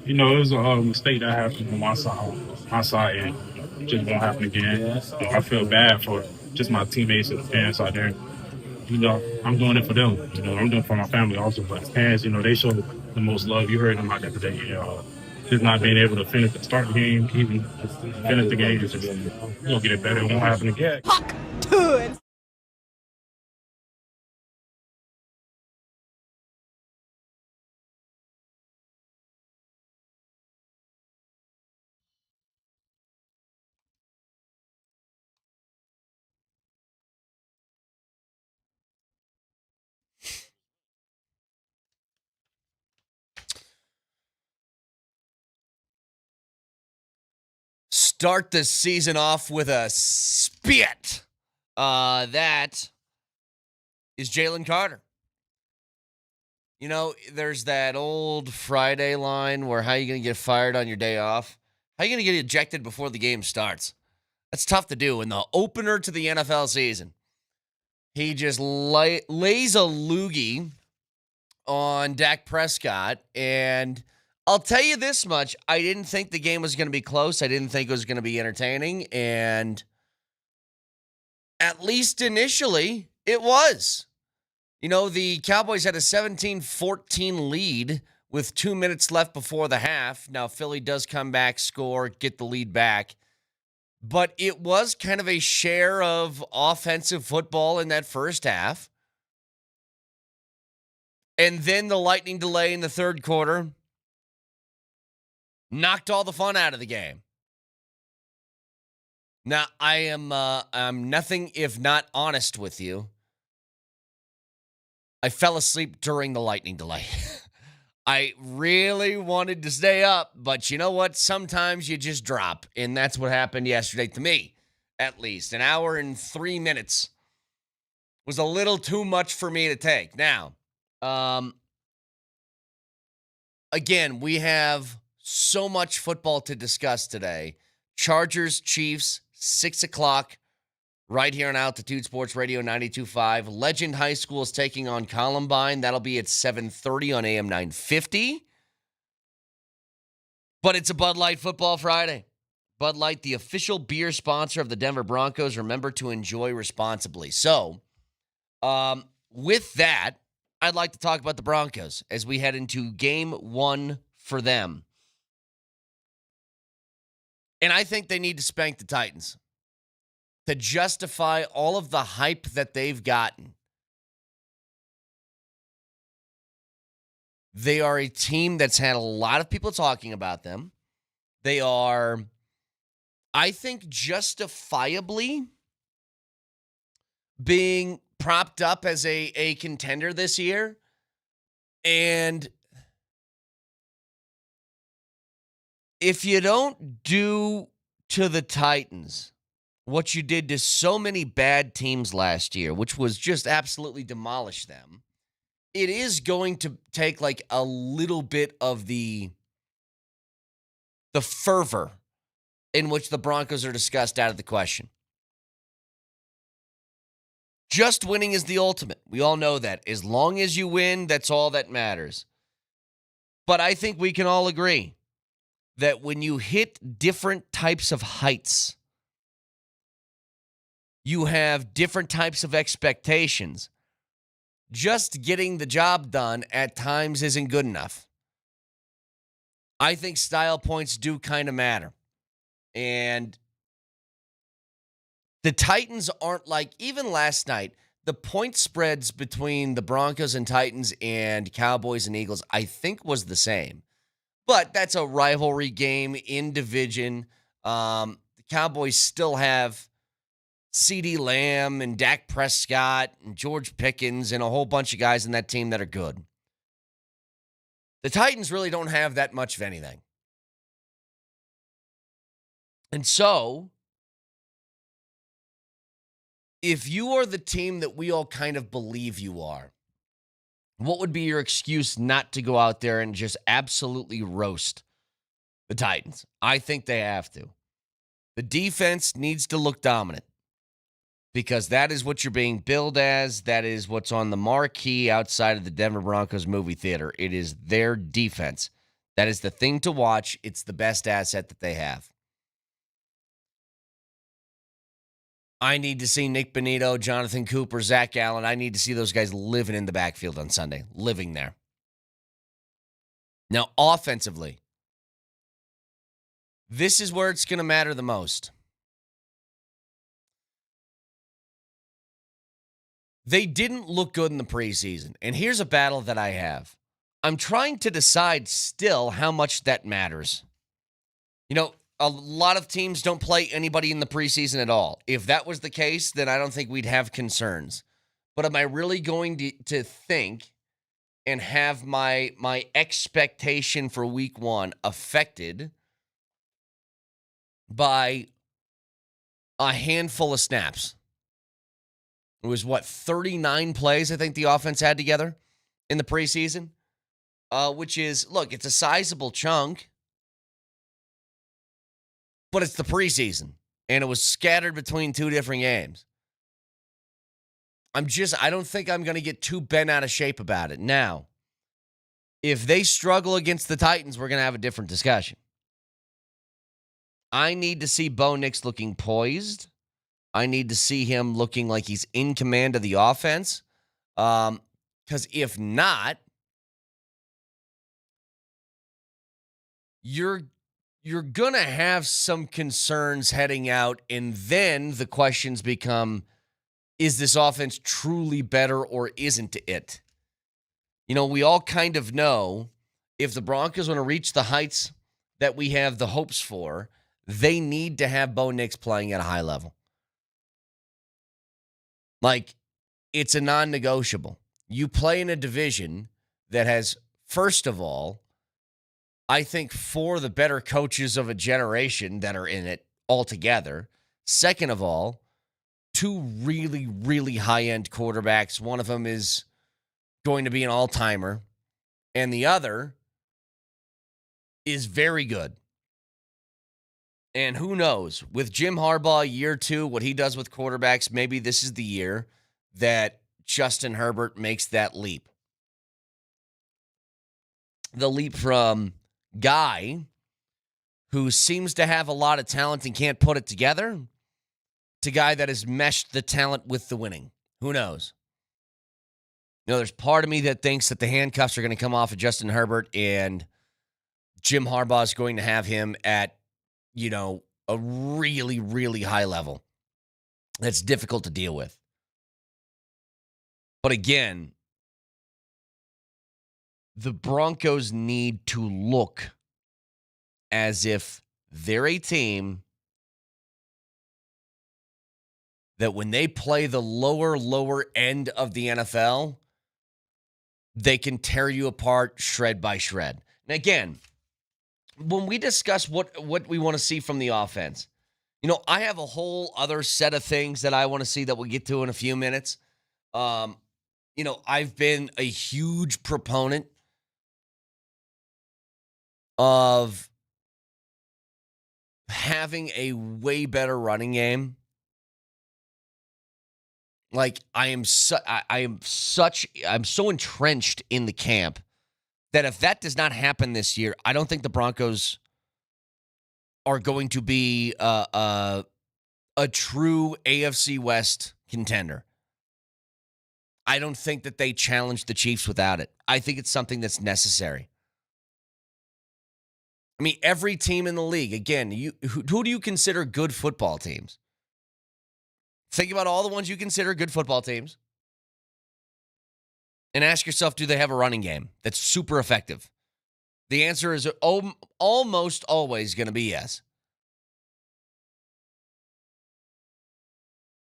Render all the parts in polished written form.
It was a mistake that happened on my side, and just won't happen again. I feel bad for just my teammates and fans out there. I'm doing it for them. I'm doing it for my family also. But fans, they show the most love. You heard them out there today. Just not being able to start the game, even finish the game, is just gonna get it better. It won't happen again. Start the season off with a spit. That is Jalen Carter. There's that old Friday line where how are you going to get fired on your day off? How are you going to get ejected before the game starts? That's tough to do in the opener to the NFL season. He just lays a loogie on Dak Prescott, and I'll tell you this much. I didn't think the game was going to be close. I didn't think it was going to be entertaining, and at least initially, it was. The Cowboys had a 17-14 lead with 2 minutes left before the half. Now, Philly does come back, score, get the lead back. But it was kind of a share of offensive football in that first half. And then the lightning delay in the third quarter knocked all the fun out of the game. Now, I'm nothing if not honest with you. I fell asleep during the lightning delay. I really wanted to stay up, but you know what? Sometimes you just drop, and that's what happened yesterday to me, at least. An hour and 3 minutes was a little too much for me to take. Now, again, we have so much football to discuss today. Chargers, Chiefs, 6 o'clock, right here on Altitude Sports Radio 92.5. Legend High School is taking on Columbine. That'll be at 7:30 on AM 950. But it's a Bud Light Football Friday. Bud Light, the official beer sponsor of the Denver Broncos. Remember to enjoy responsibly. So, with that, I'd like to talk about the Broncos as we head into game one for them. And I think they need to spank the Titans to justify all of the hype that they've gotten. They are a team that's had a lot of people talking about them. They are, I think, justifiably being propped up as a contender this year. And if you don't do to the Titans what you did to so many bad teams last year, which was just absolutely demolish them, it is going to take like a little bit of the fervor in which the Broncos are discussed out of the question. Just winning is the ultimate. We all know that. As long as you win, that's all that matters. But I think we can all agree that when you hit different types of heights, you have different types of expectations. Just getting the job done at times isn't good enough. I think style points do kind of matter. And the Titans aren't like, even last night, the point spreads between the Broncos and Titans and Cowboys and Eagles, I think was the same. But that's a rivalry game in division. The Cowboys still have CeeDee Lamb and Dak Prescott and George Pickens and a whole bunch of guys in that team that are good. The Titans really don't have that much of anything. And so, if you are the team that we all kind of believe you are, what would be your excuse not to go out there and just absolutely roast the Titans? I think they have to. The defense needs to look dominant because that is what you're being billed as. That is what's on the marquee outside of the Denver Broncos movie theater. It is their defense That is the thing to watch. It's the best asset that they have. I need to see Nick Bonito, Jonathan Cooper, Zach Allen. I need to see those guys living in the backfield on Sunday, living there. Now, offensively, this is where it's going to matter the most. They didn't look good in the preseason, and here's a battle that I have. I'm trying to decide still how much that matters. You know, a lot of teams don't play anybody in the preseason at all. If that was the case, then I don't think we'd have concerns. But am I really going to think and have my expectation for week one affected by a handful of snaps? It was, 39 plays I think the offense had together in the preseason, which is, look, it's a sizable chunk, but it's the preseason, and it was scattered between two different games. I don't think I'm going to get too bent out of shape about it. Now, if they struggle against the Titans, we're going to have a different discussion. I need to see Bo Nix looking poised. I need to see him looking like he's in command of the offense. Because if not, you're going to have some concerns heading out, and then the questions become, is this offense truly better or isn't it? You know, we all kind of know if the Broncos want to reach the heights that we have the hopes for, they need to have Bo Nix playing at a high level. Like, it's a non-negotiable. You play in a division that has, first of all, I think 4 of the better coaches of a generation that are in it altogether. Second of all, 2 really, really high-end quarterbacks. One of them is going to be an all-timer, and the other is very good. And who knows, with Jim Harbaugh year 2, what he does with quarterbacks, maybe this is the year that Justin Herbert makes that leap. The leap from guy who seems to have a lot of talent and can't put it together to guy that has meshed the talent with the winning. Who knows? You know, there's part of me that thinks that the handcuffs are going to come off of Justin Herbert and Jim Harbaugh is going to have him at, you know, a really, really high level that's difficult to deal with. But again, the Broncos need to look as if they're a team that when they play the lower end of the NFL, they can tear you apart shred by shred. And again, when we discuss what we want to see from the offense, you know, I have a whole other set of things that I want to see that we'll get to in a few minutes. You know, I've been a huge proponent of having a way better running game. Like, I'm so entrenched in the camp that if that does not happen this year, I don't think the Broncos are going to be a true AFC West contender. I don't think that they challenge the Chiefs without it. I think it's something that's necessary. I mean, every team in the league, again, who do you consider good football teams? Think about all the ones you consider good football teams and ask yourself, do they have a running game that's super effective? The answer is almost always going to be yes.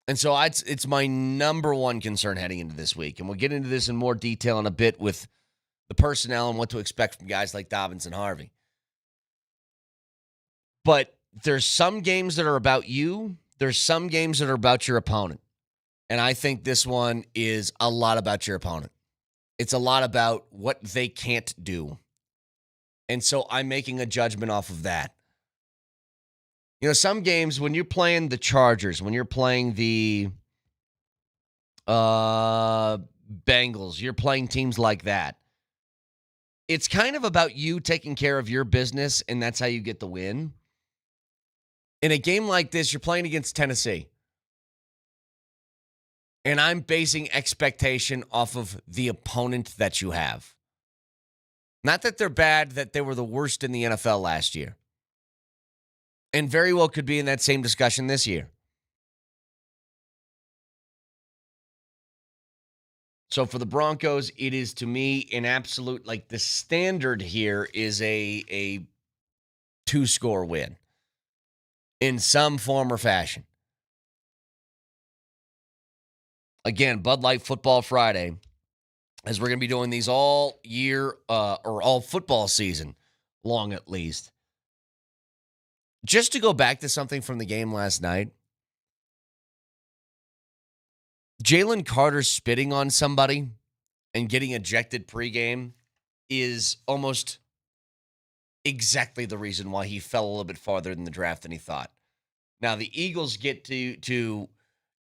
And so it's my number one concern heading into this week. And we'll get into this in more detail in a bit with the personnel and what to expect from guys like Dobbins and Harvey. But there's some games that are about you. There's some games that are about your opponent. And I think this one is a lot about your opponent. It's a lot about what they can't do. And so I'm making a judgment off of that. You know, some games when you're playing the Chargers, when you're playing the Bengals, you're playing teams like that. it's kind of about you taking care of your business, and that's how you get the win. In a game like this, you're playing against Tennessee. And I'm basing expectation off of the opponent that you have. Not that they're bad, that they were the worst in the NFL last year. And very well could be in that same discussion this year. So for the Broncos, it is, to me, an absolute, like, the standard here is a 2-score win in some form or fashion. Again, Bud Light Football Friday, as we're going to be doing these all year, or all football season long at least. Just to go back to something from the game last night, Jalen Carter spitting on somebody and getting ejected pregame is almost exactly the reason why he fell a little bit farther in the draft than he thought. Now, the Eagles get to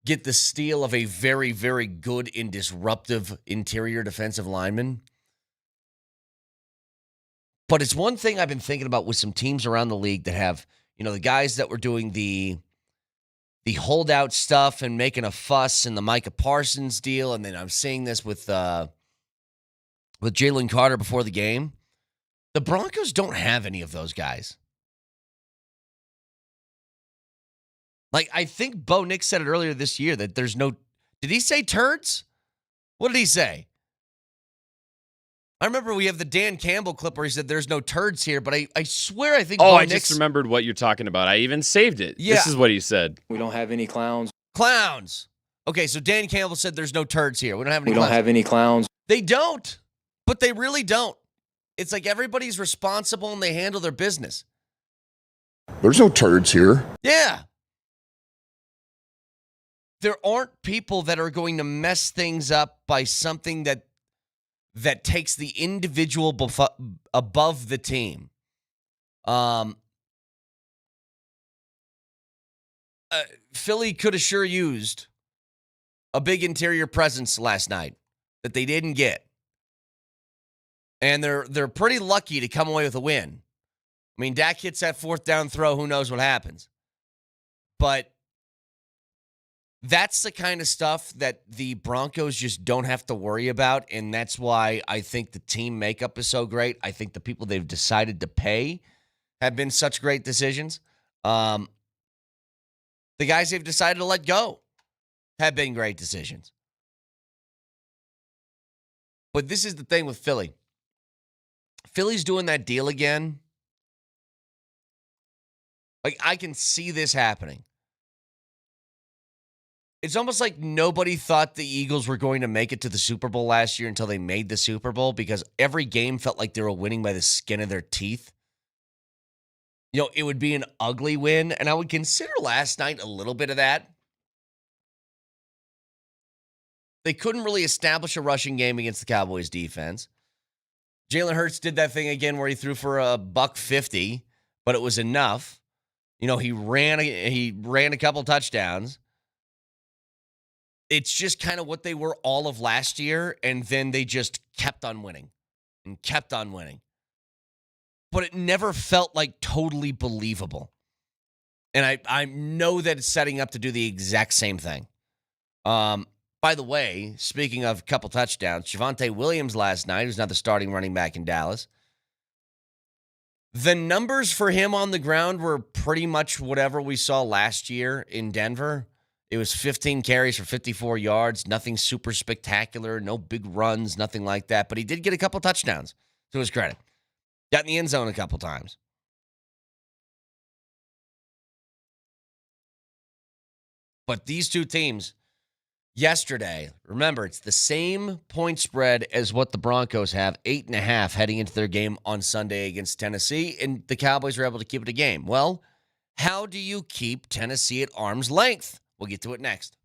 get the steal of a very, very good and disruptive interior defensive lineman. But it's one thing I've been thinking about with some teams around the league that have, the guys that were doing the holdout stuff and making a fuss and the Micah Parsons deal, and then I'm seeing this with Jalen Carter before the game. The Broncos don't have any of those guys. Like, I think Bo Nix said it earlier this year that there's no... Did he say turds? What did he say? I remember we have the Dan Campbell clip where he said there's no turds here, but I swear I think Bo I Nix... just remembered what you're talking about. I even saved it. Yeah. This is what he said. We don't have any clowns. Clowns. Okay, so Dan Campbell said there's no turds here. We don't have any We clowns. don't have any clowns. They don't. But they really don't. It's like everybody's responsible and they handle their business. There's no turds here. Yeah. There aren't people that are going to mess things up by something that takes the individual above the team. Philly could have sure used a big interior presence last night that they didn't get. And they're pretty lucky to come away with a win. I mean, Dak hits that 4th down throw, who knows what happens. But that's the kind of stuff that the Broncos just don't have to worry about, and that's why I think the team makeup is so great. I think the people they've decided to pay have been such great decisions. The guys they've decided to let go have been great decisions. But this is the thing with Philly. Philly's doing that deal again. Like, I can see this happening. It's almost like nobody thought the Eagles were going to make it to the Super Bowl last year until they made the Super Bowl, because every game felt like they were winning by the skin of their teeth. It would be an ugly win, and I would consider last night a little bit of that. They couldn't really establish a rushing game against the Cowboys defense. Jalen Hurts did that thing again where he threw for $150, but it was enough. He ran a couple touchdowns. It's just kind of what they were all of last year, and then they just kept on winning and kept on winning. But it never felt like totally believable. And I know that it's setting up to do the exact same thing. By the way, speaking of a couple touchdowns, Javonte Williams last night, who's now the starting running back in Dallas, the numbers for him on the ground were pretty much whatever we saw last year in Denver. It was 15 carries for 54 yards, nothing super spectacular, no big runs, nothing like that. But he did get a couple touchdowns, to his credit. Got in the end zone a couple times. But these two teams yesterday, remember, it's the same point spread as what the Broncos have, 8.5 heading into their game on Sunday against Tennessee, and the Cowboys were able to keep it a game. Well, how do you keep Tennessee at arm's length? We'll get to it next.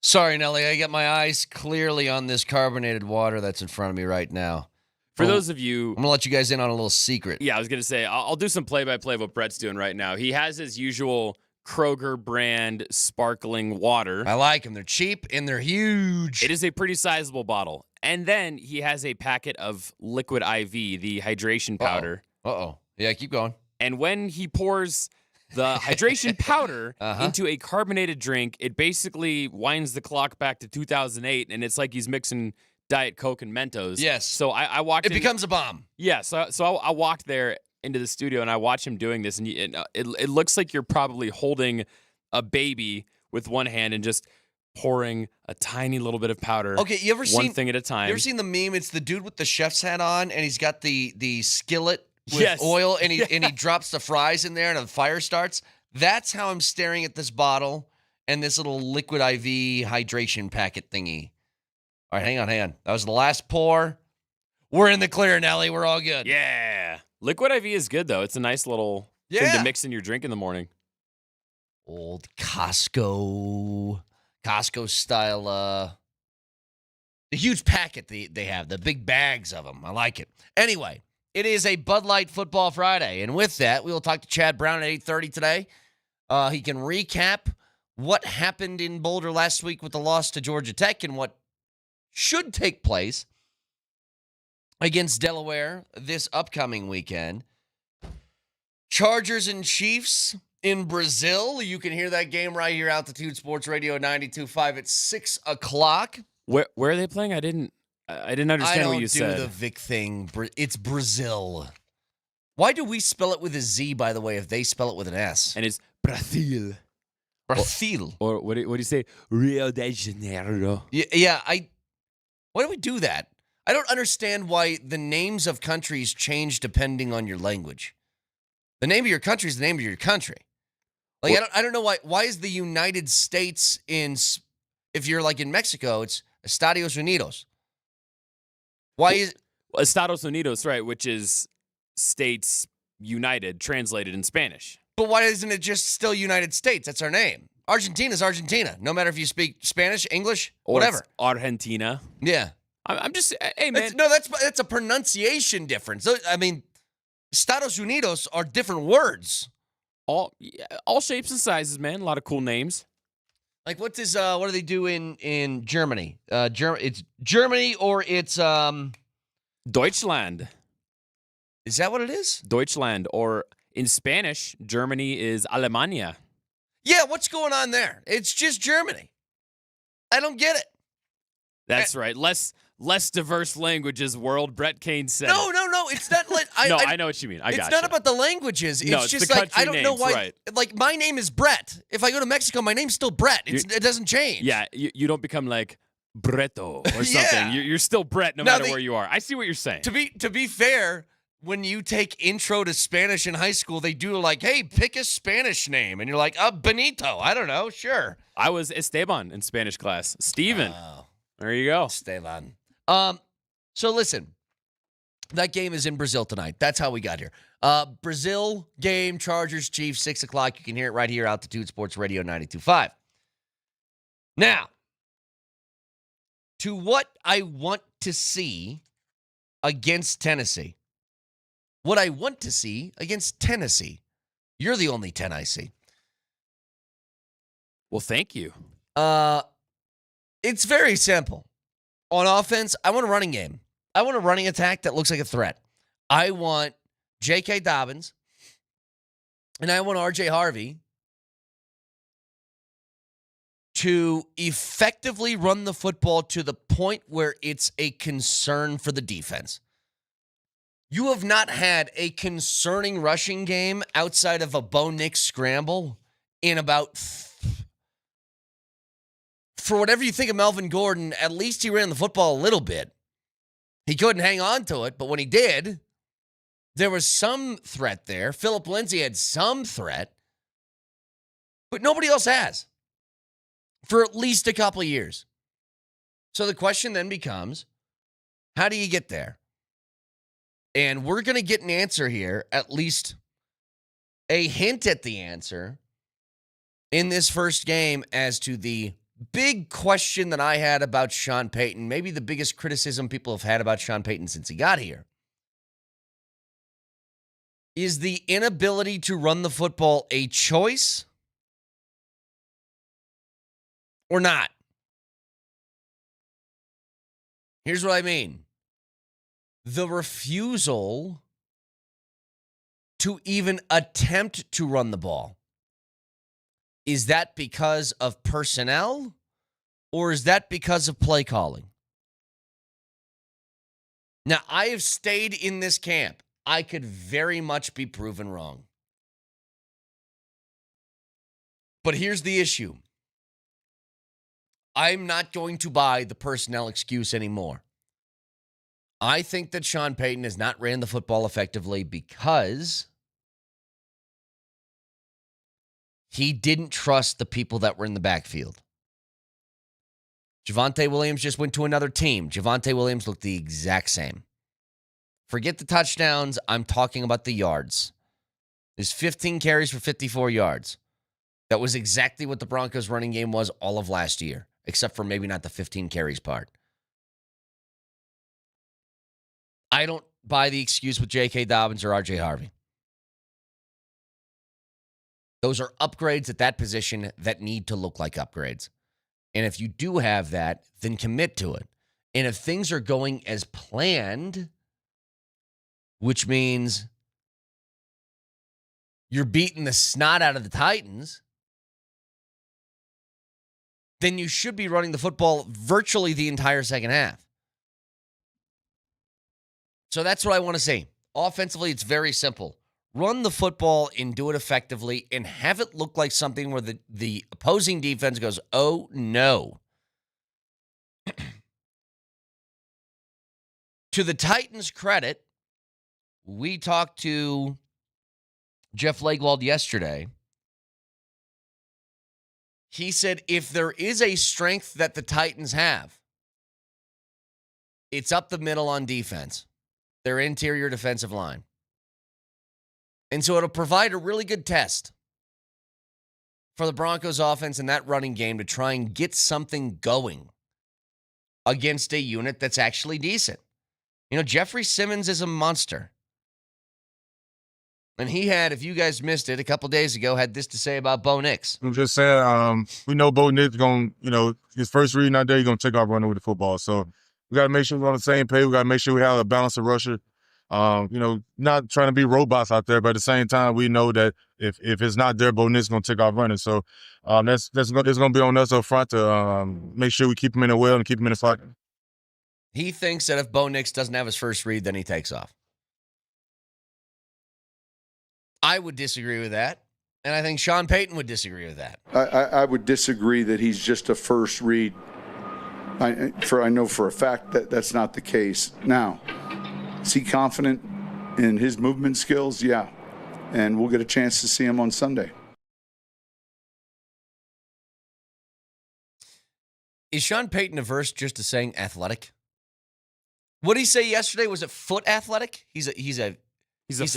Sorry, Nelly. I got my eyes clearly on this carbonated water that's in front of me right now. For those of you... I'm going to let you guys in on a little secret. Yeah, I was going to say, I'll do some play-by-play of what Brett's doing right now. He has his usual Kroger brand sparkling water. I like them. They're cheap and they're huge. It is a pretty sizable bottle. And then he has a packet of liquid IV, the hydration powder. Uh-oh. Yeah, keep going. And when he pours the hydration powder into a carbonated drink, it basically winds the clock back to 2008, and it's like he's mixing Diet Coke and Mentos. Yes. So I walked in. It becomes a bomb. Yeah, so I walked there into the studio, and I watched him doing this, and it looks like you're probably holding a baby with one hand and just pouring a tiny little bit of powder. Okay, you ever one thing at a time. You ever seen the meme? It's the dude with the chef's hat on, and he's got the skillet with oil, and he drops the fries in there, and the fire starts. That's how I'm staring at this bottle and this little liquid IV hydration packet thingy. All right, hang on. That was the last pour. We're in the clear, Nelly. We're all good. Yeah. Liquid IV is good, though. It's a nice little thing to mix in your drink in the morning. Old Costco style, the huge packet they have, the big bags of them. I like it. Anyway, it is a Bud Light Football Friday, and with that, we will talk to Chad Brown at 8:30 today. He can recap what happened in Boulder last week with the loss to Georgia Tech and what should take place against Delaware this upcoming weekend. Chargers and Chiefs in Brazil. You can hear that game right here, Altitude Sports Radio 92.5 at 6 o'clock. Where are they playing? I didn't understand what you said. I don't do the Vic thing. It's Brazil. Why do we spell it with a Z, by the way, if they spell it with an S? And it's Brazil. Brazil. Or what do you say? Rio de Janeiro. Yeah, why do we do that? I don't understand why the names of countries change depending on your language. The name of your country is the name of your country. Like, I don't know why. Why is the United States if you're like in Mexico, it's Estados Unidos. Why is Estados Unidos, right? Which is States United, translated in Spanish. But why isn't it just still United States? That's our name. Argentina's Argentina. No matter if you speak Spanish, English, or whatever. Argentina. Yeah. I'm just, hey, man. That's a pronunciation difference. I mean, Estados Unidos are different words. All shapes and sizes, man. A lot of cool names. Like what do they do in Germany? It's Germany or it's Deutschland. Is that what it is? Deutschland, or in Spanish, Germany is Alemania. Yeah, what's going on there? It's just Germany. I don't get it. That's right. Less diverse languages world. Brett Kane said. No. It's not like I know what you mean. It's not about the languages. It's just like I don't know why. Right. Like my name is Brett. If I go to Mexico, my name's still Brett. It doesn't change. Yeah, you don't become like Bretto or something. Yeah. You're still Brett no matter where you are. I see what you're saying. To be fair, when you take intro to Spanish in high school, they do like, hey, pick a Spanish name, and you're like, Benito. I don't know. Sure. I was Esteban in Spanish class. Steven. Oh. There you go. Esteban. So listen, that game is in Brazil tonight. That's how we got here. Brazil game, Chargers, Chiefs, 6 o'clock. You can hear it right here, Altitude Sports Radio 92.5. Now, to what I want to see against Tennessee. What I want to see against Tennessee. You're the only 10 I see. Well, thank you. It's very simple. On offense, I want a running game. I want a running attack that looks like a threat. I want J.K. Dobbins, and I want R.J. Harvey to effectively run the football to the point where it's a concern for the defense. You have not had a concerning rushing game outside of a Bo Nix scramble in about... For whatever you think of Melvin Gordon, at least he ran the football a little bit. He couldn't hang on to it, but when he did, there was some threat there. Phillip Lindsay had some threat, but nobody else has for at least a couple of years. So the question then becomes, how do you get there? And we're going to get an answer here, at least a hint at the answer in this first game as to the big question that I had about Sean Payton, maybe the biggest criticism people have had about Sean Payton since he got here, is the inability to run the football a choice or not? Here's what I mean. The refusal to even attempt to run the ball. Is that because of personnel or is that because of play calling? Now, I have stayed in this camp. I could very much be proven wrong. But here's the issue. I'm not going to buy the personnel excuse anymore. I think that Sean Payton has not ran the football effectively because he didn't trust the people that were in the backfield. Javonte Williams just went to another team. Javonte Williams looked the exact same. Forget the touchdowns. I'm talking about the yards. There's 15 carries for 54 yards. That was exactly what the Broncos running game was all of last year, except for maybe not the 15 carries part. I don't buy the excuse with J.K. Dobbins or R.J. Harvey. Those are upgrades at that position that need to look like upgrades. And if you do have that, then commit to it. And if things are going as planned, which means you're beating the snot out of the Titans, then you should be running the football virtually the entire second half. So that's what I want to see. Offensively, it's very simple. Run the football and do it effectively and have it look like something where the opposing defense goes, oh, no. To the Titans' credit, we talked to Jeff Legwald yesterday. He said if there is a strength that the Titans have, it's up the middle on defense, their interior defensive line. And so it'll provide a really good test for the Broncos offense in that running game to try and get something going against a unit that's actually decent. You know, Jeffrey Simmons is a monster. And he had, if you guys missed it, a couple days ago, had this to say about Bo Nix. I'm just saying, we know Bo Nix going, his first reading out there, he's going to take off running with the football. So we got to make sure we're on the same page. We got to make sure we have a balanced rusher. Not trying to be robots out there, but at the same time, we know that if it's not there, Bo Nix is going to take off running. So it's going to be on us up front to make sure we keep him in the well and keep him in the pocket. He thinks that if Bo Nix doesn't have his first read, then he takes off. I would disagree with that, and I think Sean Payton would disagree with that. I would disagree that he's just a first read. I know for a fact that that's not the case. Now, is he confident in his movement skills? Yeah, and we'll get a chance to see him on Sunday. Is Sean Payton averse just to saying athletic? What did he say yesterday? Was it foot athletic? He's a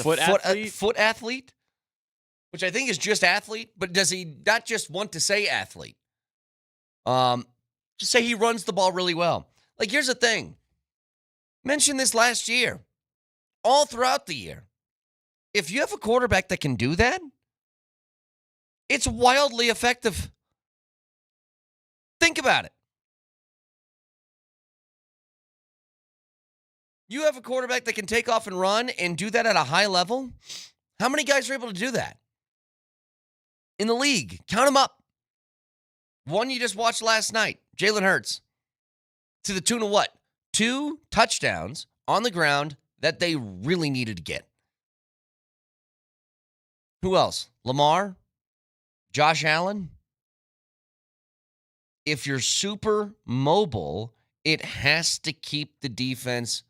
foot athlete? Foot athlete, which I think is just athlete, but does he not just want to say athlete? Just say he runs the ball really well. Like, here's the thing. Mentioned this last year, all throughout the year. If you have a quarterback that can do that, it's wildly effective. Think about it. You have a quarterback that can take off and run and do that at a high level. How many guys are able to do that in the league? Count them up. One you just watched last night, Jalen Hurts, to the tune of what? 2 touchdowns on the ground that they really needed to get. Who else? Lamar? Josh Allen? If you're super mobile, it has to keep the defense.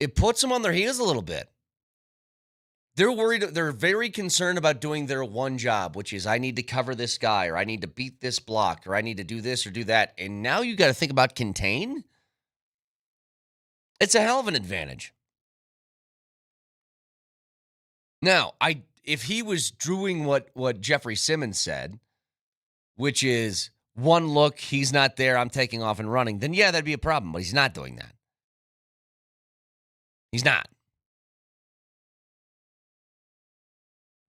It puts them on their heels a little bit. They're worried. They're very concerned about doing their one job, which is I need to cover this guy, or I need to beat this block, or I need to do this or do that. And now you got to think about contain. It's a hell of an advantage. Now, if he was doing what Jeffrey Simmons said, which is one look, he's not there, I'm taking off and running, then yeah, that'd be a problem, but he's not doing that. He's not.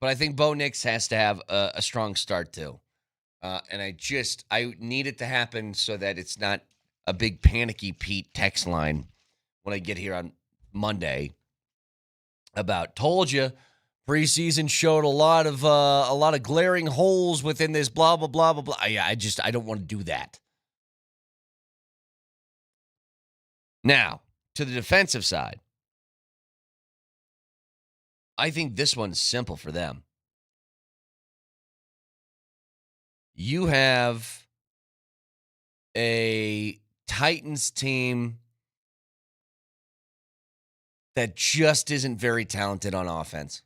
But I think Bo Nix has to have a strong start too. And I need it to happen so that it's not a big panicky Pete text line when I get here on Monday about told you preseason showed a lot of glaring holes within this blah blah blah blah blah. I don't want to do that. Now, to the defensive side, I think this one's simple for them. You have a Titans team that just isn't very talented on offense.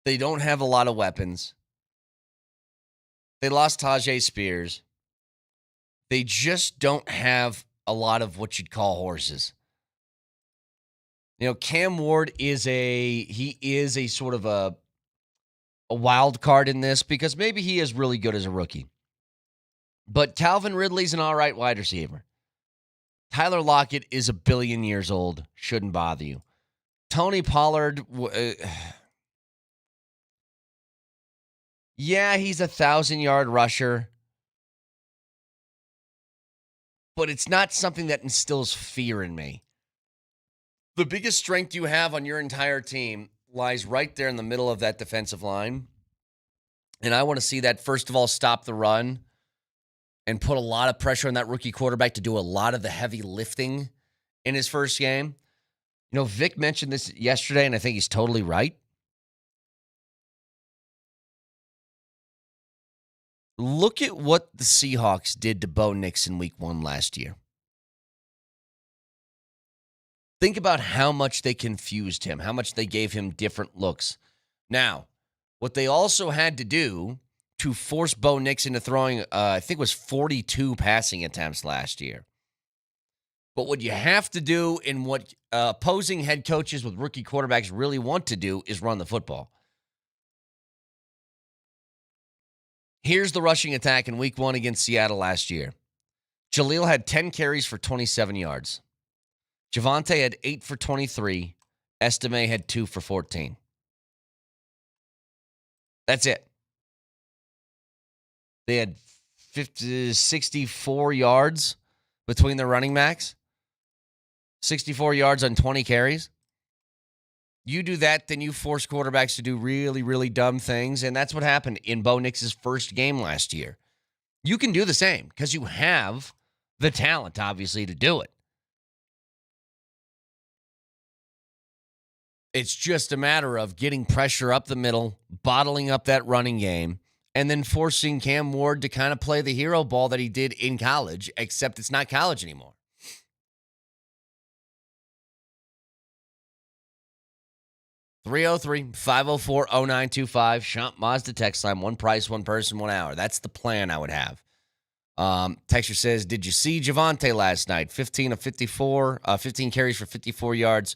They don't have a lot of weapons. They lost Tajay Spears. They just don't have a lot of what you'd call horses. You know, Cam Ward is a sort of a wild card in this because maybe he is really good as a rookie. But Calvin Ridley's an all right wide receiver. Tyler Lockett is a billion years old. Shouldn't bother you. Tony Pollard, yeah, he's a 1,000-yard rusher. But it's not something that instills fear in me. The biggest strength you have on your entire team lies right there in the middle of that defensive line. And I want to see that, first of all, stop the run and put a lot of pressure on that rookie quarterback to do a lot of the heavy lifting in his first game. You know, Vic mentioned this yesterday, and I think he's totally right. Look at what the Seahawks did to Bo Nix in week 1 last year. Think about how much they confused him, how much they gave him different looks. Now, what they also had to do to force Bo Nix into throwing, I think it was 42 passing attempts last year. But what you have to do and what opposing head coaches with rookie quarterbacks really want to do is run the football. Here's the rushing attack in week 1 against Seattle last year. Jaleel had 10 carries for 27 yards. Javonte had 8 for 23. Estime had 2 for 14. That's it. They had 64 yards between their running backs. 64 yards on 20 carries. You do that, then you force quarterbacks to do really, really dumb things, and that's what happened in Bo Nix's first game last year. You can do the same because you have the talent, obviously, to do it. It's just a matter of getting pressure up the middle, bottling up that running game, and then forcing Cam Ward to kind of play the hero ball that he did in college, except it's not college anymore. (303-504-0925) Champ Mazda text line. One price, one person, 1 hour. That's the plan I would have. Texture says, did you see Javonte last night? 15 of 54, 15 carries for 54 yards.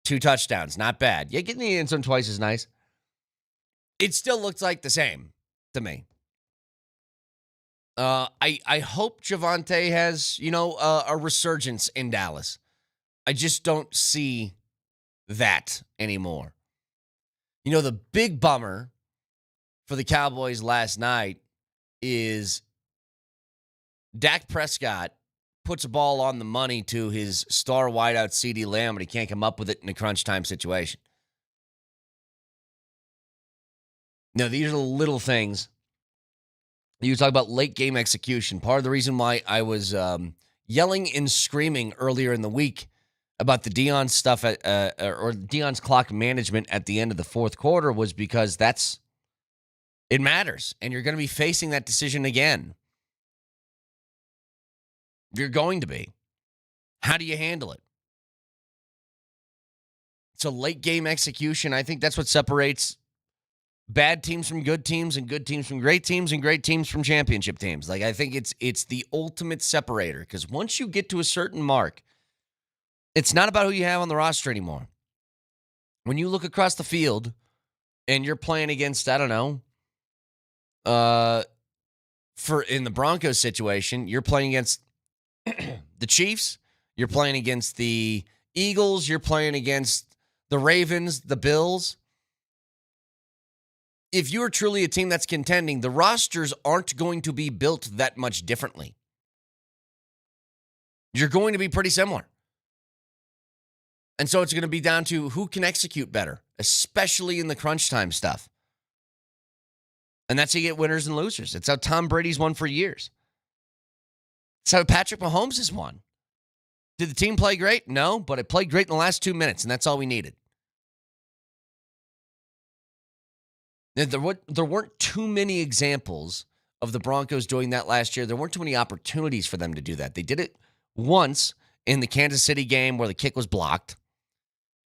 2 touchdowns. Not bad. Yeah, getting the end zone twice is nice. It still looks like the same to me. I hope Javonte has, a resurgence in Dallas. I just don't see that anymore. The big bummer for the Cowboys last night is Dak Prescott puts a ball on the money to his star wideout CeeDee Lamb, but he can't come up with it in a crunch time situation. Now, these are the little things. You talk about late game execution. Part of the reason why I was yelling and screaming earlier in the week about the Deion stuff or Deion's clock management at the end of the fourth quarter was because it matters, and you're going to be facing that decision again. You're going to be. How do you handle it? So late game execution, I think that's what separates bad teams from good teams and good teams from great teams and great teams from championship teams. I think it's the ultimate separator, because once you get to a certain mark, it's not about who you have on the roster anymore. When you look across the field and you're playing against, I don't know, in the Broncos situation, you're playing against the Chiefs, you're playing against the Eagles, you're playing against the Ravens, the Bills. If you're truly a team that's contending, the rosters aren't going to be built that much differently. You're going to be pretty similar. And so it's going to be down to who can execute better, especially in the crunch time stuff. And that's how you get winners and losers. It's how Tom Brady's won for years. It's how Patrick Mahomes has won. Did the team play great? No, but it played great in the last 2 minutes, and that's all we needed. There weren't too many examples of the Broncos doing that last year. There weren't too many opportunities for them to do that. They did it once in the Kansas City game where the kick was blocked,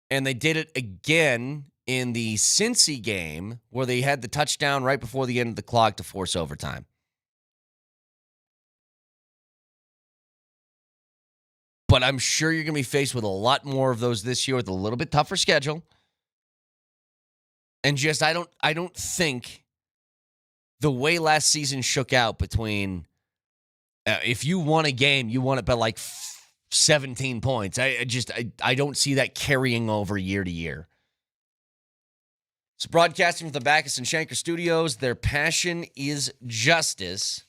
and they did it again in the Cincy game where they had the touchdown right before the end of the clock to force overtime. But I'm sure you're going to be faced with a lot more of those this year with a little bit tougher schedule. And just I don't think the way last season shook out between if you won a game, you won it by like 17 points. I don't see that carrying over year to year. It's broadcasting from the Backus and Shanker Studios. Their passion is justice.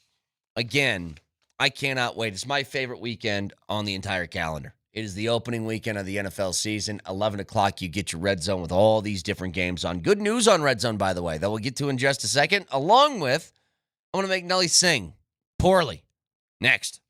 Again, I cannot wait. It's my favorite weekend on the entire calendar. It is the opening weekend of the NFL season. 11 o'clock, you get your Red Zone with all these different games on. Good news on Red Zone, by the way, that we'll get to in just a second. Along with, I'm going to make Nelly sing poorly. Next.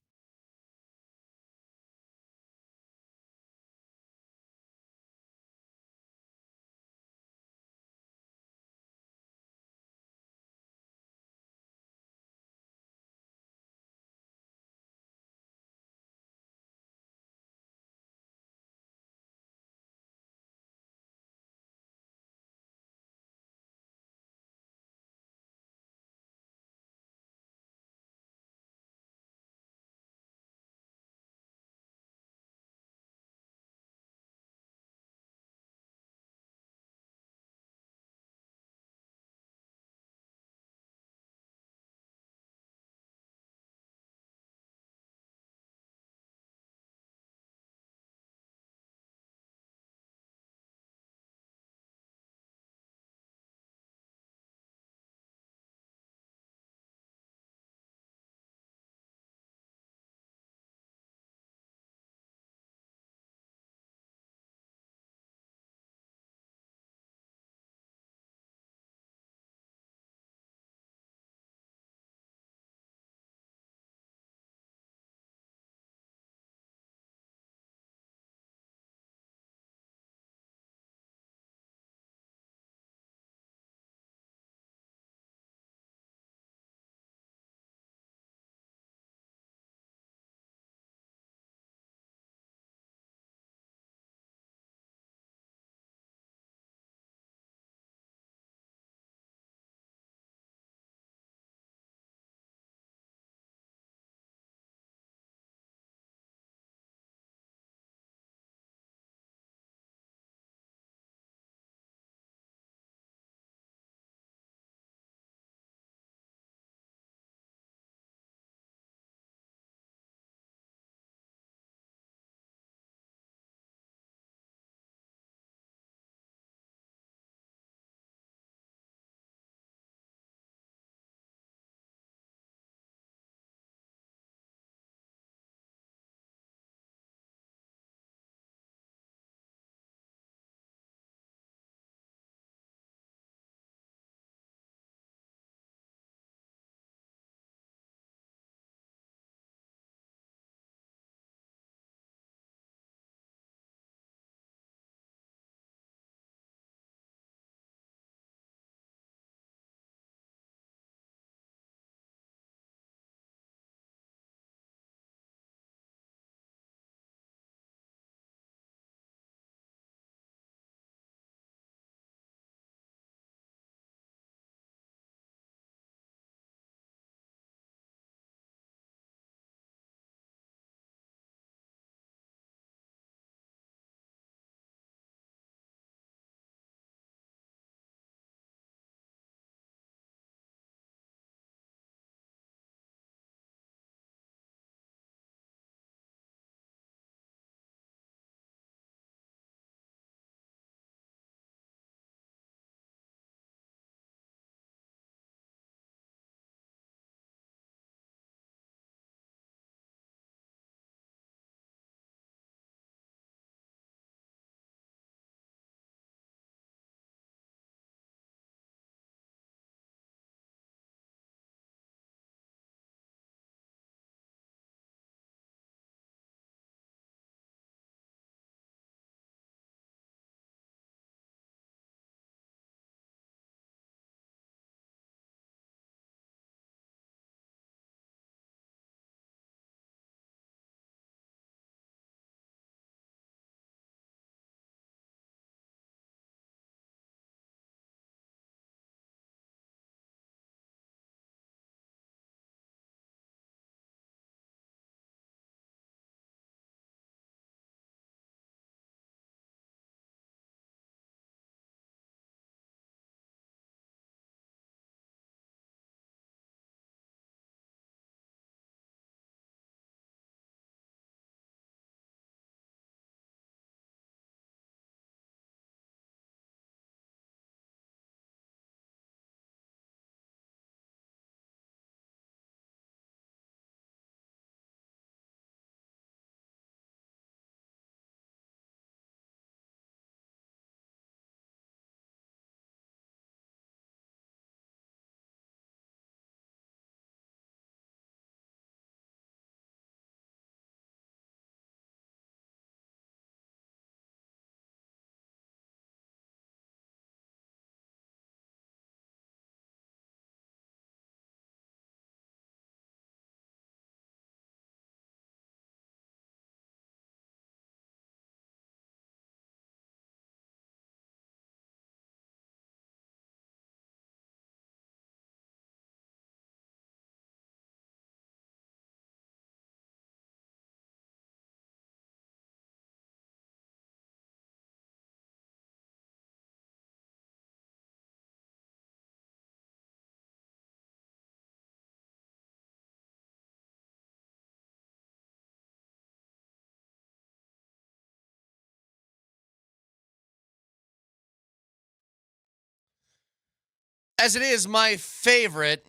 As it is my favorite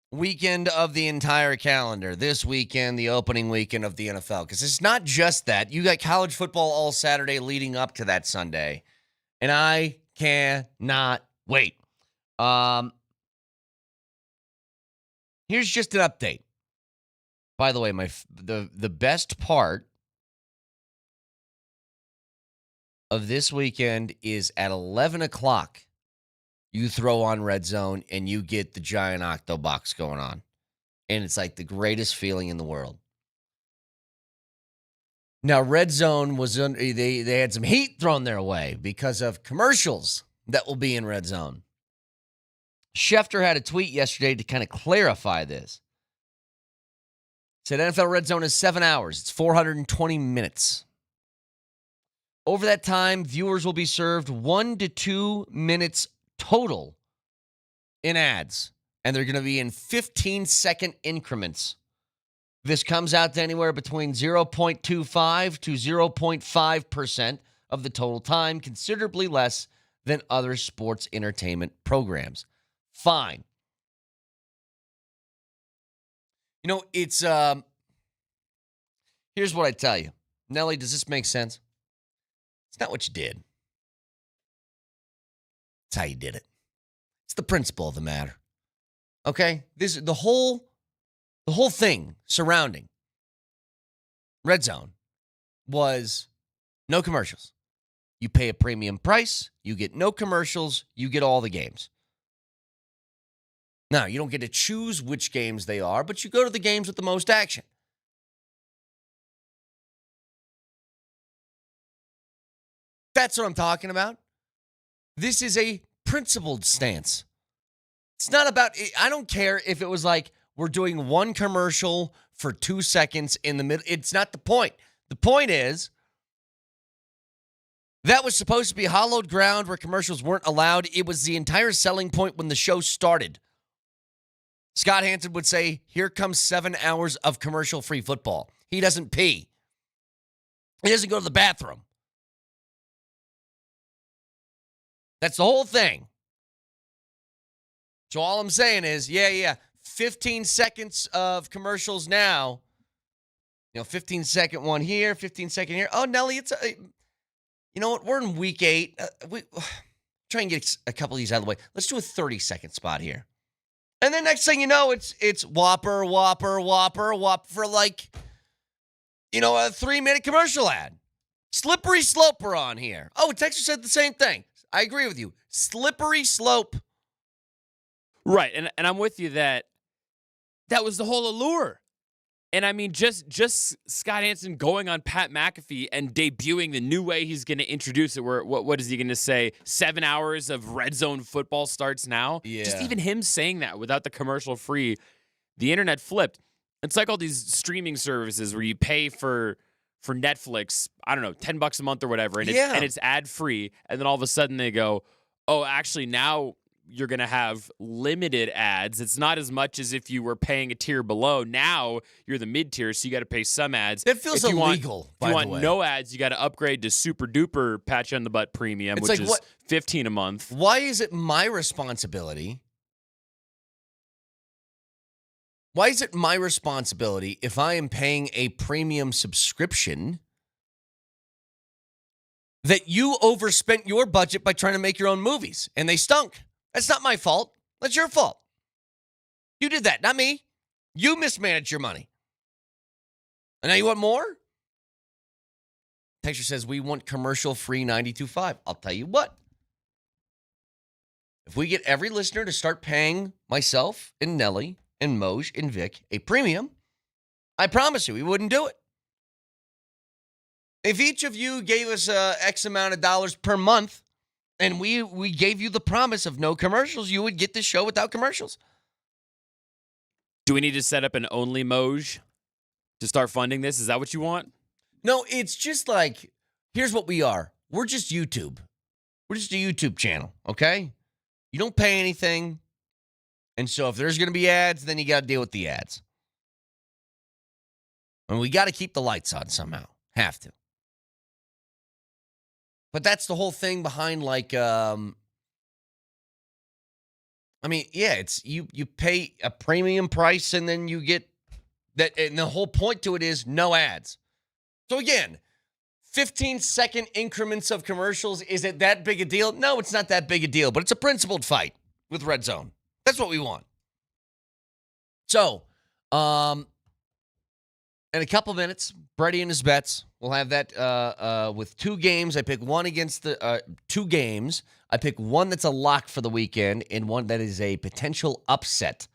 weekend of the entire calendar. This weekend, the opening weekend of the NFL. Because it's not just that. You got college football all Saturday leading up to that Sunday. And I cannot wait. Here's just an update. By the way, the best part of this weekend is at 11 o'clock. You throw on Red Zone and you get the giant octo box going on. And it's like the greatest feeling in the world. Now, Red Zone was they had some heat thrown their way because of commercials that will be in Red Zone. Schefter had a tweet yesterday to kind of clarify this. Said NFL Red Zone is 7 hours. It's 420 minutes. Over that time, viewers will be served 1 to 2 minutes total in ads, and they're going to be in 15-second increments. This comes out to anywhere between 0.25 to 0.5% of the total time, considerably less than other sports entertainment programs. Fine. You know, it's here's what I tell you. Nelly, does this make sense? It's not what you did. It's how you did it. It's the principle of the matter. Okay? This the whole thing surrounding Red Zone was no commercials. You pay a premium price, you get no commercials, you get all the games. Now, you don't get to choose which games they are, but you go to the games with the most action. That's what I'm talking about. This is a principled stance. It's not about, I don't care if it was like we're doing one commercial for 2 seconds in the middle. It's not the point. The point is that was supposed to be hallowed ground where commercials weren't allowed. It was the entire selling point when the show started. Scott Hansen would say, here comes 7 hours of commercial-free football. He doesn't pee. He doesn't go to the bathroom. That's the whole thing. So all I'm saying is, 15 seconds of commercials now. 15-second one here, 15-second here. Oh, Nelly, you know what? We're in week 8. Try and get a couple of these out of the way. Let's do a 30-second spot here. And then next thing you know, it's Whopper for like, a 3-minute commercial ad. Slippery slope we're on here. Oh, Texas said the same thing. I agree with you. Slippery slope. Right, and I'm with you that was the whole allure. And I mean, just Scott Hansen going on Pat McAfee and debuting the new way he's going to introduce it. Where what is he going to say? 7 hours of red zone football starts now. Yeah. Just even him saying that without the commercial free, the internet flipped. It's like all these streaming services where you pay for Netflix, I don't know, $10 a month or whatever, and it's ad free, and then all of a sudden they go, oh, actually now you're going to have limited ads. It's not as much as if you were paying a tier below. Now you're the mid tier, so you got to pay some ads. That feels illegal. If you want no ads, you got to upgrade to super duper patch on the butt premium, which is $15 a month. Why is it my responsibility? Why is it my responsibility if I am paying a premium subscription that you overspent your budget by trying to make your own movies and they stunk? That's not my fault. That's your fault. You did that, not me. You mismanaged your money. And now you want more? Texture says we want commercial-free 92.5. I'll tell you what. If we get every listener to start paying myself and Nelly and Moj and Vic a premium, I promise you we wouldn't do it. If each of you gave us X amount of dollars per month and we gave you the promise of no commercials, you would get this show without commercials. Do we need to set up an only Moj to start funding this? Is that what you want? No, it's just like, here's what we are. We're just YouTube. We're just a YouTube channel, okay? You don't pay anything. And so if there's going to be ads, then you got to deal with the ads. And we got to keep the lights on somehow. Have to. But that's the whole thing behind, like, I memean, yeah, it's you pay a premium price and then you get that, and the whole point to it is no ads. So again, 15-second increments of commercials, is it that big a deal? No, it's not that big a deal, but it's a principled fight with Red Zone. That's what we want. So, in a couple minutes, Brady and his bets. We'll have that with 2 games. I pick one against the 2 games. I pick one that's a lock for the weekend and one that is a potential upset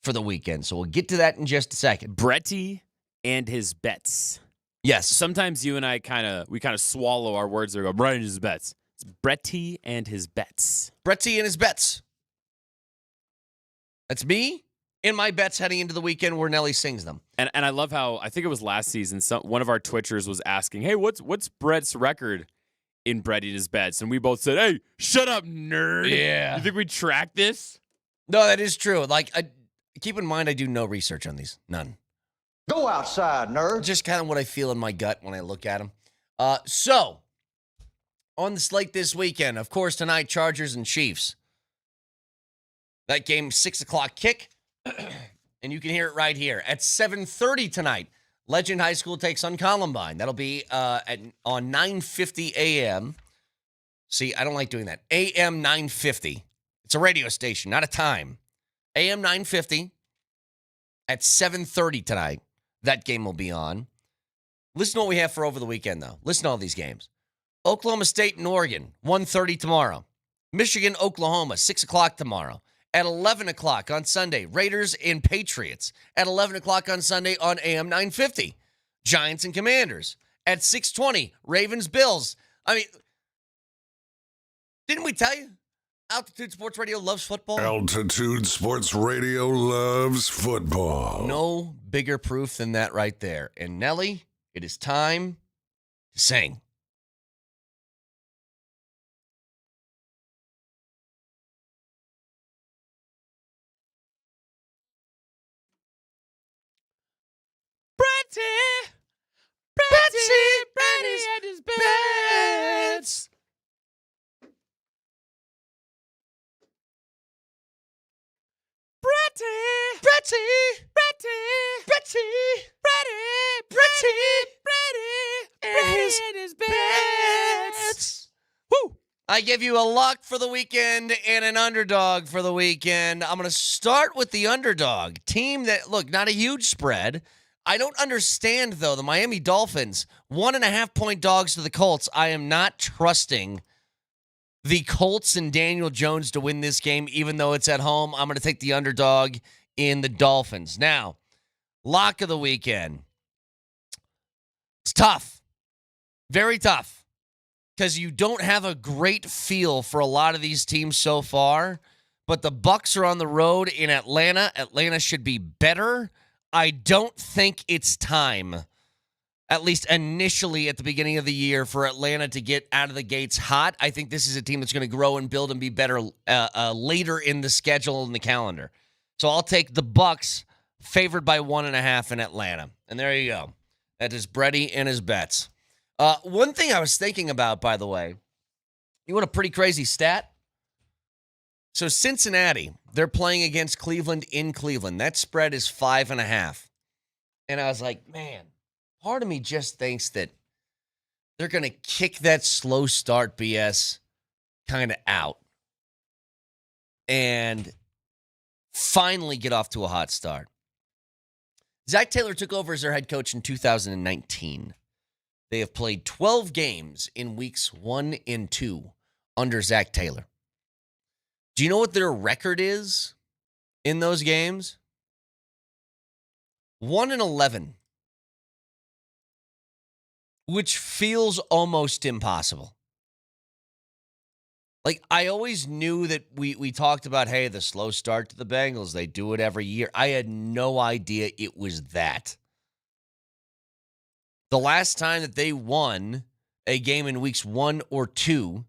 for the weekend. So we'll get to that in just a second. Bretty and his bets. Yes. Sometimes you and I kind of swallow our words or go, Bretty and his bets. It's Bretty and his bets. Bretty and his bets. That's me in my bets heading into the weekend where Nelly sings them. And I love how, I think it was last season, one of our Twitchers was asking, hey, what's Brett's record in Bretty and his bets? And we both said, hey, shut up, nerd. Yeah. You think we track this? No, that is true. Like, keep in mind, I do no research on these. None. Go outside, nerd. Just kind of what I feel in my gut when I look at them. So, on the slate this weekend, of course, tonight, Chargers and Chiefs. That game, 6 o'clock kick. And you can hear it right here. At 7:30 tonight, Legend High School takes on Columbine. That'll be on 9:50 a.m. See, I don't like doing that. AM 9:50. It's a radio station, not a time. AM 9:50 at 7:30 tonight. That game will be on. Listen to what we have for over the weekend, though. Listen to all these games. Oklahoma State and Oregon, 1:30 tomorrow. Michigan, Oklahoma, 6 o'clock tomorrow. At 11 o'clock on Sunday, Raiders and Patriots. At 11 o'clock on Sunday on AM 950. Giants and Commanders. At 6:20, Ravens, Bills. I mean, didn't we tell you? Altitude Sports Radio loves football. Altitude Sports Radio loves football. No bigger proof than that right there. And Nelly, it is time to sing. Bretty and his bets. Bretty and his bets. Woo! I give you a lock for the weekend and an underdog for the weekend. I'm going to start with the underdog team that, look, not a huge spread. I don't understand, though, the Miami Dolphins, 1.5-point dogs to the Colts. I am not trusting the Colts and Daniel Jones to win this game, even though it's at home. I'm going to take the underdog in the Dolphins. Now, lock of the weekend. It's tough. Very tough. Because you don't have a great feel for a lot of these teams so far. But the Bucs are on the road in Atlanta. Atlanta should be better. I don't think it's time, at least initially at the beginning of the year, for Atlanta to get out of the gates hot. I think this is a team that's going to grow and build and be better later in the schedule and the calendar. So I'll take the Bucs favored by 1.5 in Atlanta. And there you go. That is Bretty and his bets. One thing I was thinking about, by the way, you want a pretty crazy stat? So Cincinnati, they're playing against Cleveland in Cleveland. That spread is 5.5. And I was like, man, part of me just thinks that they're going to kick that slow start BS kind of out and finally get off to a hot start. Zach Taylor took over as their head coach in 2019. They have played 12 games in weeks 1 and 2 under Zach Taylor. Do you know what their record is in those games? 1-11, which feels almost impossible. Like, I always knew that we talked about, hey, the slow start to the Bengals, they do it every year. I had no idea it was that. The last time that they won a game in weeks 1 or 2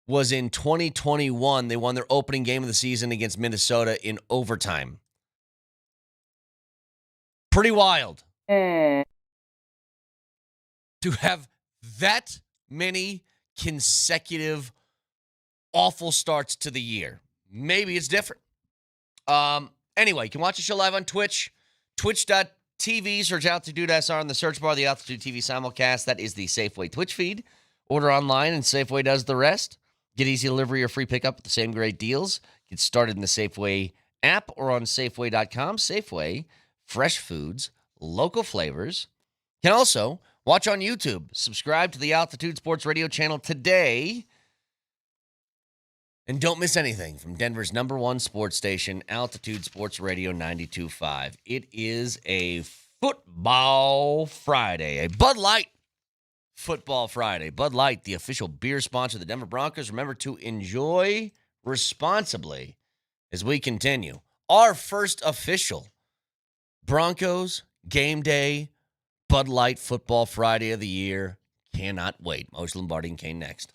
was in 2021. They won their opening game of the season against Minnesota in overtime. Pretty wild. To have that many consecutive awful starts to the year. Maybe it's different. Anyway, you can watch the show live on Twitch, twitch.tv, search Altitude SR in the search bar, the Altitude TV simulcast. That is the Safeway Twitch feed. Order online, and Safeway does the rest. Get easy delivery or free pickup with the same great deals. Get started in the Safeway app or on Safeway.com. Safeway, fresh foods, local flavors. You can also watch on YouTube. Subscribe to the Altitude Sports Radio channel today. And don't miss anything from Denver's #1 sports station, Altitude Sports Radio 92.5. It is a football Friday, a Bud Light football Friday. Bud Light, the official beer sponsor of the Denver Broncos. Remember to enjoy responsibly as we continue. Our first official Broncos game day Bud Light football Friday of the year. Cannot wait. Moser, Lombardi, and Kane next.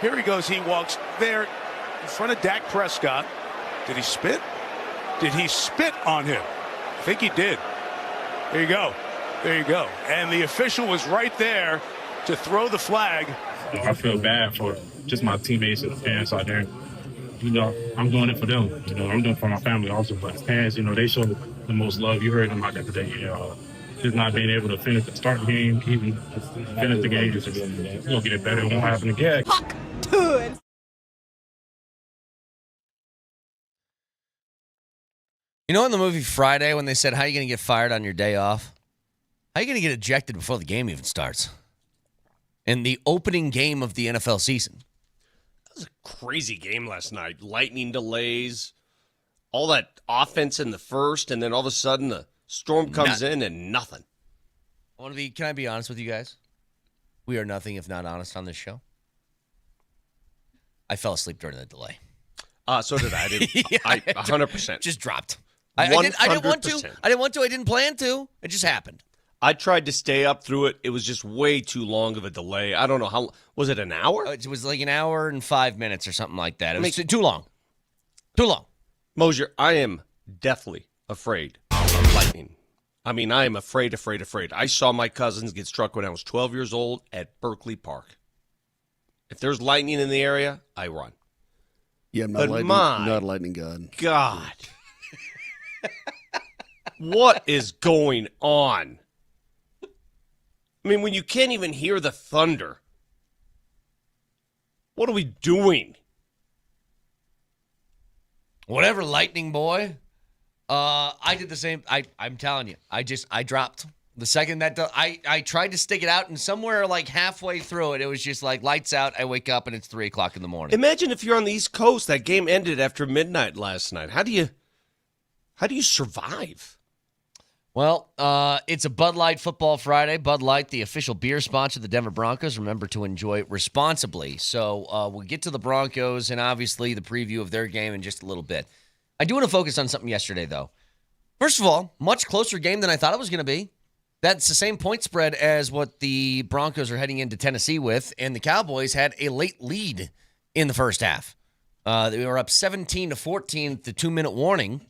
Here he goes. He walks there in front of Dak Prescott. Did he spit? Did he spit on him? I think he did. There you go. There you go. And the official was right there to throw the flag. I feel bad for just my teammates and the fans out there. I'm doing it for them. I'm doing it for my family also. But fans, they show the most love. You heard them out there today. Just not being able to finish the start game, even finish the game, just going to get it better. It won't happen again. Fuck to it. In the movie Friday when they said, how are you going to get fired on your day off? How are you going to get ejected before the game even starts? In the opening game of the NFL season. That was a crazy game last night. Lightning delays, all that offense in the first, and then all of a sudden the storm comes in and nothing. Can I be honest with you guys? We are nothing if not honest on this show. I fell asleep during the delay. So did I. I 100%. Just dropped. I didn't want to. I didn't want to. I didn't plan to. It just happened. I tried to stay up through it. It was just way too long of a delay. I don't know how. Was it an hour? It was like an hour and 5 minutes or something like that. It was too long. Too long. Moser, I am deathly afraid of lightning. I mean, I am afraid. I saw my cousins get struck when I was 12 years old at Berkeley Park. If there's lightning in the area, I run. Yeah, I'm not a lightning god. God. What is going on? I mean, when you can't even hear the thunder, what are we doing? Whatever, lightning boy. I did the same. I'm telling you, I dropped. The second that I tried to stick it out, and somewhere like halfway through it, it was just like lights out. I wake up and it's 3:00 in the morning. Imagine if you're on the East Coast. That game ended after midnight last night. How do you survive? Well, it's a Bud Light Football Friday. Bud Light, the official beer sponsor of the Denver Broncos. Remember to enjoy it responsibly. So we'll get to the Broncos and obviously the preview of their game in just a little bit. I do want to focus on something yesterday, though. First of all, much closer game than I thought it was going to be. That's the same point spread as what the Broncos are heading into Tennessee with, and the Cowboys had a late lead in the first half. They were up 17-14 at the 2-minute warning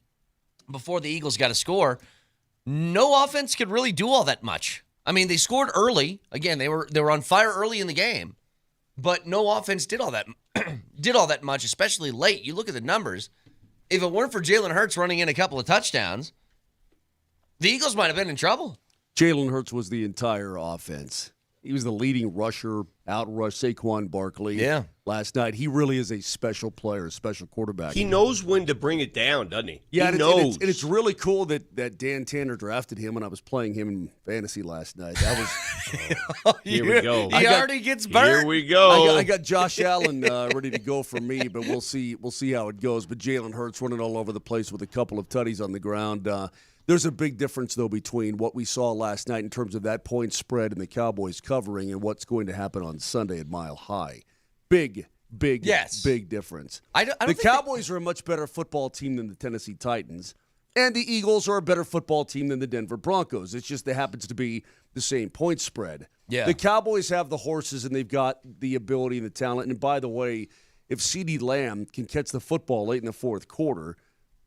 before the Eagles got a score. No offense could really do all that much. I mean, they scored early. Again, they were on fire early in the game, but no offense did all that much, especially late. You look at the numbers. If it weren't for Jalen Hurts running in a couple of touchdowns, the Eagles might have been in trouble. Jalen Hurts was the entire offense. He was the leading rusher, outrushed Saquon Barkley last night. He really is a special player, a special quarterback. He knows when to bring it down, doesn't he? Yeah, he knows. And it's really cool that Dan Tanner drafted him when I was playing him in fantasy last night. That was here we go. He already gets burnt. Here we go. I got Josh Allen ready to go for me, but we'll see how it goes. But Jalen Hurts running all over the place with a couple of tutties on the ground. There's a big difference, though, between what we saw last night in terms of that point spread and the Cowboys covering and what's going to happen on Sunday at Mile High. Big difference. The Cowboys are a much better football team than the Tennessee Titans, and the Eagles are a better football team than the Denver Broncos. It's just that happens to be the same point spread. Yeah. The Cowboys have the horses, and they've got the ability and the talent. And by the way, if CeeDee Lamb can catch the football late in the fourth quarter,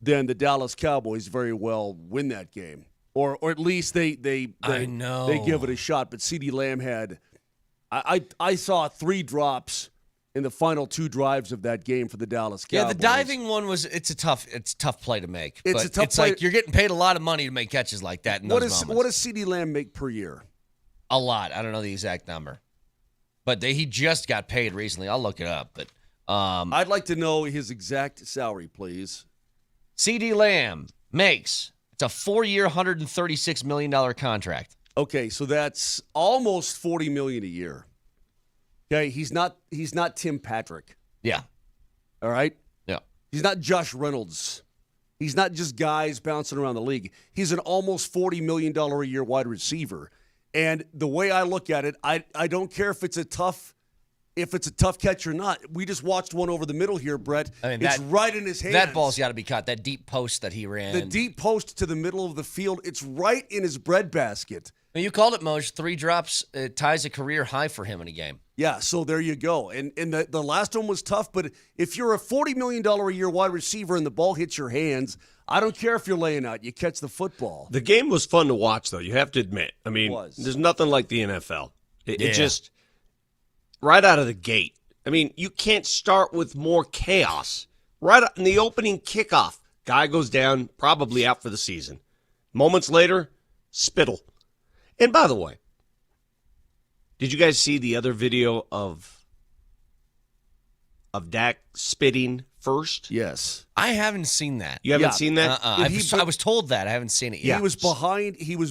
then the Dallas Cowboys very well win that game, or at least they give it a shot. But CeeDee Lamb had, I saw 3 drops in the final 2 drives of that game for the Dallas Cowboys. Yeah, the diving one it's a tough play to make. It's a tough play. Like you're getting paid a lot of money to make catches like that. In those moments. What does CeeDee Lamb make per year? A lot. I don't know the exact number, but he just got paid recently. I'll look it up. But I'd like to know his exact salary, please. CeeDee Lamb it's a 4-year, $136 million contract. Okay, so that's almost $40 million a year. Okay, he's not Tim Patrick. Yeah. All right? Yeah. He's not Josh Reynolds. He's not just guys bouncing around the league. He's an almost $40 million a year wide receiver. And the way I look at it, I don't care if it's a tough catch or not. We just watched one over the middle here, Brett. I mean, it's right in his hands. That ball's got to be caught. That deep post that he ran. The deep post to the middle of the field, it's right in his breadbasket. You called it, Moj. 3 drops ties a career high for him in a game. Yeah, so there you go. And the last one was tough, but if you're a $40 million a year wide receiver and the ball hits your hands, I don't care if you're laying out. You catch the football. The game was fun to watch, though. You have to admit. I mean, there's nothing like the NFL. It just, right out of the gate. I mean, you can't start with more chaos. Right in the opening kickoff, guy goes down, probably out for the season. Moments later, spittle. And by the way, did you guys see the other video of Dak spitting first? Yes. I haven't seen that. You haven't seen that? I was told that. I haven't seen it yet. He was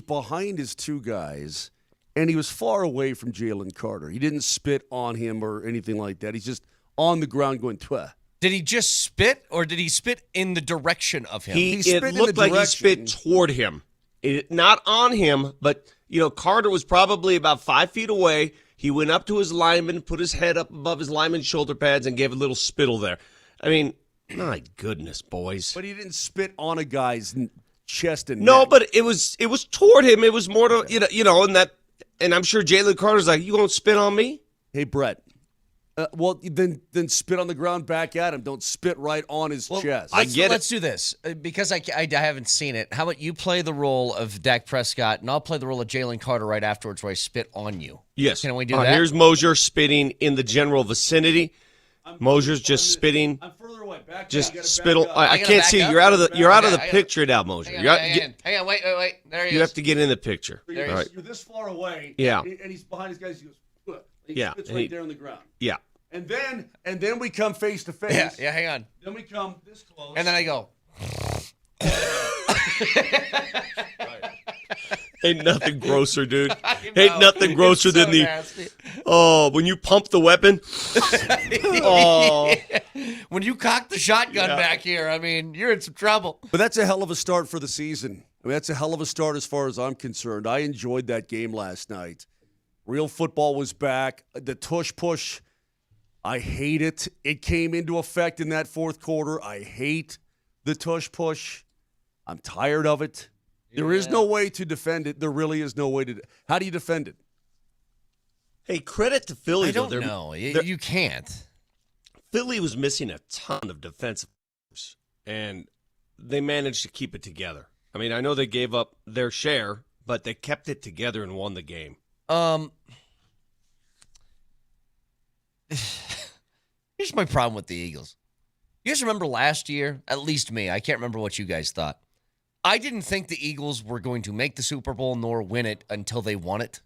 behind his 2 guys, and he was far away from Jalen Carter. He didn't spit on him or anything like that. He's just on the ground going, twah. Did he just spit, or did he spit in the direction of him? It looked like he spit toward him. Not on him, but, Carter was probably about 5 feet away. He went up to his lineman, put his head up above his lineman's shoulder pads, and gave a little spittle there. I mean, my goodness, boys. But he didn't spit on a guy's chest and No, neck. but it was toward him. It was more to, and I'm sure Jalen Carter's like, you going to spit on me? Hey, Brett. Well, then spit on the ground back at him. Don't spit right on his chest. Let's do this. Because I haven't seen it. How about you play the role of Dak Prescott, and I'll play the role of Jalen Carter right afterwards where I spit on you. Yes. Can we do that? Here's Moser spitting in the general vicinity. Moser's just spitting. I'm further away. Back just back spittle. up. I can't see. You're out of the picture now, Moser. Hang on. Wait. There he is. You have to get in the picture. You're, All right. you're this far away. Yeah. And he's behind his guys. He goes, he yeah. spits right there on the ground. Yeah. And then we come face to face. Yeah, hang on. Then we come this close. And then I go. Ain't nothing grosser, dude. Ain't nothing grosser than when you pump the weapon. When you cock the shotgun back here, I mean, you're in some trouble. But that's a hell of a start for the season. I mean, that's a hell of a start as far as I'm concerned. I enjoyed that game last night. Real football was back. The tush push, I hate it. It came into effect in that fourth quarter. I hate the tush push. I'm tired of it. There is no way to defend it. There really is no way to. How do you defend it? Hey, credit to Philly. I don't know. You can't. Philly was missing a ton of defensive players, and they managed to keep it together. I mean, I know they gave up their share, but they kept it together and won the game. Here's my problem with the Eagles. You guys remember last year? At least me. I can't remember what you guys thought. I didn't think the Eagles were going to make the Super Bowl nor win it until they won it.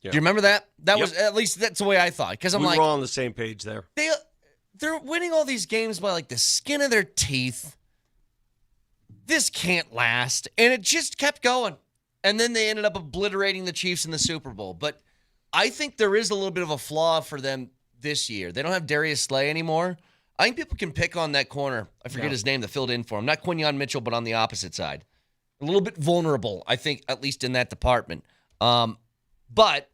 Yeah. Do you remember that? That was, at least that's the way I thought. Because I'm we were all on the same page there. They're winning all these games by like the skin of their teeth. This can't last. And it just kept going. And then they ended up obliterating the Chiefs in the Super Bowl. But I think there is a little bit of a flaw for them this year. They don't have Darius Slay anymore. I think people can pick on that corner. I forget his name that filled in for him. Not Quinyon Mitchell, but on the opposite side. A little bit vulnerable, I think, at least in that department. But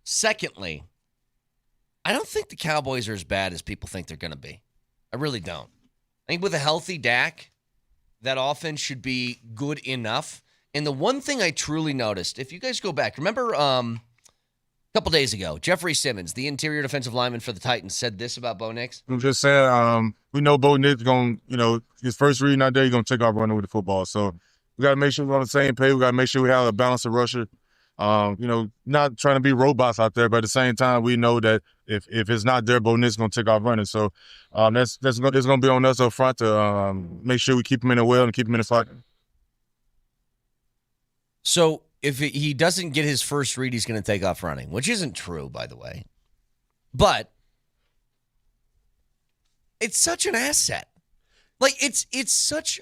secondly, I don't think the Cowboys are as bad as people think they're going to be. I really don't. I think with a healthy Dak, that offense should be good enough. And the one thing I truly noticed, if you guys go back, remember a couple days ago, Jeffrey Simmons, the interior defensive lineman for the Titans, said this about Bo Nix. I'm just saying, we know Bo Nix going, his first reading out there, he's going to take off running with the football. So we got to make sure we're on the same page. We got to make sure we have a balanced rusher. Not trying to be robots out there, but at the same time, we know that if it's not there, Bo Nix is going to take off running. So it's going to be on us up front to make sure we keep him in the well and keep him in the fight. So if he doesn't get his first read, he's going to take off running, which isn't true, by the way. But it's such an asset. Like, it's such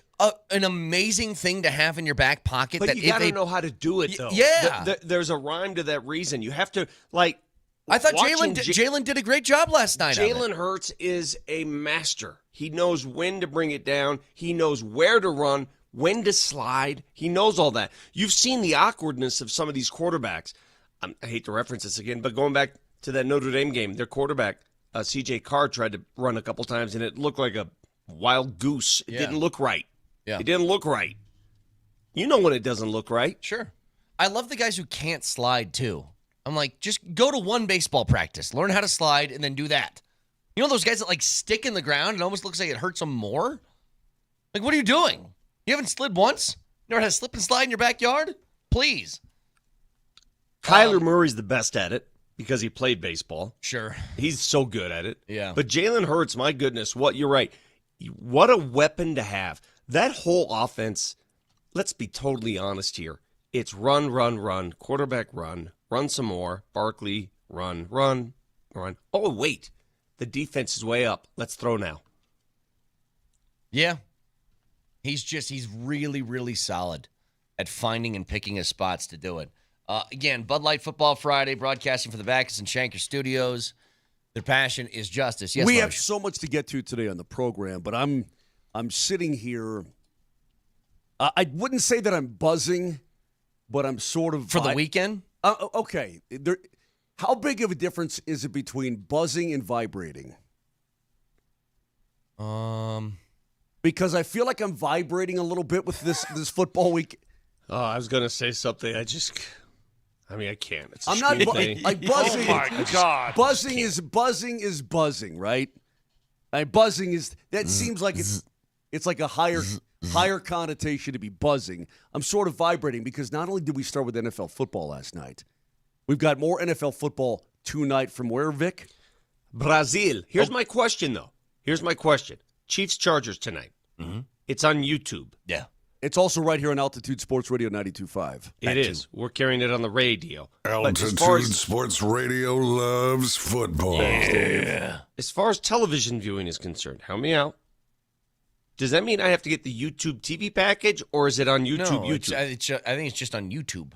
an amazing thing to have in your back pocket. But that you got to know how to do it, though. Yeah. There's a rhyme to that reason. You have to, like... I thought Jalen did a great job last night. Jalen Hurts is a master. He knows when to bring it down. He knows where to run, when to slide. He knows all that. You've seen the awkwardness of some of these quarterbacks. I hate to reference this again, but going back to that Notre Dame game, their quarterback, C.J. Carr, tried to run a couple times, and it looked like a wild goose. It didn't look right. Yeah. It didn't look right. You know when it doesn't look right. Sure. I love the guys who can't slide, too. I'm like, just go to one baseball practice, learn how to slide, and then do that. You know those guys that, like, stick in the ground? It almost looks like it hurts them more? Like, what are you doing? You haven't slid once? Never had a slip and slide in your backyard? Please. Kyler Murray's the best at it because he played baseball. Sure. He's so good at it. Yeah. But Jalen Hurts, my goodness, you're right. What a weapon to have. That whole offense, let's be totally honest here. It's run, quarterback run some more, Barkley, run. Oh, wait. The defense is way up. Let's throw now. Yeah. He's really, really solid at finding and picking his spots to do it. Again, Bud Light Football Friday, broadcasting for the Backus and Shanker Studios. Their passion is justice. Yes, we Marsh. have so much to get to today on the program, but I'm sitting here. I wouldn't say that I'm buzzing, but I'm sort of for the weekend. Okay, how big of a difference is it between buzzing and vibrating? Because I feel like I'm vibrating a little bit with this football week. Oh, I was gonna say something. I can't. It's I'm not like buzzing. Oh my God! Buzzing is buzzing, right? Buzzing is that seems like it's like a higher connotation to be buzzing. I'm sort of vibrating because not only did we start with NFL football last night, we've got more NFL football tonight from where, Vic? Brazil. Here's my question, though. Chiefs-Chargers tonight. Mm-hmm. It's on YouTube. Yeah. It's also right here on Altitude Sports Radio 92.5. It is. We're carrying it on the radio. Altitude Sports Radio loves football. Yeah. As far as television viewing is concerned, help me out. Does that mean I have to get the YouTube TV package, or is it on YouTube? No, YouTube? I think it's just on YouTube.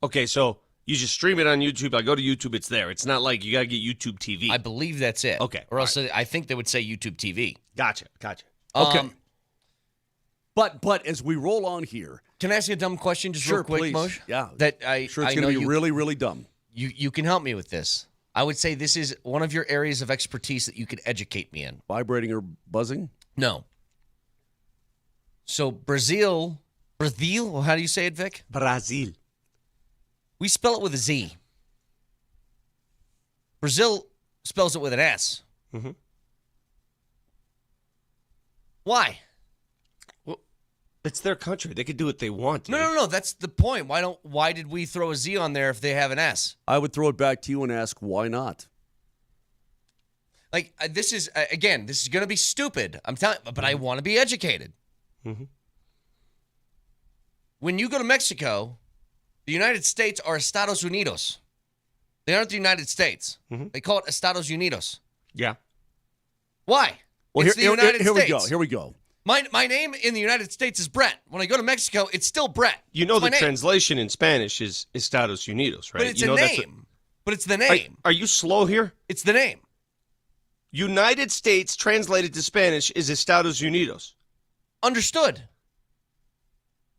Okay, so you just stream it on YouTube. I go to YouTube, it's there. It's not like you got to get YouTube TV. I believe that's it. Okay. Or else I think they would say YouTube TV. Gotcha. Okay. But as we roll on here, can I ask you a dumb question just real quick, please. Moshe? Yeah. It's going to be really, really dumb. You can help me with this. I would say this is one of your areas of expertise that you could educate me in. Vibrating or buzzing? No. So Brazil, how do you say it, Vic? Brazil. We spell it with a Z. Brazil spells it with an S. Mm-hmm. Why? Well, it's their country. They can do what they want. Dude. No. That's the point. Why did we throw a Z on there if they have an S? I would throw it back to you and ask, why not? Like, this is going to be stupid. I'm telling you, but I want to be educated. Mm-hmm. When you go to Mexico, the United States are Estados Unidos. They aren't the United States. Mm-hmm. They call it Estados Unidos. Yeah. Why? Well, it's the United States. Here we go. My name in the United States is Brett. When I go to Mexico, it's still Brett. You know it's the translation in Spanish is Estados Unidos, right? But it's a name. But it's the name. Are you slow here? It's the name. United States translated to Spanish is Estados Unidos. Understood.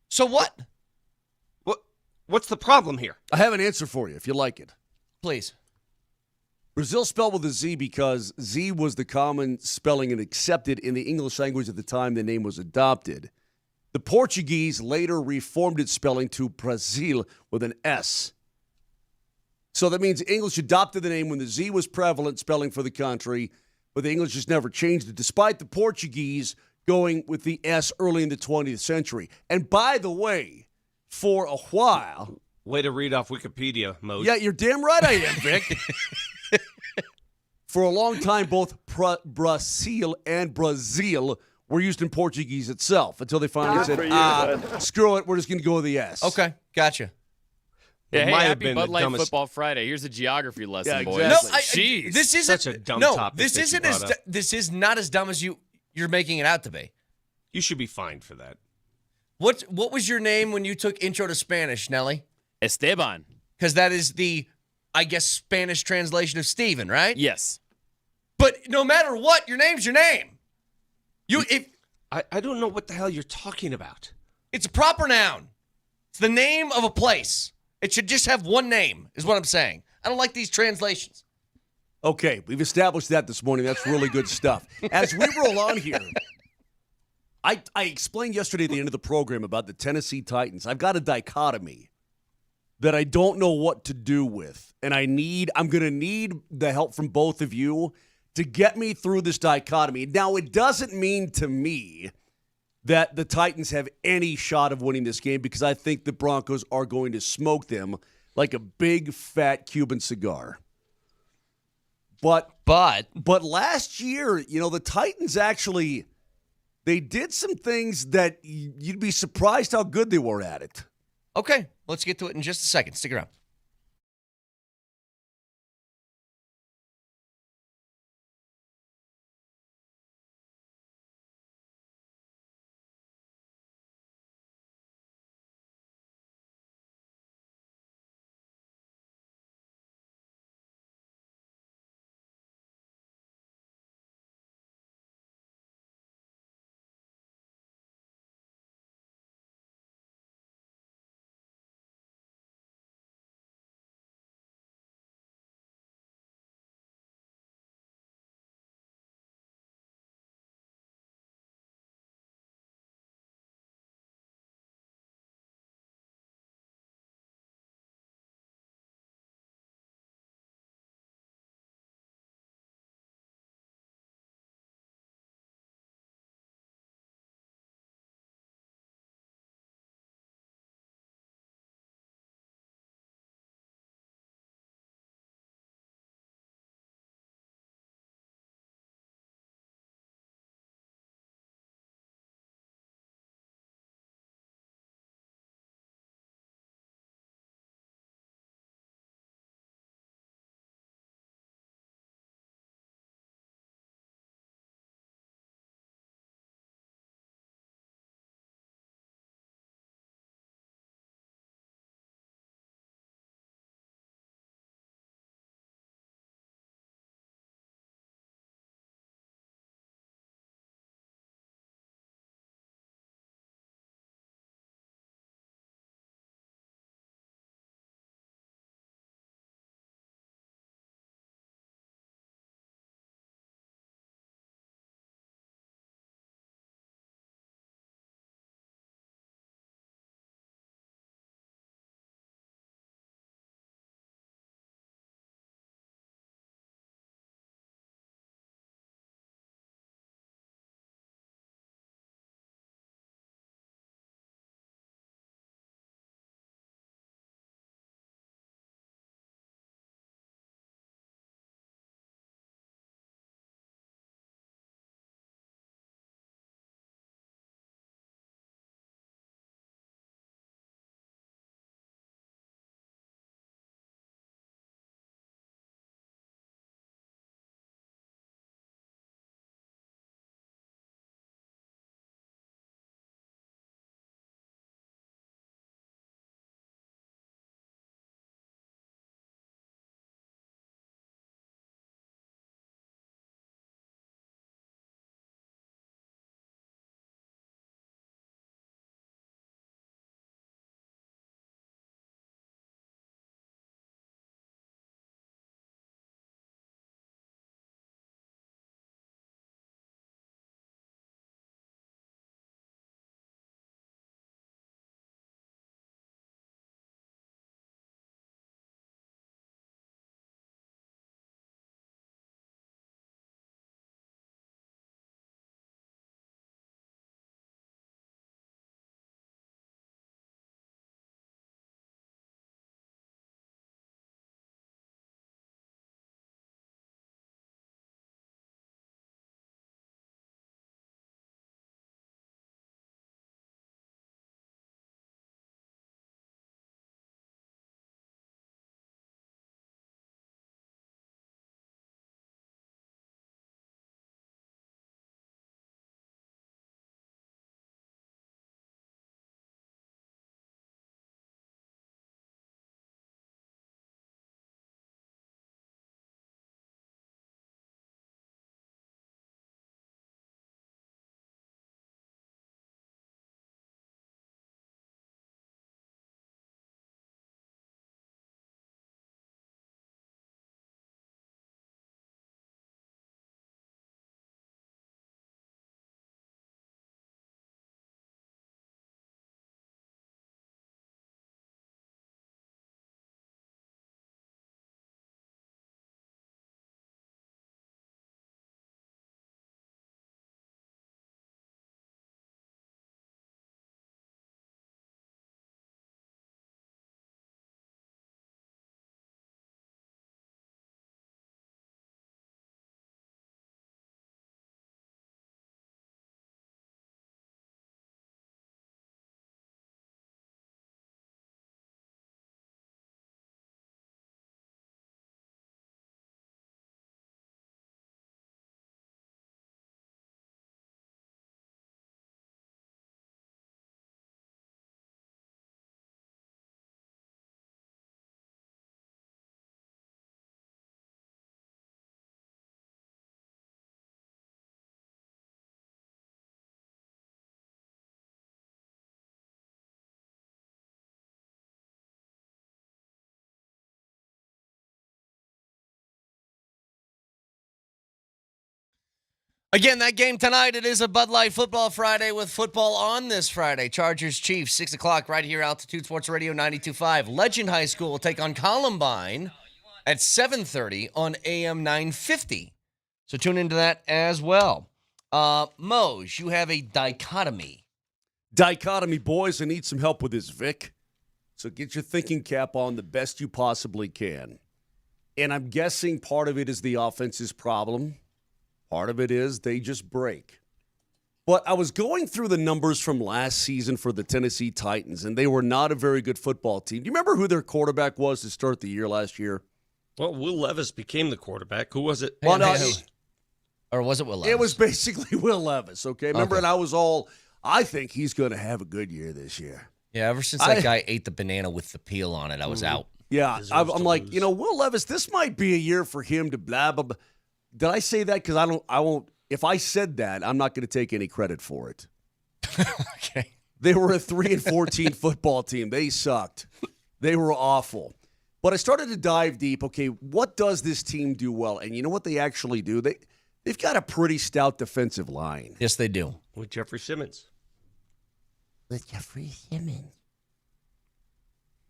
So what? What's the problem here? I have an answer for you if you like it. Please. Brazil spelled with a Z because Z was the common spelling and accepted in the English language at the time the name was adopted. The Portuguese later reformed its spelling to Brazil with an S. So that means English adopted the name when the Z was prevalent spelling for the country, but the English just never changed it, despite the Portuguese going with the S early in the 20th century. And by the way, for a while... Way to read off Wikipedia, Mo. Yeah, you're damn right I am, Vic. For a long time, both Brasil and Brazil were used in Portuguese itself until they finally said, screw it, we're just going to go with the S. Okay, gotcha. Yeah, It might have happy been Bud the Light dumbest- Football Friday. Here's a geography lesson, Yeah, boys. exactly. No, Jeez. this isn't Such a dumb no, topic this that you isn't brought up. this is not as dumb as you're making it out to be. You should be fined for that. What was your name when you took Intro to Spanish, Nelly? Esteban. Because that is the, I guess, Spanish translation of Steven, right? Yes. But no matter what, your name's your name. I don't know what the hell you're talking about. It's a proper noun. It's the name of a place. It should just have one name, is what I'm saying. I don't like these translations. Okay, we've established that this morning. That's really good stuff. As we roll on here, I explained yesterday at the end of the program about the Tennessee Titans. I've got a dichotomy that I don't know what to do with. And I'm going to need the help from both of you to get me through this dichotomy. Now, it doesn't mean to me that the Titans have any shot of winning this game because I think the Broncos are going to smoke them like a big, fat Cuban cigar. But last year, the Titans actually, they did some things that you'd be surprised how good they were at it. Okay, let's get to it in just a second. Stick around. Again, that game tonight, it is a Bud Light Football Friday with football on this Friday. Chargers Chiefs, 6 o'clock right here, Altitude Sports Radio 92.5. Legend High School will take on Columbine at 7:30 on AM 950. So tune into that as well. Mose, you have a dichotomy. Dichotomy, boys. I need some help with this, Vic. So get your thinking cap on the best you possibly can. And I'm guessing part of it is the offense's problem. Part of it is they just break. But I was going through the numbers from last season for the Tennessee Titans, and they were not a very good football team. Do you remember who their quarterback was to start the year last year? Well, Will Levis became the quarterback. Who was it? Or was it Will Levis? It was basically Will Levis, okay? Remember, and I was all, I think he's going to have a good year this year. Yeah, ever since that guy ate the banana with the peel on it, I was out. Yeah, I'm like, Will Levis, this might be a year for him to blah, blah, blah. Did I say that? Because I won't. If I said that, I'm not going to take any credit for it. Okay. They were a 3-14 football team. They sucked. They were awful. But I started to dive deep. Okay, what does this team do well? And you know what they actually do? They've got a pretty stout defensive line. Yes, they do. With Jeffrey Simmons.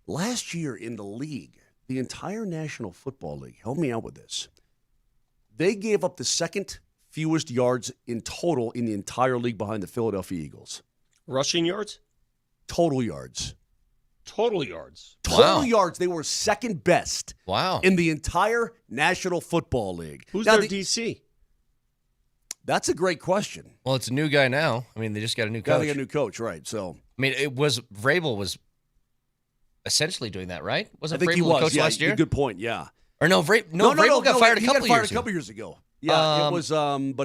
Last year in the league, the entire National Football League, help me out with this, they gave up the second fewest yards in total in the entire league behind the Philadelphia Eagles. Rushing yards? Total yards. Total yards. Total yards. They were second best. Wow. In the entire National Football League. Who's their DC? That's a great question. Well, it's a new guy now. I mean, they just got a new coach. Got a new coach, right? So I mean, Vrabel was essentially doing that, right? Wasn't I think Vrabel he was. the coach last year? Good point. Yeah. Or no, Vrabel got fired a couple years ago. Yeah, it was Hang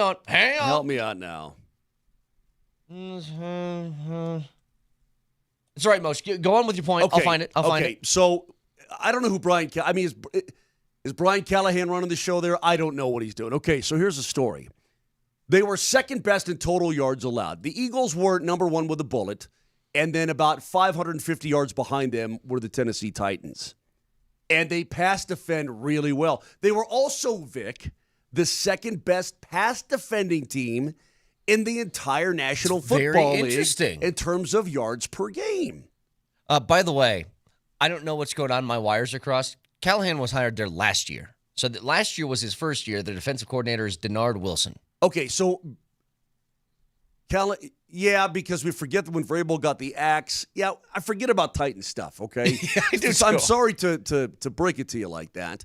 on. Help me out now. It's all right, Moshe. Go on with your point. Okay. I'll find it. I'll find it. So I don't know who is Brian Callahan running the show there? I don't know what he's doing. Okay, so here's the story. They were second best in total yards allowed. The Eagles were number one with a bullet, and then about 550 yards behind them were the Tennessee Titans. And they pass defend really well. They were also, Vic, the second best pass defending team in the entire National Football League in terms of yards per game. By the way, I don't know what's going on. My wires are crossed. Callahan was hired there last year. So last year was his first year. The defensive coordinator is Denard Wilson. Okay, so because we forget that when Vrabel got the axe. Yeah, I forget about Titan stuff, okay? Yeah, I do too. I'm sorry to break it to you like that.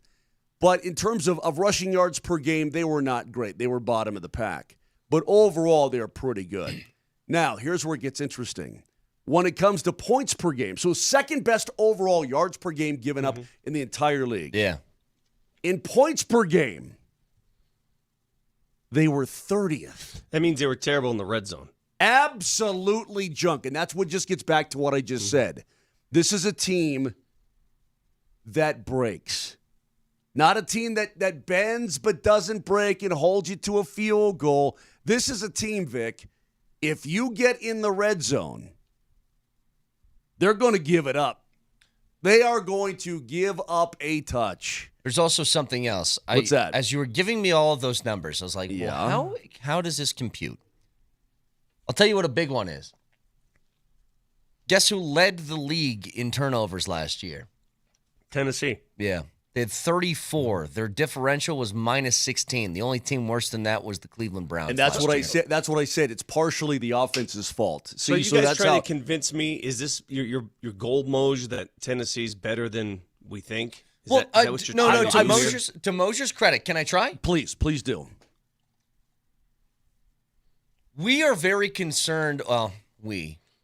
But in terms of rushing yards per game, they were not great. They were bottom of the pack. But overall, they're pretty good. Now, here's where it gets interesting. When it comes to points per game, so second best overall yards per game given up in the entire league. Yeah. In points per game, they were 30th. That means they were terrible in the red zone. Absolutely junk. And that's what just gets back to what I just said. This is a team that breaks. Not a team that bends but doesn't break and holds you to a field goal. This is a team, Vic, if you get in the red zone, they're going to give it up. They are going to give up a touch. There's also something else. What's that? As you were giving me all of those numbers, I was like, well, how does this compute? I'll tell you what a big one is. Guess who led the league in turnovers last year? Tennessee. Yeah. They had 34. Their differential was minus 16. The only team worse than that was the Cleveland Browns. And that's what I said. That's what I said. It's partially the offense's fault. So you guys trying to convince me? Is this your gold Moj that Tennessee's better than we think? Is that what you're trying to do? To Moser's credit, can I try? Please do. We are very concerned. A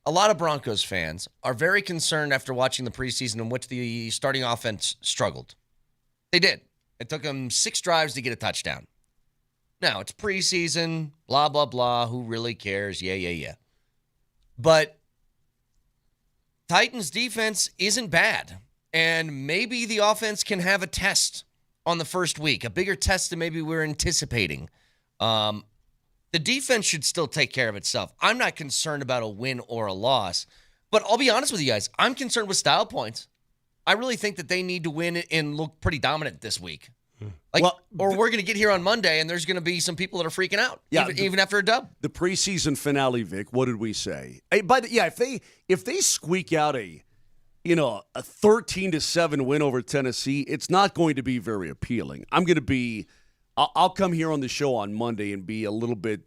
lot of Broncos fans are very concerned after watching the preseason in which the starting offense struggled. They did. It took them 6 drives to get a touchdown. Now, it's preseason, blah, blah, blah. Who really cares? Yeah. But Titans' defense isn't bad. And maybe the offense can have a test on the first week, a bigger test than maybe we're anticipating. The defense should still take care of itself. I'm not concerned about a win or a loss. But I'll be honest with you guys. I'm concerned with style points. I really think that they need to win and look pretty dominant this week. Or we're going to get here on Monday and there's going to be some people that are freaking out, even after a dub. The preseason finale, Vic. What did we say? If they squeak out a 13-7 win over Tennessee, it's not going to be very appealing. I'll come here on the show on Monday and be a little bit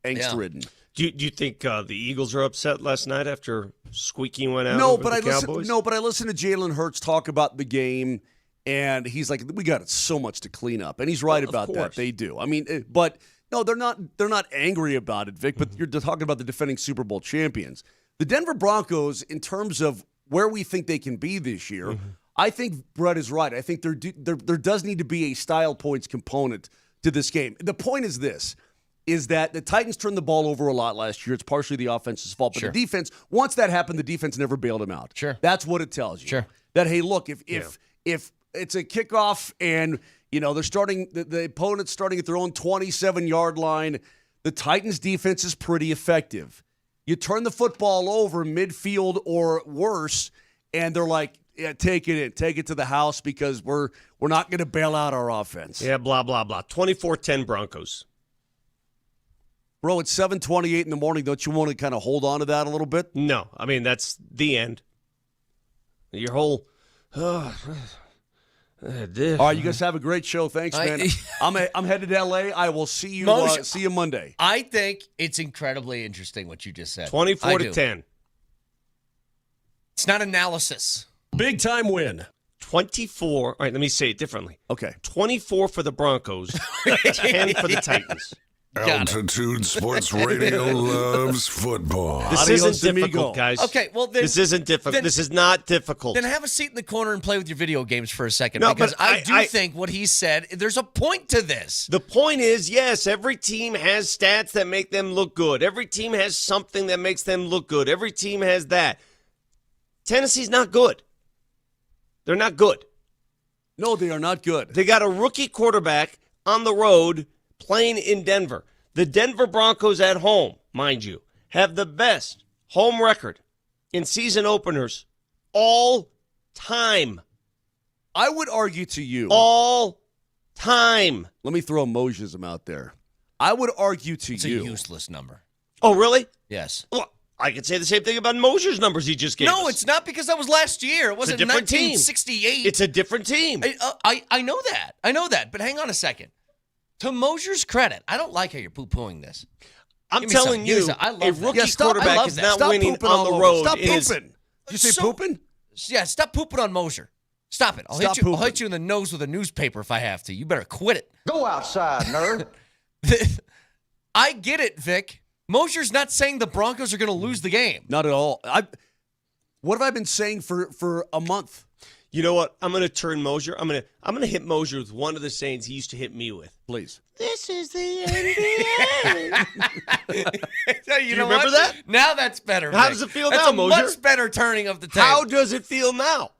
angst-ridden. Do you think the Eagles are upset last night after squeaking one out? No, but I listened to Jalen Hurts talk about the game, and he's like, "We got so much to clean up," and he's right about that. They do. I mean, but no, they're not angry about it, Vic. But you're talking about the defending Super Bowl champions, the Denver Broncos, in terms of where we think they can be this year. I think Brett is right. I think there does need to be a style points component to this game. The point is this. Is that the Titans turned the ball over a lot last year. It's partially the offense's fault. But the defense, once that happened, the defense never bailed him out. Sure. That's what it tells you. Sure. That, hey, look, if it's a kickoff and, they're starting, the opponent's starting at their own 27-yard line, the Titans' defense is pretty effective. You turn the football over midfield or worse, and they're like, yeah, take it in. Take it to the house because we're not going to bail out our offense. Yeah, blah, blah, blah. 24-10 Broncos. Bro, it's 7:28 in the morning. Don't you want to kind of hold on to that a little bit? No. I mean, that's the end. Your whole... All right, you guys have a great show. Thanks, man. I'm headed to L.A. I will see you Monday. I think it's incredibly interesting what you just said. 24-10. It's not analysis. Big time win. 24. All right, let me say it differently. Okay. 24 for the Broncos, 10 for the Titans. Altitude Sports Radio loves football. This isn't difficult, guys. Okay, well, then, this isn't difficult. This is not difficult. Then have a seat in the corner and play with your video games for a second. No, because I think what he said, there's a point to this. The point is, yes, every team has stats that make them look good. Every team has something that makes them look good. Every team has that. Tennessee's not good. They're not good. No, they are not good. They got a rookie quarterback on the road playing in Denver. The Denver Broncos at home, mind you, have the best home record in season openers all time. I would argue to you. All time. Let me throw Mosism out there. I would argue to you. It's a useless number. Oh, really? Yes. Well, I could say the same thing about Moser's numbers he just gave us. No, it's not because that was last year. It wasn't 1968. It's a different team. I know that. I know that. But hang on a second. To Moser's credit, I don't like how you're poo-pooing this. I'm telling you, a rookie quarterback is not winning on the road. Stop pooping. Did you say pooping? Yeah, stop pooping on Moser. Stop it. I'll hit you in the nose with a newspaper if I have to. You better quit it. Go outside, nerd. I get it, Vic. Moser's not saying the Broncos are going to lose the game. Not at all. What have I been saying for a month? You know what? I'm going to turn Moser. I'm going to hit Moser with one of the sayings he used to hit me with. Please. This is the NBA. you remember that? Now that's better. How Vic. does it feel that's now, a Moser? Much better turning of the tape. How does it feel now?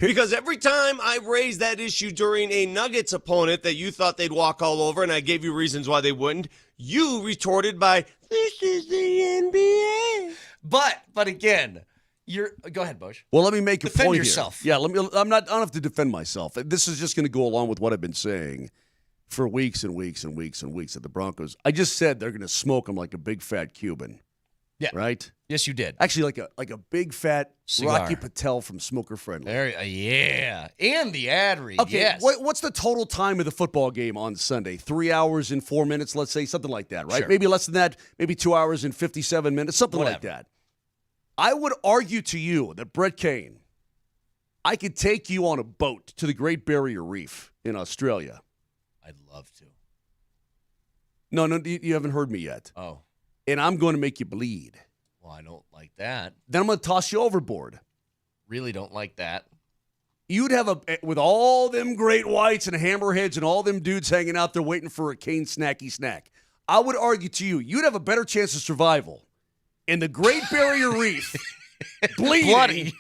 Because every time I raised that issue during a Nuggets opponent that you thought they'd walk all over, and I gave you reasons why they wouldn't, you retorted by, this is the NBA. But again, go ahead, Bush. Well, let me make a Defend point yourself. here. Yeah, I don't have to defend myself. This is just going to go along with what I've been saying for weeks and weeks and weeks and weeks at the Broncos. I just said they're going to smoke them like a big fat Cuban. Yeah. Right? Yes, you did. Actually, like a big fat Cigar. Rocky Patel from Smoker Friendly. Yeah. And the ad read. Okay, yes. What's the total time of the football game on Sunday? 3 hours and 4 minutes, let's say, something like that, right? Sure. Maybe less than that, maybe 2 hours and 57 minutes, something like that. I would argue to you that Brett Kane, I could take you on a boat to the Great Barrier Reef in Australia. I'd love to. No, you haven't heard me yet. Oh. And I'm going to make you bleed. Well, I don't like that. Then I'm going to toss you overboard. Really don't like that. You'd have with all them great whites and hammerheads and all them dudes hanging out there waiting for a Kane snacky snack. I would argue to you, you'd have a better chance of survival in the Great Barrier Reef, bleeding, bloody,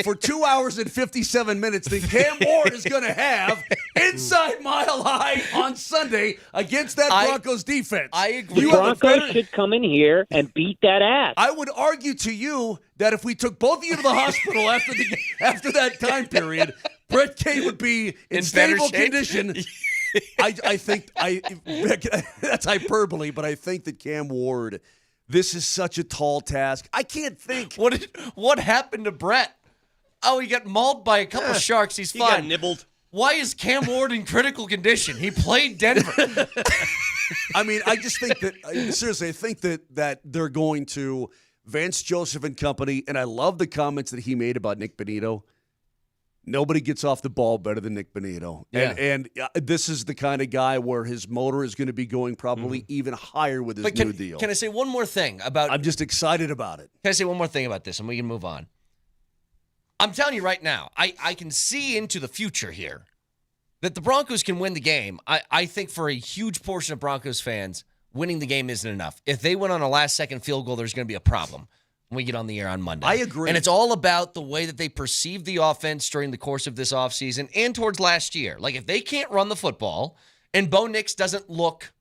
for 2 hours and 57 minutes than Cam Ward is going to have inside Mile High on Sunday against that Broncos defense. I agree. The Broncos should come in here and beat that ass. I would argue to you that if we took both of you to the hospital after that time period, Brett Kane would be in stable condition. I think that's hyperbole, but I think that Cam Ward, this is such a tall task. I can't think. What happened to Brett? Oh, he got mauled by a couple sharks. He's fine. He got nibbled. Why is Cam Ward in critical condition? He played Denver. I mean, I just think that seriously, I think that they're going to Vance Joseph and company, and I love the comments that he made about Nick Bonito. Nobody gets off the ball better than Nick Bonito. Yeah. And this is the kind of guy where his motor is going to be going probably even higher with his new deal. Can I say one more thing about... I'm just excited about it. Can I say one more thing about this, and we can move on? I'm telling you right now, I can see into the future here that the Broncos can win the game. I think for a huge portion of Broncos fans, winning the game isn't enough. If they win on a last-second field goal, there's going to be a problem when we get on the air on Monday. I agree. And it's all about the way that they perceive the offense during the course of this offseason and towards last year. Like, if they can't run the football and Bo Nix doesn't look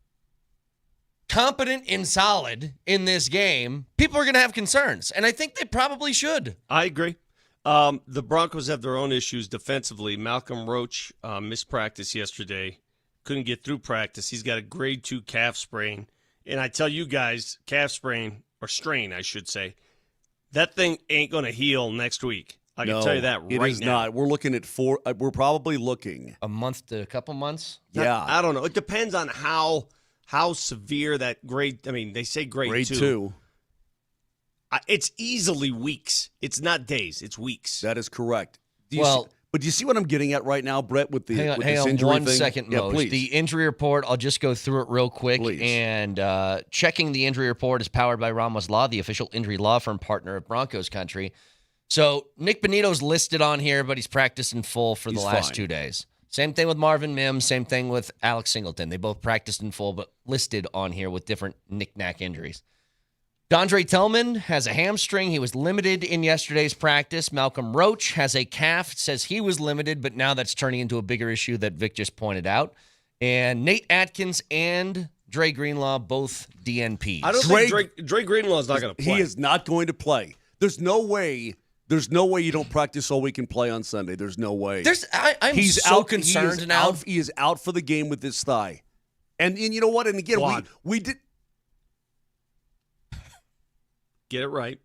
competent and solid in this game, people are going to have concerns. And I think they probably should. I agree. The Broncos have their own issues defensively. Malcolm Roach missed practice yesterday. Couldn't get through practice. He's got a grade 2 calf sprain. And I tell you guys, calf sprain, or strain, I should say, that thing ain't going to heal next week. I can tell you that right now. It is not. We're looking at we're probably looking. A month to a couple months? Yeah. I don't know. It depends on how severe that grade, I mean, they say grade 2. It's easily weeks. It's not days. It's weeks. That is correct. But do you see what I'm getting at right now, Brett, with the hang this on injury one thing? second, Yeah, Mose. please. The injury report, I'll just go through it real quick. Please. And checking the injury report is powered by Ramos Law, the official injury law firm partner of Broncos Country. So Nick Bonito's listed on here, but he's practiced in full for the last 2 days. Same thing with Marvin Mims, same thing with Alex Singleton. They both practiced in full, but listed on here with different knick-knack injuries. Dondre Tillman has a hamstring. He was limited in yesterday's practice. Malcolm Roach has a calf. It says he was limited, but now that's turning into a bigger issue that Vic just pointed out. And Nate Atkins and Dre Greenlaw, both DNPs. I don't think Dre Greenlaw is not going to play. He is not going to play. There's no way you don't practice all week and play on Sunday. There's no way. I'm so concerned now. He is out for the game with his thigh. And you know what? And again, we did. Get it right.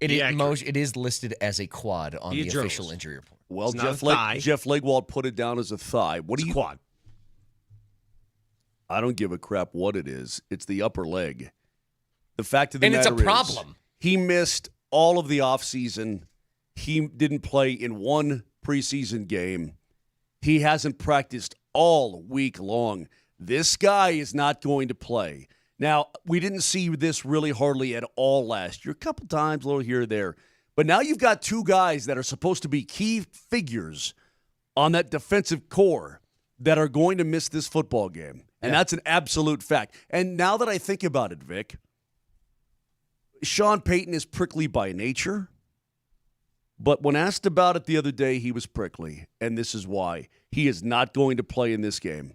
It is listed as a quad on the official injury report. Well, Jeff Legwald put it down as a thigh. Quad. I don't give a crap what it is. It's the upper leg. The fact of the matter is, it's a problem. He missed all of the offseason. He didn't play in one preseason game. He hasn't practiced all week long. This guy is not going to play. Now, we didn't see this really hardly at all last year. A couple times, a little here or there. But now you've got two guys that are supposed to be key figures on that defensive core that are going to miss this football game. And that's an absolute fact. And now that I think about it, Vic, Sean Payton is prickly by nature. But when asked about it the other day, he was prickly. And this is why. He is not going to play in this game.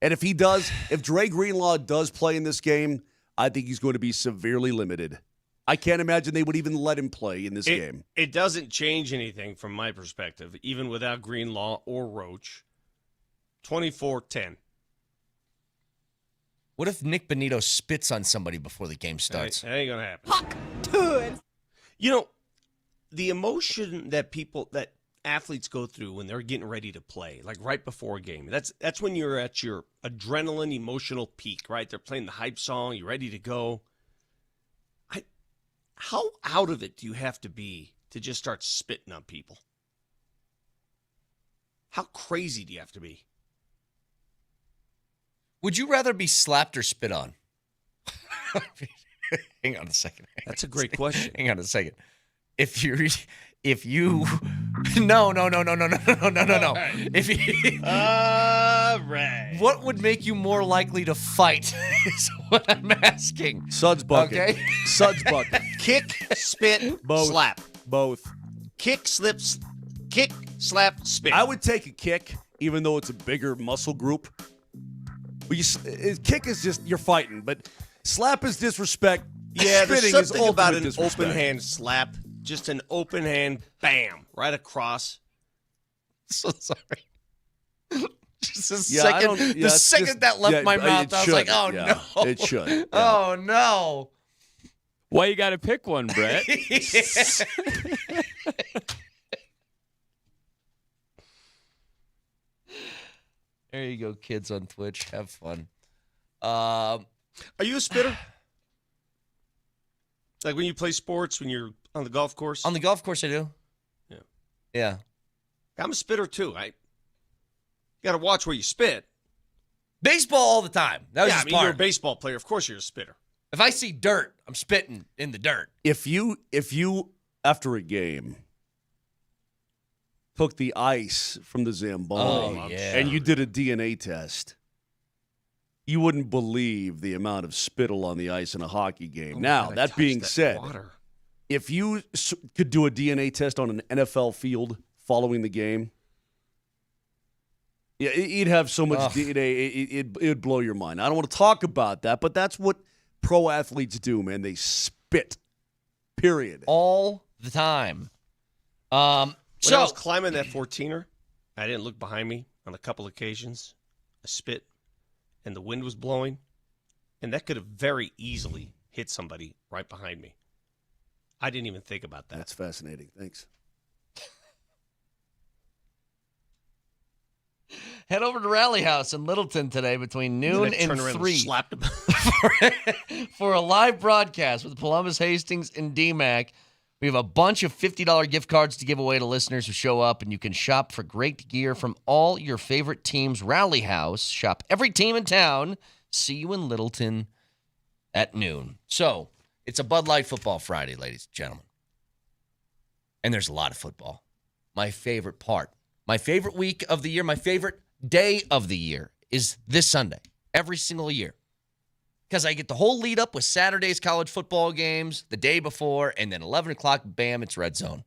And if Dre Greenlaw does play in this game, I think he's going to be severely limited. I can't imagine they would even let him play in this game. It doesn't change anything from my perspective, even without Greenlaw or Roach. 24-10. What if Nick Bonito spits on somebody before the game starts? That ain't going to happen. You know, the emotion that athletes go through when they're getting ready to play, like right before a game. That's when you're at your adrenaline emotional peak, right? They're playing the hype song, you're ready to go. How out of it do you have to be to just start spitting on people? How crazy do you have to be? Would you rather be slapped or spit on? Hang on a second. That's a great question. Hang on a second. If you No. If you, All right. what would make you more likely to fight is what I'm asking. Suds bucket. Okay. Suds bucket. Kick, spit, Both. slap. Both. Kick, slap, spit. I would take a kick, even though it's a bigger muscle group. But kick is just, you're fighting. But slap is disrespect. Yeah, there's Spitting is something about an disrespect. open hand slap. Just an open hand, bam, right across. So sorry. Just a Yeah, second. The second that left my mouth, I was like, oh, yeah, no. It should. Yeah. Oh, no. Why you got to pick one, Brett? There you go, kids on Twitch. Have fun. Are you a spitter? Like when you play sports, when you're on the golf course? On the golf course, I do. Yeah. I'm a spitter, too. You got to watch where you spit. Baseball all the time. That was Yeah, just I mean, part. you're a baseball player. Of course you're a spitter. If I see dirt, I'm spitting in the dirt. If you after a game took the ice from the Zamboni and you did a DNA test, you wouldn't believe the amount of spittle on the ice in a hockey game. Now, that being said, if you could do a DNA test on an NFL field following the game, yeah, you'd have so much DNA, it would blow your mind. I don't want to talk about that, but that's what pro athletes do, man. They spit, period. All the time. When I was climbing that 14er, I didn't look behind me on a couple occasions. I spit, and the wind was blowing, and that could have very easily hit somebody right behind me. I didn't even think about that. That's fascinating. Thanks. Head over to Rally House in Littleton today between noon and 3 for a live broadcast with Polumbus, Hastings, and DMac. We have a bunch of $50 gift cards to give away to listeners who show up, and you can shop for great gear from all your favorite teams. Rally House. Shop every team in town. See you in Littleton at noon. So, it's a Bud Light Football Friday, ladies and gentlemen. And there's a lot of football. My favorite part. My favorite week of the year, my favorite day of the year is this Sunday, every single year. Because I get the whole lead up with Saturday's college football games, the day before, and then 11 o'clock, bam, it's Red Zone.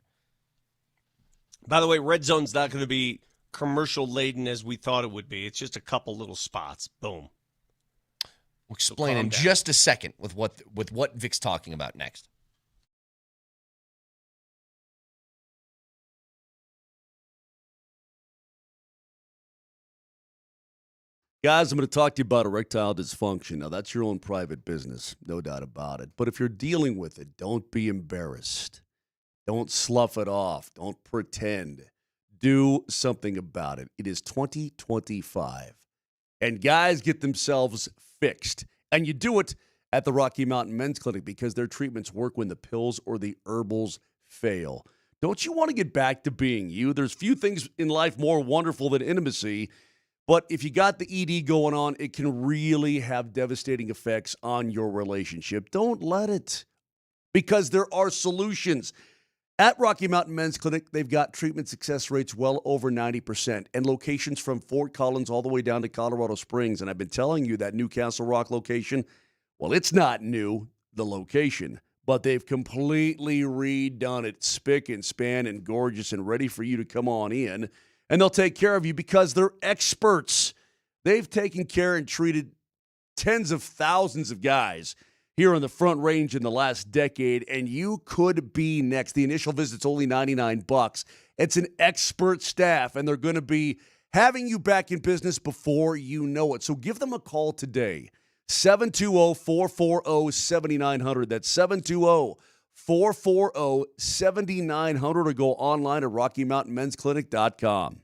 By the way, Red Zone's not going to be commercial-laden as we thought it would be. It's just a couple little spots. Boom. We'll explain in just a second with what Vic's talking about next. Guys, I'm going to talk to you about erectile dysfunction. Now, that's your own private business, no doubt about it. But if you're dealing with it, don't be embarrassed. Don't slough it off. Don't pretend. Do something about it. It is 2025. And guys get themselves fixed. And you do it at the Rocky Mountain Men's Clinic because their treatments work when the pills or the herbals fail. Don't you want to get back to being you? There's few things in life more wonderful than intimacy. But if you got the ED going on, it can really have devastating effects on your relationship. Don't let it, because there are solutions. At Rocky Mountain Men's Clinic, they've got treatment success rates well over 90% and locations from Fort Collins all the way down to Colorado Springs. And I've been telling you that Newcastle Rock location, well, it's not new, the location, but they've completely redone it, spick and span and gorgeous and ready for you to come on in. And they'll take care of you because they're experts. They've taken care and treated tens of thousands of guys here on the Front Range in the last decade, and you could be next. The initial visit's only $99. It's an expert staff, and they're going to be having you back in business before you know it. So give them a call today, 720-440-7900. That's 720-440-7900, or go online at RockyMountainMen'sClinic.com.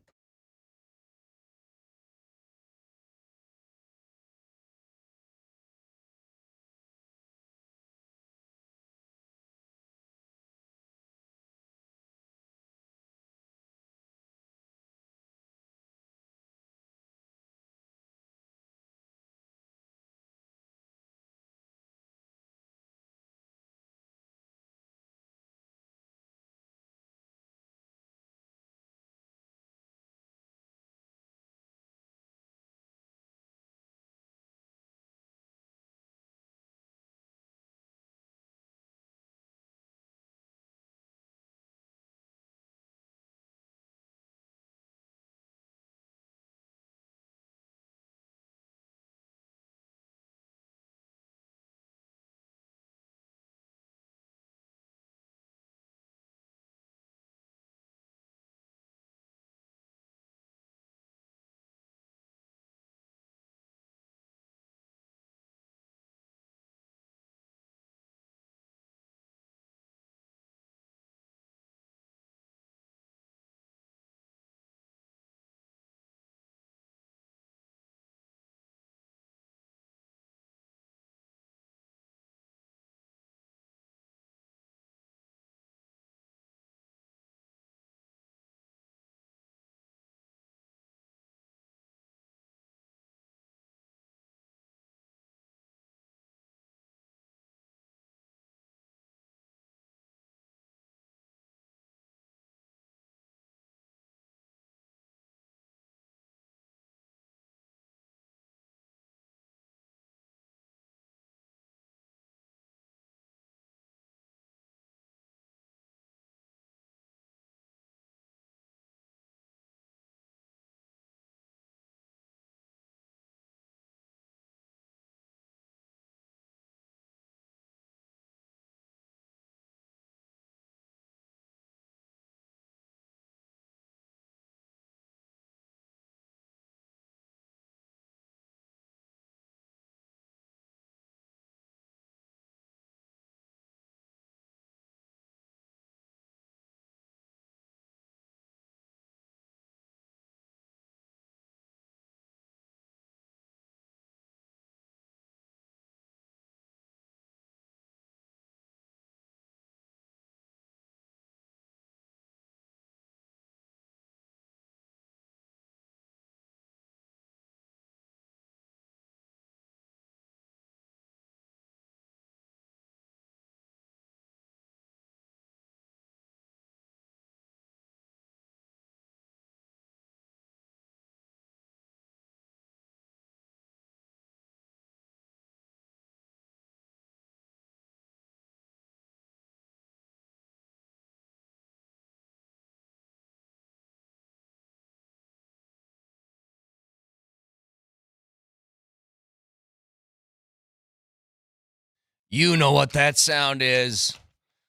You know what that sound is.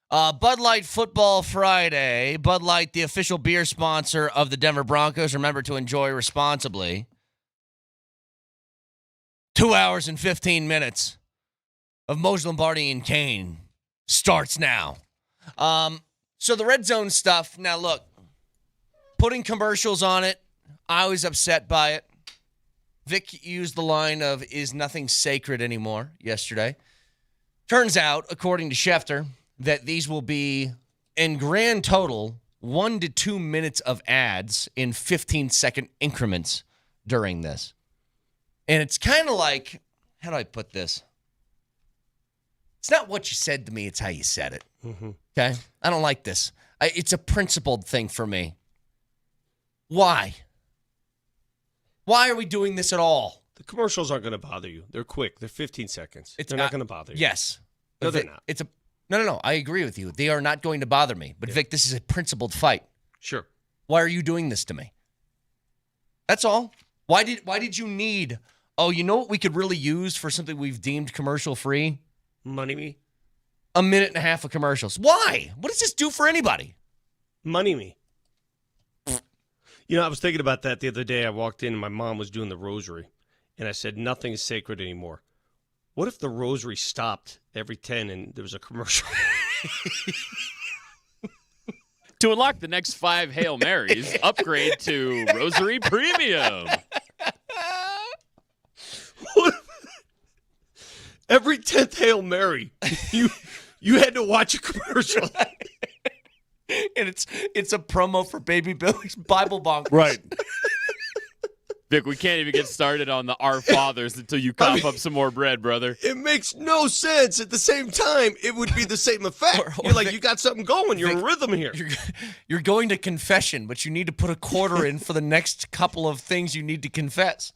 Bud Light Football Friday. Bud Light, the official beer sponsor of the Denver Broncos. Remember to enjoy responsibly. 2 hours and 15 minutes of Moser, Lombardi, and Kane starts now. So the red zone stuff. Now, look, putting commercials on it, I was upset by it. Vic used the line of, is nothing sacred anymore yesterday. Turns out, according to Schefter, that these will be, in grand total, 1 to 2 minutes of ads in 15-second increments during this. And it's kind of like, how do I put this? It's not what you said to me, it's how you said it. Mm-hmm. Okay? I don't like this. It's a principled thing for me. Why? Why are we doing this at all? The commercials aren't going to bother you. They're quick. They're 15 seconds. They're not going to bother you. Yes. No, they're not. No. I agree with you. They are not going to bother me. But, Vic, this is a principled fight. Sure. Why are you doing this to me? That's all. Why did you need, you know what we could really use for something we've deemed commercial-free? Money me. 1.5 minutes of commercials. Why? What does this do for anybody? Money me. You know, I was thinking about that the other day. I walked in and my mom was doing the rosary. And I said, nothing is sacred anymore. What if the rosary stopped every 10 and there was a commercial? To unlock the next 5 Hail Marys, upgrade to Rosary Premium. Every 10th Hail Mary, you had to watch a commercial. And it's a promo for Baby Billy's Bible Bonkers. Right. Vic, we can't even get started on the Our Fathers until you cough up some more bread, brother. It makes no sense. At the same time, it would be the same effect. You're like, Vic, you got something going. You're in rhythm here. You're going to confession, but you need to put a quarter in for the next couple of things you need to confess.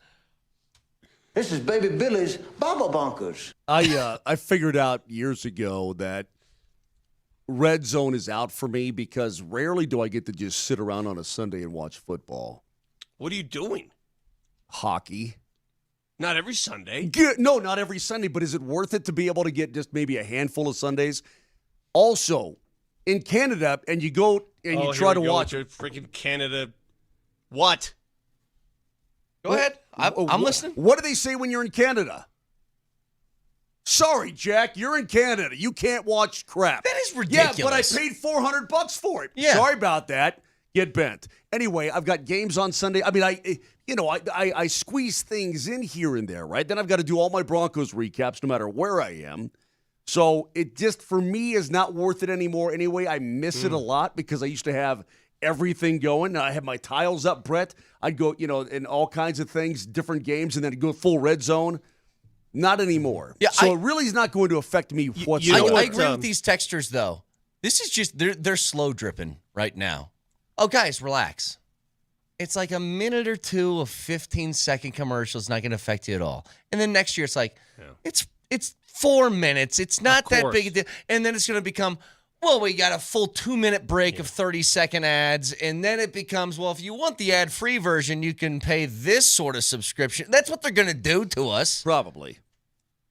This is Baby Billy's Bible Bonkers. I figured out years ago that red zone is out for me because rarely do I get to just sit around on a Sunday and watch football. What are you doing? Hockey. Not every Sunday. No, not every Sunday, but is it worth it to be able to get just maybe a handful of Sundays? Also, in Canada, and you go and you try to watch it. Freaking Canada. What? Go ahead. I'm listening. What do they say when you're in Canada? Sorry, Jack, you're in Canada. You can't watch crap. That is ridiculous. Yeah, but I paid $400 for it. Yeah. Sorry about that. Get bent. Anyway, I've got games on Sunday. I mean, I squeeze things in here and there, right? Then I've got to do all my Broncos recaps no matter where I am. So it just, for me, is not worth it anymore. Anyway, I miss it a lot because I used to have everything going. I had my tiles up, Brett. I'd go, in all kinds of things, different games, and then go full red zone. Not anymore. Yeah, so it really is not going to affect me whatsoever. I agree with these texters, though. This is just, they're slow dripping right now. Oh, guys, relax. It's like a minute or two of 15-second commercials, not going to affect you at all. And then next year, it's like, it's 4 minutes. It's not that big a deal. And then it's going to become, well, we got a full 2-minute break of 30-second ads. And then it becomes, well, if you want the ad-free version, you can pay this sort of subscription. That's what they're going to do to us. Probably.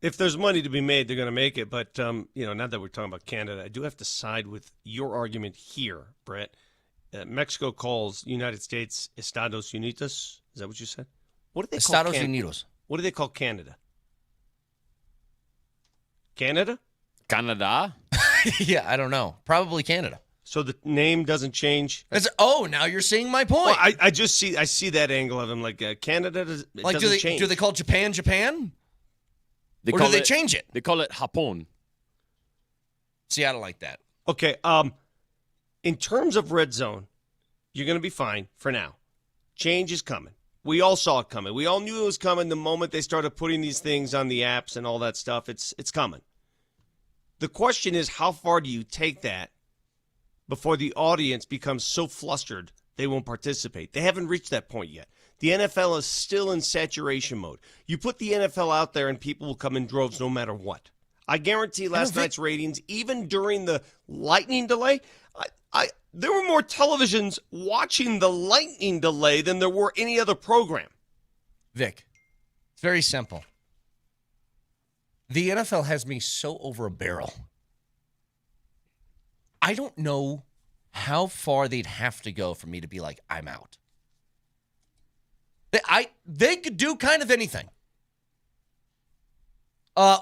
If there's money to be made, they're going to make it. But, now that we're talking about Canada, I do have to side with your argument here, Brett. Mexico calls United States Estados Unidos. Is that what you said? What do they call Estados Unidos. What do they call Canada? Canada? Canada? Yeah, I don't know. Probably Canada. So the name doesn't change? Now you're seeing my point. Well, I see that angle of him. Like, Canada doesn't change. Do they call Japan Japan? Or do they change it? They call it Japón. See, I don't like that. Okay, in terms of red zone, you're going to be fine for now. Change is coming. We all saw it coming. We all knew it was coming the moment they started putting these things on the apps and all that stuff. It's coming. The question is, how far do you take that before the audience becomes so flustered they won't participate? They haven't reached that point yet. The NFL is still in saturation mode. You put the NFL out there and people will come in droves no matter what. I guarantee last night's ratings, even during the lightning delay, there were more televisions watching the lightning delay than there were any other program. Vic, it's very simple. The NFL has me so over a barrel. I don't know how far they'd have to go for me to be like, I'm out. They could do kind of anything.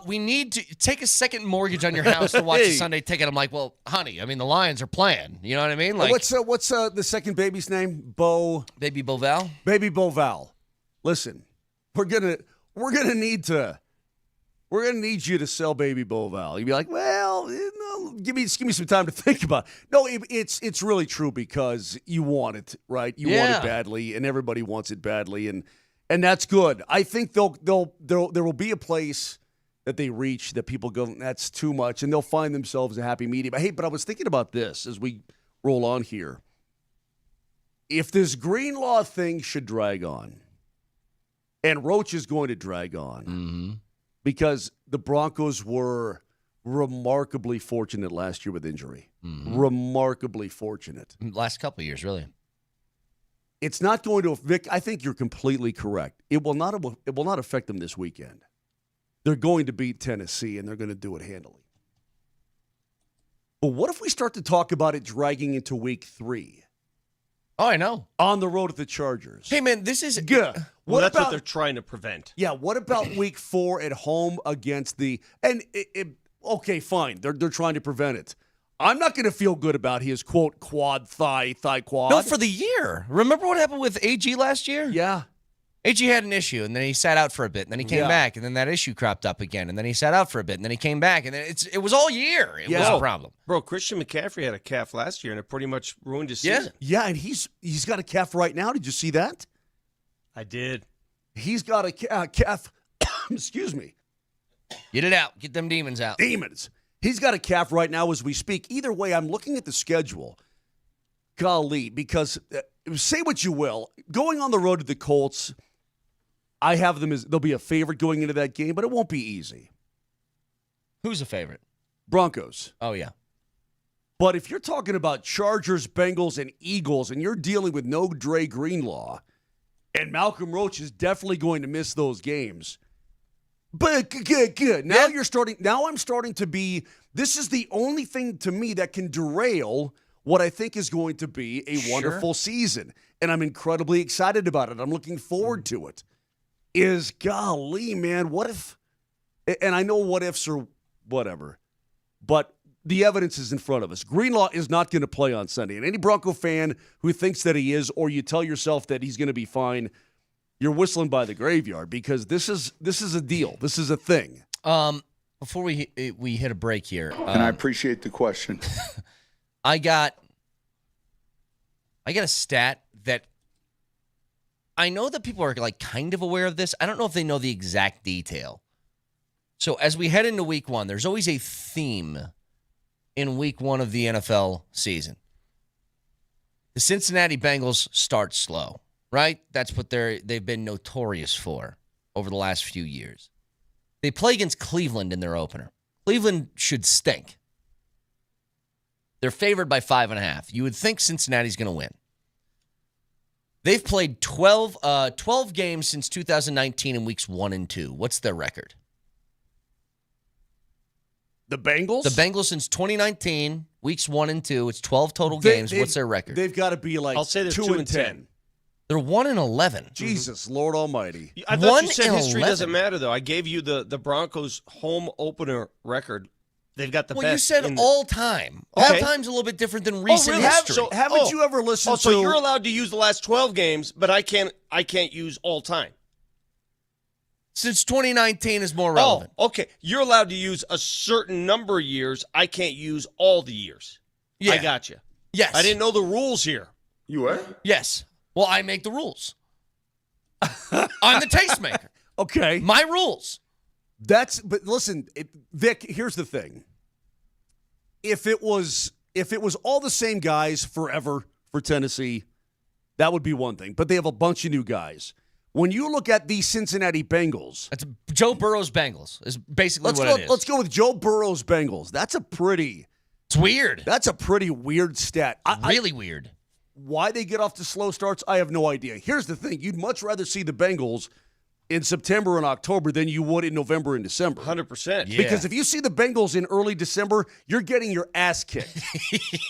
We need to take a second mortgage on your house to watch the Sunday ticket. I'm like, well, honey, I mean, the Lions are playing. You know what I mean? Like, what's the second baby's name? Baby Boval? Baby Boval. Listen, we're gonna need you to sell Baby Boval. You'd be like, well, give me some time to think about it. No, it's really true because you want it, right? You want it badly, and everybody wants it badly, and that's good. I think there will be a place that they reach that people go, that's too much, and they'll find themselves a happy medium. But I was thinking about this as we roll on here. If this Greenlaw thing should drag on, and Roach is going to drag on, because the Broncos were remarkably fortunate last year with injury. Remarkably fortunate. Last couple of years, really. It's not going to, Vic, I think you're completely correct. It will not affect them this weekend. They're going to beat Tennessee, and they're going to do it handily. But what if we start to talk about it dragging into week 3? Oh, I know. On the road at the Chargers. Hey, man, this is good. That's what they're trying to prevent. Yeah, what about week 4 at home against okay, fine. They're trying to prevent it. I'm not going to feel good about his, quote, thigh quad. No, for the year. Remember what happened with AG last year? Yeah. AG had an issue, and then he sat out for a bit, and then he came back, and then that issue cropped up again, and then he sat out for a bit, and then he came back, and then it was all year. It was a problem. Bro, Christian McCaffrey had a calf last year, and it pretty much ruined his season. Yeah, and he's got a calf right now. Did you see that? I did. He's got a calf. Excuse me. Get it out. Get them demons out. Demons. He's got a calf right now as we speak. Either way, I'm looking at the schedule. Golly, because say what you will, going on the road to the Colts, I have them as they'll be a favorite going into that game, but it won't be easy. Who's a favorite? Broncos. Oh, yeah. But if you're talking about Chargers, Bengals, and Eagles, and you're dealing with no Dre Greenlaw, and Malcolm Roach is definitely going to miss those games. But good. Now I'm starting to be, this is the only thing to me that can derail what I think is going to be a wonderful season. And I'm incredibly excited about it. I'm looking forward to it. Golly, man, what if, and I know what ifs or whatever, but the evidence is in front of us. Greenlaw is not going to play on Sunday. And any Bronco fan who thinks that he is, or you tell yourself that he's going to be fine, you're whistling by the graveyard, because this is a deal. This is a thing. Before we hit a break here, and I appreciate the question. I got a stat that I know that people are like kind of aware of this. I don't know if they know the exact detail. So as we head into week 1, there's always a theme in week 1 of the NFL season. The Cincinnati Bengals start slow, right? That's what they've been notorious for over the last few years. They play against Cleveland in their opener. Cleveland should stink. They're favored by 5.5. You would think Cincinnati's going to win. They've played 12 games since 2019 in weeks 1 and 2. What's their record? The Bengals? The Bengals since 2019, weeks 1 and 2. It's 12 total games. What's their record? They've got to be like, I'll say they're 2 and 10. They're 1 and 11. Jesus, Lord Almighty. I thought you said history doesn't matter, though. I gave you the Broncos home opener record. They've got the best. Well, you said all time. Okay. All time's a little bit different than recent history. Haven't you ever listened to? So you're allowed to use the last 12 games, but I can't use all time. Since 2019 is more relevant. Oh, okay. You're allowed to use a certain number of years. I can't use all the years. Yeah. I got you. Yes. I didn't know the rules here. You were? Yes. Well, I make the rules. I'm the tastemaker. Okay. My rules. But listen, Vic, here's the thing. If it was all the same guys forever for Tennessee, that would be one thing. But they have a bunch of new guys. When you look at the Cincinnati Bengals, that's Joe Burrow's Bengals is basically what it is. Let's go with Joe Burrow's Bengals. It's weird. That's a pretty weird stat. Really weird. Why they get off to slow starts, I have no idea. Here's the thing. You'd much rather see the Bengals in September and October than you would in November and December. 100%. Yeah. Because if you see the Bengals in early December, you're getting your ass kicked.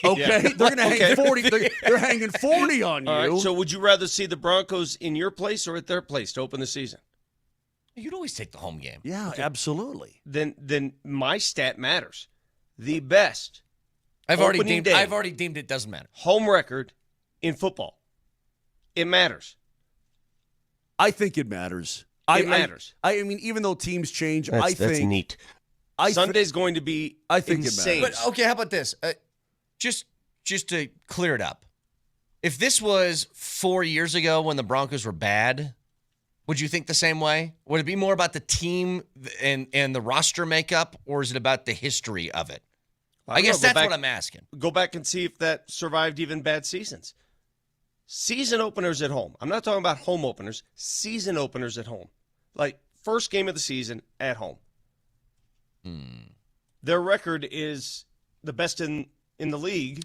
Okay? They're going to hang 40. They're hanging 40 on you. All right, so would you rather see the Broncos in your place or at their place to open the season? You'd always take the home game. Yeah, absolutely. Then my stat matters. The best I've already opening deemed it doesn't matter. home record in football. It matters. I think it matters. It matters. I mean, even though teams change, That's neat. Sunday's going to be insane. It matters. But okay, how about this? Just to clear it up, if this was 4 years ago when the Broncos were bad, would you think the same way? Would it be more about the team and the roster makeup, or is it about the history of it? I guess that's what I'm asking. Go back and see if that survived even bad seasons. Season openers at home. I'm not talking about home openers. Season openers at home. Like first game of the season at home. Their record is the best in the league.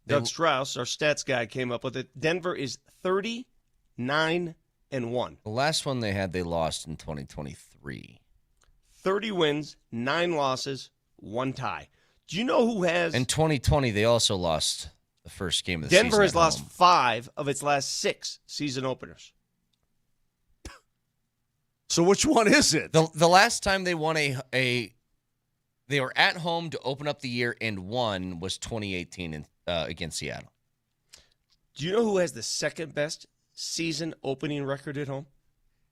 Doug Strauss, our stats guy, came up with it. Denver is 39-1. The last one they had, they lost in 2023. 30 wins, 9 losses, 1 tie. Do you know who has... In 2020, they also lost the first game of the season. Denver has at lost home. 5 of its last 6 season openers. So which one is it? The last time they won they were at home to open up the year and won was 2018 against Seattle. Do you know who has the second best season opening record at home?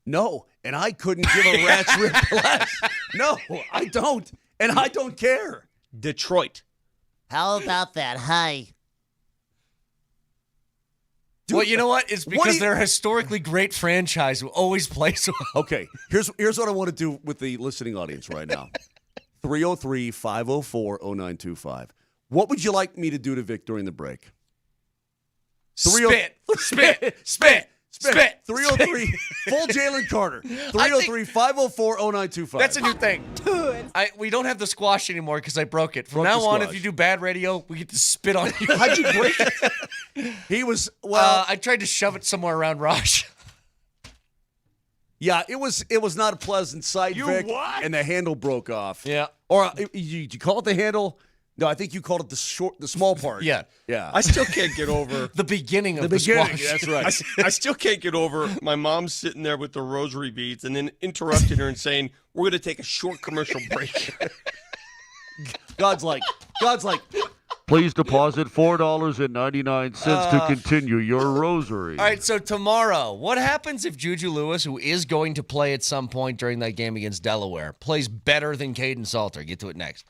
No, and I couldn't give a rat's rip less. No, I don't, and I don't care. Detroit. How about that? Hi. Well, you know what? It's because they're a historically great franchise who always plays well. Okay, here's what I want to do with the listening audience right now. 303-504-0925. What would you like me to do to Vic during the break? Spit. 303, full Jalen Carter. 303-504-0925. That's a new thing. We don't have the squash anymore because I broke it. From now on, if you do bad radio, we get to spit on you. How'd you break it? He was, I tried to shove it somewhere around Raj. Yeah, it was not a pleasant sight, Vic. What? And the handle broke off. Yeah. Or you call it the handle? No, I think you called it the small part. Yeah. I still can't get over the beginning of the squash. That's right. I still can't get over my mom sitting there with the rosary beads and then interrupting her and saying, "We're going to take a short commercial break." God's like, please deposit $4.99 to continue your rosary. All right, so tomorrow, what happens if Juju Lewis, who is going to play at some point during that game against Delaware, plays better than Caden Salter? Get to it next.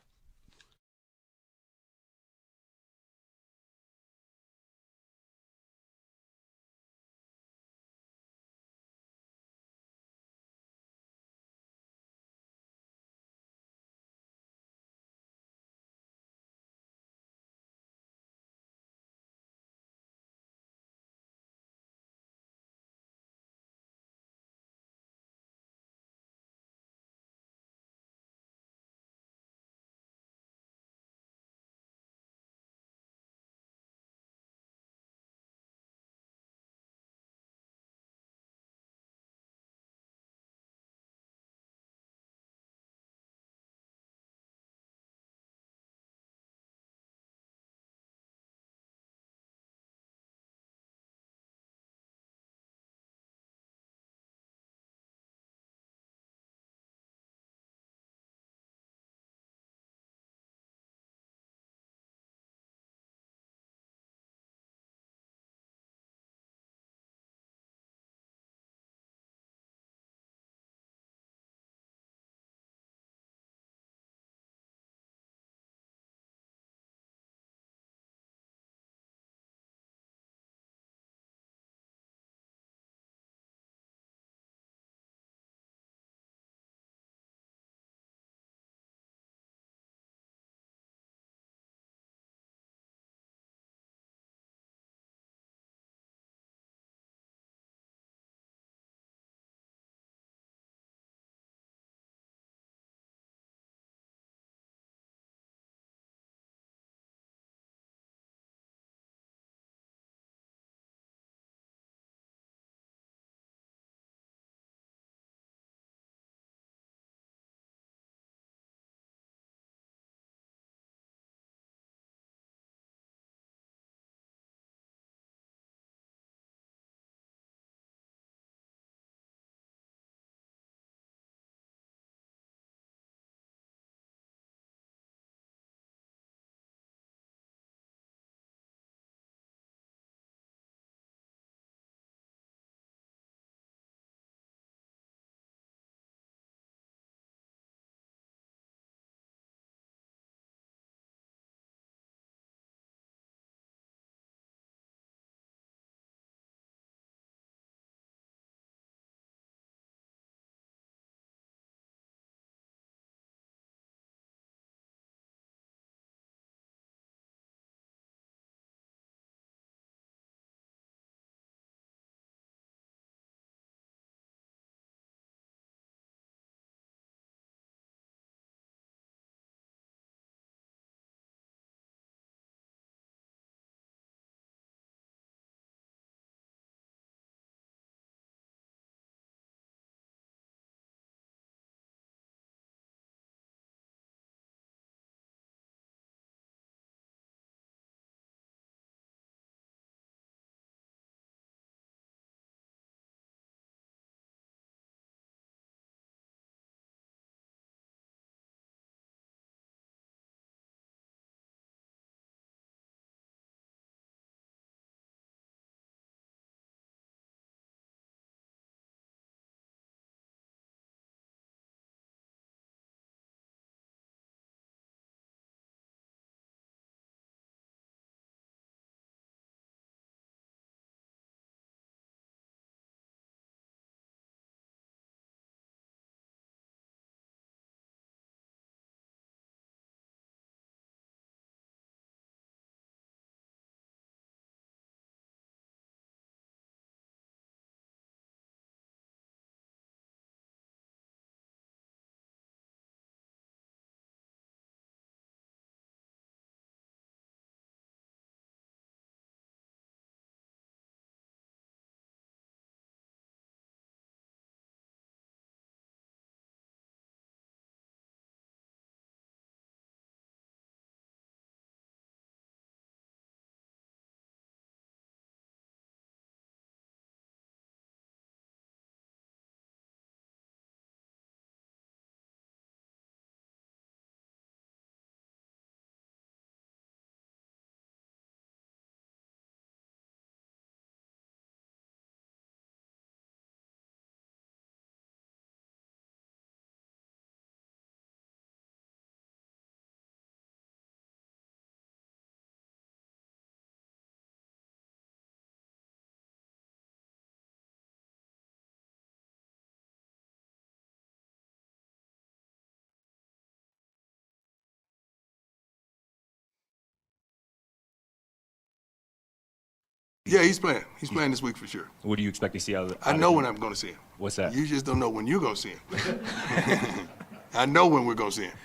Yeah, he's playing. He's playing this week for sure. What do you expect to see out of I know when I'm going to see him. What's that? You just don't know when you're going to see him. I know when we're going to see him.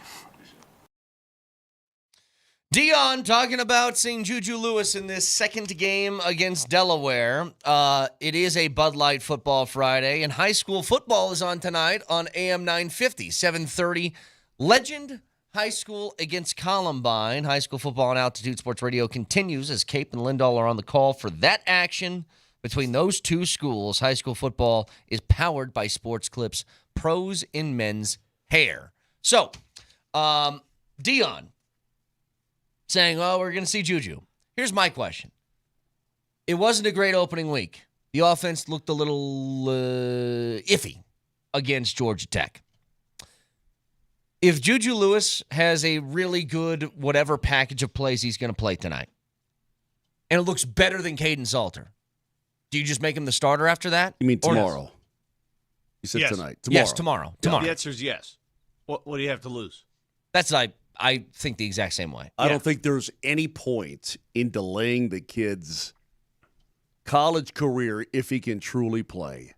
Dion talking about seeing Juju Lewis in this second game against Delaware. It is a Bud Light Football Friday, and high school football is on tonight on AM 950, 7:30. Legend High School against Columbine. High school football on Altitude Sports Radio continues as Cape and Lindahl are on the call for that action between those two schools. High school football is powered by Sports Clips, pros in men's hair. So, Dion saying, oh, we're going to see Juju. Here's my question. It wasn't a great opening week. The offense looked a little iffy against Georgia Tech. If Juju Lewis has a really good whatever package of plays he's going to play tonight, and it looks better than Caden Salter, do you just make him the starter after that? You mean Or no? tomorrow? You said Yes. tonight. Tomorrow. Yes, tomorrow. Tomorrow. The answer is yes. What do you have to lose? That's I think the exact same way. I don't think there's any point in delaying the kid's college career if he can truly play.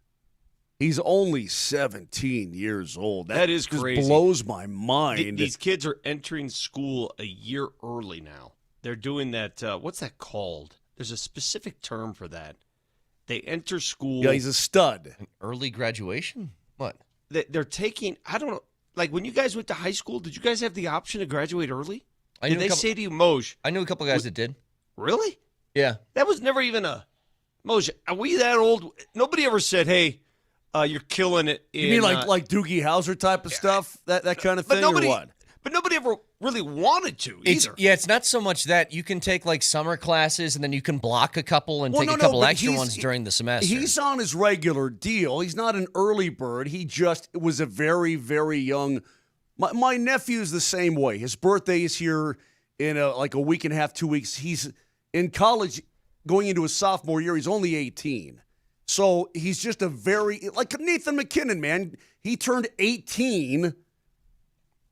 He's only 17 years old. That is just crazy. blows my mind. These kids are entering school a year early now. They're doing that. What's that called? There's a specific term for that. They enter school. Yeah, he's a stud. An early graduation? What? They're taking, I don't know, like when you guys went to high school, did you guys have the option to graduate early? Did they say to you, Moj? I knew a couple guys that did. Really? Yeah. That was never even a, Moj, are we that old? Nobody ever said, hey, you're killing it. You mean like Doogie Howser type of stuff? That kind of thing, or what? But nobody ever really wanted to either. It's not so much that. You can take like summer classes and then you can block a couple and take a couple extra ones during the semester. He's on his regular deal. He's not an early bird. He just was a very, very young. My nephew's the same way. His birthday is here in like a week and a half, 2 weeks. He's in college going into his sophomore year. He's only 18. So he's just a very, like Nathan McKinnon, man. He turned 18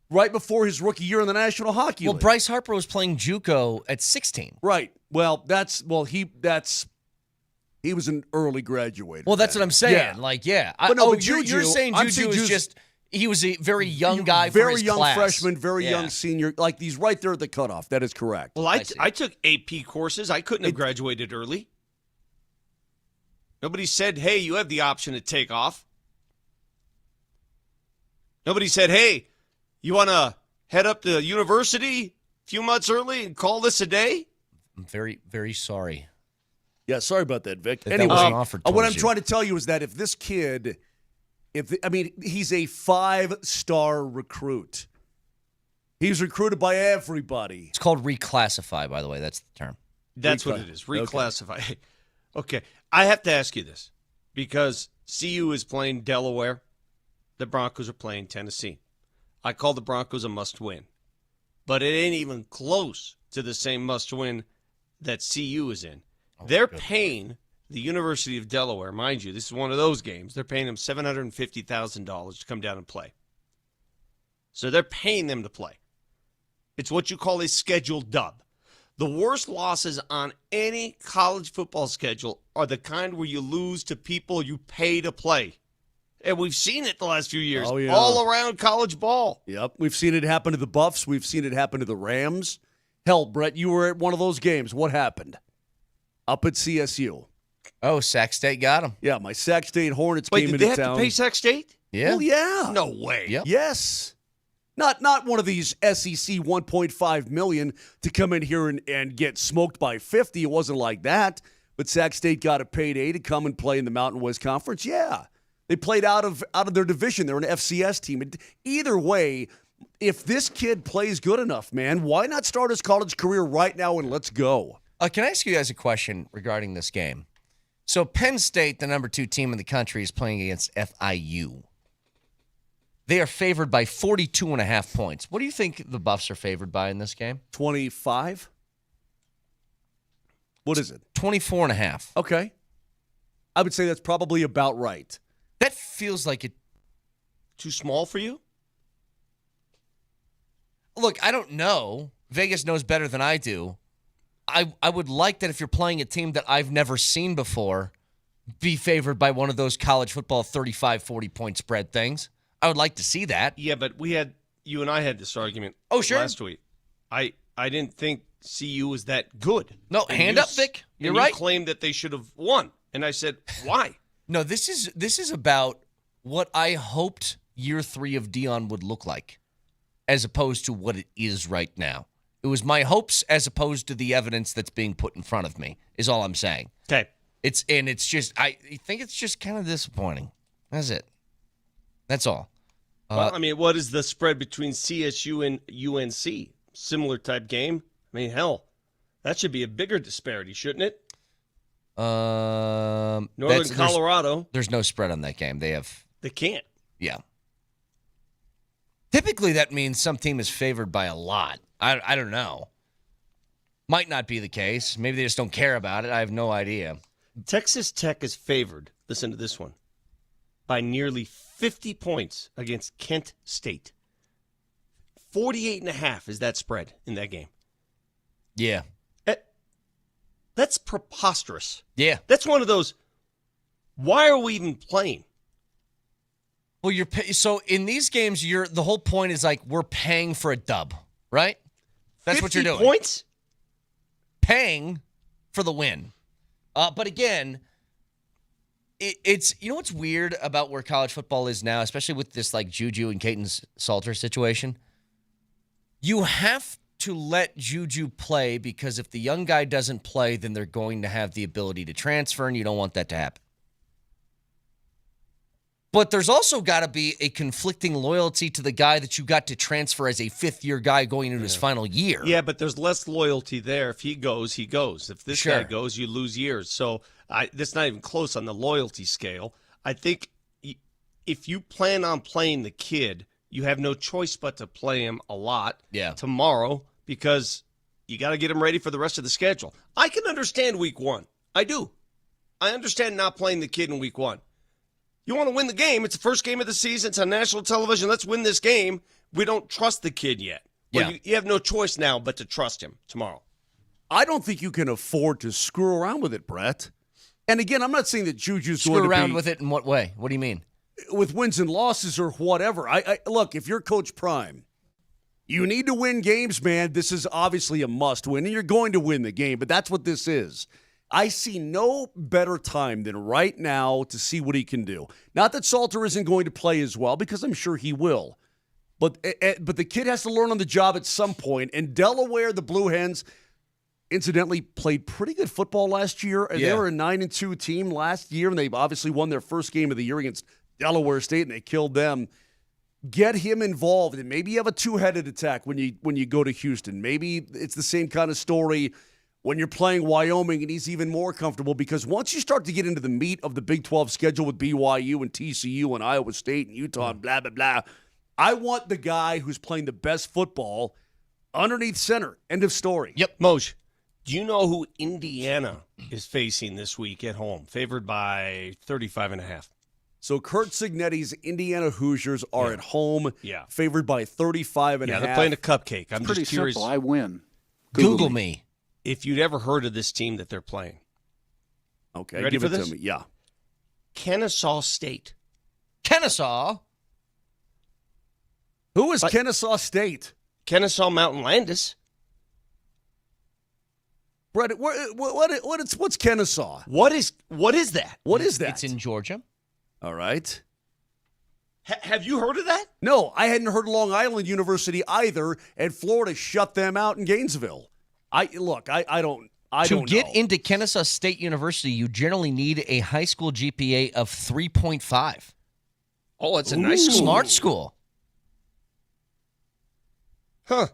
right before his rookie year in the National Hockey League. Well, Bryce Harper was playing JUCO at 16. Right. Well, he was an early graduate. Well, that's what I'm saying. Yeah. Like, yeah. But no, but you're saying Juju is just, he was a very young guy for very his young class. freshman, very young senior. Like, he's right there at the cutoff. That is correct. Well, I took AP courses. I couldn't have graduated early. Nobody said, hey, you have the option to take off. Nobody said, hey, you want to head up to university a few months early and call this a day? I'm very, very sorry. Yeah, sorry about that, Vic. That Anyway, wasn't offered what towards I'm you. trying to tell you is that if this kid, he's a 5-star recruit. He's recruited by everybody. It's called reclassify, by the way. That's the term. That's what it is. Reclassify. Okay. I have to ask you this because CU is playing Delaware. The Broncos are playing Tennessee. I call the Broncos a must-win. But it ain't even close to the same must-win that CU is in. They're paying the University of Delaware, mind you, this is one of those games. They're paying them $750,000 to come down and play. So they're paying them to play. It's what you call a scheduled dub. The worst losses on any college football schedule are the kind where you lose to people you pay to play. And we've seen it the last few years. Oh, yeah. All around college ball. Yep. We've seen it happen to the Buffs. We've seen it happen to the Rams. Hell, Brett, you were at one of those games. What happened? Up at CSU. Oh, Sac State got him. Yeah, my Sac State Hornets Wait, came did into they have town. to pay Sac State? Yeah. Well, yeah. No way. Yep. Yes. Not one of these SEC $1.5 million to come in here and get smoked by 50. It wasn't like that. But Sac State got a payday to come and play in the Mountain West Conference. Yeah. They played out of their division. They're an FCS team. Either way, if this kid plays good enough, man, why not start his college career right now and let's go? Can I ask you guys a question regarding this game? So Penn State, the number 2 team in the country, is playing against FIU. They are favored by 42.5 points. What do you think the Buffs are favored by in this game? 25? What is it? 24.5. Okay. I would say that's probably about right. That feels like it. Too small for you? Look, I don't know. Vegas knows better than I do. I would like that if you're playing a team that I've never seen before, be favored by one of those college football 35, 40-point spread things. I would like to see that. Yeah, but you and I had this argument last week. I didn't think CU was that good. No, and hand up, Vic. You're and right. You claimed that they should have won. And I said, why? No, this is about what I hoped year 3 of Dion would look like, as opposed to what it is right now. It was my hopes as opposed to the evidence that's being put in front of me, is all I'm saying. Okay. I think it's just kind of disappointing. That's it. That's all. Well, I mean, what is the spread between CSU and UNC? Similar type game? I mean, hell, that should be a bigger disparity, shouldn't it? Northern Colorado. There's no spread on that game. They can't. Yeah. Typically, that means some team is favored by a lot. I don't know. Might not be the case. Maybe they just don't care about it. I have no idea. Texas Tech is favored, listen to this one, by nearly 50 points against Kent State. 48.5 is that spread in that game. Yeah. That's preposterous. Yeah. That's one of those, why are we even playing? Well, so in these games, the whole point is like we're paying for a dub, right? That's what you're doing. 50 points? Paying for the win. But again, it's what's weird about where college football is now, especially with this like Juju and Caden Salter situation? You have to let Juju play because if the young guy doesn't play, then they're going to have the ability to transfer, and you don't want that to happen. But there's also got to be a conflicting loyalty to the guy that you got to transfer as a fifth-year guy going into his final year. Yeah, but there's less loyalty there. If he goes, he goes. If this guy goes, you lose years. So that's not even close on the loyalty scale. I think if you plan on playing the kid, you have no choice but to play him a lot tomorrow because you got to get him ready for the rest of the schedule. I can understand week 1. I do. I understand not playing the kid in week 1. You want to win the game. It's the first game of the season. It's on national television. Let's win this game. We don't trust the kid yet. Well, you have no choice now but to trust him tomorrow. I don't think you can afford to screw around with it, Brett. And again, I'm not saying that Juju's going to screw around with it in what way? What do you mean? With wins and losses or whatever. I look, if you're Coach Prime, you need to win games, man. This is obviously a must-win, and you're going to win the game, but that's what this is. I see no better time than right now to see what he can do. Not that Salter isn't going to play as well, because I'm sure he will. But the kid has to learn on the job at some point. And Delaware, the Blue Hens, incidentally, played pretty good football last year. And they were a 9-2 team last year, and they obviously won their first game of the year against Delaware State, and they killed them. Get him involved, and maybe you have a two-headed attack when you go to Houston. Maybe it's the same kind of story when you're playing Wyoming, and he's even more comfortable, because once you start to get into the meat of the Big 12 schedule with BYU and TCU and Iowa State and Utah and blah, blah, blah, I want the guy who's playing the best football underneath center. End of story. Yep. Moj, do you know who Indiana is facing this week at home? Favored by 35.5. So Kurt Signetti's Indiana Hoosiers are at home, favored by 35.5. Yeah, they're playing a cupcake. I'm pretty just curious. simple. I win. Google me. If you'd ever heard of this team that they're playing. Okay, you ready give for it this? to me. Yeah. Kennesaw State. Kennesaw? Who is Kennesaw State? Kennesaw Mountain Landis. Brett, what's Kennesaw? What is that? What is that? It's in Georgia. All right. Have you heard of that? No, I hadn't heard of Long Island University either, and Florida shut them out in Gainesville. I don't know. To get into Kennesaw State University, you generally need a high school GPA of 3.5. Oh, it's a nice school. Smart school. Huh.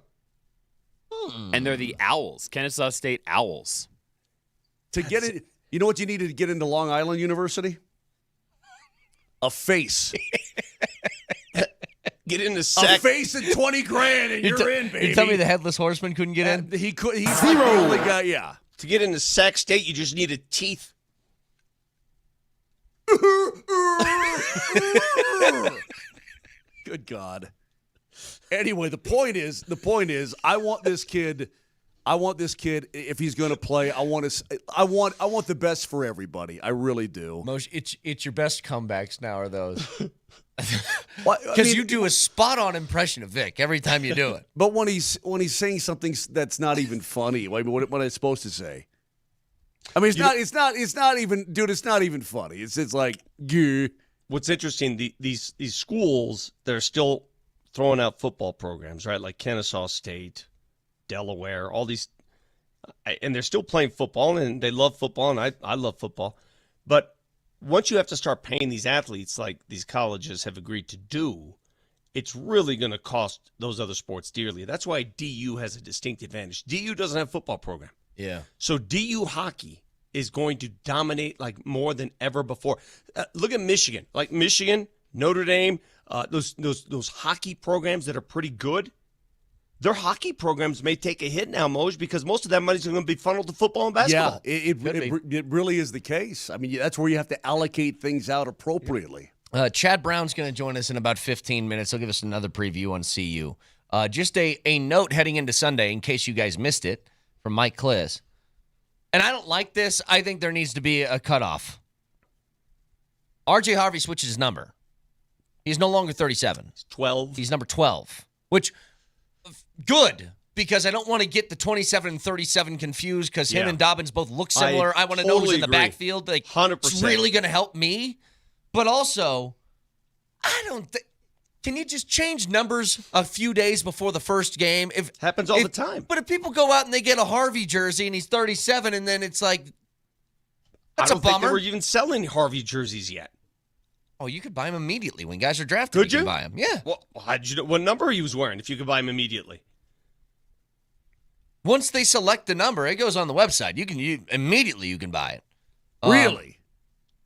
And they're the Owls, Kennesaw State Owls. To get it, you know what you needed to get into Long Island University? A face. Get into Sac. A face and $20,000 and you're in, baby. You tell me the Headless Horseman couldn't get in? He could. He's the only guy, yeah. To get into Sac State, you just needed teeth. Good God. Anyway, the point is, I want this kid I want this kid, if he's going to play, I want the best for everybody. I really do. Moshe, it's your best comebacks now are those. Because you do a spot-on impression of Vic every time you do it. But when he's saying something that's not even funny, what am I supposed to say? I mean, it's not even funny. It's like, yeah. What's interesting, these schools, they're still throwing out football programs, right? Like Kennesaw State, Delaware, all these, and they're still playing football, and they love football, and I love football. But once you have to start paying these athletes like these colleges have agreed to do, it's really going to cost those other sports dearly. That's why DU has a distinct advantage. DU doesn't have a football program. Yeah. So DU hockey is going to dominate like more than ever before. Look at Michigan. Like Michigan, Notre Dame, those hockey programs that are pretty good. Their hockey programs may take a hit now, Moj, because most of that money is going to be funneled to football and basketball. Yeah, it really is the case. I mean, that's where you have to allocate things out appropriately. Chad Brown's going to join us in about 15 minutes. He'll give us another preview on CU. Just a note heading into Sunday, in case you guys missed it, from Mike Kliss. And I don't like this. I think there needs to be a cutoff. R.J. Harvey switches his number. He's no longer 37. He's 12. He's number 12, which... good, because I don't want to get the 27 and 37 confused because him and Dobbins both look similar. I want to know who's in the backfield. Like, 100%. It's really going to help me. But also, I don't think... Can you just change numbers a few days before the first game? Happens all the time. But if people go out and they get a Harvey jersey and he's 37 and then it's like, that's I don't a bummer. think they were even selling Harvey jerseys yet. Oh, you could buy him immediately. When guys are drafted, Could you? Can buy him. Yeah. Well, how did you know what number he was wearing if you could buy him immediately? Once they select the number, it goes on the website. Immediately you can buy it. Really?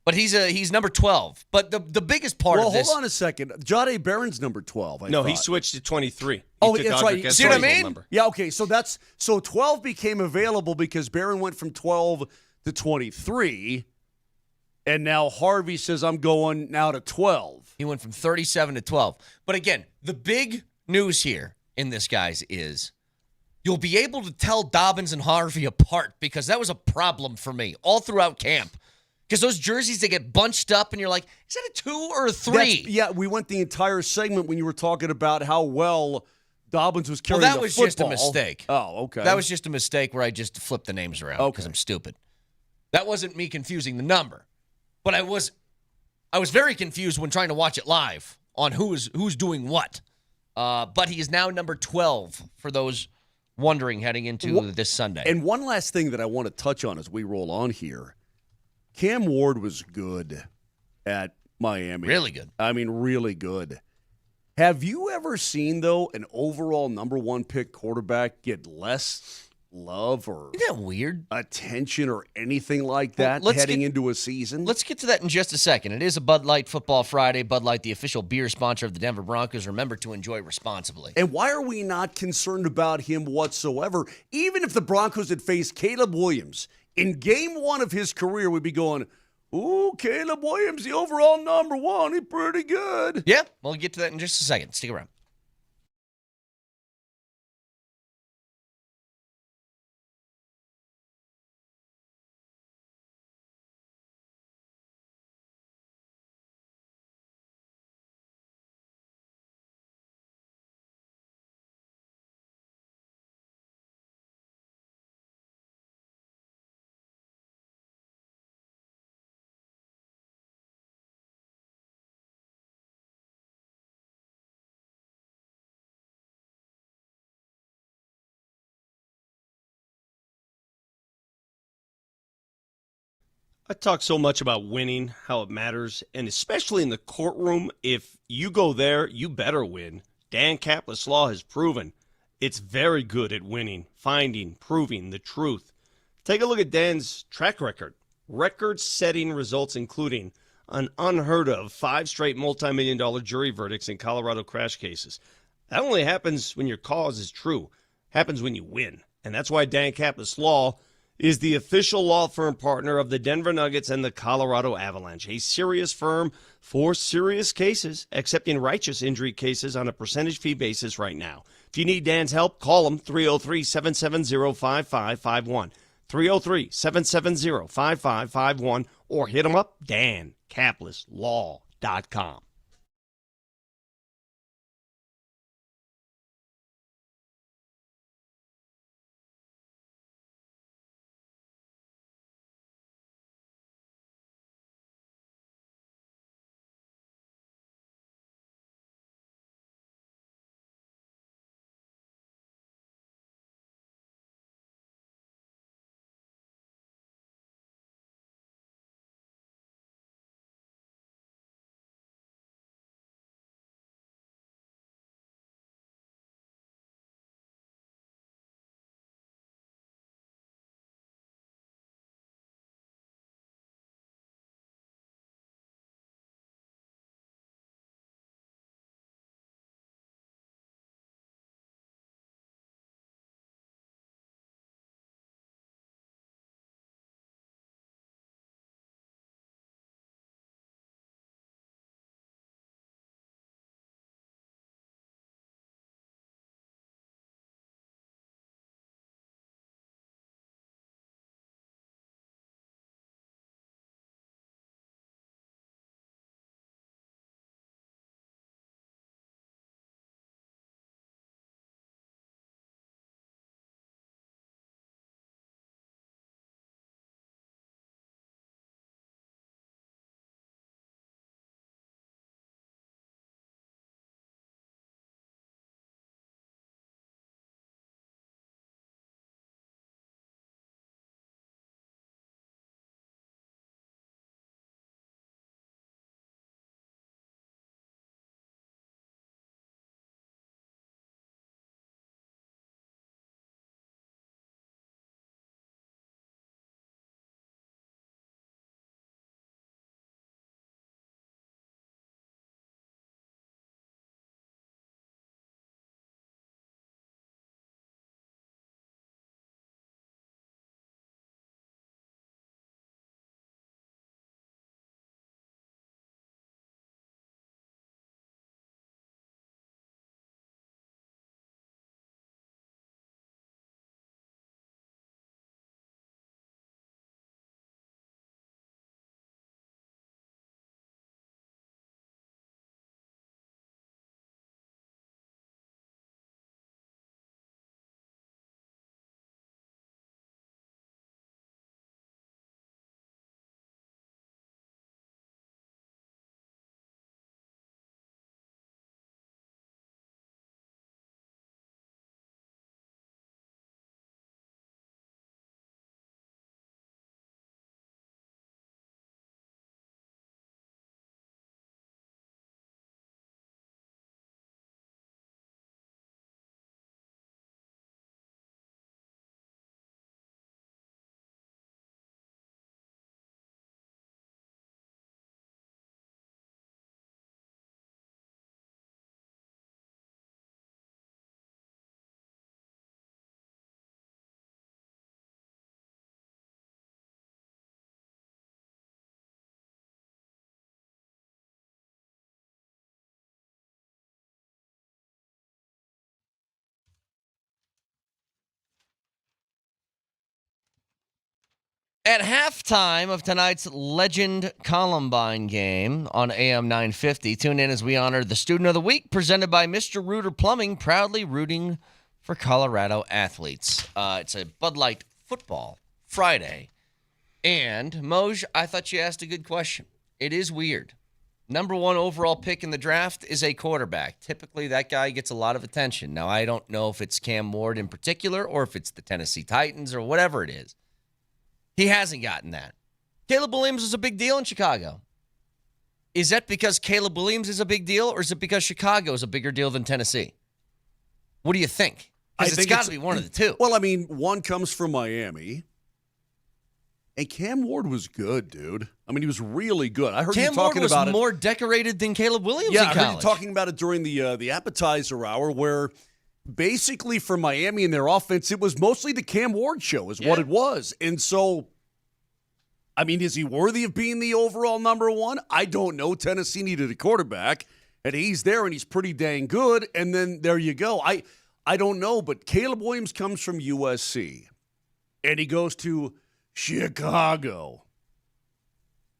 But he's number 12. But the biggest part of this... hold on a second. Jahdae Barron's number 12, No, he switched to 23. That's right. See what I mean? Number. Yeah, okay. So 12 became available because Barron went from 12 to 23, and now Harvey says, I'm going now to 12. He went from 37 to 12. But again, the big news here in this, guys, is you'll be able to tell Dobbins and Harvey apart because that was a problem for me all throughout camp. Because those jerseys, they get bunched up, and you're like, is that a 2 or a 3? We went the entire segment when you were talking about how well Dobbins was carrying that was just a football. mistake. Oh, okay. That was just a mistake where I just flipped the names around because I'm stupid. That wasn't me confusing the number. But I was very confused when trying to watch it live on who's doing what. But he is now number 12 for those wondering heading into this Sunday. And one last thing that I want to touch on as we roll on here. Cam Ward was good at Miami. Really good. I mean, really good. Have you ever seen, though, an overall number 1 pick quarterback get less love or isn't that weird? Attention or anything like that heading into a season? Let's get to that in just a second. It is a Bud Light Football Friday. Bud Light, the official beer sponsor of the Denver Broncos. Remember to enjoy responsibly. And why are we not concerned about him whatsoever? Even if the Broncos had faced Caleb Williams in game 1 of his career, we'd be going, ooh, Caleb Williams, the overall number 1. He's pretty good. Yeah, we'll get to that in just a second. Stick around. I talk so much about winning, how it matters, and especially in the courtroom, if you go there, you better win. Dan Capless Law has proven it's very good at winning, finding, proving the truth. Take a look at Dan's track record. Record-setting results including an unheard of 5 straight multi-million-dollar jury verdicts in Colorado crash cases. That only happens when your cause is true. Happens when you win. And that's why Dan Capless Law is the official law firm partner of the Denver Nuggets and the Colorado Avalanche, a serious firm for serious cases, accepting righteous injury cases on a percentage fee basis right now. If you need Dan's help, call him 303-770-5551, 303-770-5551, or hit him up, DanCaplislaw.com. At halftime of tonight's Legend Columbine game on AM 950, tune in as we honor the Student of the Week, presented by Mr. Rooter Plumbing, proudly rooting for Colorado athletes. It's a Bud Light Football Friday. And, Moj, I thought you asked a good question. It is weird. Number one overall pick in the draft is a quarterback. Typically, that guy gets a lot of attention. Now, I don't know if it's Cam Ward in particular or if it's the Tennessee Titans or whatever it is. He hasn't gotten that. Caleb Williams is a big deal in Chicago. Is that because Caleb Williams is a big deal, or is it because Chicago is a bigger deal than Tennessee? What do you think? Because it's got to be one of the two. Well, I mean, one comes from Miami, and Cam Ward was good, dude. I mean, he was really good. I heard you talking about it. Cam Ward was more decorated than Caleb Williams in college. I heard you talking about it during the appetizer hour, where basically for Miami and their offense, it was mostly the Cam Ward show is what it was. And so, I mean, is he worthy of being the overall number one? I don't know. Tennessee needed a quarterback, and he's there, and he's pretty dang good. And then there you go. I don't know, but Caleb Williams comes from USC, and he goes to Chicago,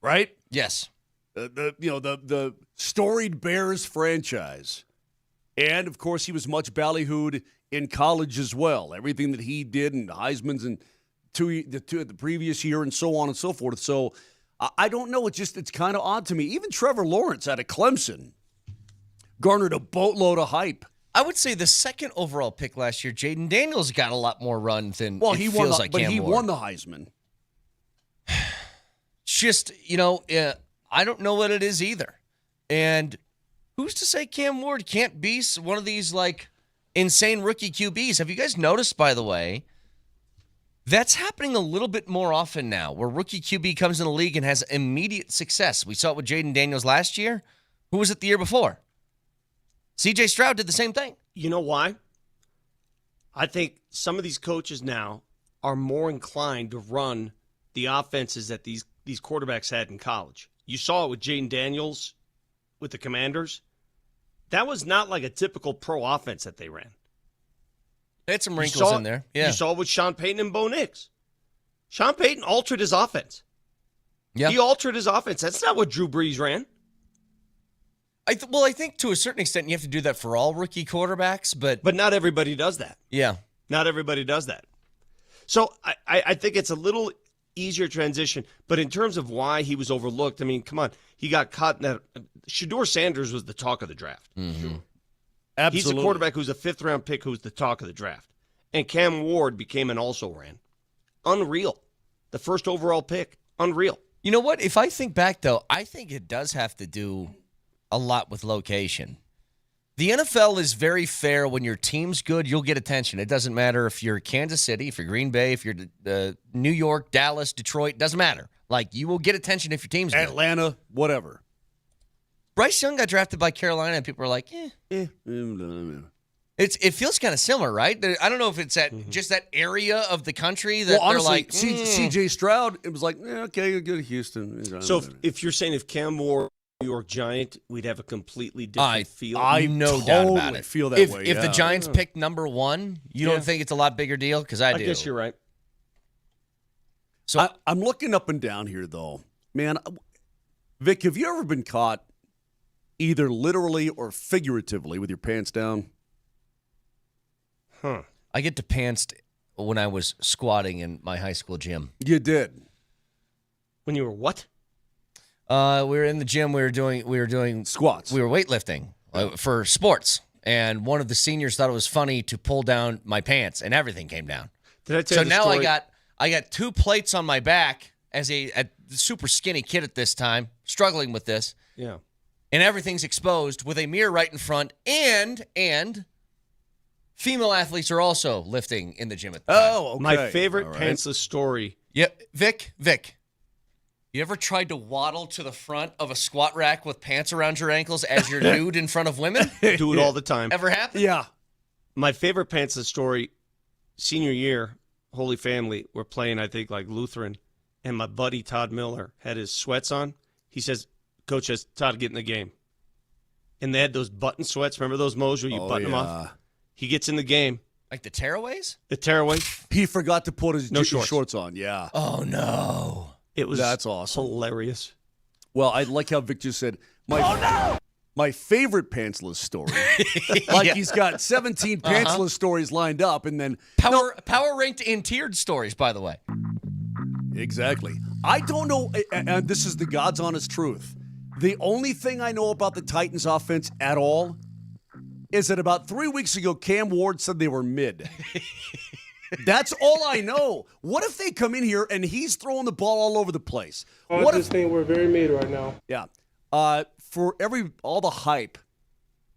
right? Yes. The storied Bears franchise. And, of course, he was much ballyhooed in college as well. Everything that he did and Heisman's and the previous year and so on and so forth. So I don't know. It's kind of odd to me. Even Trevor Lawrence out of Clemson garnered a boatload of hype. I would say the second overall pick last year, Jaden Daniels got a lot more run than he feels won like but Cam he Ward. won the Heisman. Just, I don't know what it is either. And who's to say Cam Ward can't be one of these, insane rookie QBs? Have you guys noticed, by the way, that's happening a little bit more often now, where rookie QB comes in the league and has immediate success. We saw it with Jaden Daniels last year. Who was it the year before? C.J. Stroud did the same thing. You know why? I think some of these coaches now are more inclined to run the offenses that these quarterbacks had in college. You saw it with Jaden Daniels with the Commanders. That was not like a typical pro offense that they ran. They had some wrinkles in there. Yeah. You saw it with Sean Payton and Bo Nix. Sean Payton altered his offense. Yeah. He altered his offense. That's not what Drew Brees ran. I think to a certain extent you have to do that for all rookie quarterbacks, but not everybody does that. Yeah. Not everybody does that. So I think it's a little easier transition, but in terms of why he was overlooked, I mean, come on. He got caught in that. Shedeur Sanders was the talk of the draft. Mm-hmm. Absolutely. He's a quarterback who's a fifth-round pick who's the talk of the draft. And Cam Ward became an also-ran. Unreal. The first overall pick. Unreal. You know what? If I think back, though, I think it does have to do a lot with location. The NFL is very fair. When your team's good, you'll get attention. It doesn't matter if you're Kansas City, if you're Green Bay, if you're New York, Dallas, Detroit. Doesn't matter. You will get attention if your team's good. Atlanta, whatever. Bryce Young got drafted by Carolina, and people are like, It feels kind of similar, right? I don't know if it's just that area of the country that honestly, they're like, C.J. Stroud, it was like, okay, go to Houston. So if you're saying if Cam Ward New York Giant, we'd have a completely different feel. I no doubt about it. Feel that way. If the Giants picked number one, you don't think it's a lot bigger deal? Because I do. I guess you're right. So I'm looking up and down here, though. Man, Vic, have you ever been caught either literally or figuratively with your pants down? Huh. I get to pantsed when I was squatting in my high school gym. You did. When you were what? We were in the gym. We were doing squats. We were weightlifting for sports, and one of the seniors thought it was funny to pull down my pants, and everything came down. Did I tell you the now story? I got 2 plates on my back as a super skinny kid at this time, struggling with this. Yeah. And everything's exposed with a mirror right in front, and female athletes are also lifting in the gym at the time. Oh, okay. My favorite All right. pantsless story. Yeah, Vic. You ever tried to waddle to the front of a squat rack with pants around your ankles as you're nude in front of women? Do it all the time. Ever happen? Yeah. My favorite pantsless story, senior year, Holy Family, we're playing, I think, Lutheran, and my buddy Todd Miller had his sweats on. He says, Coach says, Todd, get in the game. And they had those button sweats. Remember those, Moser? You button them off. He gets in the game. Like the tearaways? The tearaways. He forgot to put his shorts. shorts on, yeah. Oh, no. That's awesome. Hilarious. Well, I like how Vic just said, my favorite pantsless story. He's got 17 pantsless stories lined up, and then power ranked in tiered stories, by the way. Exactly. I don't know, and this is the God's honest truth. The only thing I know about the Titans offense at all is that about 3 weeks ago, Cam Ward said they were mid. That's all I know. What if they come in here and he's throwing the ball all over the place? I just think we're very mid right now. Yeah. For all the hype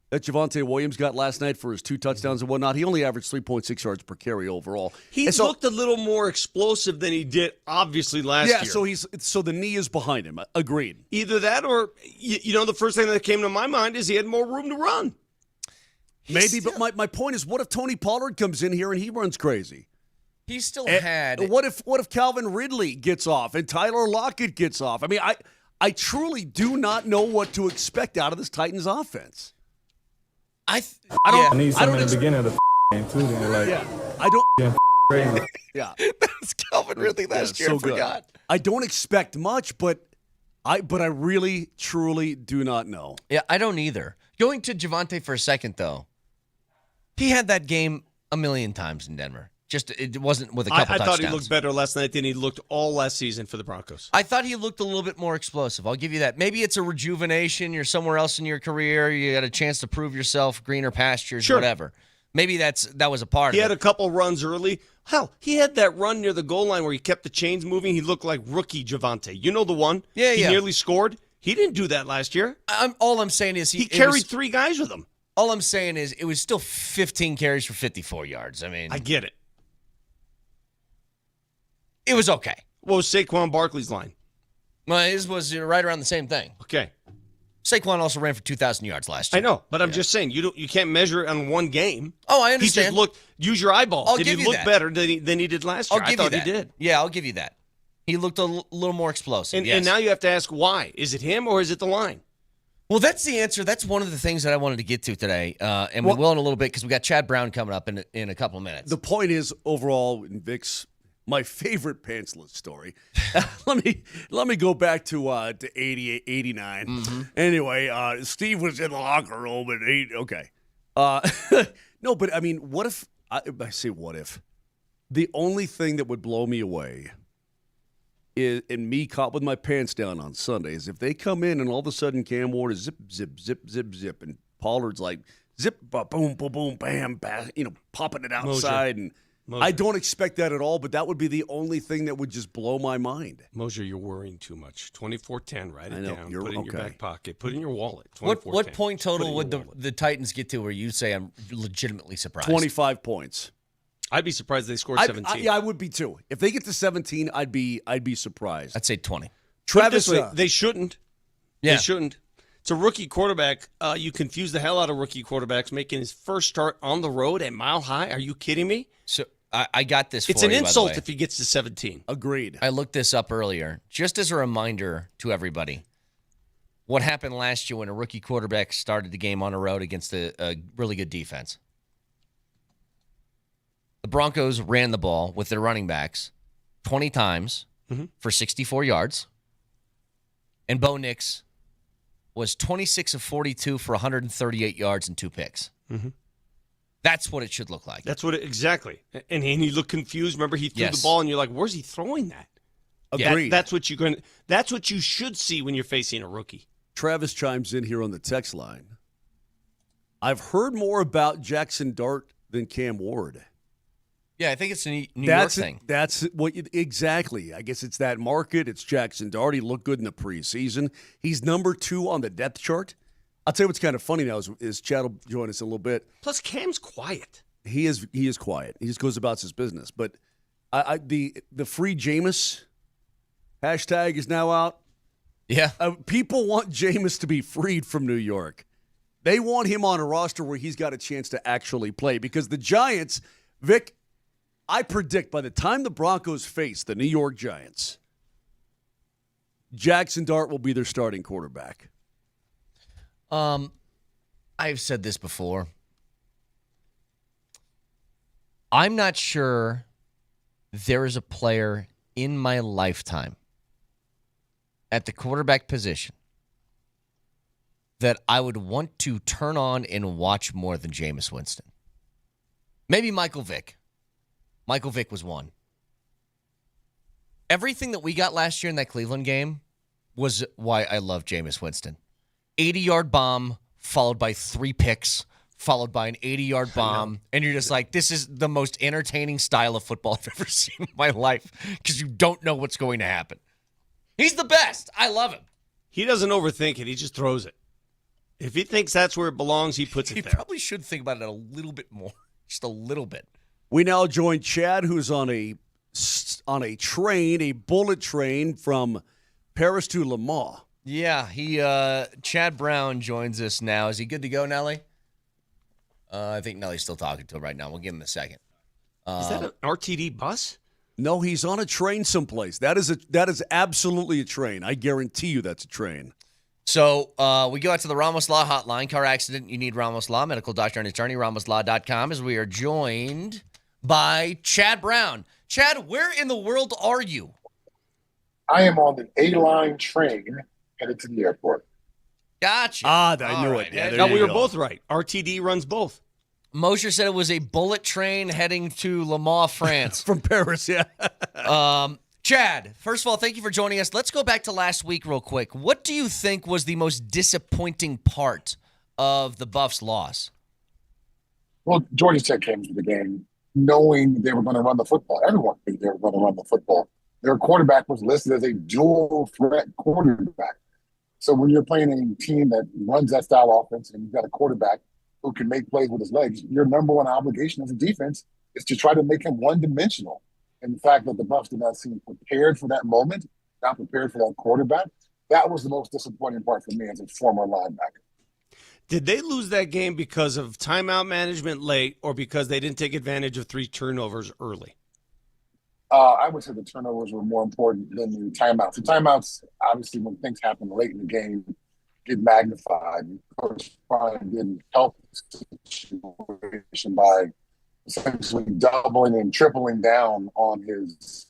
that Javonte Williams got last night for his 2 touchdowns and whatnot, he only averaged 3.6 yards per carry overall. He looked a little more explosive than he did, obviously, last year. Yeah, so the knee is behind him. Agreed. Either that or, the first thing that came to my mind is he had more room to run. Maybe, but my point is, what if Tony Pollard comes in here and he runs crazy? He still had. What if Calvin Ridley gets off and Tyler Lockett gets off? I mean, I truly do not know what to expect out of this Titans offense. I need some in the beginning of the game too. Then, like, I don't. Crazy. Yeah, that's Calvin Ridley last year. I forgot. I don't expect much, but I really, truly do not know. Yeah, I don't either. Going to Javonte for a second, though, he had that game a million times in Denver. Just it wasn't with a couple touchdowns. I thought he looked better last night than he looked all last season for the Broncos. I thought he looked a little bit more explosive. I'll give you that. Maybe it's a rejuvenation. You're somewhere else in your career. You got a chance to prove yourself, greener pastures, whatever. Maybe that was a part of it. He had a couple runs early. Hell, he had that run near the goal line where he kept the chains moving. He looked like rookie Javonte. You know the one? Yeah, He nearly scored. He didn't do that last year. All I'm saying is he carried 3 guys with him. All I'm saying is it was still 15 carries for 54 yards. I mean, I get it. It was okay. What was Saquon Barkley's line? Well, his was right around the same thing. Okay. Saquon also ran for 2,000 yards last year. I know, but I'm just saying you can't measure it on one game. Oh, I understand. He just use your eyeballs. Did he look that. better than he did last year? I thought he did. Yeah, I'll give you that. He looked a little more explosive. And now you have to ask why. Is it him or is it the line? Well, that's the answer. That's one of the things that I wanted to get to today, and we will in a little bit because we got Chad Brown coming up in a couple of minutes. The point is, overall, in Vic's my favorite pantsless story. let me go back to 88, 89. Mm-hmm. Anyway, Steve was in the locker room at 8. Okay. No, but I mean, what if I say what if? The only thing that would blow me away is, and me caught with my pants down on Sunday, is if they come in and all of a sudden Cam Ward is zip, zip, zip, zip, zip, and Pollard's like zip, boom, boom, boom, bam, bam, popping it outside. Moser. I don't expect that at all, but that would be the only thing that would just blow my mind. Moser, you're worrying too much. 24-10, write it down. Put it in your back pocket. Put it in your wallet. What point total would the Titans get to where you say I'm legitimately surprised? 25 points. I'd be surprised they scored 17. I would be too. If they get to 17, I'd be surprised. I'd say 20. Travis, they shouldn't. Yeah. They shouldn't. It's a rookie quarterback. You confuse the hell out of rookie quarterbacks making his first start on the road at Mile High. Are you kidding me? So I got this. It's for an you, insult by the way. if he gets to 17. Agreed. I looked this up earlier, just as a reminder to everybody. What happened last year when a rookie quarterback started the game on the road against a really good defense? The Broncos ran the ball with their running backs 20 times for 64 yards. And Bo Nix was 26 of 42 for 138 yards and 2 picks. Mm-hmm. That's what it should look like. That's what exactly. And he looked confused. Remember, he threw the ball, and you're like, "Where's he throwing that?" Agreed. That's what That's what you should see when you're facing a rookie. Travis chimes in here on the text line. I've heard more about Jackson Dart than Cam Ward. Yeah, I think it's a New York thing. That's what exactly. I guess it's that market. It's Jackson Dart. He looked good in the preseason. He's number 2 on the depth chart. I'll tell you what's kind of funny now is Chad will join us in a little bit. Plus, Cam's quiet. He is quiet. He just goes about his business. But the free Jameis hashtag is now out. Yeah. People want Jameis to be freed from New York. They want him on a roster where he's got a chance to actually play because the Giants, Vic, I predict by the time the Broncos face the New York Giants, Jackson Dart will be their starting quarterback. I've said this before. I'm not sure there is a player in my lifetime at the quarterback position that I would want to turn on and watch more than Jameis Winston. Maybe Michael Vick. Michael Vick was one. Everything that we got last year in that Cleveland game was why I love Jameis Winston. 80-yard bomb, followed by 3 picks, followed by an 80-yard bomb. And you're just like, this is the most entertaining style of football I've ever seen in my life because you don't know what's going to happen. He's the best. I love him. He doesn't overthink it. He just throws it. If he thinks that's where it belongs, he puts it there. He probably should think about it a little bit more, just a little bit. We now join Chad, who's on a train, a bullet train from Paris to Le Mans. Yeah, Chad Brown joins us now. Is he good to go, Nelly? I think Nelly's still talking to him right now. We'll give him a second. Is that an RTD bus? No, he's on a train someplace. That is absolutely a train. I guarantee you that's a train. So we go out to the Ramos Law hotline. Car accident, you need Ramos Law, medical doctor and attorney, ramoslaw.com, as we are joined by Chad Brown. Chad, where in the world are you? I am on the A-line train headed to the airport. Gotcha. I knew it. Yeah, no, we were both right. RTD runs both. Moser said it was a bullet train heading to Le Mans, France. From Paris, yeah. Chad, first of all, thank you for joining us. Let's go back to last week real quick. What do you think was the most disappointing part of the Buffs' loss? Well, Georgia Tech came to the game knowing they were going to run the football. Everyone knew they were going to run the football. Their quarterback was listed as a dual threat quarterback. So when you're playing a team that runs that style offense and you've got a quarterback who can make plays with his legs, your number one obligation as a defense is to try to make him one-dimensional. And the fact that the Buffs did not seem prepared for that moment, not prepared for that quarterback, that was the most disappointing part for me as a former linebacker. Did they lose that game because of timeout management late or because they didn't take advantage of 3 turnovers early? I would say the turnovers were more important than the timeouts. The timeouts, obviously, when things happen late in the game, get magnified. Coach Prime didn't help the situation by essentially doubling and tripling down on his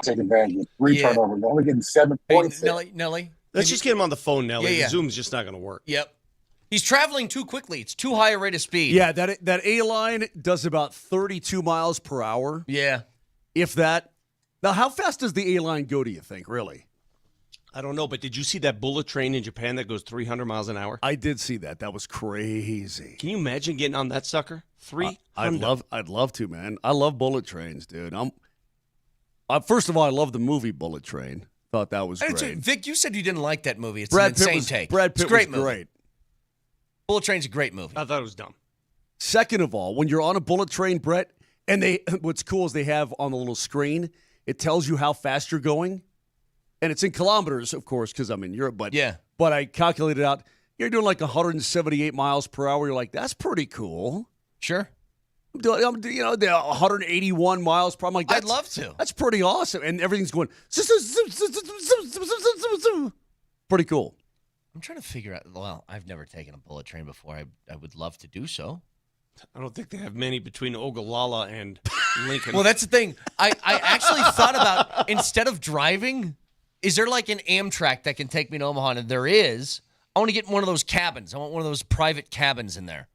take advantage of 3 turnovers, only getting 7 points. Nelly? Let's just get him on the phone, Nelly. Yeah. The Zoom's just not going to work. Yep. He's traveling too quickly. It's too high a rate of speed. Yeah, that A-line does about 32 miles per hour. Yeah. If that. Now, how fast does the A-line go, do you think, really? I don't know, but did you see that bullet train in Japan that goes 300 miles an hour? I did see that. That was crazy. Can you imagine getting on that sucker? 300. I'd love to, man. I love bullet trains, dude. First of all, I love the movie Bullet Train. Thought that was great. Vic, you said you didn't like that movie. It's Brad an insane Pitt was, take. Brad Pitt it's a great was movie. great. Bullet Train's a great movie. I thought it was dumb. Second of all, when you're on a bullet train, Brett, and what's cool is they have on the little screen, it tells you how fast you're going. And it's in kilometers, of course, because I'm in Europe. But I calculated out, you're doing like 178 miles per hour. You're like, that's pretty cool. Sure. I'm doing 181 miles per hour. I'm like, I'd love to. That's pretty awesome. And everything's going, pretty cool. I'm trying to figure out. Well, I've never taken a bullet train before. I would love to do so. I don't think they have many between Ogallala and Lincoln. Well, that's the thing. I actually thought about, instead of driving, is there like an Amtrak that can take me to Omaha? And there is. I want to get one of those cabins. I want one of those private cabins in there.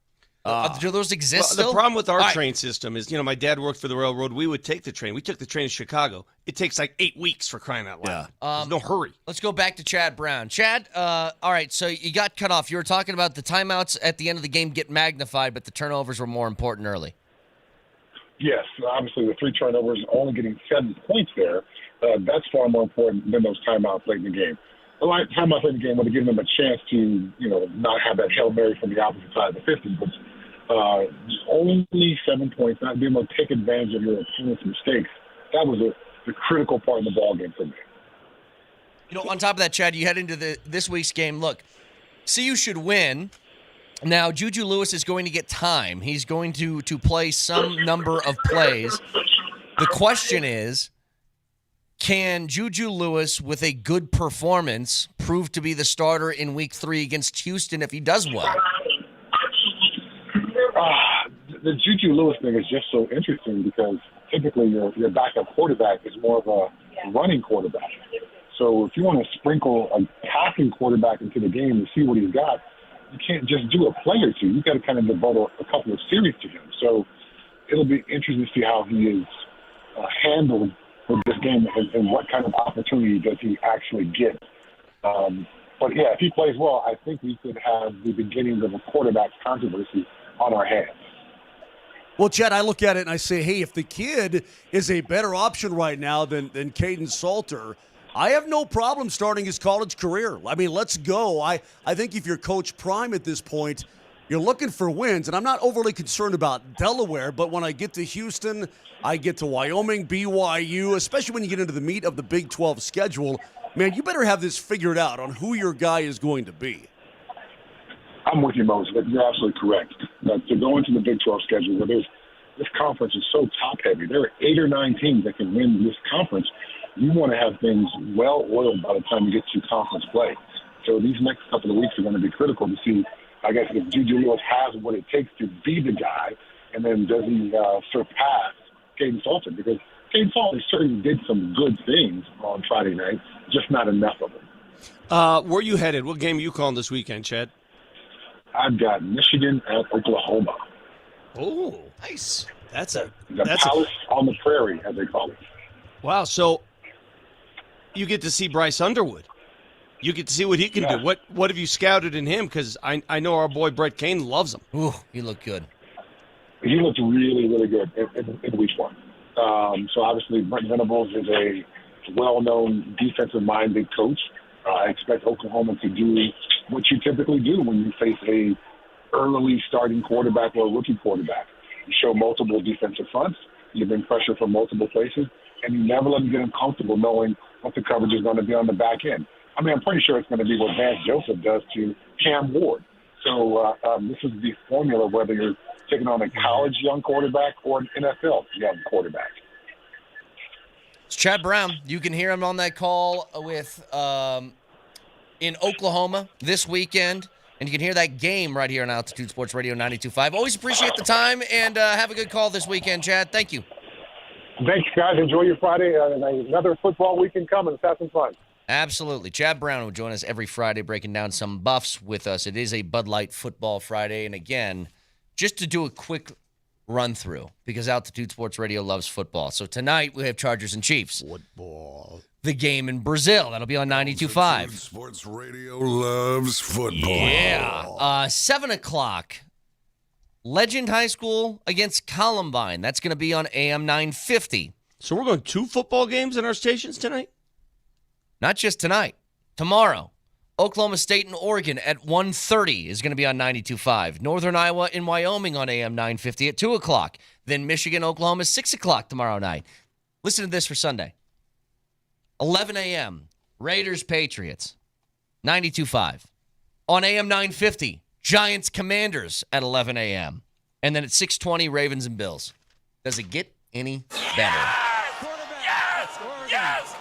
Do those exist still? The problem with our train system is, my dad worked for the railroad. We would take the train. We took the train to Chicago. It takes like 8 weeks for crying out loud. There's no hurry. Let's go back to Chad Brown. Chad, all right, so you got cut off. You were talking about the timeouts at the end of the game get magnified, but the turnovers were more important early. Yes, obviously the 3 turnovers, only getting 7 points there. That's far more important than those timeouts late in the game. The timeouts late in the game would have given them a chance to, not have that Hail Mary from the opposite side of the 50, but only 7 points, not being able to take advantage of your opponent's mistakes. That was the critical part of the ballgame for me. On top of that, Chad, you head into this week's game. Look, CU should win. Now, Juju Lewis is going to get time. He's going to play some number of plays. The question is, can Juju Lewis, with a good performance, prove to be the starter in Week 3 against Houston if he does well? The Juju Lewis thing is just so interesting because typically your backup quarterback is more of a running quarterback. So if you want to sprinkle a passing quarterback into the game to see what he's got, you can't just do a play or two. You've got to kind of devote a couple of series to him. So it'll be interesting to see how he is handled with this game and what kind of opportunity does he actually get. But, yeah, if he plays well, I think we could have the beginnings of a quarterback controversy on our hands. Well, Chad, I look at it and I say, hey, if the kid is a better option right now than Caden Salter, I have no problem starting his college career. I mean, let's go. I think if you're Coach Prime at this point, you're looking for wins. And I'm not overly concerned about Delaware, but when I get to Houston, I get to Wyoming, BYU, especially when you get into the meat of the Big 12 schedule, man, you better have this figured out on who your guy is going to be. I'm with you, Moser. You're absolutely correct. To go into the Big 12 schedule where this conference is so top-heavy, there are 8 or 9 teams that can win this conference. You want to have things well-oiled by the time you get to conference play. So these next couple of weeks are going to be critical to see, I guess, if Juju Lewis has what it takes to be the guy, and then does he surpass Caden Salter? Because Caden Salter certainly did some good things on Friday night, just not enough of them. Where are you headed? What game are you calling this weekend, Chad? I've got Michigan at Oklahoma. Oh, nice. That's the Palace on the Prairie, as they call it. Wow. So you get to see Bryce Underwood. You get to see what he can do. What have you scouted in him? Because I know our boy Brett Kane loves him. Ooh, he looked good. He looked really, really good in week one. So obviously Brent Venables is a well-known defensive-minded coach. I expect Oklahoma to do what you typically do when you face a early starting quarterback or a rookie quarterback. You show multiple defensive fronts, you bring pressure from multiple places, and you never let them get uncomfortable knowing what the coverage is going to be on the back end. I mean, I'm pretty sure it's going to be what Vance Joseph does to Cam Ward. So this is the formula, whether you're taking on a college young quarterback or an NFL young quarterback. It's Chad Brown. You can hear him on that call with in Oklahoma this weekend. And you can hear that game right here on Altitude Sports Radio 92.5. Always appreciate the time, and have a good call this weekend, Chad. Thank you. Thanks, guys. Enjoy your Friday. Another football weekend coming. Let's have some fun. Absolutely. Chad Brown will join us every Friday breaking down some buffs with us. It is a Bud Light Football Friday. And again, just to do a quick run-through, because Altitude Sports Radio loves football. So tonight we have Chargers and Chiefs. Football. The game in Brazil. That'll be on 92.5. Sports Radio loves football. Yeah. 7 o'clock. Legend High School against Columbine. That's going to be on AM 950. So we're going 2 football games in our stations tonight? Not just tonight. Tomorrow. Oklahoma State and Oregon at 1:30 is going to be on 92.5. Northern Iowa and Wyoming on AM 950 at 2 o'clock. Then Michigan, Oklahoma, 6 o'clock tomorrow night. Listen to this for Sunday. 11 a.m., Raiders, Patriots, 92.5. On AM 950, Giants, Commanders at 11 a.m. And then at 6:20, Ravens and Bills. Does it get any better? Yes!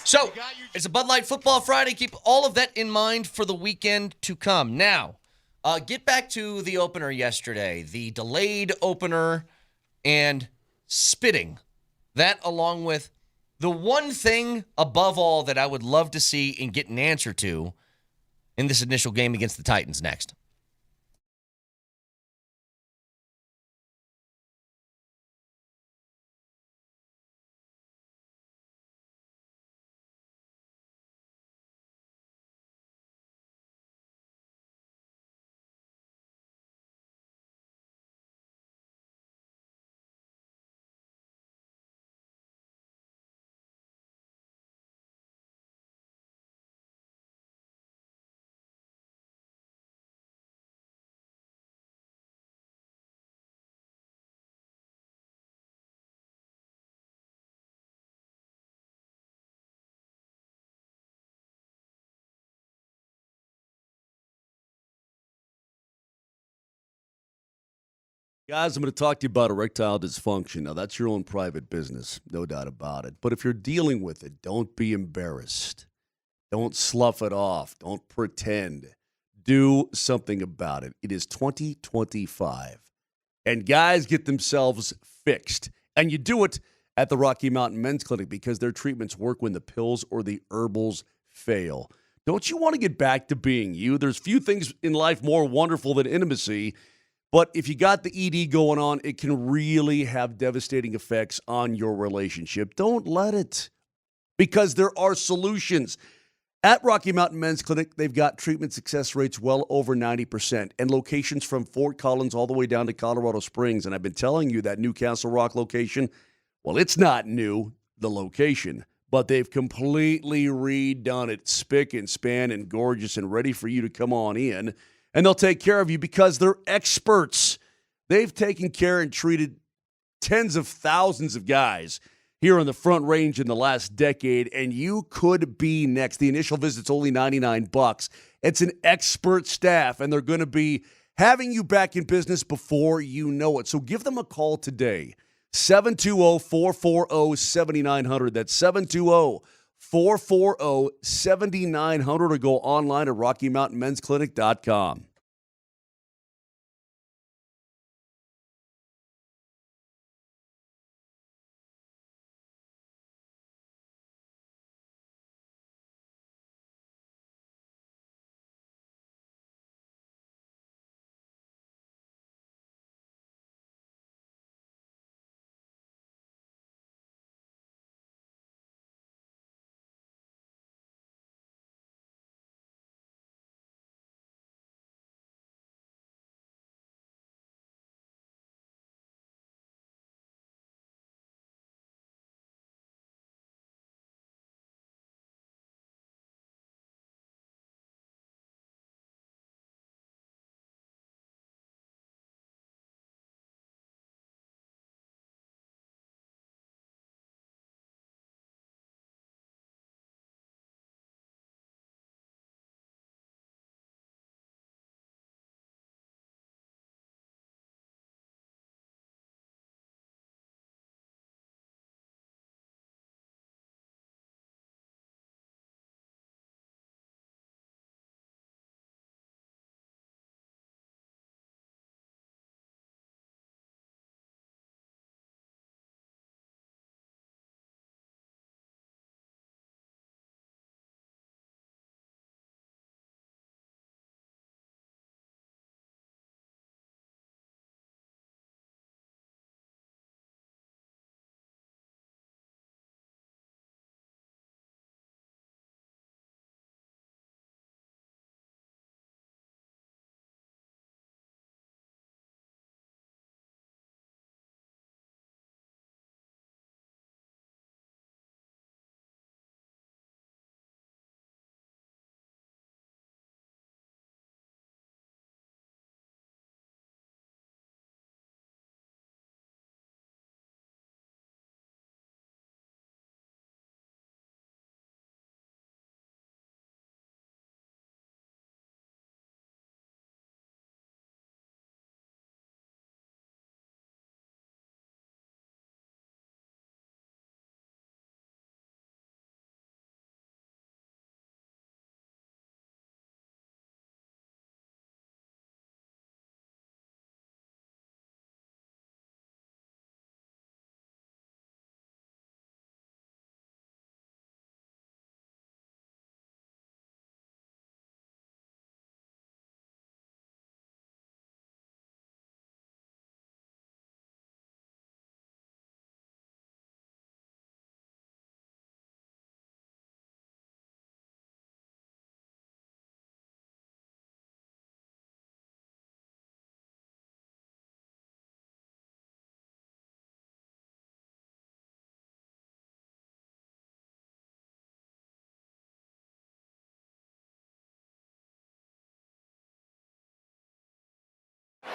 So, it's a Bud Light Football Friday. Keep all of that in mind for the weekend to come. Now, get back to the opener yesterday, the delayed opener and spitting. That along with the one thing above all that I would love to see and get an answer to in this initial game against the Titans next. Guys, I'm going to talk to you about erectile dysfunction. Now, that's your own private business, no doubt about it. But if you're dealing with it, don't be embarrassed. Don't slough it off. Don't pretend. Do something about it. It is 2025. And guys get themselves fixed. And you do it at the Rocky Mountain Men's Clinic because their treatments work when the pills or the herbals fail. Don't you want to get back to being you? There's few things in life more wonderful than intimacy. But if you got the ED going on, it can really have devastating effects on your relationship. Don't let it, because there are solutions. At Rocky Mountain Men's Clinic, they've got treatment success rates well over 90% and locations from Fort Collins all the way down to Colorado Springs. And I've been telling you that Newcastle Rock location, well, it's not new, the location, but they've completely redone it, spick and span and gorgeous and ready for you to come on in. And they'll take care of you because they're experts. They've taken care and treated tens of thousands of guys. here on the Front Range in the last decade, and you could be next. The initial visit's only $99. It's an expert staff, and they're going to be having you back in business before you know it. So give them a call today. 720-440-7900. That's 720-440-7900, or go online at RockyMountainMen'sClinic.com.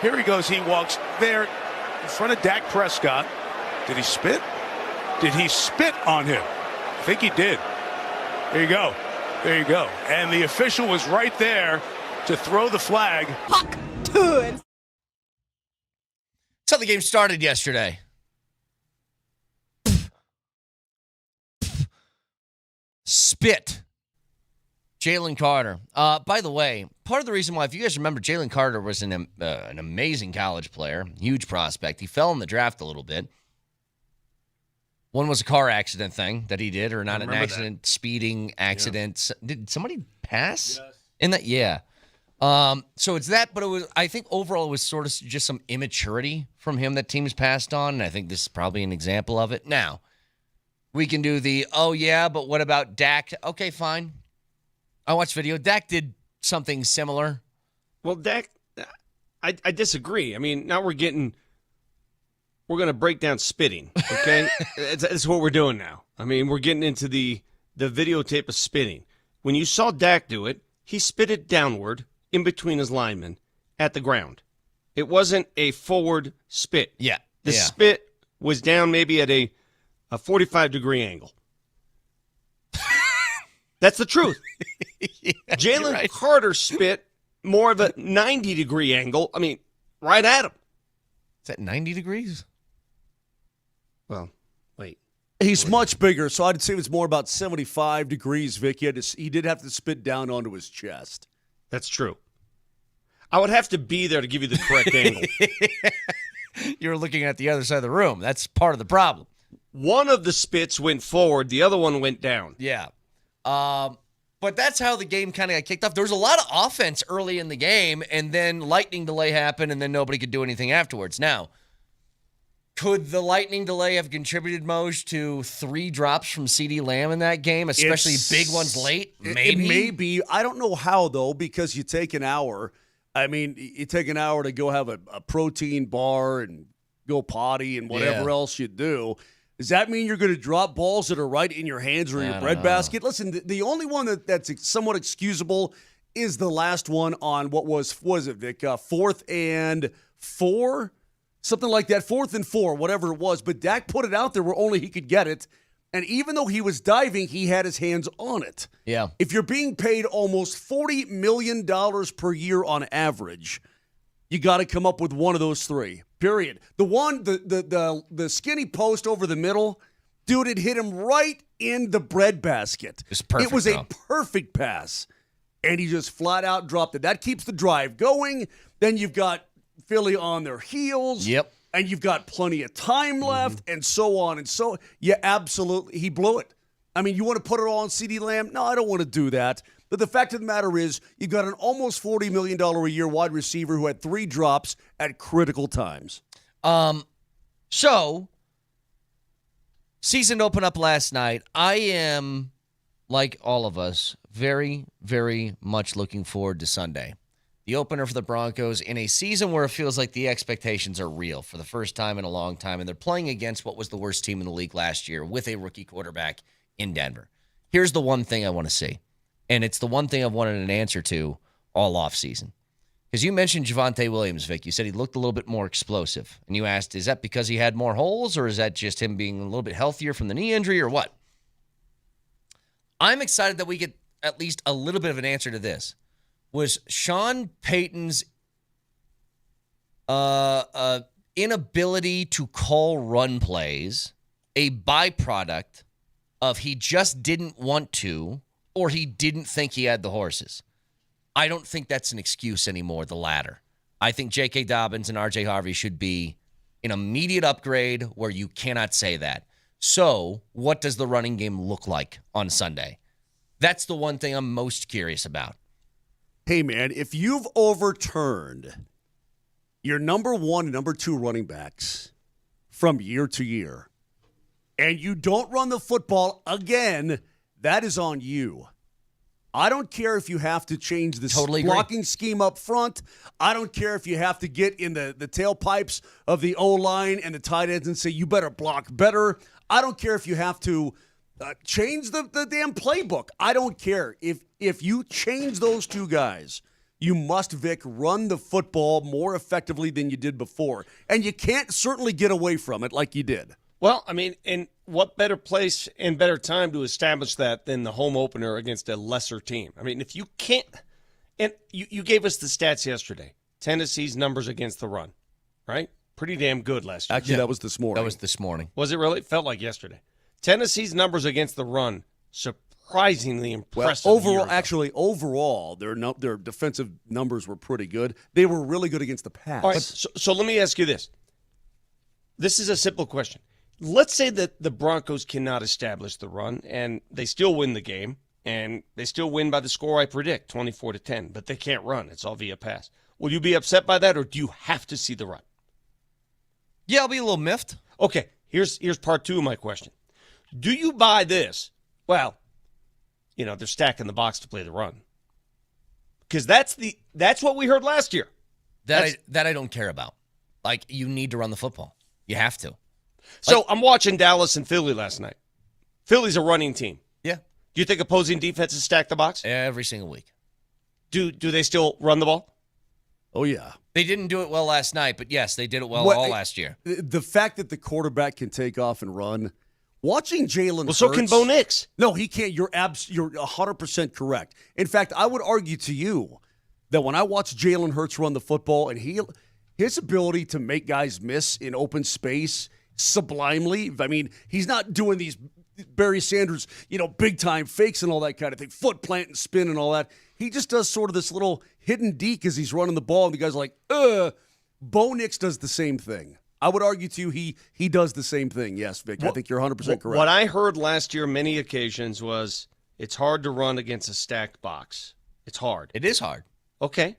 Here he goes. He walks there in front of Dak Prescott. Did he spit? Did he spit on him? I think he did. There you go. There you go. And the official was right there to throw the flag. Puck to it. That's how the game started yesterday. Spit. Jalen Carter. By the way, part of the reason why, if you guys remember, Jalen Carter was an amazing college player, huge prospect. He fell in the draft a little bit. One was a car accident thing that he did, or not an accident, speeding accident. Yeah. Did somebody pass? Yes. In that? Yeah. So it's that, but it was, I think overall it was sort of just some immaturity from him that teams passed on, and I think this is probably an example of it. Now, we can do the, oh yeah, but what about Dak? Okay, fine. I watched video. Dak did something similar. Well, Dak, I disagree. I mean, now we're going to break down spitting, okay? That's what we're doing now. I mean, we're getting into the videotape of spitting. When you saw Dak do it, he spit it downward in between his linemen at the ground. It wasn't a forward spit. Yeah. The spit was down maybe at a a 45-degree angle. That's the truth. Jalen Carter spit more of a 90-degree angle. I mean, right at him. Is that 90 degrees? Well, wait. He's much bigger, so I'd say it was more about 75 degrees, Vic. He did have to spit down onto his chest. That's true. I would have to be there to give you the correct angle. You're looking at the other side of the room. That's part of the problem. One of the spits went forward. The other one went down. Yeah. But that's how the game kind of got kicked off. There was a lot of offense early in the game, and then lightning delay happened, and then nobody could do anything afterwards. Now, could the lightning delay have contributed, Moj, to 3 drops from CeeDee Lamb in that game, especially big ones late? Maybe. It may be. I don't know how, though, because you take an hour. I mean, you take an hour to go have a protein bar and go potty and whatever else you do. Does that mean you're going to drop balls that are right in your hands or in your bread basket? Listen, the only one that's somewhat excusable is the last one on what was it, Vic? 4th and 4? Something like that, 4th and 4, whatever it was. But Dak put it out there where only he could get it. And even though he was diving, he had his hands on it. Yeah. If you're being paid almost $40 million per year on average, you got to come up with one of those 3. Period. The one, the skinny post over the middle, dude, it hit him right in the bread basket. It's perfect. It was a perfect pass, and he just flat out dropped it. That keeps the drive going. Then you've got Philly on their heels. Yep. And you've got plenty of time left, and so on and so. Yeah, absolutely. He blew it. I mean, you want to put it all on CeeDee Lamb? No, I don't want to do that. But the fact of the matter is, you've got an almost $40 million a year wide receiver who had 3 drops at critical times. So, season opened up last night. I am, like all of us, very, very much looking forward to Sunday. The opener for the Broncos in a season where it feels like the expectations are real for the first time in a long time, and they're playing against what was the worst team in the league last year with a rookie quarterback in Denver. Here's the one thing I want to see, and it's the one thing I've wanted an answer to all offseason. Because you mentioned Javonte Williams, Vic. You said he looked a little bit more explosive, and you asked, is that because he had more holes, or is that just him being a little bit healthier from the knee injury, or what? I'm excited that we get at least a little bit of an answer to this. Was Sean Payton's inability to call run plays a byproduct of he just didn't want to, or he didn't think he had the horses? I don't think that's an excuse anymore, the latter. I think J.K. Dobbins and R.J. Harvey should be an immediate upgrade where you cannot say that. So what does the running game look like on Sunday? That's the one thing I'm most curious about. Hey, man, if you've overturned your number 1 and number 2 running backs from year to year, and you don't run the football again, that is on you. I don't care if you have to change the blocking scheme up front. I don't care if you have to get in the tailpipes of the O-line and the tight ends and say, you better block better. I don't care if you have to change the damn playbook. I don't care. If you change those 2 guys, you must, Vic, run the football more effectively than you did before. And you can't certainly get away from it like you did. Well, I mean, and what better place and better time to establish that than the home opener against a lesser team? I mean, if you can't, and you gave us the stats yesterday, Tennessee's numbers against the run, right? Pretty damn good last year. Actually, that was this morning. That was this morning. Was it really? It felt like yesterday. Tennessee's numbers against the run, surprisingly impressive. Well, overall, their defensive numbers were pretty good. They were really good against the pass. All right, so let me ask you this. This is a simple question. Let's say that the Broncos cannot establish the run, and they still win the game, and they still win by the score I predict, 24-10, but they can't run. It's all via pass. Will you be upset by that, or do you have to see the run? Yeah, I'll be a little miffed. Okay, here's part 2 of my question. Do you buy this? Well, they're stacking the box to play the run. Because that's what we heard last year. That I don't care about. Like, you need to run the football. You have to. So I'm watching Dallas and Philly last night. Philly's a running team. Yeah. Do you think opposing defenses stack the box? Every single week. Do they still run the ball? Oh, yeah. They didn't do it well last night, but yes, they did it well all last year. The fact that the quarterback can take off and run, Watching Jalen Hurts. So can Bo Nix. No, he can't. You're 100% correct. In fact, I would argue to you that when I watch Jalen Hurts run the football and his ability to make guys miss in open space sublimely, I mean, he's not doing these Barry Sanders, big-time fakes and all that kind of thing, foot plant and spin and all that. He just does sort of this little hidden deke as he's running the ball, and the guys are like, Bo Nix does the same thing. I would argue to you he does the same thing. Yes, Vic, I think you're 100% correct. What I heard last year many occasions was it's hard to run against a stacked box. It's hard. It is hard. Okay.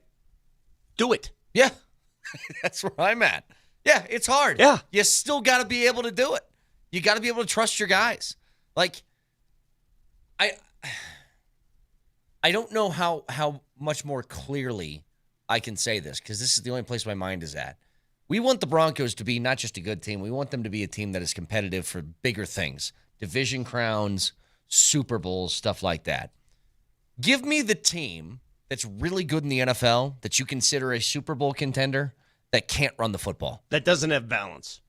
Do it. Yeah. That's where I'm at. Yeah, it's hard. Yeah. You still got to be able to do it. You got to be able to trust your guys. Like, I don't know how much more clearly I can say this, because this is the only place my mind is at. We want the Broncos to be not just a good team. We want them to be a team that is competitive for bigger things. Division crowns, Super Bowls, stuff like that. Give me the team that's really good in the NFL that you consider a Super Bowl contender that can't run the football. That doesn't have balance.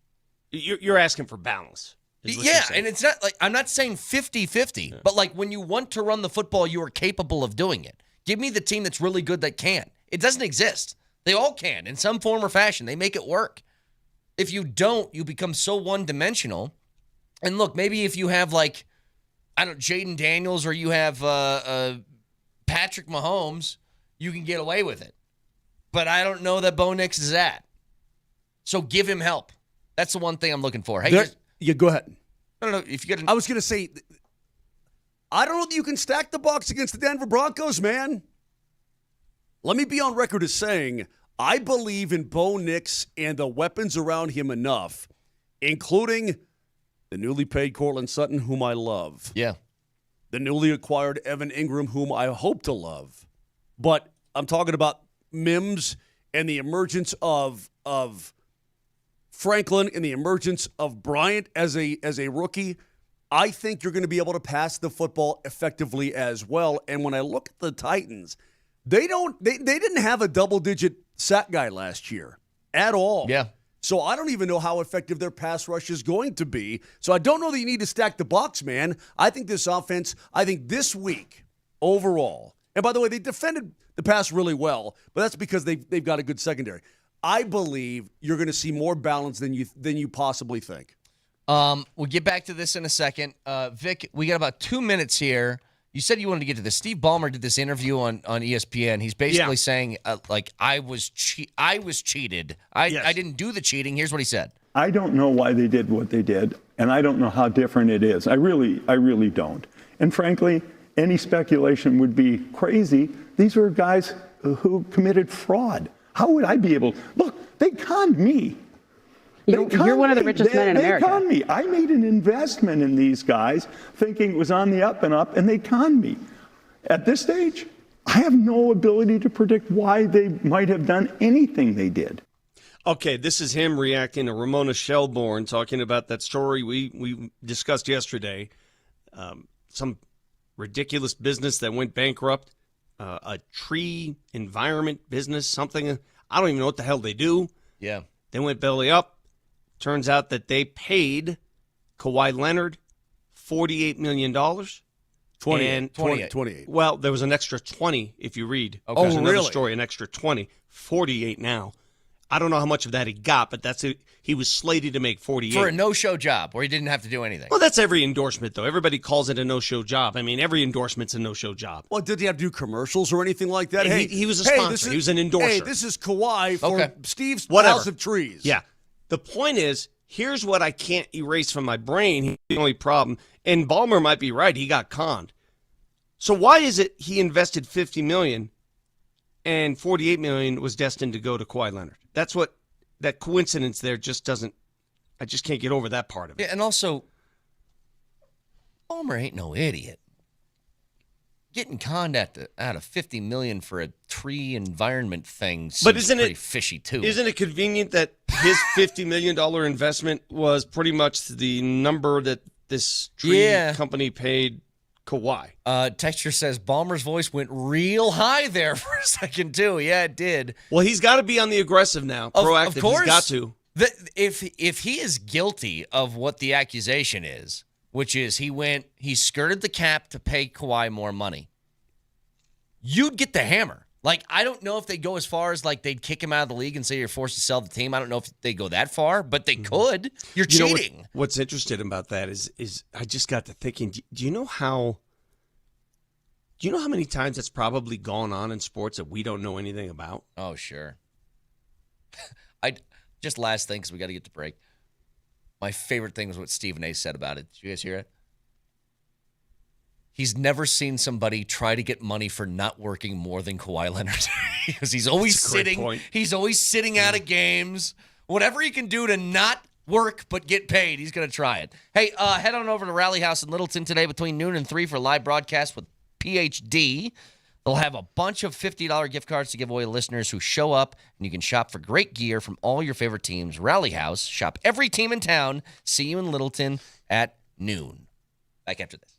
You're asking for balance. Yeah, and it's not like, I'm not saying 50-50, but like when you want to run the football, you are capable of doing it. Give me the team that's really good that can. It doesn't exist. They all can in some form or fashion. They make it work. If you don't, you become so one-dimensional. And look, maybe if you have Jaden Daniels or you have Patrick Mahomes, you can get away with it. But I don't know that Bo Nix is that. So give him help. That's the one thing I'm looking for. Hey, go ahead. I don't know if you get. I was going to say, I don't know that you can stack the box against the Denver Broncos, man. Let me be on record as saying I believe in Bo Nix and the weapons around him enough, including the newly paid Cortland Sutton, whom I love. Yeah. The newly acquired Evan Ingram, whom I hope to love. But I'm talking about Mims and the emergence of Franklin and the emergence of Bryant as a rookie. I think you're going to be able to pass the football effectively as well. And when I look at the Titans, they didn't have a double-digit sack guy last year at all. Yeah. So I don't even know how effective their pass rush is going to be. So I don't know that you need to stack the box, man. I think this offense, this week overall, and by the way, they defended the pass really well, but that's because they've got a good secondary. I believe you're going to see more balance than you possibly think. We'll get back to this in a second. Vic, we got about 2 minutes here. You said you wanted to get to this. Steve Ballmer did this interview on ESPN. He's basically saying, I was cheated. I didn't do the cheating. Here's what he said. I don't know why they did what they did, and I don't know how different it is. I really don't. And frankly, any speculation would be crazy. These were guys who committed fraud. How would I be able? Look, they conned me. You're one of the richest men in America. They conned me. I made an investment in these guys thinking it was on the up and up, and they conned me. At this stage, I have no ability to predict why they might have done anything they did. Okay, this is him reacting to Ramona Shelburne talking about that story we discussed yesterday. Some ridiculous business that went bankrupt, a tree environment business, something. I don't even know what the hell they do. Yeah. They went belly up. Turns out that they paid Kawhi Leonard $48 million. 28. Well, there was an extra 20 if you read. Okay. There's another really? story, an extra 20. 48 now. I don't know how much of that he got, but that's it. He was slated to make 48. For a no-show job where he didn't have to do anything. Well, that's every endorsement, though. Everybody calls it a no-show job. I mean, every endorsement's a no-show job. Well, did he have to do commercials or anything like that? He was a sponsor. He was an endorser. Hey, this is Kawhi for Steve's Whatever. House of Trees. Yeah. The point is, here's what I can't erase from my brain. Here's the only problem. And Ballmer might be right. He got conned. So why is it he invested $50 million and $48 million was destined to go to Kawhi Leonard? That's what that coincidence there just doesn't. I just can't get over that part of it. Yeah, and also, Ballmer ain't no idiot. Getting conned out of $50 million for a tree environment thing seems pretty fishy too. Isn't it convenient that his $50 million investment was pretty much the number that this tree company paid Kawhi? Texture says Ballmer's voice went real high there for a second too. Yeah, it did. Well, he's got to be on the aggressive now, proactive. Of course, he's got to. If he is guilty of what the accusation is, which is he skirted the cap to pay Kawhi more money. You'd get the hammer. Like, I don't know if they go as far as, like, they'd kick him out of the league and say you're forced to sell the team. I don't know if they go that far, but they could. You're cheating. What's interesting about that is I just got to thinking, do you know how many times that's probably gone on in sports that we don't know anything about? Oh, sure. Just last thing, because we got to get to break. My favorite thing was what Stephen A. said about it. Did you guys hear it? He's never seen somebody try to get money for not working more than Kawhi Leonard. Because he's always sitting. He's always sitting out of games. Whatever he can do to not work but get paid, he's going to try it. Hey, head on over to Rally House in Littleton today between noon and 3 for a live broadcast with PhD. They'll have a bunch of $50 gift cards to give away to listeners who show up, and you can shop for great gear from all your favorite teams. Rally House. Shop every team in town. See you in Littleton at noon. Back after this.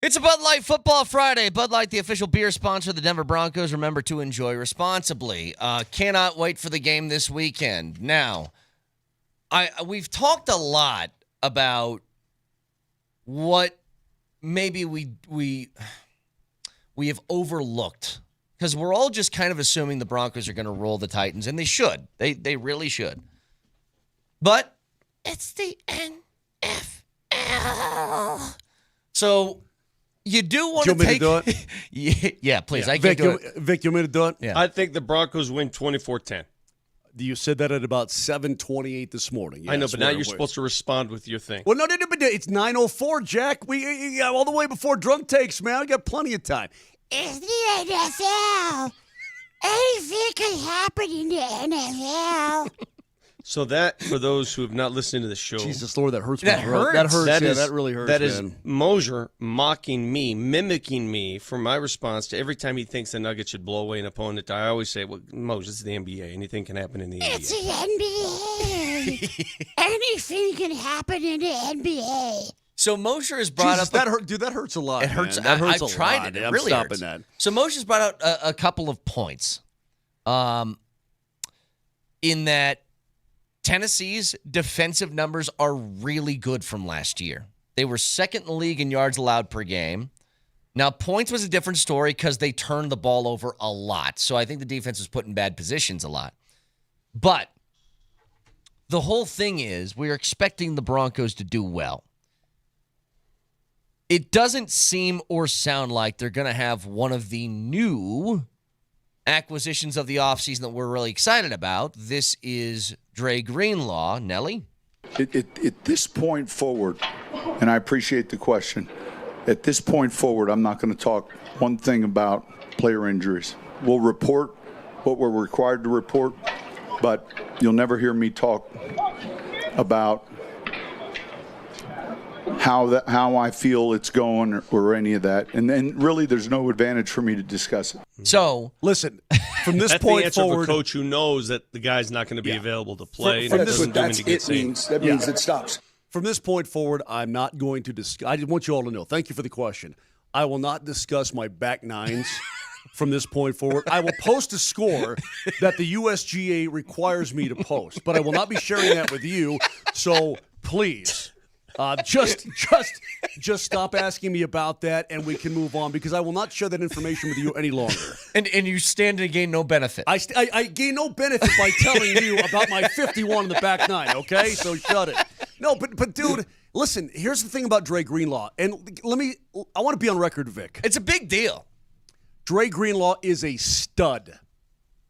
It's a Bud Light Football Friday. Bud Light, the official beer sponsor of the Denver Broncos. Remember to enjoy responsibly. Cannot wait for the game this weekend. Now, we've talked a lot about what maybe we have overlooked, because we're all just kind of assuming the Broncos are going to roll the Titans, and they should. They really should. But it's the NFL. So you do want to take... Do it? Yeah, please. Yeah. I can do it. Vic, you want me to do it? Yeah. I think the Broncos win 24-10. You said that at about 7:28 this morning. I know, but now you're supposed to respond with your thing. Well, no, but it's 9:04, Jack. We all the way before drunk takes, man. We got plenty of time. It's the NFL. Anything can happen in the NFL. So that, for those who have not listened to the show, Jesus Lord, that hurts. That hurts. That hurts. That that really hurts. That is man. Moser mocking me, mimicking me for my response to every time he thinks the Nuggets should blow away an opponent. I always say, "Well, Moser, it's the NBA. Anything can happen in the NBA." It's the NBA. Anything can happen in the NBA. So Moser has brought up... that hurt, dude, that hurts a lot. It hurts. Man. That hurts I've a tried lot. it. It I'm really stopping hurts. that. So Moser's brought out a couple of points. In that Tennessee's defensive numbers are really good from last year. They were second in the league in yards allowed per game. Now, points was a different story because they turned the ball over a lot. So I think the defense was put in bad positions a lot. But the whole thing is we're expecting the Broncos to do well. It doesn't seem or sound like they're going to have one of the new acquisitions of the offseason that we're really excited about. This is Dre Greenlaw. Nelly? At this point forward, and I appreciate the question, at this point forward, I'm not going to talk one thing about player injuries. We'll report what we're required to report, but you'll never hear me talk about how I feel it's going or any of that. And then really there's no advantage for me to discuss it. So, listen, from this That's point the answer forward, of a coach who knows that the guy's not going to be available to play. From and this, doesn't do him any good things. That means it stops. From this point forward, I'm not going to discuss. I want you all to know. Thank you for the question. I will not discuss my back nines from this point forward. I will post a score that the USGA requires me to post, but I will not be sharing that with you. So please, just stop asking me about that, and we can move on, because I will not share that information with you any longer. And you stand to gain no benefit. I gain no benefit by telling you about my 51 in the back nine. Okay, so shut it. No, but dude, listen. Here's the thing about Dre Greenlaw, and I want to be on record, Vic. It's a big deal. Dre Greenlaw is a stud.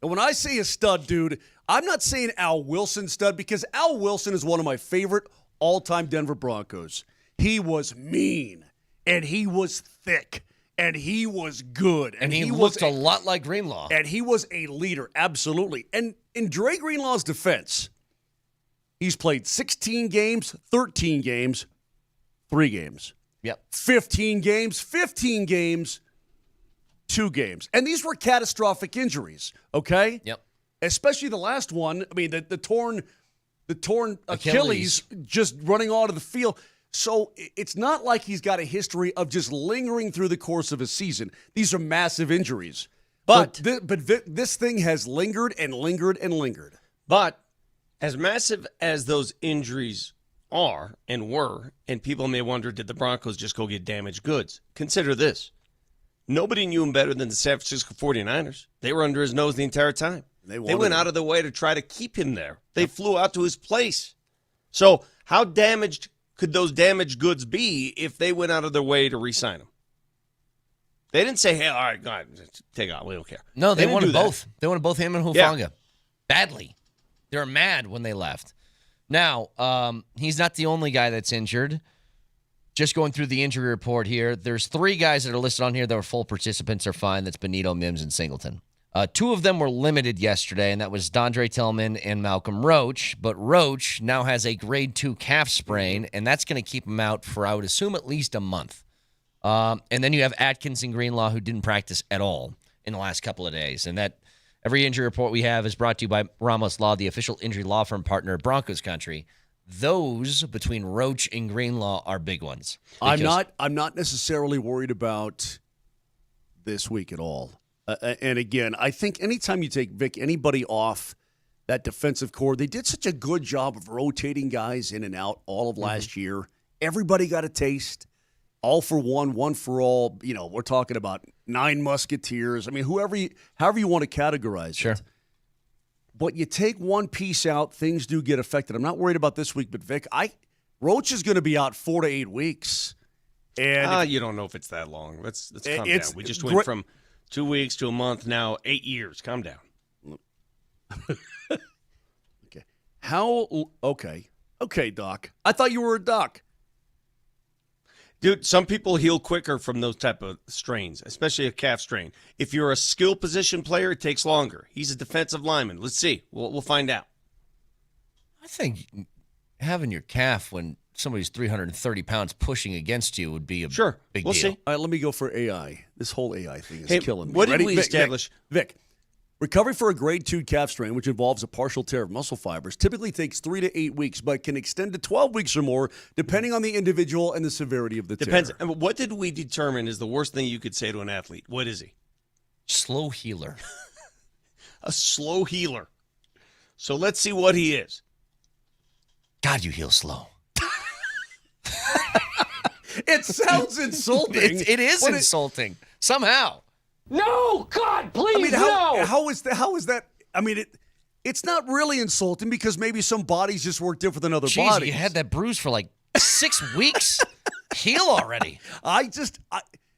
And when I say a stud, dude, I'm not saying Al Wilson stud, because Al Wilson is one of my favorite all-time Denver Broncos. He was mean, and he was thick, and he was good. And he looked a lot like Greenlaw. And he was a leader, absolutely. And in Dre Greenlaw's defense, he's played 16 games, 13 games, 3 games. Yep. 15 games, 15 games, 2 games. And these were catastrophic injuries, okay? Yep. Especially the last one. I mean, the torn Achilles just running out of the field. So it's not like he's got a history of just lingering through the course of a season. These are massive injuries. But this thing has lingered and lingered and lingered. But as massive as those injuries are and were, and people may wonder, did the Broncos just go get damaged goods? Consider this. Nobody knew him better than the San Francisco 49ers. They were under his nose the entire time. They went out of their way to try to keep him there. They flew out to his place. So how damaged could those damaged goods be if they went out of their way to re-sign him? They didn't say, hey, all right, go ahead, take off. We don't care. No, they wanted do that. both. They wanted both him and Hufanga. Badly. They were mad when they left. Now, he's not the only guy that's injured. Just going through the injury report here, there's 3 guys that are listed on here that were full participants are fine. That's Benito, Mims, and Singleton. 2 of them were limited yesterday, and that was Dondre Tillman and Malcolm Roach. But Roach now has a grade 2 calf sprain, and that's going to keep him out for, I would assume, at least a month. And then you have Atkins and Greenlaw, who didn't practice at all in the last couple of days. And that every injury report we have is brought to you by Ramos Law, the official injury law firm partner of Broncos Country. those between Roach and Greenlaw are big ones. I'm not necessarily worried about this week at all. And again, I think anytime you take anybody off that defensive core, they did such a good job of rotating guys in and out all of last year. Everybody got a taste. All for one, one for all. We're talking about 9 Musketeers. I mean, however you want to categorize it. But you take one piece out, things do get affected. I'm not worried about this week, but Vic, Roach is going to be out 4 to 8 weeks. And you don't know if it's that long. Let's calm down. We just went from 2 weeks to a month, now 8 years. Calm down. Okay. Okay, Doc. I thought you were a doc. Dude, some people heal quicker from those type of strains, especially a calf strain. If you're a skill position player, it takes longer. He's a defensive lineman. Let's see. We'll find out. I think having your calf when somebody's 330 pounds pushing against you would be a big deal. See. All right, let me go for AI. This whole AI thing is killing me. What did we establish? Vic, recovery for a grade 2 calf strain, which involves a partial tear of muscle fibers, typically takes 3 to 8 weeks, but can extend to 12 weeks or more, depending on the individual and the severity of the tear. Depends. What did we determine is the worst thing you could say to an athlete? What is he? Slow healer. A slow healer. So let's see what he is. God, you heal slow. It sounds insulting. It is insulting. Somehow. No, God, please, how is that? I mean, it's not really insulting because maybe some bodies just work different than other bodies. You had that bruise for like 6 weeks. Heal already.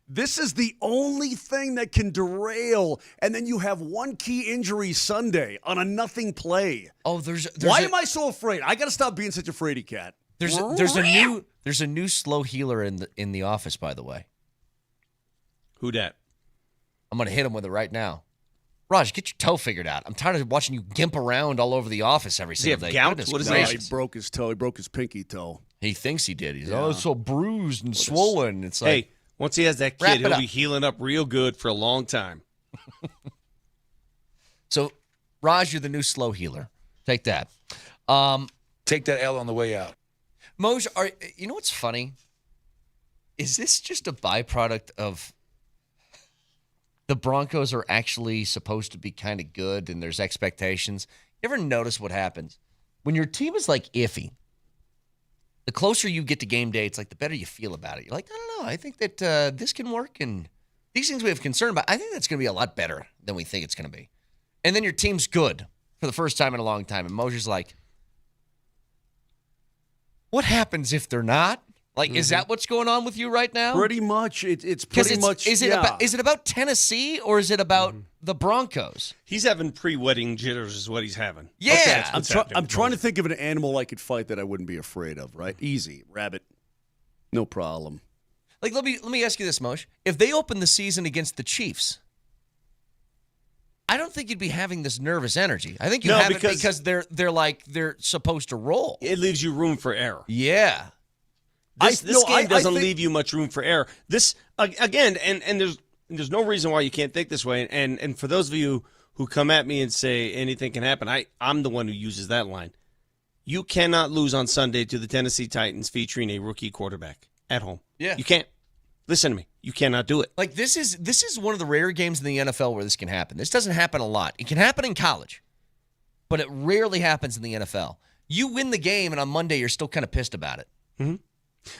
This is the only thing that can derail, and then you have one key injury Sunday on a nothing play. Oh, there's why am I so afraid? I got to stop being such a fraidy cat. There's a new slow healer in the office, by the way. Who dat? I'm going to hit him with it right now. Raj, get your toe figured out. I'm tired of watching you gimp around all over the office every single day. Gout? What is that? He broke his toe. He broke his pinky toe. He thinks he did. He's it's so bruised and swollen. It's like, hey, once he has that kid, he'll be healing up real good for a long time. So, Raj, you're the new slow healer. Take that. Take that L on the way out. Moser, you know what's funny? Is this just a byproduct of the Broncos are actually supposed to be kind of good and there's expectations? You ever notice what happens? When your team is like iffy, the closer you get to game day, it's like the better you feel about it. You're like, I don't know. I think that this can work, and these things we have concern about, I think that's going to be a lot better than we think it's going to be. And then your team's good for the first time in a long time, and Moser's like, what happens if they're not? Like, is that what's going on with you right now? Pretty much. It's pretty much. Is it about Tennessee or is it about the Broncos? He's having pre-wedding jitters is what he's having. Yeah. Okay, I'm trying to think of an animal I could fight that I wouldn't be afraid of, right? Easy. Rabbit. No problem. Like, let me ask you this, Moshe. If they open the season against the Chiefs, I don't think you'd be having this nervous energy. I think you have it because they're supposed to roll. It leaves you room for error. Yeah. This game doesn't leave you much room for error. This again, and there's no reason why you can't think this way. And for those of you who come at me and say anything can happen, I'm the one who uses that line. You cannot lose on Sunday to the Tennessee Titans featuring a rookie quarterback at home. Yeah, you can't. Listen to me. You cannot do it. Like this is one of the rare games in the NFL where this can happen. This doesn't happen a lot. It can happen in college, but it rarely happens in the NFL. You win the game, and on Monday you're still kind of pissed about it. Mm-hmm.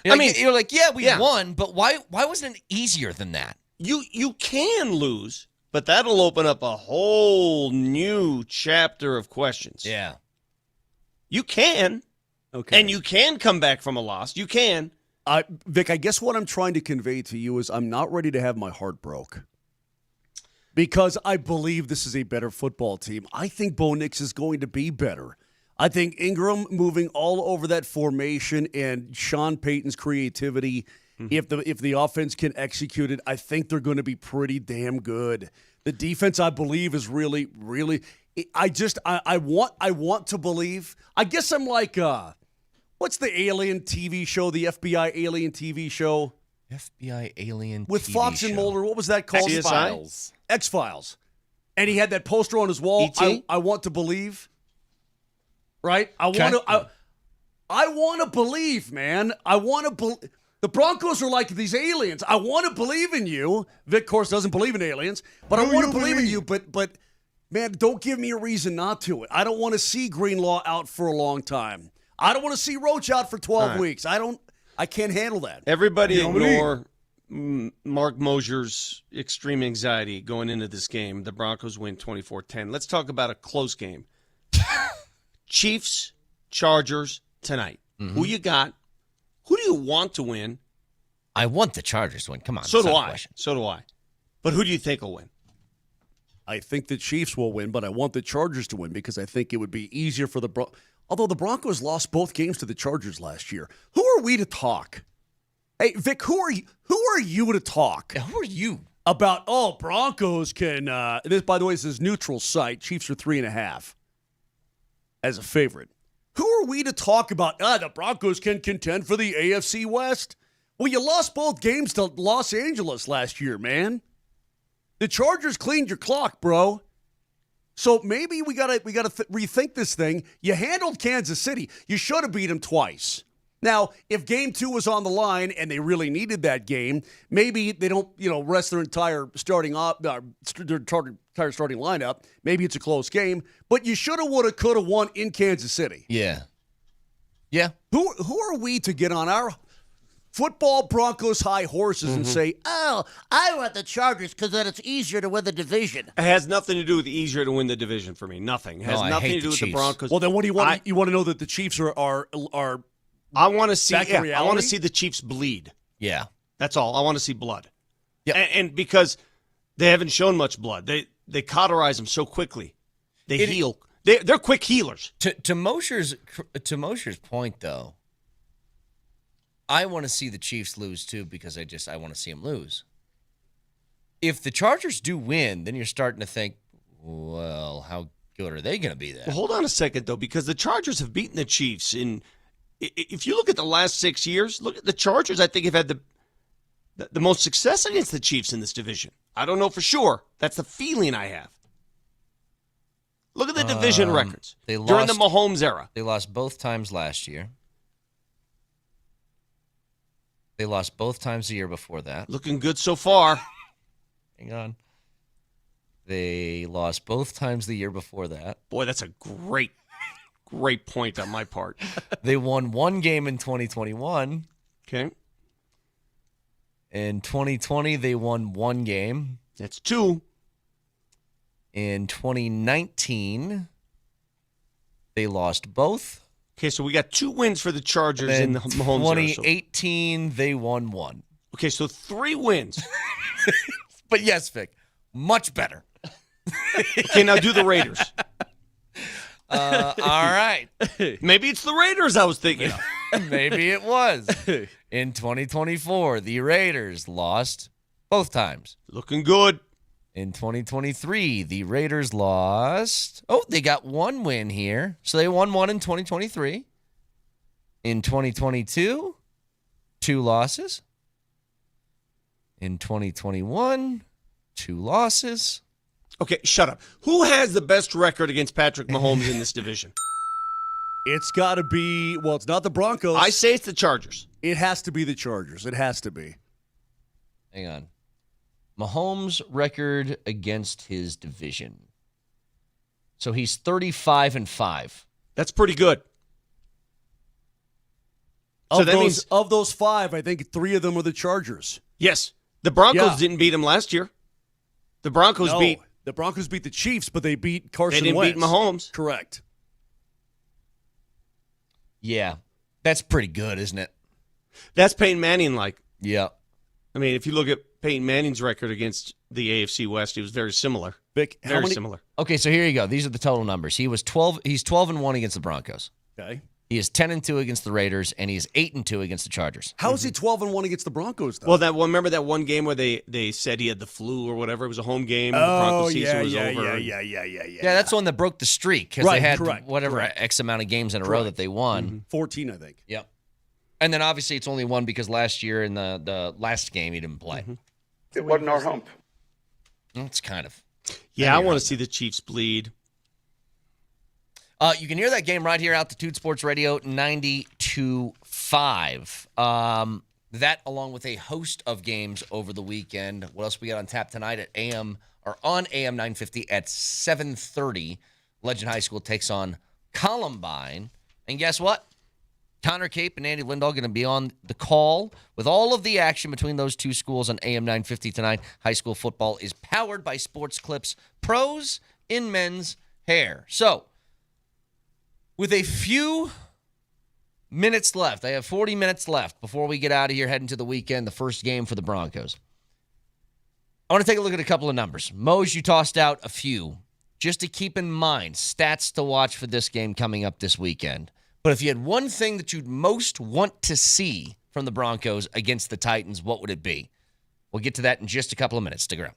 You're like, we won, but why wasn't it easier than that? You can lose, but that'll open up a whole new chapter of questions. Yeah. You can. Okay. And you can come back from a loss. You can. Vic, I guess what I'm trying to convey to you is I'm not ready to have my heart broke. Because I believe this is a better football team. I think Bo Nix is going to be better. I think Ingram moving all over that formation and Sean Payton's creativity, if the offense can execute it, I think they're going to be pretty damn good. The defense, I believe, is really, really. I want to believe. I guess I'm like, what's the alien TV show? The FBI alien TV show. FBI alien with TV Fox show. and Mulder. What was that called? X-Files. X-Files. And he had that poster on his wall. E.T.? I want to believe. Right? I I want to believe, man. I want to believe. The Broncos are like these aliens. I want to believe in you. Vic, of course, doesn't believe in aliens, but I want to believe in you. But man, don't give me a reason not to. I don't want to see Greenlaw out for a long time. I don't want to see Roach out for 12 weeks. I can't handle that. Everybody ignore Mark Moser's extreme anxiety going into this game. The Broncos win 24-10. Let's talk about a close game. Chiefs, Chargers tonight. Who you got? Who do you want to win? I want the Chargers to win. Come on. So do I. So do I. But who do you think will win? I think the Chiefs will win, but I want the Chargers to win because I think it would be easier for the although the Broncos lost both games to the Chargers last year. Who are we to talk? Hey, Vic, who are you to talk? Who are you? About, Broncos can, this, by the way, this is neutral site. Chiefs are 3.5 as a favorite. Who are we to talk about, the Broncos can contend for the AFC West? Well, you lost both games to Los Angeles last year, man. The Chargers cleaned your clock, bro. So maybe we gotta rethink this thing. You handled Kansas City. You should have beat them twice. Now, if Game 2 was on the line and they really needed that game, maybe they don't, rest their entire starting lineup. Maybe it's a close game, but you should have, would have, could have won in Kansas City. Yeah. Who are we to get on our football Broncos high horses and say, I want the Chargers because then it's easier to win the division. It has nothing to do with easier to win the division for me. Nothing. It has nothing to do with the Broncos. Well, then what do you want? You want to know that the Chiefs are I want to see. Yeah, I want to see the Chiefs bleed. Yeah, that's all. I want to see blood. Yeah, and because they haven't shown much blood, they cauterize them so quickly. They heal. They're quick healers. To Moser's point, though, I want to see the Chiefs lose too because I want to see them lose. If the Chargers do win, then you're starting to think, well, how good are they going to be then? Well, hold on a second though, because the Chargers have beaten the Chiefs in. If you look at the last 6 years, look at the Chargers. I think have had the most success against the Chiefs in this division. I don't know for sure. That's the feeling I have. Look at the division records during the Mahomes era. They lost both times last year. They lost both times the year before that. Looking good so far. Hang on. They lost both times the year before that. Boy, that's a great point on my part. They won one game in 2021. Okay. In 2020, they won one game. That's 2. In 2019, they lost both. Okay, so we got 2 wins for the Chargers in the Mahomes era. 2018, they won 1. Okay, so 3 wins. But yes, Vic, much better. Okay, now do the Raiders. All right. Maybe it's the Raiders I was thinking of. Maybe it was. In 2024, the Raiders lost both times. Looking good. In 2023, the Raiders lost. Oh, they got 1 win here. So they won 1 in 2023. In 2022, 2 losses. In 2021, 2 losses. Okay, shut up. Who has the best record against Patrick Mahomes in this division? It's got to be, well, it's not the Broncos. I say it's the Chargers. It has to be the Chargers. It has to be. Hang on. Mahomes' record against his division. So he's 35-5. That's pretty good. So that means of those 5, I think 3 of them are the Chargers. Yes. The Broncos didn't beat him last year. The Broncos The Broncos beat the Chiefs, but they beat Carson Wentz. They didn't beat Mahomes. Correct. Yeah. That's pretty good, isn't it? That's Peyton Manning-like. Yeah. I mean, if you look at Peyton Manning's record against the AFC West, he was very similar. Vic, very similar. Okay, so here you go. These are the total numbers. He's 12-1 against the Broncos. Okay. He is 10-2 against the Raiders, and he is 8-2 against the Chargers. How is he 12-1 against the Broncos, though? Well, remember that one game where they said he had the flu or whatever? It was a home game. The Broncos season was over. Yeah, that's the one that broke the streak because they had whatever correct. X amount of games in a row that they won. Mm-hmm. 14, I think. Yep. And then obviously it's only 1 because last year in the last game he didn't play. Mm-hmm. It wasn't our hump. It's kind of. Yeah, I want to see the Chiefs bleed. You can hear that game right here, Altitude Sports Radio 92.5. That along with a host of games over the weekend. What else we got on tap tonight at on AM 950 at 7:30? Legend High School takes on Columbine. And guess what? Connor Cape and Andy Lindahl going to be on the call with all of the action between those two schools on AM 950 tonight. High school football is powered by Sports Clips Pros in men's hair. So, with a few minutes left, I have 40 minutes left before we get out of here, heading to the weekend, the first game for the Broncos. I want to take a look at a couple of numbers. Mose, you tossed out a few. Just to keep in mind, stats to watch for this game coming up this weekend. But if you had one thing that you'd most want to see from the Broncos against the Titans, what would it be? We'll get to that in just a couple of minutes. Stick around.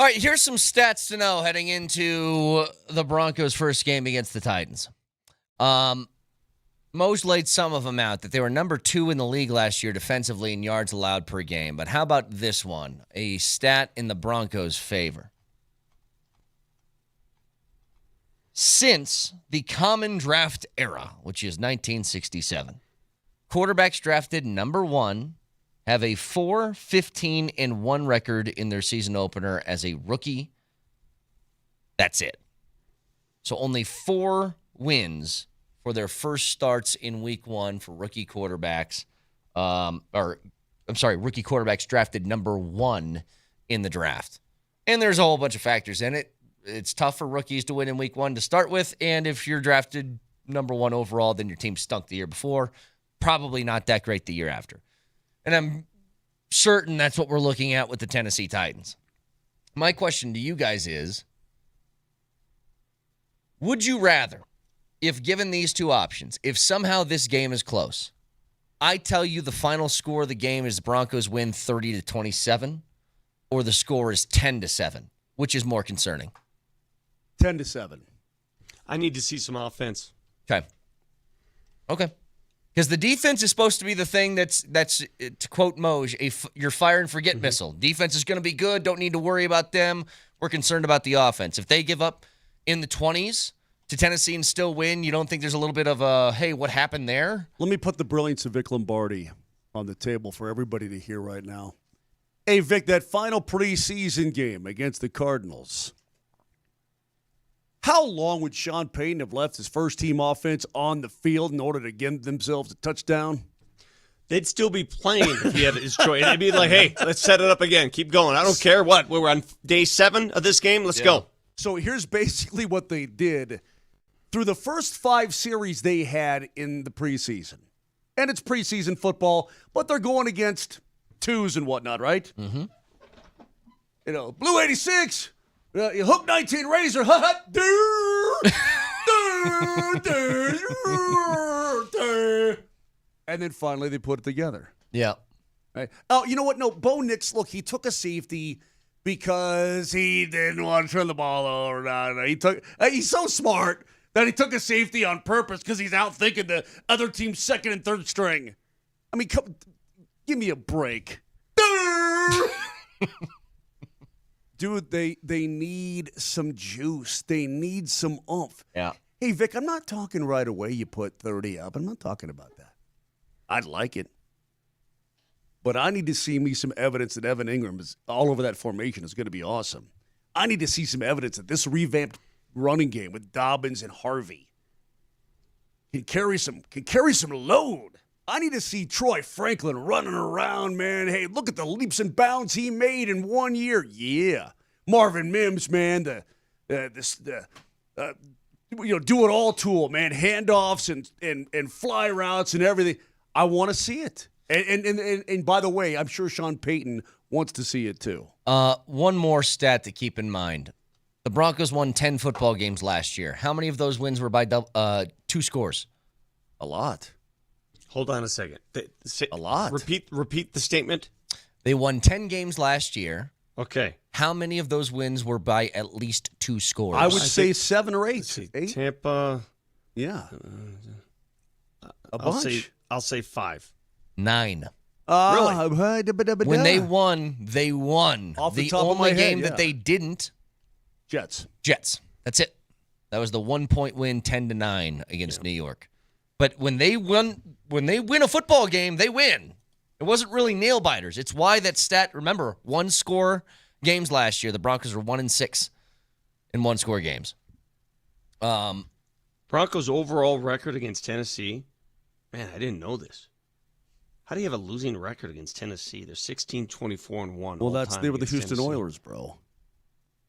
All right, here's some stats to know heading into the Broncos' first game against the Titans. Mose laid some of them out, that they were number 2 in the league last year defensively in yards allowed per game. But how about this one? A stat in the Broncos' favor. Since the common draft era, which is 1967, quarterbacks drafted number 1 have a 4-15-1 record in their season opener as a rookie. That's it. So only 4 wins for their first starts in week 1 for rookie quarterbacks. Rookie quarterbacks drafted number 1 in the draft. And there's a whole bunch of factors in it. It's tough for rookies to win in week 1 to start with. And if you're drafted number 1 overall, then your team stunk the year before. Probably not that great the year after. And I'm certain that's what we're looking at with the Tennessee Titans. My question to you guys is, would you rather, if given these two options, if somehow this game is close, I tell you the final score of the game is the Broncos win 30-27, or the score is 10-7, which is more concerning? 10-7. I need to see some offense. Okay. Because the defense is supposed to be the thing that's to quote Moj, your fire and forget missile. Defense is going to be good. Don't need to worry about them. We're concerned about the offense. If they give up in the 20s to Tennessee and still win, you don't think there's a little bit of a, hey, what happened there? Let me put the brilliance of Vic Lombardi on the table for everybody to hear right now. Hey, Vic, that final preseason game against the Cardinals, how long would Sean Payton have left his first-team offense on the field in order to give themselves a touchdown? They'd still be playing if he had his choice. They'd be like, hey, let's set it up again. Keep going. I don't care what. We're on day 7 of this game. Let's go. So here's basically what they did through the first 5 series they had in the preseason. And it's preseason football, but they're going against 2s and whatnot, right? Mm-hmm. You know, Blue 86, Hook 19 Razor, and then finally they put it together. Yeah. Right. Oh, you know what? No, Bo Nix, look, he took a safety because he didn't want to turn the ball over. No, he's so smart that he took a safety on purpose because he's out thinking the other team's second and third string. I mean, give me a break. Dude, they need some juice. They need some oomph. Yeah. Hey, Vic, I'm not talking right away you put 30 up. I'm not talking about that. I'd like it. But I need to see me some evidence that Evan Ingram is all over that formation is going to be awesome. I need to see some evidence that this revamped running game with Dobbins and Harvey can carry some load. I need to see Troy Franklin running around, man. Hey, look at the leaps and bounds he made in 1 year. Yeah. Marvin Mims, man, do it all tool, man. Handoffs and fly routes and everything. I want to see it. And by the way, I'm sure Sean Payton wants to see it too. One more stat to keep in mind. The Broncos won 10 football games last year. How many of those wins were by 2 scores? A lot. Hold on a second. A lot. Repeat the statement. They won 10 games last year. Okay. How many of those wins were by at least 2 scores? I would say 7 or 8. Tampa. Yeah. A I'll bunch. I'll say 5. 9. Really? When they won, they won. Off the the top of my only head, game that they didn't. Jets. That's it. That was the 1-point win, 10-9 against New York. But when they win a football game, they win. It wasn't really nail biters. It's why that stat. Remember, 1-score games last year. The Broncos were 1-6 in 1-score games. Broncos' overall record against Tennessee. Man, I didn't know this. How do you have a losing record against Tennessee? They're 16-24-1. Well, they were the Houston Tennessee. Oilers, bro.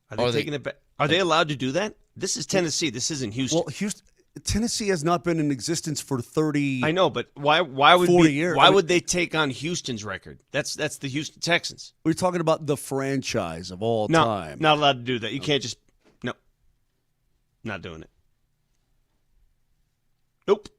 Are they taking it back? Are they allowed to do that? This is Tennessee. This isn't Houston. Well, Tennessee has not been in existence for 30. I know, but why would 40 years? Why would they take on Houston's record? That's the Houston Texans. We're talking about the franchise of all No, time. not allowed to do that. You can't just not doing it. Nope.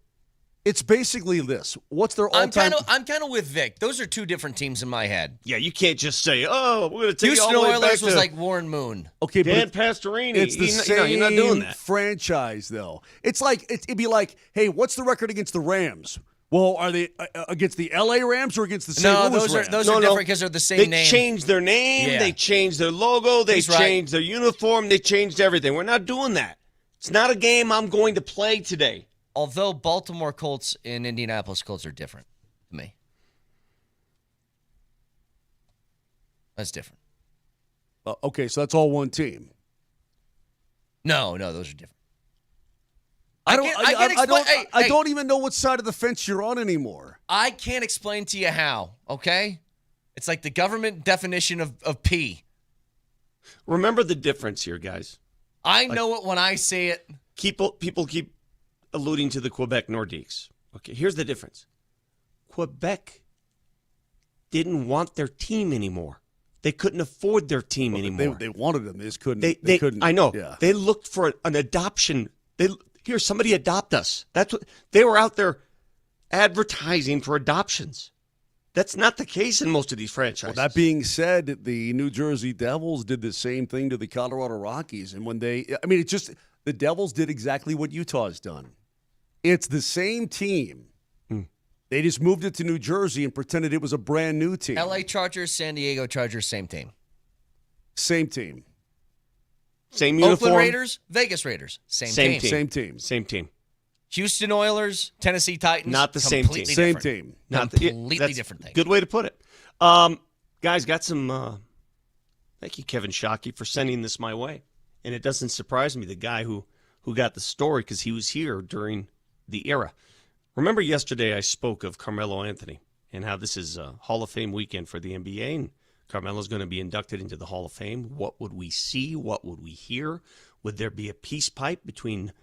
It's basically this. What's their all-time? I'm kind of with Vic. Those are two different teams in my head. Yeah, you can't just say, "Oh, we're going to take Houston you all the way Oilers back was to like Warren Moon. Okay, Dan but Pastorini." It's the same you're not doing that. franchise, though. It's like it'd be like, hey, what's the record against the Rams? Well, are they against the L.A. Rams or against the St. Louis Rams? Those are different because they're the same name. They changed their name. Yeah. They changed their logo. They changed their uniform. They changed everything. We're not doing that. It's not a game I'm going to play today. Although Baltimore Colts and Indianapolis Colts are different to me. That's different. Okay, so that's all one team. No, those are different. I I don't even know what side of the fence you're on anymore. I can't explain to you how, okay? It's like the government definition of P. Remember the difference here, guys. I know it when I say it. People keep alluding to the Quebec Nordiques. Okay, here's the difference. Quebec didn't want their team anymore. They couldn't afford their team anymore. They wanted them. They just couldn't. They couldn't. I know. Yeah. They looked for an adoption. Here, somebody adopt us. That's what they were out there advertising for adoptions. That's not the case in most of these franchises. Well, that being said, the New Jersey Devils did the same thing to the Colorado Rockies. And when it's just the Devils did exactly what Utah's done. It's the same team. They just moved it to New Jersey and pretended it was a brand new team. LA Chargers, San Diego Chargers, same team. Same team. Same uniform. Oakland Raiders, Vegas Raiders, same team. Same team. Houston Oilers, Tennessee Titans, not the same team. Same team. Completely different thing. Good way to put it. Guys, got some. Thank you, Kevin Shockey, for sending this my way. And it doesn't surprise me, the guy who got the story, because he was here during the era. Remember yesterday I spoke of Carmelo Anthony and how this is a Hall of Fame weekend for the NBA, and Carmelo's going to be inducted into the Hall of Fame. What would we see? What would we hear? Would there be a peace pipe between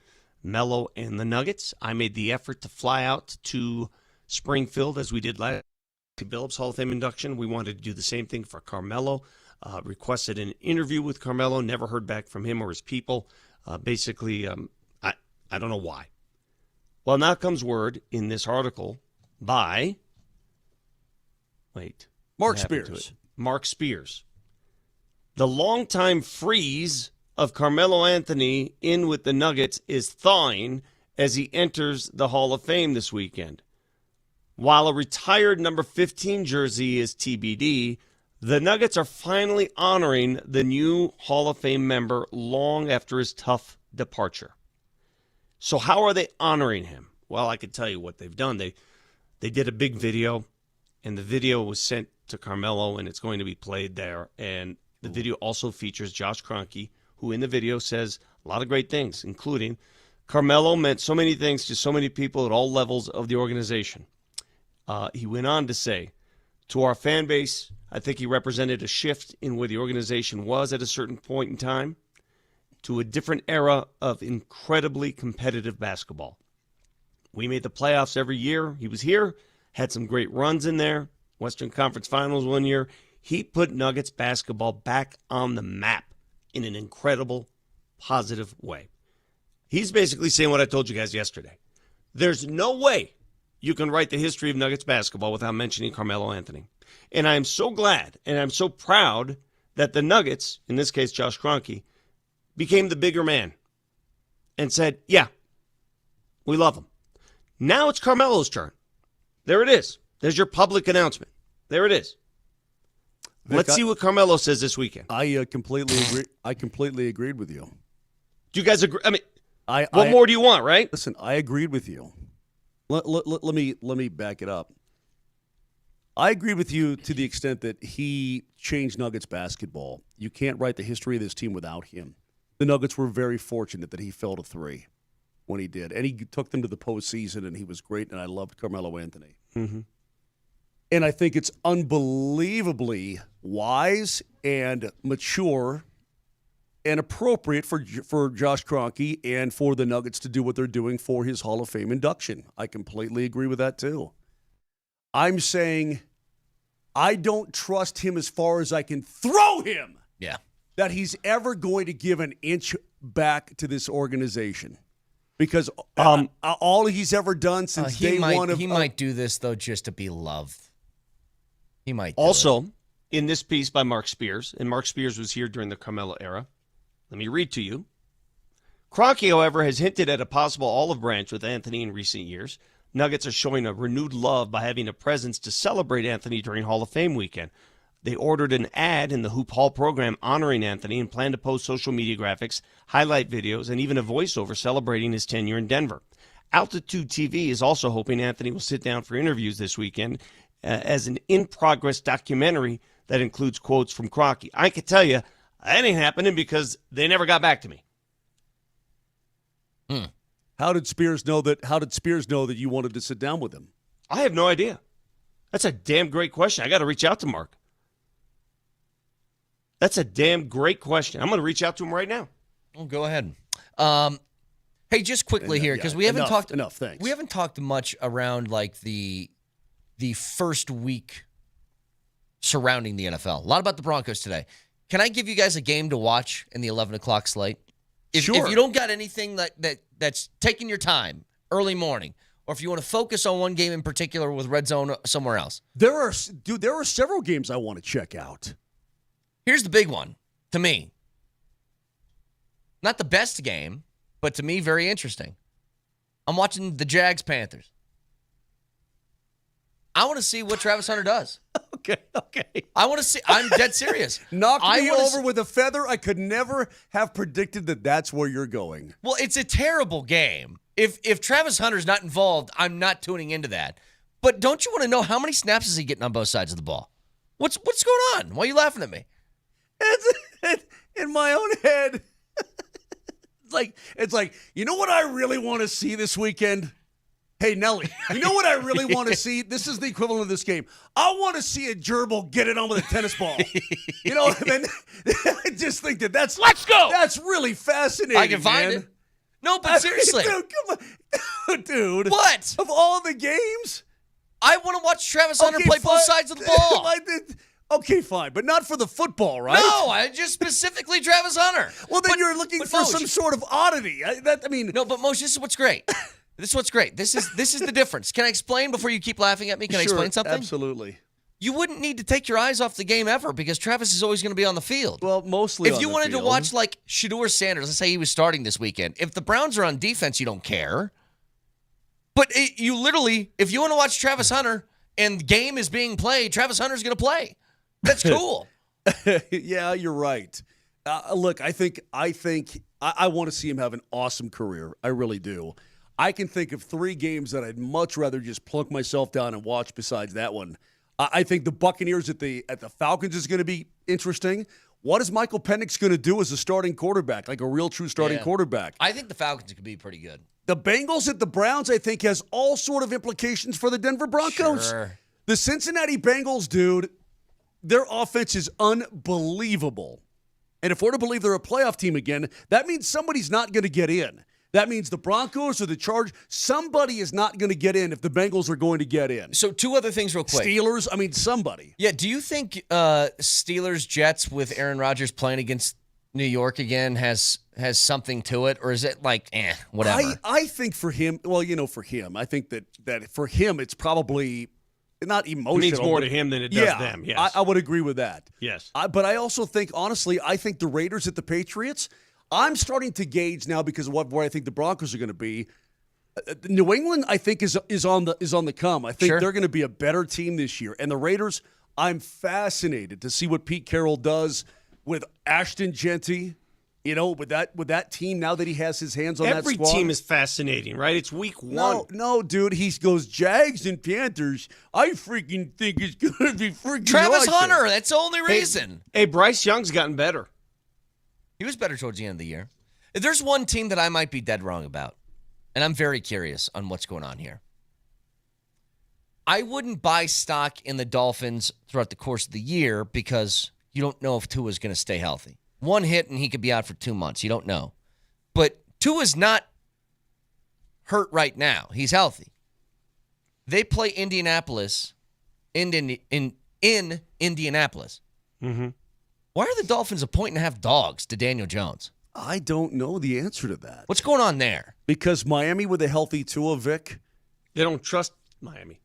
Melo and the Nuggets? I made the effort to fly out to Springfield as we did last to Billups Hall of Fame induction. We wanted to do the same thing for Carmelo. Requested an interview with Carmelo. Never heard back from him or his people. I don't know why. Well, now comes word in this article by Mark Spears. Mark Spears. The longtime freeze of Carmelo Anthony in with the Nuggets is thawing as he enters the Hall of Fame this weekend. While a retired number 15 jersey is TBD, the Nuggets are finally honoring the new Hall of Fame member long after his tough departure. So how are they honoring him? Well, I could tell you what they've done. They did a big video, and the video was sent to Carmelo, and it's going to be played there. And the video also features Josh Kroenke, who in the video says a lot of great things, including Carmelo meant so many things to so many people at all levels of the organization. He went on to say, to our fan base, I think he represented a shift in where the organization was at a certain point in time to a different era of incredibly competitive basketball. We made the playoffs every year. He was here, had some great runs in there, Western Conference Finals one year. He put Nuggets basketball back on the map in an incredible, positive way. He's basically saying what I told you guys yesterday. There's no way you can write the history of Nuggets basketball without mentioning Carmelo Anthony. And I am so glad and I'm so proud that the Nuggets, in this case Josh Kroenke, became the bigger man and said, yeah, we love him. Now it's Carmelo's turn. There it is. There's your public announcement. There it is. Let's see what Carmelo says this weekend. I completely agree. I completely agreed with you. Do you guys agree? I mean, what more do you want, right? Listen, I agreed with you. Let me back it up. I agree with you to the extent that he changed Nuggets basketball. You can't write the history of this team without him. The Nuggets were very fortunate that he fell to 3 when he did. And he took them to the postseason, and he was great, and I loved Carmelo Anthony. Mm-hmm. And I think it's unbelievably wise and mature and appropriate for Josh Kroenke and for the Nuggets to do what they're doing for his Hall of Fame induction. I completely agree with that, too. I'm saying I don't trust him as far as I can throw him. Yeah. That he's ever going to give an inch back to this organization. because all he's ever done since day one of he might do this though just to be loved. He might do also in this piece by Mark Spears, and Mark Spears was here during the Carmelo era. Let me read to you. Kroenke, however, has hinted at a possible olive branch with Anthony in recent years. Nuggets are showing a renewed love by having a presence to celebrate Anthony during Hall of Fame weekend. They ordered an ad in the Hoop Hall program honoring Anthony and plan to post social media graphics, highlight videos, and even a voiceover celebrating his tenure in Denver. Altitude TV is also hoping Anthony will sit down for interviews this weekend as an in-progress documentary that includes quotes from Kroenke. I can tell you, that ain't happening because they never got back to me. How did Spears know that? How did Spears know that you wanted to sit down with him? I have no idea. That's a damn great question. I got to reach out to Mark. That's a damn great question. I'm going to reach out to him right now. Well, go ahead. Hey, just quickly here because we haven't talked enough. Thanks. We haven't talked much around like the first week surrounding the NFL. A lot about the Broncos today. Can I give you guys a game to watch in the 11 o'clock slate? If you don't got anything that's taking your time early morning, or if you want to focus on one game in particular with Red Zone somewhere else. There are several games I want to check out. Here's the big one to me. Not the best game, but to me, very interesting. I'm watching the Jags-Panthers. I want to see what Travis Hunter does. Okay. I want to see. I'm dead serious. Knock me over with a feather. I could never have predicted that that's where you're going. Well, it's a terrible game. If Travis Hunter's not involved, I'm not tuning into that. But don't you want to know how many snaps is he getting on both sides of the ball? What's going on? Why are you laughing at me? It's in my own head. It's like, you know what I really want to see this weekend? Hey, Nelly, you know what I really want to see? This is the equivalent of this game. I want to see a gerbil get it on with a tennis ball. You know what I mean? I just think that's let's go. That's really fascinating. I can find it. No, but seriously. Dude, come on. Dude. What? Of all the games? I want to watch Travis Hunter play both sides of the ball. Okay, fine, but not for the football, right? No, I just specifically Travis Hunter. Well, then you're looking for some sort of oddity. No, but Moshe, this is what's great. This is what's great. This is the difference. Can I explain before you keep laughing at me? Can I explain something? Absolutely. You wouldn't need to take your eyes off the game ever because Travis is always going to be on the field. Well, mostly if you wanted to watch like Shedeur Sanders, let's say he was starting this weekend. If the Browns are on defense, you don't care. But you literally, if you want to watch Travis Hunter and the game is being played, Travis Hunter's going to play. That's cool. Yeah, you're right. Look, I think I want to see him have an awesome career. I really do. I can think of 3 games that I'd much rather just plunk myself down and watch besides that one. I think the Buccaneers at the Falcons is going to be interesting. What is Michael Penix going to do as a starting quarterback, like a real true starting quarterback? I think the Falcons could be pretty good. The Bengals at the Browns, I think, has all sort of implications for the Denver Broncos. Sure. The Cincinnati Bengals, dude, their offense is unbelievable. And if we're to believe they're a playoff team again, that means somebody's not going to get in. That means the Broncos or the Chargers, somebody is not going to get in if the Bengals are going to get in. So 2 other things real quick. Steelers, I mean, somebody. Yeah, do you think Steelers-Jets with Aaron Rodgers playing against New York again has something to it? Or is it like, whatever? I think for him, for him, I think that for him it's probably not emotional. It means more to him than it does them, yes. I would agree with that. Yes. But I also think, honestly, I think the Raiders at the Patriots, I'm starting to gauge now because of where I think the Broncos are going to be. New England, I think, is on the come. I think they're going to be a better team this year. And the Raiders, I'm fascinated to see what Pete Carroll does with Ashton Genty. You know, with that team now that he has his hands on that squad. Every team is fascinating, right? It's week 1. No, dude. He goes Jags and Panthers. I freaking think it's going to be freaking Travis awesome. Hunter. That's the only reason. Hey, Bryce Young's gotten better. He was better towards the end of the year. There's one team that I might be dead wrong about, and I'm very curious on what's going on here. I wouldn't buy stock in the Dolphins throughout the course of the year because you don't know if Tua's going to stay healthy. One hit and he could be out for 2 months. You don't know. But Tua's not hurt right now. He's healthy. They play Indianapolis in Indianapolis. Mm-hmm. Why are the Dolphins a 1.5 dogs to Daniel Jones? I don't know the answer to that. What's going on there? Because Miami with a healthy Tua, Vic, they don't trust Miami.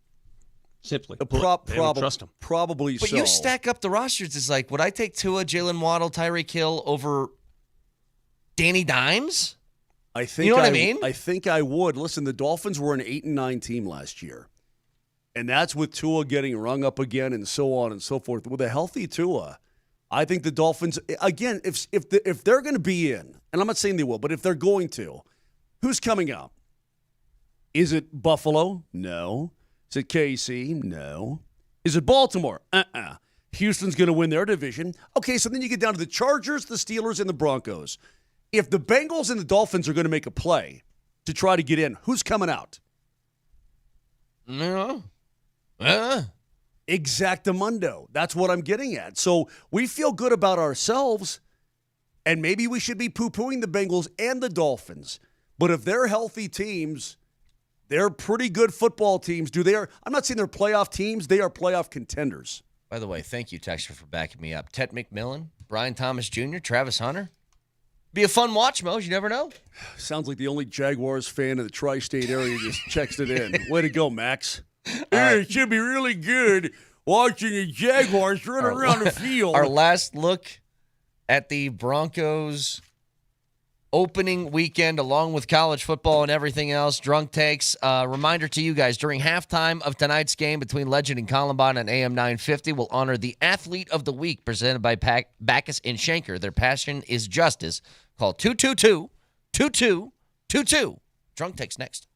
Simply, they don't trust them. Probably but so. You stack up the rosters. It's like, would I take Tua, Jalen Waddle, Tyreek Hill over Danny Dimes? I think you know what I mean? I think I would. Listen, the Dolphins were an 8-9 team last year. And that's with Tua getting rung up again and so on and so forth. With a healthy Tua, I think the Dolphins, again, if they're going to be in, and I'm not saying they will, but if they're going to, who's coming out? Is it Buffalo? No. Is it KC? No. Is it Baltimore? Houston's going to win their division. Okay, so then you get down to the Chargers, the Steelers, and the Broncos. If the Bengals and the Dolphins are going to make a play to try to get in, who's coming out? No. Exactamundo. That's what I'm getting at. So we feel good about ourselves, and maybe we should be poo-pooing the Bengals and the Dolphins. But if they're healthy teams, they're pretty good football teams. I'm not saying they're playoff teams. They are playoff contenders. By the way, thank you, Texter, for backing me up. Ted McMillan, Brian Thomas Jr., Travis Hunter. Be a fun watch, Mo. You never know. Sounds like the only Jaguars fan in the tri-state area just checks it in. Way to go, Max. It should be really good watching the Jaguars run around the field. Our last look at the Broncos opening weekend, along with college football and everything else. Drunk takes. Reminder to you guys, during halftime of tonight's game between Legend and Columbine on AM 950, we'll honor the Athlete of the Week presented by Backus and Schenker. Their passion is justice. Call 222-2222. Drunk takes next.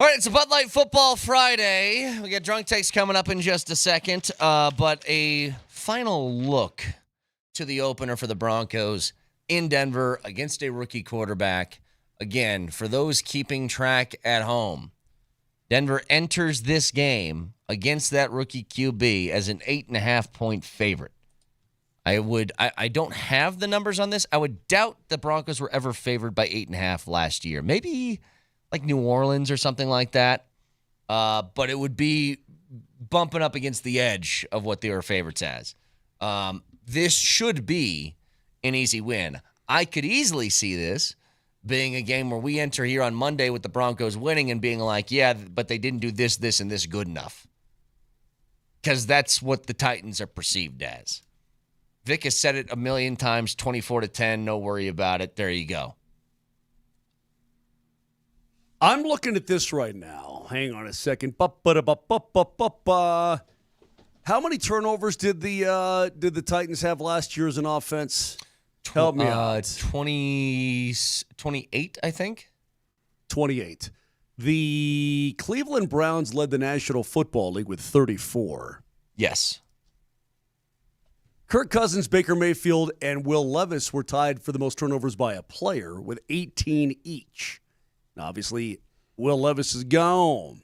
All right, it's a Bud Light Football Friday. We got drunk takes coming up in just a second, but a final look to the opener for the Broncos in Denver against a rookie quarterback. Again, for those keeping track at home, Denver enters this game against that rookie QB as an 8.5-point favorite. I don't have the numbers on this. I would doubt the Broncos were ever favored by 8.5 last year. Maybe like New Orleans or something like that. But it would be bumping up against the edge of what they were favorites as. This should be an easy win. I could easily see this being a game where we enter here on Monday with the Broncos winning and being like, yeah, but they didn't do this, this, and this good enough. Because that's what the Titans are perceived as. Vic has said it a million times, 24-10, no worry about it. There you go. I'm looking at this right now. Hang on a second. How many turnovers did the Titans have last year as an offense? Help me out. 28, I think. 28. The Cleveland Browns led the National Football League with 34. Yes. Kirk Cousins, Baker Mayfield, and Will Levis were tied for the most turnovers by a player with 18 each. Now, obviously, Will Levis is gone.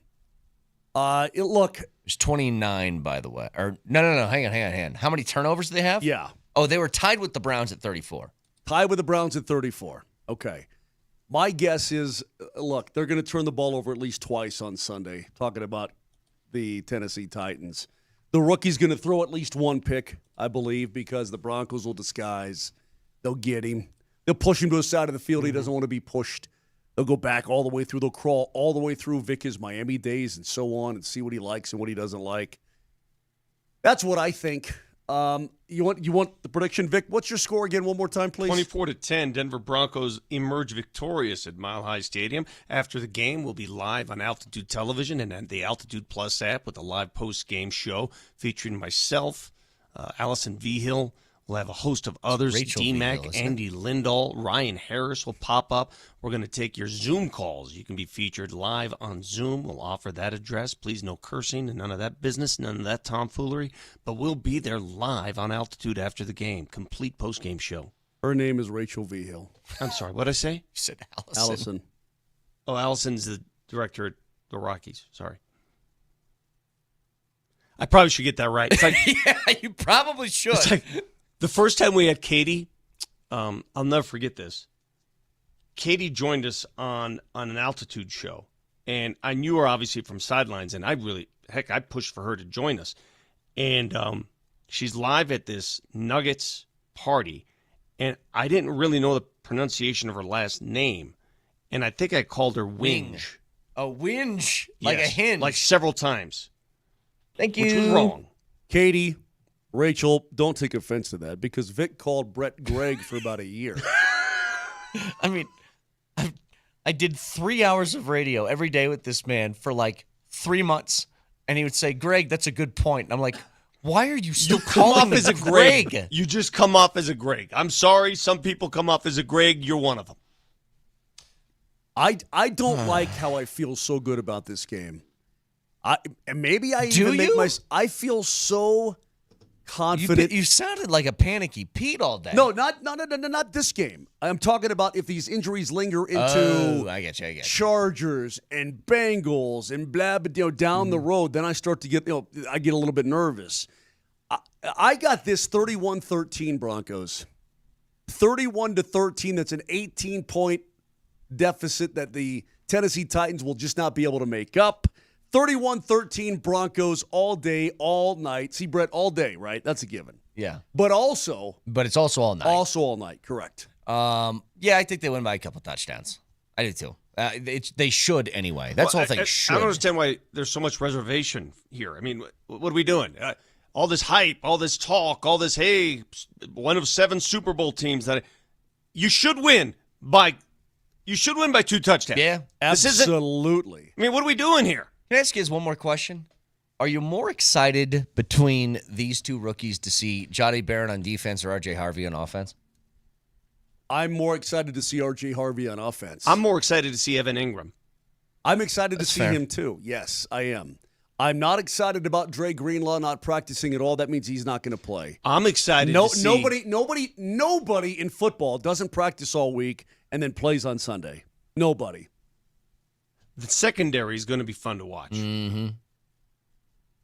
Look. It's 29, by the way. Or no. Hang on. How many turnovers do they have? Yeah. Oh, they were tied with the Browns at 34. Tied with the Browns at 34. Okay. My guess is, look, they're going to turn the ball over at least twice on Sunday, talking about the Tennessee Titans. The rookie's going to throw at least one pick, I believe, because the Broncos will disguise. They'll get him. They'll push him to the side of the field. He doesn't want to be pushed. They'll go back all the way through. They'll crawl all the way through Vic's Miami days and so on and see what he likes and what he doesn't like. That's what I think. You want the prediction, Vic? What's your score again one more time, please? 24-10, Denver Broncos emerge victorious at Mile High Stadium. After the game, we'll be live on Altitude Television and the Altitude Plus app with a live post-game show featuring myself, Allison Vigil. We'll have a host of others, DMac, Andy Lindahl, Ryan Harris will pop up. We're going to take your Zoom calls. You can be featured live on Zoom. We'll offer that address. Please, no cursing and none of that business, none of that tomfoolery. But we'll be there live on Altitude after the game. Complete post-game show. Her name is Rachel Vigil. I'm sorry, what'd I say? You said Allison. Allison. Oh, Allison's the director at the Rockies. Sorry. I probably should get that right. It's like, yeah, you probably should. It's like, the first time we had Katie, I'll never forget this. Katie joined us on an Altitude show, and I knew her obviously from Sidelines, and I pushed for her to join us. And she's live at this Nuggets party, and I didn't really know the pronunciation of her last name, and I think I called her Winge. A whinge? Like Yes, a hinge? like several times. Thank you. Which was wrong. Katie, Rachel, don't take offense to that because Vic called Brett Gregg for about a year. I mean, I did 3 hours of radio every day with this man for like 3 months, and he would say, Greg, that's a good point. And I'm like, why are you still calling me as a Greg? You just come off as a Greg. I'm sorry, some people come off as a Greg. You're one of them. I don't like how I feel so good about this game. I feel so confident. You sounded like a panicky Pete all day. No, not this game. I'm talking about if these injuries linger into I get you. Chargers and Bengals and blah, but down the road, then I start to get I get a little bit nervous. I got this 31-13 Broncos. 31-13. That's an 18-point deficit that the Tennessee Titans will just not be able to make up. 31-13 Broncos all day, all night. See, Brett, all day, right? That's a given. Yeah. But it's also all night. Also all night, correct. Yeah, I think they win by a couple touchdowns. I do too. They should anyway. That's the whole thing. Should. I don't understand why there's so much reservation here. I mean, what are we doing? All this hype, all this talk, all this, hey, one of 7 Super Bowl teams that you should win by 2 touchdowns. Yeah, absolutely. I mean, what are we doing here? Can I ask you guys one more question? Are you more excited between these two rookies to see Jahdae Barron on defense or R.J. Harvey on offense? I'm more excited to see R.J. Harvey on offense. I'm more excited to see Evan Ingram. I'm excited That's to see fair. him too. Yes, I am. I'm not excited about Dre Greenlaw not practicing at all. That means he's not going to play. I'm excited to see. Nobody in football doesn't practice all week and then plays on Sunday. Nobody. The secondary is going to be fun to watch. Mm-hmm.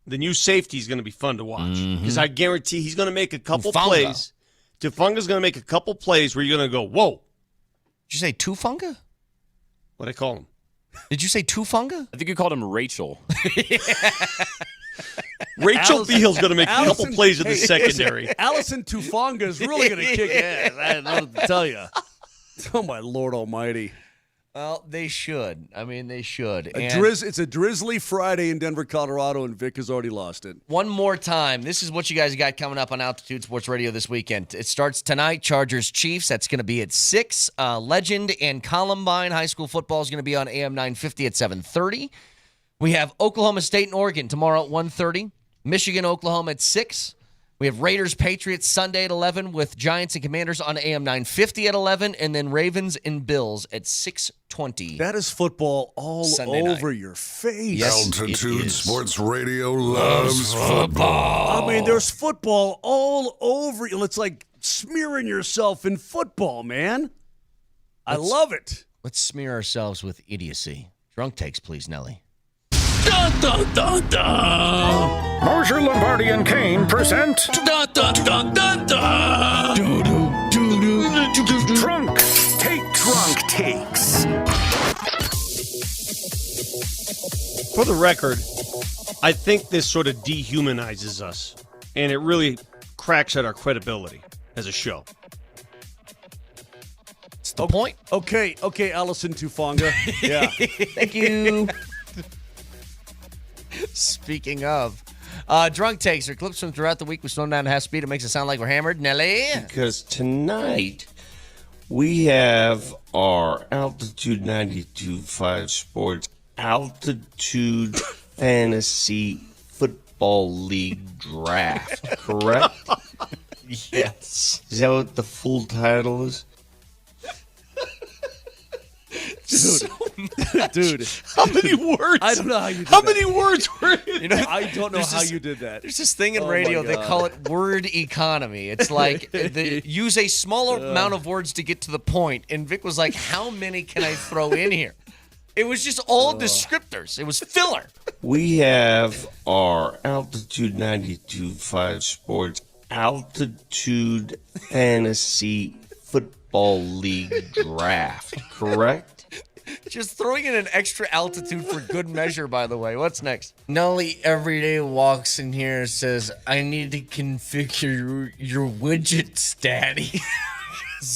The new safety is going to be fun to watch because Mm-hmm. I guarantee he's going to make a couple Tufunga. plays. Tufunga's going to make a couple plays where you're going to go, whoa. Did you say Tufunga? What'd I call him? Did you say Tufunga? I think you called him Rachel. Rachel Beal's going to make a couple plays in the secondary. Allison Tufanga is really going to kick ass. I don't know what to tell you. Oh, my Lord almighty. Well, they should. I mean, they should. It's a drizzly Friday in Denver, Colorado, and Vic has already lost it. One more time. This is what you guys got coming up on Altitude Sports Radio this weekend. It starts tonight, Chargers-Chiefs. That's going to be at 6. Legend and Columbine High School football is going to be on AM 950 at 7:30. We have Oklahoma State and Oregon tomorrow at 1:30. Michigan-Oklahoma at 6. We have Raiders-Patriots Sunday at 11 with Giants and Commanders on AM 950 at 11, and then Ravens and Bills at 6:20. That is football all Sunday over night. your face. Yes, Altitude Sports Radio loves football. I mean, there's football all over you. It's like smearing yourself in football, man. I love it. Let's smear ourselves with idiocy. Drunk takes, please, Nelly. Dun, dun, dun, dun. Moser, Lombardi, and Kane present dun, dun, dun, dun, dun. Drunk Takes. For the record, I think this sort of dehumanizes us, and it really cracks at our credibility as a show. It's the point. Okay, Allison Tufanga. Yeah. Thank you. Speaking of, drunk takes are clips from throughout the week. We slow them down to half speed. It makes it sound like we're hammered. Nelly? Because tonight we have our Altitude 92.5 Sports Altitude Fantasy Football League Draft, correct? Yes. Is that what the full title is? Dude. How many words? I don't know how you did How that. many words were in I don't know how you did that. There's this thing in Oh, radio, my they God. call it word economy. It's like use a smaller amount of words to get to the point. And Vic was like, how many can I throw in here? It was just all descriptors. It was filler. We have our Altitude 92.5 Sports Altitude Fantasy Football League Draft, correct? Just throwing in an extra altitude for good measure, by the way. What's next? Nelly every day walks in here and says, I need to configure your widgets, Daddy.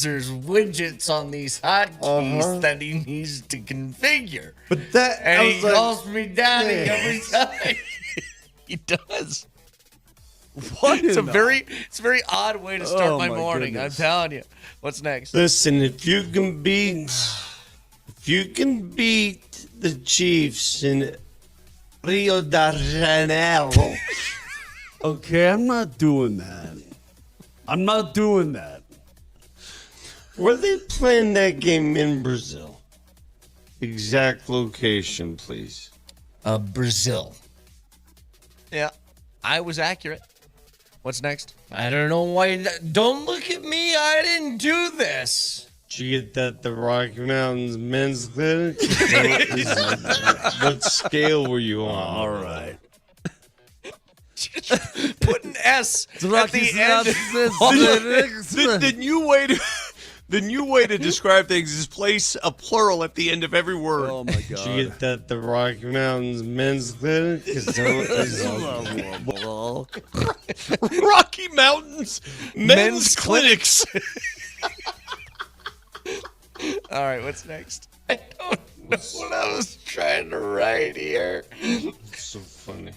There's widgets on these hotkeys that he needs to configure. But that And he calls me Daddy every time. He does. What? It's a very odd way to start Oh, my my morning. goodness. I'm telling you. What's next? Listen, if you can beat the Chiefs in Rio de Janeiro, Okay, I'm not doing that. were they playing that game in Brazil? Exact location, please. Brazil. Yeah, I was accurate. What's next? I don't know why. Don't look at me. I didn't do this. Did you get that the Rocky Mountains men's clinic? What scale were you on? All right. Put an S at the end. The new way to describe things is place a plural at the end of every word. Oh, my Did you God. get that the Rocky Mountains men's clinic? Rocky Mountains men's clinics. All right, what's next? I don't know what I was trying to write here. It's so funny.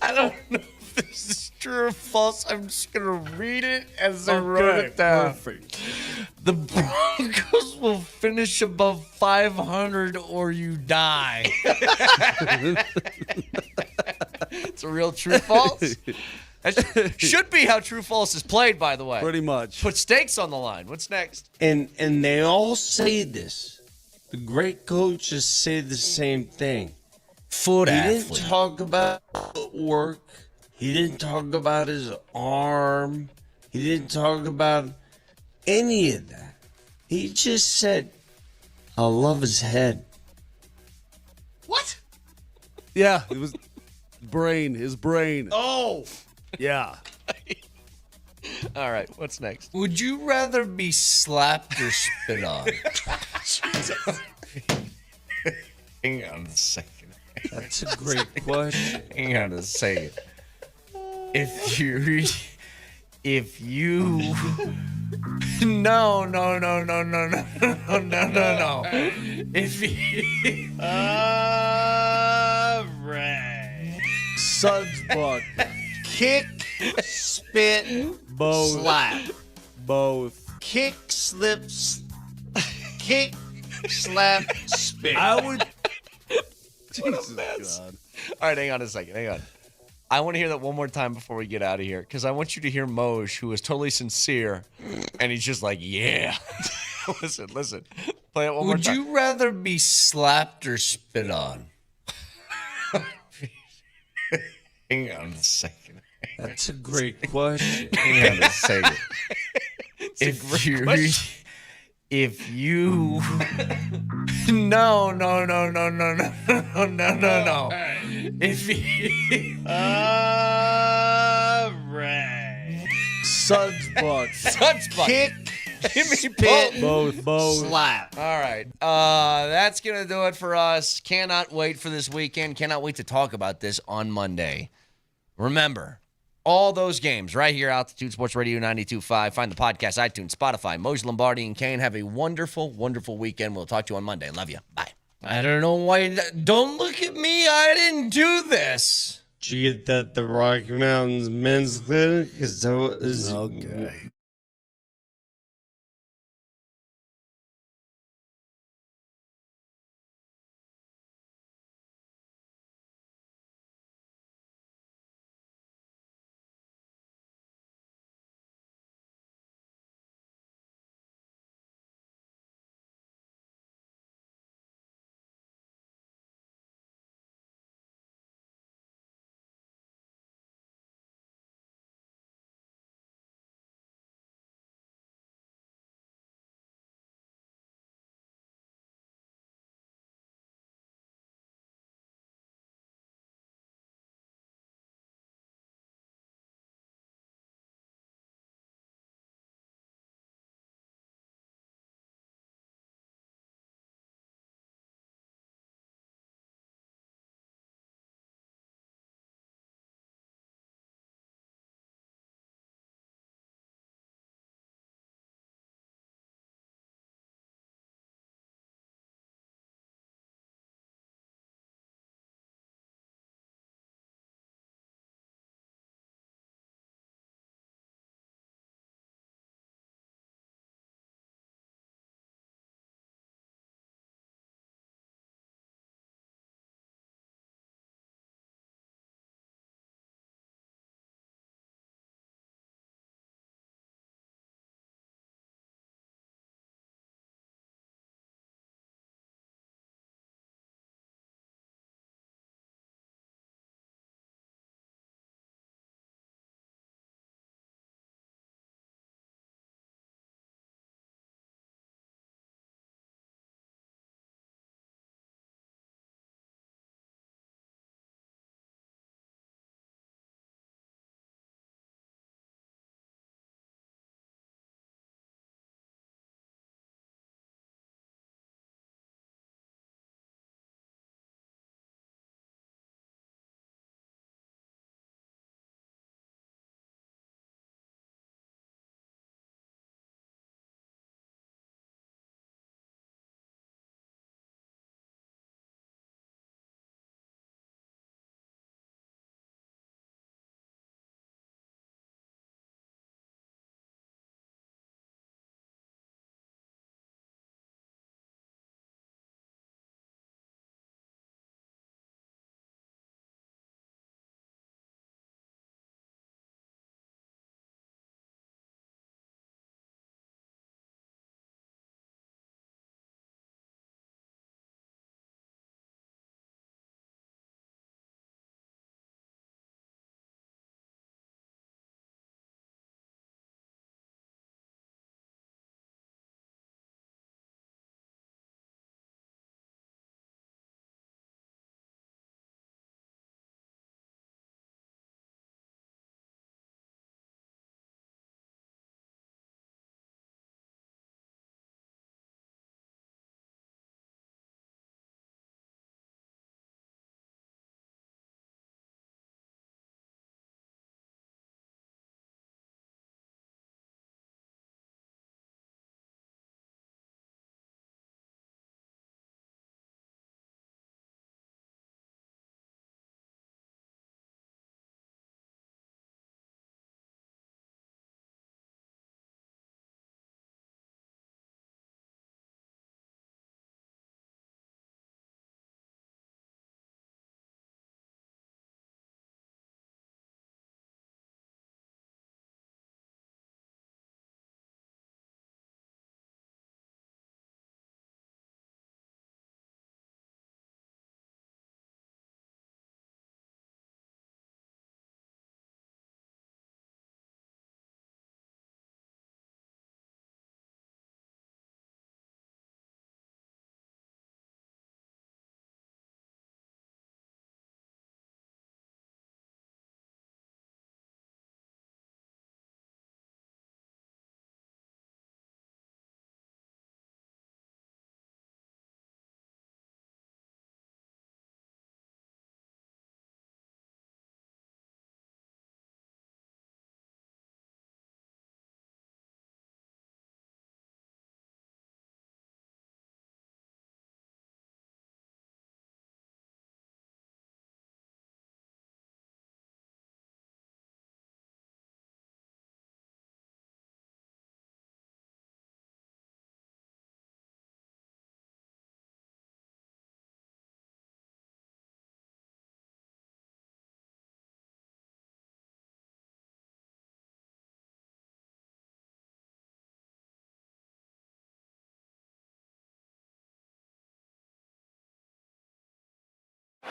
I don't know if this is true or false. I'm just going to read it as I wrote it down. Perfect. The Broncos will finish above 500 or you die. It's a real true false. That should be how true false is played, by the way. Pretty much. Put stakes on the line. What's next? And they all say this. The great coaches say the same thing. Foot He athlete. didn't talk about work. He didn't talk about his arm. He didn't talk about any of that. He just said, I love his head. What? Yeah, it was his brain. Oh. Yeah. All right, what's next? Would you rather be slapped or spit on? Hang on a second. That's a great question. Hang on a second. If you no. If you all right. Suds butt. Kick, spit, Both. slap. Both. Kick, kick, slap, spit. I would. Jesus God. All right, hang on a second. Hang on. I want to hear that one more time before we get out of here, because I want you to hear Moj, who is totally sincere, and he's just like, yeah. Listen. Play it one more time. Would you rather be slapped or spit on? Hang on a second. That's a great question. Hang on a second. If you no. If you all right. Suds butt. Kick, spit, both. slap. All right. That's going to do it for us. Cannot wait for this weekend. Cannot wait to talk about this on Monday. Remember, all those games right here, Altitude Sports Radio 92.5. Find the podcast, iTunes, Spotify. Moser, Lombardi, and Kane. Have a wonderful, wonderful weekend. We'll talk to you on Monday. Love you. Bye. I don't know why. Don't look at me. I didn't do this. Did you get that at the Rocky Mountains Men's Clinic? Okay.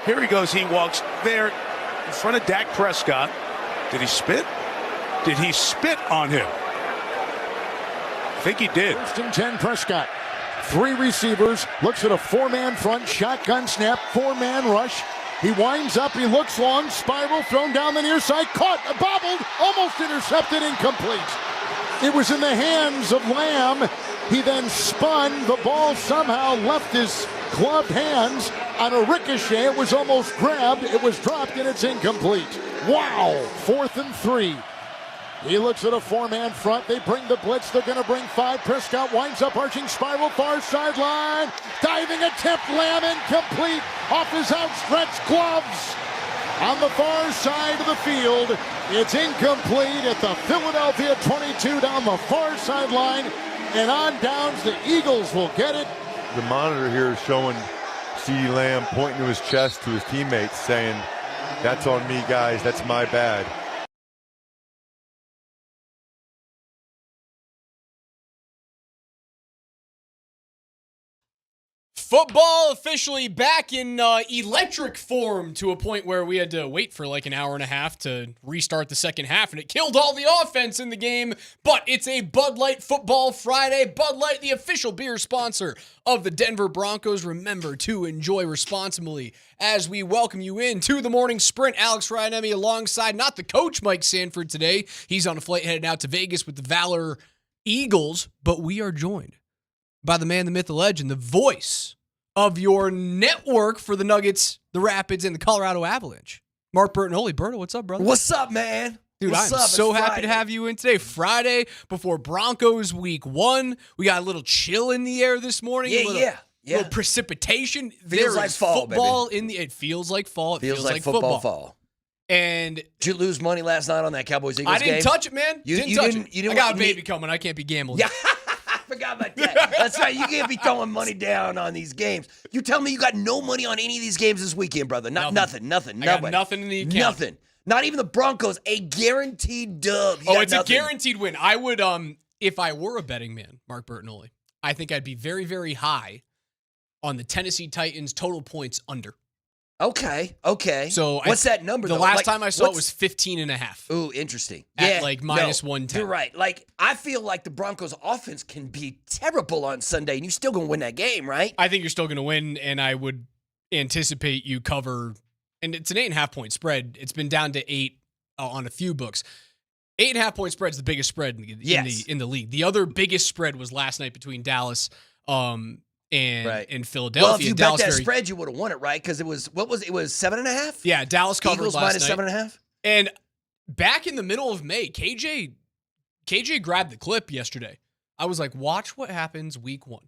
Here he goes. He walks there in front of Dak Prescott. Did he spit? Did he spit on him? I think he did. First and 10, Prescott. 3 receivers. Looks at a 4-man front. Shotgun snap. 4-man rush. He winds up. He looks long. Spiral thrown down the near side. Caught. Bobbled. Almost intercepted. Incomplete. It was in the hands of Lamb. He then spun. The ball somehow left his gloved hands. On a ricochet, it was almost grabbed. It was dropped, and it's incomplete. Wow. 4th and 3. He looks at a 4-man front. They bring the blitz. They're going to bring 5. Prescott winds up, arching spiral, far sideline. Diving attempt, Lamb incomplete. Off his outstretched gloves. On the far side of the field, it's incomplete at the Philadelphia 22 down the far sideline. And on downs, the Eagles will get it. The monitor here is showing CeeDee Lamb pointing to his chest to his teammates saying, "That's on me, guys. That's my bad." Football officially back in electric form to a point where we had to wait for like an hour and a half to restart the second half, and it killed all the offense in the game. But it's a Bud Light Football Friday. Bud Light, the official beer sponsor of the Denver Broncos. Remember to enjoy responsibly as we welcome you in to the morning sprint. Alex Ryanemi alongside not the coach, Mike Sanford, today. He's on a flight headed out to Vegas with the Valor Eagles, but we are joined by the man, the myth, the legend, the voice of your network for the Nuggets, the Rapids, and the Colorado Avalanche. Mark Bertinoli. Berto, what's up, brother? What's up, man? Dude, what's I'm up? so It's happy Friday. to have you in today. Friday before Broncos week 1. We got a little chill in the air this morning. Yeah, a little, yeah. little precipitation. Feels like fall, football baby. in the. It feels like fall. It Feels like football fall. And did you lose money last night on that Cowboys-Eagles game? I didn't touch it, man. You didn't touch didn't- it. you didn't I got want a me- baby coming. I can't be gambling. Yeah. I forgot about that. That's right. You can't be throwing money down on these games. You tell me you got no money on any of these games this weekend, brother. Nothing. I got nothing in the account. Nothing. Not even the Broncos. A guaranteed dub. You Oh, got it's nothing. a guaranteed win. I would, if I were a betting man, Mark Bertinoli, I think I'd be very, very high on the Tennessee Titans total points under. Okay. So what's that number? The though? last Like, time I saw it what's- was 15.5. Ooh, interesting. At like minus no, 110. You're right. Like, I feel like the Broncos offense can be terrible on Sunday, and you're still going to win that game, right? I think you're still going to win, and I would anticipate you cover. And it's an 8.5 point spread. It's been down to 8 on a few books. 8.5 point spread is the biggest spread in the league. The other biggest spread was last night between Dallas and Philadelphia. Well, if you Dallas bet that spread, you would have won it, right? Because it was 7.5. Yeah, Dallas covered Eagles last minus night. 7.5. And back in the middle of May, KJ grabbed the clip yesterday. I was like, watch what happens week 1.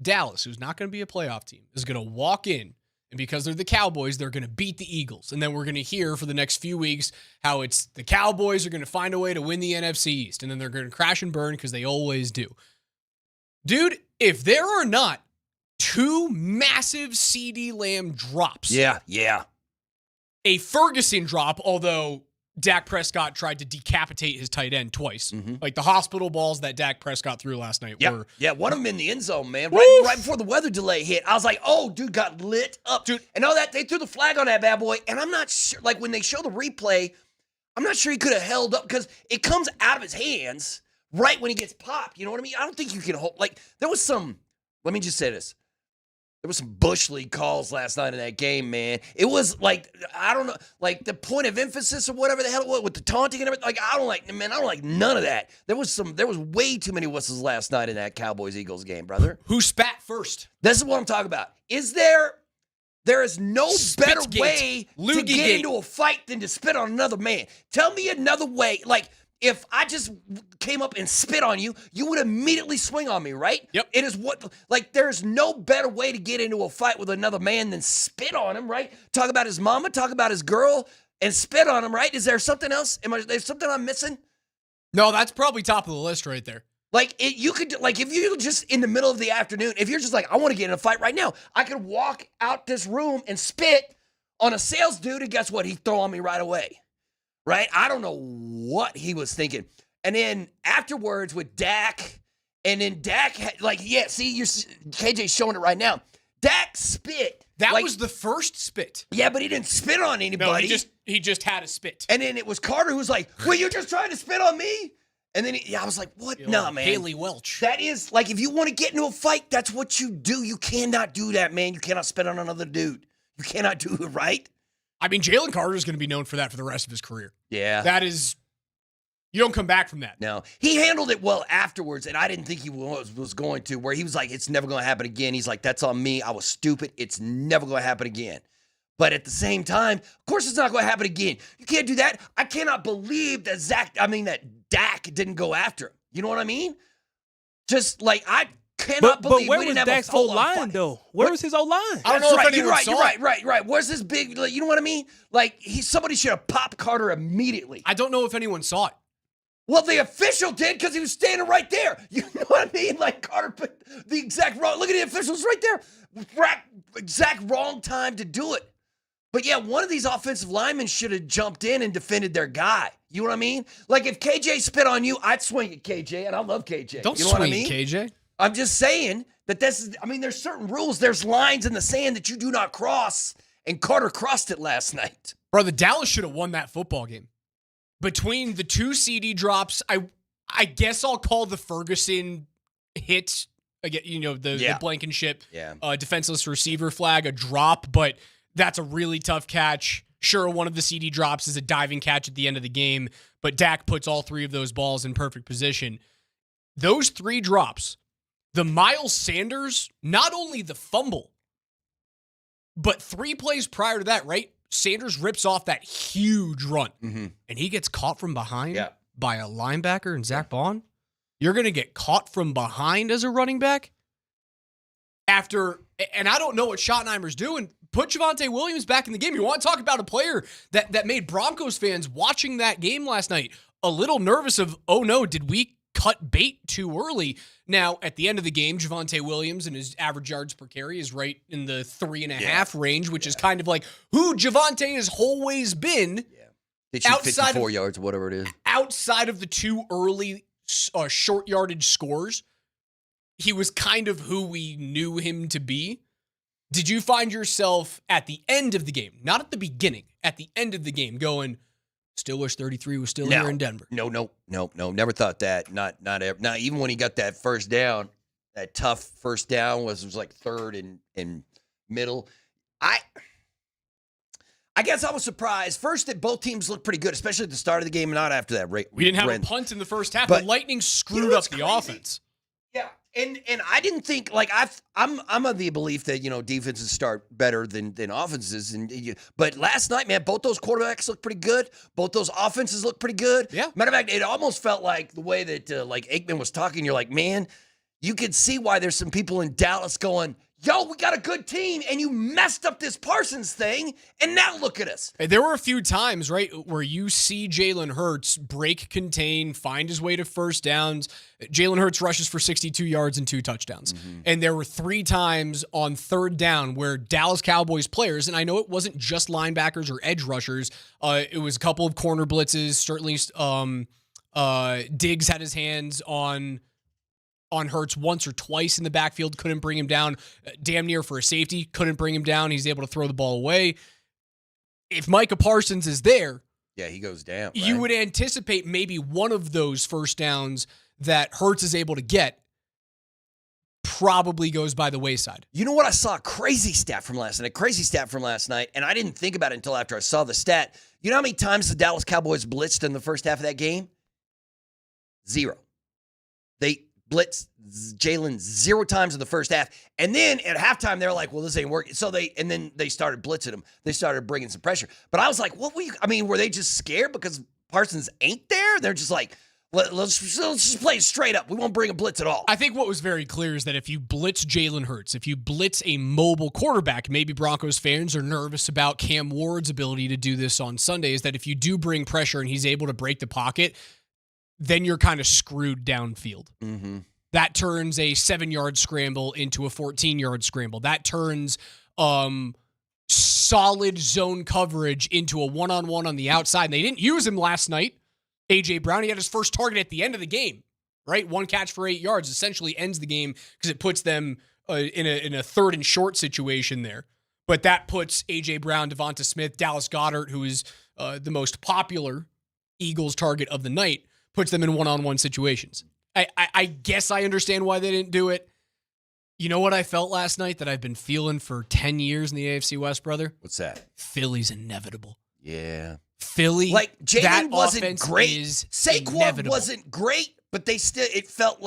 Dallas, who's not going to be a playoff team, is going to walk in, and because they're the Cowboys, they're going to beat the Eagles. And then we're going to hear for the next few weeks how it's the Cowboys are going to find a way to win the NFC East, and then they're going to crash and burn because they always do. Dude, if there are not 2 massive CeeDee Lamb drops. Yeah. A Ferguson drop, although Dak Prescott tried to decapitate his tight end twice. Like the hospital balls that Dak Prescott threw last night were. Yeah, one of them in the end zone, man. Right before the weather delay hit. I was like, oh, dude got lit up. Dude. And all that, they threw the flag on that bad boy. And I'm not sure, like when they show the replay, I'm not sure he could have held up because it comes out of his hands right when he gets popped. You know what I mean? I don't think you can hold, like, there was some, let me just say this. There was some Bush League calls last night in that game, man. It was like, I don't know, like the point of emphasis or whatever the hell it was with the taunting and everything. Like, I don't like none of that. There was way too many whistles last night in that Cowboys-Eagles game, brother. Who spat first? This is what I'm talking about. There is no better Spitgate. way to get Loogie-gate. into a fight than to spit on another man. Tell me another way. Like, if I just came up and spit on you, you would immediately swing on me, right? Yep. It is there's no better way to get into a fight with another man than spit on him, right? Talk about his mama, talk about his girl, and spit on him, right? Is there something else? There's something I'm missing? No, that's probably top of the list right there. Like, you could, like, if you're just in the middle of the afternoon, if you're just like, I want to get in a fight right now, I could walk out this room and spit on a sales dude, and guess what? He'd throw on me right away. Right? I don't know what he was thinking. And then afterwards with Dak, and then Dak, KJ's showing it right now. Dak spit. That was the first spit. Yeah, but he didn't spit on anybody. No, he just had a spit. And then it was Carter who was like, "Well, you're just trying to spit on me." And then I was like, "What? No, man. Haley Welch. That is like if you want to get into a fight, that's what you do. You cannot do that, man. You cannot spit on another dude. You cannot do it, right?" I mean, Jalen Carter is going to be known for that for the rest of his career. Yeah, that is. You don't come back from that. No, he handled it well afterwards, and I didn't think he was going to. Where he was like, "It's never going to happen again." He's like, "That's on me. I was stupid. It's never going to happen again." But at the same time, of course, it's not going to happen again. You can't do that. I cannot believe that Dak didn't go after him. You know what I mean? Just like I cannot believe where we was didn't have Dak's a full-on O-line, fight. though? Where was his O-line? I don't know if anyone saw it. Right. Where's this big? Like, you know what I mean? Like somebody should have popped Carter immediately. I don't know if anyone saw it. Well, the official did because he was standing right there. You know what I mean? Like Carter put the exact wrong. Look at the officials right there. Exact wrong time to do it. But yeah, one of these offensive linemen should have jumped in and defended their guy. You know what I mean? Like if KJ spit on you, I'd swing at KJ, and I love KJ. Don't you know swing what I mean? at KJ. I'm just saying that there's certain rules. There's lines in the sand that you do not cross, and Carter crossed it last night. Bro, the Dallas should have won that football game. Between the two CD drops, I guess I'll call the Ferguson hit, again, the Blankenship defenseless receiver flag a drop, but that's a really tough catch. Sure, one of the CD drops is a diving catch at the end of the game, but Dak puts all three of those balls in perfect position. Those three drops, the Miles Sanders, not only the fumble, but 3 plays prior to that, right? Sanders rips off that huge run, and he gets caught from behind by a linebacker and Zach Bond. You're going to get caught from behind as a running back? And I don't know what Schottenheimer's doing. Put Javonte Williams back in the game. You want to talk about a player that made Broncos fans watching that game last night a little nervous of, oh no, did we cut bait too early? Now, at the end of the game, Javonte Williams and his average yards per carry is right in the 3.5 range, which is kind of like who Javonte has always been. Did shoot 54 yards, whatever it is. Outside of the 2 early short yardage scores, he was kind of who we knew him to be. Did you find yourself at the end of the game, not at the beginning, at the end of the game going, still wish 33 was still here in Denver? No. Never thought that. Not ever. Not even when he got that first down, that tough first down was like third and middle. I guess I was surprised first that both teams looked pretty good, especially at the start of the game, and not after that. We didn't have a punt in the first half. But the Lightning screwed up the offense. Yeah, and I didn't think I'm of the belief that defenses start better than offenses, but last night, man, both those quarterbacks looked pretty good. Both those offenses looked pretty good. Yeah. Matter of fact, it almost felt like the way that Aikman was talking. You're like, man, you could see why there's some people in Dallas going, yo, we got a good team, and you messed up this Parsons thing, and now look at us. There were a few times, right, where you see Jalen Hurts break contain, find his way to first downs. Jalen Hurts rushes for 62 yards and 2 touchdowns. And there were 3 times on third down where Dallas Cowboys players, and I know it wasn't just linebackers or edge rushers, it was a couple of corner blitzes. Certainly Diggs had his hands on Hurts once or twice in the backfield, couldn't bring him down. Damn near for a safety, couldn't bring him down. He's able to throw the ball away. If Micah Parsons is there, yeah, he goes down. Right? You would anticipate maybe one of those first downs that Hurts is able to get probably goes by the wayside. You know what? I saw a crazy stat from last night, and I didn't think about it until after I saw the stat. You know how many times the Dallas Cowboys blitzed in the first half of that game? 0. They blitzed Jalen 0 times in the first half. And then at halftime, they're like, well, this ain't working. So they started blitzing him. They started bringing some pressure. But I was like, were they just scared because Parsons ain't there? They're just like, let's just play it straight up. We won't bring a blitz at all. I think what was very clear is that if you blitz Jalen Hurts, if you blitz a mobile quarterback, maybe Broncos fans are nervous about Cam Ward's ability to do this on Sunday, is that if you do bring pressure and he's able to break the pocket, then you're kind of screwed downfield. Mm-hmm. That turns a 7-yard scramble into a 14-yard scramble. That turns solid zone coverage into a one-on-one on the outside. And they didn't use him last night. A.J. Brown, he had his first target at the end of the game, right? 1 catch for 8 yards essentially ends the game because it puts them in a third and short situation there. But that puts A.J. Brown, Devonta Smith, Dallas Goedert, who is the most popular Eagles target of the night, puts them in one-on-one situations. I guess I understand why they didn't do it. You know what I felt last night that I've been feeling for 10 years in the AFC West, brother? What's that? Philly's inevitable. Yeah. Philly, like Jalen that wasn't great. Saquon inevitable. Wasn't great, but they still it felt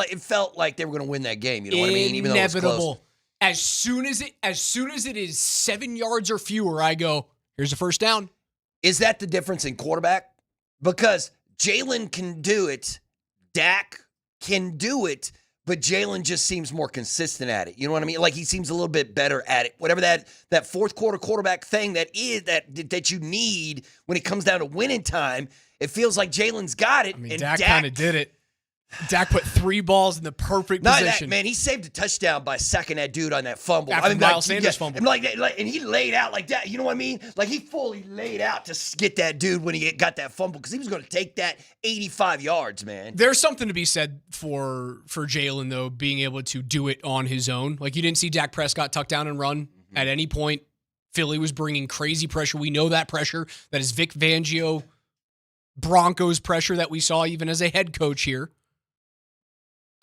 like they were going to win that game. You know what I mean? Even though it was close. As soon as it is 7 yards or fewer, I go, here's a first down. Is that the difference in quarterback? Because Jalen can do it, Dak can do it, but Jalen just seems more consistent at it. You know what I mean? Like he seems a little bit better at it. Whatever that fourth quarter quarterback thing that you need when it comes down to winning time, it feels like Jalen's got it. I mean, Dak kind of did it. Dak put 3 balls in the perfect position. That, man, he saved a touchdown by sacking that dude on that fumble. After Miles Sanders fumble. And he laid out like that. You know what I mean? Like he fully laid out to get that dude when he got that fumble because he was going to take that 85 yards, man. There's something to be said for Jalen, though, being able to do it on his own. Like you didn't see Dak Prescott tuck down and run at any point. Philly was bringing crazy pressure. We know that pressure. That is Vic Fangio Broncos pressure that we saw even as a head coach here.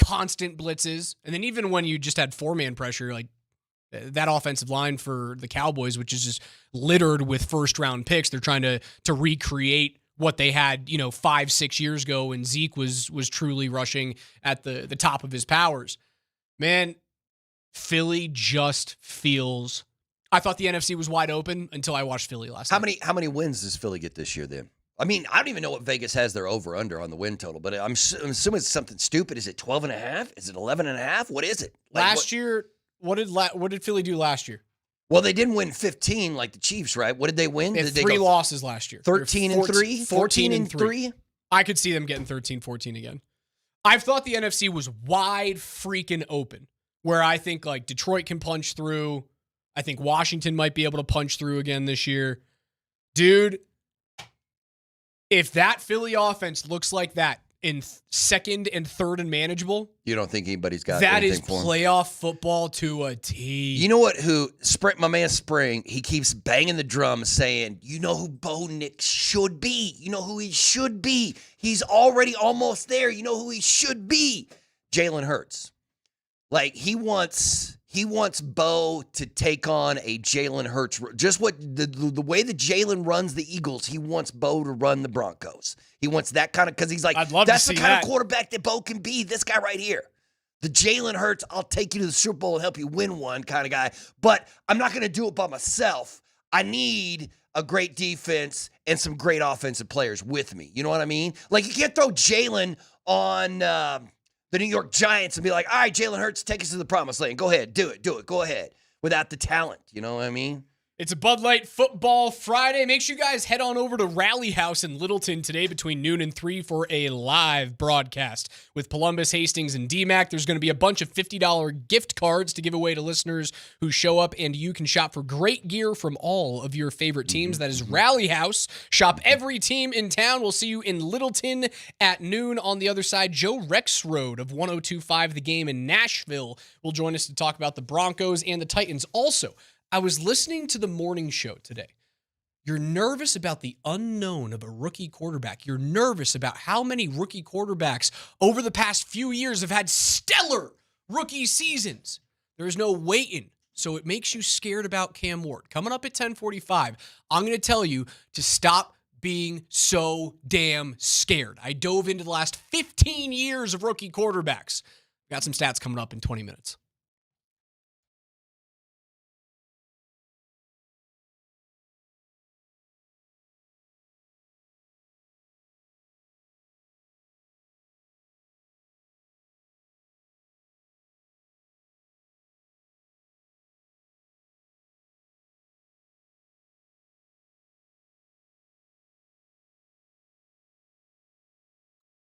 Constant blitzes. And then even when you just had 4-man pressure, like that offensive line for the Cowboys, which is just littered with first-round picks, they're trying to recreate what they had, 5-6 years ago when Zeke was truly rushing at the top of his powers. Man, Philly just feels... I thought the NFC was wide open until I watched Philly last night. How many wins does Philly get this year then? I mean, I don't even know what Vegas has their over-under on the win total, but I'm assuming it's something stupid. Is it 12.5? Is it 11.5? What is it? Last year, what did Philly do last year? Well, they didn't win 15 like the Chiefs, right? What did they win? They had 3 losses last year. 13-3? 14-3? I could see them getting 13-14 again. I've thought the NFC was wide freaking open, where I think like Detroit can punch through. I think Washington might be able to punch through again this year. Dude, if that Philly offense looks like that in second and third and manageable, you don't think anybody's got that is for playoff football to a T. You know what? My man Spring, he keeps banging the drum saying, you know who Bo Nix should be. You know who he should be. He's already almost there. You know who he should be. Jalen Hurts. Like he wants Bo to take on a Jalen Hurts. Just what the way that Jalen runs the Eagles, he wants Bo to run the Broncos. He wants that kind of, because he's like, that's the kind of quarterback that Bo can be. This guy right here. The Jalen Hurts, I'll take you to the Super Bowl and help you win one kind of guy. But I'm not going to do it by myself. I need a great defense and some great offensive players with me. You know what I mean? Like, you can't throw Jalen on the New York Giants and be like, all right, Jalen Hurts, take us to the promised land. Go ahead. Do it. Go ahead. Without the talent. You know what I mean? It's a Bud Light Football Friday. Make sure you guys head on over to Rally House in Littleton today between noon and 3 for a live broadcast with Polumbus, Hastings, and DMac. There's going to be a bunch of $50 gift cards to give away to listeners who show up, and you can shop for great gear from all of your favorite teams. That is Rally House. Shop every team in town. We'll see you in Littleton at noon. On the other side, Joe Rexrode of 102.5 The Game in Nashville will join us to talk about the Broncos and the Titans. Also, I was listening to the morning show today. You're nervous about the unknown of a rookie quarterback. You're nervous about how many rookie quarterbacks over the past few years have had stellar rookie seasons. There's no waiting, so it makes you scared about Cam Ward. Coming up at 10:45, I'm going to tell you to stop being so damn scared. I dove into the last 15 years of rookie quarterbacks. Got some stats coming up in 20 minutes.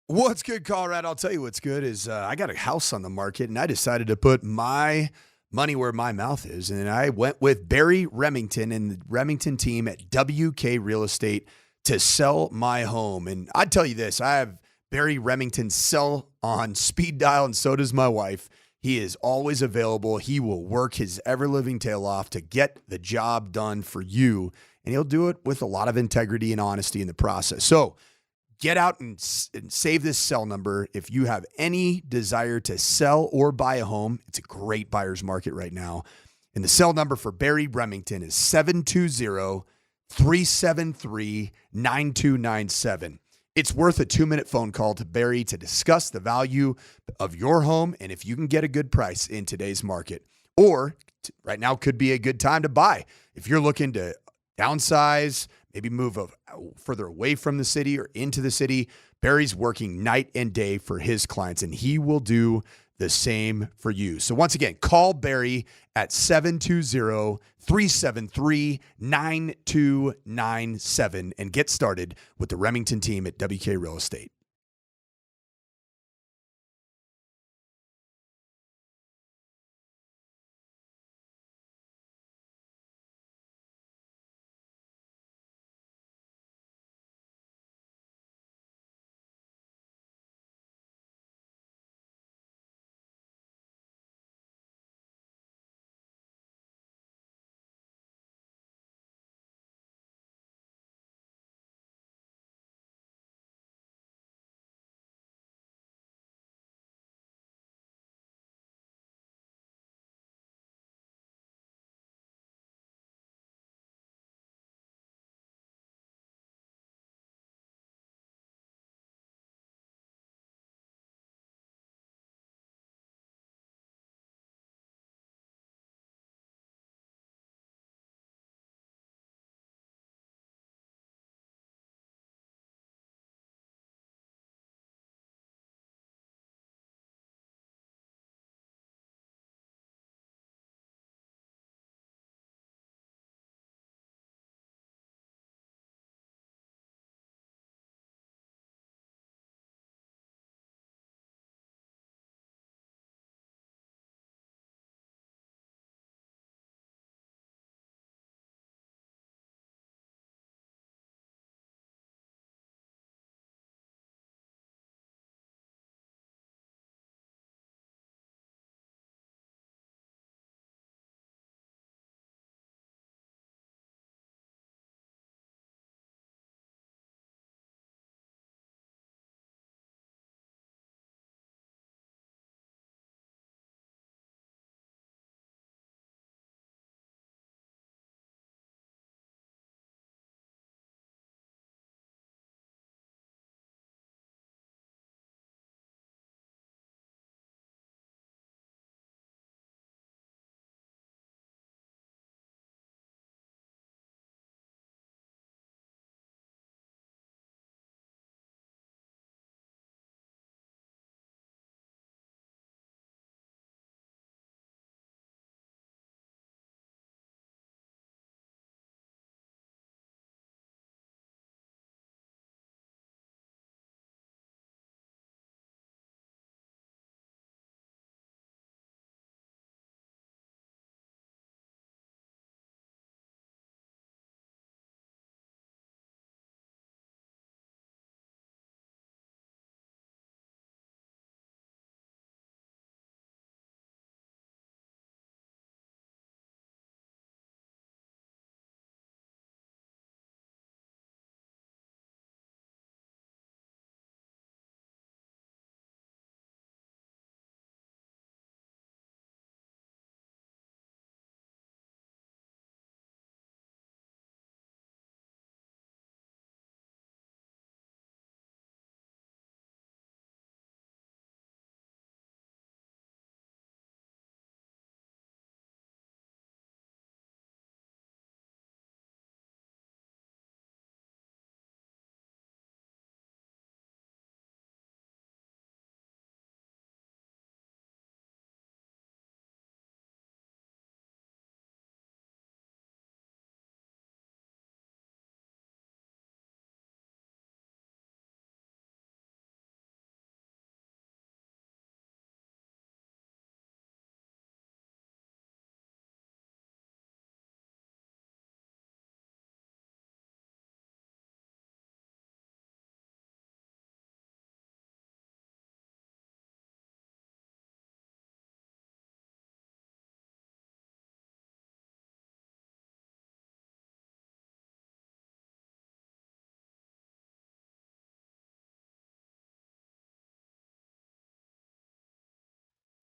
What's good, Colorado? I'll tell you what's good is I got a house on the market, and I decided to put my money where my mouth is, and I went with Barry Remington and the Remington team at WK Real Estate to sell my home. And I'd tell you this, I have Barry Remington's cell on speed dial, and so does my wife. He is always available. He will work his ever-living tail off to get the job done for you, and he'll do it with a lot of integrity and honesty in the process. So get out and save this cell number. If you have any desire to sell or buy a home, it's a great buyer's market right now. And the cell number for Barry Remington is 720-373-9297. It's worth a 2-minute phone call to Barry to discuss the value of your home and if you can get a good price in today's market. Or right now could be a good time to buy. If you're looking to downsize, maybe move further away from the city or into the city, Barry's working night and day for his clients, and he will do the same for you. So once again, call Barry at 720-373-9297 and get started with the Remington team at WK Real Estate.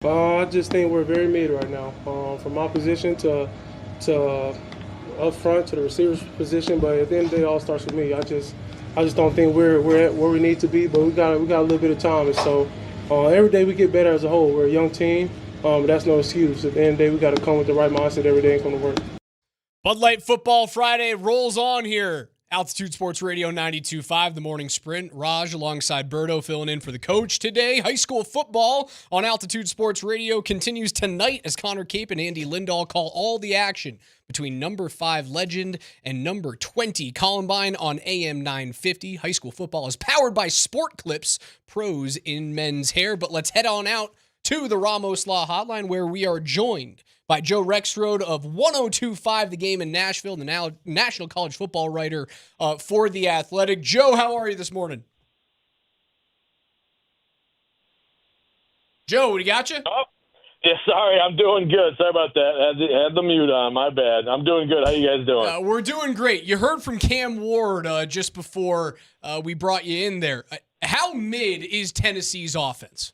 I just think we're very mid right now. From my position to up front to the receiver's position, but at the end of the day, it all starts with me. I just don't think we're at where we need to be, but we got a little bit of time, and so every day we get better as a whole. We're a young team, but that's no excuse. At the end of the day, we got to come with the right mindset every day and come to work. Bud Light Football Friday rolls on here. Altitude Sports Radio 92.5, the morning sprint. Raj alongside Berto filling in for the coach today. High school football on Altitude Sports Radio continues tonight as Connor Cape and Andy Lindahl call all the action between number 5 Legend and number 20 Columbine on AM 950. High school football is powered by Sport Clips, pros in men's hair. But let's head on out to the Ramos Law Hotline, where we are joined by Joe Rexrode of 102.5 The Game in Nashville, the now national college football writer for The Athletic. Joe, how are you this morning? Joe, we got you? Oh, yeah, sorry, I'm doing good. Sorry about that. Had the mute on, my bad. I'm doing good. How you guys doing? We're doing great. You heard from Cam Ward just before we brought you in there. How mid is Tennessee's offense?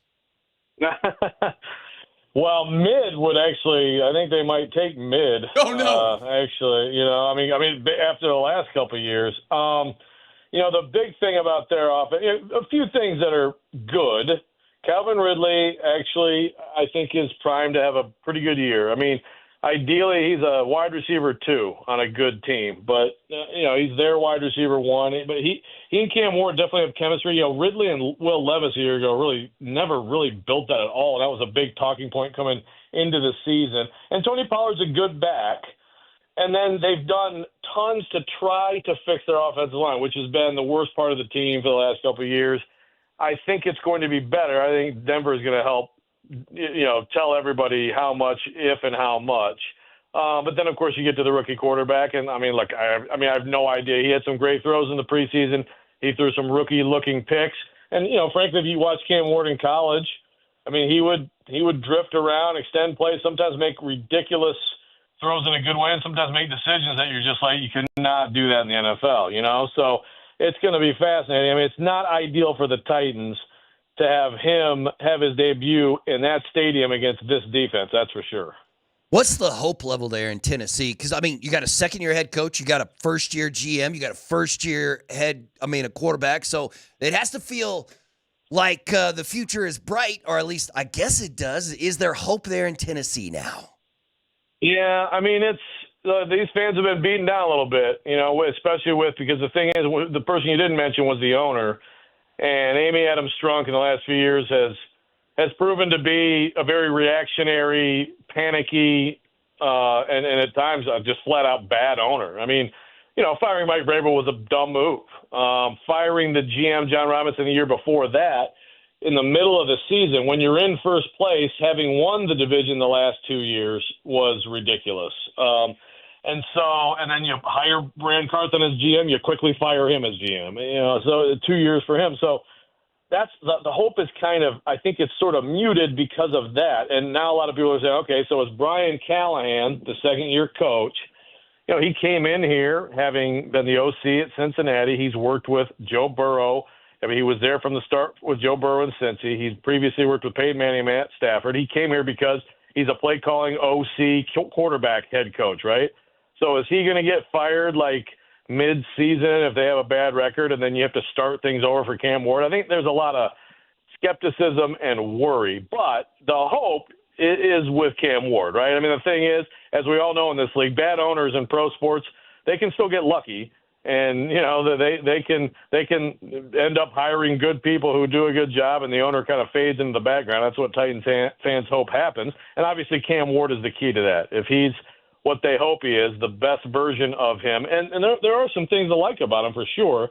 Well, mid would actually, I think they might take mid. Oh, no. Actually, I mean, after the last couple of years. The big thing about their offense, a few things that are good. Calvin Ridley actually, I think, is primed to have a pretty good year. I mean, ideally, he's a wide receiver 2 on a good team. But, he's their wide receiver 1. But he and Cam Ward definitely have chemistry. Ridley and Will Levis a year ago really never really built that at all. And that was a big talking point coming into the season. And Tony Pollard's a good back. And then they've done tons to try to fix their offensive line, which has been the worst part of the team for the last couple of years. I think it's going to be better. I think Denver is going to help, tell everybody how much, if and how much. But then, of course, you get to the rookie quarterback. And, I have no idea. He had some great throws in the preseason. He threw some rookie-looking picks. And, frankly, if you watch Cam Ward in college, he would drift around, extend plays, sometimes make ridiculous throws in a good way, and sometimes make decisions that you're just like, you cannot do that in the NFL, So it's going to be fascinating. It's not ideal for the Titans to have him have his debut in that stadium against this defense, that's for sure. What's the hope level there in Tennessee? Because, you got a second-year head coach, you got a first-year GM, you got a first-year a quarterback. So it has to feel like the future is bright, or at least I guess it does. Is there hope there in Tennessee now? Yeah, it's these fans have been beaten down a little bit, especially because the thing is, the person you didn't mention was the owner. And Amy Adams Strunk in the last few years has proven to be a very reactionary, panicky, and at times just flat-out bad owner. Firing Mike Vrabel was a dumb move. Firing the GM, John Robinson, the year before that, in the middle of the season, when you're in first place, having won the division the last 2 years was ridiculous. And then you hire Brand Carthen as GM, you quickly fire him as GM. So 2 years for him. So that's the hope is I think it's sort of muted because of that. And now a lot of people are saying, okay, so it's Brian Callahan, the second-year coach. He came in here having been the OC at Cincinnati. He's worked with Joe Burrow. He was there from the start with Joe Burrow and Cincy. He's previously worked with Peyton Manning and Matt Stafford. He came here because he's a play-calling OC quarterback head coach, right? So is he going to get fired like mid-season if they have a bad record and then you have to start things over for Cam Ward? I think there's a lot of skepticism and worry. But the hope is with Cam Ward, right? The thing is, as we all know in this league, bad owners in pro sports, they can still get lucky. And, they can end up hiring good people who do a good job, and the owner kind of fades into the background. That's what Titans fans hope happens. And obviously Cam Ward is the key to that. If he's what they hope he is, the best version of him, and there are some things to like about him for sure,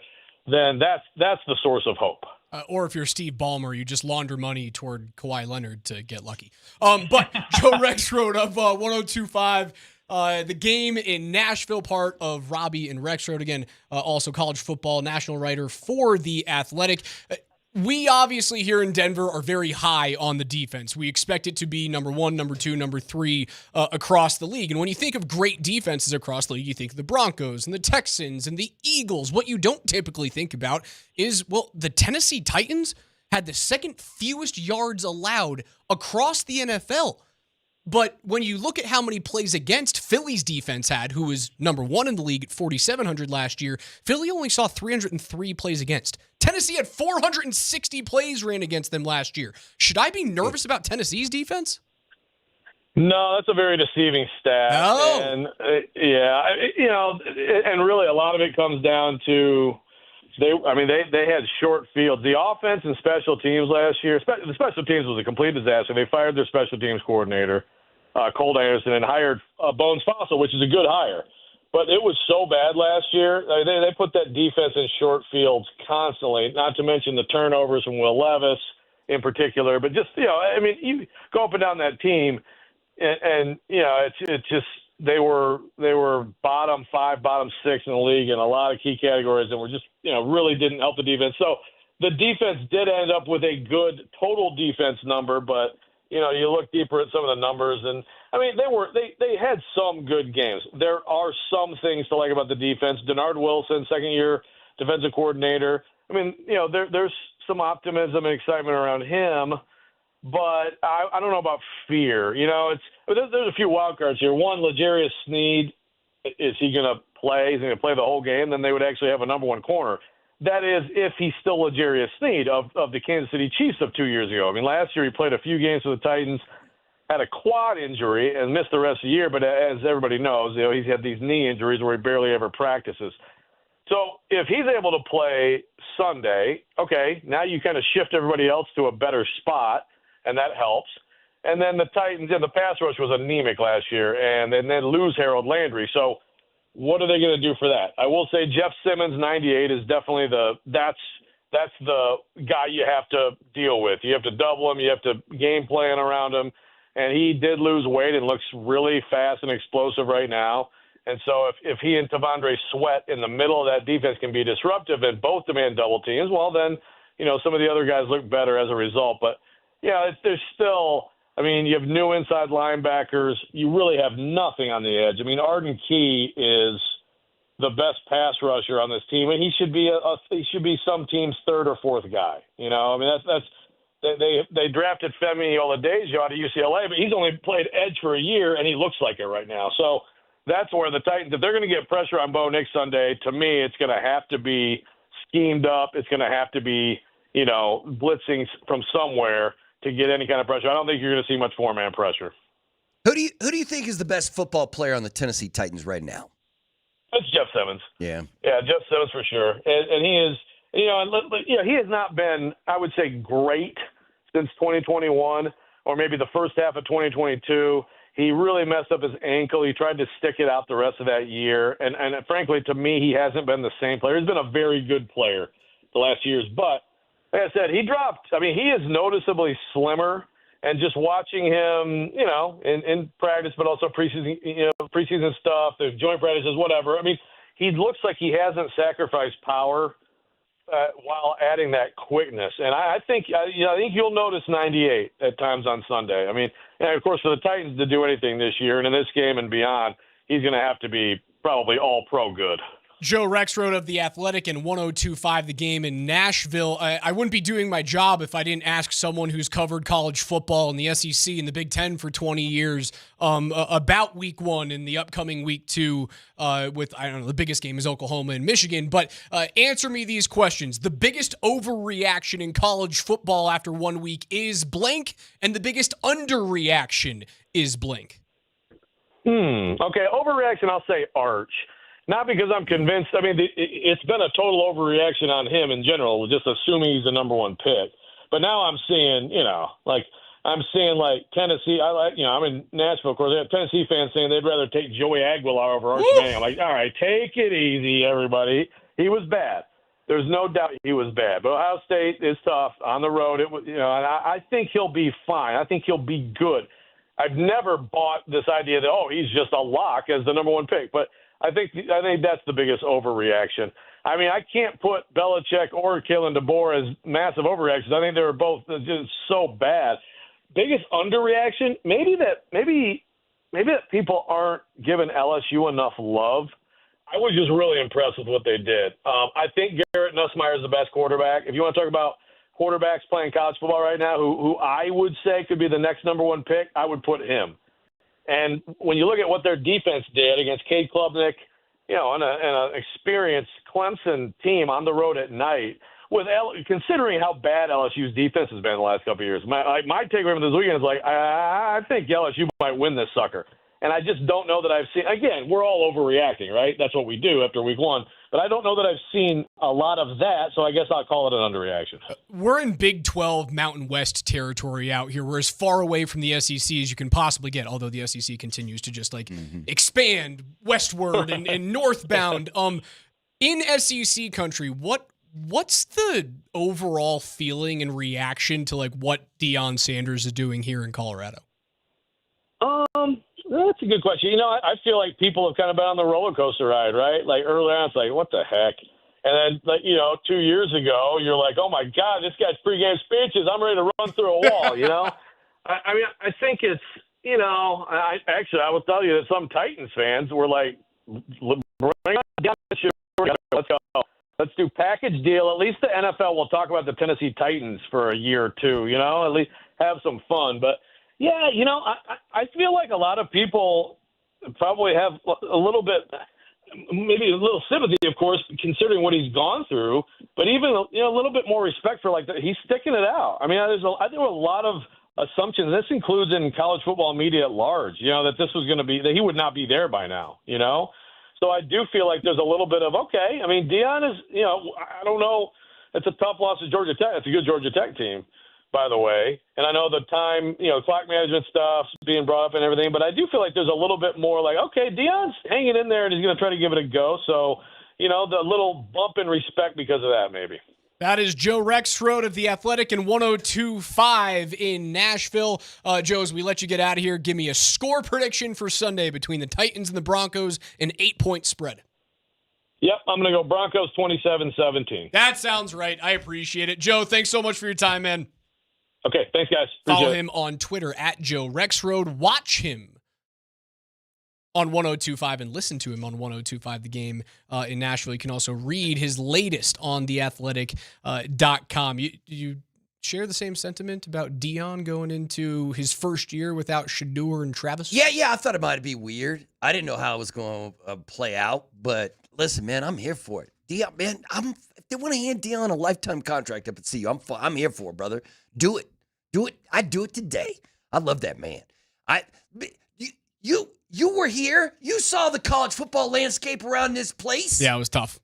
then that's the source of hope. Or if you're Steve Ballmer, you just launder money toward Kawhi Leonard to get lucky. But Joe Rexrode of 102.5. The Game in Nashville, part of Robbie and Rexrode. Again, also college football national writer for The Athletic. We obviously here in Denver are very high on the defense. We expect it to be number 1, number 2, number 3 across the league. And when you think of great defenses across the league, you think of the Broncos and the Texans and the Eagles. What you don't typically think about is, the Tennessee Titans had the second fewest yards allowed across the NFL. But when you look at how many plays against Philly's defense had, who was number 1 in the league at 4,700 last year, Philly only saw 303 plays against. Tennessee had 460 plays ran against them last year. Should I be nervous about Tennessee's defense? No, that's a very deceiving stat. Oh. And and really a lot of it comes down to they had short fields. The offense and special teams last year, the special teams was a complete disaster. They fired their special teams coordinator, Colt Anderson, and hired Bones Fossil, which is a good hire. But it was so bad last year. They put that defense in short fields constantly, not to mention the turnovers from Will Levis in particular. But just, you go up and down that team, and it's just they were bottom 5, bottom 6 in the league in a lot of key categories, and were just really didn't help the defense. So the defense did end up with a good total defense number, but you look deeper at some of the numbers, and they had some good games. There are some things to like about the defense. Denard Wilson, second-year defensive coordinator. There's some optimism and excitement around him. But I don't know about fear. There's a few wild cards here. One, L'Jarius Sneed, is he going to play? Is he going to play the whole game? Then they would actually have a number 1 corner. That is, if he's still L'Jarius Sneed of the Kansas City Chiefs of 2 years ago. Last year he played a few games for the Titans, had a quad injury, and missed the rest of the year. But as everybody knows, he's had these knee injuries where he barely ever practices. So if he's able to play Sunday, okay, now you kind of shift everybody else to a better spot, and that helps. And then the Titans, the pass rush was anemic last year, and then lose Harold Landry. So what are they going to do for that? I will say Jeff Simmons, 98, is definitely that's the guy you have to deal with. You have to double him. You have to game plan around him. And he did lose weight and looks really fast and explosive right now. And so if he and Tavondre Sweat in the middle of that defense can be disruptive and both demand double teams, well, then, some of the other guys look better as a result. But, there's still – you have new inside linebackers. You really have nothing on the edge. Arden Key is the best pass rusher on this team, and he should be some team's 3rd or 4th guy. They drafted Femi Oladejo out of UCLA, but he's only played edge for a year, and he looks like it right now. So that's where the Titans, if they're going to get pressure on Bo Nix Sunday, to me, it's going to have to be schemed up. It's going to have to be, blitzing from somewhere to get any kind of pressure. I don't think you're going to see much 4-man pressure. Who do you think is the best football player on the Tennessee Titans right now? It's Jeff Simmons. Yeah. Yeah, Jeff Simmons for sure. And he is, he has not been, I would say, great since 2021 or maybe the first half of 2022. He really messed up his ankle. He tried to stick it out the rest of that year. And frankly, to me, he hasn't been the same player. He's been a very good player the last years. But like I said, he dropped. He is noticeably slimmer. And just watching him, in practice, but also preseason stuff, the joint practices, whatever. He looks like he hasn't sacrificed power while adding that quickness. And I think you'll notice 98 at times on Sunday. And of course, for the Titans to do anything this year and in this game and beyond, he's going to have to be probably all pro good. Joe Rexrode of The Athletic and 102.5 The Game in Nashville. I wouldn't be doing my job if I didn't ask someone who's covered college football in the SEC and the Big Ten for 20 years about Week 1 and the upcoming Week 2 with, the biggest game is Oklahoma and Michigan. But answer me these questions. The biggest overreaction in college football after 1 week is blank, and the biggest underreaction is blank. Okay, overreaction, I'll say Arch. Not because I'm convinced. It's been a total overreaction on him in general, just assuming he's the number 1 pick. But now I'm seeing, Tennessee. I'm in Nashville, of course. I have Tennessee fans saying they'd rather take Joey Aguilar over Archie Manning. I'm like, all right, take it easy, everybody. He was bad. There's no doubt he was bad. But Ohio State is tough on the road. And I think he'll be fine. I think he'll be good. I've never bought this idea that he's just a lock as the number 1 pick, but I think that's the biggest overreaction. I can't put Belichick or Kalen DeBoer as massive overreactions. I think they were both just so bad. Biggest underreaction, maybe that people aren't giving LSU enough love. I was just really impressed with what they did. I think Garrett Nussmeier is the best quarterback. If you want to talk about quarterbacks playing college football right now who I would say could be the next number one pick, I would put him. And when you look at what their defense did against Cade Klubnik, and an experienced Clemson team on the road at night, considering how bad LSU's defense has been the last couple of years, my takeaway from this weekend is I think LSU might win this sucker. And I just don't know that I've seen – again, we're all overreacting, right? That's what we do after week one. But I don't know that I've seen a lot of that, so I guess I'll call it an underreaction. We're in Big 12 Mountain West territory out here. We're as far away from the SEC as you can possibly get, although the SEC continues to just expand westward and northbound. In SEC country, what's the overall feeling and reaction to what Deion Sanders is doing here in Colorado? That's a good question. I feel like people have kind of been on the roller coaster ride, right? Like early on, it's like, what the heck? And then, 2 years ago, you're like, oh my God, this guy's pregame speeches. I'm ready to run through a wall, I mean, I think it's, I will tell you that some Titans fans were like, bring on down, let's go. Let's do package deal. At least the NFL will talk about the Tennessee Titans for a year or two, at least have some fun. But yeah, I feel like a lot of people probably have a little bit, maybe a little sympathy, of course, considering what he's gone through, but even a little bit more respect for he's sticking it out. I mean, I think there were a lot of assumptions. This includes in college football media at large, that this was going to be, that he would not be there by now, So I do feel like there's a little bit of, okay, I mean, Deion is, I don't know. It's a tough loss to Georgia Tech. It's a good Georgia Tech team, by the way. And I know the time, clock management stuff being brought up and everything, but I do feel like there's a little bit more okay, Deion's hanging in there and he's going to try to give it a go. So, the little bump in respect because of that maybe. That is Joe Rexrode of The Athletic and 102.5 in Nashville. Joe, as we let you get out of here, give me a score prediction for Sunday between the Titans and the Broncos, an 8-point spread. Yep, I'm going to go Broncos 27-17. That sounds right. I appreciate it. Joe, thanks so much for your time, man. Okay, thanks, guys. Follow him on Twitter at Joe Rexrode. Watch him on 102.5 and listen to him on 102.5 The Game in Nashville. You can also read his latest on theathletic.com. You share the same sentiment about Deion going into his first year without Shedeur and Travis? Yeah, I thought it might be weird. I didn't know how it was going to play out, but listen, man, I'm here for it. Deion, man, if they want to hand Deion a lifetime contract up at CU, I'm here for it, brother. Do it. I'd do it today. I love that man. You were here. You saw the college football landscape around this place. Yeah, it was tough.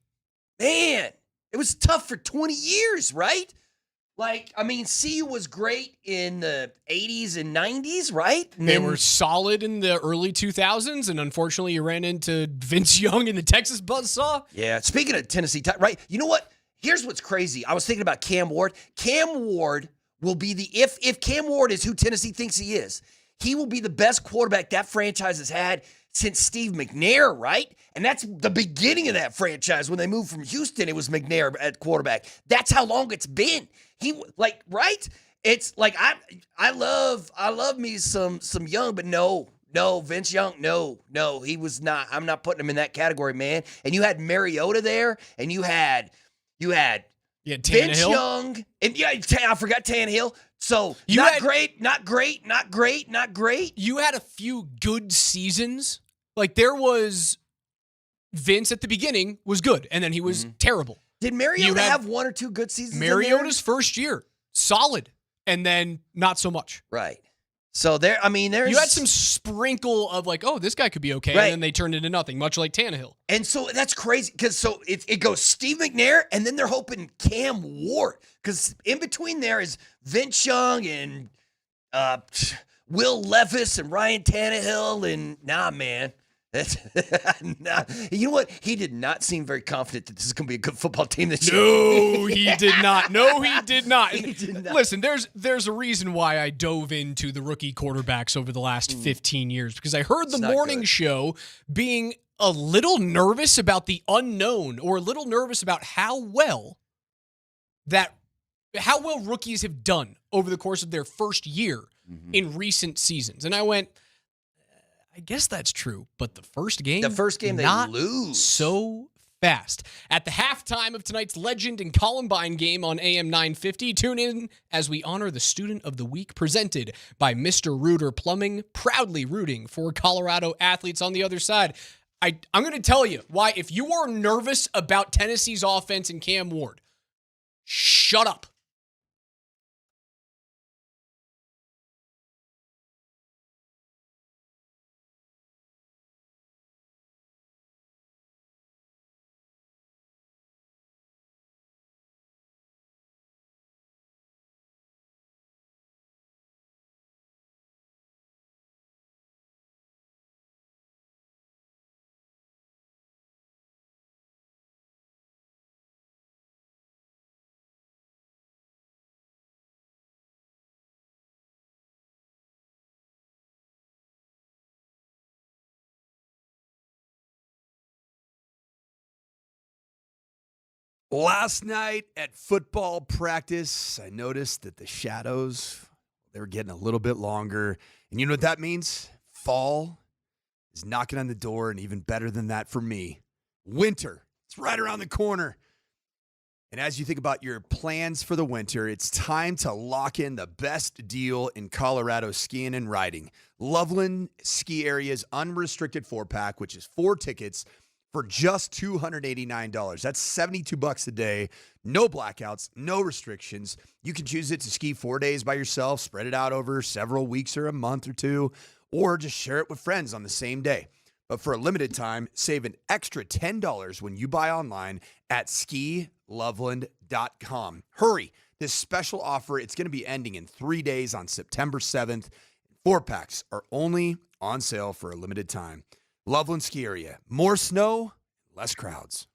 Man, it was tough for 20 years, right? CU was great in the 80s and 90s, right? And they were solid in the early 2000s, and unfortunately you ran into Vince Young in the Texas buzzsaw. Yeah, speaking of Tennessee, right? You know what? Here's what's crazy. I was thinking about Cam Ward. Cam Ward will be if Cam Ward is who Tennessee thinks he is, he will be the best quarterback that franchise has had since Steve McNair, right? And that's the beginning of that franchise. When they moved from Houston, it was McNair at quarterback. That's how long it's been. Right? It's I love me some Young, but no, Vince Young, no, he was not. I'm not putting him in that category, man. And you had Mariota there, and you had Vince Young, and I forgot Tannehill. So not great. You had a few good seasons. There was Vince at the beginning was good, and then he was terrible. Did Mariota have one or two good seasons? Mariota's first year, solid, and then not so much. Right. So there's you had some sprinkle of this guy could be okay, right. And then they turned into nothing, much like Tannehill. And so that's crazy because it goes Steve McNair, and then they're hoping Cam Ward because in between there is Vince Young and Will Levis and Ryan Tannehill, and man. You know what? He did not seem very confident that this is going to be a good football team this year. No, he did not. Listen, there's a reason why I dove into the rookie quarterbacks over the last 15 years because I heard the morning show being a little nervous about the unknown or a little nervous about how well rookies have done over the course of their first year in recent seasons. And I went, I guess that's true, but the first game they lose. So fast. At the halftime of tonight's Legend and Columbine game on AM 950, tune in as we honor the Student of the Week presented by Mr. Rooter Plumbing, proudly rooting for Colorado athletes on the other side. I'm going to tell you why, if you are nervous about Tennessee's offense and Cam Ward, shut up. Last night at football practice, I noticed that the shadows, they were getting a little bit longer. And you know what that means? Fall is knocking on the door, and even better than that for me, winter. It's right around the corner. And as you think about your plans for the winter, it's time to lock in the best deal in Colorado skiing and riding. Loveland Ski Area's unrestricted 4-pack, which is 4 tickets for just $289. That's $72 a day. No blackouts, no restrictions. You can choose it to ski 4 days by yourself, spread it out over several weeks or a month or two, or just share it with friends on the same day. But for a limited time, save an extra $10 when you buy online at skiloveland.com. Hurry. This special offer, it's going to be ending in 3 days on September 7th. 4-packs are only on sale for a limited time. Loveland Ski Area. More snow, less crowds.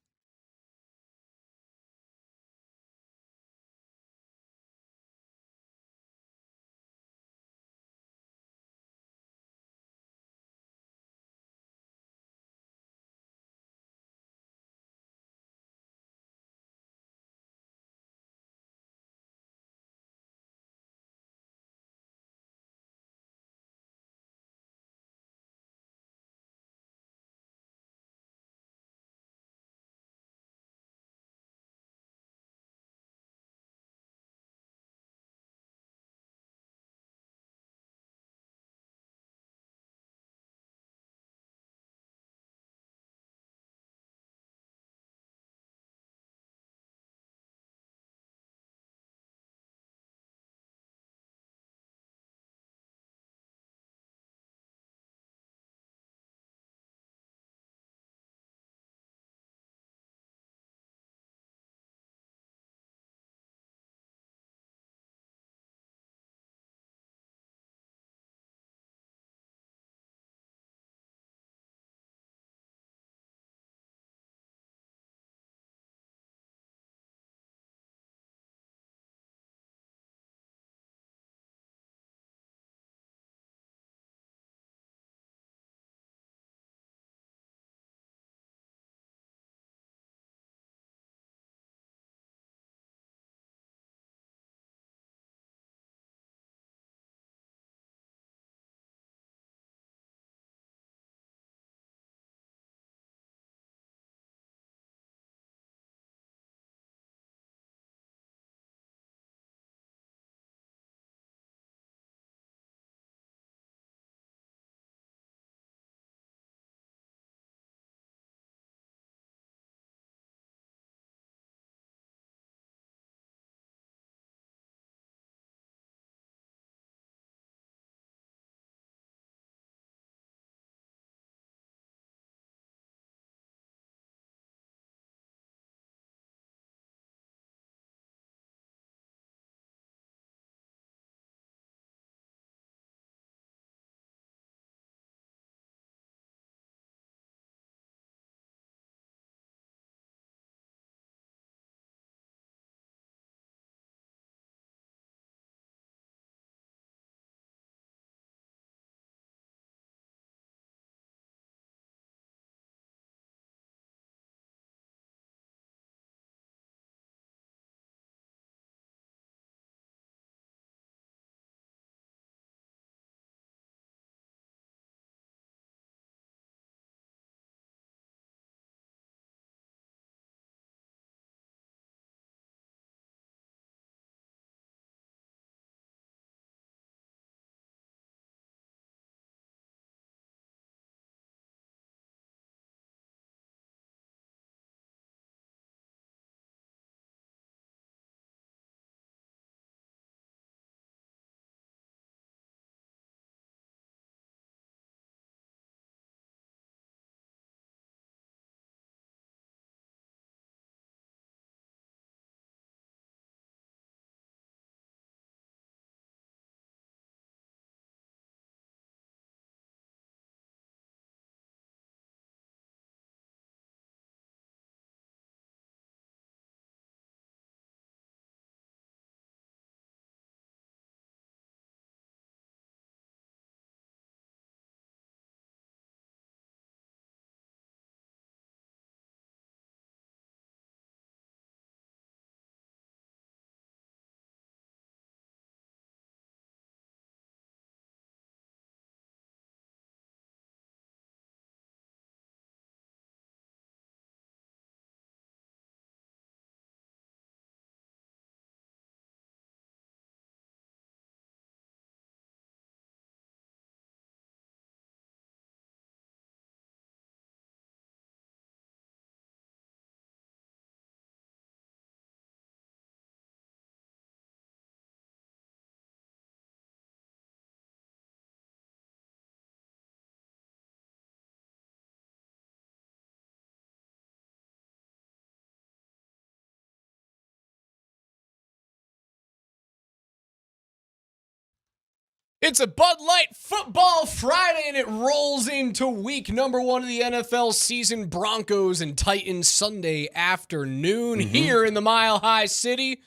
It's a Bud Light Football Friday, and it rolls into week number 1 of the NFL season. Broncos and Titans Sunday afternoon here in the Mile High City.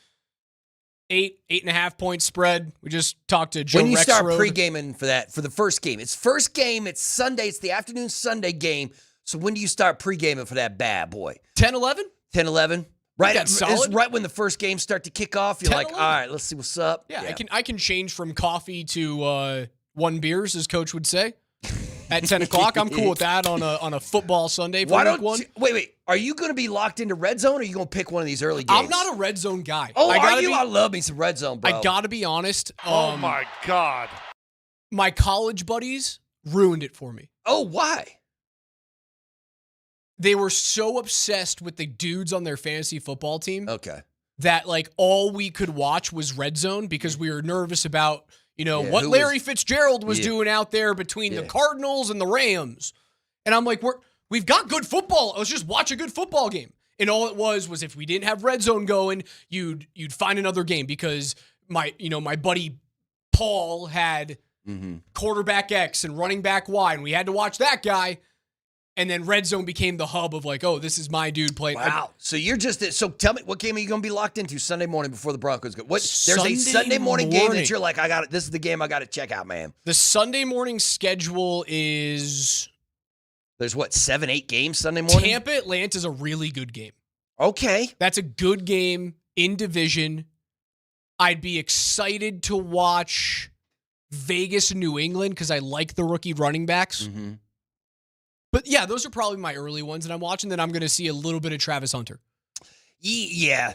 8.5 point spread. We just talked to Joe Rexrode. When you start pre-gaming for the first game, it's Sunday. It's the afternoon Sunday game. So when do you start pre-gaming for that bad boy? 10-11? 10-11? Right, That's solid. Right when the first games start to kick off, you're 10, like, 11. all right, let's see what's up. Yeah, I can change from coffee to 1 beers, as Coach would say, at 10 o'clock. I'm cool with that on a football Sunday for week 1. Wait. Are you going to be locked into red zone, or are you going to pick one of these early games? I'm not a red zone guy. Oh, are you? I love me some red zone, bro. I got to be honest. Oh, my God. My college buddies ruined it for me. Oh, why? They were so obsessed with the dudes on their fantasy football team. Okay. That, like, all we could watch was red zone because we were nervous about, what Larry Fitzgerald was doing out there between the Cardinals and the Rams. And I'm like, we've got good football. Let's just watch a good football game. And all it was if we didn't have red zone going, you'd find another game because my buddy Paul had quarterback X and running back Y, and we had to watch that guy. And then red zone became the hub of like, oh, this is my dude playing. Wow. So tell me, what game are you going to be locked into Sunday morning before the Broncos go? There's a Sunday morning game that you're like, this is the game I got to check out, man. The Sunday morning schedule is... There's 7, 8 games Sunday morning? Tampa Atlanta is a really good game. Okay. That's a good game in division. I'd be excited to watch Vegas New England because I like the rookie running backs. Mm-hmm. But yeah, those are probably my early ones that I'm watching. Then I'm going to see a little bit of Travis Hunter. Yeah.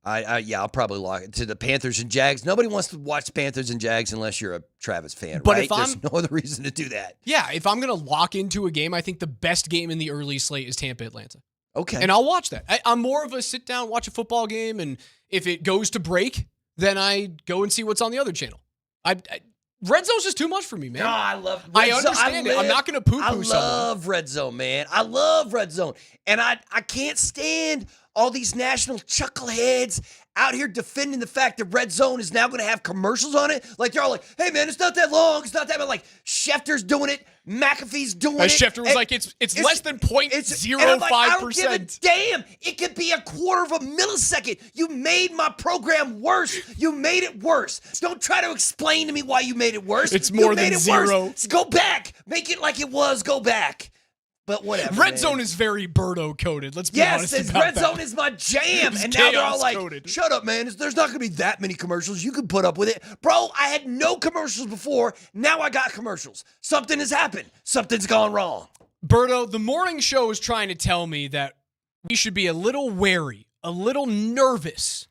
I'll probably lock it to the Panthers and Jags. Nobody wants to watch Panthers and Jags unless you're a Travis fan, but right? There's no other reason to do that. Yeah, if I'm going to lock into a game, I think the best game in the early slate is Tampa Atlanta. Okay. And I'll watch that. I'm more of a sit down, watch a football game, and if it goes to break, then I go and see what's on the other channel. Red zone's just too much for me, man. No, I love red I zone. understand it. I'm not going to poo-poo someone. I love red zone, man. I love red zone. And I can't stand all these national chuckleheads out here defending the fact that red zone is now going to have commercials on it. Like, they're all like, hey, man, it's not that long. It's not that bad. Like, Schefter's doing it. McAfee's doing it. Schefter was like, it's less than 0.05%. And I'm like, I don't give a damn. It could be a quarter of a millisecond. You made my program worse. You made it worse. Don't try to explain to me why you made it worse. It's more than zero. Worse. Go back. Make it like it was. Go back. But whatever. Red zone is very Birdo coded. Let's be honest about that. Red zone is my jam. And now they're all like, shut up, man. There's not going to be that many commercials. You can put up with it. Bro, I had no commercials before. Now I got commercials. Something has happened. Something's gone wrong. Birdo, the morning show is trying to tell me that we should be a little wary, a little nervous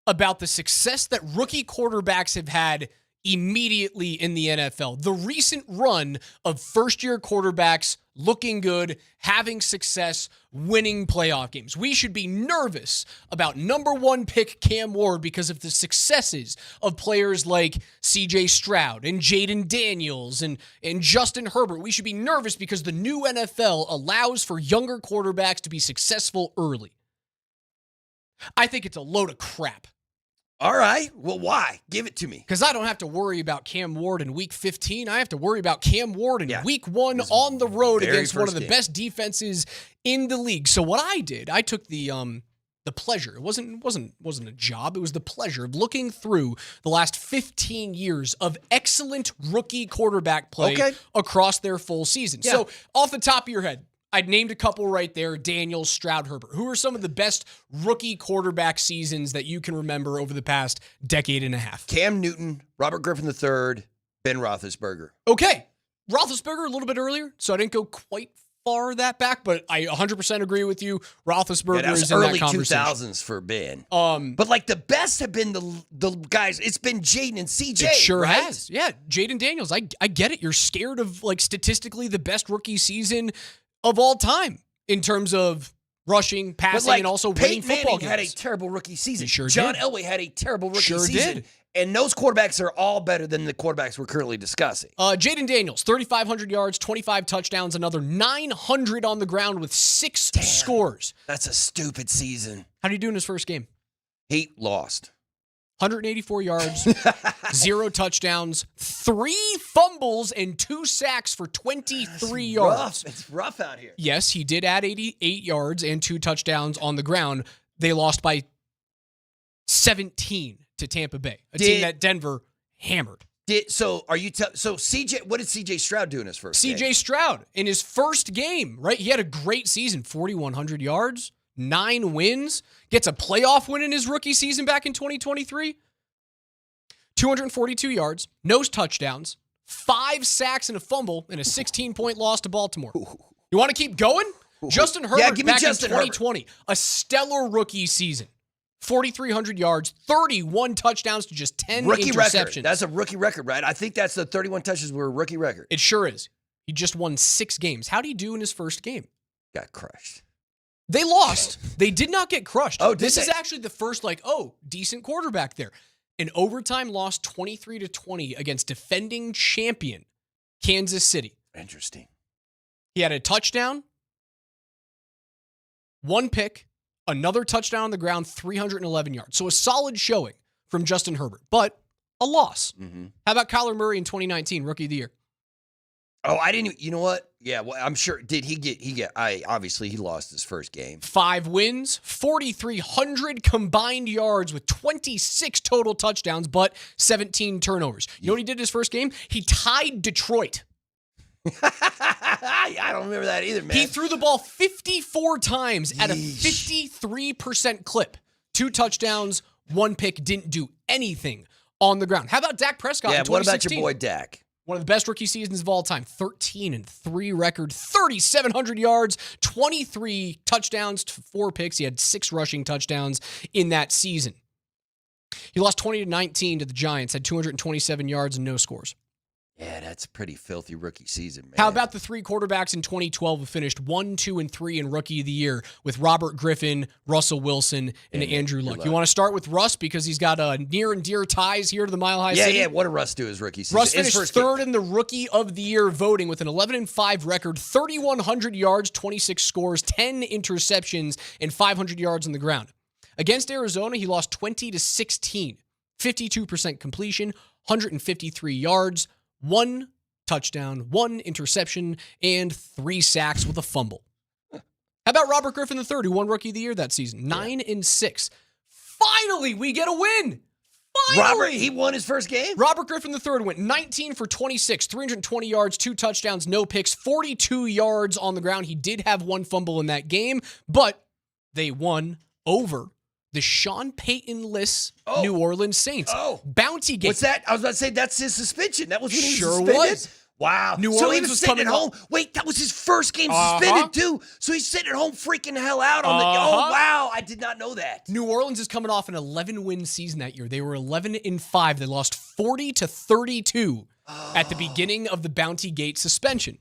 about the success that rookie quarterbacks have had immediately in the NFL. The recent run of first-year quarterbacks looking good, having success, winning playoff games. We should be nervous about number 1 pick Cam Ward because of the successes of players like CJ Stroud and Jaden Daniels and Justin Herbert. We should be nervous because the new NFL allows for younger quarterbacks to be successful early. I think it's a load of crap. All right. Well, why? Give it to me. Because I don't have to worry about Cam Ward in week 15. I have to worry about Cam Ward in week 1 on the road against one of the best defenses in the league. So what I did, I took the pleasure. It wasn't a job. It was the pleasure of looking through the last 15 years of excellent rookie quarterback play across their full season. Yeah. So off the top of your head, I'd named a couple right there, Daniels, Stroud, Herbert. Who are some of the best rookie quarterback seasons that you can remember over the past decade and a half? Cam Newton, Robert Griffin III, Ben Roethlisberger. Okay. Roethlisberger a little bit earlier, so I didn't go quite far that back, but I 100% agree with you. Roethlisberger is in that conversation. Early 2000s for Ben. But like the best have been the guys. It's been Jaden and CJ. It sure right? has. Yeah, Jaden Daniels. I get it. You're scared of like statistically the best rookie season of all time in terms of rushing, passing, and also winning football games. Had a terrible rookie season. He sure John did. Elway had a terrible rookie Sure season. did. And those quarterbacks are all better than the quarterbacks we're currently discussing. Jaden Daniels, 3,500 yards, 25 touchdowns, another 900 on the ground with 6 scores. That's a stupid season. How did he do in his first game? He lost. 184 yards, 0 touchdowns, 3 fumbles, and 2 sacks for 23 yards. It's rough out here. Yes, he did add 88 yards and 2 touchdowns on the ground. They lost by 17 to Tampa Bay, a team that Denver hammered. So CJ? What did CJ Stroud do in his first game? CJ Stroud in his first game, right? He had a great season, 4,100 yards, 9 wins, gets a playoff win in his rookie season back in 2023. 242 yards, no touchdowns, 5 sacks and a fumble, and a 16-point loss to Baltimore. You want to keep going? Justin Herbert give me back Justin in 2020, a stellar rookie season. 4,300 yards, 31 touchdowns to just 10 rookie interceptions. Record. That's a rookie record, right? I think that's the 31 touches were a rookie record. It sure is. He just won 6 games. How'd he do in his first game? Got crushed. They lost. They did not get crushed. Oh, this is actually the first, decent quarterback there. An overtime loss 23-20 against defending champion Kansas City. Interesting. He had a touchdown, 1 pick, another touchdown on the ground, 311 yards. So a solid showing from Justin Herbert, but a loss. Mm-hmm. How about Kyler Murray in 2019, Rookie of the Year? Oh, I didn't. You know what? Yeah, well, I'm sure. Did he get? Obviously he lost his first game. 5 wins, 4,300 combined yards with 26 total touchdowns, but 17 turnovers. You know what he did his first game? He tied Detroit. I don't remember that either, man. He threw the ball 54 times at a 53% clip. 2 touchdowns, 1 pick, didn't do anything on the ground. How about Dak Prescott in 2016? What about your boy Dak? One of the best rookie seasons of all time. 13-3 record, 3,700 yards, 23 touchdowns, 4 picks. He had 6 rushing touchdowns in that season. He lost 20-19 to the Giants, had 227 yards and no scores. Yeah, that's a pretty filthy rookie season, man. How about the 3 quarterbacks in 2012 who finished 1, 2, and 3 in Rookie of the Year with Robert Griffin, Russell Wilson, and Andrew Luck? You want to start with Russ because he's got near and dear ties here to the Mile High City? Yeah. What did Russ do his rookie season? Russ finished 3rd in the Rookie of the Year voting with an 11-5 record, 3,100 yards, 26 scores, 10 interceptions, and 500 yards on the ground. Against Arizona, he lost 20-16, 52% completion, 153 yards, 1 touchdown, 1 interception, and 3 sacks with a fumble. How about Robert Griffin III, who won Rookie of the Year that season? 9-6. Finally, we get a win. Finally! He won his first game? Robert Griffin III went 19 for 26, 320 yards, 2 touchdowns, no picks, 42 yards on the ground. He did have 1 fumble in that game, but they won over the Sean Payton-less New Orleans Saints. Bounty game. What's that? I was about to say that's his suspension. That was when he was Sure suspended? was. Wow. New so Orleans he was was sitting coming at home. Wait, that was his first game suspended too. So he's sitting at home freaking the hell out on the. Oh wow, I did not know that. New Orleans is coming off an 11-win season that year. They were 11-5. They lost 40-32 at the beginning of the Bounty Gate suspension.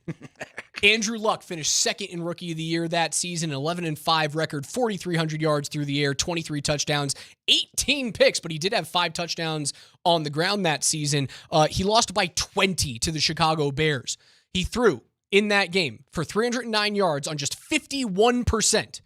Andrew Luck finished 2nd in Rookie of the Year that season, 11-5 record, 4,300 yards through the air, 23 touchdowns, 18 picks, but he did have 5 touchdowns on the ground that season. He lost by 20 to the Chicago Bears. He threw in that game for 309 yards on just 51%.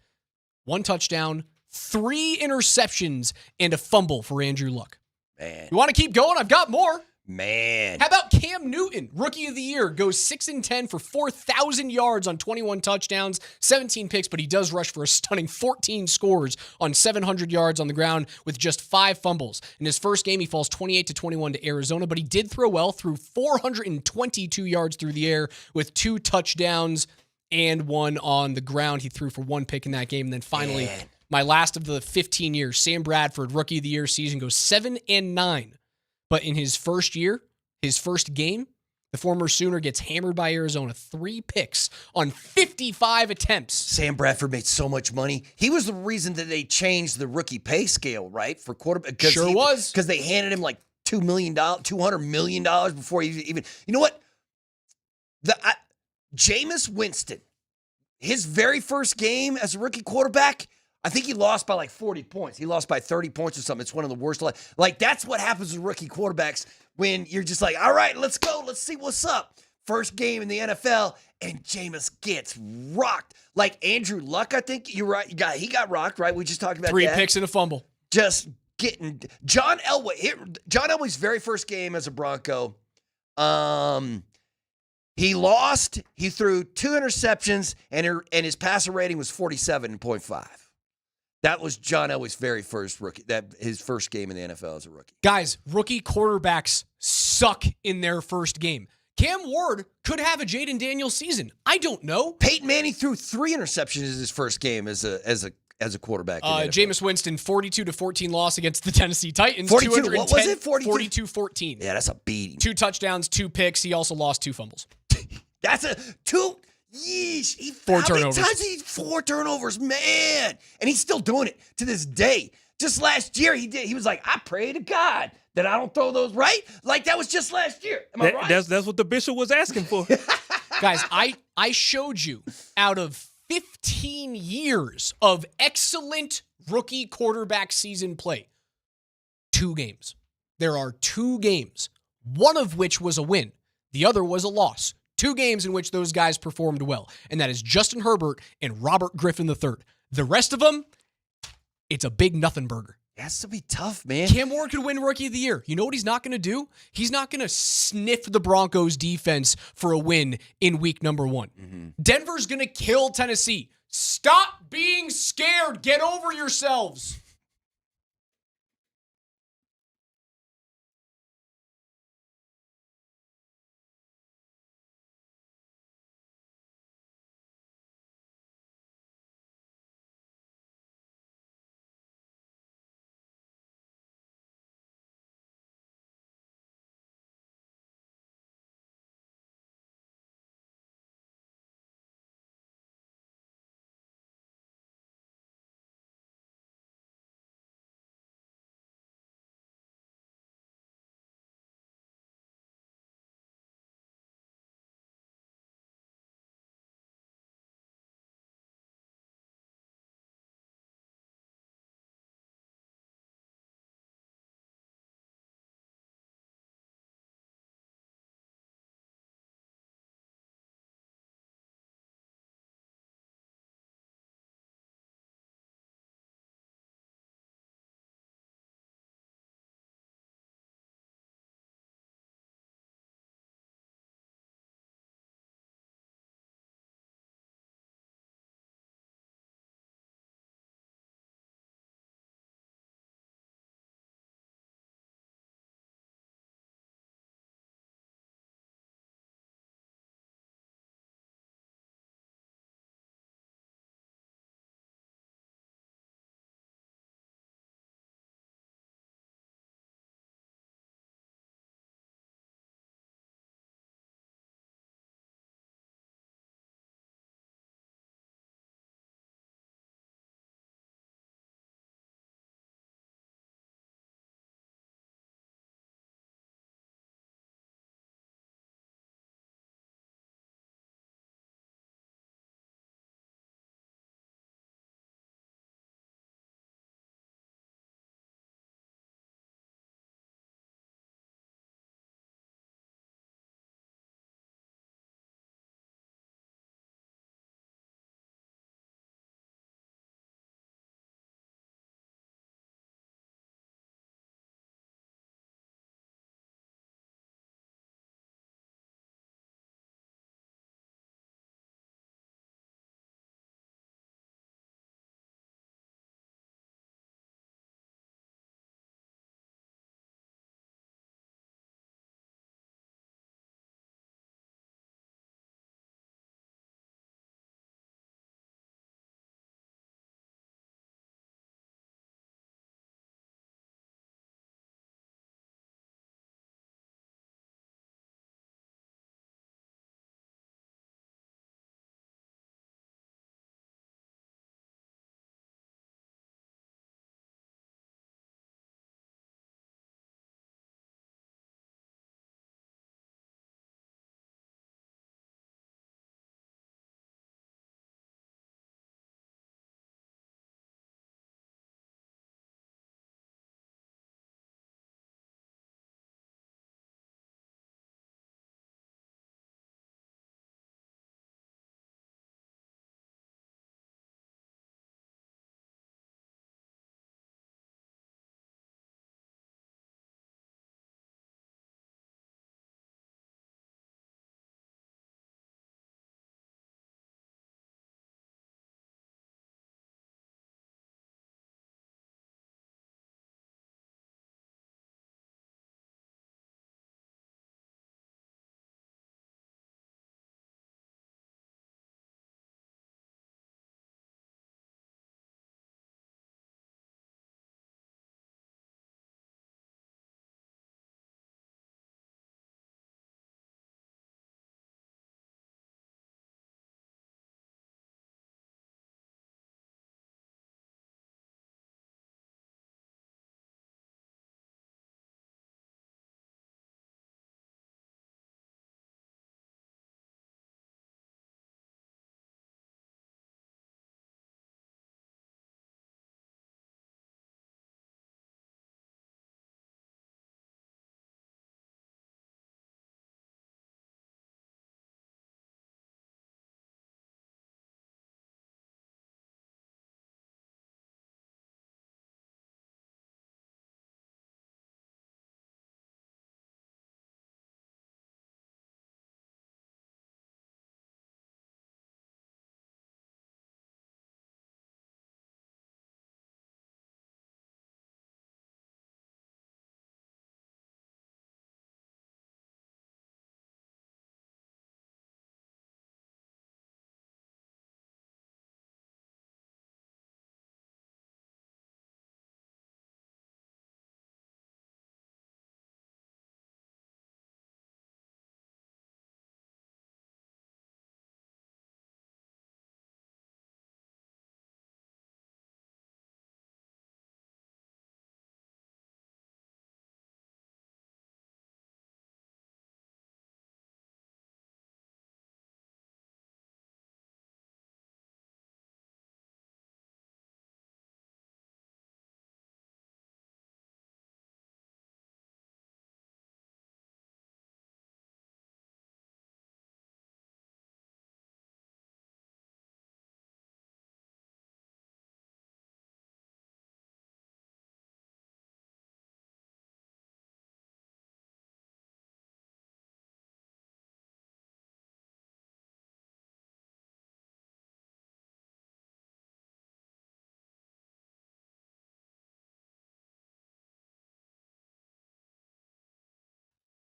1 touchdown, 3 interceptions, and a fumble for Andrew Luck. Man. You want to keep going? I've got more. Man. How about Cam Newton? Rookie of the Year goes 6-10 for 4,000 yards on 21 touchdowns, 17 picks, but he does rush for a stunning 14 scores on 700 yards on the ground with just 5 fumbles. In his first game, he falls 28-21 to Arizona, but he did throw well, threw 422 yards through the air with 2 touchdowns and 1 on the ground. He threw for 1 pick in that game. And then finally, my last of the 15 years, Sam Bradford, Rookie of the Year season goes 7-9. But in his first year, his first game, the former Sooner gets hammered by Arizona. 3 picks on 55 attempts. Sam Bradford made so much money. He was the reason that they changed the rookie pay scale, right? For quarterback. Sure was. Because they handed him like $200 million before he even. You know what? Jameis Winston, his very first game as a rookie quarterback, I think he lost by like 40 points. He lost by 30 points or something. It's one of the worst. Like, that's what happens with rookie quarterbacks when you're just like, all right, let's go. Let's see what's up. First game in the NFL, and Jameis gets rocked. Like Andrew Luck, I think you're right. He got rocked, right? We just talked about 3 that. 3 picks and a fumble. Just getting John Elway. John Elway's very first game as a Bronco. He lost. He threw 2 interceptions, and his passer rating was 47.5. That was John Elway's very first rookie. His first game in the NFL as a rookie. Guys, rookie quarterbacks suck in their first game. Cam Ward could have a Jaden Daniels season. I don't know. Peyton Manning threw 3 interceptions in his first game as a quarterback. Jameis Winston, 42-14 loss against the Tennessee Titans. 42. What was it? 42-14. Yeah, that's a beating. 2 touchdowns, 2 picks. He also lost 2 fumbles. That's a 2. Yeesh. 4 turnovers. How many times 4 turnovers, man? And he's still doing it to this day. Just last year, he was like, I pray to God that I don't throw those, right? Like that was just last year. Am I right? That's what the bishop was asking for. Guys, I showed you out of 15 years of excellent rookie quarterback season play, 2 games. There are 2 games, one of which was a win. The other was a loss. 2 games in which those guys performed well, and that is Justin Herbert and Robert Griffin III. The rest of them, it's a big nothing burger. It has to be tough, man. Cam Ward could win Rookie of the Year. You know what he's not going to do? He's not going to sniff the Broncos defense for a win in week number 1. Mm-hmm. Denver's going to kill Tennessee. Stop being scared. Get over yourselves.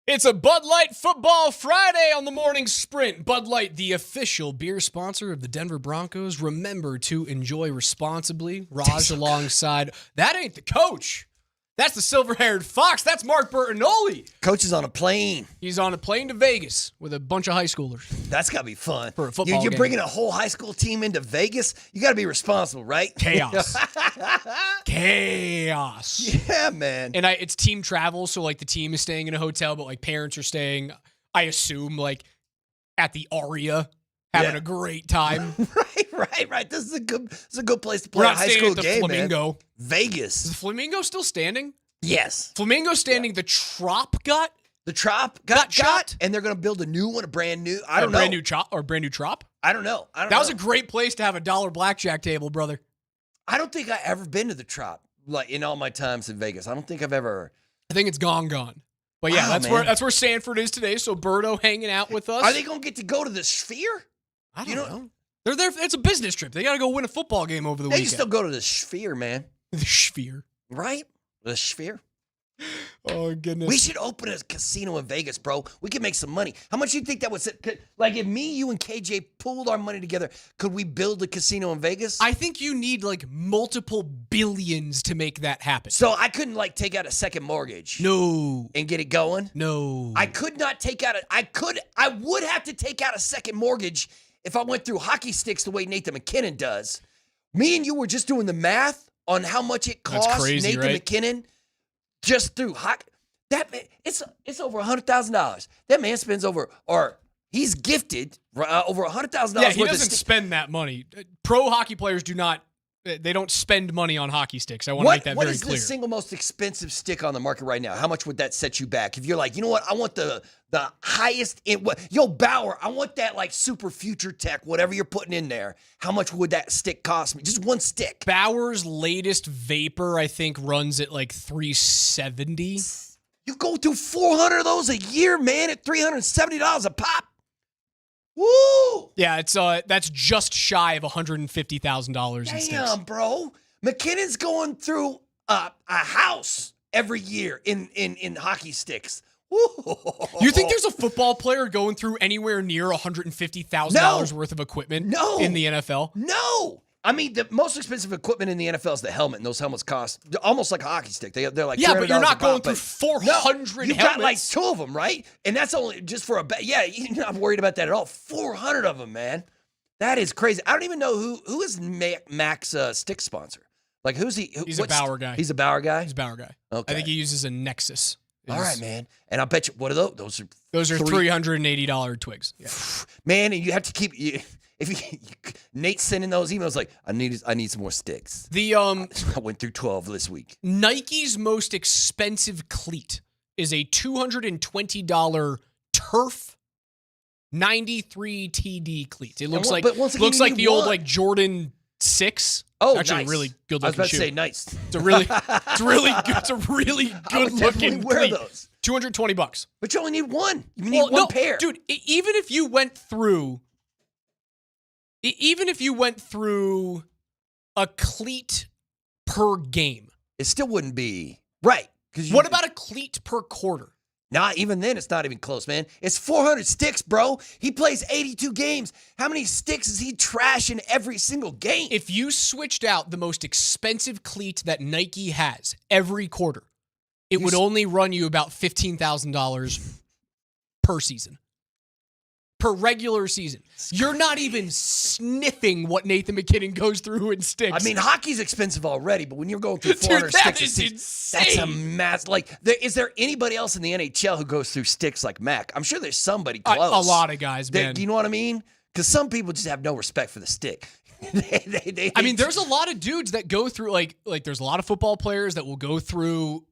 It's a Bud Light Football Friday on the Morning Sprint. Bud Light, the official beer sponsor of the Denver Broncos. Remember to enjoy responsibly. Raj alongside. That ain't the coach. That's the silver-haired fox. That's Mark Bertinoli. Coach is on a plane. He's on a plane to Vegas with a bunch of high schoolers. That's got to be fun. For a football You're game. bringing a whole high school team into Vegas. You got to be responsible, right? Chaos. Chaos. Yeah, man. And it's team travel, so like the team is staying in a hotel, but like parents are staying, I assume, like at the Aria, having a great time. Right. This is a good place to play We're a not high staying school at the game, Flamingo. man. Vegas. Is the Flamingo still standing? Yes. Flamingo standing. The Trop got shot, and they're going to build a new one, a brand new. I don't know. Brand new Trop or brand new Trop? I don't know. That was a great place to have a $1 blackjack table, brother. I don't think I ever been to the Trop, like in all my times in Vegas. I don't think I've ever. I think it's gone. But yeah, that's where Sanford is today. So Birdo hanging out with us. Are they going to get to go to the Sphere? I don't know. They're there. It's a business trip. They got to go win a football game over the weekend. They can still go to the Sphere, man. The Sphere. Right? The Sphere. Oh, goodness. We should open a casino in Vegas, bro. We could make some money. How much do you think that would sit? Like, if me, you, and KJ pooled our money together, could we build a casino in Vegas? I think you need, like, multiple billions to make that happen. So I couldn't, like, take out a second mortgage. No. And get it going? No. I could not take out I would have to take out a second mortgage if I went through hockey sticks the way Nathan McKinnon does. Me and you were just doing the math on how much it costs Nathan McKinnon just through hockey. That man, it's over $100,000. That man spends he's gifted over $100,000. Yeah, he doesn't spend that money. Pro hockey players they don't spend money on hocky sticks. I want to make that very clear. What is the single most expensive stick on the market right now? How much would that set you back? If you're like, you know what, I want the highest, Bauer, I want that like super future tech, whatever you're putting in there. How much would that stick cost me? Just one stick. Bauer's latest Vapor, I think, runs at like $370. You go through 400 of those a year, man, at $370 a pop. Woo! Yeah, that's just shy of $150,000 in sticks. Damn, bro. McKinnon's going through a house every year in hockey sticks. Woo. You think there's a football player going through anywhere near $150,000 worth of equipment in the NFL? No. I mean, the most expensive equipment in the NFL is the helmet, and those helmets cost almost like a hockey stick. They're like $300 but you're not going through 400 helmets. You got like 2 of them, right? And that's only just for Yeah, you're not worried about that at all. 400 of them, man. That is crazy. I don't even know who is Mac's stick sponsor. Like, who's he? He's a Bauer guy. He's a Bauer guy? He's a Bauer guy. Okay. I think he uses a Nexus. All right, man. And I bet you, what are those? Those are $380 twigs. Yeah. Man, and you have to keep... Nate's sending those emails like, I need some more sticks. I went through 12 this week. Nike's most expensive cleat is a $220 Turf 93 TD cleat. It looks like the old like Jordan 6. Oh, actually nice. Really good looking shoe. I was about to say nice. It's a really good looking wear cleat. Those. $220. But you only need one. You need one pair. Dude, even if you went through a cleat per game, it still wouldn't be right. What about a cleat per quarter? Nah, even then, it's not even close, man. It's 400 sticks, bro. He plays 82 games. How many sticks is he trashing every single game? If you switched out the most expensive cleat that Nike has every quarter, it would only run you about $15,000 per season. Per regular season. You're not even sniffing what Nathan McKinnon goes through in sticks. I mean, hockey's expensive already, but when you're going through 400 sticks, that's a mass. Like, is there anybody else in the NHL who goes through sticks like Mac? I'm sure there's somebody close. A lot of guys, man. You know what I mean? Because some people just have no respect for the stick. I mean, there's a lot of dudes that go through, like there's a lot of football players that will go through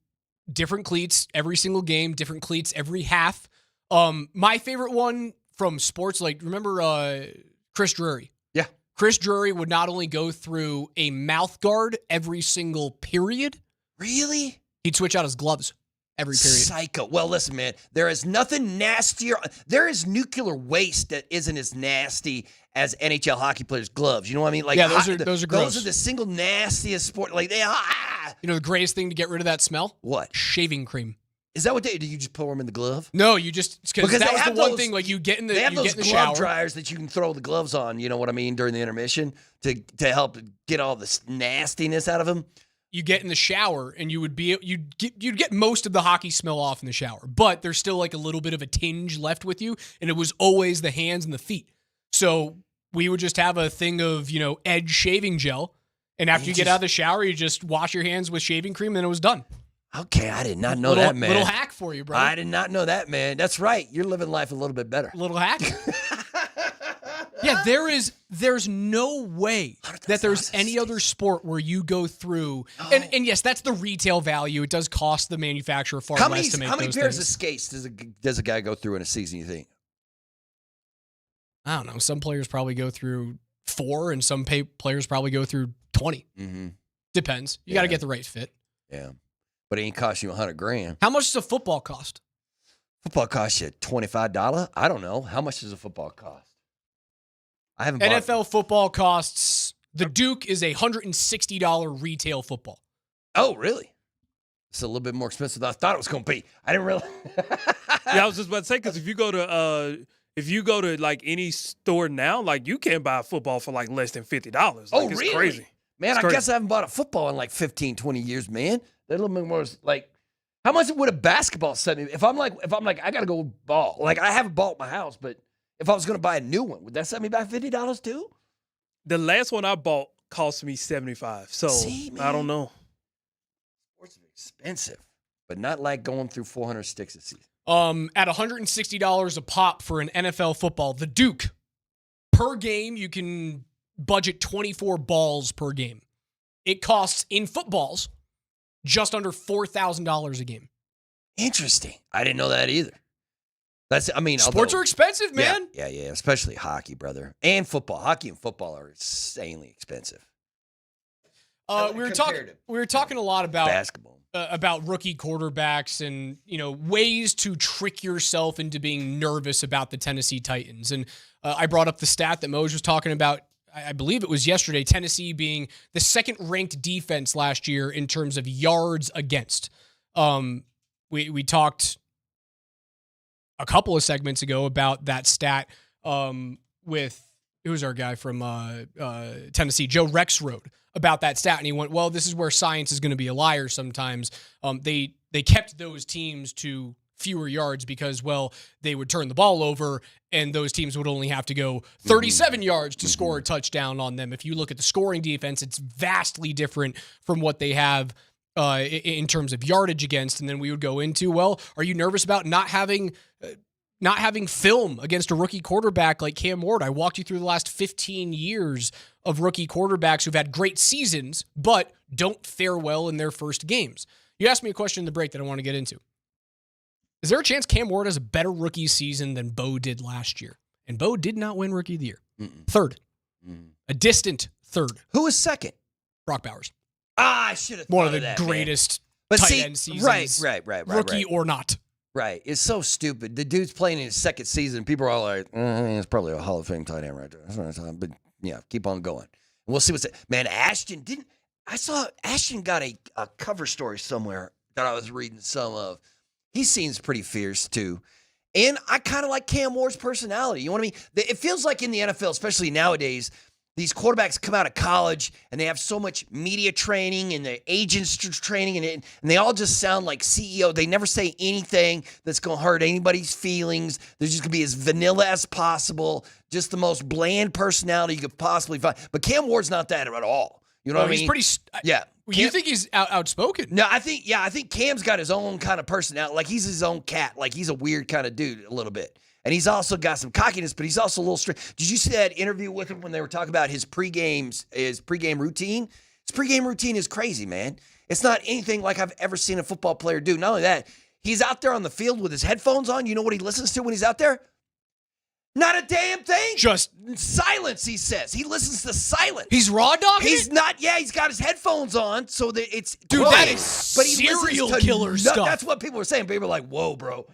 different cleats every single game, different cleats every half. My favorite one from sports, like, remember Chris Drury? Yeah. Chris Drury would not only go through a mouth guard every single period. Really? He'd switch out his gloves every period. Psycho. Well, listen, man, there is nothing nastier. There is nuclear waste that isn't as nasty as NHL hockey players' gloves. You know what I mean? Like, yeah, those are gross. Those are the single nastiest sport. Like, You know the greatest thing to get rid of that smell? What? Shaving cream. Is that what they do? You just pour them in the glove? No, you just because that was the one thing. Like you get in the they have you those get in the glove shower. dryers that you can throw the gloves on. You know what I mean during the intermission to help get all this nastiness out of them. You get in the shower and you'd get most of the hockey smell off in the shower, but there's still like a little bit of a tinge left with you, and it was always the hands and the feet. So we would just have a thing of Edge shaving gel, and after you get out of the shower, you just wash your hands with shaving cream, and then it was done. Okay, I did not know that, man. Little hack for you, bro. I did not know that, man. That's right. You're living life a little bit better. Little hack. Yeah, there's no way that there's any other sport where you go through, and yes, that's the retail value. It does cost the manufacturer far less to make those things. How many pairs of skates does a guy go through in a season, you think? I don't know. Some players probably go through 4, and some players probably go through 20. Mm-hmm. Depends. You got to get the right fit. Yeah. But it ain't cost you $100,000. How much does a football cost? Football costs you $25. I don't know. How much does a football cost? I haven't. NFL football costs. The Duke is $160 retail football. Oh, really? It's a little bit more expensive than I thought it was going to be. I didn't realize. Yeah, I was just about to say because if you go to like any store now, like you can't buy a football for like less than $50. Like, Oh, it's really? crazy. Man, I guess I haven't bought a football in like 15, 20 years, man. They're a little bit more like, how much would a basketball set me? If I'm like, I got to go ball. Like, I have a ball at my house, but if I was going to buy a new one, would that set me back $50 too? The last one I bought cost me $75. So I don't know. Sports are expensive, but not like going through 400 sticks a season. At $160 a pop for an NFL football, the Duke, per game, you can budget 24 balls per game. It costs, in footballs, just under $4,000 a game. Interesting. I didn't know that either. Sports are expensive, man. Yeah, especially hockey, brother, and football. Hockey and football are insanely expensive. We were talking a lot about basketball, about rookie quarterbacks, and ways to trick yourself into being nervous about the Tennessee Titans. And I brought up the stat that Moser was talking about. I believe it was yesterday, Tennessee being the second-ranked defense last year in terms of yards against. We talked a couple of segments ago about that stat with, who's our guy from Tennessee, Joe Rexrode, about that stat. And he went, well, this is where science is going to be a liar sometimes. They kept those teams to fewer yards because, well, they would turn the ball over and those teams would only have to go 37 yards to score a touchdown on them. If you look at the scoring defense, it's vastly different from what they have in terms of yardage against. And then we would go into, well, are you nervous about not having film against a rookie quarterback like Cam Ward? I walked you through the last 15 years of rookie quarterbacks who've had great seasons, but don't fare well in their first games. You asked me a question in the break that I want to get into. Is there a chance Cam Ward has a better rookie season than Bo did last year? And Bo did not win Rookie of the Year. Third. A distant third. Who was second? Brock Bowers. I should have thought one of the that, greatest man. tight end seasons. Right. Rookie or not. Right. It's so stupid. The dude's playing in his second season. People are all like, it's probably a Hall of Fame tight end right there. That's what I'm talking. But yeah, keep on going. We'll see what's – man, Ashton got a cover story somewhere that I was reading some of. He seems pretty fierce, too. And I kind of like Cam Ward's personality. You know what I mean? It feels like in the NFL, especially nowadays, these quarterbacks come out of college and they have so much media training and the agents training and they all just sound like CEO. They never say anything that's going to hurt anybody's feelings. They're just going to be as vanilla as possible, just the most bland personality you could possibly find. But Cam Ward's not that at all. You know what I mean? He's pretty. Yeah. You think he's outspoken? No, I think Cam's got his own kind of personality. Like he's his own cat. Like he's a weird kind of dude a little bit. And he's also got some cockiness, but he's also a little straight. Did you see that interview with him when they were talking about his pregame routine? His pregame routine is crazy, man. It's not anything like I've ever seen a football player do. Not only that, he's out there on the field with his headphones on. You know what he listens to when he's out there? Not a damn thing. Just silence, he says. He listens to silence. He's raw dogging He's not, he's got his headphones on so that it's dude, quiet, that is but he serial listens to killer stuff. That's what people were saying. People were like, whoa, bro.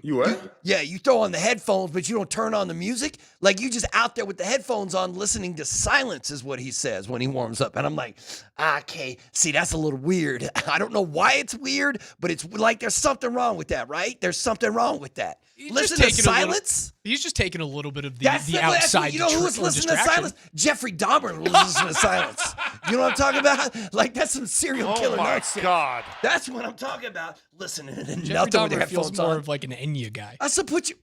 You what? Yeah, you throw on the headphones, but you don't turn on the music. Like, you just out there with the headphones on listening to silence is what he says when he warms up. And I'm like, okay, see, that's a little weird. I don't know why it's weird, but it's like there's something wrong with that, right? There's something wrong with that. Listen to silence? He's just taking a little bit of the outside. You know who was listening to silence? Jeffrey Dahmer was listening to silence. You know what I'm talking about? Like, that's some serial killer nonsense. God. That's what I'm talking about. Listening to Jeffrey nothing with your Dahmer feels headphones more on. of like an Enya guy. I said, put you.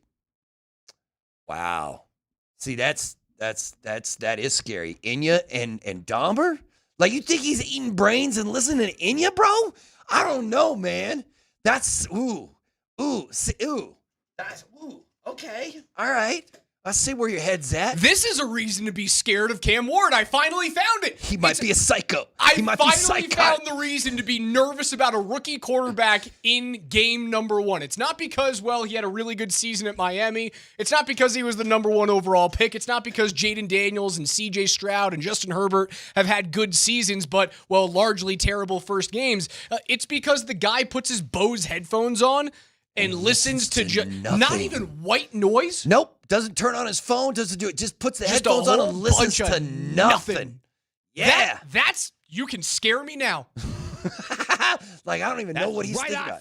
Wow. See, that is scary. Enya and Dahmer? Like, you think he's eating brains and listening to Enya, bro? I don't know, man. That's That's okay. All right. I see where your head's at. This is a reason to be scared of Cam Ward. I finally found it. He might be a psycho. I He might be finally found the reason to be nervous about a rookie quarterback in game number 1. It's not because, well, he had a really good season at Miami. It's not because he was the number 1 overall pick. It's not because Jaden Daniels and CJ Stroud and Justin Herbert have had good seasons, but, well, largely terrible first games. It's because the guy puts his Bose headphones on and listens to not even white noise. Nope. Doesn't turn on his phone. Doesn't do it. Just puts the Just headphones a on whole and listens bunch to of nothing. Yeah. That's, you can scare me now. Like, I don't even know what he's thinking about.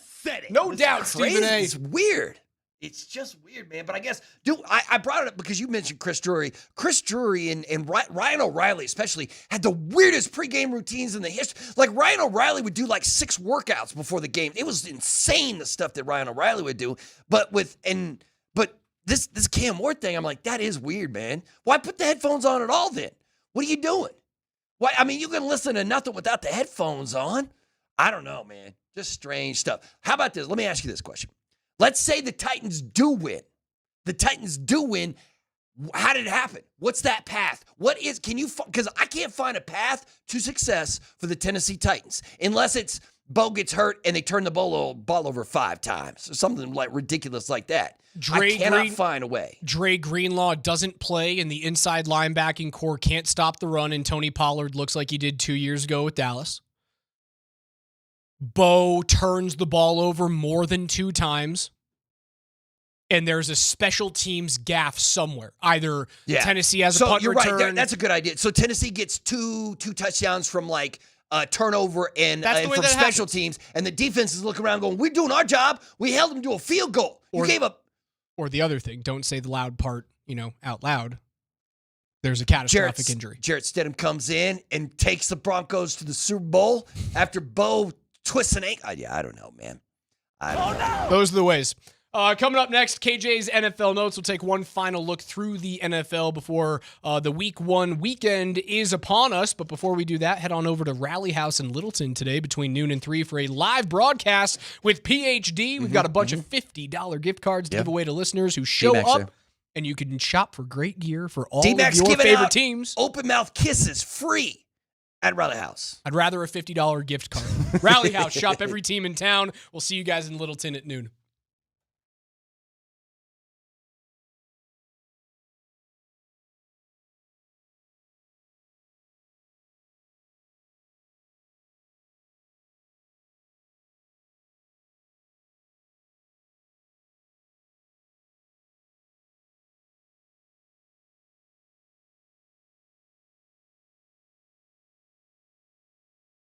No doubt, Crazy. Stephen A. It's weird. It's just weird, man. But I guess, dude, I brought it up because you mentioned Chris Drury. Chris Drury and Ryan O'Reilly especially had the weirdest pregame routines in the history. Like, Ryan O'Reilly would do like 6 workouts before the game. It was insane, the stuff that Ryan O'Reilly would do. But this Cam Ward thing, I'm like, that is weird, man. Why put the headphones on at all then? What are you doing? Why? I mean, you can listen to nothing without the headphones on. I don't know, man. Just strange stuff. How about this? Let me ask you this question. Let's say the Titans do win. The Titans do win. How did it happen? What's that path? Because I can't find a path to success for the Tennessee Titans unless it's Bo gets hurt and they turn the ball over 5 times or something like ridiculous like that. I cannot find a way. Dre Greenlaw doesn't play, and the inside linebacking core can't stop the run, and Tony Pollard looks like he did 2 years ago with Dallas. Bo turns the ball over more than 2 times, and there's a special teams gaffe somewhere. Either Tennessee has a punt return. You're right. That's a good idea. So Tennessee gets two touchdowns from like turnover and from special teams, and the defense is looking around going, we're doing our job. We held them to a field goal. You gave up. Or the other thing, don't say the loud part, out loud. There's a catastrophic injury. Jarrett Stidham comes in and takes the Broncos to the Super Bowl after Bo twists an ankle. I don't know, man. I don't know. Those are the ways. Coming up next, KJ's NFL Notes. We'll take one final look through the NFL before the Week 1 weekend is upon us. But before we do that, head on over to Rally House in Littleton today between noon and 3 for a live broadcast with PhD. We've got a bunch of $50 gift cards to give away to listeners who show DMac's up. there. And you can shop for great gear for all DMac's of your giving favorite out teams. Open mouth kisses free at Rally House. I'd rather a $50 gift card. Rally House, shop every team in town. We'll see you guys in Littleton at noon.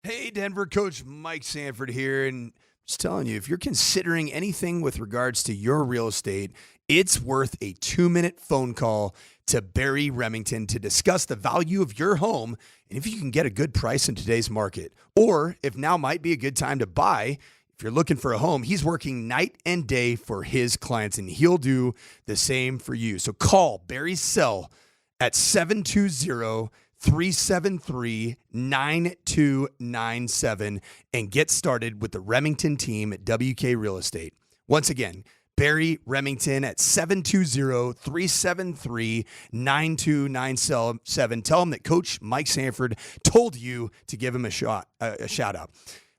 Hey, Denver, Coach Mike Sanford here, and just telling you, if you're considering anything with regards to your real estate, it's worth a 2-minute phone call to Barry Remington to discuss the value of your home and if you can get a good price in today's market, or if now might be a good time to buy. If you're looking for a home, he's working night and day for his clients, and he'll do the same for you. So call Barry's cell at 720-373-9297 and get started with the Remington team at WK Real Estate. Once again, Barry Remington at 720-373-9297. Tell him that Coach Mike Sanford told you to give him a shout out.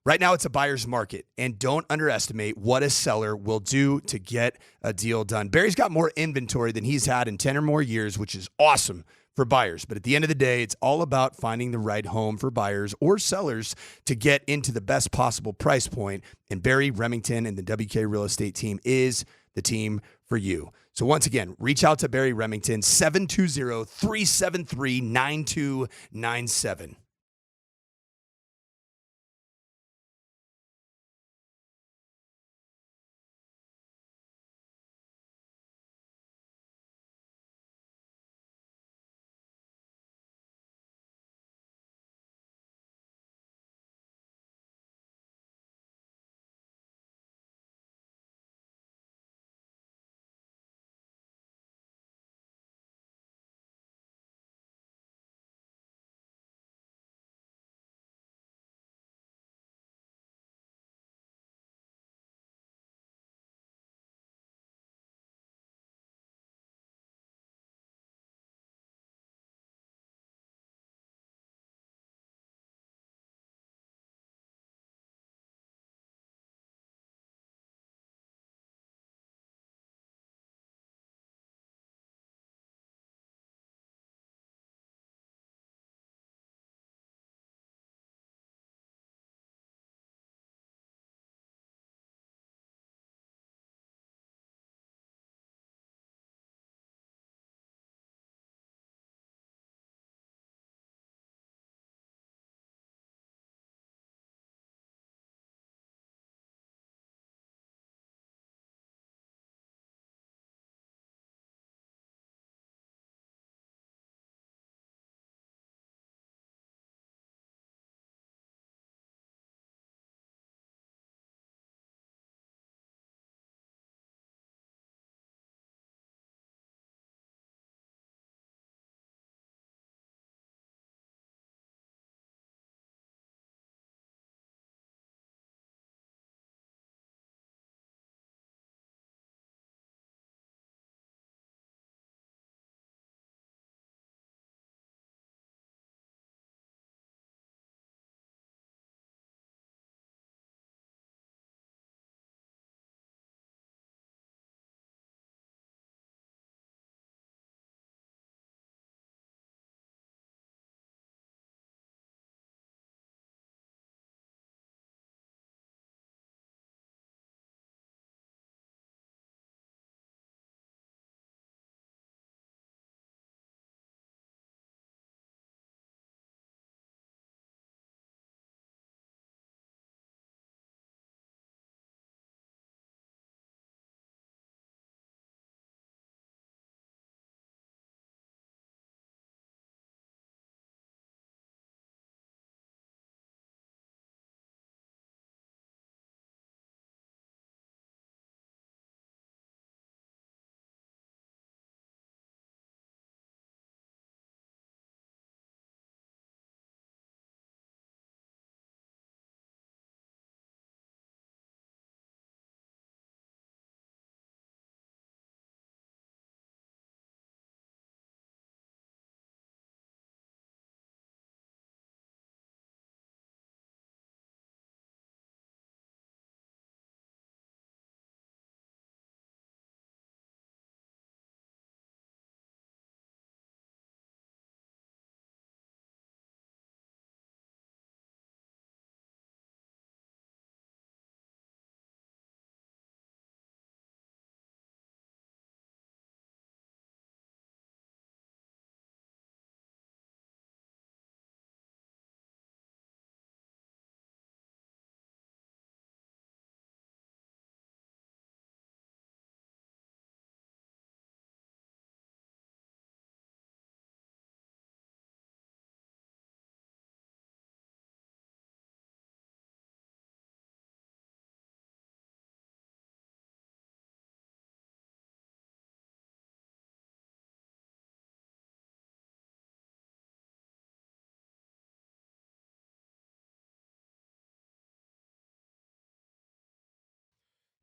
Right now, it's a buyer's market, and don't underestimate what a seller will do to get a deal done. Barry's got more inventory than he's had in 10 or more years, which is awesome for buyers. But at the end of the day, it's all about finding the right home for buyers or sellers to get into the best possible price point. And Barry Remington and the WK Real Estate team is the team for you. So once again, reach out to Barry Remington, 720-373-9297.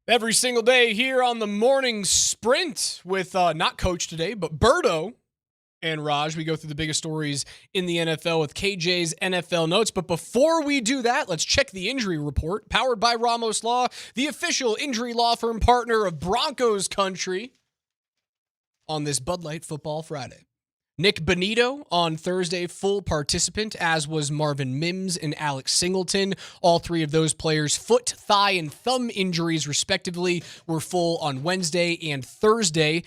Every single day here on the morning sprint with not Coach today, but Berto and Raj. We go through the biggest stories in the NFL with KJ's NFL Notes. But before we do that, let's check the injury report. Powered by Ramos Law, the official injury law firm partner of Broncos Country on this Bud Light Football Friday. Nick Bonito on Thursday, full participant, as was Marvin Mims and Alex Singleton. All three of those players, foot, thigh, and thumb injuries, respectively, were full on Wednesday and Thursday.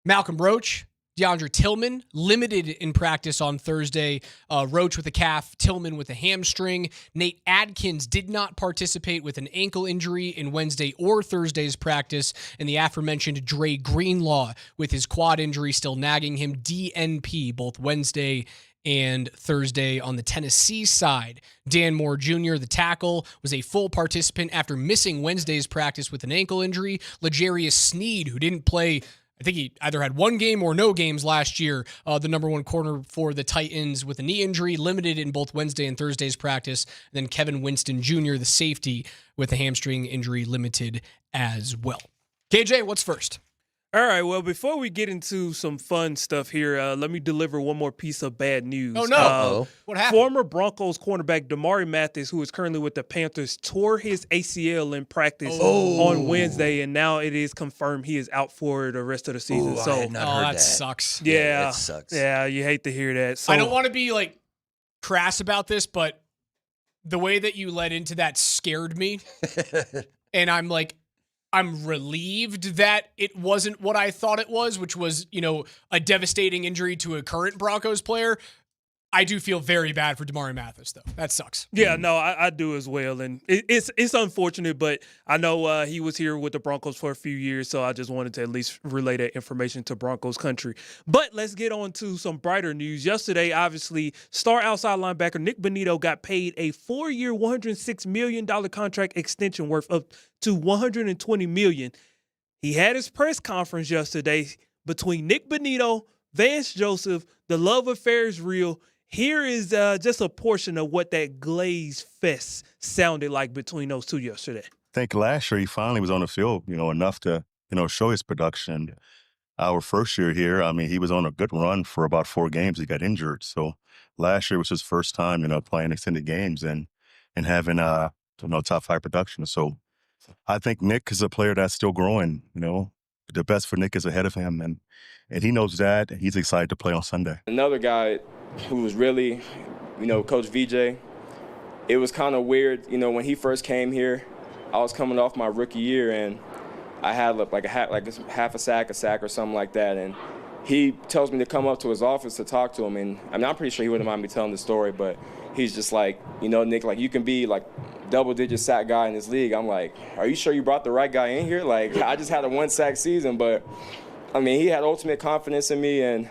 Malcolm Roach, DeAndre Tillman, limited in practice on Thursday. Roach with a calf, Tillman with a hamstring. Nate Adkins did not participate with an ankle injury in Wednesday or Thursday's practice. And the aforementioned Dre Greenlaw with his quad injury still nagging him, DNP, both Wednesday and Thursday. On the Tennessee side, Dan Moore Jr., the tackle, was a full participant after missing Wednesday's practice with an ankle injury. L'Jarius Sneed, who didn't play, I think he either had one game or no games last year, the number one corner for the Titans, with a knee injury, limited in both Wednesday and Thursday's practice. And then Kevin Winston Jr., the safety, with a hamstring injury, limited as well. KJ, what's first? All right, well, before we get into some fun stuff here, let me deliver one more piece of bad news. Oh, no. What happened? Former Broncos cornerback Damari Mathis, who is currently with the Panthers, tore his ACL in practice on Wednesday, and now it is confirmed he is out for the rest of the season. I had not heard that. Sucks. Yeah, that sucks. Yeah, you hate to hear that. So, I don't want to be, crass about this, but the way that you led into that scared me. And I'm relieved that it wasn't what I thought it was, which was, a devastating injury to a current Broncos player. I do feel very bad for Damari Mathis, though. That sucks. Yeah, no, I do as well. And it's unfortunate, but I know he was here with the Broncos for a few years, so I just wanted to at least relay that information to Broncos country. But let's get on to some brighter news. Yesterday, obviously, star outside linebacker Nick Bonito got paid a 4-year, $106 million contract extension worth up to $120 million. He had his press conference yesterday between Nick Bonito, Vance Joseph. The love affair is real. Here is just a portion of what that glaze fest sounded like between those two yesterday. I think last year he finally was on the field, enough to, show his production. Our first year here, he was on a good run for about 4 games. He got injured. So last year was his first time, playing extended games and having, top 5 production. So I think Nick is a player that's still growing, The best for Nick is ahead of him, and he knows that, and he's excited to play on Sunday. Another guy who was really, Coach VJ, it was kind of weird, when he first came here, I was coming off my rookie year, and I had half a sack or something like that, and he tells me to come up to his office to talk to him, and I'm pretty sure he wouldn't mind me telling the story, but he's just like, Nick, you can be double-digit sack guy in this league. I'm like, are you sure you brought the right guy in here? I just had a 1-sack season, but he had ultimate confidence in me, and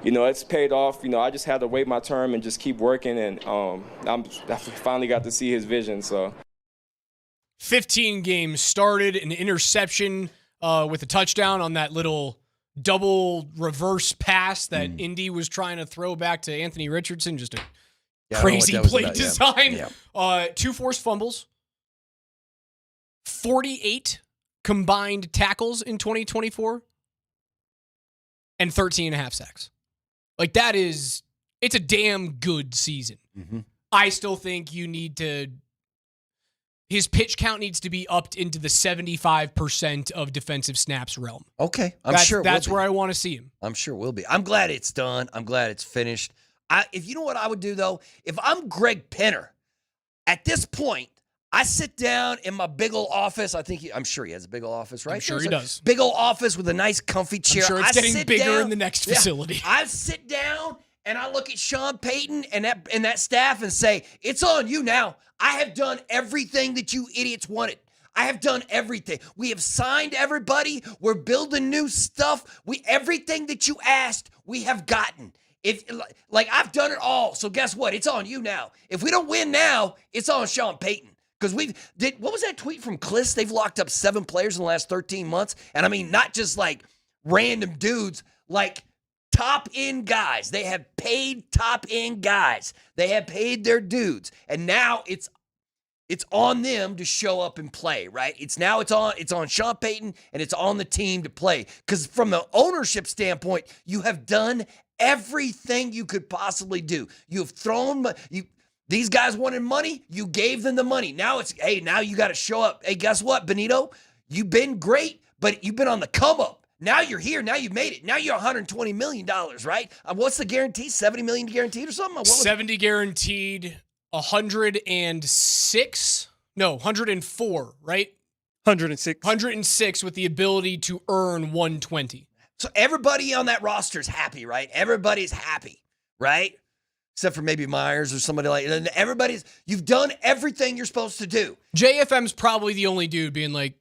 it's paid off. I just had to wait my term and just keep working, and I finally got to see his vision. So, 15 games started, an interception with a touchdown on that little double reverse pass that Indy was trying to throw back to Anthony Richardson. Just a crazy play design. Yeah. 2 forced fumbles, 48 combined tackles in 2024, and 13.5 sacks. It's a damn good season. Mm-hmm. I still think his pitch count needs to be upped into the 75% of defensive snaps realm. Okay. That's where I want to see him. I'm sure we'll be. I'm glad it's done. I'm glad it's finished. If you know what I would do, though? If I'm Greg Penner, at this point, I sit down in my big old office. I'm sure he has a big old office, right? I'm sure he does. Big old office with a nice comfy chair. I'm sure it's getting bigger in the next facility. I sit down and I look at Sean Payton and that staff and say, it's on you now. I have done everything that you idiots wanted. I have done everything. We have signed everybody. We're building new stuff. Everything that you asked, we have gotten. I've done it all. So guess what? It's on you now. If we don't win now, it's on Sean Payton. Because what was that tweet from Kliss? They've locked up 7 players in the last 13 months. And not just random dudes, top-end guys. They have paid top-end guys. They have paid their dudes. And now it's on them to show up and play, right? It's on Sean Payton, and it's on the team to play. Because from the ownership standpoint, you have done everything you could possibly do. You have thrown these guys wanted money, you gave them the money. Now now you got to show up. Hey, guess what, Bonito? You've been great, but you've been on the come up. Now you're here. Now you've made it. Now you're $120 million, right? What's the guarantee? $70 million guaranteed or something? 70 guaranteed, 106? No, 104, right? 106. 106 with the ability to earn 120. So everybody on that roster is happy, right? Everybody's happy, right? Except for maybe Myers or somebody like that. You've done everything you're supposed to do. JFM's probably the only dude being like,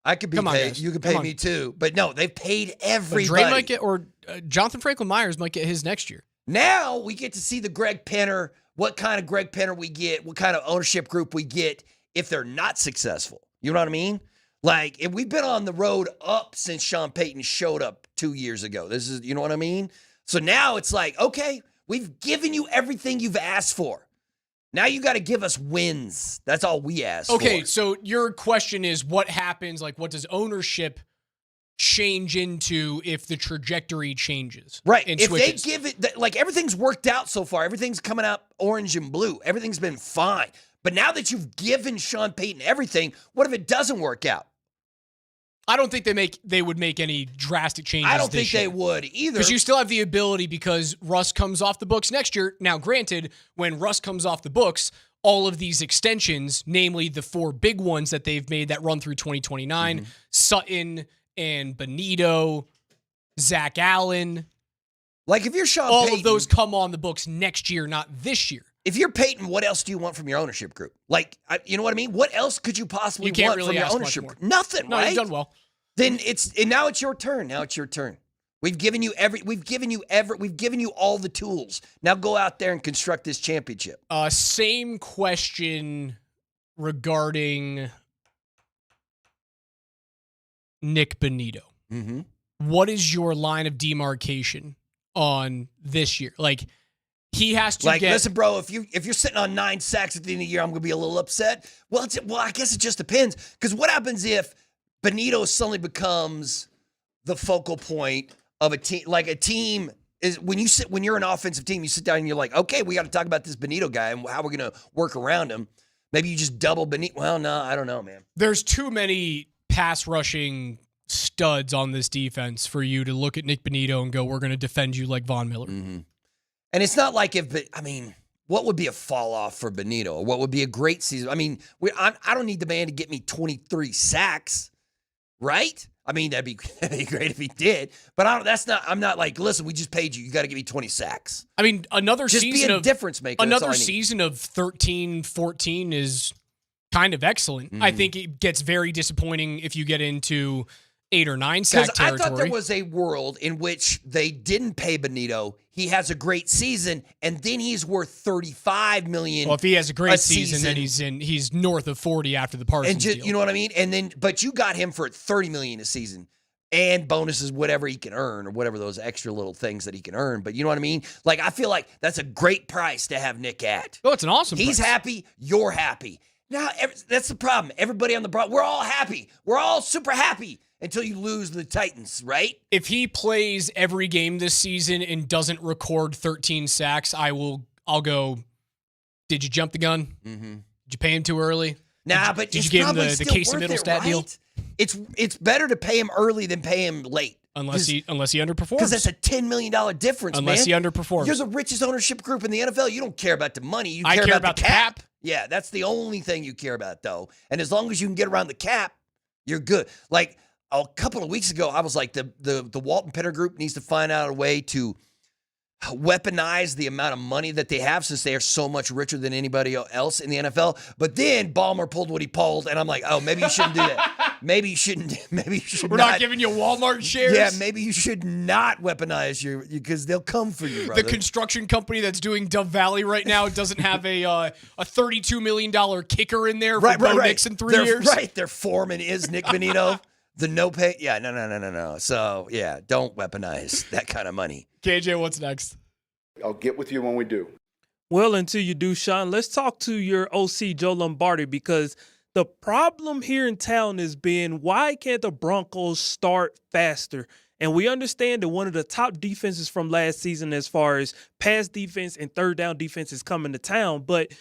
I could be paid. You could pay me too. But no, they've paid everybody. Dre might get, or Jonathan Franklin Myers might get his next year. Now we get to see the Greg Penner, what kind of Greg Penner we get, what kind of ownership group we get if they're not successful. You know what I mean? Like, if we've been on the road up since Sean Payton showed up 2 years ago. This is, you know what I mean? So now it's like, okay, we've given you everything you've asked for. Now you got to give us wins. That's all we ask for. Okay, so your question is what happens, like what does ownership change into if the trajectory changes? Right. And if switches? they give it, like everything's worked out so far. Everything's coming out orange and blue. Everything's been fine. But now that you've given Sean Payton everything, what if it doesn't work out? I don't think they would make any drastic changes. I don't think they would either. Because you still have the ability because Russ comes off the books next year. Now, granted, when Russ comes off the books, all of these extensions, namely the 4 big ones that they've made that run through 2029, Sutton and Benito, Zach Allen. Like if you're Sean all Payton, of those come on the books next year, not this year. If you're Payton, what else do you want from your ownership group? Like, you know what I mean? What else could you possibly want from your ownership group? Nothing, no, right? You've done well. Then now it's your turn. Now it's your turn. We've given you all the tools. Now go out there and construct this championship. Same question regarding Nick Benito. Mm-hmm. What is your line of demarcation on this year? Like, he has to listen, bro, if you're sitting on 9 sacks at the end of the year, I'm going to be a little upset. Well, I guess it just depends. Because what happens if Benito suddenly becomes the focal point of a team? Like a team is when you're an offensive team, you sit down and you're like, okay, we got to talk about this Benito guy and how we're going to work around him. Maybe you just double Benito. Well, no, I don't know, man. There's too many pass rushing studs on this defense for you to look at Nick Benito and go, we're going to defend you like Von Miller. Mm-hmm. And it's not like what would be a fall off for Benito? Or what would be a great season? I mean, I don't need the man to get me 23 sacks, right? I mean, that'd be great if he did. But I'm not like, listen, we just paid you. You got to give me 20 sacks. I mean, another just season be a of difference maker. Another season of 13-14 is kind of excellent. Mm-hmm. I think it gets very disappointing if you get into 8 or 9 sack territory. I thought there was a world in which they didn't pay Benito. He has a great season, and then he's worth $35 million. Well, if he has a great season, then he's north of 40 after the Parsons deal. You know what I mean? But you got him for $30 million a season, and bonuses, whatever he can earn, or whatever those extra little things that he can earn. But you know what I mean? Like, I feel like that's a great price to have Nick at. Oh, it's an awesome He's price. happy. You're happy. Now, that's the problem. Everybody on the Broncos, we're all happy. We're all super happy. Until you lose the Titans, right? If he plays every game this season and doesn't record 13 sacks, I'll go, did you jump the gun? Mm-hmm. Did you pay him too early? Nah, but did you give him the Casey Middlestat deal? It's better to pay him early than pay him late. Unless he underperforms. Because that's a $10 million difference, unless man. he underperforms. You're the richest ownership group in the NFL. You don't care about the money. You I care about the cap. cap. Yeah, that's the only thing you care about, though. And as long as you can get around the cap, you're good. Like, a couple of weeks ago, I was like, the Walton Penner Group needs to find out a way to weaponize the amount of money that they have since they are so much richer than anybody else in the NFL. But then Ballmer pulled what he pulled, and I'm like, oh, maybe you shouldn't do that. Maybe you shouldn't. We're not giving you Walmart shares. Yeah, maybe you should not weaponize because they'll come for you, brother. The construction company that's doing Dove Valley right now doesn't have a $32 million kicker in there for Bo Nix in 3 years. Right, their foreman is Nick Benito. The no pay, yeah, no. So, yeah, don't weaponize that kind of money. KJ, what's next? I'll get with you when we do. Well, until you do, Sean, let's talk to your OC, Joe Lombardi, because the problem here in town is why can't the Broncos start faster? And we understand that one of the top defenses from last season as far as pass defense and third down defense is coming to town, but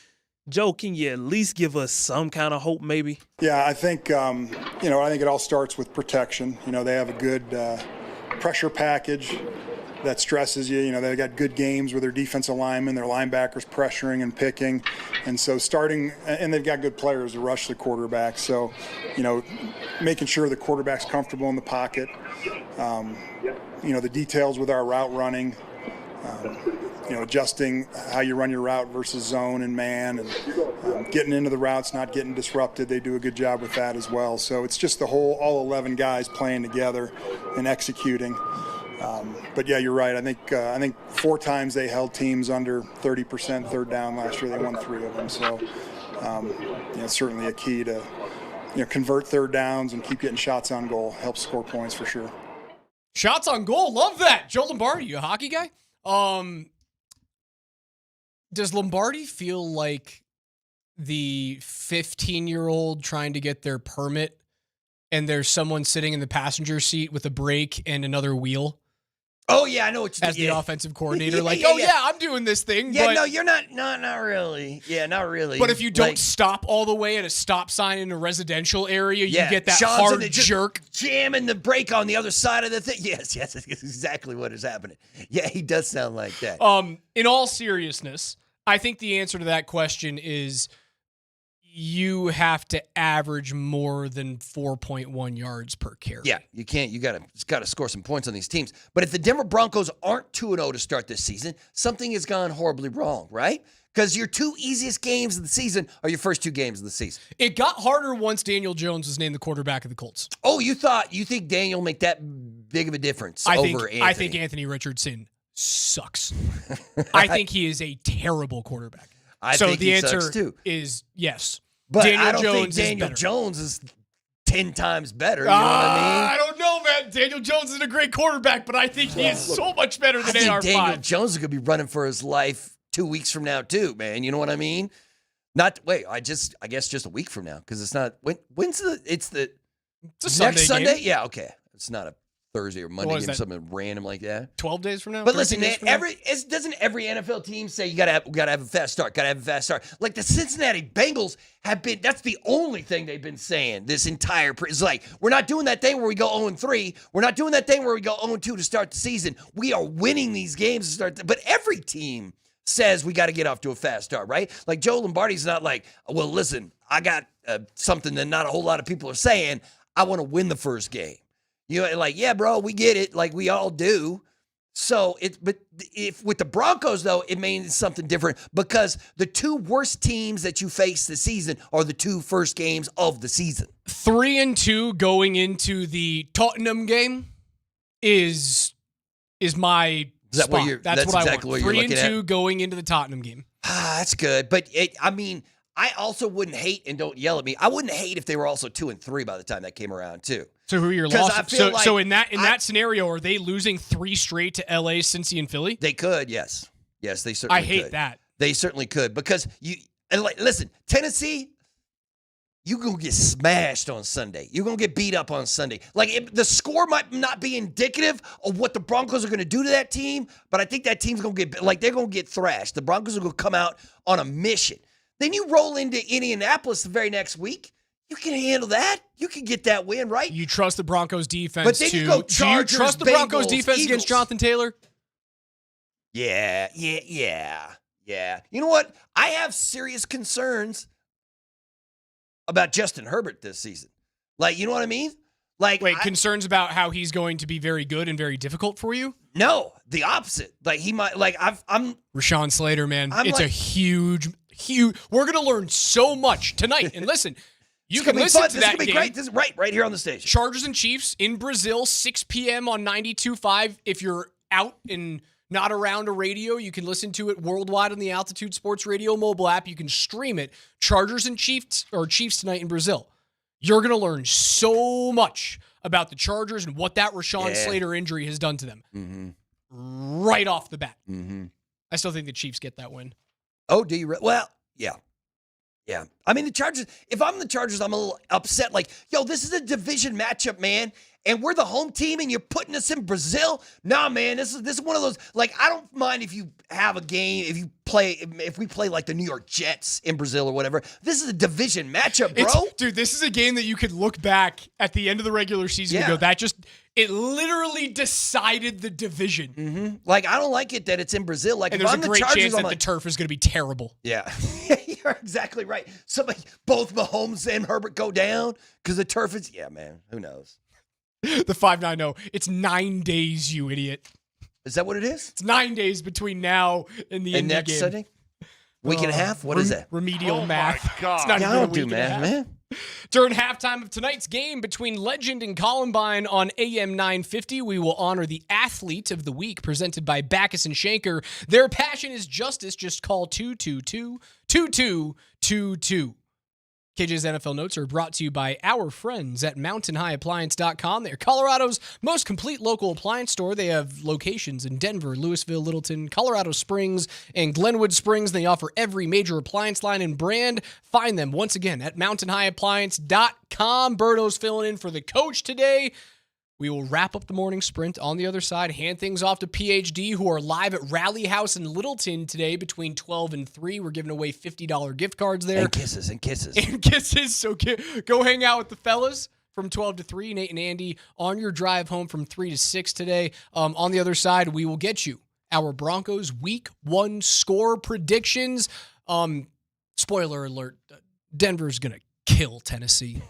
Joe, can you at least give us some kind of hope, maybe? Yeah, I think, I think it all starts with protection. They have a good pressure package that stresses you. You know, they got good games with their defensive linemen, their linebackers pressuring and picking. And so and they've got good players to rush the quarterback. So, you know, making sure the quarterback's comfortable in the pocket. You know, the details with our route running. You know, adjusting how you run your route versus zone and man, and getting into the routes, not getting disrupted. They do a good job with that as well. So it's just all 11 guys playing together and executing. But yeah, you're right. I think 4 times they held teams under 30% third down last year. They won 3 of them. So you know, certainly a key to convert third downs and keep getting shots on goal. Helps score points for sure. Shots on goal, love that. Joe Lombardi, you a hockey guy? Does Lombardi feel like the 15-year-old trying to get their permit and there's someone sitting in the passenger seat with a brake and another wheel? Oh, yeah, I know what you As the offensive coordinator, I'm doing this thing. Yeah, but, no, you're not really. Yeah, not really. But if you don't stop all the way at a stop sign in a residential area, you get that Sean's hard in just jerk. Jamming the brake on the other side of the thing. Yes, that's exactly what is happening. Yeah, he does sound like that. In all seriousness, I think the answer to that question is you have to average more than 4.1 yards per carry. Yeah, you can't. You got to score some points on these teams. But if the Denver Broncos aren't 2-0 to start this season, something has gone horribly wrong, right? Because your 2 easiest games of the season are your first 2 games of the season. It got harder once Daniel Jones was named the quarterback of the Colts. Oh, you think Daniel make that big of a difference over Anthony? I think Anthony Richardson sucks. I think he is a terrible quarterback. I think the he answer sucks too. is yes. But Daniel I don't Jones think Daniel Jones is 10 times better. You know what I mean? I don't know, man. Daniel Jones is a great quarterback, but I think he is so much better than AR5. Daniel Jones is going to be running for his life 2 weeks from now, too, man. You know what I mean? I guess just a week from now, because it's not. It's a next Sunday? Game. Yeah, okay. It's not a Thursday or Monday game, something random like that. 12 days from now? But listen, doesn't every NFL team say you gotta have a fast start? Like the Cincinnati Bengals have been, that's the only thing they've been saying this entire it's like, we're not doing that thing where we go 0-3. We're not doing that thing where we go 0-2 to start the season. We are winning these games to start. But every team says we got to get off to a fast start, right? Like Joe Lombardi's not like, well, listen, I got something that not a whole lot of people are saying. I want to win the first game. You know, like, yeah, bro, we get it. Like, we all do. So, but if with the Broncos, though, it means something different because the 2 worst teams that you face this season are the 2 first games of the season. 3-2 going into the Tottenham game is my spot. That's what exactly I want. What you're 3-2 going into the Tottenham game. That's good. But, I also wouldn't hate, and don't yell at me, I wouldn't hate if they were also 2-3 by the time that came around, too. So who are your losses? So in that scenario, are they losing 3 straight to LA, Cincy, and Philly? They could, yes. Yes, they certainly could. I hate that. They certainly could because listen, Tennessee, you're going to get smashed on Sunday. You're going to get beat up on Sunday. Like, the score might not be indicative of what the Broncos are going to do to that team, but I think that team's going to they're going to get thrashed. The Broncos are going to come out on a mission. Then you roll into Indianapolis the very next week. You can handle that. You can get that win, right? You trust the Broncos defense, but then you go Chargers, do you trust the Broncos defense Eagles against Jonathan Taylor? Yeah. You know what? I have serious concerns about Justin Herbert this season. Like, you know what I mean? Like, concerns about how he's going to be very good and very difficult for you? No, the opposite. Like, he might. Like, I'm Rashawn Slater, man. It's a huge. We're gonna learn so much tonight. And listen. You can listen to that game. This is going to be great. This is right here on the station. Chargers and Chiefs in Brazil, 6 p.m. on 92.5. If you're out and not around a radio, you can listen to it worldwide on the Altitude Sports Radio mobile app. You can stream it. Chargers and Chiefs tonight in Brazil. You're going to learn so much about the Chargers and what that Rashawn Slater injury has done to them right off the bat. I still think the Chiefs get that win. Oh, do you? Well, yeah. Yeah. I mean, the Chargers, if I'm the Chargers, I'm a little upset. Like, yo, this is a division matchup, man. And we're the home team and you're putting us in Brazil? Nah, man, this is one of those, like, I don't mind if you have a game, if we play like the New York Jets in Brazil or whatever. This is a division matchup, bro. Dude, this is a game that you could look back at the end of the regular season and go, it literally decided the division. Mm-hmm. Like, I don't like it that it's in Brazil. Like, and if there's I'm a great the Chargers, chance I'm that like, the turf is going to be terrible. Yeah. You're exactly right. Both Mahomes and Herbert go down because the turf is, yeah, man, who knows? The 590. It's 9 days, you idiot. Is that what it is? It's 9 days between now and the end of the game. Sunday? Week and a half? What is that? Remedial math. My God. It's not Yeah, even I a don't do week and a math, half. man. During halftime of tonight's game between Legend and Columbine on AM 950, we will honor the Athlete of the Week presented by Backus and Shanker. Their passion is justice. Just call 222-2222. KJ's NFL Notes are brought to you by our friends at MountainHighAppliance.com. They're Colorado's most complete local appliance store. They have locations in Denver, Louisville, Littleton, Colorado Springs, and Glenwood Springs. They offer every major appliance line and brand. Find them once again at MountainHighAppliance.com. Berto's filling in for the coach today. We will wrap up the morning sprint on the other side, hand things off to PhD, who are live at Rally House in Littleton today between 12 and 3. We're giving away $50 gift cards there. And kisses. And kisses. So go hang out with the fellas from 12 to 3. Nate and Andy on your drive home from 3 to 6 today. On the other side, we will get you our Broncos Week 1 score predictions. Spoiler alert, Denver's going to kill Tennessee.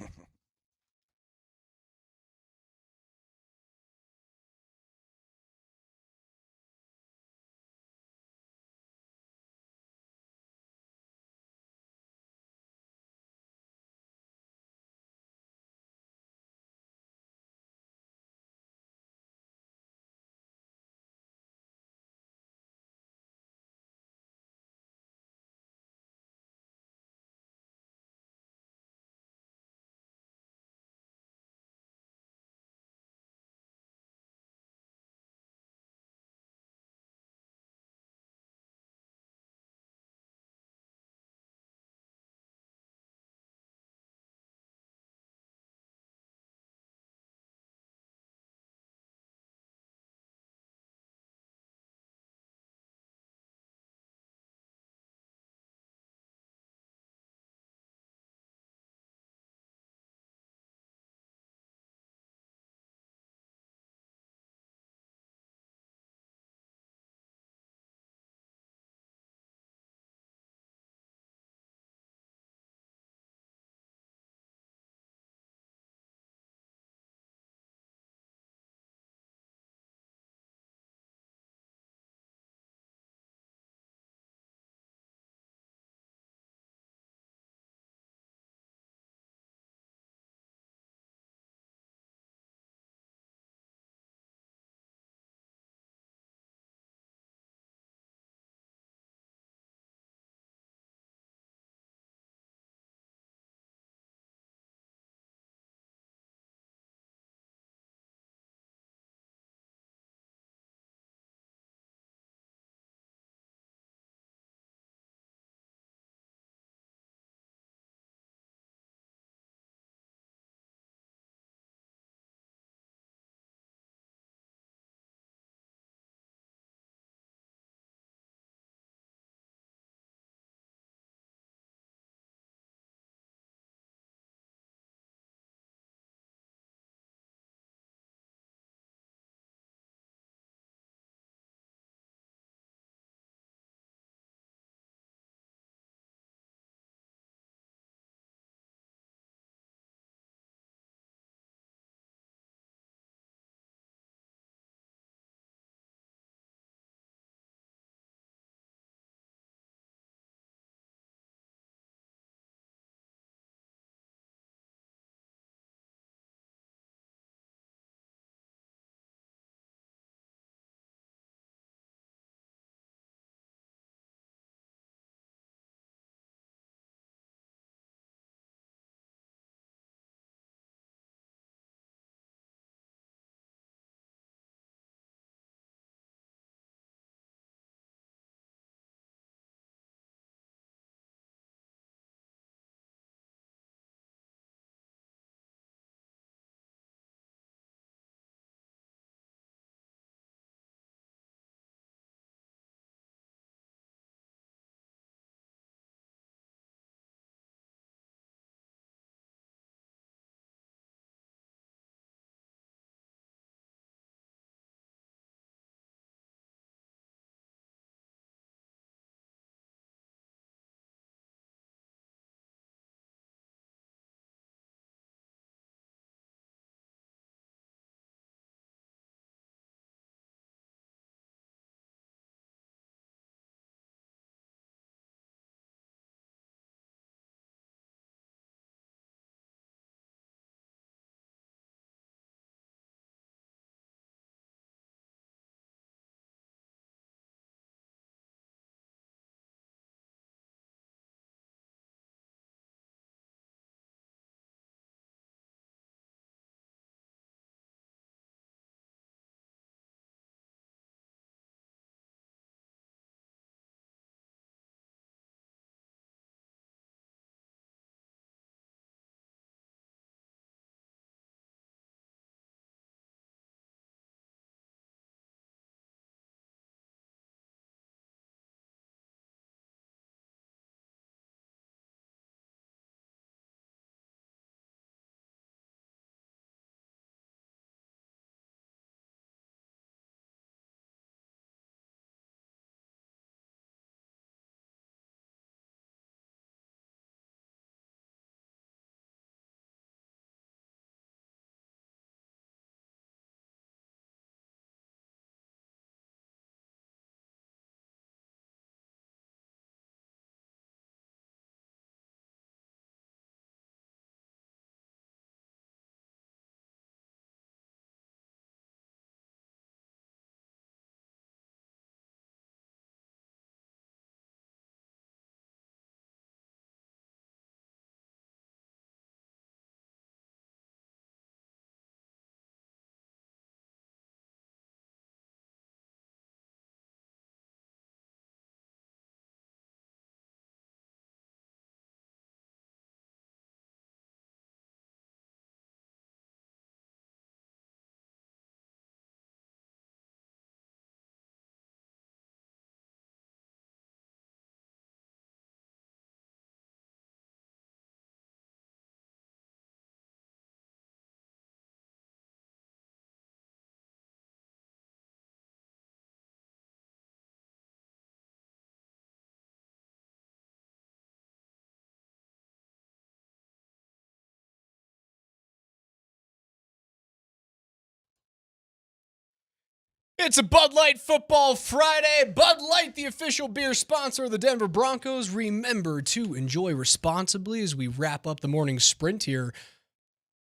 It's a Bud Light Football Friday. Bud Light, the official beer sponsor of the Denver Broncos. Remember to enjoy responsibly as we wrap up the morning sprint here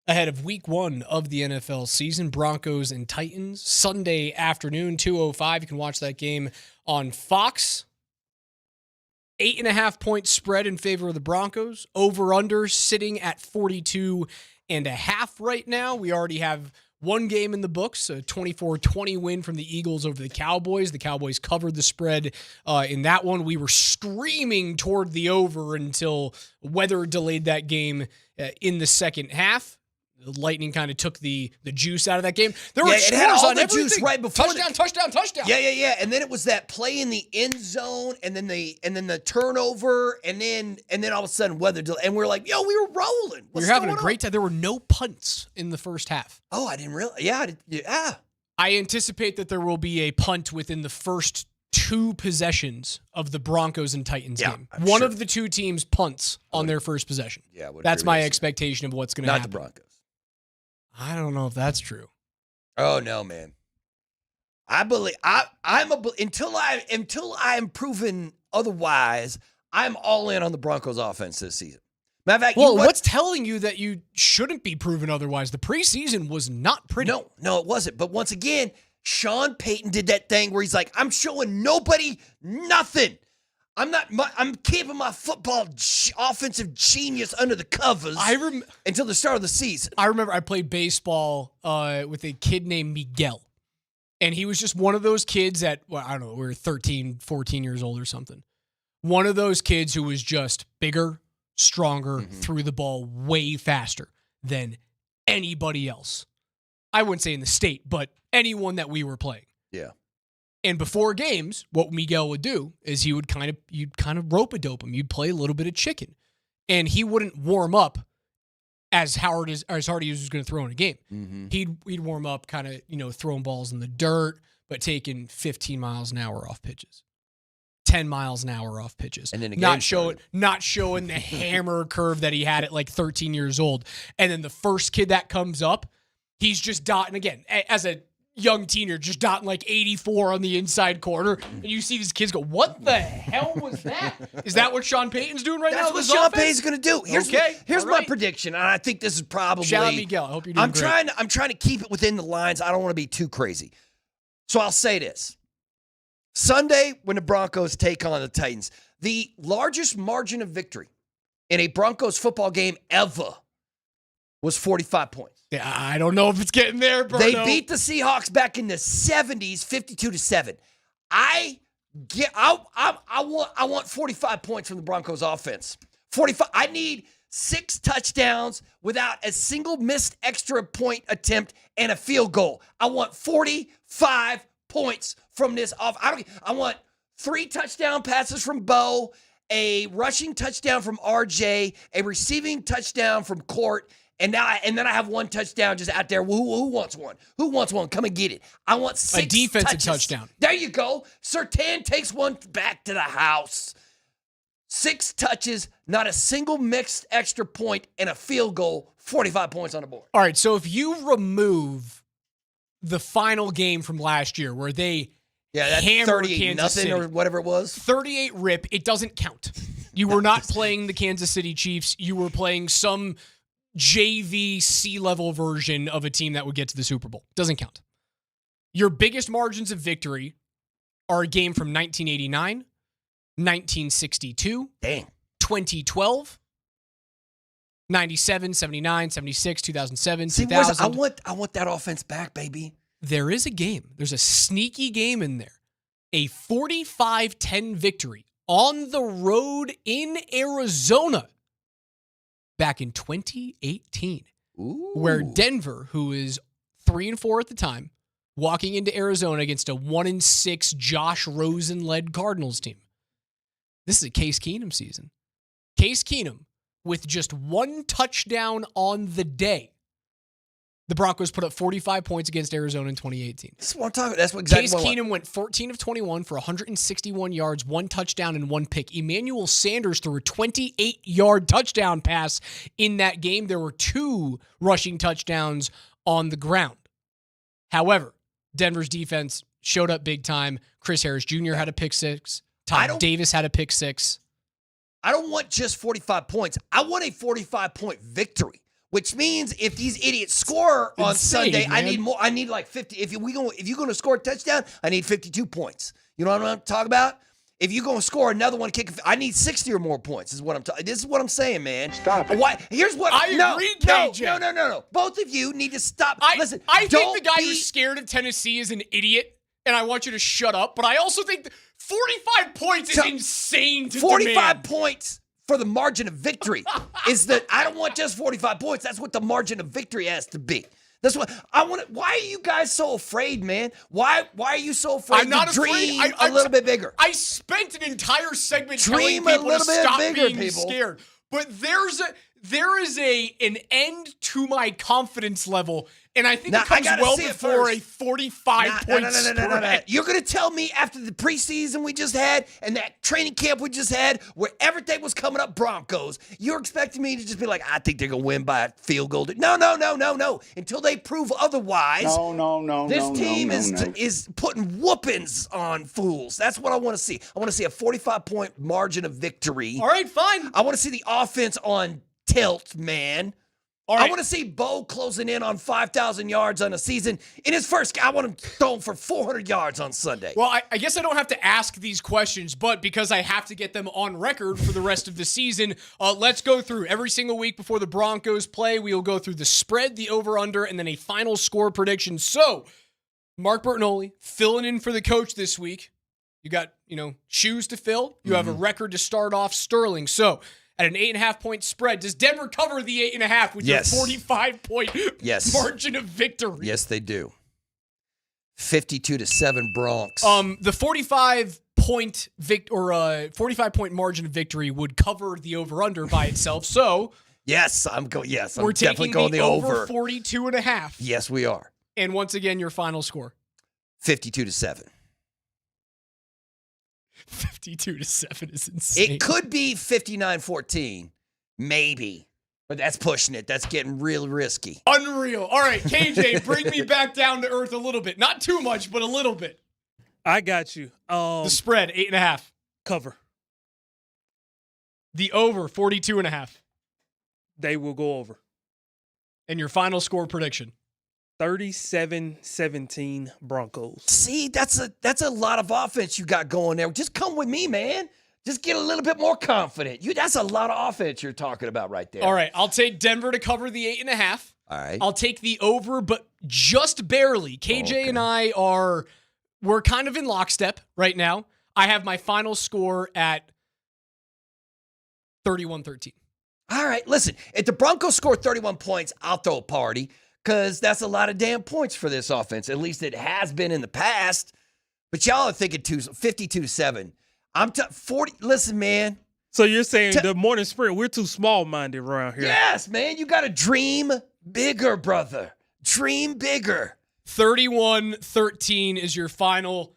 ahead of week 1 of the NFL season. Broncos and Titans, Sunday afternoon, 2:05. You can watch that game on Fox. 8.5-point spread in favor of the Broncos. Over-under sitting at 42.5 right now. We already have one game in the books, a 24-20 win from the Eagles over the Cowboys. The Cowboys covered the spread in that one. We were streaming toward the over until weather delayed that game in the second half. The Lightning kind of took the juice out of that game. There were it had scores all on the everything. juice right before touchdown. Yeah. And then it was that play in the end zone, and then the turnover, and then all of a sudden weather delay, and we're like, yo, we were rolling. We were having a great time. There were no punts in the first half. Oh, I didn't realize. Yeah. I anticipate that there will be a punt within the first 2 possessions of the Broncos and Titans game. One of the 2 teams punts on their first possession. Yeah, that's my expectation of what's going to happen. Not the Broncos. I don't know if that's true. Oh no, man. I believe until I am proven otherwise, I'm all in on the Broncos offense this season. Matter of fact, what's telling you that you shouldn't be proven otherwise? The preseason was not pretty. No, it wasn't. But once again, Sean Payton did that thing where he's like, I'm showing nobody nothing. I'm keeping my football offensive genius under the covers until the start of the season. I remember I played baseball with a kid named Miguel. And he was just one of those kids I don't know, we were 13, 14 years old or something. One of those kids who was just bigger, stronger, threw the ball way faster than anybody else. I wouldn't say in the state, but anyone that we were playing. Yeah. And before games, what Miguel would do is you'd kind of rope-a-dope him. You'd play a little bit of chicken. And he wouldn't warm up as hard as he was going to throw in a game. Mm-hmm. He'd warm up kind of, throwing balls in the dirt, but taking 15 miles an hour off pitches. 10 miles an hour off pitches. And then not showing the hammer curve that he had at like 13 years old. And then the first kid that comes up, he's just dotting again as a young teenager, just dotting like 84 on the inside corner, and you see these kids go, what the hell was that? Is that what Sean Payton's doing right now? That's what Sean Payton's going to do. Here's my prediction, and I think this is probably... Shout out Miguel. I hope you're doing great. I'm trying to keep it within the lines. I don't want to be too crazy. So I'll say this. Sunday, when the Broncos take on the Titans, the largest margin of victory in a Broncos football game ever was 45 points. Yeah, I don't know if it's getting there, bro. They beat the Seahawks back in the 70s, 52-7. I want 45 points from the Broncos offense. 45. I need 6 touchdowns without a single missed extra point attempt and a field goal. I want 45 points from this off. I want 3 touchdown passes from Bo, a rushing touchdown from RJ, a receiving touchdown from Court. And then I have 1 touchdown just out there. Who wants one? Who wants one? Come and get it. I want 6 a defensive touches. touchdown. There you go. Surtain takes 1 back to the house. 6 touches, not a single mixed extra point, and a field goal. 45 points on the board. All right, so if you remove the final game from last year where they hammered Kansas City or whatever it was, 38 rip, it doesn't count. You were not playing the Kansas City Chiefs. You were playing some JV C-level version of a team that would get to the Super Bowl. Doesn't count. Your biggest margins of victory are a game from 1989, 1962, 2012, 97, 79, 76, 2007, 2000. I want that offense back, baby. There is a game. There's a sneaky game in there. A 45-10 victory on the road in Arizona back in 2018, where Denver, who is 3-4 at the time, walking into Arizona against a 1-6 Josh Rosen-led Cardinals team. This is a Case Keenum season. Case Keenum, with just 1 touchdown on the day, the Broncos put up 45 points against Arizona in 2018. That's what I'm talking about. That's what exactly Case Keenum went 14 of 21 for 161 yards, 1 touchdown, and 1 pick. Emmanuel Sanders threw a 28-yard touchdown pass in that game. There were 2 rushing touchdowns on the ground. However, Denver's defense showed up big time. Chris Harris Jr. had a pick six. Tom Davis had a pick six. I don't want just 45 points. I want a 45-point victory, which means if these idiots score on Sunday, man. I need more. I need like 50. If you're going to score a touchdown, I need 52 points. You know what I'm talking about? If you're going to score another one, I need 60 or more points. This is what I'm saying, man. Stop it. Why? Here's what I agree, KJ. No. Both of you need to stop. Listen, I think the guy who's scared of Tennessee is an idiot, and I want you to shut up. But I also think 45 points is insane to 45 demand. Points for the margin of victory is that I don't want just 45 points. That's what the margin of victory has to be. That's what I want. Why are you guys so afraid, man? Why are you so afraid? I'm not to dream afraid. a little bit bigger. I spent an entire segment Dream telling people a little to bit stop bigger, being people. scared. But there is an end to my confidence level, and I think Now, it comes I gotta well see it before first. a 45-point spread. No. You're going to tell me after the preseason we just had and that training camp we just had where everything was coming up Broncos, you're expecting me to just be like, I think they're going to win by a field goal. No. Until they prove otherwise. No. This team is putting whoopings on fools. That's what I want to see. I want to see a 45-point margin of victory. All right, fine. I want to see the offense on tilt, man. All right. I want to see Bo closing in on 5,000 yards on a season. In his first, I want him throwing for 400 yards on Sunday. Well, I guess I don't have to ask these questions, but because I have to get them on record for the rest of the season, let's go through every single week before the Broncos play. We will go through the spread, the over-under, and then a final score prediction. So, Mark Bertinoli filling in for the coach this week. You got, shoes to fill. You have a record to start off, Sterling. So, at an 8.5-point spread, does Denver cover the 8.5 with your 45-point margin of victory? Yes, they do. 52-7 Bronx. The 45-point margin of victory would cover the over/under by itself. So yes, I'm we're definitely taking going the over 42.5. Yes, we are. And once again, your final score. 52-7. 52-7 is insane. It could be 59-14, maybe, but that's pushing it. That's getting real risky. Unreal. All right, KJ, bring me back down to earth a little bit. Not too much, but a little bit. I got you. The spread, 8.5. Cover. The over, 42.5. They will go over. And your final score prediction? 37-17 Broncos. See, that's a lot of offense you got going there. Just come with me, man. Just get a little bit more confident. That's a lot of offense you're talking about right there. All right, I'll take Denver to cover the 8.5. All right. I'll take the over, but just barely. KJ and I we're kind of in lockstep right now. I have my final score at 31-13. All right, listen, if the Broncos score 31 points, I'll throw a party. Because that's a lot of damn points for this offense. At least it has been in the past. But y'all are thinking 52-7. 40. Listen, man. So you're saying the morning sprint, we're too small-minded around here. Yes, man. You got to dream bigger, brother. Dream bigger. 31-13 is your final.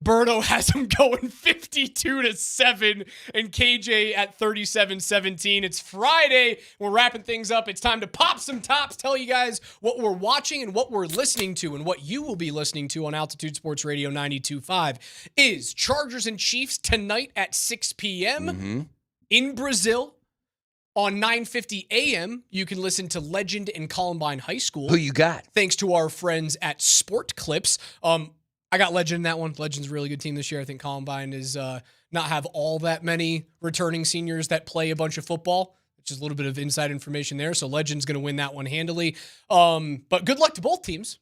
Berto has him going 52-7 and KJ at 37-17. It's Friday. We're wrapping things up. It's time to pop some tops, tell you guys what we're watching and what we're listening to and what you will be listening to on Altitude Sports Radio 92.5 is Chargers and Chiefs tonight at 6 p.m. in Brazil. On 9:50 a.m., you can listen to Legend and Columbine High School. Who you got? Thanks to our friends at Sport Clips. I got Legend in that one. Legend's a really good team this year. I think Columbine is not have all that many returning seniors that play a bunch of football, which is a little bit of inside information there. So Legend's going to win that one handily. But good luck to both teams.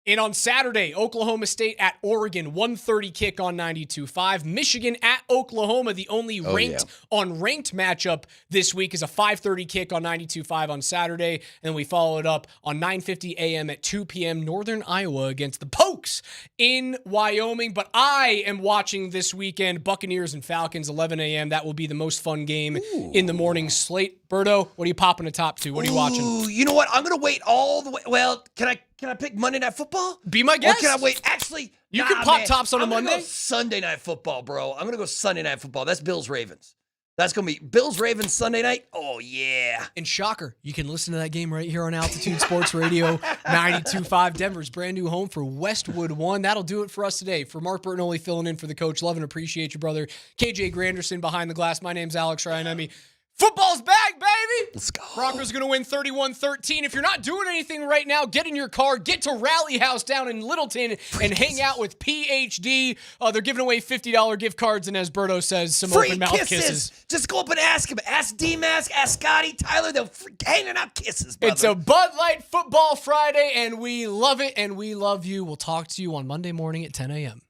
And on Saturday, Oklahoma State at Oregon, 1:30 kick on 92.5. Michigan at Oklahoma, the only ranked matchup this week is a 5:30 kick on 92.5 on Saturday. And then we follow it up on 9:50 a.m. at 2 p.m. Northern Iowa against the Pokes in Wyoming. But I am watching this weekend Buccaneers and Falcons, 11 a.m. That will be the most fun game in the morning slate. Berto, what are you popping a top to? What are you watching? You know what? I'm going to wait all the way. Well, can I pick Monday Night Football? Be my guest. Or can I wait? Actually, you can pop tops on a Monday. Go Sunday Night Football, bro. I'm going to go Sunday Night Football. That's Bills Ravens. That's going to be Bills-Ravens Sunday night. Oh, yeah. And shocker, you can listen to that game right here on Altitude Sports Radio 92.5, Denver's brand new home for Westwood One. That'll do it for us today. For Mark Bertinoli filling in for the coach, love and appreciate you, brother. KJ Granderson behind the glass. My name's Alex Ryanemi. Football's back, baby! Let's go. Broncos are going to win 31-13. If you're not doing anything right now, get in your car, get to Rally House down in Littleton, and hang out with PhD. They're giving away $50 gift cards, and as Berto says, some Free open mouth kisses. Just go up and ask him. Ask DMac, ask Scotty, Tyler. They'll handing out kisses, brother. It's a Bud Light Football Friday, and we love it, and we love you. We'll talk to you on Monday morning at 10 a.m.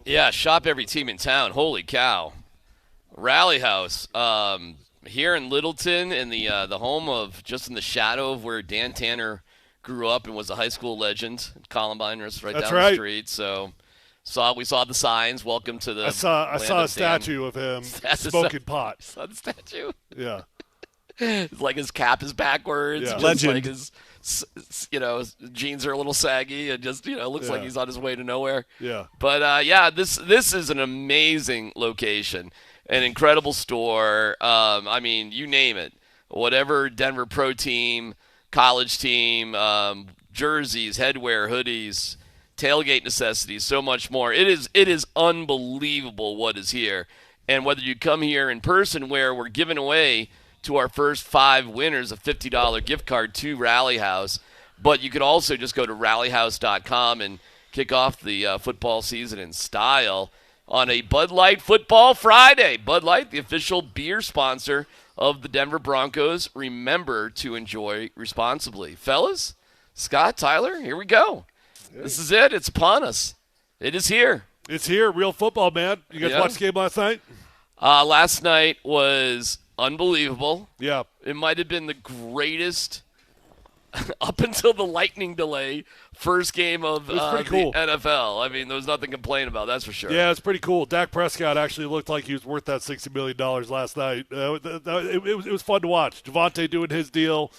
Yeah, shop every team in town. Holy cow. Rally House. Here in Littleton, in the home of, just in the shadow of where Dan Tanner grew up and was a high school legend. Columbine was right down the street. So we saw the signs. Welcome to the I saw a Dan. statue of him smoking pot. You saw the statue? Yeah. It's like his cap is backwards. Yeah. Just Legend. like his his jeans are a little saggy and just, looks like he's on his way to nowhere. Yeah. But, this is an amazing location, an incredible store. I mean, you name it. Whatever Denver pro team, college team, jerseys, headwear, hoodies, tailgate necessities, so much more. It is unbelievable what is here. And whether you come here in person, where we're giving away to our first 5 winners a $50 gift card to Rally House, but you could also just go to rallyhouse.com and kick off the football season in style on a Bud Light Football Friday. Bud Light, the official beer sponsor of the Denver Broncos. Remember to enjoy responsibly. Fellas, Scott, Tyler, here we go. This is it. It's upon us. It is here. It's here. Real football, man. You guys watch the game last night? Last night was unbelievable. Yeah. It might have been the greatest up until the lightning delay first game of It was pretty cool. the NFL. I mean, there was nothing to complain about, that's for sure. Yeah, it's pretty cool. Dak Prescott actually looked like he was worth that $60 million last night. It was fun to watch. Javonte doing his deal,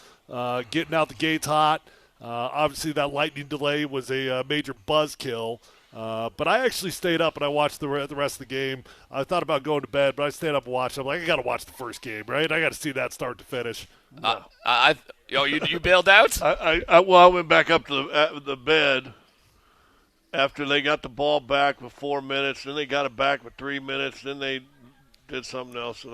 getting out the gates hot. Obviously, that lightning delay was a major buzzkill. But I actually stayed up and I watched the rest of the game. I thought about going to bed, but I stayed up and watched. I'm like, I got to watch the first game, right? I got to see that start to finish. You bailed out? I went back up to the bed after they got the ball back with 4 minutes. Then they got it back with 3 minutes. Then they did something else.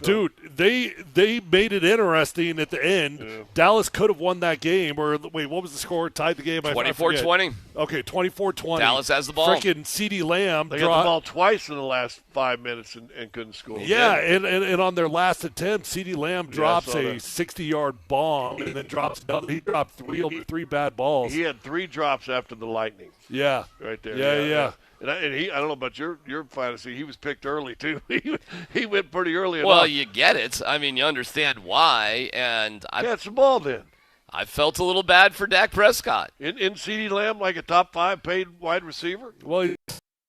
Dude, they made it interesting at the end. Yeah. Dallas could have won that game. Or, wait, what was the score? Tied the game? 24-20. Okay, 24-20. Dallas has the ball. Freaking CeeDee Lamb. They got the ball twice in the last 5 minutes and couldn't score. Yeah, and on their last attempt, CeeDee Lamb drops a that. 60-yard bomb and then drops another. He dropped three bad balls. He had 3 drops after the Lightning. Yeah. Right there. Yeah. And he, I don't know about your fantasy. He was picked early too. He went pretty early. Well, enough. you get it. I mean, you understand why. And Catch the ball then. I felt a little bad for Dak Prescott. In CeeDee Lamb like a top 5 paid wide receiver? Well, he's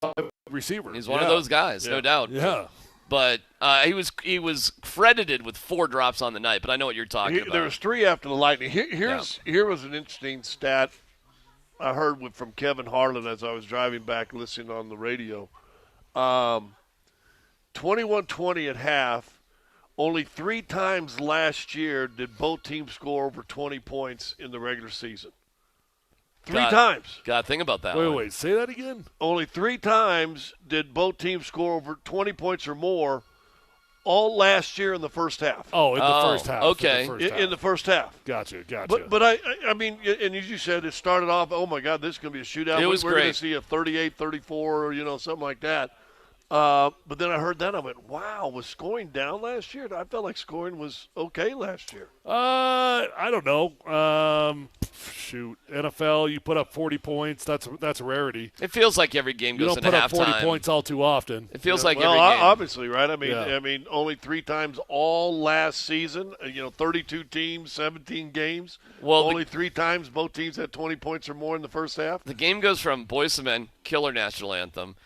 a receiver. He's one of those guys, no doubt. Yeah. But he was credited with 4 drops on the night. But I know what you're talking about. There was 3 after the Lightning. Here was an interesting stat I heard from Kevin Harlan as I was driving back listening on the radio. 21-20 at half. Only 3 times last year did both teams score over 20 points in the regular season. 3 times. Got to think about that. Wait, say that again? Only 3 times did both teams score over 20 points or more all last year in the first half. Oh, in the first half. Okay. In the first half. Gotcha. But I mean, and as you said, it started off, oh, my God, this is going to be a shootout. It was We're great. going to see a 38-34 or, something like that. But then I heard that. I went, wow, was scoring down last year? I felt like scoring was okay last year. I don't know. Shoot, NFL, you put up 40 points. That's a rarity. It feels like every game goes into halftime. You don't put up 40 points all too often. It feels like every game. Obviously, right? I mean, only 3 times all last season. 32 teams, 17 games. Well, only 3 times both teams had 20 points or more in the first half. The game goes from Boyz II Men, killer national anthem,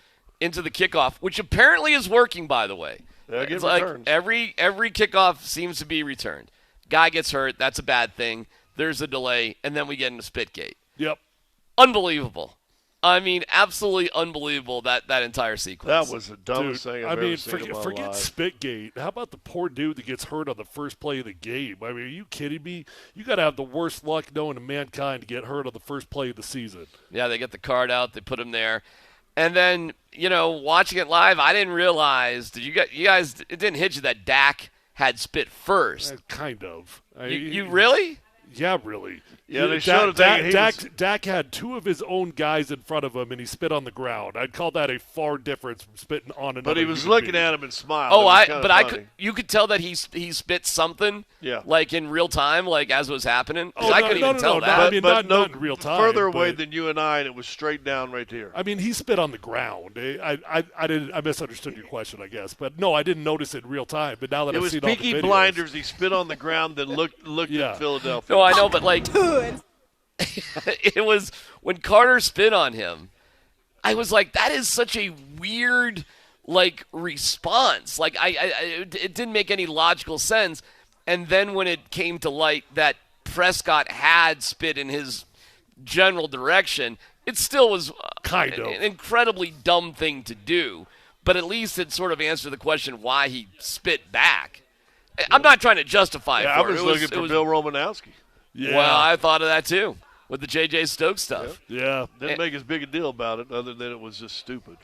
into the kickoff, which apparently is working, by the way. Yeah, it's like every kickoff seems to be returned. Guy gets hurt, that's a bad thing. There's a delay, and then we get into Spitgate. Yep. Unbelievable. I mean, absolutely unbelievable that entire sequence. That was the dumbest thing I've ever seen in my forget life. Spitgate. How about the poor dude that gets hurt on the first play of the game? I mean, are you kidding me? You got to have the worst luck known to mankind to get hurt on the first play of the season. Yeah, they get the card out, they put him there. And then, watching it live, I didn't realize, you guys, it didn't hit you that Dak had spit first. Kind of. You really? Yeah, really. Yeah, they showed it. Dak had two of his own guys in front of him, and he spit on the ground. I'd call that a far difference from spitting on another. But he was looking at him and smiled. Oh, you could tell that he spit something. Yeah. Like in real time, like as it was happening. Oh, I couldn't even tell that. But not in real time. Further away than you and I, and it was straight down right here. I mean, he spit on the ground. I misunderstood your question, I guess. But no, I didn't notice it in real time. But now that I've seen all the videos. It was Peaky Blinders. He spit on the ground, then looked at Philadelphia. No, I know, but like, it was when Carter spit on him. I was like, that is such a weird, like, response. Like, it didn't make any logical sense. And then when it came to light that Prescott had spit in his general direction, it still was an incredibly dumb thing to do. But at least it sort of answered the question why he spit back. I'm not trying to justify it. I was looking for Bill Romanowski. Yeah. Well, I thought of that too with the J.J. Stokes stuff. Yeah. Didn't make as big a deal about it other than it was just stupid.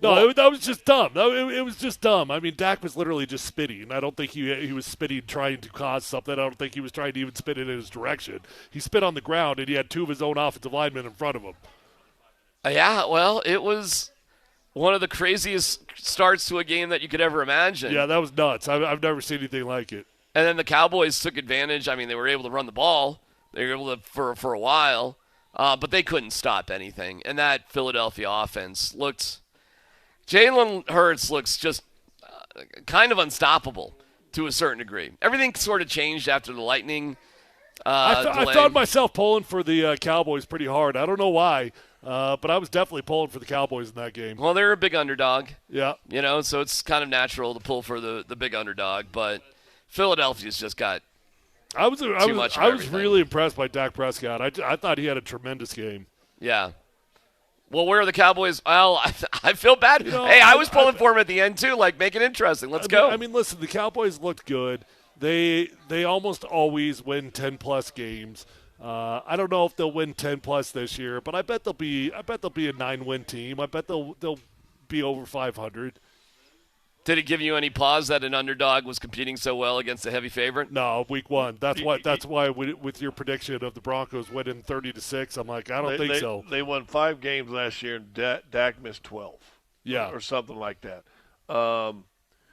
No, that was just dumb. It was just dumb. I mean, Dak was literally just spitting. I don't think he was spitting trying to cause something. I don't think he was trying to even spit it in his direction. He spit on the ground, and he had two of his own offensive linemen in front of him. Yeah, well, it was one of the craziest starts to a game that you could ever imagine. Yeah, that was nuts. I've never seen anything like it. And then the Cowboys took advantage. I mean, they were able to run the ball. They were able to for a while, but they couldn't stop anything. And that Philadelphia offense looked – Jalen Hurts looks just kind of unstoppable to a certain degree. Everything sort of changed after the Lightning I found myself pulling for the Cowboys pretty hard. I don't know why, but I was definitely pulling for the Cowboys in that game. Well, they're a big underdog. Yeah. You know, so it's kind of natural to pull for the big underdog, but – Philadelphia's just got too much of I was really impressed by Dak Prescott. I thought he had a tremendous game. Yeah. Well, where are the Cowboys? Well, I feel bad. Hey, I was pulling for him at the end, too, like, make it interesting. Let's go. I mean, listen, the Cowboys looked good. They almost always win 10-plus games. I don't know if they'll win 10-plus this year, but I bet they'll be a 9-win team. I bet they'll be over 500. Did it give you any pause that an underdog was competing so well against a heavy favorite? No, week one. That's why with your prediction of the Broncos winning 30-6, I'm like, I don't think so. They won 5 games last year, and Dak missed 12. Yeah. Or something like that.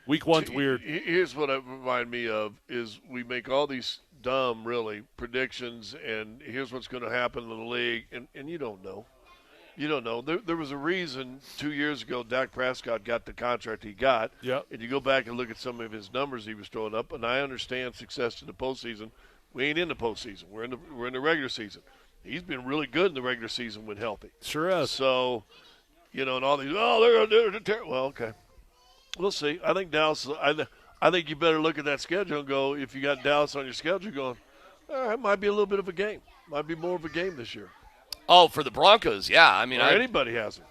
Week one's weird. Here's what it reminded me of is we make all these dumb, really, predictions, and here's what's going to happen in the league, and you don't know. You don't know. There was a reason 2 years ago Dak Prescott got the contract he got. Yep. And you go back and look at some of his numbers he was throwing up, and I understand success in the postseason. We ain't in the postseason. We're in the regular season. He's been really good in the regular season when healthy. Sure is. So, and all these, they're terrible. Well, okay. We'll see. I think Dallas, I think you better look at that schedule and go, if you got Dallas on your schedule, going, it might be a little bit of a game. Might be more of a game this year. Oh, for the Broncos, yeah. I mean, anybody has them.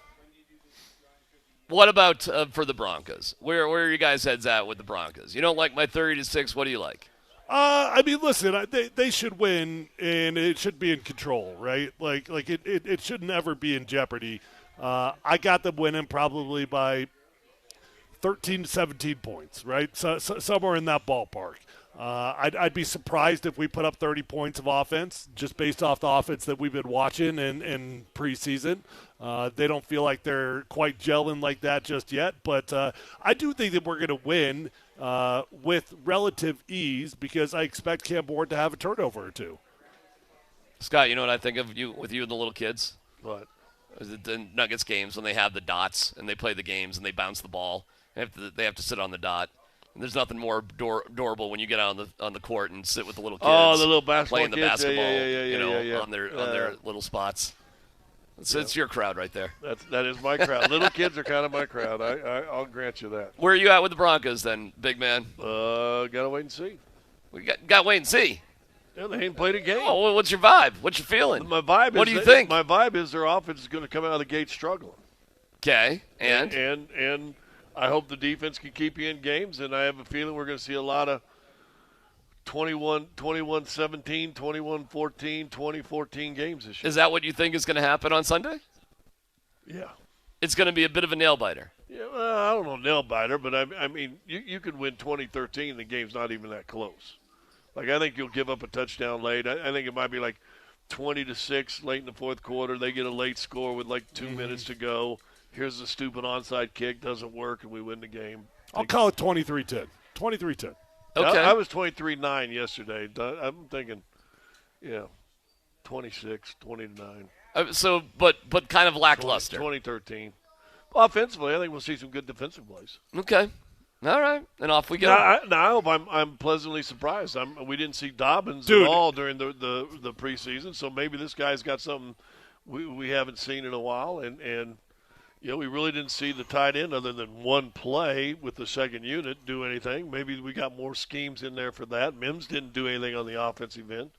What about for the Broncos? Where are you guys' heads at with the Broncos? You don't like my 30-6. What do you like? I mean, listen, they should win, and it should be in control, right? Like it should never be in jeopardy. I got them winning probably by 13 to 17 points, right? So somewhere in that ballpark. I'd be surprised if we put up 30 points of offense just based off the offense that we've been watching in preseason. They don't feel like they're quite gelling like that just yet, but I do think that we're going to win with relative ease because I expect Cam Ward to have a turnover or two. Scott, you know what I think of with you and the little kids? What? The Nuggets games when they have the dots and they play the games and they bounce the ball. They have to sit on the dot. And there's nothing more adorable when you get out on the court and sit with the little kids. Oh, the little basketball playing the kids. basketball, on their little spots. It's your crowd right there. That is my crowd. Little kids are kind of my crowd. I'll grant you that. Where are you at with the Broncos then, big man? Gotta wait and see. We got to wait and see. Yeah, they ain't played a game. Oh, well, what's your vibe? What's your feeling? My vibe. What do you think? My vibe is their offense is going to come out of the gate struggling. Okay, and I hope the defense can keep you in games, and I have a feeling we're going to see a lot of 21-17, 21-14, 20-14 games this year. Is that what you think is going to happen on Sunday? Yeah. It's going to be a bit of a nail-biter. Yeah, well, I don't know nail-biter, but I mean, you could win 20-13, the game's not even that close. Like, I think you'll give up a touchdown late. I think it might be like 20-6 late in the fourth quarter. They get a late score with like 2 minutes to go. Here's a stupid onside kick, doesn't work, and we win the game. I'll call it 23-10. 23-10. Okay. I was 23-9 yesterday. I'm thinking, 26, 20-9. But kind of lackluster. 2013. Offensively, I think we'll see some good defensive plays. Okay. All right, and off we go. Now I hope I'm pleasantly surprised. We didn't see Dobbins at all during the preseason, so maybe this guy's got something we haven't seen in a while, and we really didn't see the tight end other than one play with the second unit do anything. Maybe we got more schemes in there for that. Mims didn't do anything on the offensive end.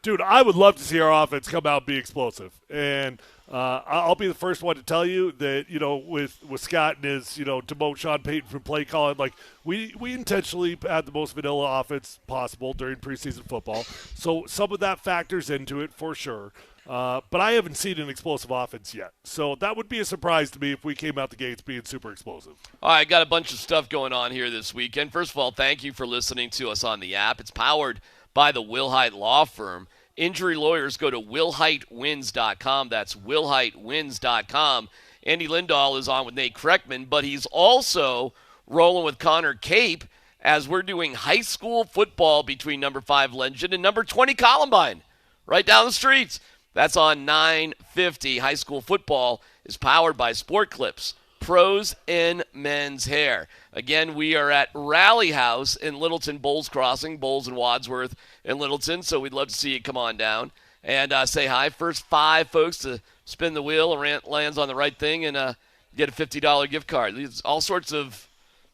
Dude, I would love to see our offense come out and be explosive. And I'll be the first one to tell you that, with Scott and his, demote Sean Payton from play calling, like, we intentionally had the most vanilla offense possible during preseason football. So some of that factors into it for sure. But I haven't seen an explosive offense yet. So that would be a surprise to me if we came out the gates being super explosive. All right, got a bunch of stuff going on here this weekend. First of all, thank you for listening to us on the app. It's powered by the Wilhite Law Firm. Injury lawyers, go to wilhitewins.com. That's wilhitewins.com. Andy Lindahl is on with Nate Kreckman, but he's also rolling with Connor Cape as we're doing high school football between number 5 Legend and number 20 Columbine right down the streets. That's on 950. High school football is powered by Sport Clips, pros in men's hair. Again, we are at Rally House in Littleton, Bowles Crossing, Bowles and Wadsworth in Littleton, so we'd love to see you come on down and say hi. First 5 folks to spin the wheel, lands on the right thing, and get a $50 gift card. There's all sorts of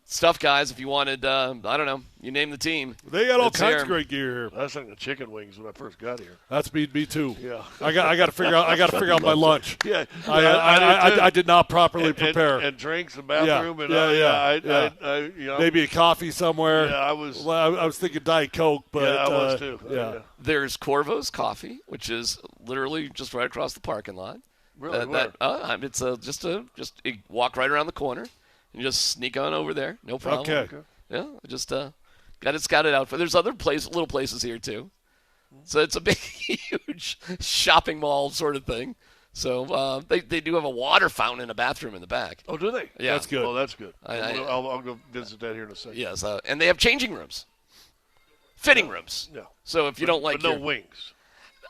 stuff, guys, if you wanted, I don't know, you name the team. They got all kinds of great gear here. I was thinking the chicken wings when I first got here. That's me too. Yeah. I got to figure out my lunch. Yeah. I did not properly prepare. And drinks and bathroom maybe a coffee somewhere. Yeah, I was thinking Diet Coke, but I was too. Yeah. There's Corvo's Coffee, which is literally just right across the parking lot. Really? It's just you walk right around the corner. You just sneak on over there, no problem. Okay. Yeah, just got it scouted out. There's other little places here too. So it's a big, huge shopping mall sort of thing. So they do have a water fountain and a bathroom in the back. Oh, do they? Yeah, that's good. Oh, that's good. I'll go visit that here in a second. Yes, and they have changing rooms, fitting rooms. Yeah. So if you don't like no wings,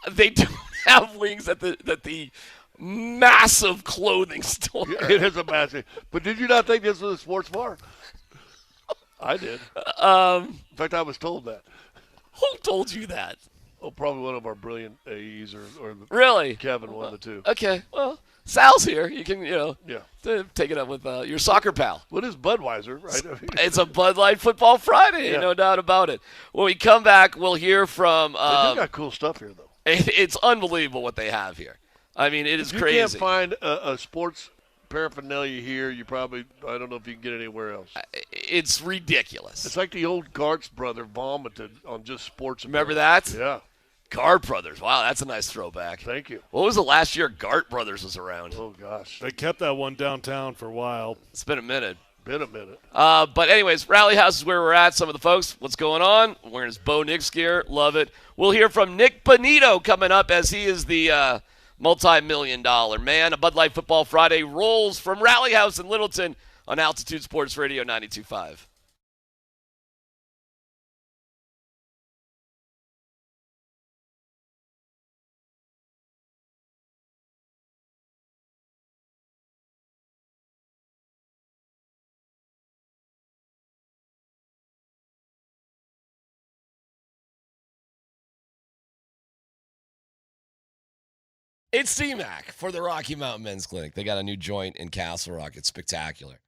they don't have wings at the massive clothing store. It is a massive. But did you not think this was a sports bar? I did. In fact, I was told that. Who told you that? Oh, probably one of our brilliant AEs or really? Kevin, one of the two. Okay, well, Sal's here. You can, take it up with your soccer pal. What is Budweiser, right? It's a Bud Light Football Friday, no doubt about it. When we come back, we'll hear from. They do got cool stuff here, though. It's unbelievable what they have here. I mean, it is crazy. You can't find a sports paraphernalia here. You probably, I don't know if you can get anywhere else. It's ridiculous. It's like the old Gart's brother vomited on just sports. Remember that? Yeah. Gart Brothers. Wow, that's a nice throwback. Thank you. What was the last year Gart Brothers was around? Oh, gosh. They kept that one downtown for a while. It's been a minute. But anyways, Rally House is where we're at. Some of the folks, what's going on? Wearing his Bo Nix gear. Love it. We'll hear from Nick Bonito coming up as he is the multi-million-dollar man. A Bud Light Football Friday rolls from Rally House in Littleton on Altitude Sports Radio 92.5. It's DMac for the Rocky Mountain Men's Clinic. They got a new joint in Castle Rock. It's spectacular.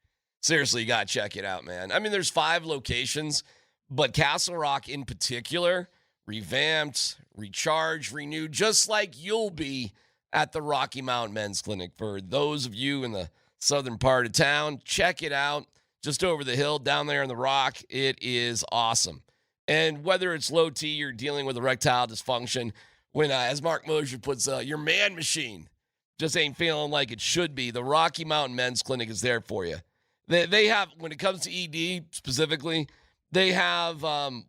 Seriously, you got to check it out, man. I mean, there's 5 locations, but Castle Rock in particular, revamped, recharged, renewed, just like you'll be at the Rocky Mountain Men's Clinic. For those of you in the southern part of town, check it out. Just over the hill, down there in the Rock, it is awesome. And whether it's low T, you're dealing with erectile dysfunction, when, as Mark Moser puts, your man machine just ain't feeling like it should be, the Rocky Mountain Men's Clinic is there for you. They have, when it comes to ED specifically, they have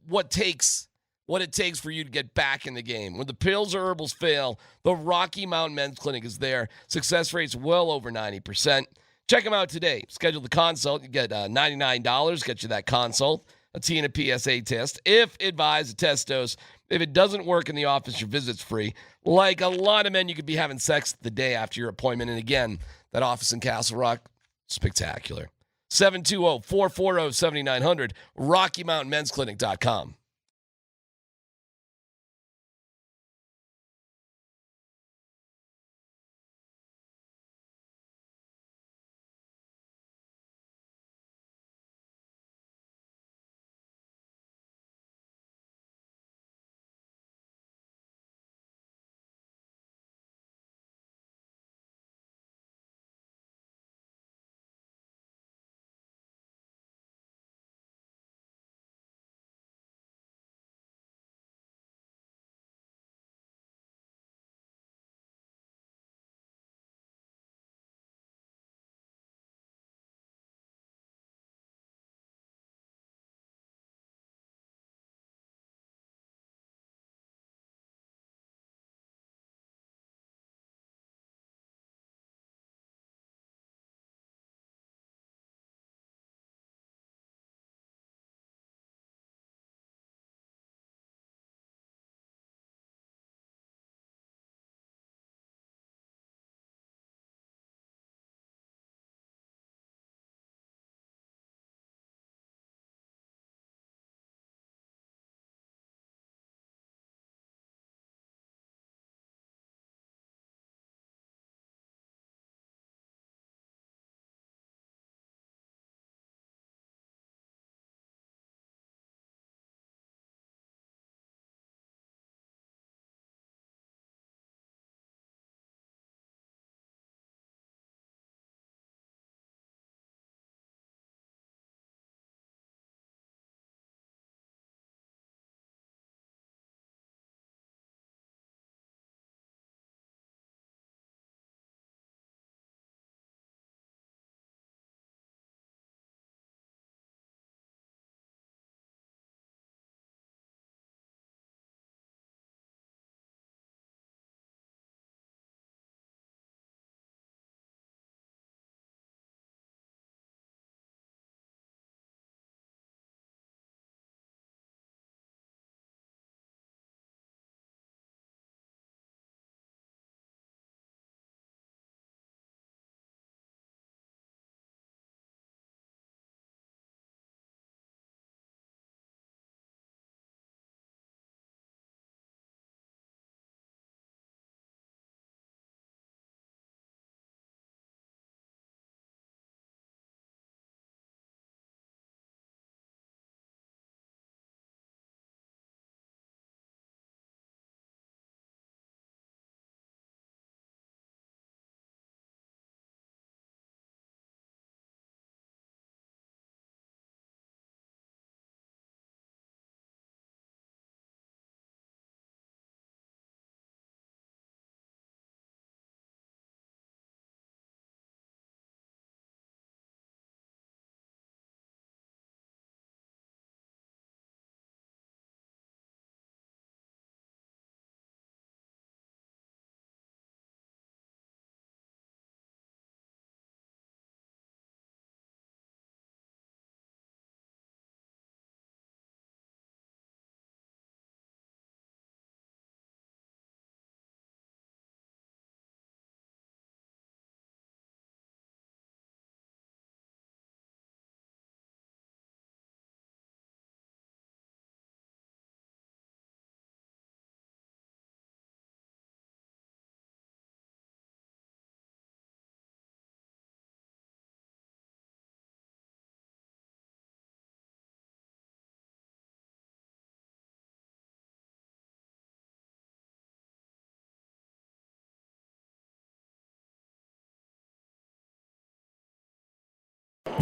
what takes what it takes for you to get back in the game. When the pills or herbals fail, the Rocky Mountain Men's Clinic is there. Success rate's well over 90%. Check them out today. Schedule the consult. You get $99, get you that consult, a T and a PSA test. If advised, a test dose. If it doesn't work in the office, your visit's free. Like a lot of men, you could be having sex the day after your appointment. And again, that office in Castle Rock, spectacular. 720-440-7900, RockyMountainMen'sClinic.com.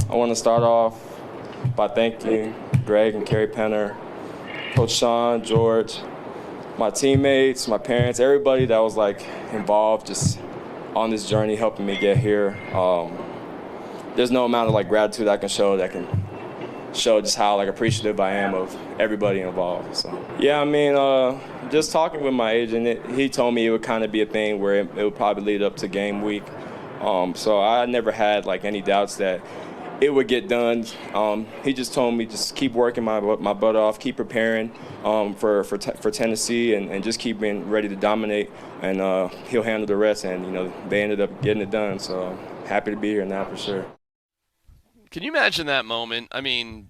I want to start off by thanking Greg and Kerry Penner, Coach Sean, George, my teammates, my parents, everybody that was involved just on this journey helping me get here. There's no amount of gratitude I can show that can show just how like appreciative I am of everybody involved. So yeah, I mean, just talking with my agent, he told me it would kind of be a thing where it would probably lead up to game week. So I never had like any doubts that it would get done. He just told me just keep working my butt off, keep preparing for Tennessee, and just keep being ready to dominate, and he'll handle the rest. And they ended up getting it done. So happy to be here now for sure. Can you imagine that moment? I mean,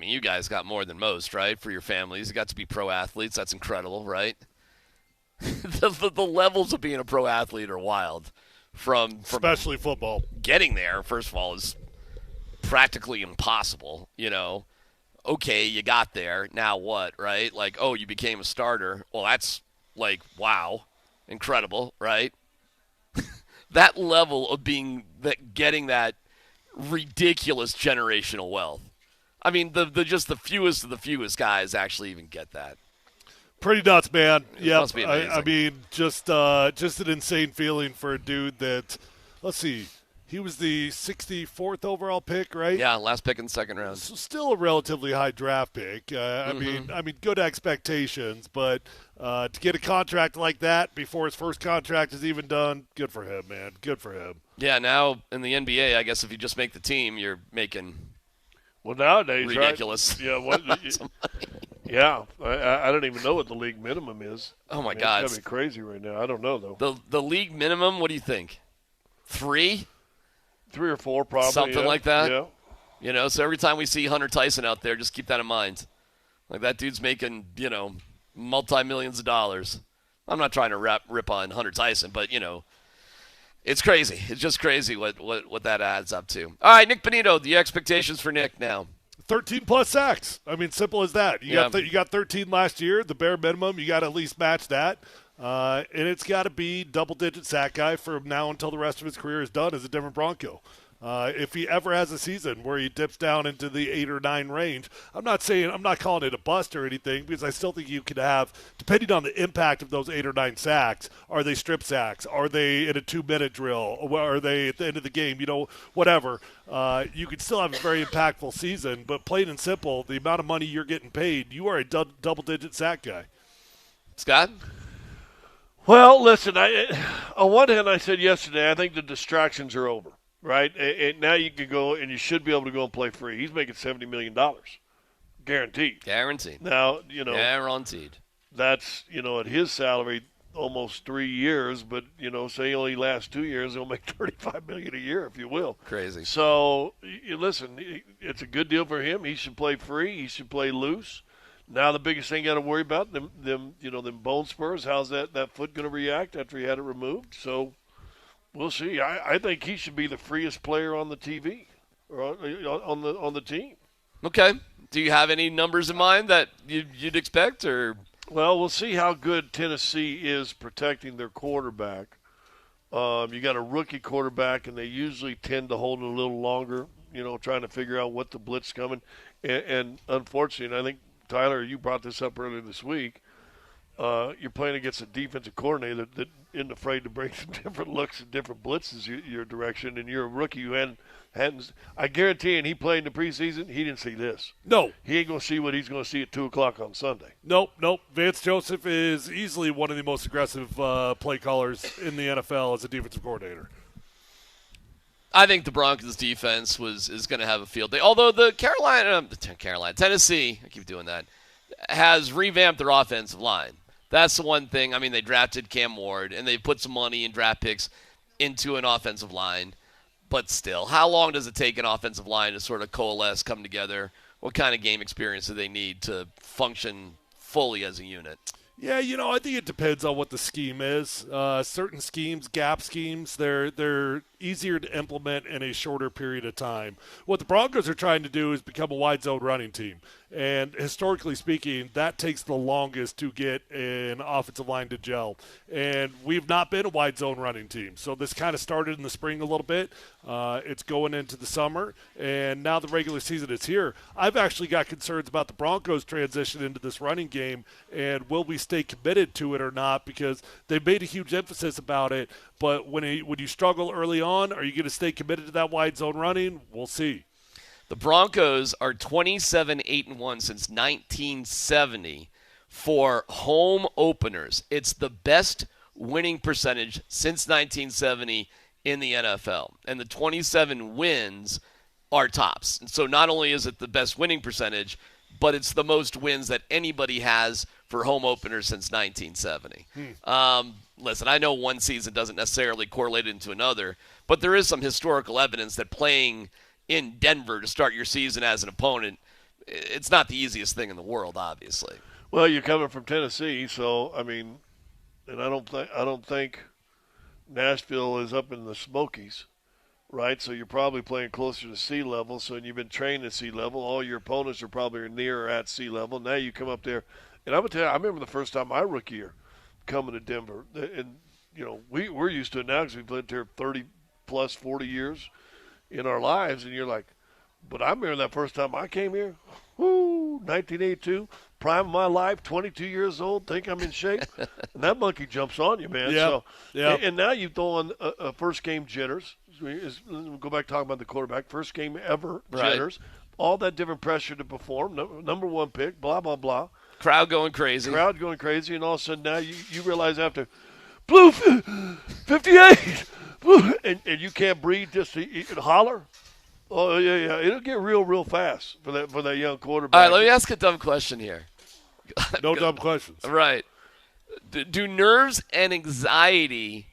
you guys got more than most, right? For your families, you got to be pro athletes. That's incredible, right? the levels of being a pro athlete are wild. From especially football. Getting there, first of all, is practically impossible. Okay, you got there. Now what, right? Like, oh, you became a starter. Well, that's like, wow, incredible, right? That level of getting that ridiculous generational wealth. I mean, the fewest of the fewest guys actually even get that. Pretty nuts, man. Yeah, must be amazing. I mean, just an insane feeling for a dude that. Let's see, he was the 64th overall pick, right? Yeah, last pick in the second round. So still a relatively high draft pick. I mean, good expectations, but to get a contract like that before his first contract is even done, good for him, man. Good for him. Yeah, now in the NBA, I guess if you just make the team, you're making nowadays ridiculous. Right? Yeah, yeah. I don't even know what the league minimum is. Oh my God, it's gotta be crazy right now. I don't know though. The league minimum. What do you think? 3 or 4, probably something like that. Yeah. So every time we see Hunter Tyson out there, just keep that in mind. Like that dude's making multi-millions of dollars. I'm not trying to rip on Hunter Tyson, but it's crazy. It's just crazy what that adds up to. All right, Nick Bonito, the expectations for Nick now. 13 plus sacks. I mean, simple as that. You got 13 last year. The bare minimum, you got to at least match that. And it's got to be double-digit sack guy from now until the rest of his career is done as a Denver Bronco. If he ever has a season where he dips down into the 8 or 9 range, I'm not calling it a bust or anything, because I still think you could have, depending on the impact of those 8 or 9 sacks, are they strip sacks? Are they in a 2-minute drill? Or are they at the end of the game? Whatever. You could still have a very impactful season, but plain and simple, the amount of money you're getting paid, you are a double-digit sack guy. Scott? Well, listen, on one hand, I said yesterday, I think the distractions are over. Right? And now you can go, and you should be able to go and play free. He's making $70 million. Guaranteed. Now, Guaranteed. That's, at his salary, almost 3 years, but, say he only lasts 2 years, he'll make $35 million a year, if you will. Crazy. So, listen, it's a good deal for him. He should play free. He should play loose. Now the biggest thing you got to worry about, them bone spurs, how's that foot going to react after he had it removed? So, we'll see. I think he should be the freest player on the TV or on the team. Okay. Do you have any numbers in mind that you'd expect, or? Well, we'll see how good Tennessee is protecting their quarterback. You got a rookie quarterback, and they usually tend to hold it a little longer. Trying to figure out what the blitz coming. And unfortunately, I think Tyler, you brought this up earlier this week. You're playing against a defensive coordinator that isn't afraid to bring some different looks and different blitzes your direction, and you're a rookie who hadn't. I guarantee you, and he played in the preseason, he didn't see this. No. He ain't going to see what he's going to see at 2 o'clock on Sunday. Nope. Vance Joseph is easily one of the most aggressive play callers in the NFL as a defensive coordinator. I think the Broncos' defense is going to have a field day. Although Tennessee, I keep doing that, has revamped their offensive line. That's the one thing. I mean, they drafted Cam Ward, and they put some money and draft picks into an offensive line. But still, how long does it take an offensive line to sort of coalesce, come together? What kind of game experience do they need to function fully as a unit? Yeah, I think it depends on what the scheme is. Certain schemes, gap schemes, they're easier to implement in a shorter period of time. What the Broncos are trying to do is become a wide zone running team. And historically speaking, that takes the longest to get an offensive line to gel. And we've not been a wide zone running team. So this kind of started in the spring a little bit. It's going into the summer. And now the regular season is here. I've actually got concerns about the Broncos' transition into this running game. And will we stay committed to it or not? Because they've made a huge emphasis about it. But when you struggle early on, are you going to stay committed to that wide zone running? We'll see. The Broncos are 27-8-1 since 1970 for home openers. It's the best winning percentage since 1970 in the NFL. And the 27 wins are tops. And so not only is it the best winning percentage, but it's the most wins that anybody has for home openers since 1970. Listen, I know one season doesn't necessarily correlate into another, but there is some historical evidence that playing in Denver to start your season as an opponent, it's not the easiest thing in the world, obviously. Well, you're coming from Tennessee, so I mean, and I don't think Nashville is up in the Smokies, right? So you're probably playing closer to sea level. So you've been trained at sea level. All your opponents are probably near or at sea level. Now you come up there, and I'm gonna tell you, I remember the first time my rookie year coming to Denver, and we're used to it now because we've lived here 30 plus 40 years in our lives, and you're like, but I remember that first time I came here, 1982, prime of my life, 22 years old, think I'm in shape, and that monkey jumps on you, man. Yeah. So, and now you throw on a first game jitters. We'll go back talking about the quarterback, first game ever jitters, all that different pressure to perform, number one pick, blah blah blah. Crowd going crazy, and all of a sudden now you realize after blue 58, and you can't breathe just to holler. Oh yeah, it'll get real fast for that young quarterback. All right, let me ask a dumb question here. No dumb questions. Right? Do nerves and anxiety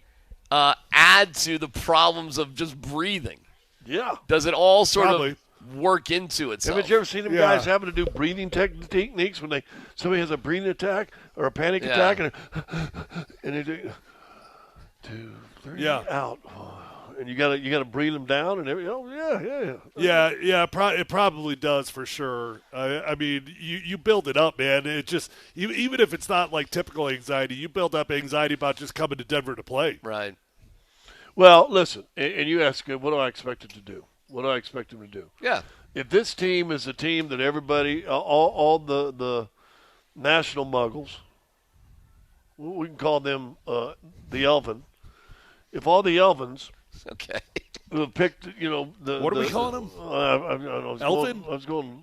add to the problems of just breathing? Yeah. Does it all sort of work into itself? Haven't you ever seen them guys having to do breathing techniques when somebody has a breathing attack or a panic attack and they do 2, 3 out, and you gotta breathe them down and everything. It probably does for sure. I mean, you build it up, man. It just even if it's not like typical anxiety, you build up anxiety about just coming to Denver to play. Right. Well, listen, and you ask, what do I expect it to do? What do I expect him to do? Yeah. If this team is a team that everybody, all the national muggles, we can call them the Elven. If all the Elvins, who have picked, what are we calling them? Elven? I was going.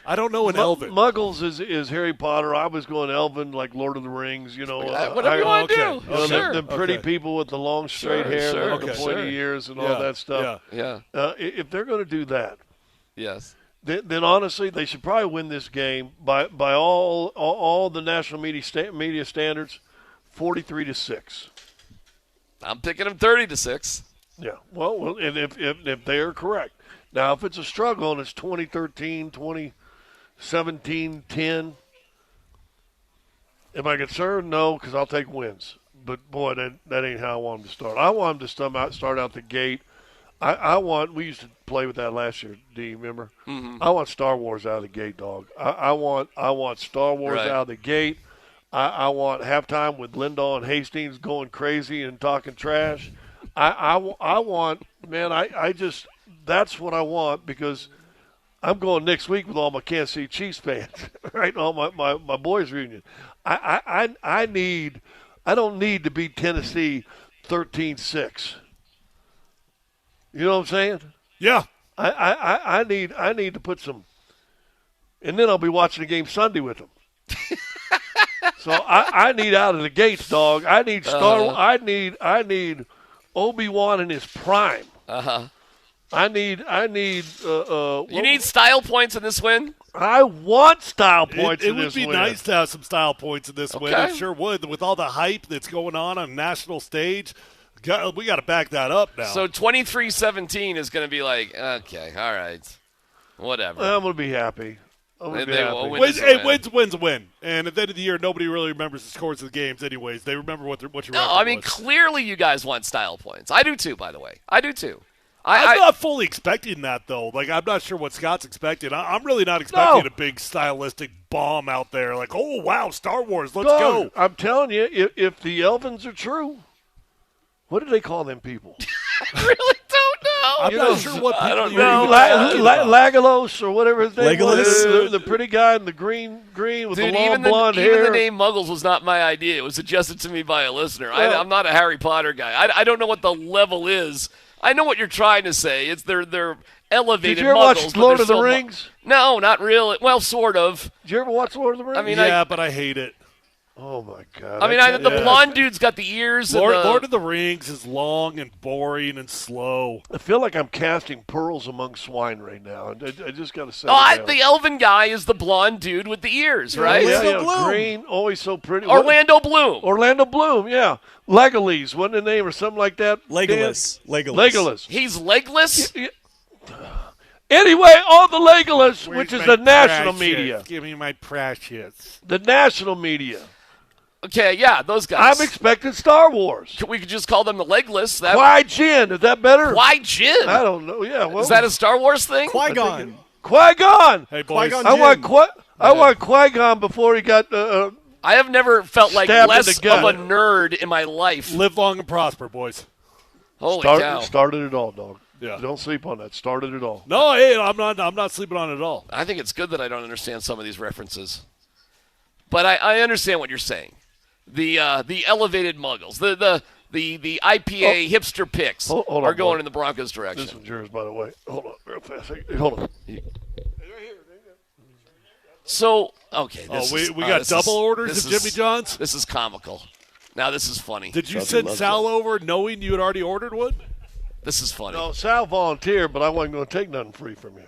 I don't know an Elven. Muggles is Harry Potter. I was going Elven, like Lord of the Rings. Whatever you want to do. Sure. The pretty people with the long straight hair, the pointy ears, and all that stuff. Yeah. If they're going to do that, yes. Then honestly, they should probably win this game by all the national media standards, 43-6. I'm picking them 30-6. Yeah. Well, and if they are correct. Now, if it's a struggle and it's 2013, 2017, 10, am I concerned? No, because I'll take wins. But, boy, that ain't how I want them to start. I want them to start out the gate. We used to play with that last year, do you remember? Mm-hmm. I want Star Wars out of the gate, dog. I want Star Wars out of the gate. I want halftime with Lindahl and Hastings going crazy and talking trash. I want, man, I just – that's what I want because I'm going next week with all my Kansas City Chiefs fans, right? All my boys' reunion. I don't need to beat Tennessee 13-6. You know what I'm saying? Yeah. I need to put some – and then I'll be watching the game Sunday with them. So I need out of the gates, dog. I need I need Obi-Wan in his prime. I need. You need style points in this win? I want style points in this win. It would be nice to have some style points in this win. It sure would. With all the hype that's going on a national stage, we got to back that up now. So 23-17 is going to be like, okay, all right, whatever. I'm going to be happy. Wins a win. And at the end of the year, nobody really remembers the scores of the games anyways. They remember what your record I mean, was. Clearly you guys want style points. I do too, by the way. I do too. I'm not fully expecting that, though. Like, I'm not sure what Scott's expecting. I'm really not expecting a big stylistic bomb out there. Like, oh, wow, Star Wars, let's go. I'm telling you, if the Elvins are true, what do they call them people? I really don't know. I'm not sure what people I don't know. Legolas or whatever his name was. The pretty guy in the green with the long blonde hair. Even the name Muggles was not my idea. It was suggested to me by a listener. I'm not a Harry Potter guy. I don't know what the level is. I know what you're trying to say. It's they're elevated. Did you ever muggles, watch but Lord they're of the still Rings? No, not really. Well, sort of. Did you ever watch Lord of the Rings? I mean, yeah, but I hate it. Oh my God! I mean, the blonde dude's got the ears. Lord of the Rings is long and boring and slow. I feel like I'm casting pearls among swine right now. I just got to say. The elven guy is the blonde dude with the ears, right? Yeah, green, always so pretty. Orlando Bloom. Orlando Bloom, yeah. Legolas, wasn't the name or something like that? Legolas. Legolas. He's legless? Anyway, on the Legolas, Where's which is my the national precious? media. Give me my precious. The national media. Okay, yeah, those guys. I'm expecting Star Wars. We could just call them the legless. Qui-Jin, is that better? Qui-Jin? I don't know. Yeah, well, is that a Star Wars thing? Qui-Gon. Qui-Gon. Hey, boys. I want Qui-Gon before he got. I have never felt like stabbed in less the gut. of a nerd in my life. Live long and prosper, boys. Holy cow! Started it all, dog. Yeah. Don't sleep on that. Started it all. No, hey, I'm not sleeping on it at all. I think it's good that I don't understand some of these references, but I understand what you're saying. The elevated muggles, the IPA hipster picks hold on, are going boy. in the Broncos direction. This one's yours, by the way. Hold on, real fast. Hold on. So okay, we got double orders of Jimmy John's. This is comical. Now this is funny. Did you send Sal over knowing you had already ordered one? This is funny. No, Sal volunteered, but I wasn't going to take nothing free from you.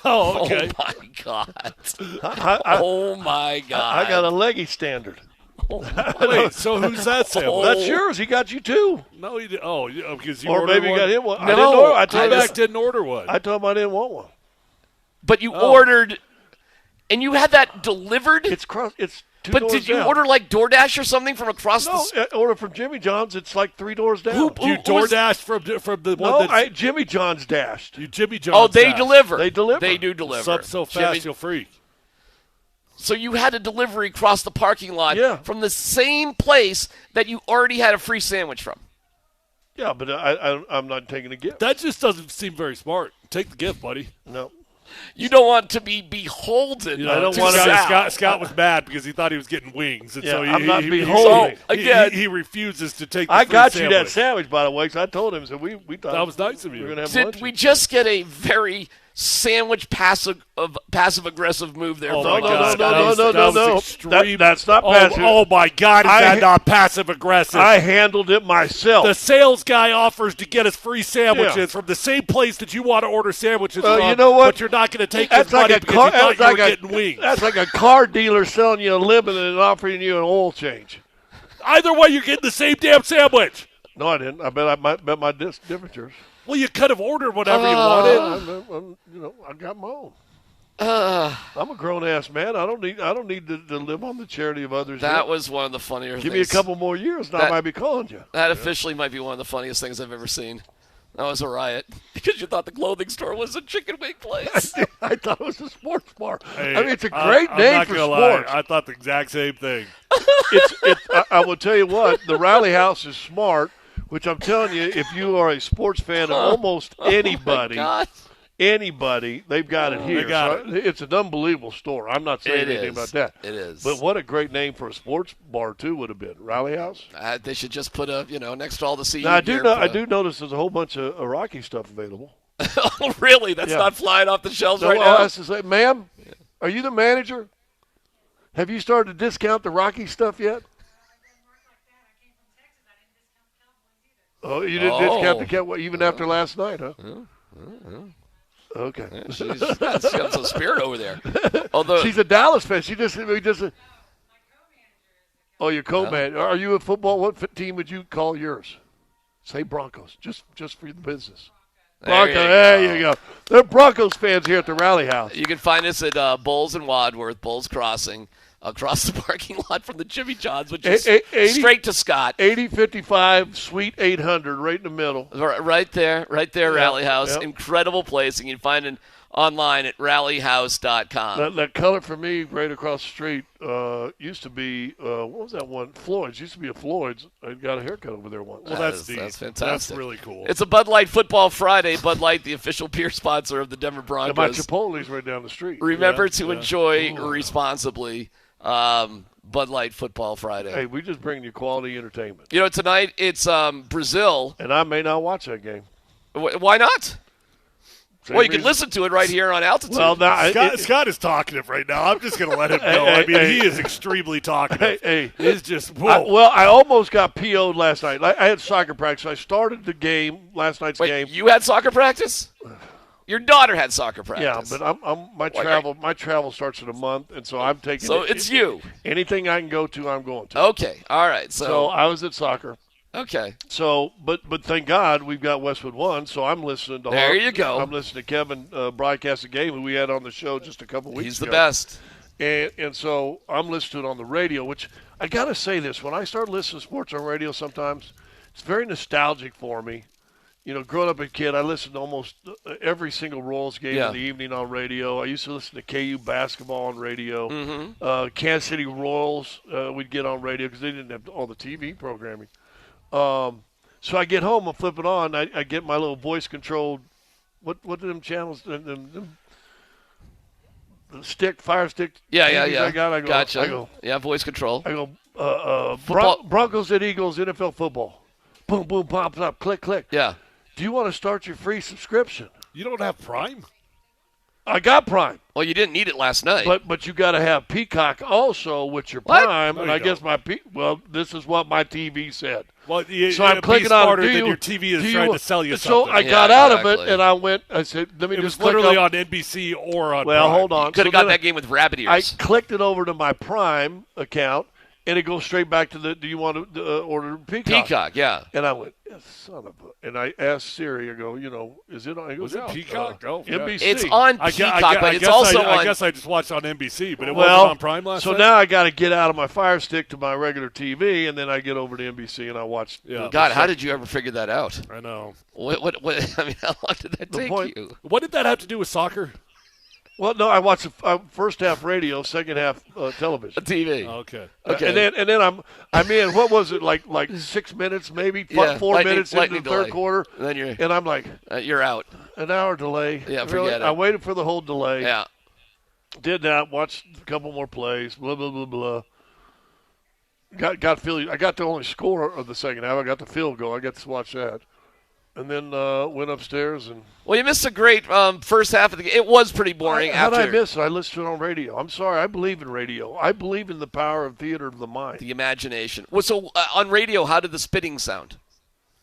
Oh, okay. Oh my God. Oh my God. I got a leggy standard. Wait, so who's that, Sam? That's yours. He got you two. No, he did. Oh, because you or ordered maybe one. you got him one. No, I told him didn't order one. I told him I didn't want one. But you ordered, and you had that delivered. It's two But doors did you down. order like DoorDash or something from across No, the? I ordered from Jimmy John's. It's like 3 doors down. You DoorDash from the one No, that's Jimmy John's dashed. you Jimmy John's. Oh, they dashed. deliver. They deliver. They do deliver. Sub so fast Jimmy- you'll freak. So you had a delivery across the parking lot Yeah. from the same place that you already had a free sandwich from. Yeah, but I'm not taking a gift. That just doesn't seem very smart. Take the gift, buddy. No. You don't want to be beholden. You know, I don't to want to- Sal. Scott was mad because he thought he was getting wings, and Yeah, so I'm not he beholden. he refuses to take. The I free got you sandwich. that sandwich, by the way, because I told him. So we thought That was nice of you. we were going to have Did lunch. we just get a very sandwich passive aggressive move there? Oh from my Scott? God! No. That was extreme. That's not passive. Oh my God! Is that not passive aggressive? I handled it myself. The sales guy offers to get us free sandwiches Yeah. from the same place that you want to order sandwiches from, you know what? but you're not going to take That's his money like a because car. you thought That's you like were a getting wings. That's like a car dealer selling you a lemon and offering you an oil change. Either way, you're getting the same damn sandwich. No, I didn't. I bet my difference. Well, you could have ordered whatever you wanted. I got my own. I'm a grown ass man. I don't need to live on the charity of others. That yet. was one of the funnier Give things. me a couple more years, and I might be calling you. That officially might be one of the funniest things I've ever seen. That was a riot because you thought the clothing store was a chicken wing place. I thought it was a sports bar. Hey, I mean, it's a great I'm name not for gonna sports. Lie. I thought the exact same thing. I will tell you what, the Rally House is smart, which I'm telling you, if you are a sports fan of almost anybody, they've got it here. They got it. It's an unbelievable store. I'm not saying It anything is. about that. It is. But what a great name for a sports bar, too, would have been. Rally House? They should just put next to all the CU Now, gear, I do notice there's a whole bunch of Iraqi stuff available. Oh, really? That's Yeah. not flying off the shelves So right I now? asked to say, ma'am, are you the manager? Have you started to discount the Rocky stuff yet? Oh, you didn't discount the Cowboys even after last night, huh? Okay. Yeah, she's got some spirit over there. Although she's a Dallas fan. Oh, your co-man. Are you a football? What team would you call yours? Say Broncos, just for the business. Broncos. There you go. They're Broncos fans here at the Rally House. You can find us at Bowles and Wadworth, Bowles Crossing, across the parking lot from the Jimmy John's, which is straight to Scott. 8055 Suite 800, right in the middle. Right there, Rally House. Yep. Incredible place. And you can find it online at rallyhouse.com. That color for me, right across the street, used to be, what was that one? Floyd's. Used to be a Floyd's. I got a haircut over there once. Well, that's fantastic. That's really cool. It's a Bud Light Football Friday. Bud Light, the official beer sponsor of the Denver Broncos. And my Chipotle's right down the street. Remember to enjoy responsibly. Bud Light Football Friday. Hey, we just bring you quality entertainment. You know, tonight it's Brazil. And I may not watch that game. Why not? Well, you can listen to it right here on Altitude. Well, now, Scott is talkative right now. I'm just going to let him go. He is extremely talkative. It's just, whoa. I almost got PO'd last night. I had soccer practice. I started the game, last night's game. You had soccer practice? Your daughter had soccer practice. Yeah, but my travel starts in a month, and so I'm taking. So it's you. Anything I can go to, I'm going to. Okay, all right. So I was at soccer. Okay. So, but thank God we've got Westwood One, so I'm listening to. There you go. I'm listening to Kevin broadcast a game who we had on the show just a couple weeks ago. He's the best. And so I'm listening to it on the radio, which I got to say this. When I start listening to sports on radio sometimes, it's very nostalgic for me. You know, growing up a kid, I listened to almost every single Royals game in the evening on radio. I used to listen to KU basketball on radio. Mm-hmm. Kansas City Royals we'd get on radio because they didn't have all the TV programming. So I get home, I flip it on, I get my little voice-controlled, what are them channels, them stick, fire stick. Yeah. I go, Gotcha. I go, voice control. I go, Broncos at Eagles, NFL football. Boom, boom, pop, pop, click, click. Yeah. Do you want to start your free subscription? You don't have Prime? I got Prime. Well, you didn't need it last night. But you got to have Peacock also with your Prime. And I guess this is what my TV said. Well, so I'm clicking on it. Your TV is trying to sell you so something. I got out of it and I said, let me it just was literally click on NBC or on Well, Prime. hold on. You could have got that game with rabbit ears. I clicked it over to my Prime account, and it goes straight back to do you want to order Peacock? Peacock, yeah. And I went, son of a. And I asked Siri, I go, is it on? He goes, Was it Peacock? NBC. It's on Peacock, but it's also on. I guess I just watched on NBC, but it wasn't on Prime last night. So now I got to get out of my Fire Stick to my regular TV, and then I get over to NBC and I watch. God, how did you ever figure that out? I know. What I mean, how long did that take you? What did that have to do with soccer? Well, no, I watched the first half radio, second half television. TV. Okay. And then I'm in. What was it like 6 minutes, maybe 4 minutes into the third quarter? And I'm like, you're out. An hour delay. Yeah, really? forget it. I waited for the whole delay. Yeah. Did that. Watched a couple more plays. Blah blah blah blah. Got Philly. I got the only score of the second half. I got the field goal. I got to watch that. And then went upstairs and. Well, you missed a great first half of the game. It was pretty boring. How did I miss it? I listened to it on radio. I'm sorry. I believe in radio. I believe in the power of theater of the mind. The imagination. Well, so on radio, how did the spitting sound?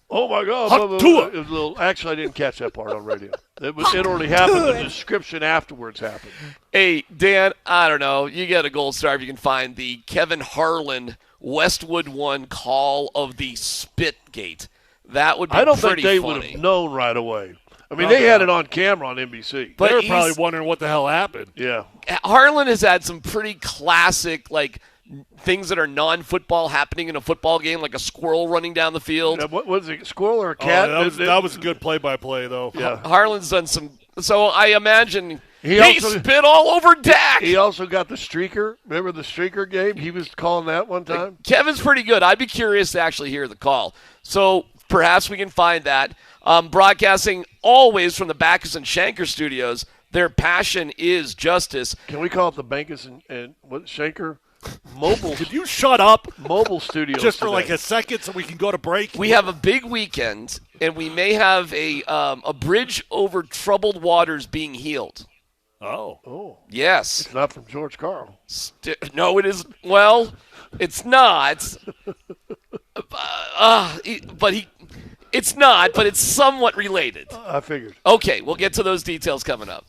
Oh my God! It was a little. Actually, I didn't catch that part on radio. It already happened. The description afterwards happened. Hey, Dan, I don't know. You get a gold star if you can find the Kevin Harlan Westwood One call of the Spitgate. That would be I don't pretty think they funny. would have known right away. I mean, they had it on camera on NBC. But they were probably wondering what the hell happened. Yeah. Harlan has had some pretty classic, things that are non-football happening in a football game, like a squirrel running down the field. Yeah, what was it, squirrel or a cat? That was a good play-by-play, though. Yeah. Harlan's done some. So I imagine he spit all over Dak. He also got the streaker. Remember the streaker game? He was calling that one time. Kevin's pretty good. I'd be curious to actually hear the call. So perhaps we can find that. Broadcasting always from the Backus and Shanker studios. Their passion is justice. Can we call it the Backus and what, Shanker? Mobile. Could you shut up? Mobile studios. Just for a second so we can go to break. We have a big weekend, and we may have a bridge over troubled waters being healed. Oh. Yes. It's not from George Carl. No, it is. Well, it's not. It's not, but it's somewhat related. I figured. Okay, we'll get to those details coming up.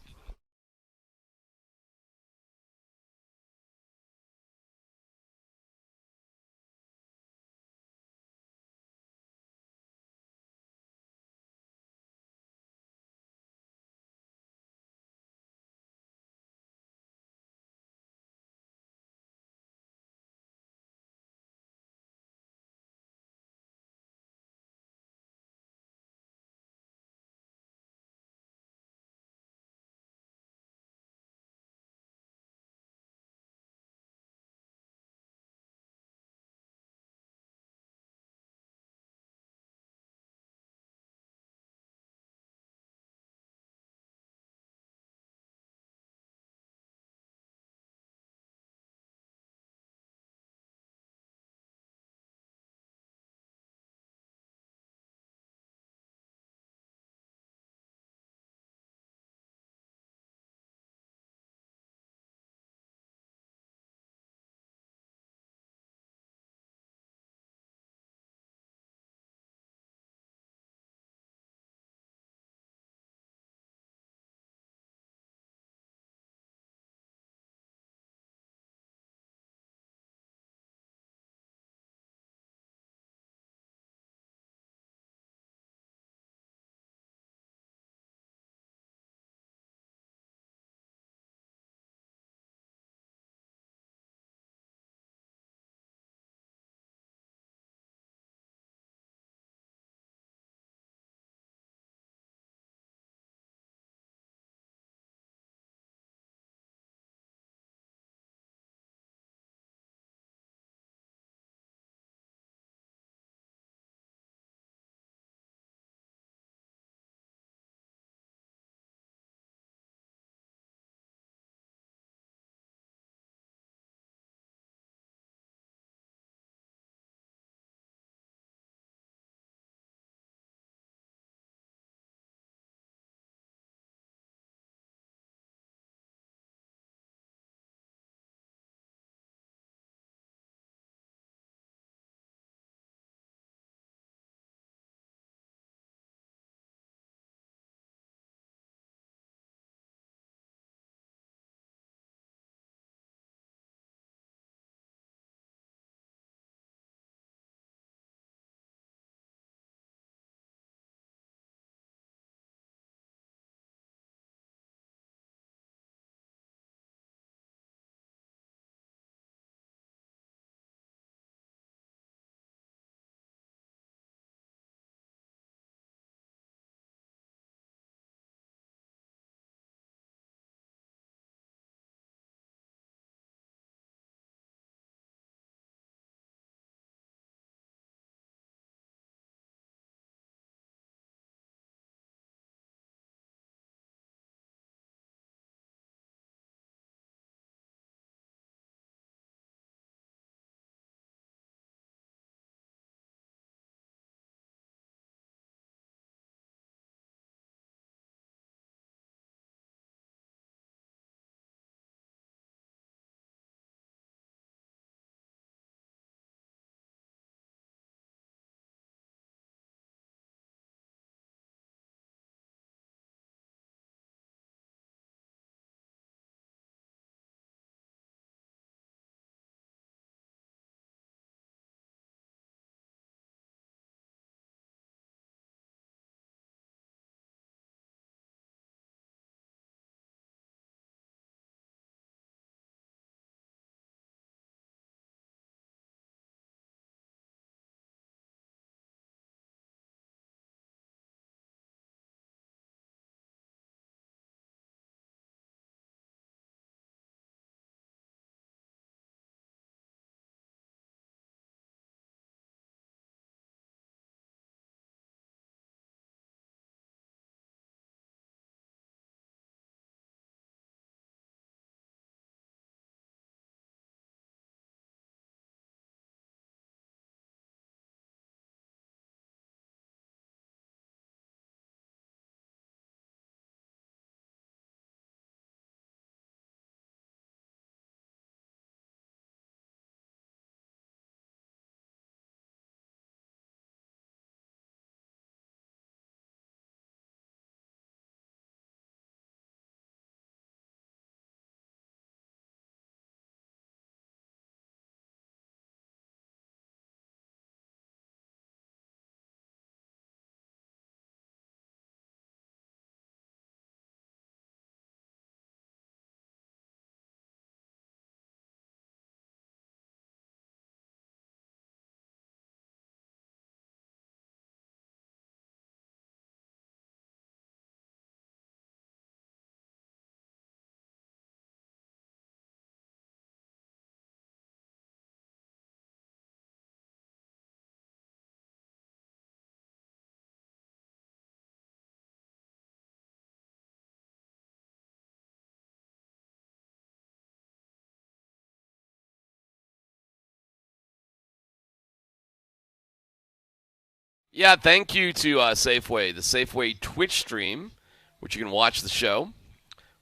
Yeah, thank you to Safeway, the Safeway Twitch stream, which you can watch the show.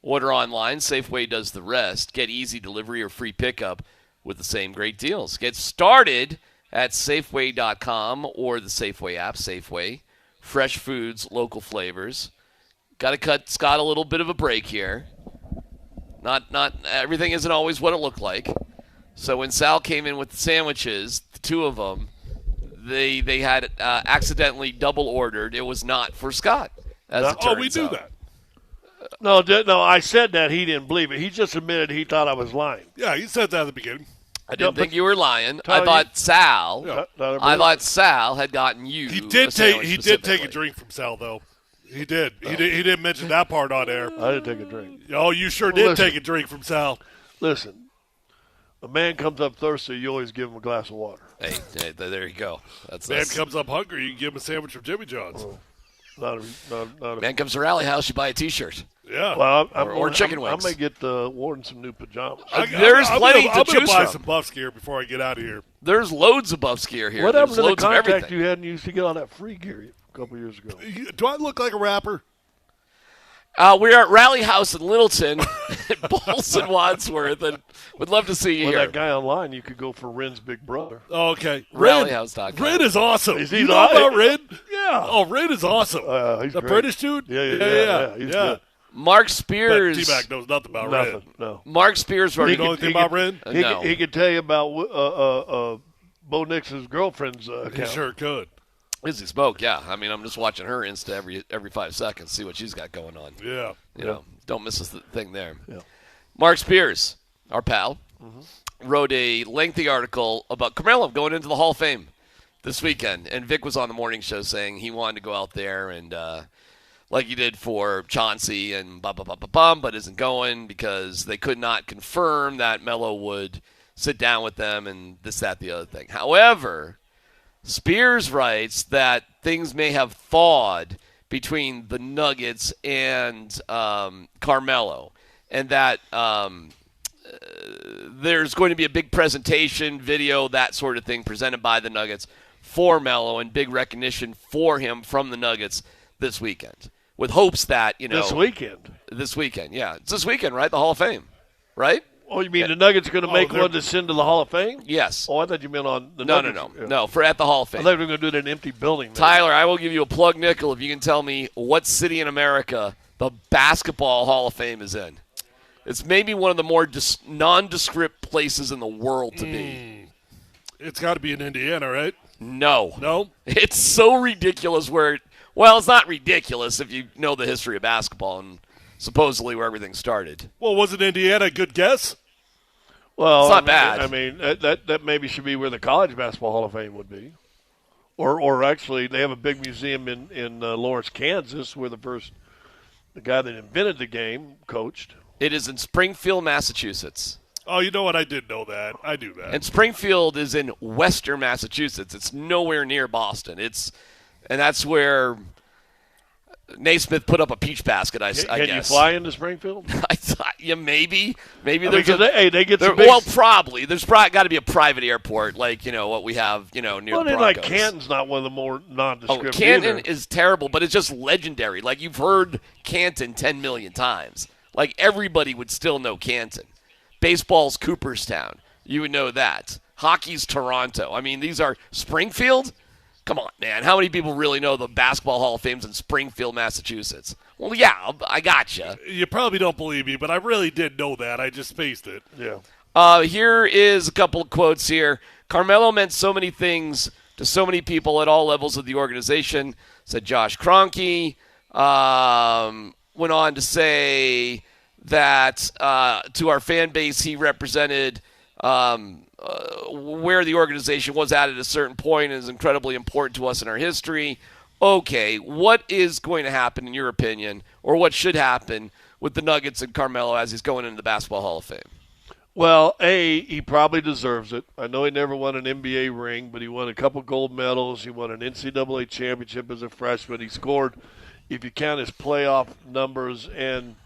Order online. Safeway does the rest. Get easy delivery or free pickup with the same great deals. Get started at Safeway.com or the Safeway app. Safeway. Fresh foods, local flavors. Got to cut Scott a little bit of a break here. Not everything isn't always what it looked like. So when Sal came in with the sandwiches, the two of them, they had accidentally double ordered. It was not for Scott. We do that. No, I said that. He didn't believe it. He just admitted he thought I was lying. Yeah, you said that at the beginning. I didn't think you were lying. I thought Sal had gotten you. He did take a drink from Sal, though. He did. He didn't mention that part on air. I didn't take a drink. Oh, you sure did take a drink from Sal. Listen, a man comes up thirsty, you always give him a glass of water. Hey, there you go. Man comes up hungry, you give him a sandwich from Jimmy John's. Man comes to Rally House, you buy a T-shirt. Yeah. Well, or chicken wings. I may get Warden some new pajamas. There's plenty to choose from. I'm going to buy some Buffs gear before I get out of here. There's loads of Buffs gear here. What happened to the contact contact you had and you used to get all that free gear a couple years ago? Do I look like a rapper? We're at Rally House in Littleton, Bolson, Wadsworth, and would love to see you here. That guy online, you could go for Ren's big brother. Oh, okay. Rallyhouse.com. Ren is awesome. You know about Ren? Yeah. Oh, Ren is awesome. He's the great. British dude? Yeah. He's good. Mark Spears. DMac knows nothing about Ren. No. Mark Spears. You know anything about Ren? No. He could tell you about Bo Nix's girlfriend's account. He sure could. Izzy Smoke, yeah. I mean, I'm just watching her Insta every 5 seconds, see what she's got going on. Yeah. You know, don't miss a thing there. Yeah. Mark Spears, our pal, wrote a lengthy article about Carmelo going into the Hall of Fame this weekend. And Vic was on the morning show saying he wanted to go out there and, like he did for Chauncey and but isn't going because they could not confirm that Melo would sit down with them and this, that, the other thing. However, Spears writes that things may have thawed between the Nuggets and Carmelo, and that there's going to be a big presentation, video, that sort of thing, presented by the Nuggets for Melo and big recognition for him from the Nuggets this weekend, with hopes that, This weekend? This weekend, yeah. It's this weekend, right? The Hall of Fame, right? Oh, you mean the Nuggets are going to make one to send to the Hall of Fame? Yes. Oh, I thought you meant on the Nuggets. No, for at the Hall of Fame. I thought we were going to do it in an empty building. Tyler, I will give you a plug nickel if you can tell me what city in America the Basketball Hall of Fame is in. It's maybe one of the more nondescript places in the world to be. It's got to be in Indiana, right? No. No? It's so ridiculous well, it's not ridiculous if you know the history of basketball and supposedly where everything started. Well, wasn't Indiana a good guess? Well, it's not bad. I mean, that maybe should be where the College Basketball Hall of Fame would be. Or actually, they have a big museum in Lawrence, Kansas, where the guy that invented the game coached. It is in Springfield, Massachusetts. Oh, you know what? I did know that. I do that. And Springfield is in western Massachusetts. It's nowhere near Boston. And that's where Naismith put up a peach basket, I guess. Can you fly into Springfield? Yeah, maybe. Maybe they get some well, probably. There's probably got to be a private airport, like, what we have, near the Broncos. Like Canton's not one of the more nondescript Canton either. is terrible, but it's just legendary. Like, you've heard Canton 10 million times. Like, everybody would still know Canton. Baseball's Cooperstown. You would know that. Hockey's Toronto. I mean, these are Springfield? Come on, man. How many people really know the Basketball Hall of Fame's in Springfield, Massachusetts? Well, yeah, I gotcha. You probably don't believe me, but I really did know that. I just spaced it. Yeah. Here is a couple of quotes here. Carmelo meant so many things to so many people at all levels of the organization, said Josh Kroenke. Went on to say that to our fan base, he represented where the organization was at a certain point and is incredibly important to us in our history. Okay, what is going to happen, in your opinion, or what should happen with the Nuggets and Carmelo as he's going into the Basketball Hall of Fame? Well, he probably deserves it. I know he never won an NBA ring, but he won a couple gold medals. He won an NCAA championship as a freshman. He scored, if you count his playoff numbers and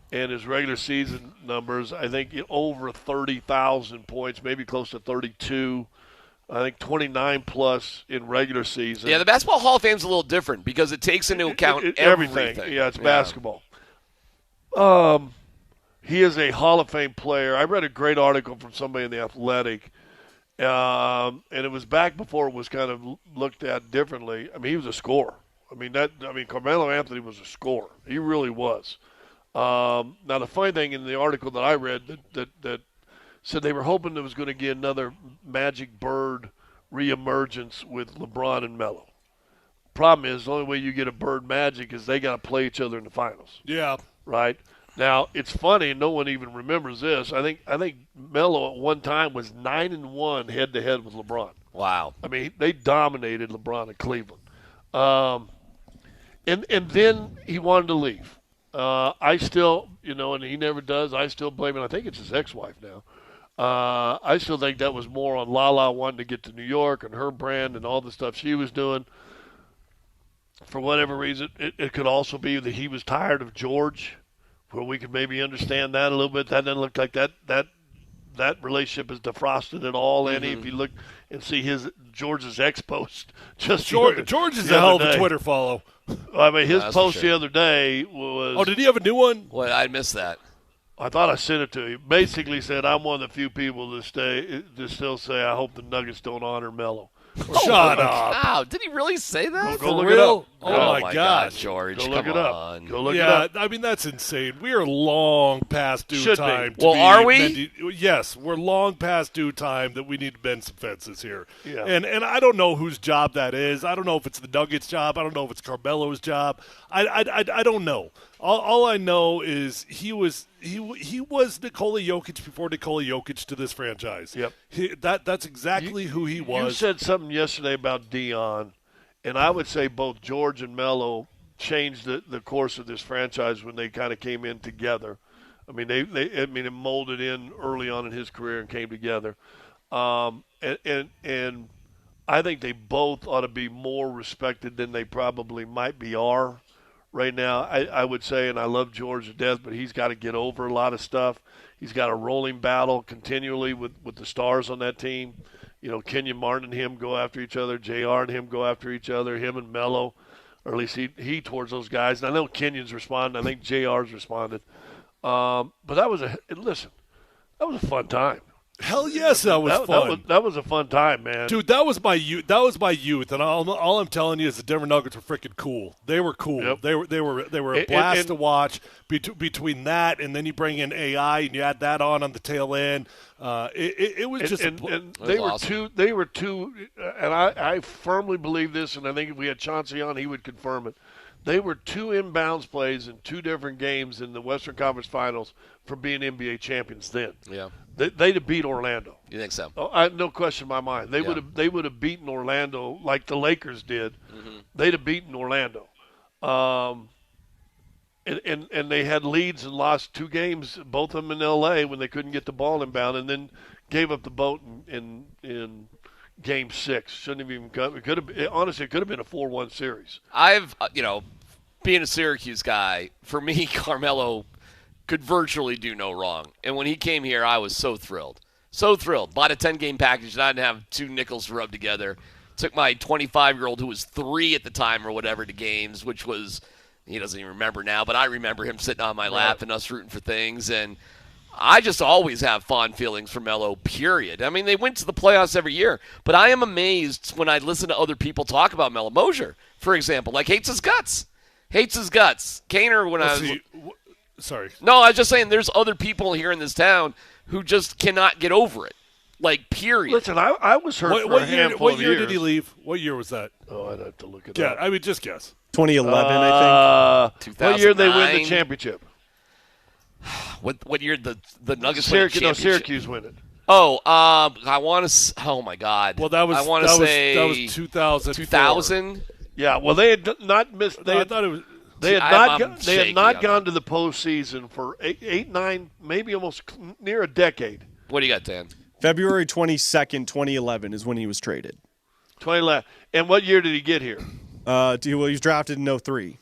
his regular season numbers, I think over 30,000 points, maybe close to 32. I think 29+ in regular season. Yeah, the Basketball Hall of Fame's a little different because it takes into account everything. Yeah, it's basketball. He is a Hall of Fame player. I read a great article from somebody in The Athletic, and it was back before it was kind of looked at differently. I mean, he was a scorer. Carmelo Anthony was a scorer. He really was. Now, the funny thing in the article that I read that said they were hoping there was going to get another Magic Bird reemergence with LeBron and Melo. Problem is, the only way you get a Bird Magic is they got to play each other in the finals. Yeah. Right? Now, it's funny, no one even remembers this. I think Melo at one time was 9-1 head-to-head with LeBron. Wow. I mean, they dominated LeBron in Cleveland. And then he wanted to leave. I still, and he never does, I still blame it. I think it's his ex-wife now. I still think that was more on Lala wanting to get to New York and her brand and all the stuff she was doing. For whatever reason, it could also be that he was tired of George, where we could maybe understand that a little bit. That doesn't look like that relationship is defrosted at all. Mm-hmm. Any, if you look and see George's ex post, George is a hell of a Twitter follow. I mean, his for post sure. the other day was. Oh, did he have a new one? What? I missed that. I thought I sent it to you. Basically said, I'm one of the few people to still say I hope the Nuggets don't honor Melo. Shut up. Wow, did he really say that? Go look real? it up. Oh, Yeah. my God, gosh. George. Go look come it up. on. Go look it Yeah, up. I mean, that's insane. We are long past due Should be. time. to Well, be are we? Yes, we're long past due time that we need to bend some fences here. Yeah. And I don't know whose job that is. I don't know if it's the Nuggets' job. I don't know if it's Carmelo's job. I don't know. All I know is he was Nikola Jokic before Nikola Jokic to this franchise. Yep. That's exactly who he was. You said something yesterday about Dion, and I would say both George and Melo changed the course of this franchise when they kind of came in together. I mean, it molded in early on in his career and came together. And I think they both ought to be more respected than they probably might be are right now. I would say, and I love George to death, but he's got to get over a lot of stuff. He's got a rolling battle continually with the stars on that team. Kenyon Martin and him go after each other. JR and him go after each other. Him and Melo, or at least he towards those guys. And I know Kenyon's responded. I think JR's responded. But that was a fun time. Hell yes, that was fun. That was a fun time, man. Dude, that was my youth. That was my youth, and all I'm telling you is the Denver Nuggets were freaking cool. They were cool. Yep. They were a blast to watch. Between that and then you bring in AI and you add that on the tail end, it was just. And they were awesome. They were two, and I firmly believe this, and I think if we had Chauncey on, he would confirm it. They were two inbounds plays in two different games in the Western Conference Finals from being NBA champions then. Yeah. They'd have beat Orlando. You think so? Oh, no question in my mind. They would have beaten Orlando like the Lakers did. Mm-hmm. They'd have beaten Orlando. And they had leads and lost two games, both of them in L.A. when they couldn't get the ball inbound, and then gave up the boat in Game 6. Shouldn't have even come. It could have honestly. It could have been a 4-1 series. I've being a Syracuse guy, for me, Carmelo could virtually do no wrong. And when he came here, I was so thrilled. So thrilled. Bought a 10-game package, and I didn't have two nickels to rub together. Took my 25-year-old, who was 3 at the time or whatever, to games, which was, he doesn't even remember now, but I remember him sitting on my lap and us rooting for things. And I just always have fond feelings for Melo, period. I mean, they went to the playoffs every year, but I am amazed when I listen to other people talk about Melo. Moser, for example, hates his guts. Hates his guts. Kaner, when Sorry. No, I was just saying there's other people here in this town who just cannot get over it. Period. Listen, I was hurt for a handful What of year years. did he leave? What year was that? Oh, I'd have to look it Yeah, up. I mean, just guess. 2011, I think. What year they win the championship? What year the Nuggets Syracuse, win the championship? Syracuse win it. Oh, I want to. Oh my God. Well, that was. I want to say that was 2000. 2000. Yeah. Well, they had not missed. I thought it was. They had I'm not gone to the postseason for 8, 9, maybe almost near a decade. What do you got, Dan? February 22nd, 2011 is when he was traded. 2011. And what year did he get here? He was drafted in 03.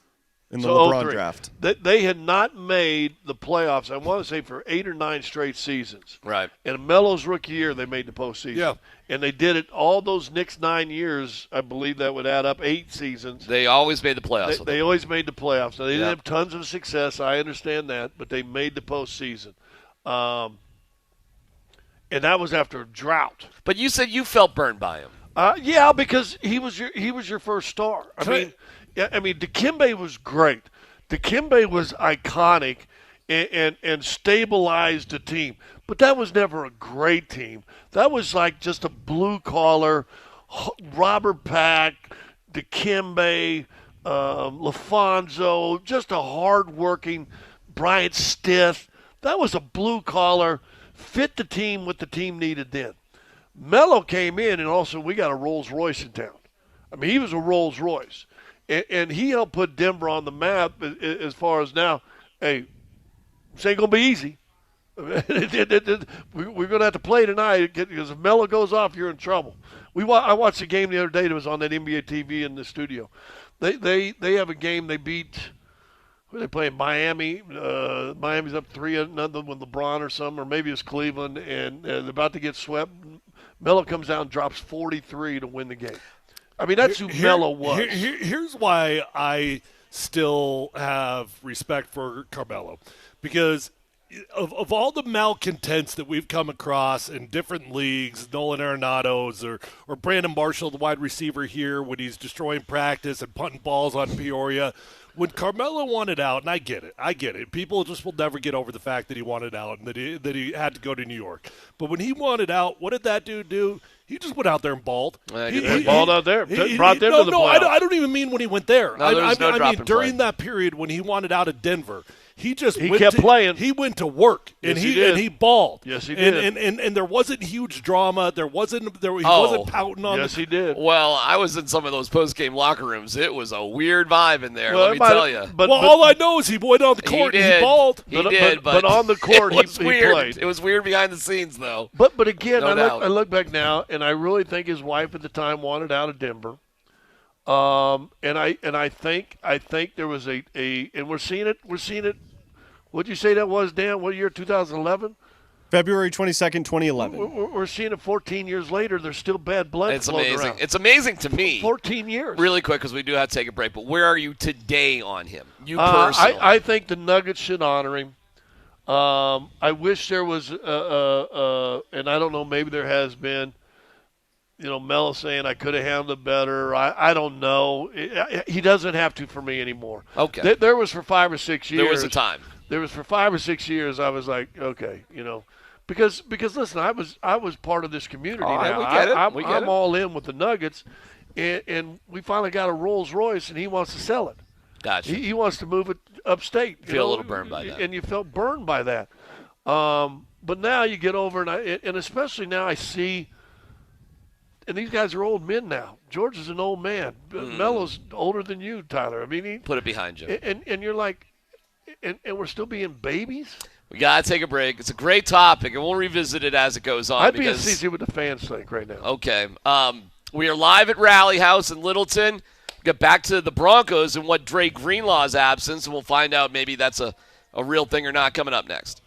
in the So LeBron 03. draft. They had not made the playoffs, I want to say, for 8 or 9 straight seasons. Right. And Melo's rookie year, they made the postseason. Yeah. And they did it all those Knicks 9 years. I believe that would add up 8 seasons. They always made the playoffs. They always made the playoffs. Now, they didn't Yep. have tons of success. I understand that, but they made the postseason. And that was after a drought. But you said you felt burned by him. Yeah, because he was your first star. I mean, Dikembe was great. Dikembe was iconic and stabilized the team. But that was never a great team. That was like just a blue collar, Robert Pack, Dikembe, LaFonso, just a hard-working Bryant Stith. That was a blue collar, fit the team what the team needed then. Melo came in, and also we got a Rolls Royce in town. I mean, he was a Rolls Royce. And he helped put Denver on the map as far as now, hey, this ain't going to be easy. We're going to have to play tonight because if Melo goes off, you're in trouble. I watched the game the other day that was on that NBA TV in the studio. They have a game they beat. Who are they playing? Miami. Miami's up 3-0 with LeBron or something, or maybe it's Cleveland, and they're about to get swept. Melo comes out and drops 43 to win the game. I mean, that's who Melo was. Here's why I still have respect for Carmelo, because of all the malcontents that we've come across in different leagues, Nolan Arenado's or Brandon Marshall, the wide receiver here, when he's destroying practice and punting balls on Peoria. When Carmelo wanted out, and I get it. People just will never get over the fact that he wanted out and that he had to go to New York. But when he wanted out, what did that dude do? He just went out there and balled. He balled out there. Brought them to the playoffs. I don't even mean when he went there. No, I mean during that period when he wanted out of Denver. He kept playing. He went to work and he balled. Yes, he did. And there wasn't huge drama. He wasn't pouting on. Yes, he did. Well, I was in some of those post-game locker rooms. It was a weird vibe in there. Let me tell you. But all I know is he went on the court and he balled. But on the court he weird. Played. It was weird behind the scenes, though. But again, No I look back now, and I really think his wife at the time wanted out of Denver. And I think there was and we're seeing it. What'd you say that was, Dan? What year? 2011. February 22nd, 2011. We're seeing it 14 years later. There's still bad blood It's floating amazing. around. It's amazing to me. 14 years. Really quick, because we do have to take a break. But where are you today on him? You personally? I think the Nuggets should honor him. I wish there was, and I don't know, maybe there has been, Melo saying I could have handled it better. I don't know. He doesn't have to for me anymore. Okay. There was for 5 or 6 years. There was a time. There was for 5 or 6 years. I was like, okay, because listen, I was part of this community All right, now. we get it. I'm all in with the Nuggets, and we finally got a Rolls Royce, and he wants to sell it. Gotcha. He wants to move it upstate. Feel a little burned by that. And you felt burned by that. But now you get over, and especially now I see, and these guys are old men now. George is an old man. Melo's older than you, Tyler. I mean, Put it behind you. And you're like, and we're still being babies? We got to take a break. It's a great topic, and we'll revisit it as it goes on. I'd be interested to see what the fans think right now. Okay. We are live at Rally House in Littleton. We'll get back to the Broncos and what Dre Greenlaw's absence, and we'll find out maybe that's a real thing or not coming up next.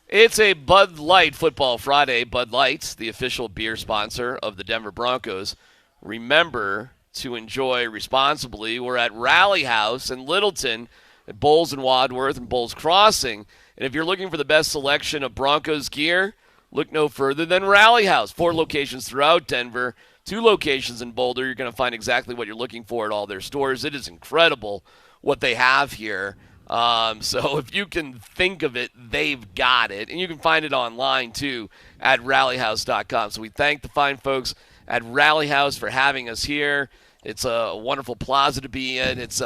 It's a Bud Light Football Friday. Bud Light, the official beer sponsor of the Denver Broncos. Remember to enjoy responsibly. We're at Rally House in Littleton, at Bowles and Wadsworth and Bowles Crossing. And if you're looking for the best selection of Broncos gear, look no further than Rally House. 4 locations throughout Denver, 2 locations in Boulder. You're going to find exactly what you're looking for at all their stores. It is incredible what they have here. So if you can think of it, they've got it. And you can find it online, too, at rallyhouse.com. So we thank the fine folks at Rally House for having us here. It's a wonderful plaza to be in. It's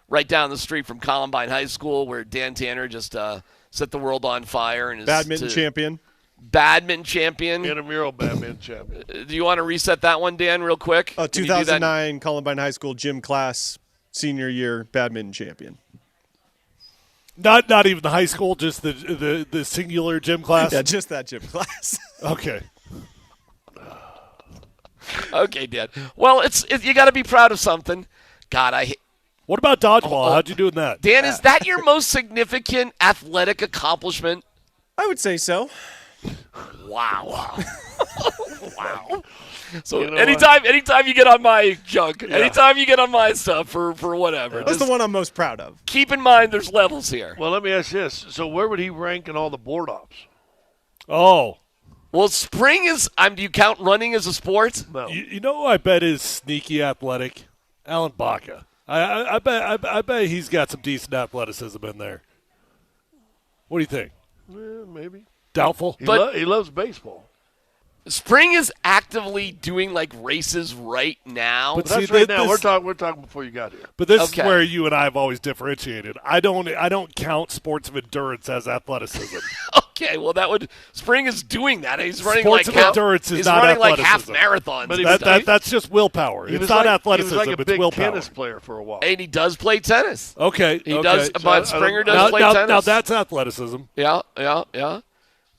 right down the street from Columbine High School, where Dan Tanner just set the world on fire. And is Badminton champion. Badminton champion. Intramural badminton champion. Do you want to reset that one, Dan, real quick? 2009 Columbine High School gym class, senior year badminton champion. Not even the high school, just the singular gym class? Yeah, just that gym class. Okay. Okay, Dan. Well, you got to be proud of something. God, What about dodgeball? How'd you do in that? Dan, is that your most significant athletic accomplishment? I would say so. Wow. Wow. So anytime you get on my junk, anytime you get on my stuff for whatever. That's the one I'm most proud of. Keep in mind there's levels here. Well, let me ask this. So where would he rank in all the board ops? Oh. Well, spring is – do you count running as a sport? No. You know who I bet is sneaky athletic? Alan Baca. I bet he's got some decent athleticism in there. What do you think? Maybe. Doubtful? He loves baseball. Spring is actively doing like races right now. But that's right now. We're talking before you got here. But this is where you and I have always differentiated. I don't count sports of endurance as athleticism. Okay, well spring is doing that. He's running sports like of endurance is not running like half athleticism. marathons. But that's just willpower. It's not athleticism. He was like a it's big willpower. tennis player for a while. And he does play tennis. Okay, he does. But Springer does play tennis. Now that's athleticism. Yeah.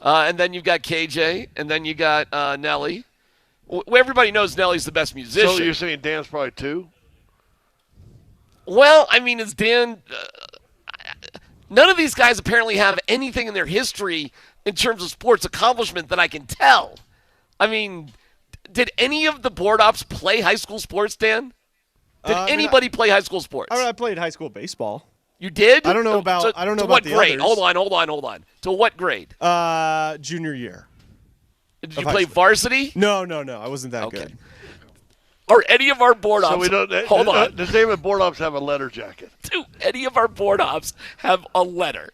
And then you've got KJ, and then you got Nelly. Everybody knows Nelly's the best musician. So you're saying Dan's probably 2? Well, I mean, is Dan none of these guys apparently have anything in their history in terms of sports accomplishment that I can tell. I mean, did any of the board ops play high school sports, Dan? Did anybody play high school sports? I played high school baseball. You did? I don't know about what the grade? others. Hold on. To what grade? Junior year. Did you play varsity? No. I wasn't that good. Are any of our board ops? Hold on. Does any of the board ops have a letter jacket? Do any of our board ops have a letter?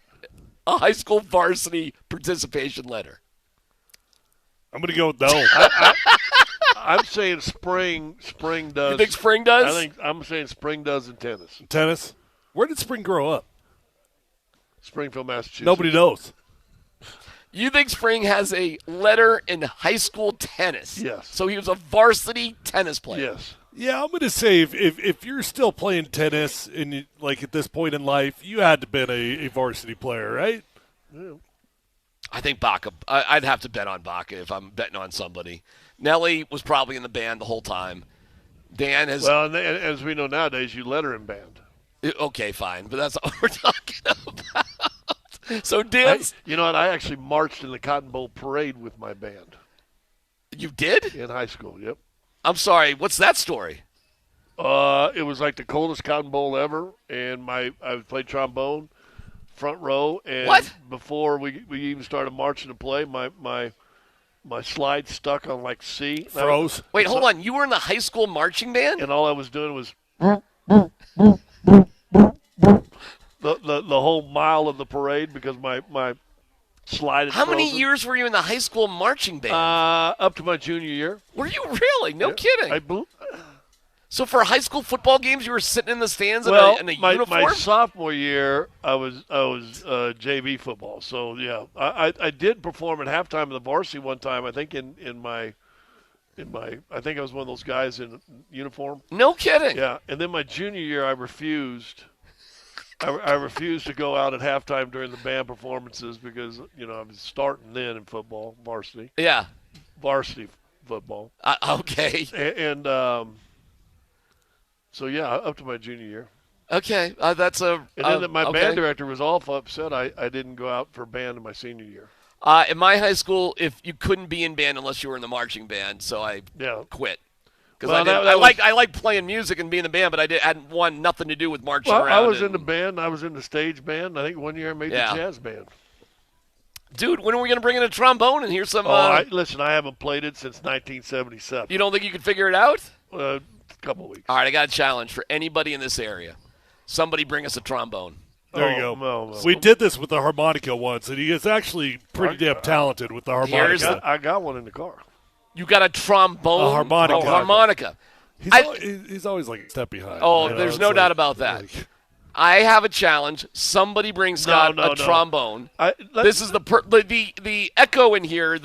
A high school varsity participation letter? I'm going to go with no. I'm saying spring does. You think spring does? I'm saying spring does in tennis. Tennis? Where did Spring grow up? Springfield, Massachusetts. Nobody knows. You think Spring has a letter in high school tennis? Yes. So he was a varsity tennis player? Yes. Yeah, I'm going to say if you're still playing tennis and like at this point in life, you had to have been a varsity player, right? Yeah. I think Baca. I'd have to bet on Baca if I'm betting on somebody. Nelly was probably in the band the whole time. Dan has. Well, and as we know nowadays, you let her in band. Okay, fine, but that's all we're talking about. So Dan's. You know what? I actually marched in the Cotton Bowl parade with my band. You did? In high school, yep. I'm sorry. What's that story? It was like the coldest Cotton Bowl ever, and I played trombone, front row, and what? Before we even started marching to play, my slide stuck on like C. Froze. Wait, hold on. You were in the high school marching band? And all I was doing was the whole mile of the parade because my slide had How many frozen. years were you in the high school marching band? Up to my junior year. Were you really? No kidding. So for high school football games, you were sitting in the stands in a uniform? My sophomore year, I was JV football. So yeah, I did perform at halftime of the varsity one time. I think in my I think I was one of those guys in uniform. No kidding. Yeah, and then my junior year, I refused. I refused to go out at halftime during the band performances because I was starting then in football varsity. Yeah, varsity football. Okay. And so yeah, up to my junior year. Okay, that's a. And then my band director was awful upset. I didn't go out for band in my senior year. In my high school, if you couldn't be in band unless you were in the marching band, so I quit. Because I like playing music and being in the band, but I hadn't wanted nothing to do with marching around. I was in the band. I was in the stage band. I think one year I made the jazz band. Dude, when are we going to bring in a trombone and hear some? Listen, I haven't played it since 1977. You don't think you could figure it out? A couple of weeks. All right, I got a challenge for anybody in this area. Somebody bring us a trombone. There you go. We did this with the harmonica once, and he is actually pretty damn talented with the harmonica. I got one in the car. You got a trombone? A harmonica. Oh, harmonica. He's always like a step behind. Oh, there's no doubt about that. I have a challenge. Somebody bring Scott a trombone. This is the echo in here.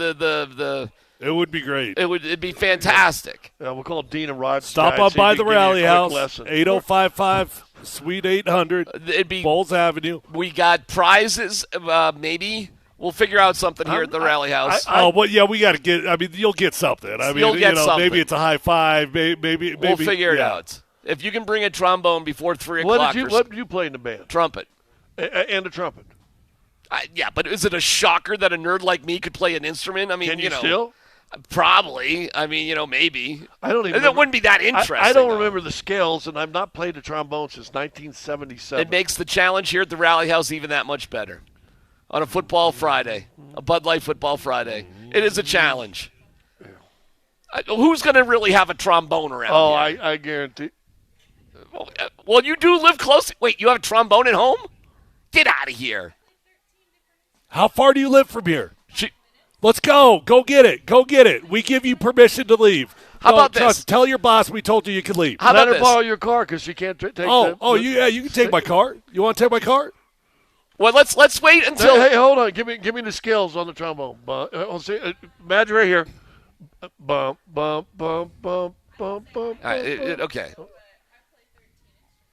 It would be great. It'd be fantastic. We'll call Dean and Rod. Stop up by the Rally House, 8055 Suite 800. It'd be Bowles Avenue. We got prizes. Maybe we'll figure out something here at the Rally House. We got to get. I mean, you'll get something. I mean, you'll get something. Maybe it's a high five. Maybe we'll figure it out. If you can bring a trombone before 3 o'clock. What did you play in the band? Trumpet. And a trumpet. But is it a shocker that a nerd like me could play an instrument? I mean, Can you still? Probably. I mean, maybe. I don't even. It wouldn't be that interesting. I don't remember the scales, and I've not played a trombone since 1977. It makes the challenge here at the Rally House even that much better. On a football Friday, a Bud Light football Friday, it is a challenge. Who's going to really have a trombone around here? I guarantee. Well, you do live close. Wait, you have a trombone at home? Get out of here. How far do you live from here? Let's go. Go get it. Go get it. We give you permission to leave. How about this? Tell your boss we told you could leave. How about Let her borrow your car because she can't take you can take my car. You want to take my car? Well, let's wait until. Hey, hold on. Give me the scales on the trombone. Imagine right here. Bum bum bum bum bum bum. Okay.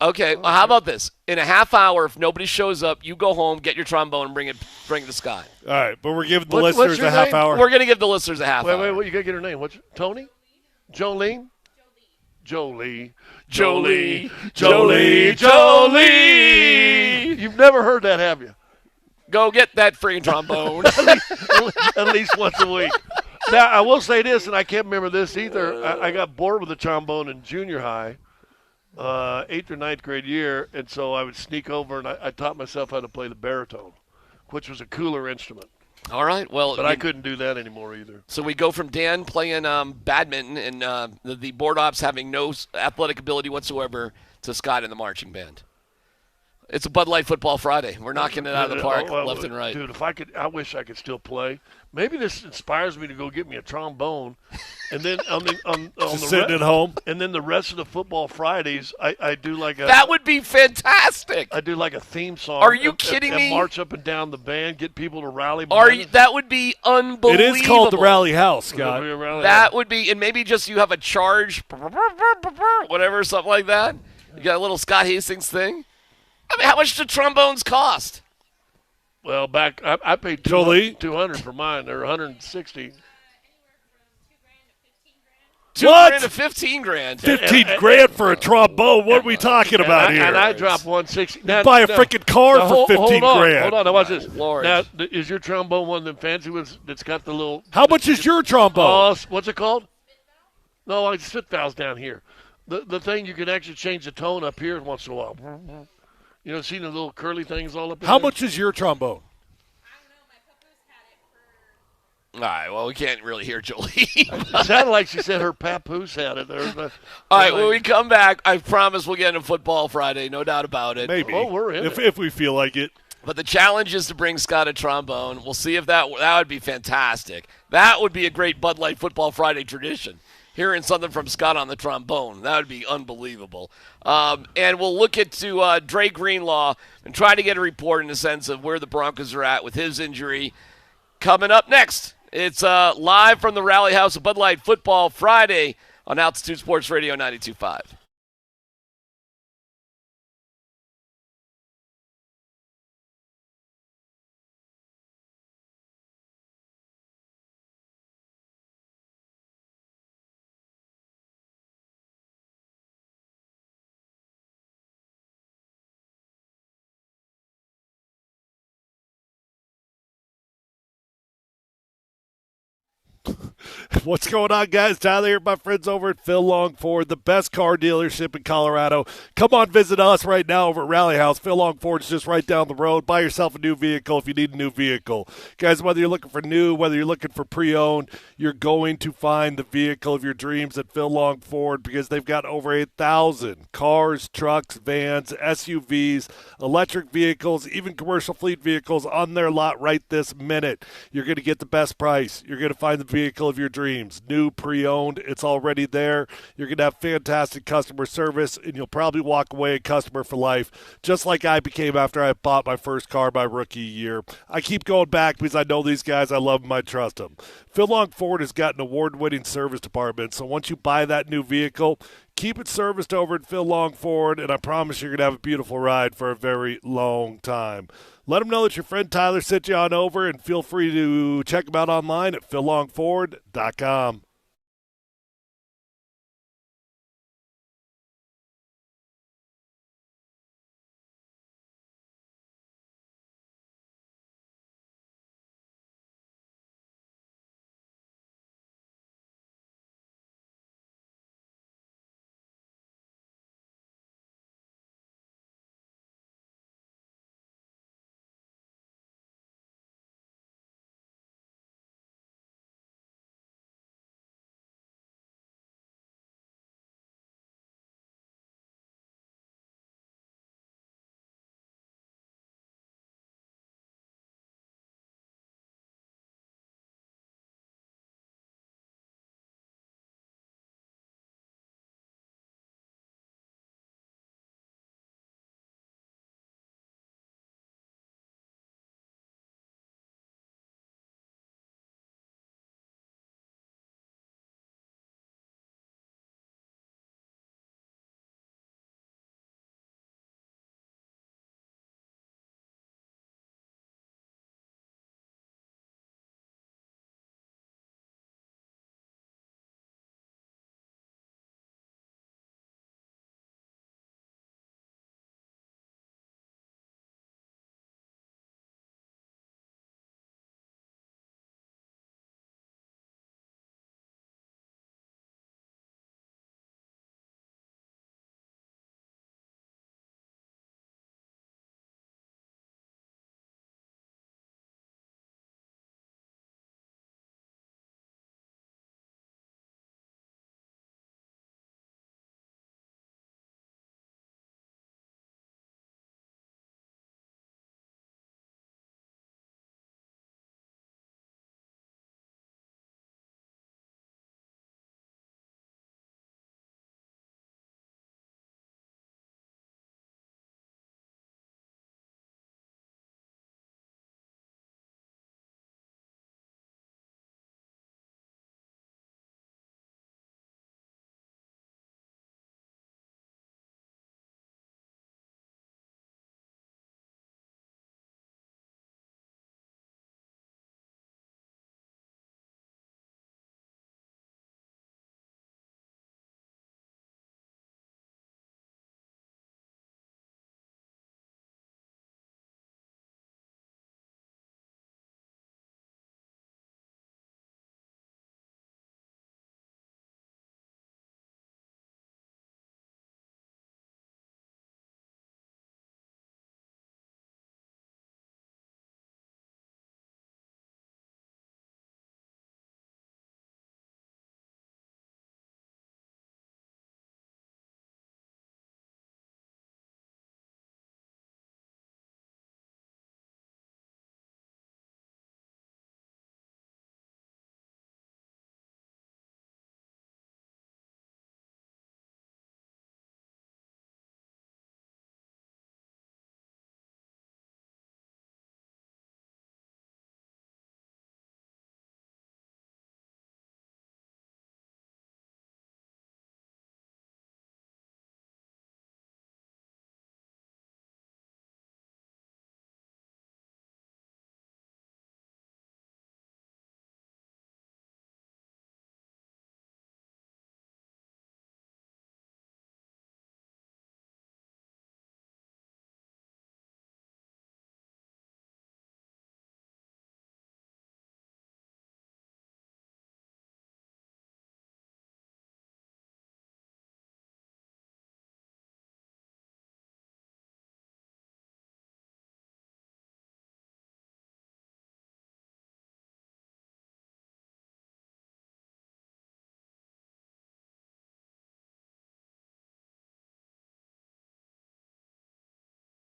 Okay. Well, how about this? In a half hour, if nobody shows up, you go home, get your trombone, and bring it to Scott. All right, but we're giving the listeners a half hour. We're gonna give the listeners a half hour. Wait. You gotta get her name. What's Tony? Jolene. Jolie. You've never heard that, have you? Go get that freaking trombone. at least once a week. Now, I will say this, and I can't remember this either. I got bored with the trombone in junior high, 8th or 9th grade year, and so I would sneak over and I taught myself how to play the baritone, which was a cooler instrument. All right. Well, but I couldn't do that anymore either. So we go from Dan playing badminton and the board ops having no athletic ability whatsoever to Scott in the marching band. It's a Bud Light Football Friday. We're knocking it out of the park left and right. Dude, I wish I could still play. Maybe this inspires me to go get me a trombone, and then sitting at home. And then the rest of the football Fridays, I do like a. That would be fantastic. I do like a theme song. Are you kidding me? And march up and down the band, get people to rally. That would be unbelievable. It is called the Rally House, Scott. That would be, and maybe just you have a charge, whatever, something like that. You got a little Scott Hastings thing. I mean, how much do trombones cost? Well, back I paid $200 for mine. They're $160. $2,000 to $15,000. $15,000 for a trombone. What are we talking about here? And I dropped $160. Now, buy a freaking car for $15,000. Hold on. Now watch this. Lord. Now, is your trombone one of them fancy ones that's got the little? How much is your trombone? What's it called? No, I spit valves down here. The thing you can actually change the tone up here once in a while. You know, see the little curly things all up in How there? much is your trombone? All right, well, we can't really hear Jolie. It sounded like she said her papoose had it. All right, when we come back, I promise we'll get into Football Friday, no doubt about it. Maybe. Oh, we're in if we feel like it. But the challenge is to bring Scott a trombone. We'll see if that would be fantastic. That would be a great Bud Light Football Friday tradition. Hearing something from Scott on the trombone, that would be unbelievable. And we'll look into Dre Greenlaw and try to get a report in the sense of where the Broncos are at with his injury. Coming up next, it's live from the Rally House of Bud Light Football Friday on Altitude Sports Radio 92.5. What's going on, guys? Tyler here, my friends over at Phil Long Ford, the best car dealership in Colorado. Come on, visit us right now over at Rally House. Phil Long Ford is just right down the road. Buy yourself a new vehicle if you need a new vehicle. Guys, whether you're looking for new, whether you're looking for pre-owned, you're going to find the vehicle of your dreams at Phil Long Ford because they've got over 8,000 cars, trucks, vans, SUVs, electric vehicles, even commercial fleet vehicles on their lot right this minute. You're going to get the best price. You're going to find the vehicle of your dreams. New, pre-owned, it's already there. You're going to have fantastic customer service, and you'll probably walk away a customer for life, just like I became after I bought my first car my rookie year. I keep going back because I know these guys. I love them. I trust them. Phil Long Ford has got an award-winning service department, so once you buy that new vehicle, keep it serviced over at Phil Long Ford, and I promise you're going to have a beautiful ride for a very long time. Let them know that your friend Tyler sent you on over, and feel free to check them out online at phillongford.com.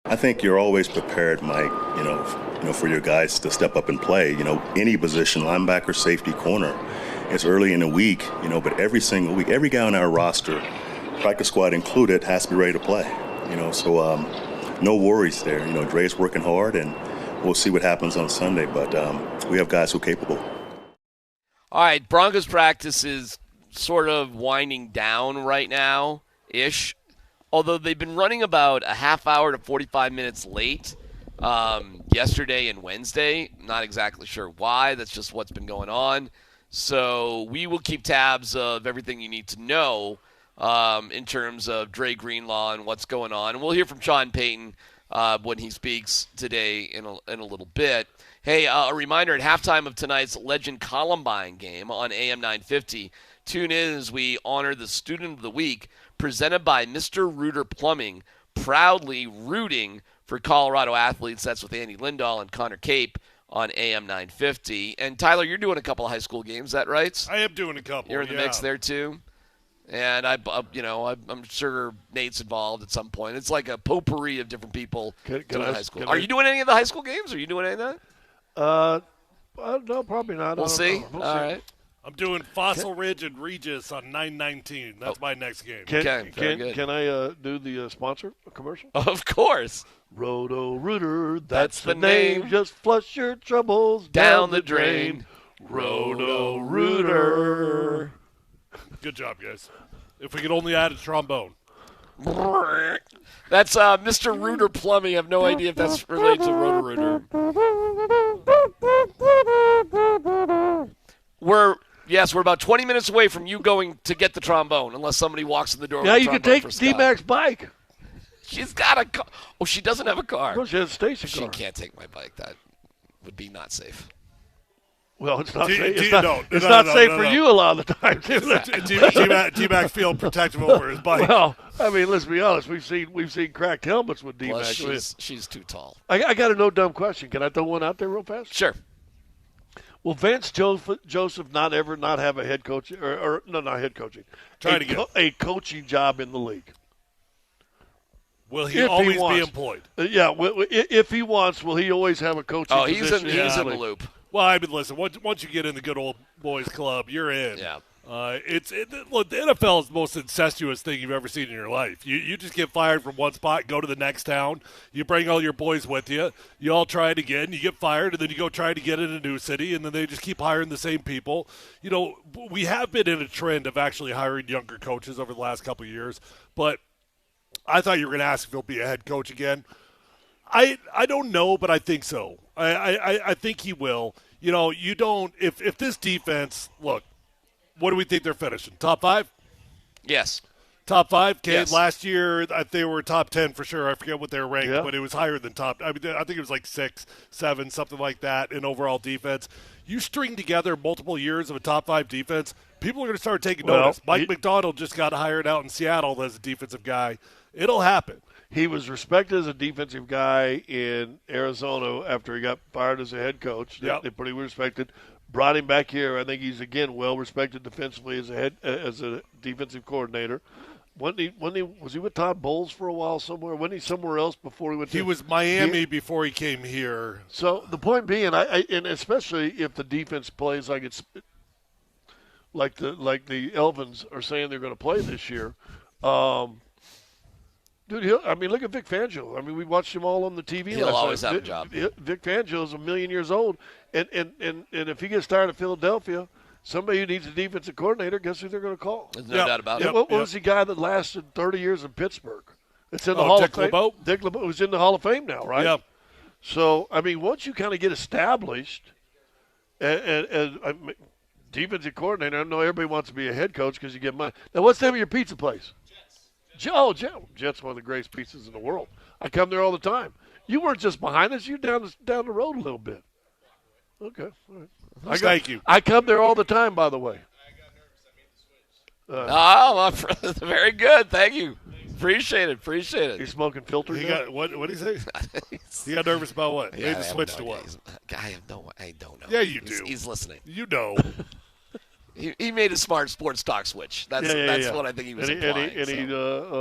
I think you're always prepared, Mike, for your guys to step up and play, any position, linebacker, safety, corner. It's early in the week, but every single week, every guy on our roster, practice squad included, has to be ready to play, so no worries there. Dre's working hard, and we'll see what happens on Sunday, but we have guys who are capable. All right, Broncos practice is sort of winding down right now-ish, although they've been running about a half hour to 45 minutes late yesterday and Wednesday. Not exactly sure why. That's just what's been going on. So we will keep tabs of everything you need to know in terms of Dre Greenlaw and what's going on. And we'll hear from Sean Payton when he speaks today in a little bit. Hey, a reminder, at halftime of tonight's Legend Columbine game on AM 950, tune in as we honor the Student of the Week, presented by Mr. Rooter Plumbing, proudly rooting for Colorado athletes. That's with Andy Lindahl and Connor Cape on AM 950. And Tyler, you're doing a couple of high school games, is that right? I am doing a couple. You're in the mix there too. And I'm sure Nate's involved at some point. It's like a potpourri of different people doing high school. Are you doing any of the high school games? Are you doing any of that? No, probably not. We'll see. All right. I'm doing Fossil Ridge and Regis on 9/19. That's my next game. Can I do the sponsor commercial? Of course. Roto Rooter, that's the name. Just flush your troubles down the drain. Roto Rooter. Good job, guys. If we could only add a trombone. That's Mr. Rooter Plumbing. I have no idea if that's related to Roto Rooter. We're about 20 minutes away from you going to get the trombone, unless somebody walks in the door. Yeah, with you a can take trombone for DMac's bike. She's got a car. Oh, she doesn't have a car. No, she has a station car. She can't take my bike. That would be not safe. Well, it's not safe. It's not safe for you a lot of the time, too. DMac feel protective over his bike. Well, I mean, let's be honest. We've seen cracked helmets with DMac. Plus, she's too tall. I got a no dumb question. Can I throw one out there real fast? Sure. Will Vance Joseph not have a head coach or not head coaching? A coaching job in the league? Will he always be employed? Yeah. If he wants, will he always have a coaching position? He's in the loop. Well, I mean, listen. Once you get in the good old boys club, you're in. Yeah. Look, the NFL is the most incestuous thing you've ever seen in your life. You just get fired from one spot, go to the next town. You bring all your boys with you. You all try it again. You get fired, and then you go try to get in a new city, and then they just keep hiring the same people. We have been in a trend of actually hiring younger coaches over the last couple of years, but I thought you were going to ask if he'll be a head coach again. I don't know, but I think so. I think he will. You don't – if this defense – look, what do we think they're finishing? Top 5? Yes. Top 5? Kane, yes. Last year, they were top 10 for sure. I forget what they were ranked, but it was higher than top. I mean, I think it was like 6, 7, something like that in overall defense. You string together multiple years of a top 5 defense, people are going to start taking notice. Mike McDonald just got hired out in Seattle as a defensive guy. It'll happen. He was respected as a defensive guy in Arizona after he got fired as a head coach. Yep. They pretty respected. Brought him back here. I think he's again well respected defensively as a defensive coordinator. Was he with Todd Bowles for a while somewhere? Wasn't he somewhere else before he went? He was Miami before he came here. So the point being, and especially if the defense plays like it's like the Elvins are saying they're going to play this year. Dude, look at Vic Fangio. We watched him all on the TV. He'll always have a job. Vic Fangio is 1,000,000 years old, and if he gets tired of Philadelphia, somebody who needs a defensive coordinator, guess who they're going to call? There's no doubt about it. What was the guy that lasted 30 years in Pittsburgh? It's in the Hall of Fame. Dick LeBeau, who's in the Hall of Fame now, right? Yeah. So, once you kind of get established, and defensive coordinator, I know everybody wants to be a head coach because you get money. Now, what's the name of your pizza place? Jet's one of the greatest pizzas in the world. I come there all the time. You weren't just behind us. You're down the road a little bit. Okay. All right. Thank you. I come there all the time, by the way. Very good. Thank you. Appreciate it. You smoking filter? What did he say? He got nervous about what? Yeah, Made the switch to what? I don't know. Yeah, you do. He's listening. You know. He made a smart sports talk switch. That's what I think he was implying. And he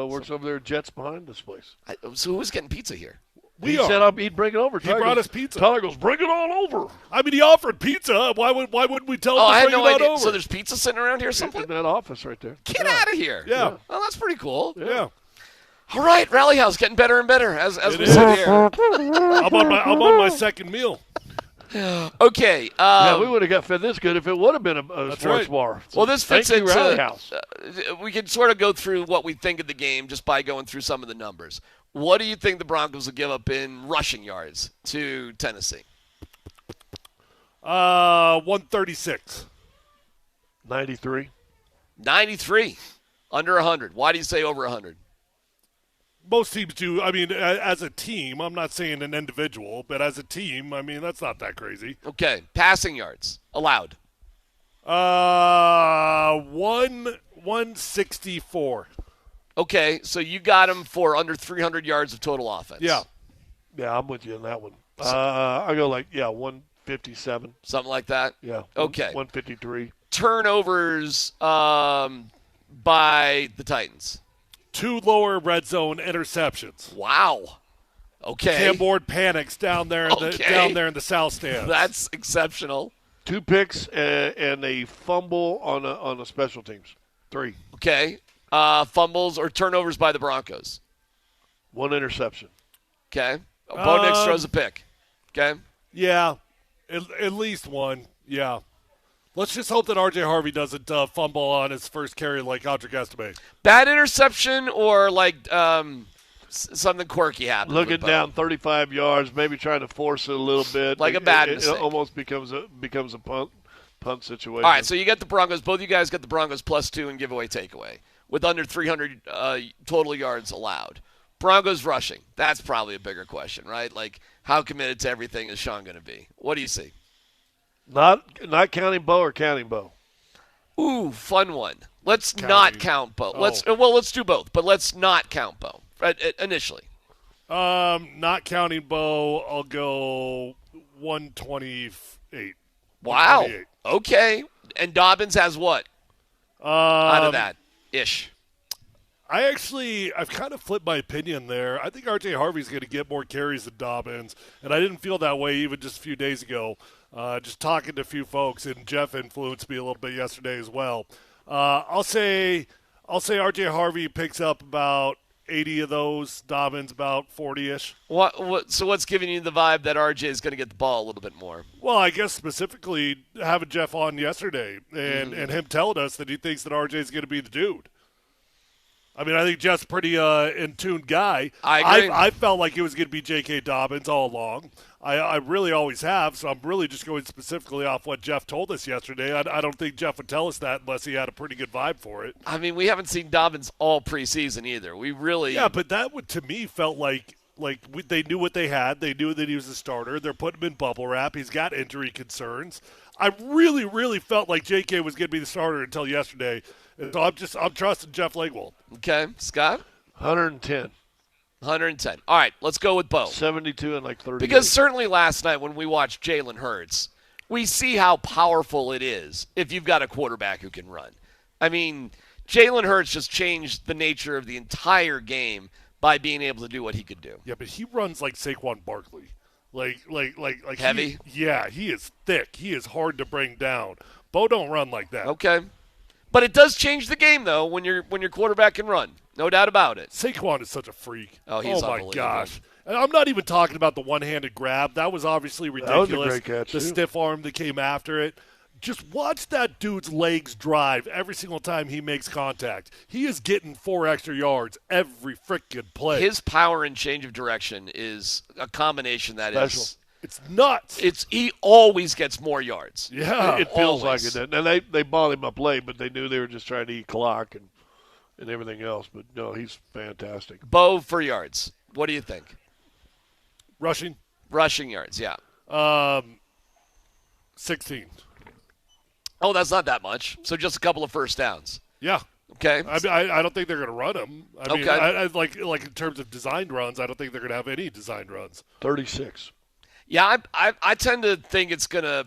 works over there at Jets behind this place. So who's getting pizza here? We he are. said he'd bring it over. He brought us pizza. Tyler goes, bring it on over. I mean, he offered pizza. Why wouldn't we tell him Oh, to I had bring no it on idea. over? So there's pizza sitting around here somewhere? In that office right there. Get out of here. Yeah. Oh, that's pretty cool. Yeah. All right, Rally House getting better and better as we is. sit here. I'm on my second meal. Okay. Yeah, we would have got fed this good if it would have been a sports right. bar. Well, this fits Thank you, into Rally House. we can sort of go through what we think of the game just by going through some of the numbers. What do you think the Broncos will give up in rushing yards to Tennessee? 136. 93. 93. Under 100. Why do you say over 100? Most teams do. I mean, as a team, I'm not saying an individual, but as a team, I mean, that's not that crazy. Okay. Passing yards allowed. 164. Okay, so you got him for under 300 yards of total offense. Yeah. Yeah, I'm with you on that one. I go 157. Something like that? Yeah. Okay. 153. Turnovers by the Titans. 2 lower red zone interceptions. Wow. Okay. Cam Ward panics down there in the south stands. That's exceptional. 2 picks and a fumble on a special teams. 3. Okay. Fumbles or turnovers by the Broncos. 1 interception. Okay. Bo Nix throws a pick. Okay. Yeah. At least 1. Yeah. Let's just hope that R.J. Harvey doesn't fumble on his first carry like Audric Estime. Bad interception or something quirky happens. Looking down 35 yards, maybe trying to force it a little bit. Like a bad it mistake. almost becomes a punt situation. All right, so you get the Broncos. Both of you guys got the Broncos +2 and giveaway takeaway with under 300 total yards allowed. Broncos rushing. That's probably a bigger question, right? Like, how committed to everything is Sean going to be? What do you see? Not counting Bo or counting Bo. Ooh, fun one. Let's not count Bo. Let's do both, but let's not count Bo initially. Not counting Bo, I'll go 128. Wow. Okay. And Dobbins has what? Out of that ish. I've kind of flipped my opinion there. I think R.J. Harvey's going to get more carries than Dobbins, and I didn't feel that way even just a few days ago. Just talking to a few folks, and Jeff influenced me a little bit yesterday as well. I'll say R.J. Harvey picks up about 80 of those. Dobbins about 40-ish. So what's giving you the vibe that R.J. is going to get the ball a little bit more? Well, I guess specifically having Jeff on yesterday and him telling us that he thinks that R.J. is going to be the dude. I mean, I think Jeff's a pretty in-tune guy. I agree. I felt like it was going to be J.K. Dobbins all along. I really always have, so I'm really just going specifically off what Jeff told us yesterday. I don't think Jeff would tell us that unless he had a pretty good vibe for it. I mean, we haven't seen Dobbins all preseason either. We really... Yeah, but that would, to me, felt like they knew what they had. They knew that he was a starter. They're putting him in bubble wrap. He's got injury concerns. I really, really felt like J.K. was going to be the starter until yesterday. And so I'm trusting Jeff Legwold. Okay. Scott? 110. 110. All right, let's go with Bo. 72 and 30. Because certainly last night when we watched Jalen Hurts, we see how powerful it is if you've got a quarterback who can run. I mean, Jalen Hurts just changed the nature of the entire game by being able to do what he could do. Yeah, but he runs like Saquon Barkley. Like heavy? He is thick. He is hard to bring down. Bo don't run like that. Okay. But it does change the game, though, when your quarterback can run. No doubt about it. Saquon is such a freak. Oh, he's my unbelievable. gosh. And I'm not even talking about the one-handed grab. That was obviously ridiculous. That was a great catch, the too. stiff arm that came after it. Just watch that dude's legs drive every single time he makes contact. He is getting 4 extra yards every freaking play. His power and change of direction is a combination that Special. is... It's nuts. He always gets more yards. Yeah. It feels always. like it. And they balled him up late, but they knew they were just trying to eat clock and everything else. But, no, he's fantastic. Bo for yards. What do you think? Rushing yards, yeah. 16. Oh, that's not that much. So just a couple of first downs. Yeah. Okay. I mean, I don't think they're going to run them. I mean, Okay. I like in terms of designed runs, I don't think they're going to have any designed runs. 36. Yeah, I tend to think it's going to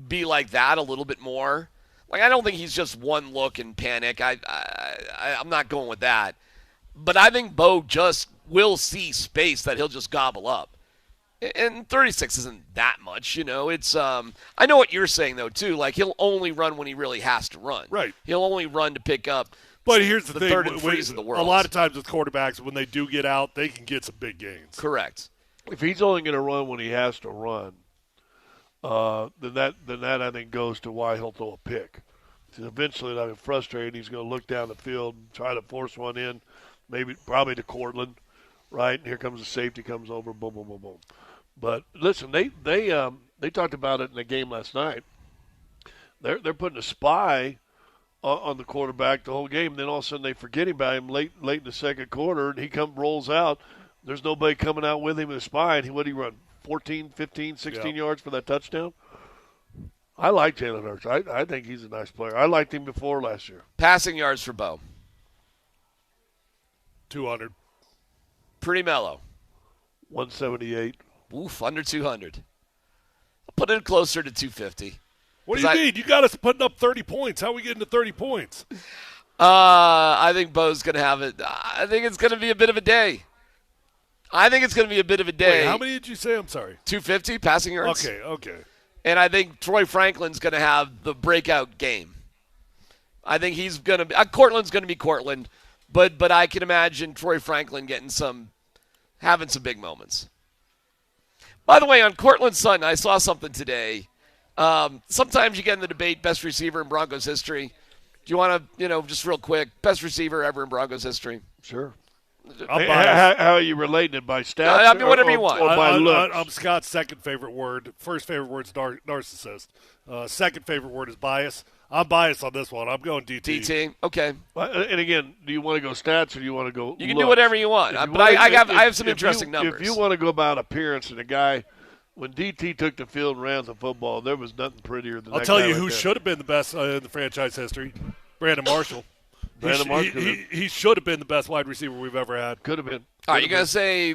be like that a little bit more. Like, I don't think he's just one look and panic. I'm not going with that. But I think Bo just will see space that he'll just gobble up. And 36 isn't that much, It's I know what you're saying though too. Like he'll only run when he really has to run. Right. He'll only run to pick up. But here's the thing: third and threes in the world. A lot of times with quarterbacks, when they do get out, they can get some big gains. Correct. If he's only going to run when he has to run, then that I think goes to why he'll throw a pick. Because eventually, that'll get frustrated. He's going to look down the field and try to force one in, probably to Cortland, right? And here comes the safety, comes over, boom, boom, boom, boom. But listen, they talked about it in the game last night. They're putting a spy on the quarterback the whole game. Then all of a sudden they forget about him late in the second quarter, and he rolls out. There's nobody coming out with him with a spy, and what did he run? 14, 15, 16 yards for that touchdown? I like Jalen Hurts. I think he's a nice player. I liked him before last year. Passing yards for Bo. 200. Pretty mellow. 178. Oof, under 200. I'll put it closer to 250. What do you mean? You got us putting up 30 points. How are we getting to 30 points? I think Bo's going to have it. I think it's going to be a bit of a day. Wait, how many did you say? I'm sorry. 250 passing yards. Okay. And I think Troy Franklin's going to have the breakout game. I think he's going to – Cortland's going to be Cortland, but I can imagine Troy Franklin having some big moments. By the way, on Cortland Sutton, I saw something today. Sometimes you get in the debate, best receiver in Broncos history. Do you want to, just real quick, best receiver ever in Broncos history? Sure. How are you relating it by stats? I mean, whatever you want. Or by looks? I'm Scott's second favorite word. First favorite word is narcissist. Second favorite word is bias. I'm biased on this one. I'm going DT. DT, okay. And again, do you want to go stats or do you want to go You can looks? do whatever you want. But I have some interesting numbers. If you want to go about appearance, and the guy, when DT took the field and ran the football, there was nothing prettier than that. I'll tell guy you right who there. should have been the best in the franchise history. Brandon Marshall. He should have been the best wide receiver we've ever had. Could have been. All right, you're gonna say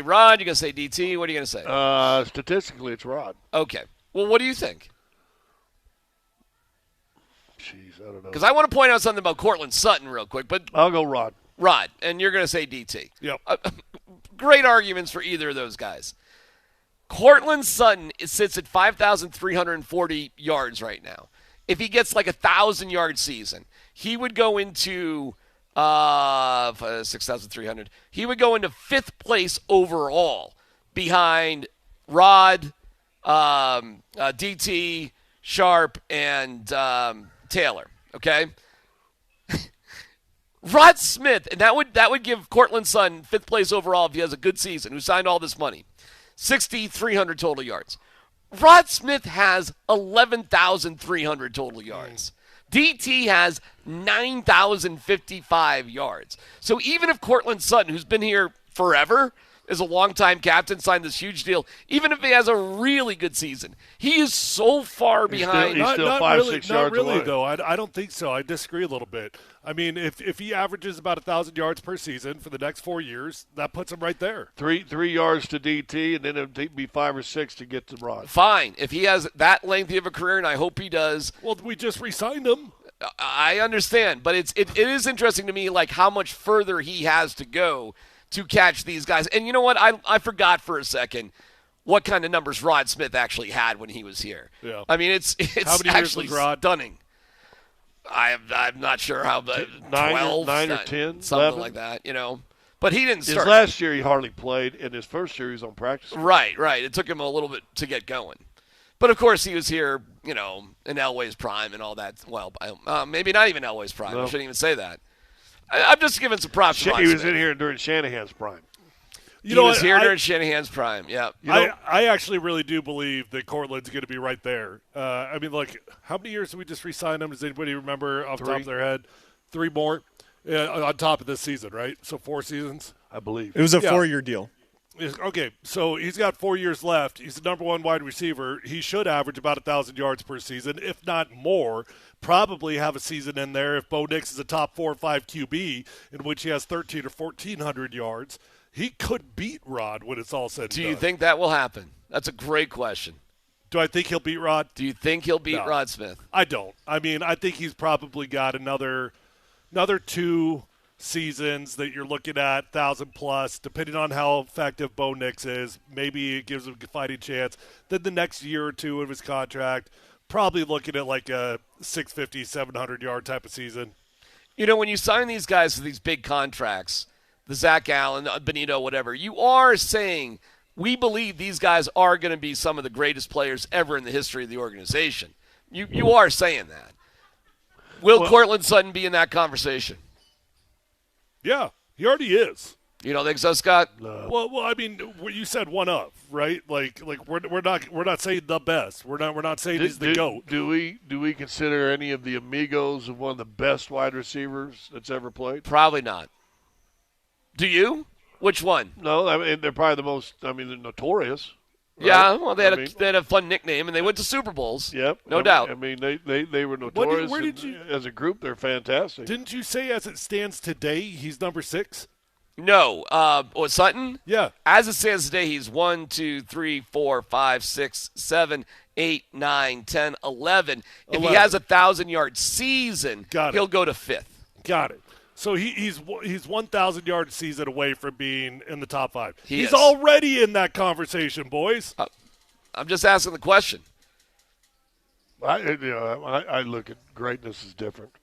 Rod. You're gonna say DT. What are you gonna say? Statistically, it's Rod. Okay. Well, what do you think? Jeez, I don't know. Because I want to point out something about Cortland Sutton real quick, but I'll go Rod. Rod, and you're gonna say DT. Yep. Great arguments for either of those guys. Cortland Sutton sits at 5,340 yards right now. If he gets like 1,000-yard season, he would go into 6,300. He would go into fifth place overall behind Rod, DT, Sharp, and Taylor. Okay, Rod Smith, and that would give Cortland Sutton fifth place overall if he has a good season. Who signed all this money? 6,300 total yards. Rod Smith has 11,300 total yards. DT has 9,055 yards. So even if Cortland Sutton, who's been here forever, is a longtime captain, signed this huge deal, even if he has a really good season, he is so far behind. He's still not 5-6 really, yards not really away. though. I don't think so. I disagree a little bit. I mean, if he averages about 1,000 yards per season for the next 4 years, that puts him right there. Three yards to DT, and then it'd be 5 or 6 to get to Rod. Fine. If he has that lengthy of a career, and I hope he does. Well, we just re-signed him. I understand, but it is interesting to me, like how much further he has to go to catch these guys. And you know what? I forgot for a second what kind of numbers Rod Smith actually had when he was here. Yeah. I mean, it's How many actually years was Rod? stunning. I'm not sure how, but 12, 9 or 10, something 11. like that, But he didn't start. His last year, he hardly played. In his first year, he was on practice. Right. It took him a little bit to get going. But, of course, he was here, in Elway's prime and all that. Well, maybe not even Elway's prime. No. I shouldn't even say that. I'm just giving some props to Rod He was Smith. in here during Shanahan's prime. He was here during Shanahan's prime, yeah. I actually really do believe that Cortland's going to be right there. I mean, how many years did we just re-sign him? Does anybody remember off the top of their head? 3 more on top of this season, right? So 4 seasons? I believe. It was a 4-year deal. Okay, so he's got 4 years left. He's the number 1 wide receiver. He should average about 1,000 yards per season, if not more. Probably have a season in there if Bo Nix is a top 4 or 5 QB, in which he has 1,300 or 1,400 yards. He could beat Rod when it's all said and done. Do you think that will happen? That's a great question. Do I think he'll beat Rod? Do you think he'll beat Rod Smith? I don't. I mean, I think he's probably got another 2 seasons that you're looking at, 1,000+, depending on how effective Bo Nix is. Maybe it gives him a fighting chance. Then the next year or two of his contract, probably looking at like a 650, 700-yard type of season. You know, when you sign these guys to these big contracts, the Zach Allen, Benito, whatever, you are saying we believe these guys are going to be some of the greatest players ever in the history of the organization. You are saying that. Will Cortland Sutton be in that conversation? Yeah, he already is. You don't think so, Scott? No. Well, I mean, you said one of, right? Like we're not saying the best. We're not saying he's the GOAT. Do we consider any of the amigos of one of the best wide receivers that's ever played? Probably not. Do you? Which one? No, I mean they're probably the most. I mean, they're notorious. Right? Yeah, well, they had a fun nickname, and they went to Super Bowls. Yep, no doubt. I mean, they were notorious. Where did you, as a group, they're fantastic. Didn't you say as it stands today, he's number 6? No, Sutton? Yeah. As it stands today, he's 1, 2, 3, 4, 5, 6, 7, 8, 9, 10, 11. If he has a 1,000-yard season, he'll go to 5th. Got it. So he's 1,000-yard season away from being in the top 5. He's already in that conversation, boys. I'm just asking the question. I look at greatness as different.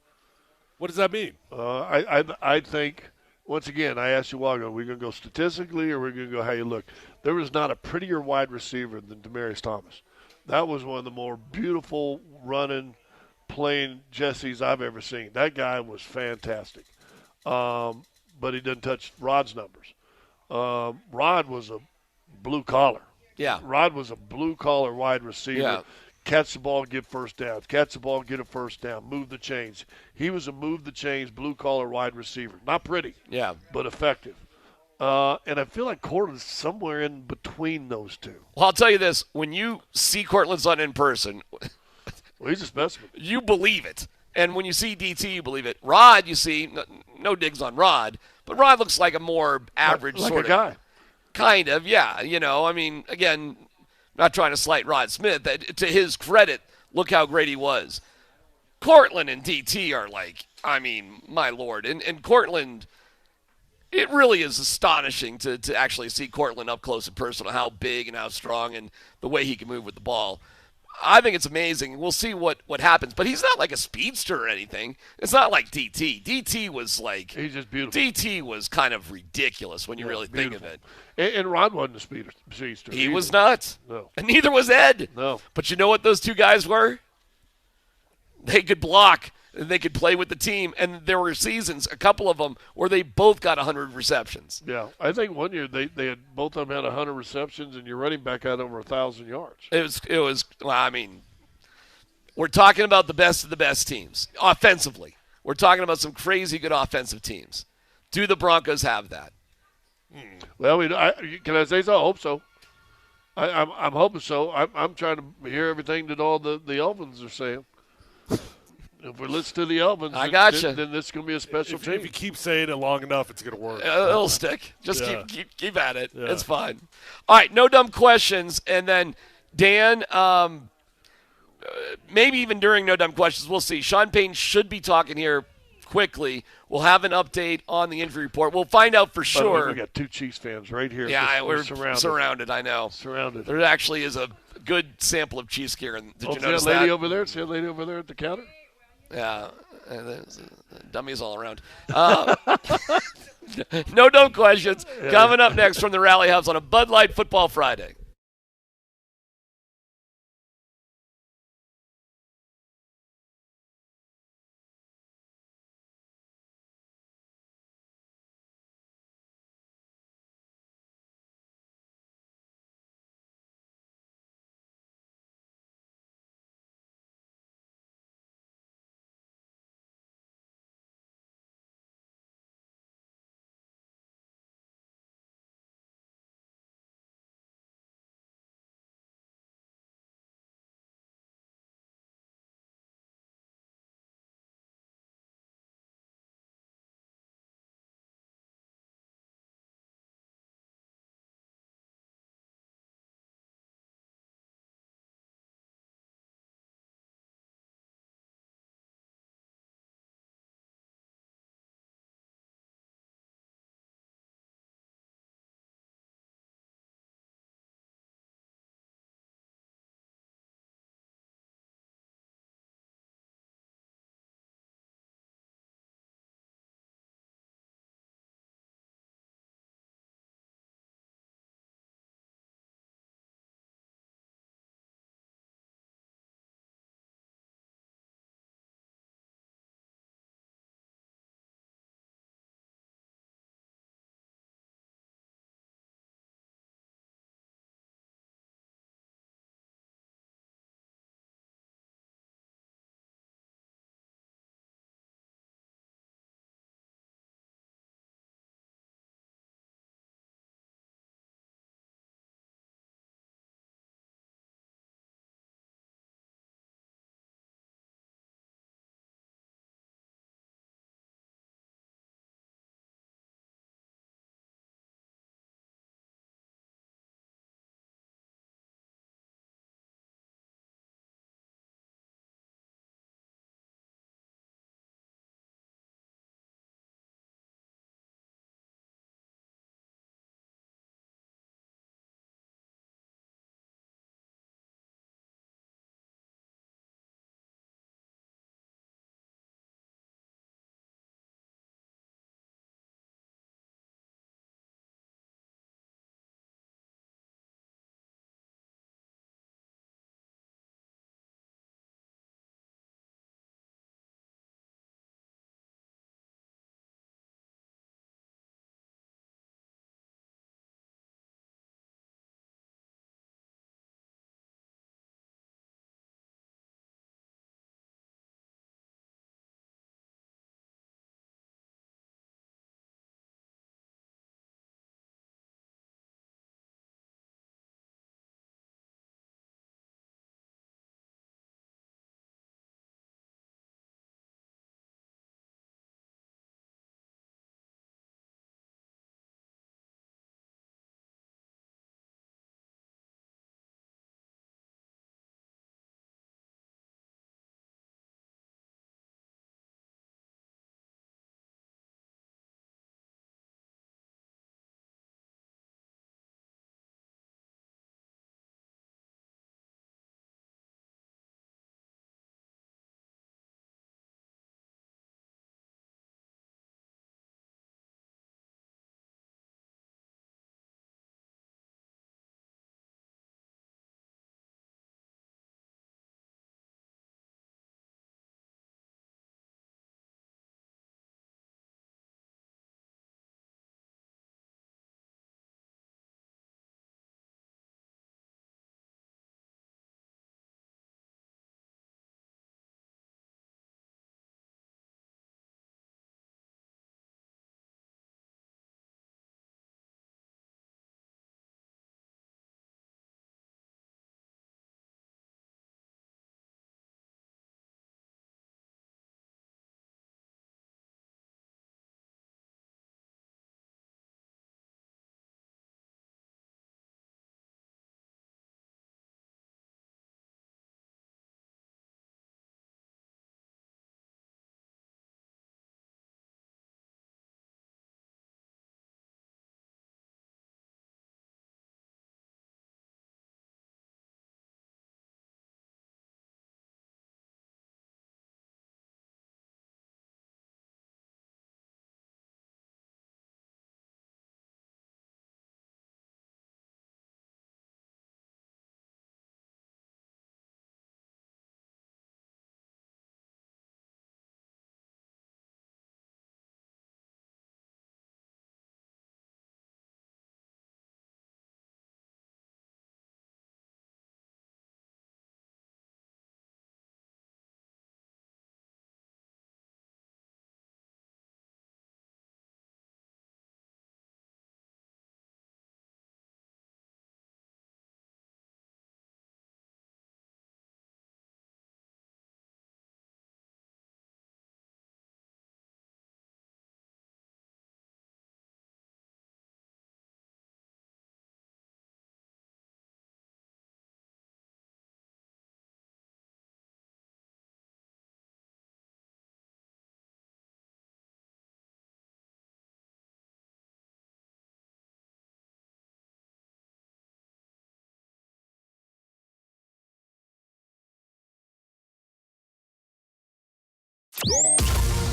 What does that mean? I think, once again, I asked you a while ago, are we going to go statistically or are we going to go how you look? There was not a prettier wide receiver than Demaryius Thomas. That was one of the more beautiful running, playing Jessies I've ever seen. That guy was fantastic. But he didn't touch Rod's numbers. Rod was a blue collar. Yeah. Rod was a blue collar wide receiver. Yeah. Catch the ball, get first down. Catch the ball, get a first down. Move the chains. He was a move the chains, blue collar wide receiver. Not pretty. Yeah. But effective. And I feel like Cortland's somewhere in between those two. Well, I'll tell you this. When you see Cortland Sutton in person, well, he's a specimen. You believe it. And when you see DT, you believe it. Rod, you see, no digs on Rod, but Rod looks like a more average like sort a guy. Kind of, yeah. You know, I mean, again, not trying to slight Rod Smith. To his credit, look how great he was. Cortland and DT are like, I mean, my Lord. And Cortland, it really is astonishing to actually see Cortland up close and personal, how big and how strong and the way he can move with the ball. I think it's amazing. We'll see what happens. But he's not like a speedster or anything. It's not like DT. DT was like... He's just beautiful. DT was kind of ridiculous when you really think of it. And Rod wasn't a speedster. He was not. No. And neither was Ed. No. But you know what those two guys were? They could block. And they could play with the team. And there were seasons, a couple of them, where they both got 100 receptions. Yeah. I think one year they had both of them had 100 receptions, and your running back had over 1,000 yards. It was. Well, I mean, we're talking about the best of the best teams offensively. We're talking about some crazy good offensive teams. Do the Broncos have that? Well, can I say so? I hope so. I'm hoping so. I'm trying to hear everything that all the Elvins are saying. If we listen to the Elvins, I gotcha. Then this is going to be a special team. If you keep saying it long enough, it's going to work. It'll stick. Just keep at it. Yeah. It's fine. All right, no dumb questions. And then, Dan, maybe even during no dumb questions, we'll see. Sean Payton should be talking here quickly. We'll have an update on the injury report. We'll find out for sure. By the way, we got 2 Chiefs fans right here. Yeah, we're surrounded. I know. Surrounded. There actually is a good sample of Chiefs gear. Did you notice that? Lady that? over there? See that lady over there at the counter? Yeah, there's dummies all around. No dumb questions. Coming up next from the Rally House on a Bud Light Football Friday.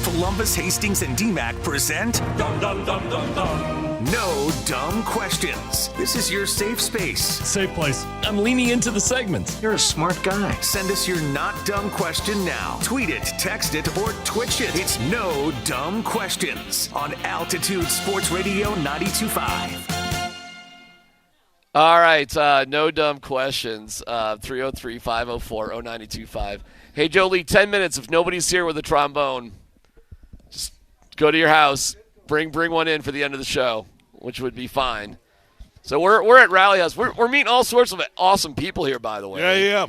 Polumbus, Hastings, and DMac present No Dumb Questions. This is your safe space. Safe place. I'm leaning into the segment. You're a smart guy. Send us your not dumb question now. Tweet it, text it, or Twitch it. It's No Dumb Questions on Altitude Sports Radio 92.5. All right, no dumb questions. 303-504-0925. Hey, Jolie, 10 minutes. If nobody's here with a trombone, just go to your house, bring one in for the end of the show, which would be fine. So we're at Rally House. We're meeting all sorts of awesome people here, by the way. Yeah.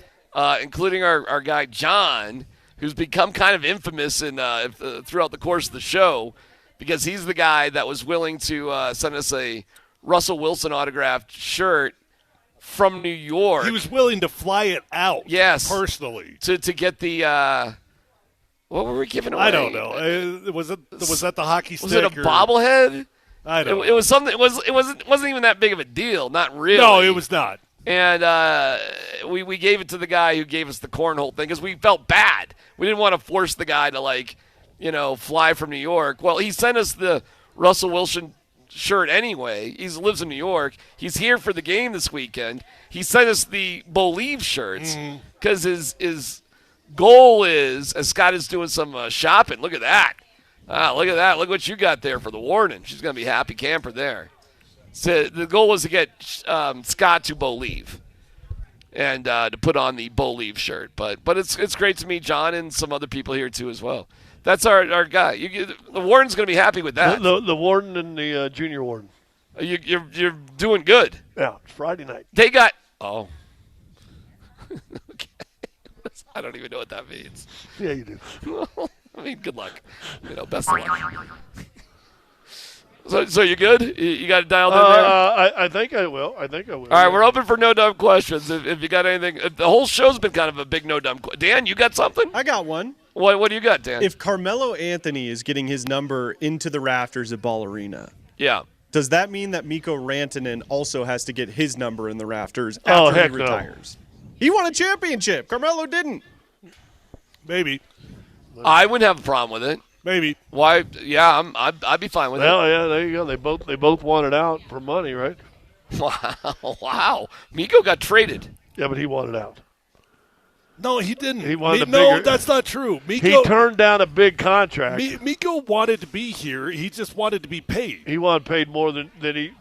Including our guy John, who's become kind of infamous in throughout the course of the show, because he's the guy that was willing to send us a Russell Wilson autographed shirt from New York. He was willing to fly it out. Yes, personally to get the. What were we giving away? I don't know. Was that the hockey stick? Was it a bobblehead? I don't know. It was something. It wasn't even that big of a deal. Not really. No, it was not. And we gave it to the guy who gave us the cornhole thing because we felt bad. We didn't want to force the guy to fly from New York. Well, he sent us the Russell Wilson shirt anyway. He lives in New York. He's here for the game this weekend. He sent us the Believe shirts because his goal is, as Scott is doing some shopping. Look at that. Look at that. Look what you got there for the warden. She's going to be a happy camper there. So the goal was to get Scott to Believe and to put on the Believe shirt. But it's great to meet John and some other people here too as well. That's our guy. The warden's going to be happy with that. The warden and the junior warden. You're doing good. Yeah, it's Friday night. They got okay. I don't even know what that means. Yeah, you do. I mean, good luck. Best of luck. So you good? You got it dialed in there? I think I will. All right, we're open for no dumb questions. If you got anything, the whole show's been kind of a big no dumb. Dan, you got something? I got one. What do you got, Dan? If Carmelo Anthony is getting his number into the rafters at Ball Arena, yeah, does that mean that Mikko Rantanen also has to get his number in the rafters after he retires? No. He won a championship. Carmelo didn't. Maybe. I wouldn't have a problem with it. Maybe. Why? Yeah, I'd be fine with it. Well, yeah, there you go. They both wanted out for money, right? Wow. Mikko got traded. Yeah, but he wanted out. No, he didn't. He wanted No, that's not true. He turned down a big contract. Mikko wanted to be here. He just wanted to be paid. He wanted paid more than he.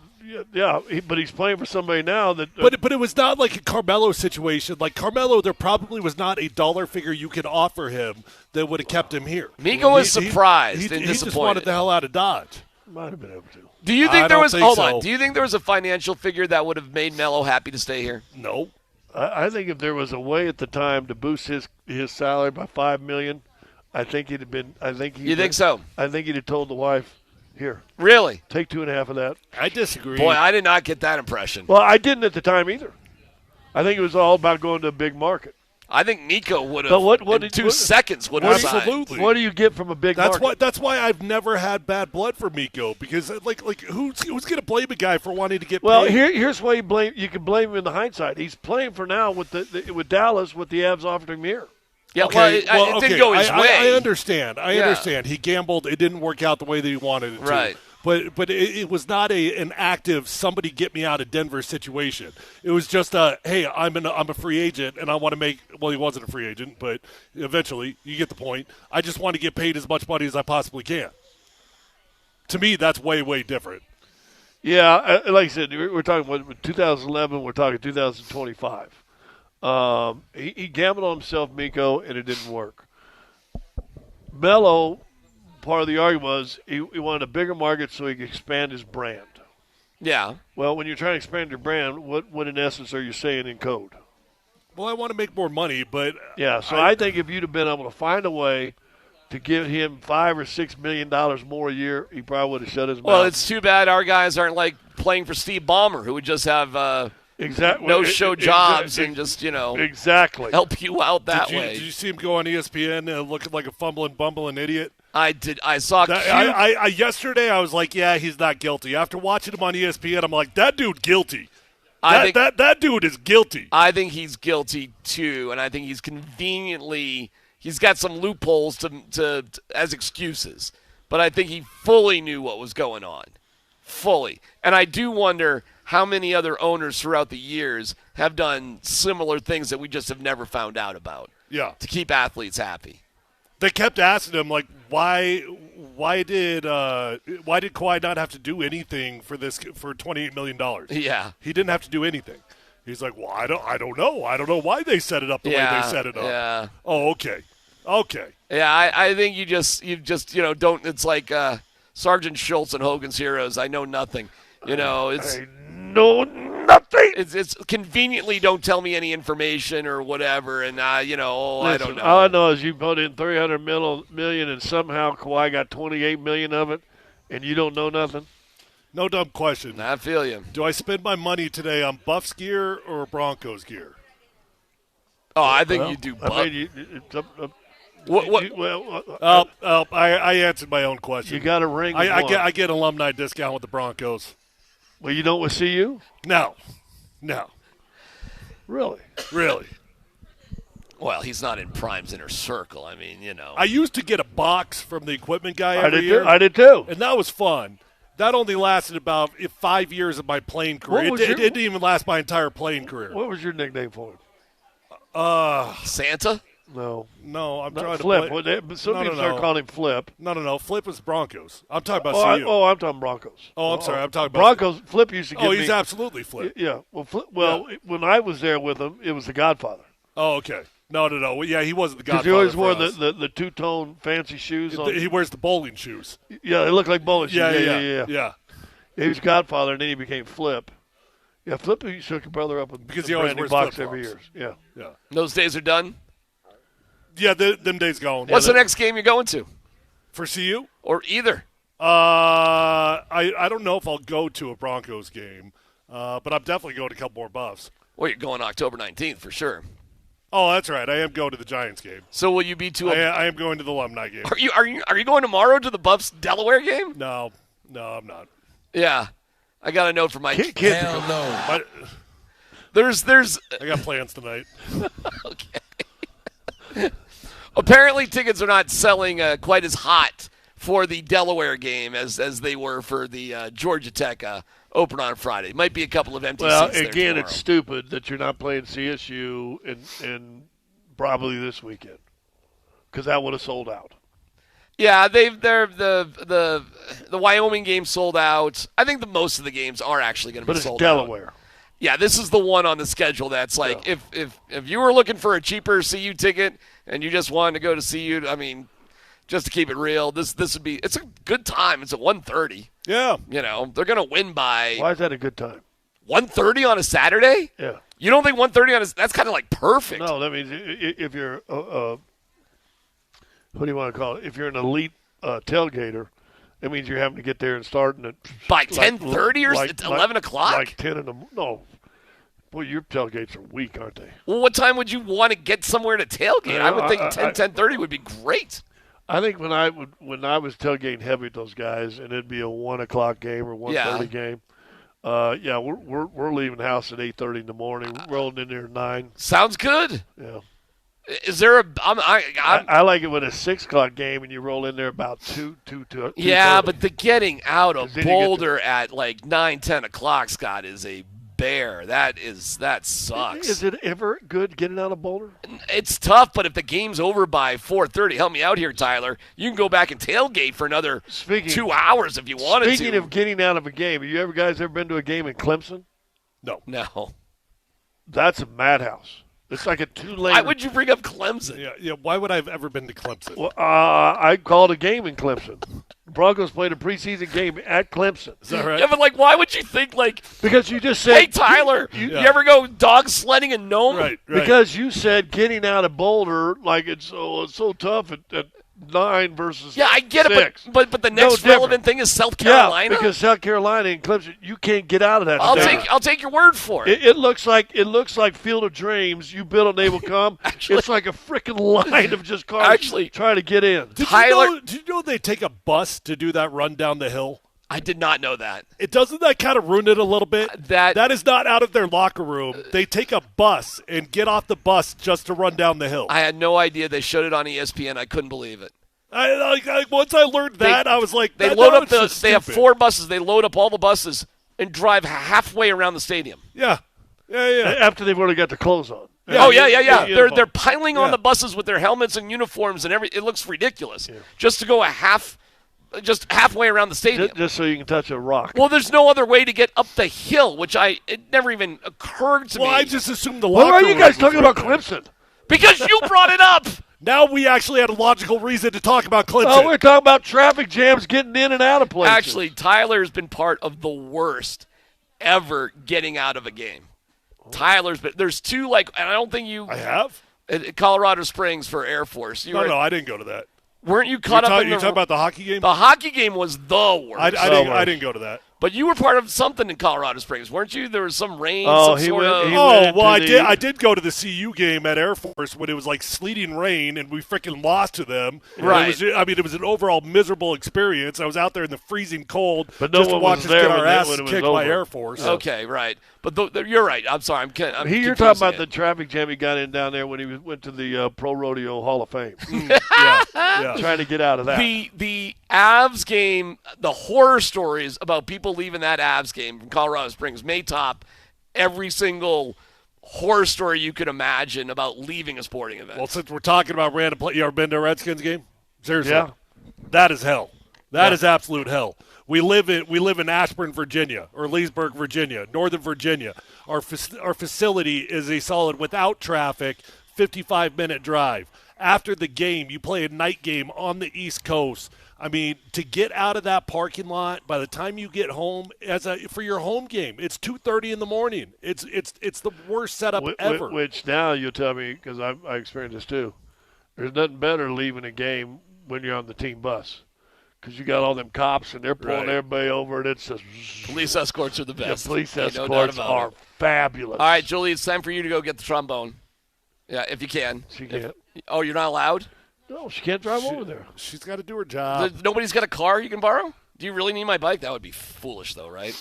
Yeah, but he's playing for somebody now that. But it was not like a Carmelo situation. Like Carmelo, there probably was not a dollar figure you could offer him that would have kept him here. Mikko was surprised and disappointed. He just wanted the hell out of Dodge. Might have been able to. Do you think there was? Hold on. Do you think there was a financial figure that would have made Melo happy to stay here? No. I think if there was a way at the time to boost his salary by $5 million, I think he'd have been. You think so? I think he'd have told the wife. Here. Really? Take 2.5 of that. I disagree. Boy, I did not get that impression. Well, I didn't at the time either. I think it was all about going to a big market. I think Mikko would have, in 2 seconds, would have signed. Absolutely. What do you get from a big market? That's why I've never had bad blood for Mikko, because like who's going to blame a guy for wanting to get paid? Here's why you can blame him in the hindsight. He's playing for now with with Dallas with the Avs offered him here. Yeah, it didn't go his way. I understand. I understand. He gambled. It didn't work out the way that he wanted it to. Right. But it was not an active somebody get me out of Denver situation. It was just hey, I'm a free agent and I want to make. Well, he wasn't a free agent, but eventually you get the point. I just want to get paid as much money as I possibly can. To me, that's way different. Yeah, like I said, we're talking about 2011. We're talking 2025. He gambled on himself, Mikko, and it didn't work. Melo, part of the argument was he wanted a bigger market so he could expand his brand. Yeah. Well, when you're trying to expand your brand, what in essence are you saying in code? Well, I want to make more money, but yeah. So I think if you'd have been able to find a way to give him $5 or $6 million more a year, he probably would have shut his mouth. Well, it's too bad our guys aren't like playing for Steve Ballmer, who would just have no-show jobs and just, exactly help you out that way. Did you see him go on ESPN looking like a fumbling, bumbling idiot? I did. I saw that. Yesterday, I was like, yeah, he's not guilty. After watching him on ESPN, I'm like, that dude guilty. That dude is guilty. I think he's guilty, too, and I think he's conveniently he's got some loopholes to as excuses. But I think he fully knew what was going on. Fully. And I do wonder how many other owners throughout the years have done similar things that we just have never found out about. Yeah. To keep athletes happy. They kept asking him, like, why did Kawhi not have to do anything for $28 million? Yeah. He didn't have to do anything. He's like, well, I don't know. I don't know why they set it up the way they set it up. Yeah. Oh, okay. Yeah, I think you just don't. It's like Sergeant Schultz and Hogan's Heroes. I know nothing. It's I know nothing. It's conveniently don't tell me any information or whatever, and I don't know. All I know is you put in $300 million, and somehow Kawhi got $28 million of it, and you don't know nothing. No dumb question. I feel you. Do I spend my money today on Buffs gear or Broncos gear? Oh, I think you do. I answered my own question. You got a ring. I get alumni discount with the Broncos. Well, you don't with CU? No. Really? Well, he's not in Prime's inner circle. I mean, I used to get a box from the equipment guy every year. I did too. And that was fun. That only lasted about 5 years of my playing career. It didn't even last my entire playing career. What was your nickname for him? Santa? No, I'm trying Flip. to play. Some people start calling him Flip. No. Flip was Broncos. I'm talking about CU. I'm talking Broncos. Oh, I'm sorry. I'm talking about Broncos. Flip used to give me. Oh, he's absolutely Flip. Yeah. When I was there with him, it was the Godfather. Oh, okay. No. Well, yeah, he wasn't the Godfather. Because he always wore the two-tone fancy shoes. He wears the bowling shoes. Yeah, they look like bowling shoes. Yeah. He was Godfather, and then he became Flip. Yeah, Flip used to hook your brother up with because he always wears box every year. Yeah. Those days are done. Yeah, them days gone. What's the next game you're going to? For CU? Or either? I don't know if I'll go to a Broncos game, but I'm definitely going to a couple more Buffs. Well, you're going October 19th for sure. Oh, that's right. I am going to the Giants game. So will you be to I am going to the alumni game. Are you going tomorrow to the Buffs Delaware game? No, I'm not. Yeah. I got a note from my kids. Hell no. There's I got plans tonight. Okay. Apparently tickets are not selling quite as hot for the Delaware game as they were for the Georgia Tech open on Friday. Might be a couple of empty seats there again, tomorrow. It's stupid that you're not playing CSU and probably this weekend because that would have sold out. Yeah, the Wyoming game sold out. I think the most of the games are actually going to be sold out. But it's Delaware. Yeah, this is the one on the schedule that's like if you were looking for a cheaper CU ticket and you just wanted to go to CU, I mean, just to keep it real, it's a good time. It's at 1:30. Yeah. They're going to win by. Why is that a good time? 1:30 on a Saturday? Yeah. You don't think 1:30 that's kind of like perfect? No, that means if you're what do you want to call it? If you're an elite tailgater, that means you're having to get there and starting at by 10:30 or 11 o'clock. Like 10 in the no. Boy, your tailgates are weak, aren't they? Well, what time would you want to get somewhere to tailgate? I would think 10:30 would be great. I think when I was tailgating heavy with those guys, and it'd be a 1 o'clock game or 1:30 game. We're leaving the house at 8:30 in the morning, rolling in there at 9. Sounds good. Yeah. Is there a? I like it when a 6 o'clock game and you roll in there about 2. Yeah, but the getting out of Boulder at like 9, 10 o'clock, Scott, is a bear. That sucks. Is it ever good getting out of Boulder? It's tough, but if the game's over by 4:30, help me out here, Tyler. You can go back and tailgate for another 2 hours if you wanted to. Speaking of getting out of a game, have you guys ever been to a game in Clemson? No. That's a madhouse. It's like a 2-lane. Why would you bring up Clemson? Yeah. Why would I have ever been to Clemson? Well, I called a game in Clemson. Broncos played a preseason game at Clemson. Is that right? Yeah, but why would you think because you just said, hey, Tyler, you ever go dog sledding in Nome? Right. Because you said getting out of Boulder, like it's so tough at 9 versus 6. I get it, but the next relevant thing is South Carolina. Yeah, because South Carolina and Clemson, you can't get out of that. I'll take your word for it. It looks like Field of Dreams. You build and they will come. It's like a freaking line of just cars trying to get in. Did you know they take a bus to do that run down the hill? I did not know that. Doesn't that kind of ruin it a little bit? That is not out of their locker room. They take a bus and get off the bus just to run down the hill. I had no idea they showed it on ESPN. I couldn't believe it. Once I learned that, I was like, they load up they have 4 buses. They load up all the buses and drive halfway around the stadium. Yeah. After they've already got the clothes on. Yeah. They're piling on the buses with their helmets and uniforms and everything. It looks ridiculous. Just to go halfway around the stadium. Just so you can touch a rock. Well, there's no other way to get up the hill, which it never even occurred to me. Well, I just assumed the Why locker are you room guys was talking about Clemson? Because you brought it up. Now we actually had a logical reason to talk about Clemson. Oh, we're talking about traffic jams getting in and out of places. Actually, Tyler's been part of the worst ever getting out of a game. There's 2, and I don't think you. I have? At Colorado Springs for Air Force. No, I didn't go to that. Weren't you caught up in You talking about the hockey game? The hockey game was the worst. I didn't go to that. But you were part of something in Colorado Springs, weren't you? There was some rain. I did go to the CU game at Air Force when it was like sleeting rain and we freaking lost to them. Right. It was an overall miserable experience. I was out there in the freezing cold but no just to one watch was us there get our asses when kicked by Air Force. Okay, right. But you're right. I'm sorry. You're talking about the traffic jam he got in down there when he went to the Pro Rodeo Hall of Fame. Yeah. Trying to get out of that. The Avs game, the horror stories about people leaving that Avs game from Colorado Springs may top every single horror story you could imagine about leaving a sporting event. Well, since we're talking about random play, you ever been to a Redskins game? Seriously. Yeah. That is hell. That is absolute hell. We live in Ashburn, Virginia, or Leesburg, Virginia, Northern Virginia. Our facility is a solid, without traffic, 55-minute drive. After the game, you play a night game on the East Coast. I mean, to get out of that parking lot, by the time you get home, for your home game, it's 2:30 in the morning. It's the worst setup ever. Which now you'll tell me, because I experienced this too, there's nothing better leaving a game when you're on the team bus. Because you got all them cops, and they're pulling everybody over, and it's just... Police escorts are the best. Yeah, police escorts are fabulous. All right, Julie, it's time for you to go get the trombone. Yeah, if you can. She can't. Oh, you're not allowed? No, she can't drive over there. She's got to do her job. Nobody's got a car you can borrow? Do you really need my bike? That would be foolish, though, right?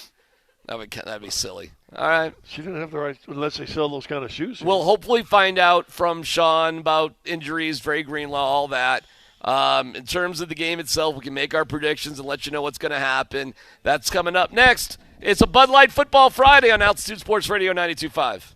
That'd be silly. All right. She didn't have the right, unless they sell those kind of shoes. We'll hopefully find out from Sean about injuries, Dre Greenlaw, all that. In terms of the game itself, we can make our predictions and let you know what's going to happen. That's coming up next. It's a Bud Light Football Friday on Altitude Sports Radio 92.5.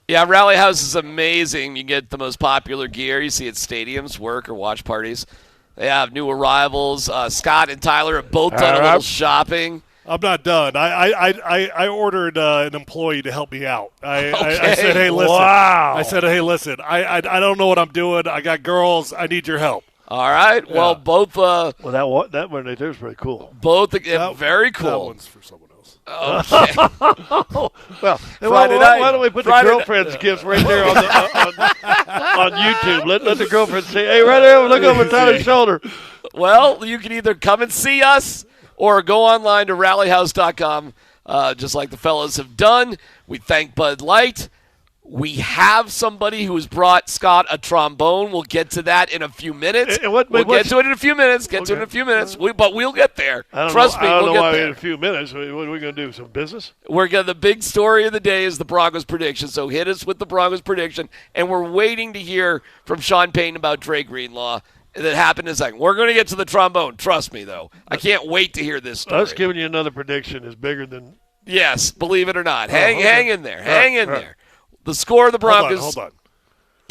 Yeah, Rally House is amazing. You get the most popular gear you see at stadiums, work, or watch parties. They have new arrivals. Scott and Tyler have both done a little shopping. I'm not done. I ordered an employee to help me out. I said, hey, listen. Wow. I said, hey, listen. I don't know what I'm doing. I got girls. I need your help. All right. Yeah. Well, both. Well, that one right there is pretty cool. Both. Very cool. That one's for someone else. Okay. Well, Friday why night. don't we put Friday the girlfriend's gifts right there on YouTube? Let the girlfriend say, hey, right there, look over Tyler's shoulder. Well, you can either come and see us or go online to rallyhouse.com, just like the fellas have done. We thank Bud Light. We have somebody who has brought Scott a trombone. We'll get to that in a few minutes. We'll get to it in a few minutes. But we'll get there. Trust me, we'll get there. In a few minutes. What are we going to do? Some business? The big story of the day is the Broncos prediction. So hit us with the Broncos prediction. And we're waiting to hear from Sean Payton about Dre Greenlaw. That happened in a second. We're going to get to the trombone. Trust me, though. I can't wait to hear this story. Us giving you another prediction is bigger than... Yes, believe it or not. Hang in there. Hang in there. The score of the Broncos. Hold on.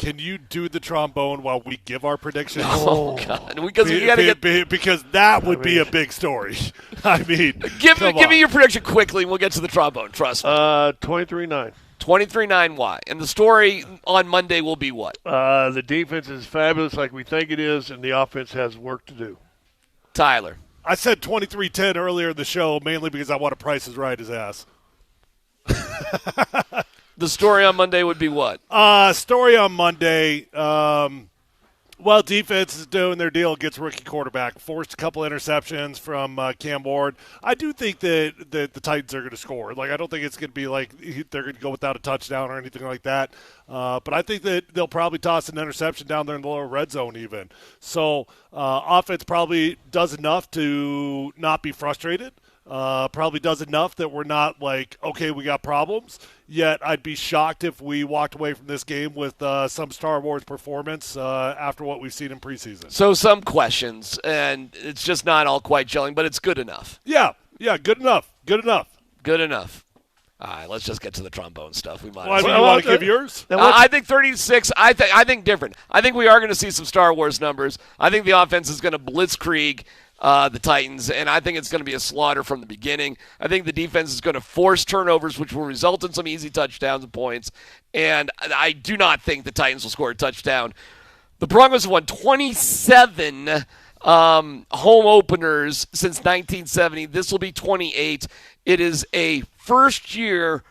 Can you do the trombone while we give our predictions? Oh, God. Because we got to get... Because that would be a big story. I mean, give me your prediction quickly, and we'll get to the trombone. Trust me. 23-9. 23-9 why? And the story on Monday will be what? The defense is fabulous like we think it is, and the offense has work to do. Tyler. I said 23-10 earlier in the show, mainly because I want to Price is Right his ass. The story on Monday would be what? Story on Monday, defense is doing their deal, gets rookie quarterback, forced a couple interceptions from Cam Ward. I do think that the Titans are going to score. Like, I don't think it's going to be like they're going to go without a touchdown or anything like that. But I think that they'll probably toss an interception down there in the lower red zone even. So offense probably does enough to not be frustrated. Probably does enough that we're not like, okay, we got problems. Yet I'd be shocked if we walked away from this game with some Star Wars performance after what we've seen in preseason. So some questions, and it's just not all quite gelling, but it's good enough. Yeah, good enough. Good enough. All right, let's just get to the trombone stuff. We might. You want to give yours? I think 36. I think different. I think we are going to see some Star Wars numbers. I think the offense is going to blitzkrieg the Titans, and I think it's going to be a slaughter from the beginning. I think the defense is going to force turnovers, which will result in some easy touchdowns and points, and I do not think the Titans will score a touchdown. The Broncos have won 27 home openers since 1970. This will be 28. It is a first-year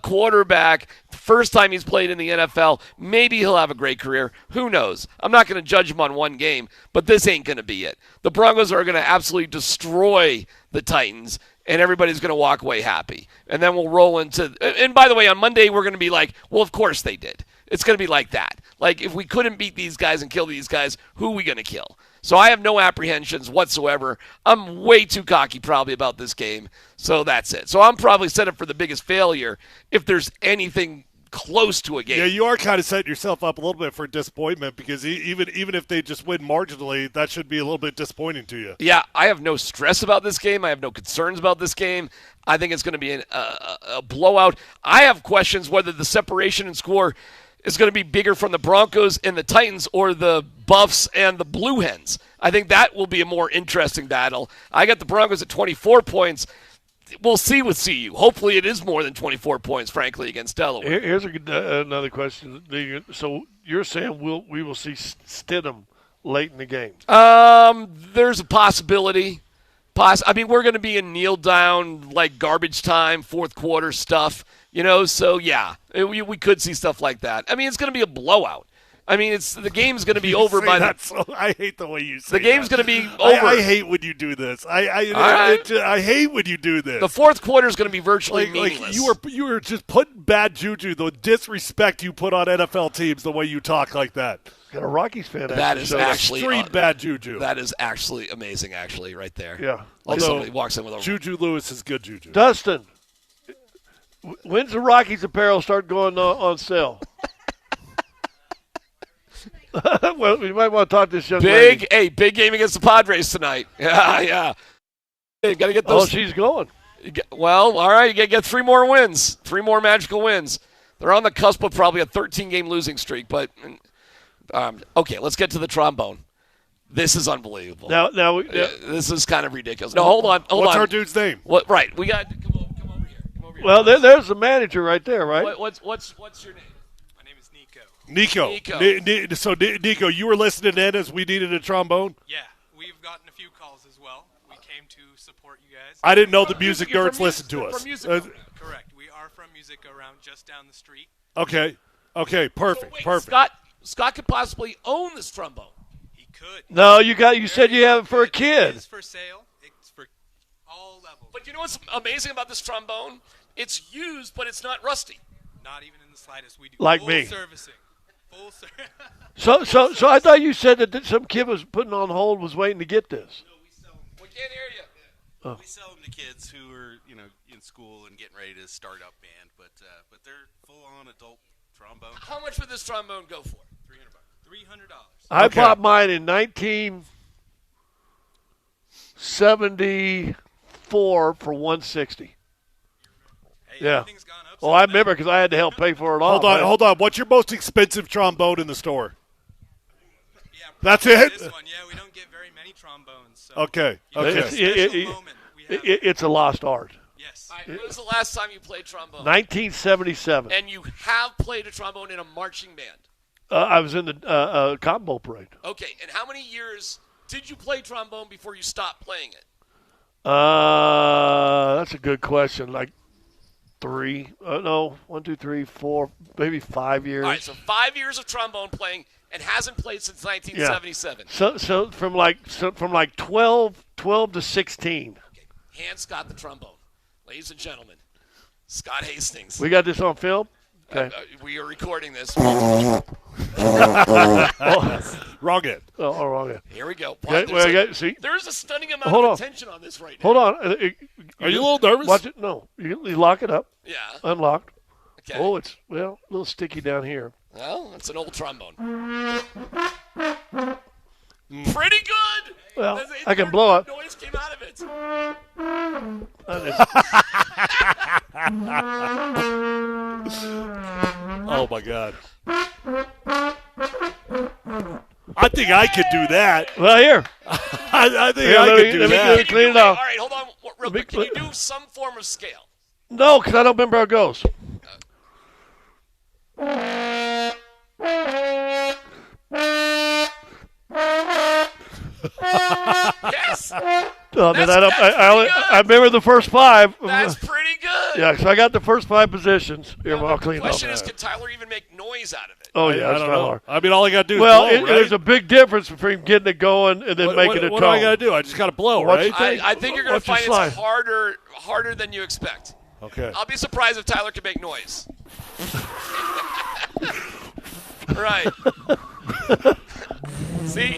quarterback, first time he's played in the NFL. Maybe he'll have a great career. Who knows? I'm not going to judge him on one game, but this ain't going to be it. The Broncos are going to absolutely destroy the Titans, and everybody's going to walk away happy. And then we'll roll into – and by the way, on Monday we're going to be like, well, of course they did. It's going to be like that. Like, if we couldn't beat these guys and kill these guys, who are we going to kill? So I have no apprehensions whatsoever. I'm way too cocky probably about this game. So that's it. So I'm probably set up for the biggest failure if there's anything close to a game. Yeah, you are kind of setting yourself up a little bit for disappointment because even if they just win marginally, that should be a little bit disappointing to you. Yeah, I have no stress about this game. I have no concerns about this game. I think it's going to be a blowout. I have questions whether the separation in score is going to be bigger from the Broncos and the Titans or the Buffs and the Blue Hens. I think that will be a more interesting battle. I got the Broncos at 24 points. We'll see with CU. Hopefully it is more than 24 points, frankly, against Delaware. Here's another question. So you're saying we will see Stidham late in the game? There's a possibility. I mean, we're going to be in kneel down, like garbage time, fourth quarter stuff. So yeah, we could see stuff like that. I mean, it's going to be a blowout. I mean, the game's going to be over by that. So I hate the way you say the game's going to be over. I hate when you do this. I hate when you do this. The fourth quarter is going to be virtually meaningless. You are just putting bad juju, the disrespect you put on NFL teams, the way you talk like that. Got a Rockies fan. That is actually extreme bad juju. That is actually amazing, actually, right there. Yeah. Like somebody walks in with a Juju Lewis is good juju. Dustin, when's the Rockies apparel start going on sale? Well, we might want to talk to this young lady. Big game against the Padres tonight. Yeah. You got to get those. Oh, she's going. Well, all right. You got to get 3 more wins, 3 more magical wins. They're on the cusp of probably a 13-game losing streak. But okay, let's get to the trombone. This is unbelievable. Now this is kind of ridiculous. No, hold on. What's our dude's name? What? Right, we got. Come over here. Well, there's the manager right there, right? What's your name? My name is Nico. So, Nico, you were listening in as we needed a trombone? Yeah, we've gotten a few calls as well. We came to support you guys. I didn't know the music nerds listened to us. Correct. We are from Music around just down the street. Okay, perfect, So wait, perfect. Scott could possibly own this trombone. He could. No, you said you have it for a kid. It's for sale. It's for all levels. But you know what's amazing about this trombone? It's used, but it's not rusty. Not even in the slightest. We do Like full me. servicing. Full service. So I thought you said that some kid was putting on hold, was waiting to get this. We can't hear you. Oh. We sell them to kids who are, in school and getting ready to start up band, but they're full-on adult trombone. How much would this trombone go for? $300. I bought mine in 1974 for $160. Yeah. Well, I remember because I had to help pay for it all. Hold on. What's your most expensive trombone in the store? That's it? This one, yeah, we don't get very many trombones. So Okay. It's a lost art. Yes. All right, when was the last time you played trombone? 1977. And you have played a trombone in a marching band? I was in the Cotton Bowl parade. Okay, and how many years did you play trombone before you stopped playing it? That's a good question. Like 3, 1, 2, 3, 4, maybe 5 years. All right, so 5 years of trombone playing and hasn't played since 1977. Yeah. So from like 12 to 16. Okay. Hans got the trombone. Ladies and gentlemen, Scott Hastings. We got this on film? Okay. We are recording this. Wrong end. Oh, wrong end. Here we go. Okay, There's a stunning amount of attention on this right now. Hold on. Are you a little nervous? Watch it. No. You lock it up. Yeah. Unlocked. Okay. Oh, it's, a little sticky down here. Well, it's an old trombone. Pretty good. Well, I can blow it. Noise came out of it. Oh, my God. I think I could do that. Well, here. I think I could do that. Clean it off. All right, hold on real quick. Can you do some form of scale? No, because I don't remember how it goes. Yes. I remember the first 5. That's pretty good. Yeah, so I got the first 5 positions. Here, I'll clean it The up. question is, can Tyler even make noise out of it? Oh, yeah, I that's don't not know. hard. I mean, all I got to do is blow, right? There's a big difference between getting it going and then making it What tone. do I got to do? I just got to blow, What right? you think? I think you're going to find it's harder than you expect. Okay. I'll be surprised if Tyler can make noise. Right. See,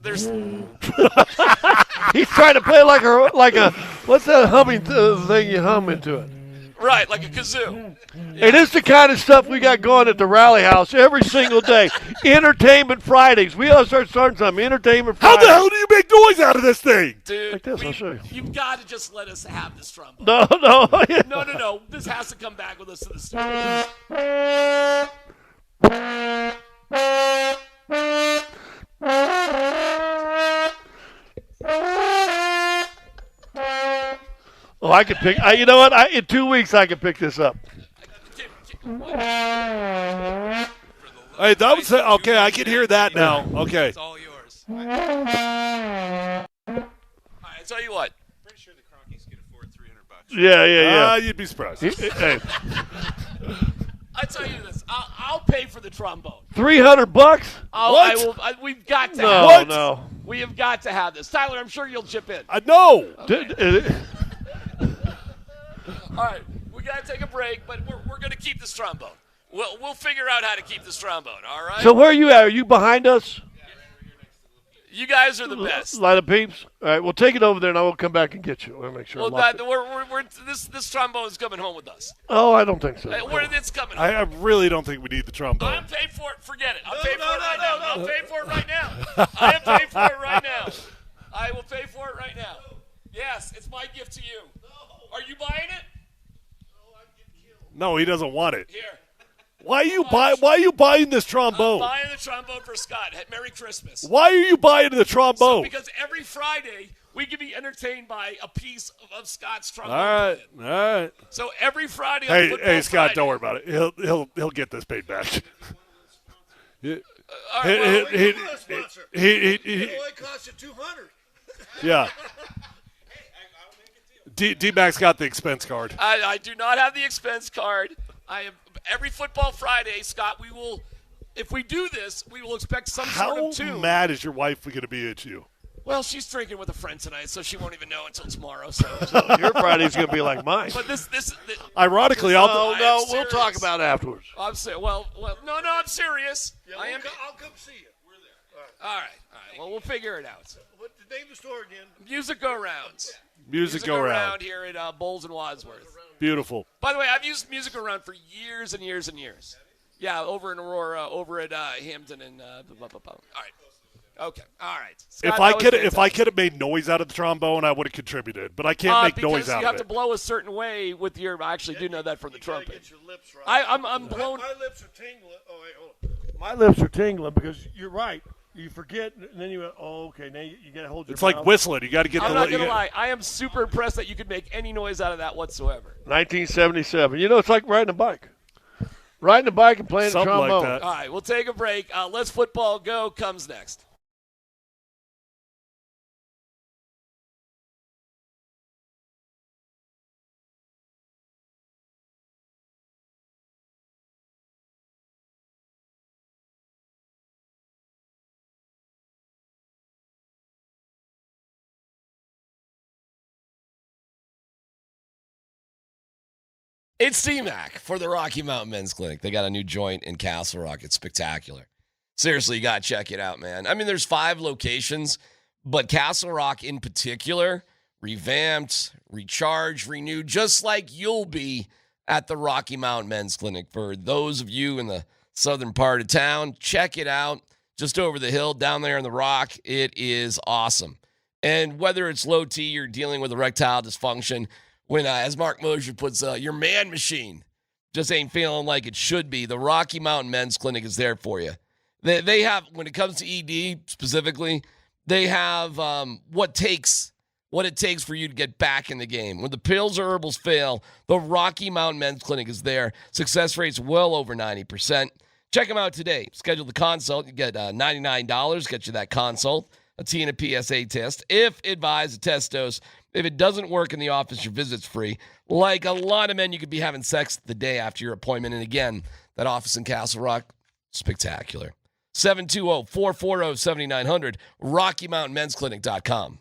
there's. He's trying to play like a what's that humming thing you hum into it? Right, like a kazoo. Yeah. And it's the kind of stuff we got going at the Rally House every single day. Entertainment Fridays. We ought to start starting something. Entertainment Fridays. How the hell do you make noise out of this thing? Dude, like this, I'll show you. You've got to just let us have this trombone. No. No. This has to come back with us to the studio. Oh, I could pick. You know what? In 2 weeks, I can pick this up. Hey, that was okay. I can hear that now. Okay. It's all yours. All right, I tell you what. Pretty sure the Cronkies could afford $300. Yeah. You'd be surprised. Hey. I tell you this. I'll pay for the trombone. $300? We've got to. No. We have got to have this. Tyler, I'm sure you'll chip in. No. Okay. All right, we got to take a break, but we're going to keep this trombone. We'll figure out how to keep this trombone, all right? So where are you at? Are you behind us? You guys are the best. Line of peeps? All right, we'll take it over there, and I will come back and get you. We'll make sure. This trombone is coming home with us. Oh, I don't think so. It's coming home. I really don't think we need the trombone. I'm paid for it. Forget it. I'm paid for it right now. I'm paid for it right now. I am paid for it right now. I will pay for it right now. Yes, it's my gift to you. Are you buying it? No, he doesn't want it. Here. Why are you buying this trombone? I'm buying the trombone for Scott. Merry Christmas. Why are you buying the trombone? Because every Friday we can be entertained by a piece of Scott's trombone. All right. So every Friday. Hey, Scott, don't worry about it. He'll get this paid back. It only cost you $200. Yeah. DMac's got the expense card. I do not have the expense card. I have every football Friday, Scott. We will, if we do this, we will expect some sort of tune. How mad is your wife going to be at you? Well, she's drinking with a friend tonight, so she won't even know until tomorrow. So your Friday's going to be like mine. But this ironically, we'll talk about it afterwards. I'm well, no, I'm serious. Yeah, I'll come see you. We're there. All right. Well, we'll figure it out. What's the name of the store again? Music Go Rounds. Music Go Round here at Bowles and Wadsworth. Beautiful. By the way, I've used Music Go Round for years and years and years. Yeah, over in Aurora, over at Hampton, and blah, blah, blah. All right. Okay. All right. Scott, if I could have made noise out of the trombone, I would have contributed. But I can't make noise out of it. You have to blow a certain way with your. I actually do know that from the trumpet. Get your lips right. I'm blown. My lips are tingling. Oh wait, hold on. My lips are tingling because you're right. You forget, and then you went, oh, okay, now you got to hold your It's mouth. like whistling. You got to get I'm not going to lie. I am super impressed that you could make any noise out of that whatsoever. 1977. You know, it's like riding a bike. Riding a bike and playing Something the trombone. like that. All right, we'll take a break. Let's Football Go comes next. It's DMac for the Rocky Mountain Men's Clinic. They got a new joint in Castle Rock. It's spectacular. Seriously, you got to check it out, man. I mean, there's 5 locations, but Castle Rock in particular, revamped, recharged, renewed, just like you'll be at the Rocky Mountain Men's Clinic. For those of you in the southern part of town, check it out. Just over the hill, down there in the Rock. It is awesome. And whether it's low T, you're dealing with erectile dysfunction, when, as Mark Moser puts, your man machine just ain't feeling like it should be, the Rocky Mountain Men's Clinic is there for you. They have, when it comes to ED specifically, they have what it takes for you to get back in the game. When the pills or herbals fail, the Rocky Mountain Men's Clinic is there. Success rate's well over 90%. Check them out today. Schedule the consult. You get $99, get you that consult, a T and a PSA test. If advised, a test dose. If it doesn't work in the office, your visit's free. Like a lot of men, you could be having sex the day after your appointment. And again, that office in Castle Rock, spectacular. 720-440-7900, RockyMountainMen'sClinic.com.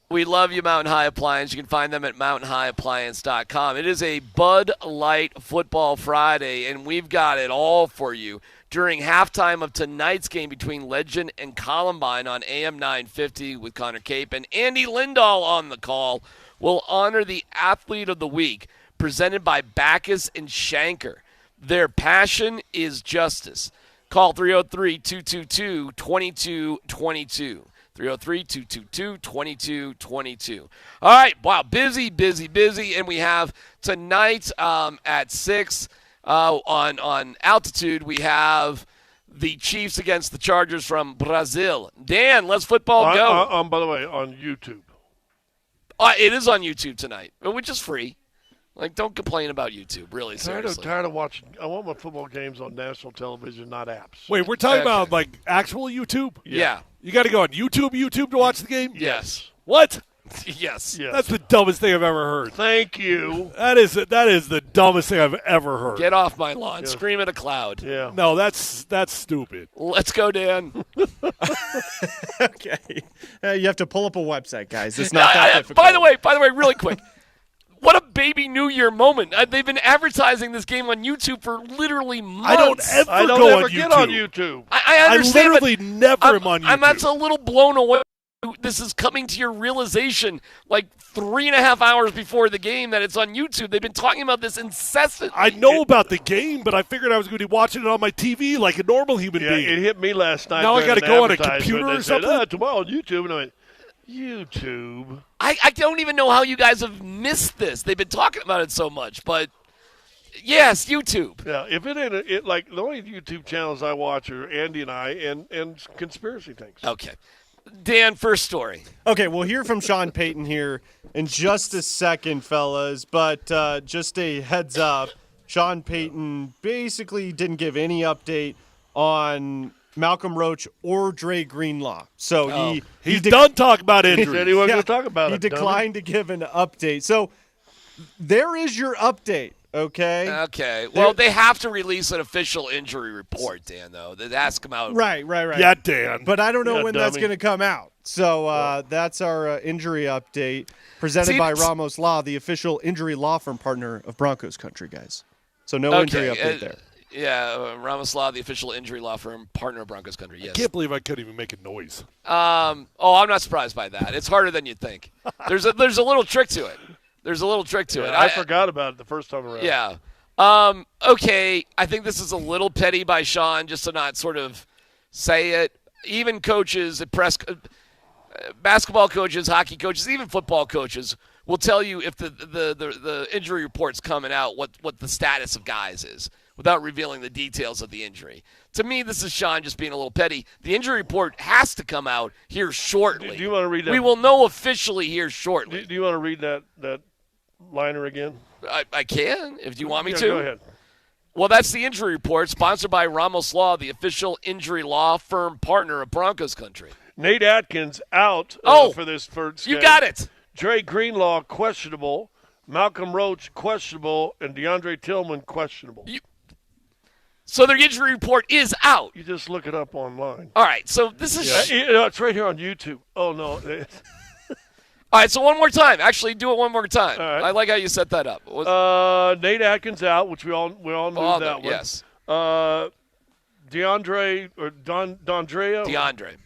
We love you, Mountain High Appliance. You can find them at mountainhighappliance.com. It is a Bud Light Football Friday, and we've got it all for you. During halftime of tonight's game between Legend and Columbine on AM 950 with Connor Cape and Andy Lindahl on the call, we'll honor the Athlete of the Week, presented by Backus and Shanker. Their passion is justice. Call 303-222-2222. 303-222-2222. All right, wow, busy, and we have tonight at 6 on Altitude, we have the Chiefs against the Chargers from Brazil. Dan, let's football go. By the way, on YouTube. It is on YouTube tonight, which is free. Like, don't complain about YouTube, really, seriously. Tired of watching. I want my football games on national television, not apps. Wait, we're talking about, like, actual YouTube? Yeah. You got to go on YouTube to watch the game? Yes. What? Yes. That's the dumbest thing I've ever heard. Thank you. That is the dumbest thing I've ever heard. Get off my lawn. Yeah. Scream at a cloud. Yeah. No, that's stupid. Let's go, Dan. Okay. You have to pull up a website, guys. It's not that difficult. By the way, really quick. What a baby New Year moment. They've been advertising this game on YouTube for literally months. I don't ever get on YouTube. I understand. I literally never am on YouTube. I'm a little blown away. This is coming to your realization like 3.5 hours before the game that it's on YouTube. They've been talking about this incessantly. I know about the game, but I figured I was going to be watching it on my TV like a normal human being. It hit me last night. Now I got to go on a computer or something? Tomorrow on YouTube. And I went, YouTube? I don't even know how you guys have missed this. They've been talking about it so much, but yes, YouTube. Yeah, if it ain't like the only YouTube channels I watch are Andy and I and conspiracy things. Okay. Dan, first story. Okay, we'll hear from Sean Payton here in just a second, fellas. But just a heads up, Sean Payton basically didn't give any update on Malcolm Roach or Dre Greenlaw. So he's done talking about injuries. He said he wasn't going to talk about it. He declined to give an update. So there is your update. Okay. Well, they have to release an official injury report, Dan, though. That has to come out. Right. Yeah, Dan. But I don't know when that's going to come out. So that's our injury update presented by Ramos Law, the official injury law firm partner of Broncos Country, guys. So no injury update there. Yeah, Ramos Law, the official injury law firm partner of Broncos Country, yes. I can't believe I couldn't even make a noise. I'm not surprised by that. It's harder than you'd think. There's a little trick to it. I forgot about it the first time around. Yeah. Okay, I think this is a little petty by Sean just to not sort of say it. Even coaches at basketball coaches, hockey coaches, even football coaches will tell you if the injury report's coming out what the status of guys is without revealing the details of the injury. To me, this is Sean just being a little petty. The injury report has to come out here shortly. Do you want to read that? We will know officially here shortly. Do you want to read that liner again? I can, if you want me to. Go ahead. Well, that's the injury report, sponsored by Ramos Law, the official injury law firm partner of Broncos Country. Nate Atkins out for this first game. You got it. Dre Greenlaw, questionable. Malcolm Roach, questionable. And DeAndre Tillman, questionable. So their injury report is out. You just look it up online. All right, so this is... it's right here on YouTube. Oh, no. All right, so one more time. Actually, do it one more time. All right. I like how you set that up. Nate Atkins out, which we all knew that one. Yes. DeAndre or DeAndre.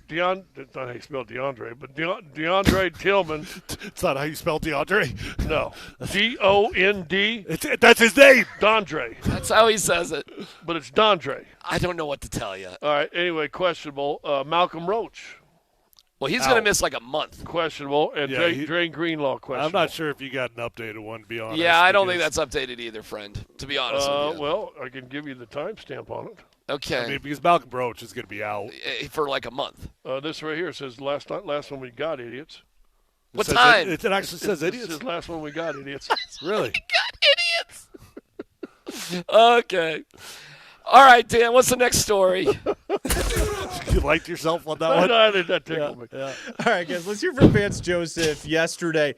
That's not how you spell DeAndre, but DeAndre Tillman. It's not how you spell DeAndre. No. D-O-N-D. That's his name. Dondre. That's how he says it. But it's Dondre. I don't know what to tell you. All right. Anyway, questionable. Malcolm Roach. Well, he's going to miss like a month. Questionable. And Dre Greenlaw, questionable. I'm not sure if you got an updated one, to be honest. Yeah, I don't think that's updated either, friend, to be honest with you. Well, I can give you the timestamp on it. Okay. I mean, because Malcolm Roach is going to be out. For like a month. This right here says last one we got, idiots. What time? It actually says idiots. It says last one we got, idiots. Really? We got idiots. Okay. All right, Dan, what's the next story? You liked yourself on that one? That tickled me. Yeah. All right, guys, let's hear from Vance Joseph yesterday.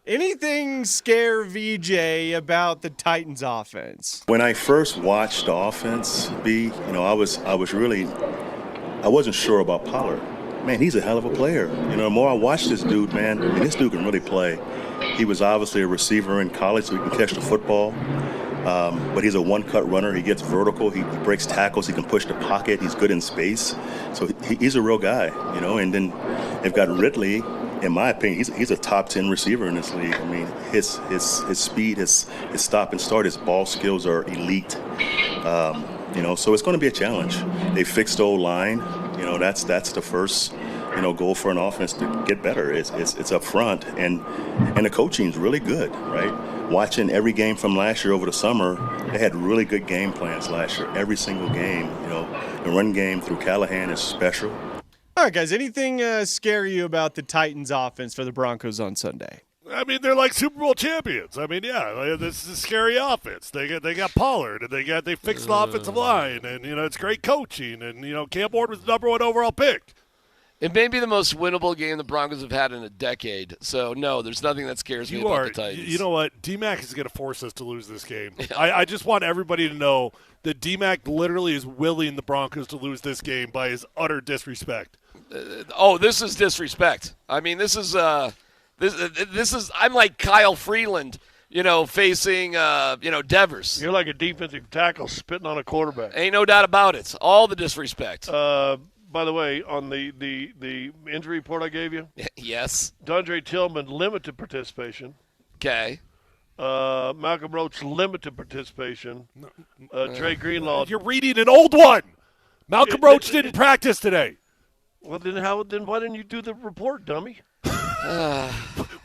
Anything scare VJ about the Titans offense? When I first watched the offense, I wasn't sure about Pollard. man, he's a hell of a player. The more I watch this dude, man, this dude can really play. He was obviously a receiver in college, so he can catch the football. But he's a one-cut runner. He gets vertical. He breaks tackles. He can push the pocket. He's good in space. So he's a real guy, And then they've got Ridley. In my opinion, he's a top 10 receiver in this league. I mean, his speed, his stop and start, his ball skills are elite. So it's going to be a challenge. They fixed the O-line. That's the first goal for an offense to get better. It's up front, and the coaching's really good, right? Watching every game from last year over the summer, they had really good game plans last year. Every single game, the run game through Callahan is special. All right, guys, anything scare you about the Titans offense for the Broncos on Sunday? I mean, they're like Super Bowl champions. I mean, yeah, this is a scary offense. They got Pollard, and they fixed the offensive line, and it's great coaching, and Cam Ward was the #1 overall pick. It may be the most winnable game the Broncos have had in a decade. So, no, there's nothing that scares me about the Titans. You know what? DMac is going to force us to lose this game. Yeah. I just want everybody to know that DMac literally is willing the Broncos to lose this game by his utter disrespect. This is disrespect. I mean, this is I'm like Kyle Freeland, facing Devers. You're like a defensive tackle spitting on a quarterback. Ain't no doubt about it. All the disrespect. By the way, on the injury report I gave you, yes, Dondre Tillman limited participation. Okay. Malcolm Roach limited participation. Dre Greenlaw. You're reading an old one. Malcolm Roach didn't practice today. Well, then why didn't you do the report, dummy?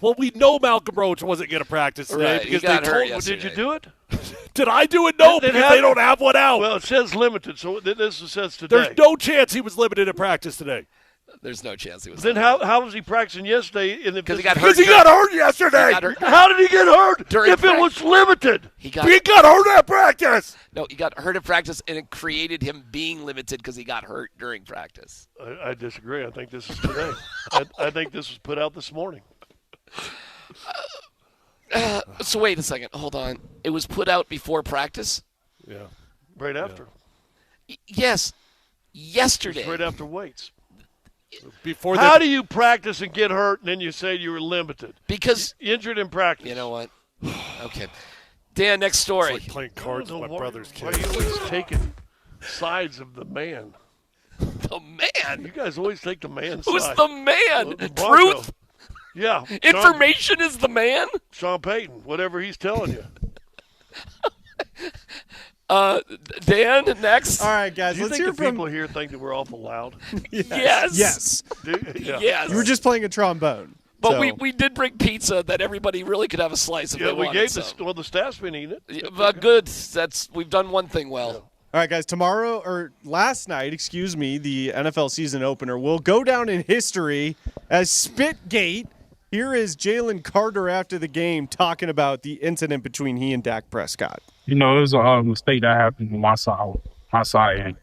Well, we know Malcolm Roach wasn't going to practice today because they told him. Did you do it? Did I do it? No, because they don't have one out. Well, it says limited, so this says today. There's no chance he was limited in practice today. There's no chance he was. Then how was he practicing yesterday? Because he got hurt. Because he got hurt yesterday. How did he get hurt if it was limited? He got hurt at practice. No, he got hurt at practice, and it created him being limited because he got hurt during practice. I disagree. I think this is today. I think this was put out this morning. So wait a second. Hold on. It was put out before practice? Yeah. Right after. Yes. Yesterday. Just right after weights. How do you practice and get hurt and then you say you were limited? Because injured in practice. You know what? Okay. Dan, next story. It's like playing cards with my brother's kid. Why are you always taking sides of the man? The man? You guys always take the man Who's side. the man? The Truth? Yeah. Information is the man? Sean Payton, whatever he's telling you. Dan, next. All right, guys, Do you let's think hear the people here think that we're awful loud? Yes. Yes. Yeah. Yes. You were just playing a trombone. But so. we did bring pizza that everybody really could have a slice if they wanted. We gave the staff's been eating it. Yeah, but good. We've done one thing well. All right, guys, last night, the NFL season opener will go down in history as Spitgate. Here is Jalen Carter after the game talking about the incident between he and Dak Prescott. It was a mistake that happened on my side, and it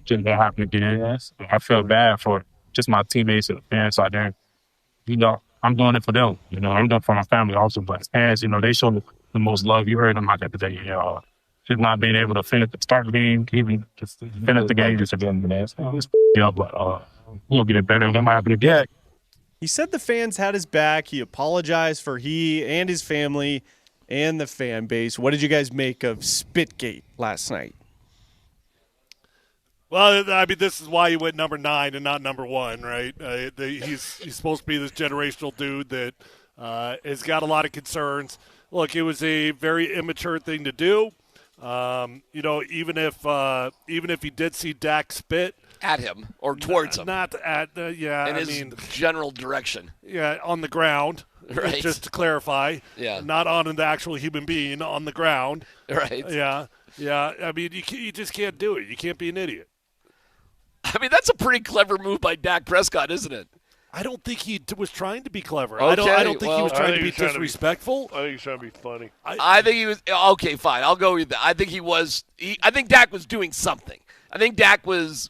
just won't happen again. I feel bad for just my teammates and the fans out there. I'm doing it for them. I'm doing it for my family also. But fans, they show the most love. You heard them out there today. Just not being able to finish the start of the game, even just finish the game just again. But we'll get it better. It might happen again. He said the fans had his back. He apologized for he and his family and the fan base. What did you guys make of Spitgate last night? Well, I mean, this is why he went number 9 and not number 1, right? He's supposed to be this generational dude that has got a lot of concerns. Look, it was a very immature thing to do. Even if he did see Dak spit at him or towards him, not at in his general direction. Yeah, on the ground. Right. Just to clarify. Yeah. Not on an actual human being, on the ground. Right. Yeah. Yeah. I mean, you just can't do it. You can't be an idiot. I mean, that's a pretty clever move by Dak Prescott, isn't it? I don't think he was trying to be clever. Okay, I don't think he was trying to be disrespectful. I think he was trying to be funny. I think he was okay. Fine, I'll go with that. I think he was. I think Dak was doing something. I think Dak was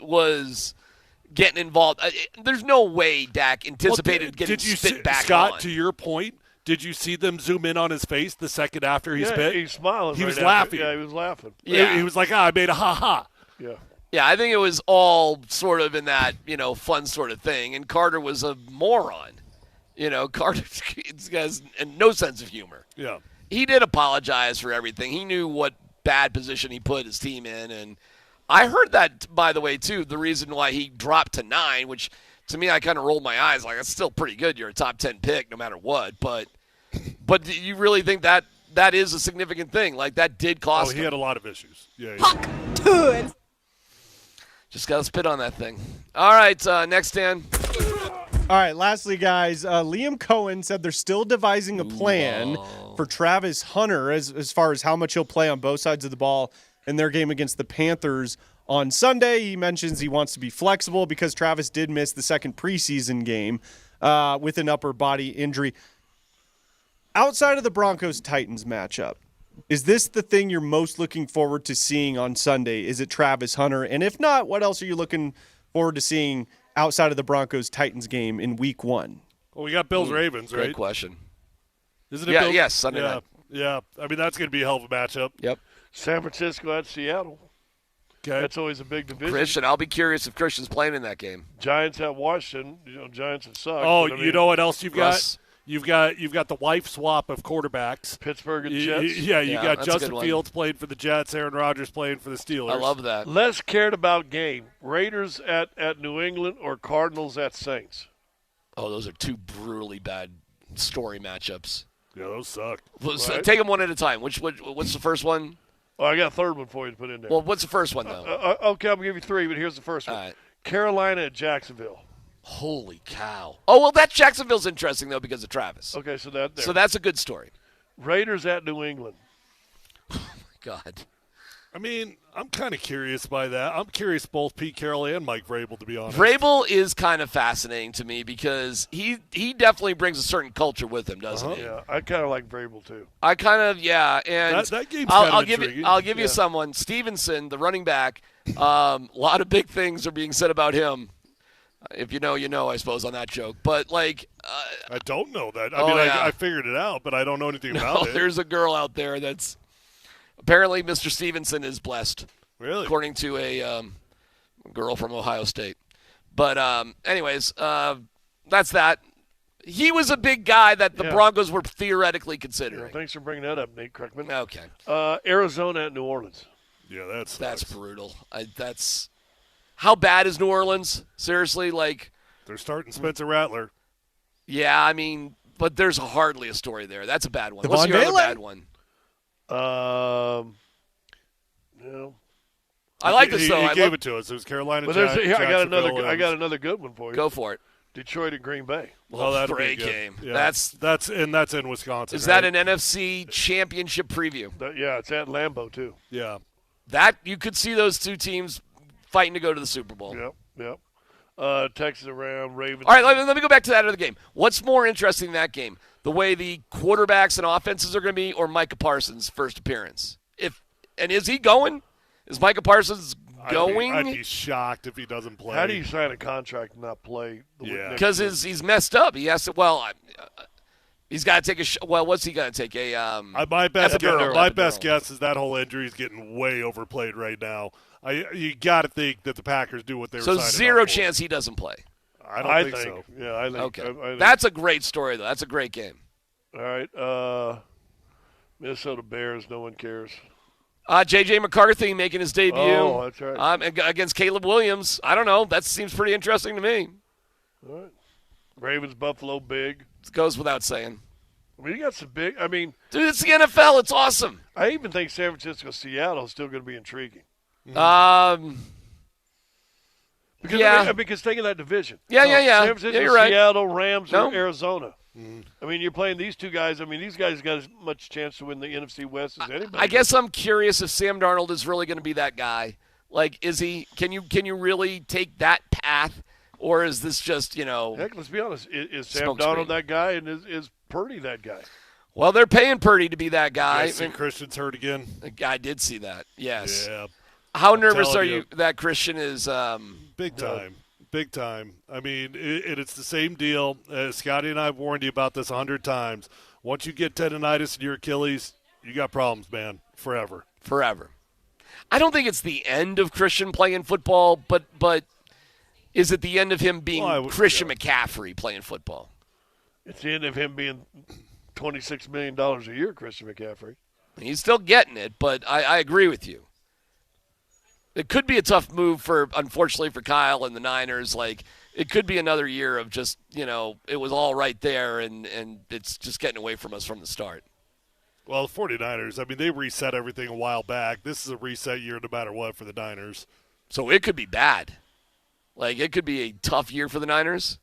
getting involved. There's no way Dak anticipated getting spit back Scott, on. to your point, did you see them zoom in on his face the second after he spit? He's smiling. He was laughing. Yeah, he was laughing. Yeah. He was like, I made a ha-ha. Yeah. Yeah, I think it was all sort of in that, fun sort of thing. And Carter was a moron. Carter has no sense of humor. Yeah. He did apologize for everything. He knew what bad position he put his team in. And I heard that, by the way, too, the reason why he dropped to 9, which to me I kind of rolled my eyes like, that's still pretty good. You're a top 10 pick no matter what. But do you really think that is a significant thing? Like, that did cost him. He had a lot of issues. Yeah. Just got to spit on that thing. All right, next, Dan. All right, lastly, guys, Liam Cohen said they're still devising a plan for Travis Hunter as far as how much he'll play on both sides of the ball in their game against the Panthers on Sunday. He mentions he wants to be flexible because Travis did miss the second preseason game with an upper body injury. Outside of the Broncos-Titans matchup, is this the thing you're most looking forward to seeing on Sunday? Is it Travis Hunter? And if not, what else are you looking forward to seeing outside of the Broncos-Titans game in Week 1? Well, we got Bills-Ravens, right? Great question. Isn't it Yeah, Bills? yes, Sunday night. Yeah. I mean, that's going to be a hell of a matchup. Yep. San Francisco at Seattle. Okay. That's always a big division. Christian, I'll be curious if Christian's playing in that game. Giants at Washington. Giants have sucked. Oh, but I mean, you know what else you've got? Russ. You've got the wife swap of quarterbacks. Pittsburgh and Jets. You Yeah, got that's a Justin good one. Fields playing for the Jets, Aaron Rodgers playing for the Steelers. I love that. Less cared about game. Raiders at New England or Cardinals at Saints? Oh, those are two brutally bad story matchups. Yeah, those suck. Right. Take them one at a time. What's the first one? Oh, I got a third one for you to put in there. Well, what's the first one, though? Okay, I'm going to give you 3, but here's the first one. All right. Carolina at Jacksonville. Holy cow. Oh, well, that Jacksonville's interesting, though, because of Travis. Okay, so that there. So that's a good story. Raiders at New England. God. I mean, I'm kind of curious by that. I'm curious both Pete Carroll and Mike Vrabel, to be honest. Vrabel is kind of fascinating to me because he definitely brings a certain culture with him, doesn't he? Yeah, I kind of like Vrabel too. I kind of, yeah. And that game's I'll kind of intriguing. give you someone. Stevenson, the running back, a lot of big things are being said about him. If you know, you know, I suppose, on that joke. But, like... I don't know that. I figured it out, but I don't know anything about it. There's a girl out there that's... Apparently, Mr. Stevenson is blessed. Really? According to a girl from Ohio State. But anyways, that's that. He was a big guy that the Broncos were theoretically considering. Yeah, thanks for bringing that up, Nate Kreckman. Okay. Arizona at New Orleans. Yeah, that's brutal. How bad is New Orleans? Seriously, like they're starting Spencer Rattler. Yeah, I mean, but there's hardly a story there. That's a bad one. Devon What's your other Bailey? bad one? I He- like this he- though. He I gave love- it to us. It was Carolina. But I Jacksonville, got another good one for you. Go for it. Detroit at Green Bay. Well, that'll be great good. game. Yeah. That's in Wisconsin. Is that right? an NFC championship preview? Yeah, it's at Lambeau too. Yeah. That you could see those two teams fighting to go to the Super Bowl. Yep. Texas around Ravens. All right, let me go back to that other game. What's more interesting in that game? The way the quarterbacks and offenses are going to be, or Micah Parsons' first appearance? Is he going? Is Micah Parsons going? I'd be shocked if he doesn't play. How do you sign a contract and not play? Because he's messed up. He has to. Well, he's got to take a. Well, what's he got to take a? My best epidural. guess is that whole injury is getting way overplayed right now. You got to think that the Packers do what they were. So signing zero up for. chance he doesn't play. I don't think so. Yeah, I think. Okay, I think. that's a great story though. That's a great game. All right, Minnesota Bears. No one cares. J.J. McCarthy making his debut. Oh, that's right. Against Caleb Williams. I don't know. That seems pretty interesting to me. All right. Ravens, Buffalo, big. It goes without saying. I mean, you got some big. I mean, dude, it's the NFL. It's awesome. I even think San Francisco, Seattle is still going to be intriguing. Because think of that division. Yeah. San Francisco, yeah, you're right. Seattle, Rams, No. or Arizona. I mean, you're playing these two guys. I mean, these guys got as much chance to win the NFC West as anybody. I guess I'm curious if Sam Darnold is really going to be that guy. Like, is he? Can you really take that path, or is this just Heck, let's be honest. Is Sam Smoke Darnold screen. that guy, and is Purdy that guy? Well, they're paying Purdy to be that guy. I think Christian's hurt again. I did see that. Yes. Yeah. How I'm nervous telling are you that Christian is? Big time. Big time. I mean, it's the same deal. Scotty and I have warned you about this 100 times. Once you get tendonitis in your Achilles, you got problems, man, forever. Forever. I don't think it's the end of Christian playing football, but is it the end of him being Christian McCaffrey playing football? It's the end of him being $26 million a year, Christian McCaffrey. He's still getting it, but I agree with you. It could be a tough move unfortunately for Kyle and the Niners. Like, it could be another year of just, it was all right there, and it's just getting away from us from the start. Well, the 49ers, they reset everything a while back. This is a reset year no matter what for the Niners. So it could be bad. Like, it could be a tough year for the Niners.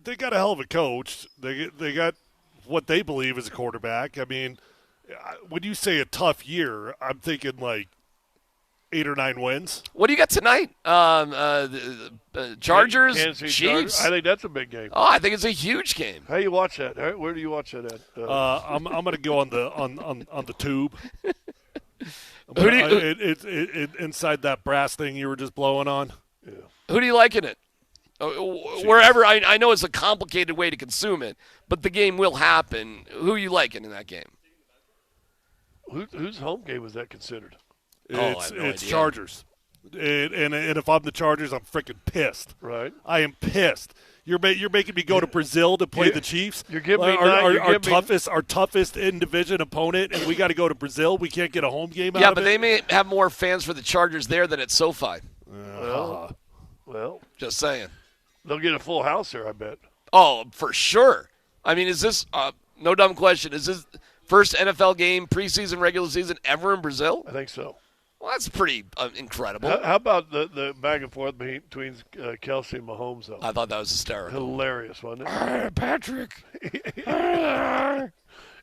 They got a hell of a coach. They got what they believe is a quarterback. When you say a tough year, I'm thinking like 8 or 9 wins. What do you got tonight? Chargers, Chiefs. Chargers. I think that's a big game. Oh, I think it's a huge game. How do you watch that? Where do you watch that at? I'm going to go on the tube. Inside that brass thing you were just blowing on. Yeah. Who do you like in it? Wherever. I know it's a complicated way to consume it, but the game will happen. Who are you liking in that game? Whose home game was that considered? It's Chargers. And if I'm the Chargers, I'm freaking pissed. Right. I am pissed. You're making me go to Brazil to play the Chiefs. You're giving me our toughest in division opponent, and we got to go to Brazil. We can't get a home game out of it. Yeah, but they may have more fans for the Chargers there than at SoFi. Well, just saying. They'll get a full house there, I bet. Oh, for sure. Is this no dumb question? Is this first NFL game, preseason, regular season ever in Brazil? I think so. Well, that's pretty incredible. How about the back and forth between Kelsey and Mahomes, though? I thought that was hysterical. Hilarious, wasn't it? Patrick.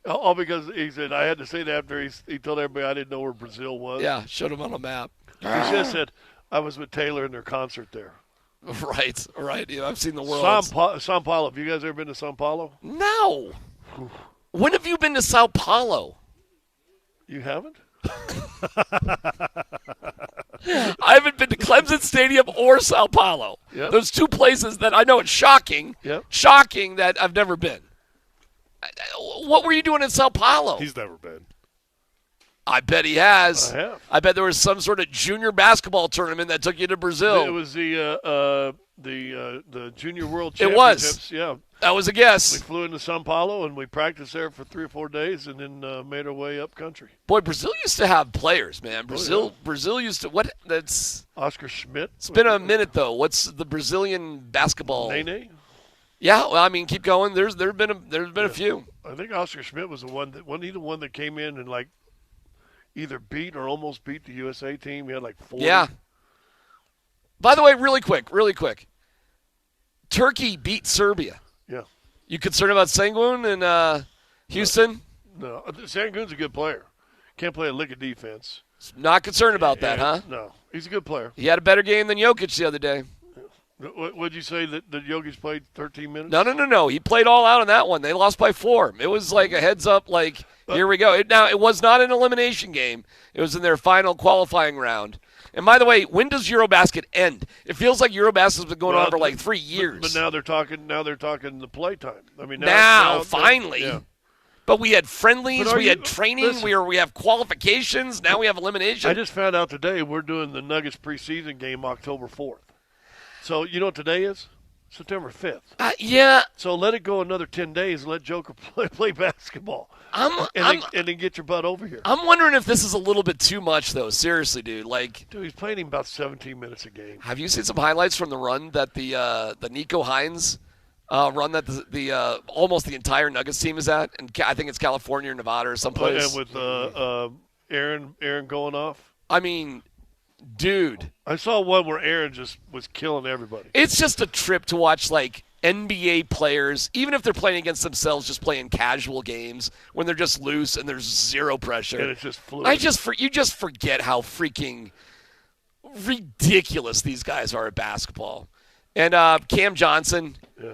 All because he said, I had to say that after he told everybody I didn't know where Brazil was. Yeah, showed him on a map. He just said, I was with Taylor in their concert there. Right. Yeah, I've seen the world. São Paulo. Have you guys ever been to São Paulo? No. When have you been to Sao Paulo? You haven't? I haven't been to Clemson Stadium or Sao Paulo. Yep. Those two places that I know it's shocking. Yep. Shocking that I've never been. What were you doing in Sao Paulo? He's never been. I bet he has. I have. I bet there was some sort of junior basketball tournament that took you to Brazil. It was the Junior World Championships. It was. Yeah. That was a guess. We flew into São Paulo, and we practiced there for 3 or 4 days, and then made our way up country. Boy, Brazil used to have players, man. Brazil used to – what? That's – Oscar Schmidt. It's been a minute, though. What's the Brazilian basketball? Nene? Yeah, well, keep going. There's been a few. I think Oscar Schmidt was the one that – wasn't he the one that came in and, like, either beat or almost beat the USA team? He had, like, 40. Yeah. By the way, really quick. Turkey beat Serbia. Yeah. You concerned about Sengun and Houston? No. Sengun's a good player. Can't play a lick of defense. Not concerned about that, huh? No. He's a good player. He had a better game than Jokic the other day. Would you say that Jokic played 13 minutes? No. He played all out on that one. They lost by 4. It was like a heads up, like, here we go. Now, it was not an elimination game. It was in their final qualifying round. And by the way, when does Eurobasket end? It feels like Eurobasket has been going on for like 3 years. But now they're talking the playtime. Now finally. Yeah. But we had friendlies, we had training, we have qualifications, now we have elimination. I just found out today we're doing the Nuggets preseason game October 4th. So you know what today is? September 5th. Yeah. So let it go another 10 days and let Joker play basketball. And then get your butt over here. I'm wondering if this is a little bit too much, though. Seriously, dude. Dude, he's playing him about 17 minutes a game. Have you seen some highlights from the run that the Nico Hines run that the almost the entire Nuggets team is at? And I think it's California or Nevada or someplace. And with Aaron going off. Dude. I saw one where Aaron just was killing everybody. It's just a trip to watch, like, NBA players, even if they're playing against themselves, just playing casual games when they're just loose and there's zero pressure. And it's just fluid. You just forget how freaking ridiculous these guys are at basketball. And Cam Johnson. Yeah.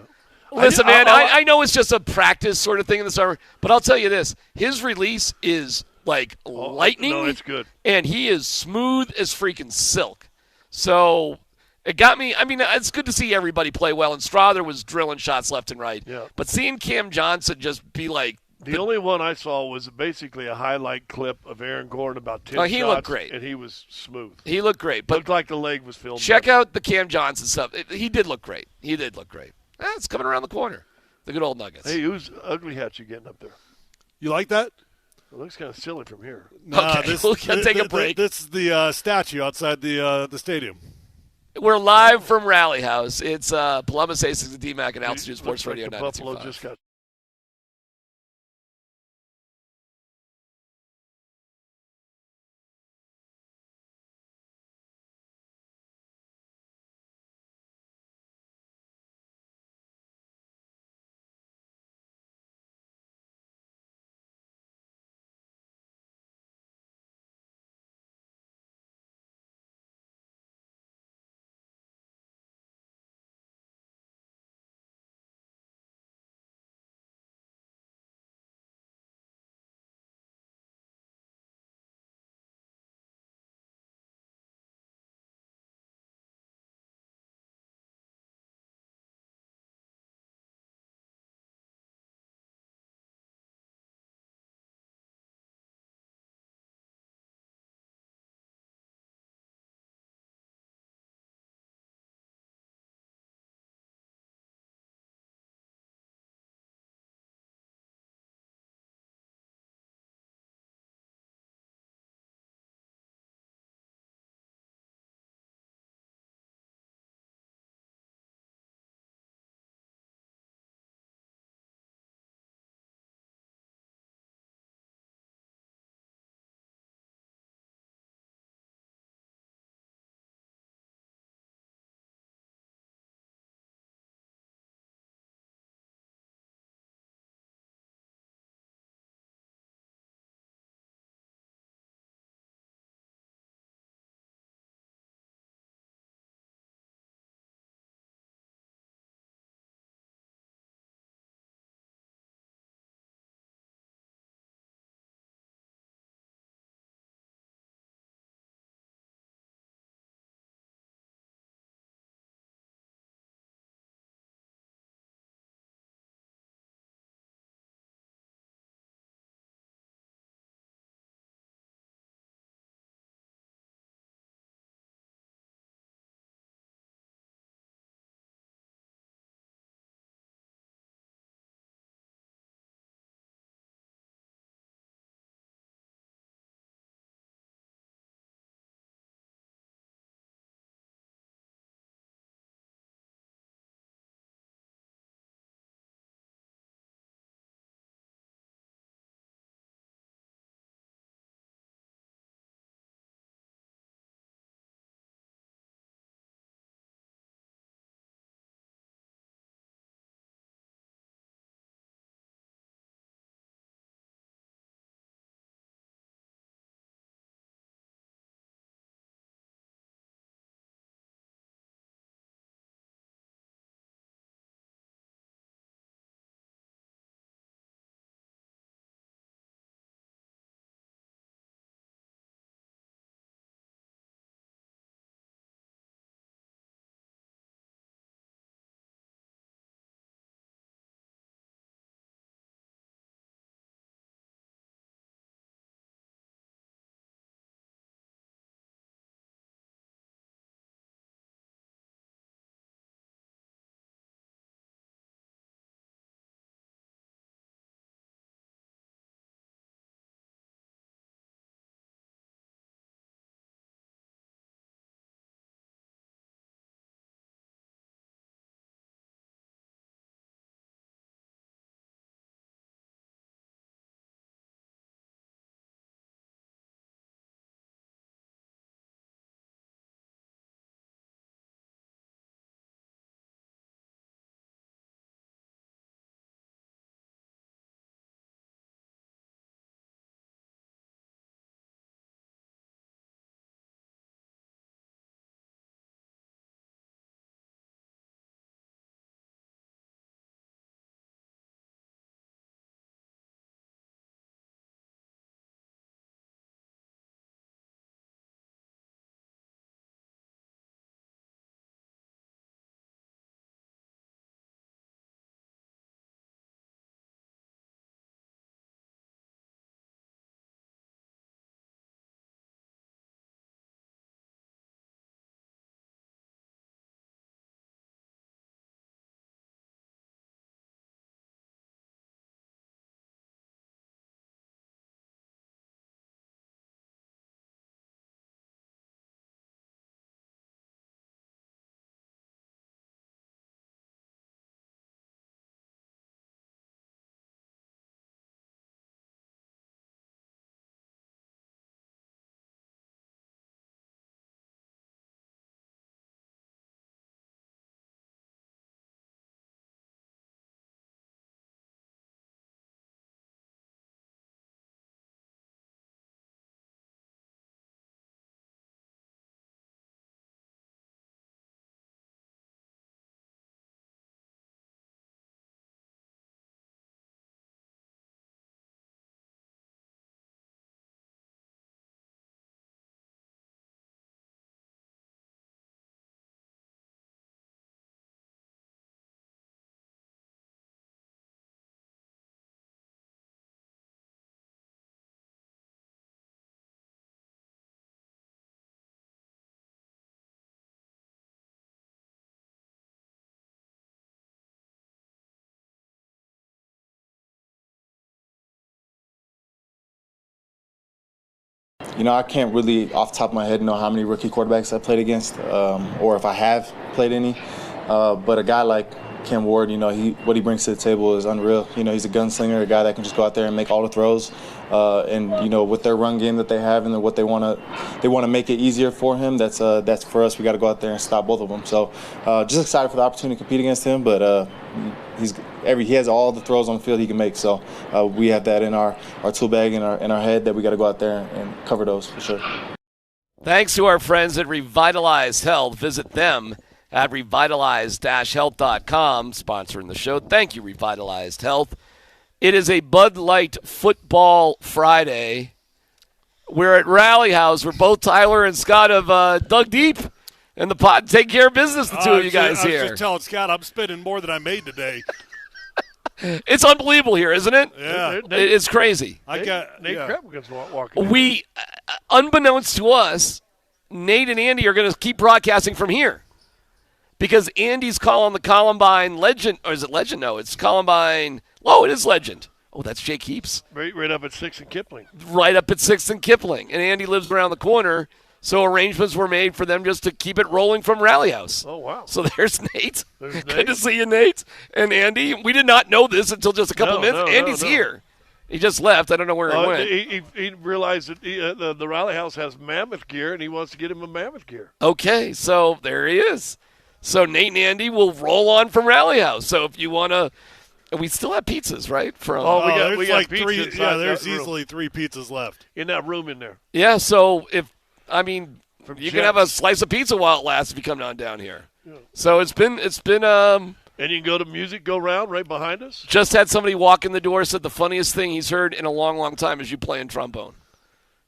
Listen, man, I know it's just a practice sort of thing in the summer, but I'll tell you this. His release is like lightning. No, it's good. And he is smooth as freaking silk. So it got me. It's good to see everybody play well. And Strother was drilling shots left and right. Yeah. But seeing Cam Johnson just be like The only one I saw was basically a highlight clip of Aaron Gordon about 10 he shots, looked great. and he was smooth. He looked great. But looked like the leg was filled. Check out the Cam Johnson stuff. He did look great. It's coming around the corner. The good old Nuggets. Hey, who's ugly hat you getting up there? You like that? It looks kind of silly from here. Nah, Okay, we'll take a break. This is the statue outside the stadium. We're live from Rally House. It's Polumbus, Hastings, and DMac and Altitude Sports Radio the Buffalo 92.5. just got I can't really off the top of my head know how many rookie quarterbacks I played against or if I have played any. But a guy like Cam Ward, what he brings to the table is unreal. He's a gunslinger, a guy that can just go out there and make all the throws. And with their run game that they have and what they want to make it easier for him. That's for us. We got to go out there and stop both of them. So just excited for the opportunity to compete against him. But he has all the throws on the field he can make. So we have that in our tool bag in our head that we got to go out there and cover those for sure. Thanks to our friends at Revitalized Health. Visit them at revitalized-health.com, sponsoring the show. Thank you, Revitalized Health. It is a Bud Light Football Friday. We're at Rally House where both Tyler and Scott have dug deep in the pot and take care of business, the two of you guys here. I was just telling Scott I'm spending more than I made today. It's unbelievable here, isn't it? Yeah. It's crazy. Nate Kreckman's walking. We, unbeknownst to us, Nate and Andy are going to keep broadcasting from here. Because Andy's calling the Columbine Legend, or is it Legend? No, it's Columbine. Oh, it is Legend. Oh, that's Jake Heaps. Right up at 6th and Kipling. Right up at 6th and Kipling. And Andy lives around the corner, so arrangements were made for them just to keep it rolling from Rally House. Oh, wow. So there's Nate. Good to see you, Nate. And Andy. We did not know this until just a couple of minutes. Andy's here. He just left. I don't know where he went. He realized that the Rally House has mammoth gear, and he wants to get him a mammoth gear. Okay, so there he is. So Nate and Andy will roll on from Rally House. So if you want to, we still have pizzas, right? We got like three. Yeah, there's easily 3 pizzas left in that room in there. Yeah. So you can have a slice of pizza while it lasts if you come down here. Yeah. So it's been. And you can go to Music Go Round right behind us. Just had somebody walk in the door, said the funniest thing he's heard in a long, long time is you playing trombone.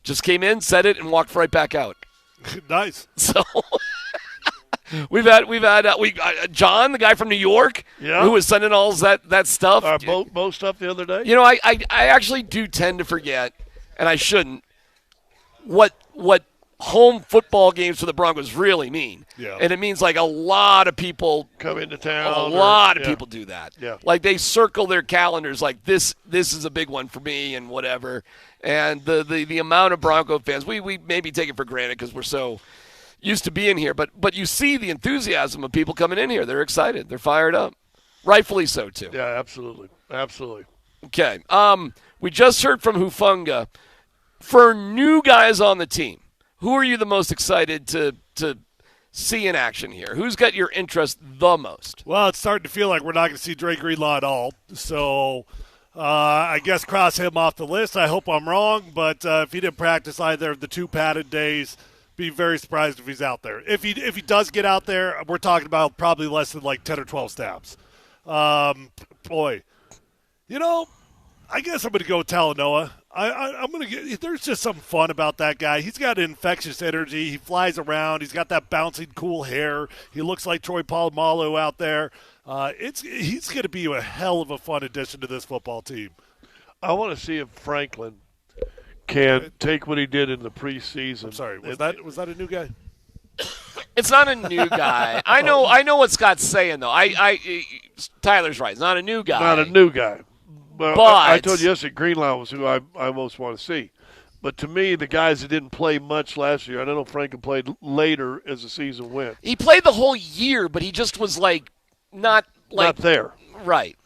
Just came in, said it, and walked right back out. Nice. So. We've had John, the guy from New York, who was sending all that stuff. Our boat stuff the other day. I actually do tend to forget, and I shouldn't, what home football games for the Broncos really mean. Yeah. And it means like a lot of people come into town. A lot of people do that. Yeah. Like they circle their calendars like this is a big one for me and whatever. And the amount of Bronco fans, we maybe take it for granted because we're so used to being here, but you see the enthusiasm of people coming in here. They're excited. They're fired up. Rightfully so, too. Yeah, absolutely. Absolutely. Okay. We just heard from Hufanga. For new guys on the team, who are you the most excited to see in action here? Who's got your interest the most? Well, it's starting to feel like we're not going to see Dre Greenlaw at all. So I guess cross him off the list. I hope I'm wrong, but if he didn't practice either of the 2 padded days, be very surprised if he's out there. If he does get out there, we're talking about probably less than like 10 or 12 snaps. Boy, I guess I'm going to go with Talanoa. I'm going to get. There's just something fun about that guy. He's got infectious energy. He flies around. He's got that bouncing, cool hair. He looks like Troy Polamalu out there. He's going to be a hell of a fun addition to this football team. I want to see if Franklin can take what he did in the preseason. I'm sorry, was that a new guy? It's not a new guy. I know what Scott's saying though. Tyler's right. It's not a new guy. Not a new guy. But I told you yesterday, Greenlaw was who I most want to see. But to me, the guys that didn't play much last year, I don't know if Franklin played later as the season went. He played the whole year, but he just was not there. Right.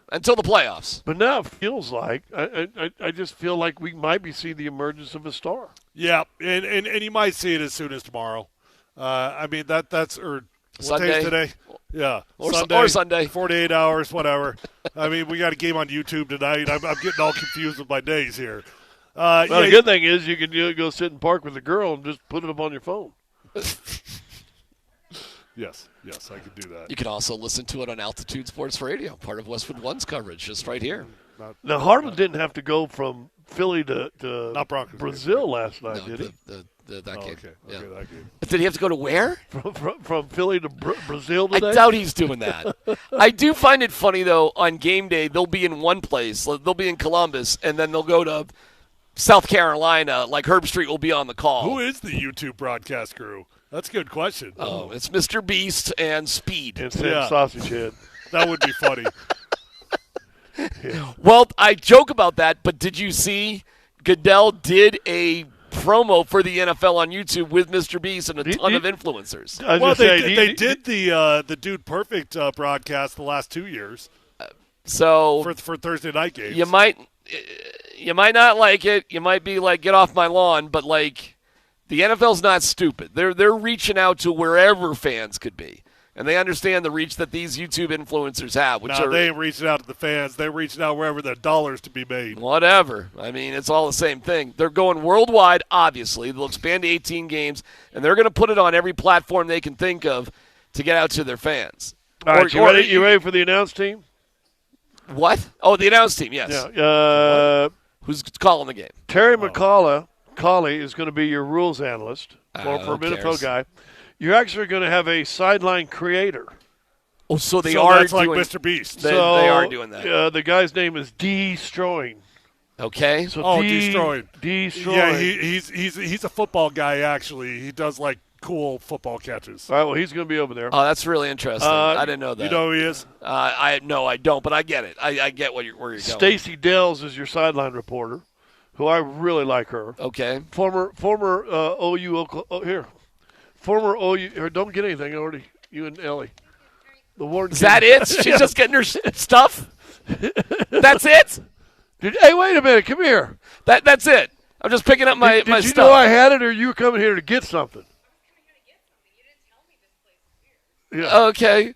Until the playoffs. But now it feels like, I just feel like we might be seeing the emergence of a star. Yeah, and you might see it as soon as tomorrow. That's what Sunday. day is today? Yeah, or Sunday. 48 hours, whatever. We got a game on YouTube tonight. I'm getting all confused with my days here. The good thing is you can go sit and park with a girl and just put it up on your phone. Yes, I can do that. You can also listen to it on Altitude Sports Radio, part of Westwood One's coverage, just right here. Now, Harlan didn't have to go from Philly to Brazil last night, did he? That game. Okay, yeah. that game. Did he have to go to where? From Philly to Brazil today? I doubt he's doing that. I do find it funny, though, on game day, they'll be in one place. They'll be in Columbus, and then they'll go to South Carolina, like Herb Street will be on the call. Who is the YouTube broadcast crew? That's a good question. Oh, it's Mr. Beast and Speed. And Sam Sausage Head. That would be funny. Yeah. Well, I joke about that, but did you see Goodell did a promo for the NFL on YouTube with Mr. Beast and a ton of influencers. Well, they did the Dude Perfect broadcast the last 2 years. So for Thursday night games, you might not like it. You might be like, get off my lawn. But like, the NFL's not stupid. They're reaching out to wherever fans could be. And they understand the reach that these YouTube influencers have. They ain't reaching out to the fans. They're reaching out wherever the dollars to be made. Whatever. I mean, it's all the same thing. They're going worldwide, obviously. They'll expand to 18 games, and they're going to put it on every platform they can think of to get out to their fans. All right, you ready for the announce team? What? Oh, the announce team, yes. Yeah. Who's calling the game? Terry McCauley is going to be your rules analyst for a NFL guy. You're actually going to have a sideline creator. Oh, so they are that's doing, like Mr. Beast. They are doing that. The guy's name is Destroying. Okay. So Destroying. Destroying. Yeah, he's a football guy, actually. He does, like, cool football catches. All right, well, he's going to be over there. Oh, that's really interesting. I didn't know that. You know who he is? I don't, but I get it. I get where you're going. Stacey Dells is your sideline reporter, who I really like her. Okay. Former OU here. Former OU, or don't get anything already. You and Ellie. The warden. Is that it? She's just getting her stuff? That's it? Hey, wait a minute. Come here. That's it. I'm just picking up my Did you stuff. know I had it, or you were coming here to get something? Yeah. Okay.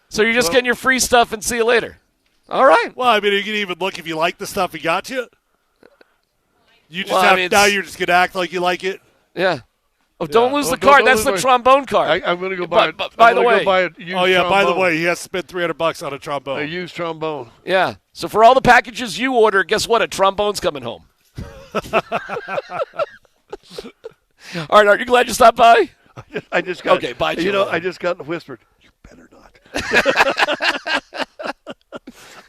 So you're just getting your free stuff and see you later. All right. Well, I mean, you can even look if you like the stuff he got you. You just now you're just going to act like you like it? Yeah. Oh, don't lose the card. That's the trombone card. I'm going to go buy it. By the way. By the way, he has to spend $300 on a trombone. A used trombone. Yeah. So for all the packages you order, guess what? A trombone's coming home. All right. Are you glad you stopped by? I just got. Okay. Bye. You know, I just got whispered. You better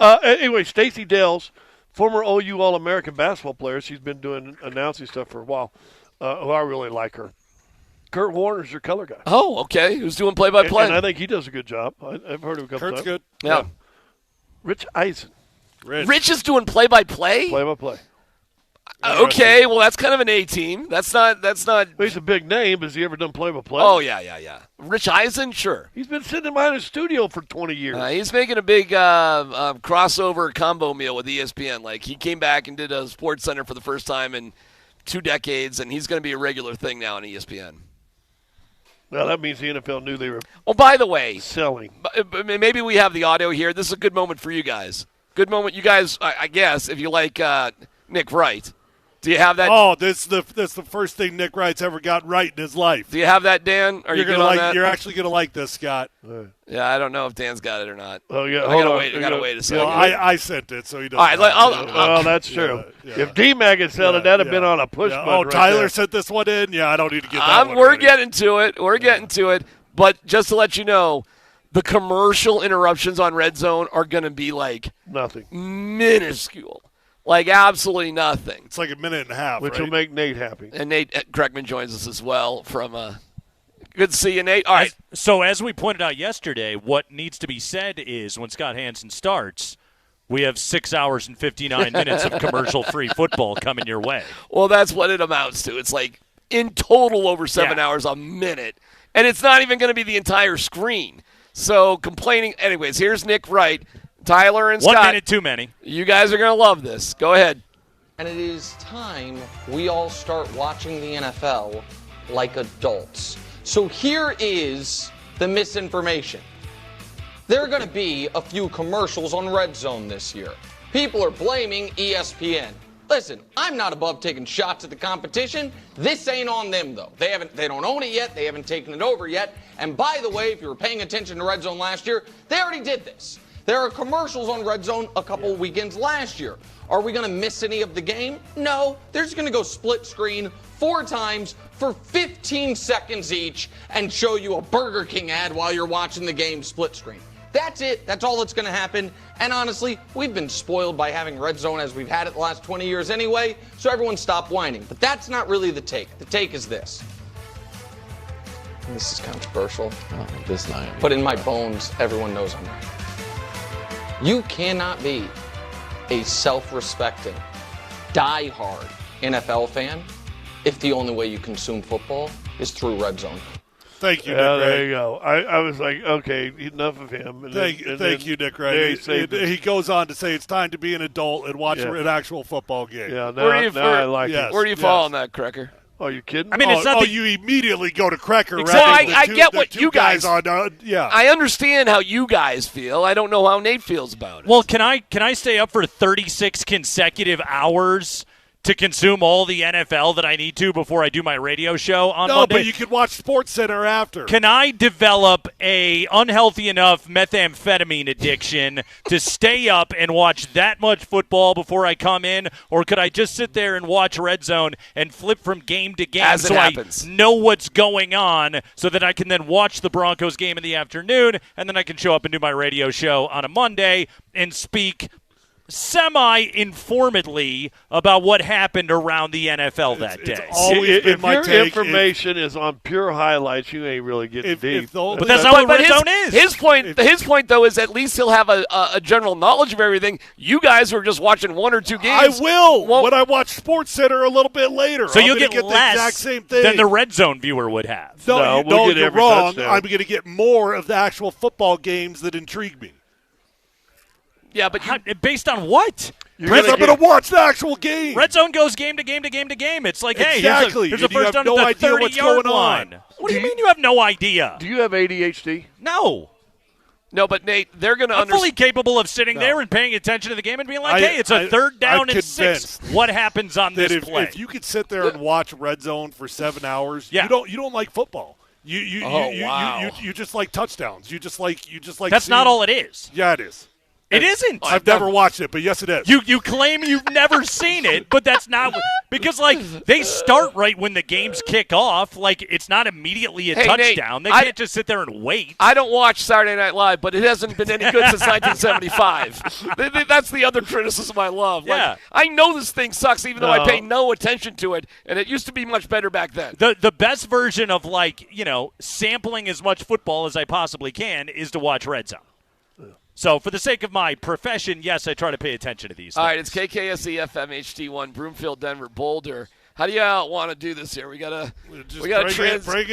not. Anyway, Stacey Dells, former OU All-American basketball player. She's been doing announcing stuff for a while. Who I really like her. Kurt Warner's your color guy. Oh, okay. Who's doing play-by-play? And I think he does a good job. I've heard him a couple times. Kurt's good. Yeah. Rich Eisen. Rich is doing play-by-play? Play-by-play. Okay, well, that's kind of an A-team. That's not. Well, he's a big name. Has he ever done play-by-play? Oh, yeah. Rich Eisen, sure. He's been sitting behind his studio for 20 years. He's making a big crossover combo meal with ESPN. Like, he came back and did a Sports Center for the first time in 2 decades, and he's going to be a regular thing now on ESPN. Well, that means the NFL knew they were. Oh, by the way, selling. Maybe we have the audio here. This is a good moment for you guys. Good moment, you guys. I guess if you like Nick Wright, do you have that? Oh, that's the first thing Nick Wright's ever got right in his life. Do you have that, Dan? Are you gonna like? that? You're actually gonna like this, Scott. Yeah, I don't know if Dan's got it or not. Oh yeah, I gotta wait a second. I sent it, so he doesn't. All right, well, that's true. Yeah. If DMac had said it, that'd have been on a push button. Oh, right Tyler there. sent this one in. Yeah, I don't need to get that one. We're getting to it. We're getting to it. But just to let you know, the commercial interruptions on Red Zone are going to be like nothing, minuscule, like absolutely nothing. It's like a minute and a half, which will make Nate happy. And Nate Kreckman joins us as well from. Good to see you, Nate. All right. So as we pointed out yesterday, what needs to be said is when Scott Hansen starts, we have 6 hours and 59 minutes of commercial-free football coming your way. Well, that's what it amounts to. It's like in total over 7 hours a minute. And it's not even going to be the entire screen. So complaining. Anyways, here's Nick Wright, Tyler, and Scott. 1 minute too many. You guys are going to love this. Go ahead. And it is time we all start watching the NFL like adults. So here is the misinformation. There are going to be a few commercials on Red Zone this year. People are blaming ESPN. Listen, I'm not above taking shots at the competition. This ain't on them, though. They don't own it yet. They haven't taken it over yet. And by the way, if you were paying attention to Red Zone last year, they already did this. There are commercials on Red Zone a couple weekends last year. Are we going to miss any of the game? No. They're just going to go split screen 4 times for 15 seconds each and show you a Burger King ad while you're watching the game split screen. That's it. That's all that's going to happen. And honestly, we've been spoiled by having Red Zone as we've had it the last 20 years anyway, so everyone stop whining. But that's not really the take. The take is this. And this is controversial. Oh, this night. But in my bones, everyone knows I'm right. You cannot be a self-respecting, die-hard NFL fan if the only way you consume football is through Red Zone. Thank you, Yeah, Nick there Wright. you go. I was like, okay, enough of him. And Thank you, Nick Wright. He goes on to say it's time to be an adult and watch an actual football game. Yeah, now I like it. Where do you fall on that, Krecker? Oh, you kidding? I mean, it's not you immediately go to Krecker. Exactly. I get what you guys on. Yeah, I understand how you guys feel. I don't know how Nate feels about it. Well, can I stay up for 36 consecutive hours to consume all the NFL that I need to before I do my radio show on Monday? No, but you can watch SportsCenter after. Can I develop a unhealthy enough methamphetamine addiction to stay up and watch that much football before I come in, or could I just sit there and watch Red Zone and flip from game to game As it so happens. I know what's going on so that I can then watch the Broncos game in the afternoon, and then I can show up and do my radio show on a Monday and speak semi-informedly about what happened around the NFL that day. If your information is on pure highlights, you ain't really getting deep. But that's not what Red Zone is. His point, though, is at least he'll have a general knowledge of everything. You guys who are just watching one or two games. I will when I watch SportsCenter a little bit later. So you'll get get the exact less same thing than the Red Zone viewer would have. No, we'll get you're every wrong. touchdown. I'm going to get more of the actual football games that intrigue me. Yeah, but based on what? I'm going to watch the actual game. Red Zone goes game to game to game to game. It's like, hey, exactly. here's a And you first have down no at the idea what's 30-yard going on. line. What do you mean you have no idea? Do you have ADHD? No. No, but Nate, they're going to I'm fully capable of sitting there and paying attention to the game and being like, hey, it's a third down and 6. What happens on this play? If you could sit there and watch Red Zone for 7 hours, you don't like football. You just like touchdowns. You just like That's not all it is. Yeah, it is. It isn't. I've never watched it, but yes, it is. You claim you've never seen it, but that's not because they start right when the games kick off. Like it's not immediately a touchdown. Nate, they can't just sit there and wait. I don't watch Saturday Night Live, but it hasn't been any good since 1975. That's the other criticism I love. Yeah. I know this thing sucks, even though I pay no attention to it, and it used to be much better back then. The best version of sampling as much football as I possibly can is to watch Red Zone. So, for the sake of my profession, yes, I try to pay attention to these things. All right, it's KKSE FM HD1, Broomfield, Denver, Boulder. How do you want to do this here? We gotta bring in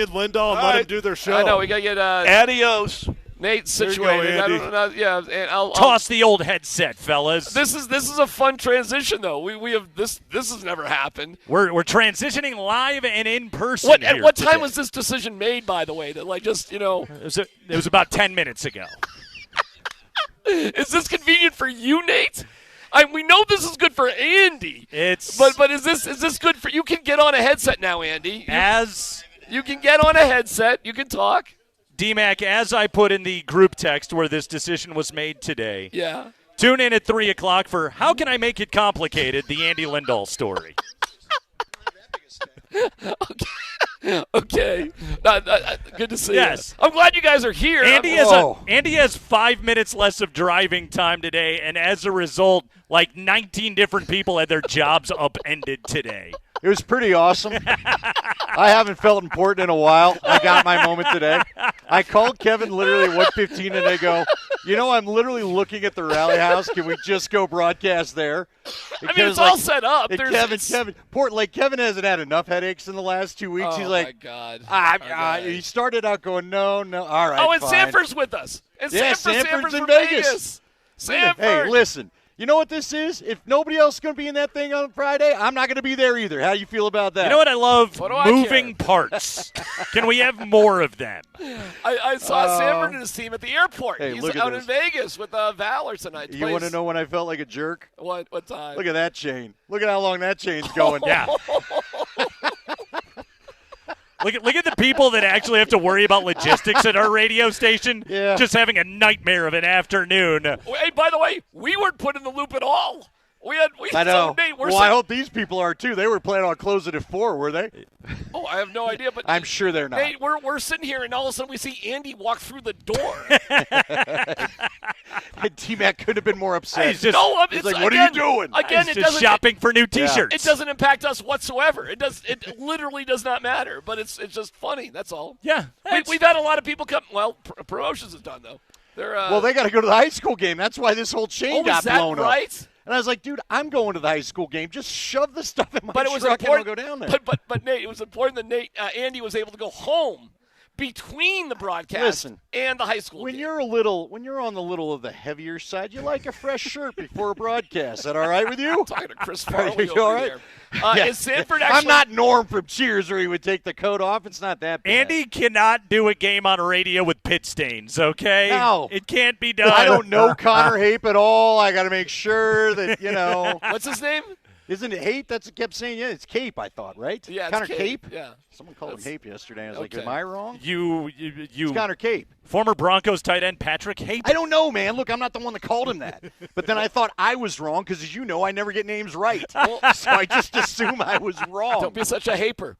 Lindahl and let them do their show. I know we gotta get adios. Nate There you situated. go, Andy. And I'll Toss the old headset, fellas. This is a fun transition though. We have this has never happened. We're transitioning live and in person. At what time was this decision made, by the way? That It was about 10 minutes ago. Is this convenient for you, Nate? We know this is good for Andy. But is this good for you? Can get on a headset now, Andy. You can get on a headset. You can talk. DMac, as I put in the group text where this decision was made today. Yeah. Tune in at 3 o'clock for How Can I Make It Complicated? The Andy Lindahl story. Okay. Good to see Yes. you. I'm glad you guys are here. Andy has 5 minutes less of driving time today, and as a result, 19 different people had their jobs upended today. It was pretty awesome. I haven't felt important in a while. I got my moment today. I called Kevin literally at 1:15, and they go, I'm literally looking at the rally house. Can we just go broadcast there? And it's all set up. Kevin hasn't had enough headaches in the last 2 weeks. He's like, my God. He started out going, no, all right, Oh, and fine. Sanford's with us. And Sanford's in from Vegas. Sanford. Hey, listen. You know what this is? If nobody else is going to be in that thing on Friday, I'm not going to be there either. How do you feel about that? You know what I love? What do I Moving parts. Can we have more of them? I saw Sanford and his team at the airport. Hey, He's look at out this. in Vegas with Valor tonight. You want to know when I felt like a jerk? What time? Look at that chain. Look at how long that chain's going. Yeah. Look at the people that actually have to worry about logistics at our radio station. Yeah. Just having a nightmare of an afternoon. Hey, by the way, we weren't put in the loop at all. I know. Nate, I hope these people are too. They were planning on closing at 4, were they? Oh, I have no idea, but I'm sure they're not. Nate, we're sitting here, and all of a sudden we see Andy walk through the door. T-Mac could have been more upset. He's just, He's like, what are you doing? Again, he's just shopping for new T-shirts. It doesn't impact us whatsoever. It literally does not matter. But it's just funny. That's all. Yeah, we've had a lot of people come. Well, promotions is done though. They're well, they got to go to the high school game. That's why this whole chain got blown up. Right? And I was like, dude, I'm going to the high school game. Just shove the stuff in my But it was truck and I'll important. go down there. But Nate, it was important that Andy was able to go home between the broadcast Listen, and the high school when game. you're on the little of the heavier side, you like a fresh shirt before a broadcast. Is that all right with you? I'm talking to Chris Are Farley you over all right? there. Is Sanford actually? I'm not Norm from Cheers where he would take the coat off. It's not that bad. Andy cannot do a game on radio with pit stains, okay? No. It can't be done. I don't know Connor Hape at all. I got to make sure that, What's his name? Isn't it Hape? That's what kept saying. Yeah, it's Cape, I thought, right? Yeah, it's Connor Cape. Cape? Yeah. Someone called him Hape yesterday. I was like, Okay. am I wrong? You It's Connor Cape. Former Broncos tight end Patrick Hape. I don't know, man. Look, I'm not the one that called him that. But then I thought I was wrong because, as you know, I never get names right. So I just assume I was wrong. Don't be such a haper.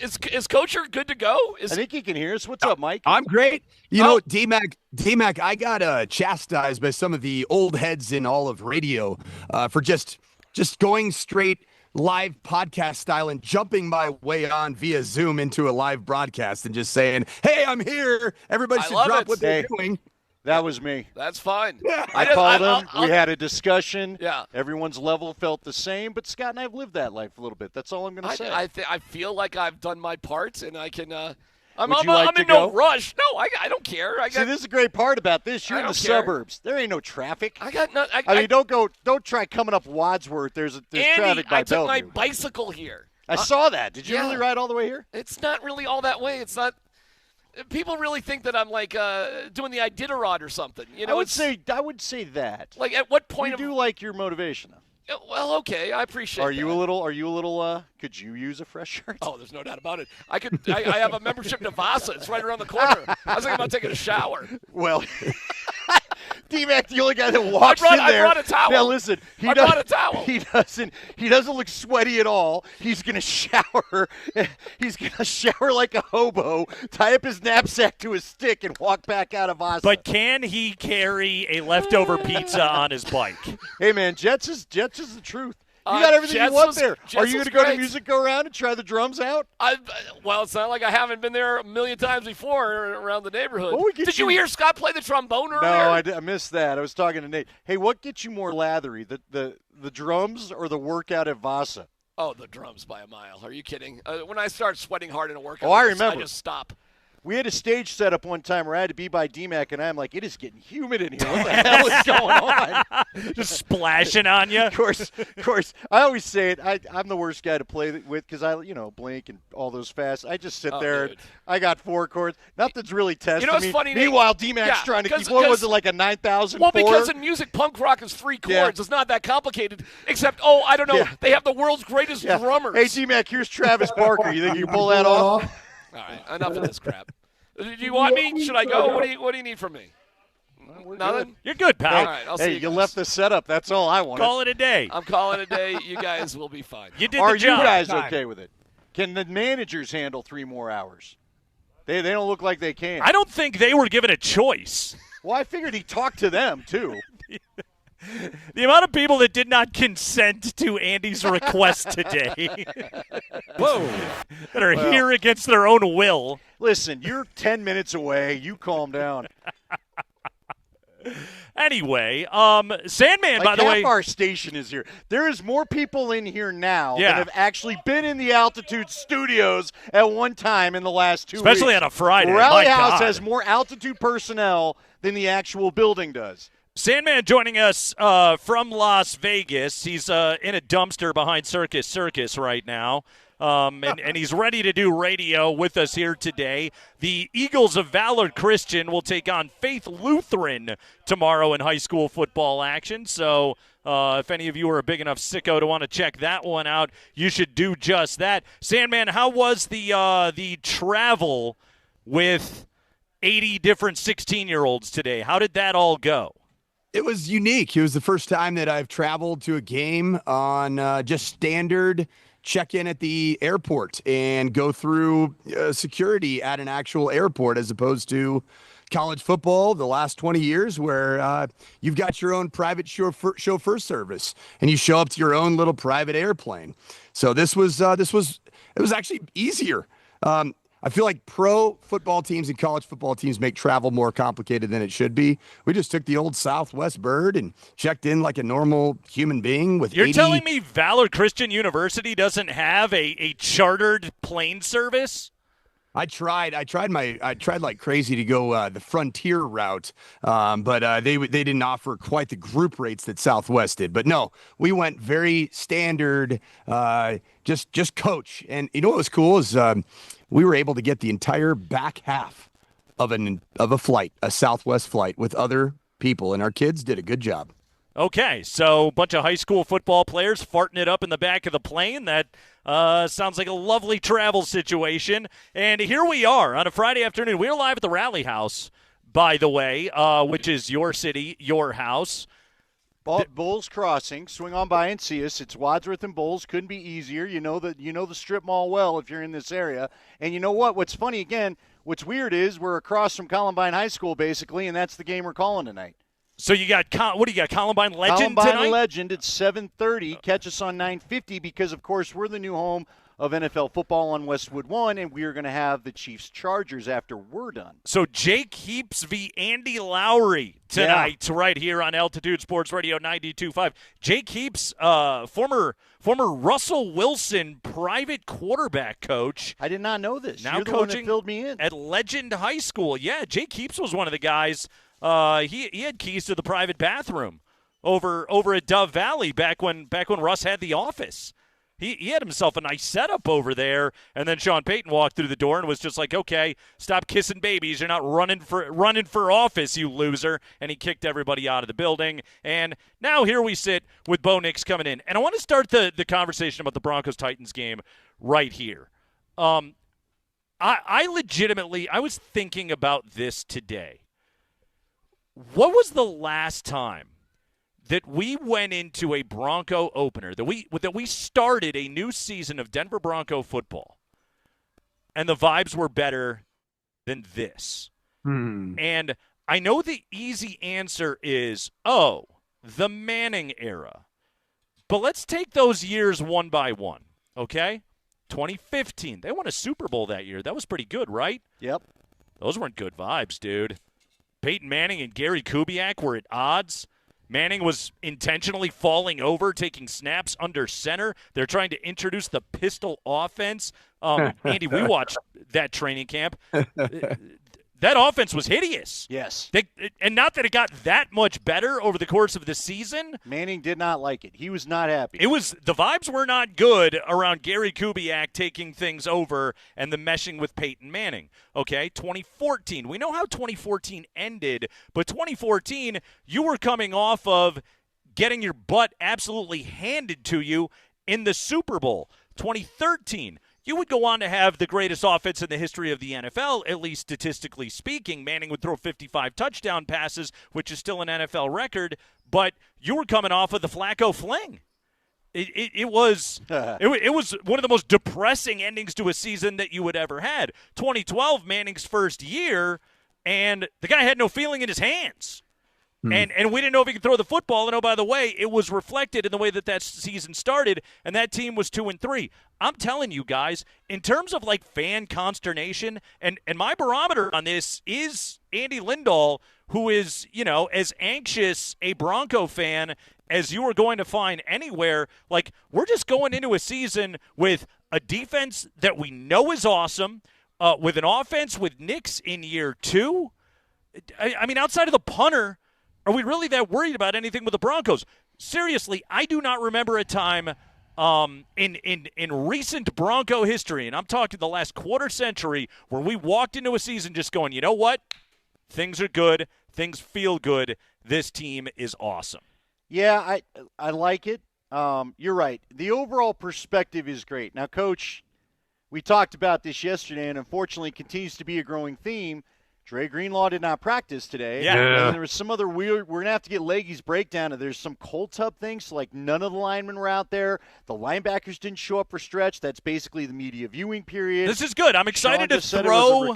Is Coacher good to go? I think he can hear us. What's up, Mike? I'm great. You know, DMac, I got chastised by some of the old heads in all of radio for just going straight live podcast style and jumping my way on via Zoom into a live broadcast and just saying, hey, I'm here. Everybody should drop what they're doing. That was me. That's fine. I called him. We had a discussion. Yeah. Everyone's level felt the same, but Scott and I have lived that life a little bit. That's all I'm going to say. I feel like I've done my part, and I can. I'm Would you like to in no go? rush. No, I don't care. See, this is the great part about this. You're I in the don't care. suburbs. There ain't no traffic. I got no. I mean, don't try coming up Wadsworth. There's Andy, traffic by I took my Bellevue. bicycle here. I saw that. Did you yeah. really ride all the way here? It's not really all that way. It's not. People really think that I'm like doing the Iditarod or something. You know, I would say that. Like, at what point? You do like your motivation, though. Well, okay, I appreciate. Are you that. a little? Could you use a fresh shirt? Oh, there's no doubt about it. I could. I have a membership to Vasa. It's right around the corner. I was thinking about taking a shower. Well, D-Mac, the only guy that walks in there. I brought a towel. Now listen, I brought a towel. He doesn't look sweaty at all. He's gonna shower. He's gonna shower like a hobo, tie up his knapsack to his stick, and walk back out of Vasa. But can he carry a leftover pizza on his bike? Hey man, Jets is the truth. You got everything you want there. Are you going to go to Music Go Around and try the drums out? Well, it's not like I haven't been there a million times before around the neighborhood. Did you you hear Scott play the trombone earlier? No, I missed that. I was talking to Nate. Hey, what gets you more lathery, the drums or the workout at Vasa? Oh, the drums by a mile. Are you kidding? When I start sweating hard in a workout, I remember. I just stop. We had a stage set up one time where I had to be by DMac, and I'm like, it is getting humid in here. What the hell is going on? Just splashing on you. Of course. I always say it. I'm the worst guy to play with because Blink and all those fast. I just sit there. Dude. I got 4 chords. Nothing's really testing You know what's me. funny, Nate? Meanwhile, DMac's trying to keep. What was it, like a 9,000? Well, because in music, punk rock is 3 chords. Yeah. It's not that complicated. Except, I don't know. Yeah. They have the world's greatest drummers. Hey, DMac, here's Travis Barker. You think you can pull that off? All right, enough of this crap. Do you want me? Should I go? What do you need from me? Nothing? You're good, pal. All right, I'll see Hey, you left the setup. That's all I wanted. Call it a day. I'm calling it a day. You guys will be fine. You did Are the job. you guys okay with it? Can the managers handle 3 more hours? They don't look like they can. I don't think they were given a choice. Well, I figured he talked to them, too. The amount of people that did not consent to Andy's request today. Whoa. That are here against their own will. Listen, you're 10 minutes away. You calm down. Anyway, Sandman, by the way. Half our station is here. There is more people in here now Yeah. that have actually been in the Altitude studios at one time in the last 2 weeks. Especially on a Friday. Rally My House God. has more Altitude personnel than the actual building does. Sandman joining us from Las Vegas. He's in a dumpster behind Circus right now. And he's ready to do radio with us here today. The Eagles of Valor Christian will take on Faith Lutheran tomorrow in high school football action. So if any of you are a big enough sicko to want to check that one out, you should do just that. Sandman, how was the travel with 80 different 16-year-olds today? How did that all go? It was unique. It was the first time that I've traveled to a game on just standard check-in at the airport and go through security at an actual airport as opposed to college football the last 20 years where you've got your own private chauffeur service and you show up to your own little private airplane. So it was actually easier. I I feel like pro football teams and college football teams make travel more complicated than it should be. We just took the old Southwest bird and checked in like a normal human being with You're 80 telling me Valor Christian University doesn't have a chartered plane service? I tried like crazy to go the Frontier route, but they didn't offer quite the group rates that Southwest did. But no, we went very standard, just coach. And you know what was cool is we were able to get the entire back half of a flight, a Southwest flight, with other people, and our kids did a good job. Okay, so a bunch of high school football players farting it up in the back of the plane. That sounds like a lovely travel situation. And here we are on a Friday afternoon. We're live at the Rally House, by the way, which is your city, your house. Bulls Crossing. Swing on by and see us. It's Wadsworth and Bulls. Couldn't be easier. You know the strip mall well if you're in this area. And you know what? What's funny, again, what's weird is we're across from Columbine High School, basically, and that's the game we're calling tonight. So you got what do you got? Columbine Legend Columbine tonight? Legend at 7:30. Catch us on 950 because, of course, we're the new home of NFL football on Westwood 1, and we are going to have the Chiefs Chargers after we're done. So Jake Heaps v. Andy Lowry tonight, right here on Altitude Sports Radio 92.5. Jake Heaps, former Russell Wilson private quarterback coach. I did not know this. Now You're the coaching one that filled me in. at Legend High School. Yeah, Jake Heaps was one of the guys. He had keys to the private bathroom over at Dove Valley back when Russ had the office. He had himself a nice setup over there, and then Sean Payton walked through the door and was just like, "Okay, stop kissing babies. You're not running for office, you loser." And he kicked everybody out of the building. And now here we sit with Bo Nix coming in. And I want to start the conversation about the Broncos-Titans game right here. I legitimately was thinking about this today. What was the last time that we went into a Bronco opener, that we started a new season of Denver Bronco football, and the vibes were better than this? And I know the easy answer is, the Manning era. But let's take those years one by one, okay? 2015, they won a Super Bowl that year. That was pretty good, right? Yep. Those weren't good vibes, dude. Peyton Manning and Gary Kubiak were at odds. Manning was intentionally falling over, taking snaps under center. They're trying to introduce the pistol offense. Andy, we watched that training camp. That offense was hideous. Yes. And not that it got that much better over the course of the season. Manning did not like it. He was not happy. The vibes were not good around Gary Kubiak taking things over and the meshing with Peyton Manning. Okay, 2014. We know how 2014 ended, but 2014, you were coming off of getting your butt absolutely handed to you in the Super Bowl. 2013, you would go on to have the greatest offense in the history of the NFL, at least statistically speaking. Manning would throw 55 touchdown passes, which is still an NFL record, but you were coming off of the Flacco fling. It was one of the most depressing endings to a season that you would ever had. 2012, Manning's first year, and the guy had no feeling in his hands. And we didn't know if he could throw the football. And, oh, by the way, it was reflected in the way that season started, and that team was 2-3. I'm telling you guys, in terms of, like, fan consternation, and my barometer on this is Andy Lindahl, who is, as anxious a Bronco fan as you are going to find anywhere. Like, we're just going into a season with a defense that we know is awesome, with an offense with Nix in year 2. I mean, outside of the punter, are we really that worried about anything with the Broncos? Seriously, I do not remember a time in recent Bronco history, and I'm talking the last quarter century, where we walked into a season just going, you know what? Things are good. Things feel good. This team is awesome. Yeah, I like it. You're right. The overall perspective is great. Now, Coach, we talked about this yesterday, and unfortunately continues to be a growing theme. Dre Greenlaw did not practice today. Yeah. And there was some other weird – we're going to have to get Leggy's breakdown. There's some cold tub things, so like none of the linemen were out there. The linebackers didn't show up for stretch. That's basically the media viewing period. This is good. I'm excited to throw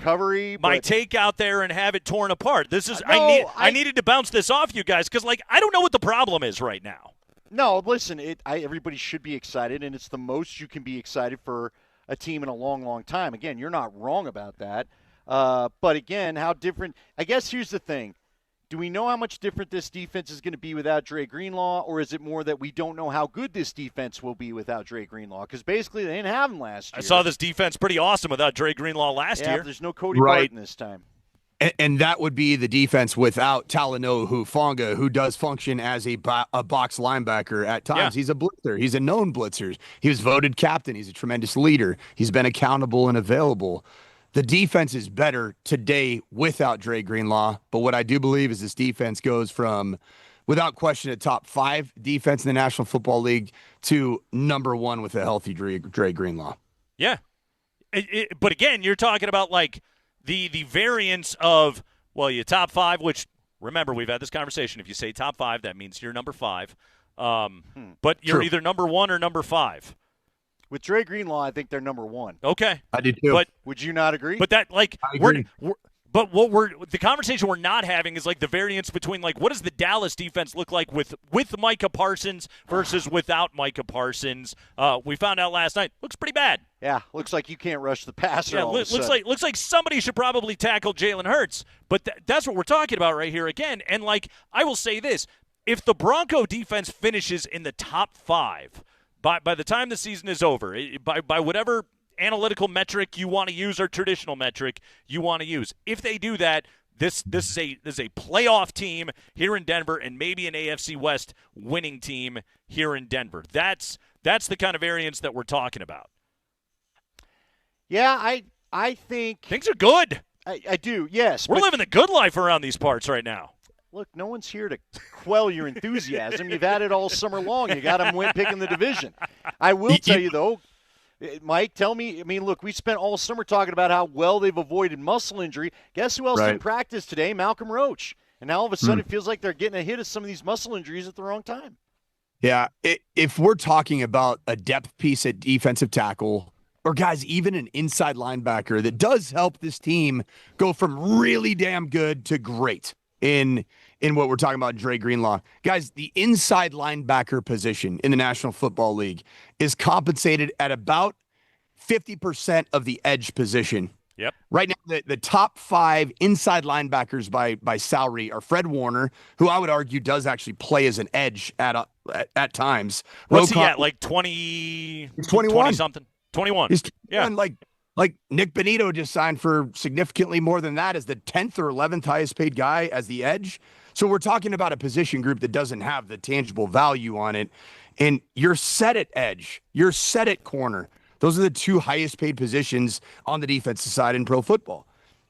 my take out there and have it torn apart. This is I needed to bounce this off you guys because, like, I don't know what the problem is right now. No, listen, everybody should be excited, and it's the most you can be excited for a team in a long, long time. Again, you're not wrong about that. But again, how different – I guess here's the thing. Do we know how much different this defense is going to be without Dre Greenlaw, or is it more that we don't know how good this defense will be without Dre Greenlaw? Because basically they didn't have him last year. I saw this defense pretty awesome without Dre Greenlaw last year. There's no Cody Right. Barton this time. And that would be the defense without Talanoa Hufanga, who does function as a box linebacker at times. Yeah. He's a blitzer. He's a known blitzer. He was voted captain. He's a tremendous leader. He's been accountable and available. The defense is better today without Dre Greenlaw, but what I do believe is this defense goes from, without question, a top 5 defense in the National Football League to number 1 with a healthy Dre Greenlaw. Yeah. But again, you're talking about like the variance of, well, you top 5, which, remember, we've had this conversation. If you say top 5, that means you're number 5. But you're True. either number 1 or number 5. With Dre Greenlaw, I think they're number 1. Okay. I do too. But would you not agree? But that, like, I agree. but the conversation we're not having is like the variance between, like, what does the Dallas defense look like with Micah Parsons versus without Micah Parsons? We found out last night, looks pretty bad. Yeah, looks like you can't rush the passer. Yeah, all of a looks sudden. like somebody should probably tackle Jalen Hurts. But that's what we're talking about right here again. And, like, I will say this. If the Bronco defense finishes in the top 5 by the time the season is over, by whatever analytical metric you want to use or traditional metric you want to use, if they do that, this is a playoff team here in Denver and maybe an AFC West winning team here in Denver. That's the kind of variance that we're talking about. Yeah, I think things are good. I do, yes. We're living the good life around these parts right now. Look, no one's here to quell your enthusiasm. You've had it all summer long. You got them picking the division. I will tell you, though, Mike, tell me, I mean, look, we spent all summer talking about how well they've avoided muscle injury. Guess who else didn't practice today? Malcolm Roach. And now all of a sudden it feels like they're getting a hit of some of these muscle injuries at the wrong time. Yeah, if we're talking about a depth piece at defensive tackle, or guys, even an inside linebacker that does help this team go from really damn good to great in what we're talking about, Dre Greenlaw. Guys, the inside linebacker position in the National Football League is compensated at about 50% of the edge position. Yep. Right now, the top 5 inside linebackers by salary are Fred Warner, who I would argue does actually play as an edge at times. What's he at, like 20? He's 21. 20-something? 21. He's 21, yeah. Like Nick Benito just signed for significantly more than that as the 10th or 11th highest paid guy as the edge. So we're talking about a position group that doesn't have the tangible value on it. And you're set at edge. You're set at corner. Those are the 2 highest paid positions on the defensive side in pro football.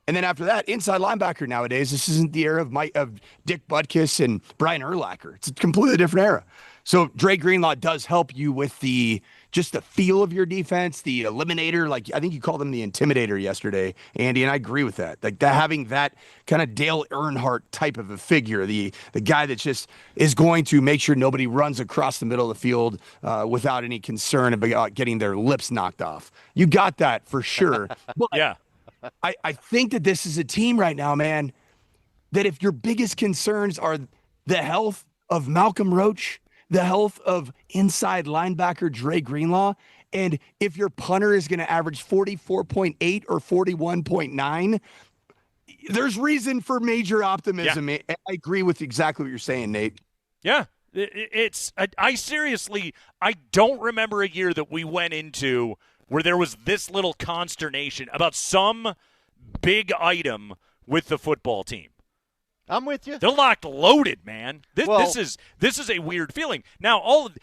And then after that, inside linebacker nowadays, this isn't the era of Dick Butkus and Brian Urlacher. It's a completely different era. So Dre Greenlaw does help you with just the feel of your defense, the eliminator. Like, I think you called him the intimidator yesterday, Andy, and I agree with that. Like, having that kind of Dale Earnhardt type of a figure, the guy that just is going to make sure nobody runs across the middle of the field without any concern about getting their lips knocked off. You got that for sure. But yeah. I think that this is a team right now, man, that if your biggest concerns are the health of Malcolm Roach, the health of inside linebacker Dre Greenlaw, and if your punter is going to average 44.8 or 41.9, there's reason for major optimism. Yeah. I agree with exactly what you're saying, Nate. Yeah. I seriously, I don't remember a year that we went into where there was this little consternation about some big item with the football team. I'm with you. They're locked loaded, man. This is a weird feeling. Now, all of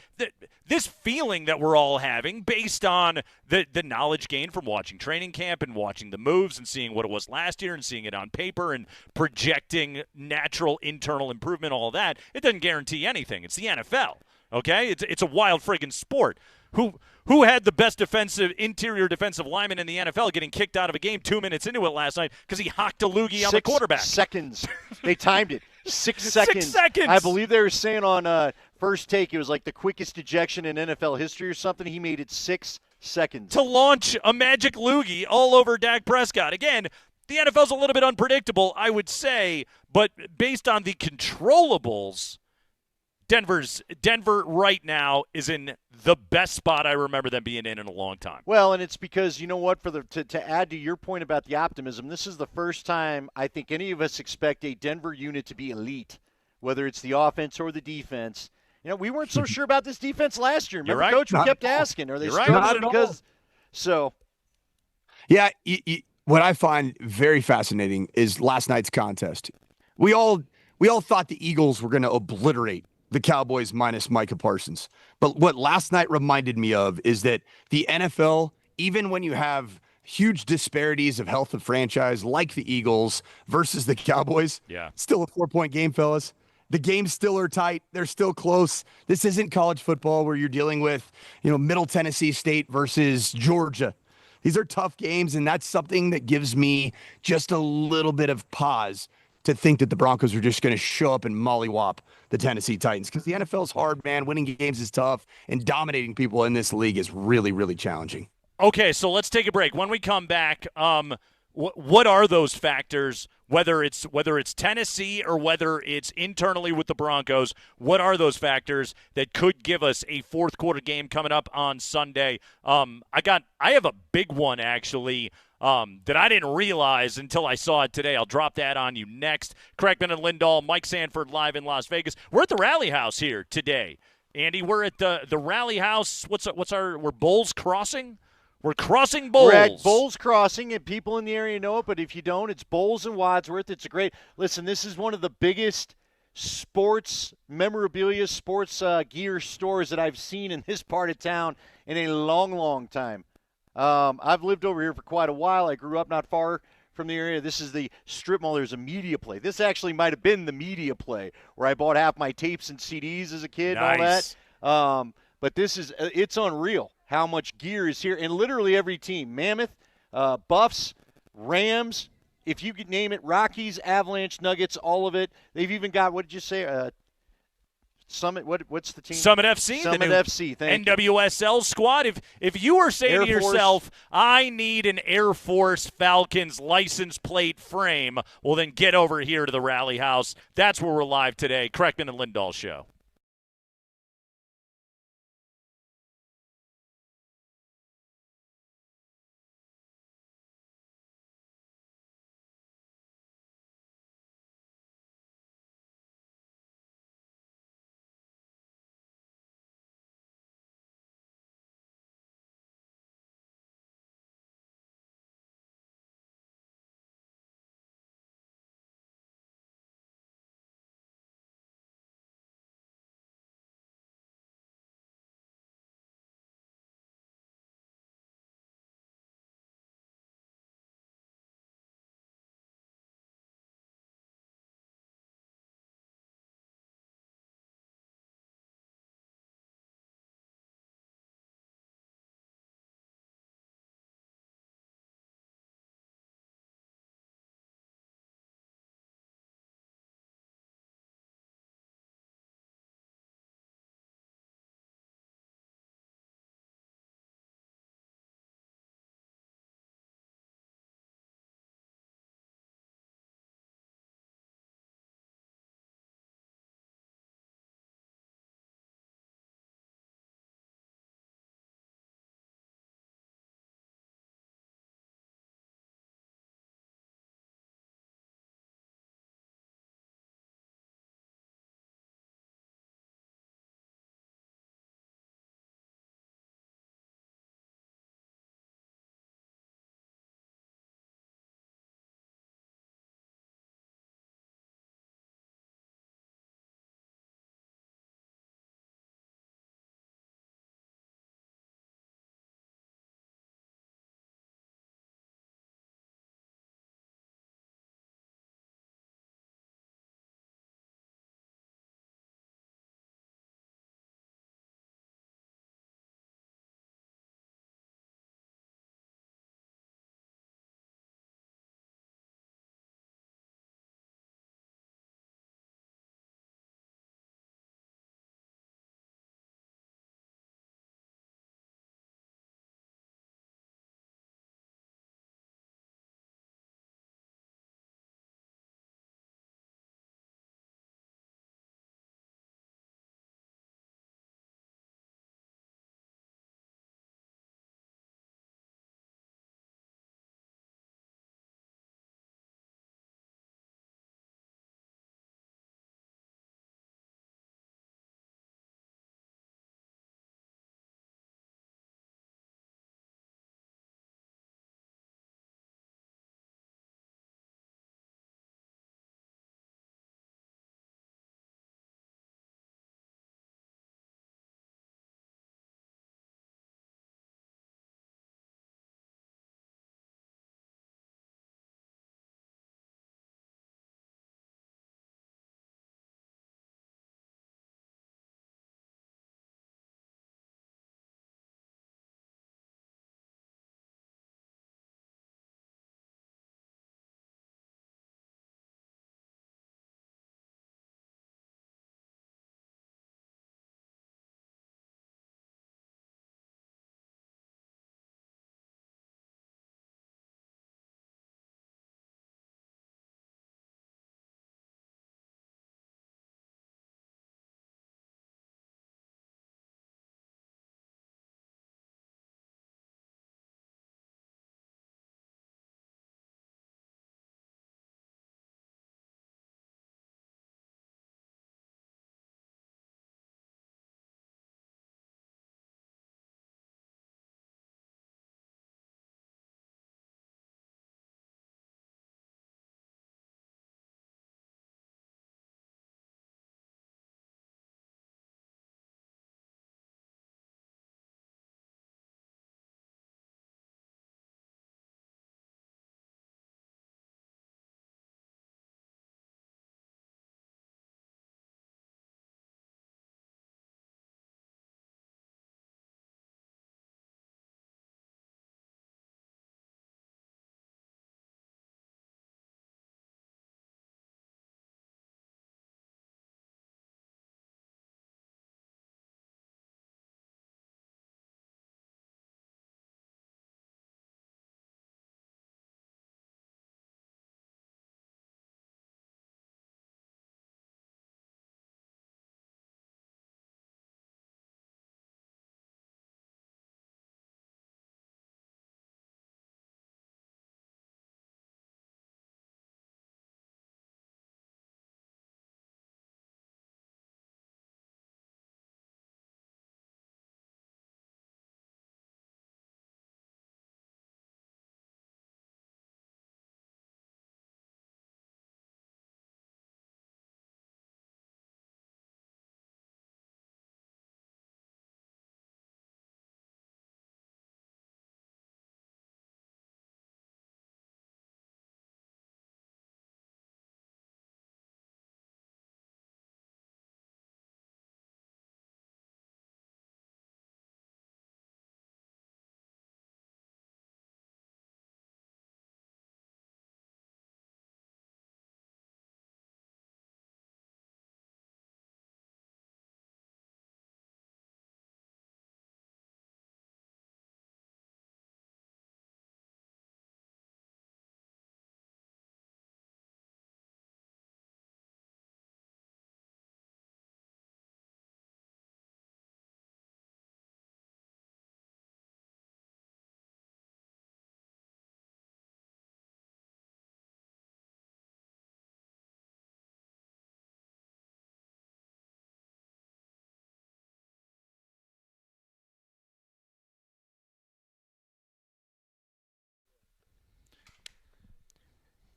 this feeling that we're all having based on the knowledge gained from watching training camp and watching the moves and seeing what it was last year and seeing it on paper and projecting natural internal improvement, all that, it doesn't guarantee anything. It's the NFL, okay? It's a wild friggin' sport. Who had the best interior defensive lineman in the NFL getting kicked out of a game 2 minutes into it last night because he hocked a loogie on the quarterback? 6 seconds. They timed it. 6 seconds. 6 seconds. I believe they were saying on First Take it was like the quickest ejection in NFL history or something. He made it 6 seconds. To launch a magic loogie all over Dak Prescott. Again, the NFL's a little bit unpredictable, I would say, but based on the controllables, Denver right now is in the best spot I remember them being in a long time. Well, and it's because, you know what, to add to your point about the optimism, this is the first time I think any of us expect a Denver unit to be elite, whether it's the offense or the defense. You know, we weren't so sure about this defense last year. Remember, You're right. Coach, we Not kept at all. asking, are they You're right. struggling Not at all. so Yeah, what I find very fascinating is last night's contest. We all thought the Eagles were going to obliterate the Cowboys minus Micah Parsons. But what last night reminded me of is that the NFL, even when you have huge disparities of health of franchise like the Eagles versus the Cowboys, still a 4-point game, fellas. The games still are tight. They're still close. This isn't college football where you're dealing with, Middle Tennessee State versus Georgia. These are tough games, and that's something that gives me just a little bit of pause to think that the Broncos are just going to show up and mollywop the Tennessee Titans, because the NFL is hard, man. Winning games is tough, and dominating people in this league is really, really challenging. Okay, so let's take a break. When we come back, what are those factors, whether it's Tennessee or whether it's internally with the Broncos, what are those factors that could give us a fourth quarter game coming up on Sunday? I have a big one, actually, that I didn't realize until I saw it today. I'll drop that on you next. Kreckman and Lindahl, Mike Sanford live in Las Vegas. We're at the Rally House here today. Andy, we're at the Rally House. We're Bowles Crossing? We're crossing Bowles. We're at Bowles Crossing, and people in the area know it, but if you don't, it's Bowles and Wadsworth. It's a great – listen, this is one of the biggest sports memorabilia, sports gear stores that I've seen in this part of town in a long, long time. I've lived over here for quite a while. I grew up not far from the area. This is the strip mall. There's a media play. This actually might have been the media play where I bought half my tapes and CDs as a kid and all that. But this is – it's unreal how much gear is here. And literally every team, Mammoth, Buffs, Rams, if you could name it, Rockies, Avalanche, Nuggets, all of it. They've even got, what did you say, Summit, what's the team? Summit FC. Summit FC, thank you. NWSL squad. If you were saying Air to yourself, I need an Air Force Falcons license plate frame, well, then get over here to the Rally House. That's where we're live today. Kreckman and Lindahl Show.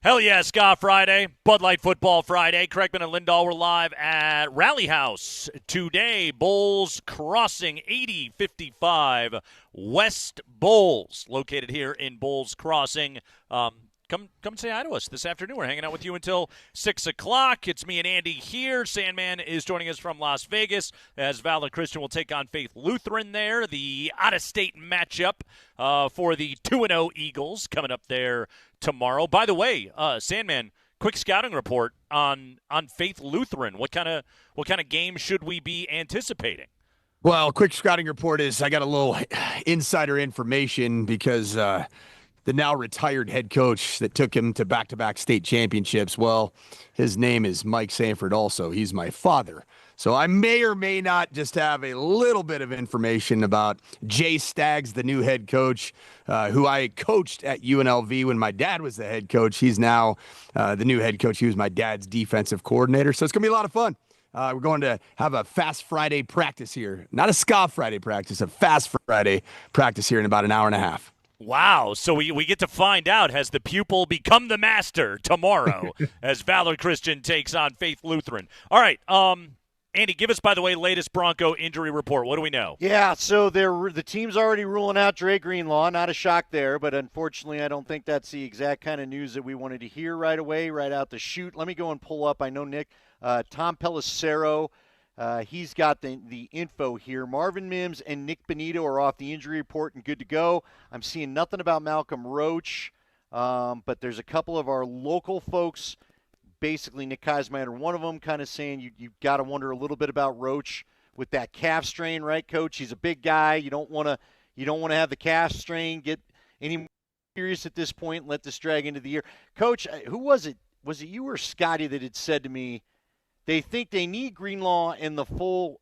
Hell yeah, Ska Friday, Bud Light Football Friday. Kreckman and Lindahl were live at Rally House today. Bulls Crossing, 8055 West Bulls, located here in Bulls Crossing. Come say hi to us this afternoon. We're hanging out with you until 6 o'clock. It's me and Andy here. Sandman is joining us from Las Vegas as Valor Christian will take on Faith Lutheran there. The out-of-state matchup for the 2-0 Eagles coming up there tomorrow. By the way, Sandman, quick scouting report on Faith Lutheran. What kind of game should we be anticipating? Well, quick scouting report is I got a little insider information because the now retired head coach that took him to back-to-back state championships, well, his name is Mike Sanford also. He's my father. So I may or may not just have a little bit of information about Jay Staggs, the new head coach, who I coached at UNLV when my dad was the head coach. He's now the new head coach. He was my dad's defensive coordinator. So it's going to be a lot of fun. We're going to have a Fast Friday practice here. Not a Ska Friday practice, a Fast Friday practice here in about an hour and a half. Wow, so we get to find out, has the pupil become the master tomorrow as Valor Christian takes on Faith Lutheran. All right, Andy, give us, by the way, latest Bronco injury report. What do we know? Yeah, so the team's already ruling out Dre Greenlaw. Not a shock there, but unfortunately I don't think that's the exact kind of news that we wanted to hear right away, right out the chute. Let me go and pull up. I know, Nick, Tom Pelissero, he's got the info here. Marvin Mims and Nick Benito are off the injury report and good to go. I'm seeing nothing about Malcolm Roach, but there's a couple of our local folks, basically Nick Kazmaier, one of them, kind of saying you got to wonder a little bit about Roach with that calf strain, right, Coach? He's a big guy. You don't want to have the calf strain get any more serious at this point and let this drag into the year. Coach, who was it? Was it you or Scotty that had said to me, they think they need Greenlaw and the full.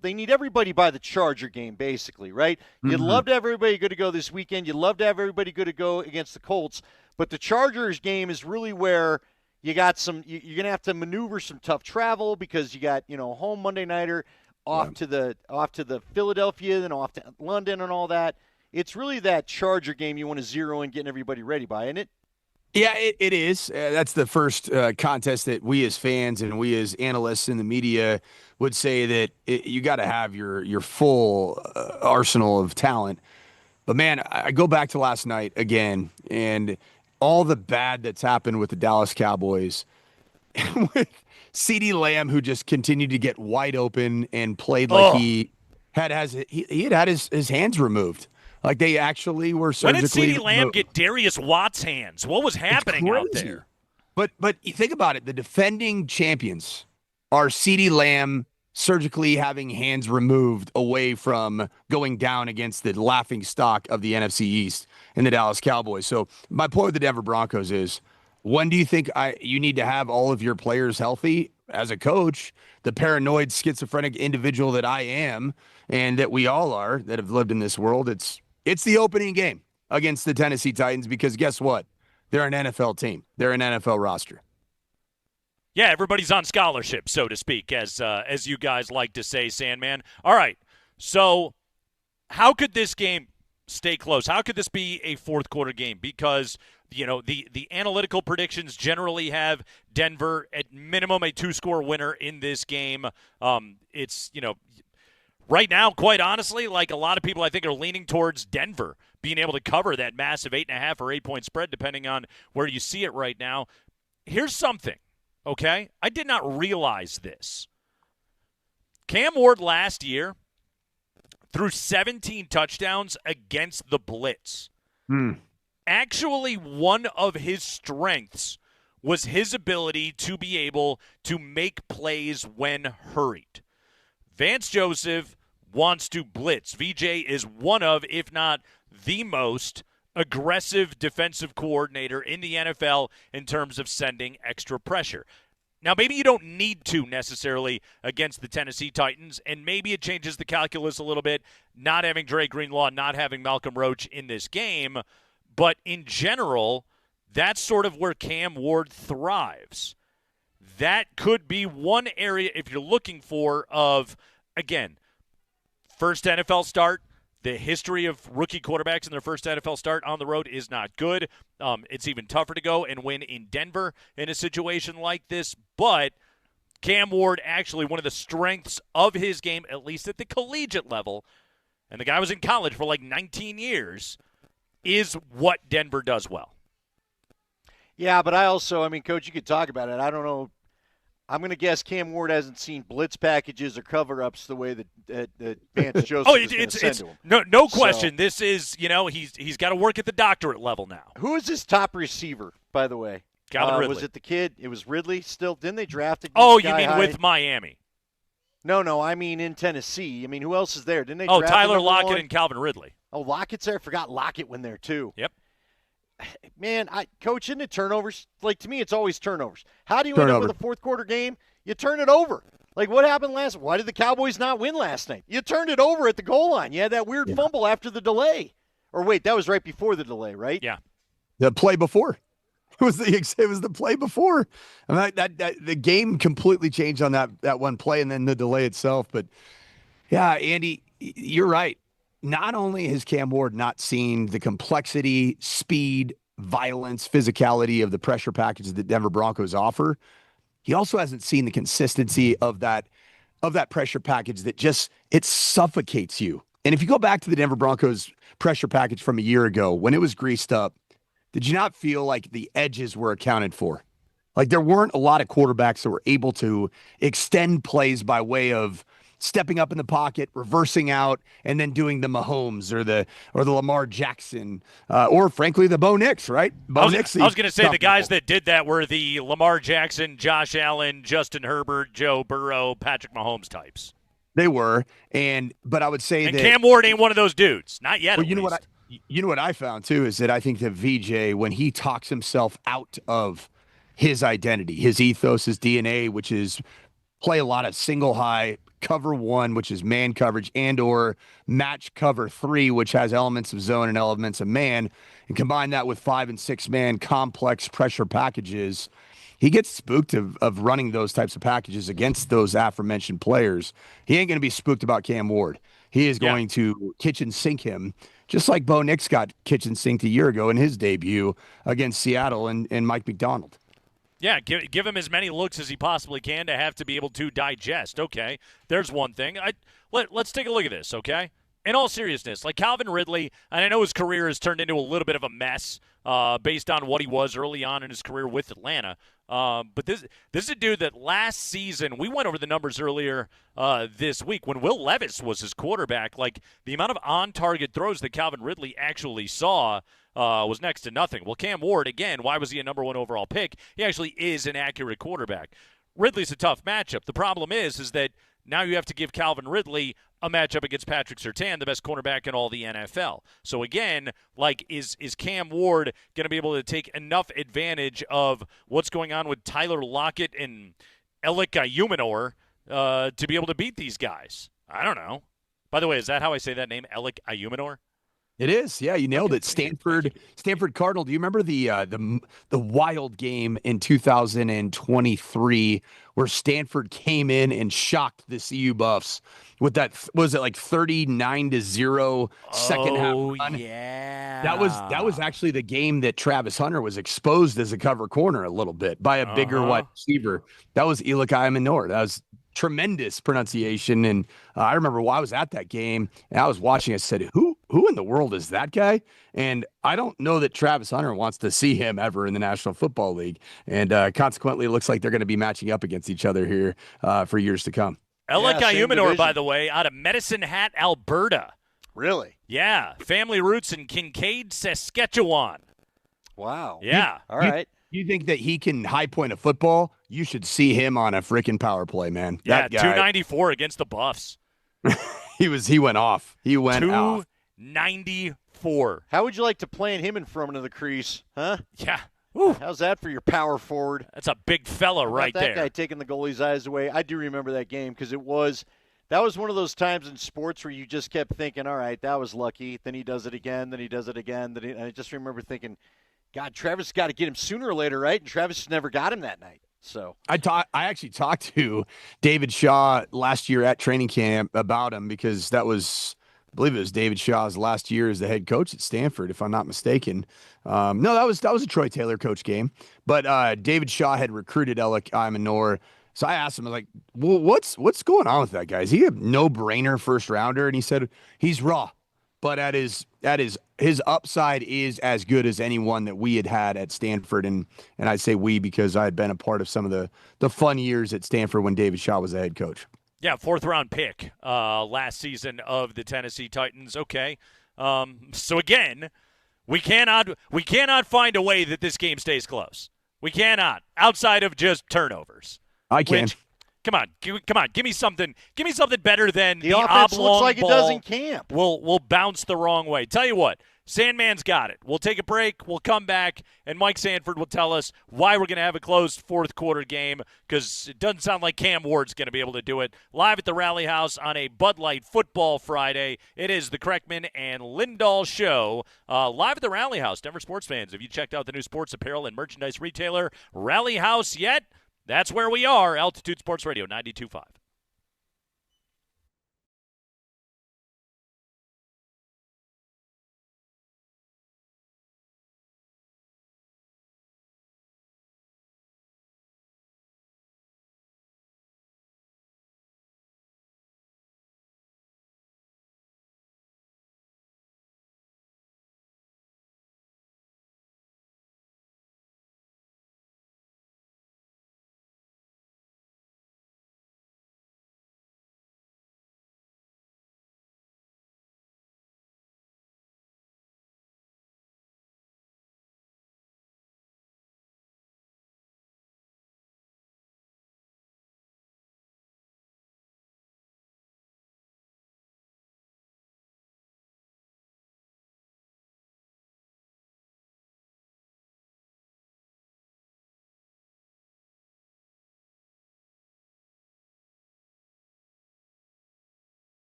They need everybody by the Charger game, basically, right? Mm-hmm. You'd love to have everybody good to go this weekend. You'd love to have everybody good to go against the Colts, but the Chargers game is really where you got some. You're gonna have to maneuver some tough travel because you got home Monday nighter, off to the Philadelphia, then off to London and all that. It's really that Charger game you want to zero in, getting everybody ready by, isn't it? Yeah, it is. That's the first contest that we as fans and we as analysts in the media would say that you got to have your full arsenal of talent. But, man, I go back to last night again and all the bad that's happened with the Dallas Cowboys with CeeDee Lamb, who just continued to get wide open and played like he had his hands removed. Like they actually were surgically. When did CeeDee Lamb get Darius Watt's hands? What was happening out there? But think about it. The defending champions are CeeDee Lamb surgically having hands removed away from going down against the laughing stock of the NFC East and the Dallas Cowboys. So my point with the Denver Broncos is, when do you think you need to have all of your players healthy? As a coach, the paranoid, schizophrenic individual that I am and that we all are that have lived in this world, it's the opening game against the Tennessee Titans because guess what? They're an NFL team. They're an NFL roster. Yeah, everybody's on scholarship, so to speak, as you guys like to say, Sandman. All right, so how could this game stay close? How could this be a fourth quarter game? Because, the analytical predictions generally have Denver at minimum a 2-score winner in this game. It's, right now, quite honestly, like a lot of people I think are leaning towards Denver being able to cover that massive 8.5 or 8-point spread, depending on where you see it right now. Here's something, okay? I did not realize this. Cam Ward last year threw 17 touchdowns against the blitz. Actually, one of his strengths was his ability to be able to make plays when hurried. Vance Joseph wants to blitz. VJ is one of, if not the most aggressive defensive coordinator in the NFL in terms of sending extra pressure. Now, maybe you don't need to necessarily against the Tennessee Titans, and maybe it changes the calculus a little bit, not having Dre Greenlaw, not having Malcolm Roach in this game. But in general, that's sort of where Cam Ward thrives. That could be one area, if you're looking for, of, again, first NFL start, The history of rookie quarterbacks in their first NFL start on the road is not good. It's even tougher to go and win in Denver in a situation like this. But Cam Ward, actually one of the strengths of his game, at least at the collegiate level, and the guy was in college for like 19 years, is what Denver does well. Yeah, but Coach, you could talk about it. I don't know. I'm going to guess Cam Ward hasn't seen blitz packages or cover-ups the way that Vance Joseph is going to send to him. No question. So, this is, he's got to work at the doctorate level now. Who is his top receiver, by the way? Calvin Ridley. Was it the kid? It was Ridley still. Didn't they draft him? Oh, you mean with Miami? No, I mean in Tennessee. I mean, who else is there? Didn't they draft Tyler Lockett and Calvin Ridley. Oh, Lockett's there. I forgot Lockett went there, too. Yep. Man, Coach, isn't it turnovers? Like, to me, it's always turnovers. How do you end up with a fourth-quarter game? You turn it over. Like, what happened why did the Cowboys not win last night? You turned it over at the goal line. You had that weird fumble after the delay. Or wait, that was right before the delay, right? Yeah. The play before. It was the play before. And the game completely changed on that one play and then the delay itself. But, yeah, Andy, you're right. Not only has Cam Ward not seen the complexity, speed, violence, physicality of the pressure packages that Denver Broncos offer, he also hasn't seen the consistency of that pressure package that just, it suffocates you. And if you go back to the Denver Broncos pressure package from a year ago, when it was greased up, did you not feel like the edges were accounted for? Like there weren't a lot of quarterbacks that were able to extend plays by way of stepping up in the pocket, reversing out, and then doing the Mahomes or the Lamar Jackson, or frankly the Bo Nix, right? I was going to say the guys that did that were the Lamar Jackson, Josh Allen, Justin Herbert, Joe Burrow, Patrick Mahomes types. They were, but I would say that Cam Ward ain't one of those dudes, not yet. Well, you know what I found too is that I think that VJ, when he talks himself out of his identity, his ethos, his DNA, which is play a lot of single high, cover one, which is man coverage, and or match cover three, which has elements of zone and elements of man, and combine that with 5 and 6 man complex pressure packages, he gets spooked of running those types of packages against those aforementioned players. He ain't going to be spooked about Cam Ward. He is going to kitchen sink him, just like Bo Nix got kitchen sinked a year ago in his debut against Seattle and Mike McDonald. Yeah, give him as many looks as he possibly can to have to be able to digest. Okay, there's one thing. Let's take a look at this, okay? In all seriousness, like Calvin Ridley, and I know his career has turned into a little bit of a mess based on what he was early on in his career with Atlanta. But this is a dude that last season, we went over the numbers earlier this week, when Will Levis was his quarterback, like the amount of on-target throws that Calvin Ridley actually saw was next to nothing. Well, Cam Ward, again, why was he a number 1 overall pick? He actually is an accurate quarterback. Ridley's a tough matchup. The problem is that now you have to give Calvin Ridley a matchup against Patrick Surtain, the best cornerback in all the NFL. So again, like, is Cam Ward going to be able to take enough advantage of what's going on with Tyler Lockett and Alec Ayumanor to be able to beat these guys? I don't know. By the way, is that how I say that name, Alec Ayumanor? It is. Yeah, you nailed it. Stanford Cardinal. Do you remember the wild game in 2023 where Stanford came in and shocked the CU Buffs with that? Was it like 39-0 second half run? Oh yeah. That was actually the game that Travis Hunter was exposed as a cover corner a little bit by a bigger wide receiver. That was Elikai Minor. That was tremendous pronunciation. And I remember while I was at that game and I was watching, I said, who in the world is that guy? And I don't know that Travis Hunter wants to see him ever in the National Football League. And consequently, it looks like they're going to be matching up against each other here for years to come. Alec Ayumanor, by the way, out of Medicine Hat, Alberta. Really? Yeah. Family roots in Kincaid, Saskatchewan. Wow. Yeah. All right. You think that he can high point a football? You should see him on a freaking power play, man. Yeah, that guy, 294 against the Buffs. He went off. He went off. 294. How would you like to plant him in front of the crease, huh? Yeah. Woo. How's that for your power forward? That's a big fella right there. That guy taking the goalie's eyes away. I do remember that game because that was one of those times in sports where you just kept thinking, all right, that was lucky. Then he does it again. Then he does it again. And I just remember thinking, God, Travis got to get him sooner or later, right? And Travis just never got him that night. So I actually talked to David Shaw last year at training camp about him because that was believe it was David Shaw's last year as the head coach at Stanford, if I'm not mistaken. No, that was a Troy Taylor coach game. But David Shaw had recruited Alec Imanor. So I asked him, I was like, well, what's going on with that guy? Is he a no-brainer first rounder? And he said he's raw, but his upside is as good as anyone that we had at Stanford. And I say we because I had been a part of some of the fun years at Stanford when David Shaw was the head coach. Yeah, 4th-round pick last season of the Tennessee Titans. Okay, so again, we cannot find a way that this game stays close. We cannot, outside of just turnovers. I can. Come on, give me something. Give me something better than The the offense oblong looks like ball it does in camp. will bounce the wrong way. Tell you what, Sandman's got it. We'll take a break. We'll come back, and Mike Sanford will tell us why we're going to have a closed fourth-quarter game, because it doesn't sound like Cam Ward's going to be able to do it. Live at the Rally House on a Bud Light Football Friday. It is the Kreckman and Lindahl Show. Live at the Rally House. Denver sports fans, have you checked out the new sports apparel and merchandise retailer, Rally House, yet? That's where we are. Altitude Sports Radio 92.5.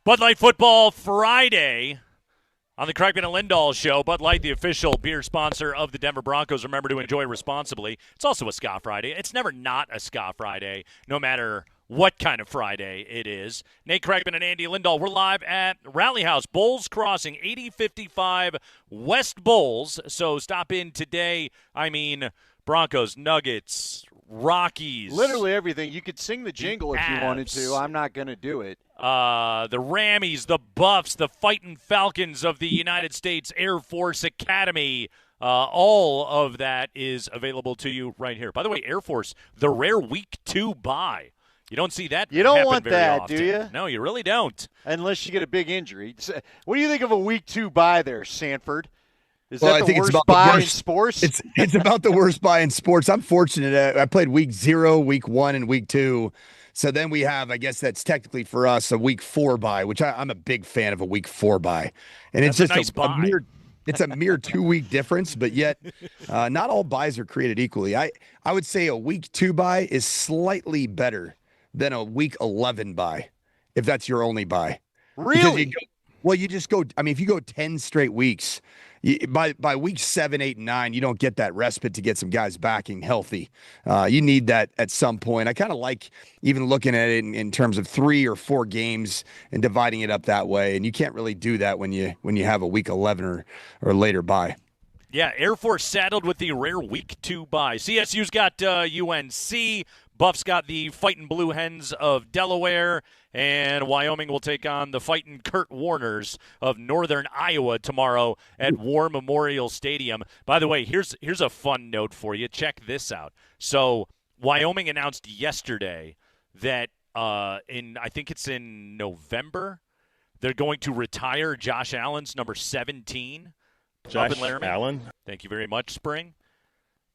Bud Light Football Friday on the Kreckman and Lindahl Show. Bud Light, the official beer sponsor of the Denver Broncos. Remember to enjoy responsibly. It's also a Ska Friday. It's never not a Ska Friday, no matter what kind of Friday it is. Nate Kreckman and Andy Lindahl. We're live at Rally House, Bowles Crossing, 8055 West Bowles. So stop in today. I mean, Broncos, Nuggets, Rockies. Literally everything. You could sing the jingle if you wanted to. I'm not going to do it. The Rammies, the Buffs, the Fighting Falcons of the United States Air Force Academy. All of that is available to you right here. By the way, Air Force, the rare Week 2 bye. You don't see that. You don't happen want very that, often. do you? No, you really don't. Unless you get a big injury. What do you think of a Week 2 bye there, Sanford? Is Well, that I the think it's worst about the bye in worst. sports? It's about the worst bye in sports. I'm fortunate. I played week 0, week 1, and week 2. So then we have, I guess that's technically for us, a week 4 bye, which I'm a big fan of a week 4 bye. And it's That's just a nice bye. it's a mere 2-week difference, but yet not all buys are created equally. I would say a week 2 bye is slightly better than a week 11 bye, if that's your only bye. Really? You just go. I mean, if you go 10 straight weeks, by week 7, 8, and 9, you don't get that respite to get some guys backing healthy. You need that at some point. I kind of like even looking at it in terms of 3 or 4 games and dividing it up that way. And you can't really do that when you have a week 11 or later bye. Yeah, Air Force saddled with the rare Week 2 bye. CSU's got UNC. Buffs got the Fightin' Blue Hens of Delaware, and Wyoming will take on the Fightin' Kurt Warners of Northern Iowa tomorrow at War Memorial Stadium. By the way, here's a fun note for you. Check this out. So Wyoming announced yesterday that I think it's in November, they're going to retire Josh Allen's number 17 up in Laramie. Allen? Thank you very much, Spring.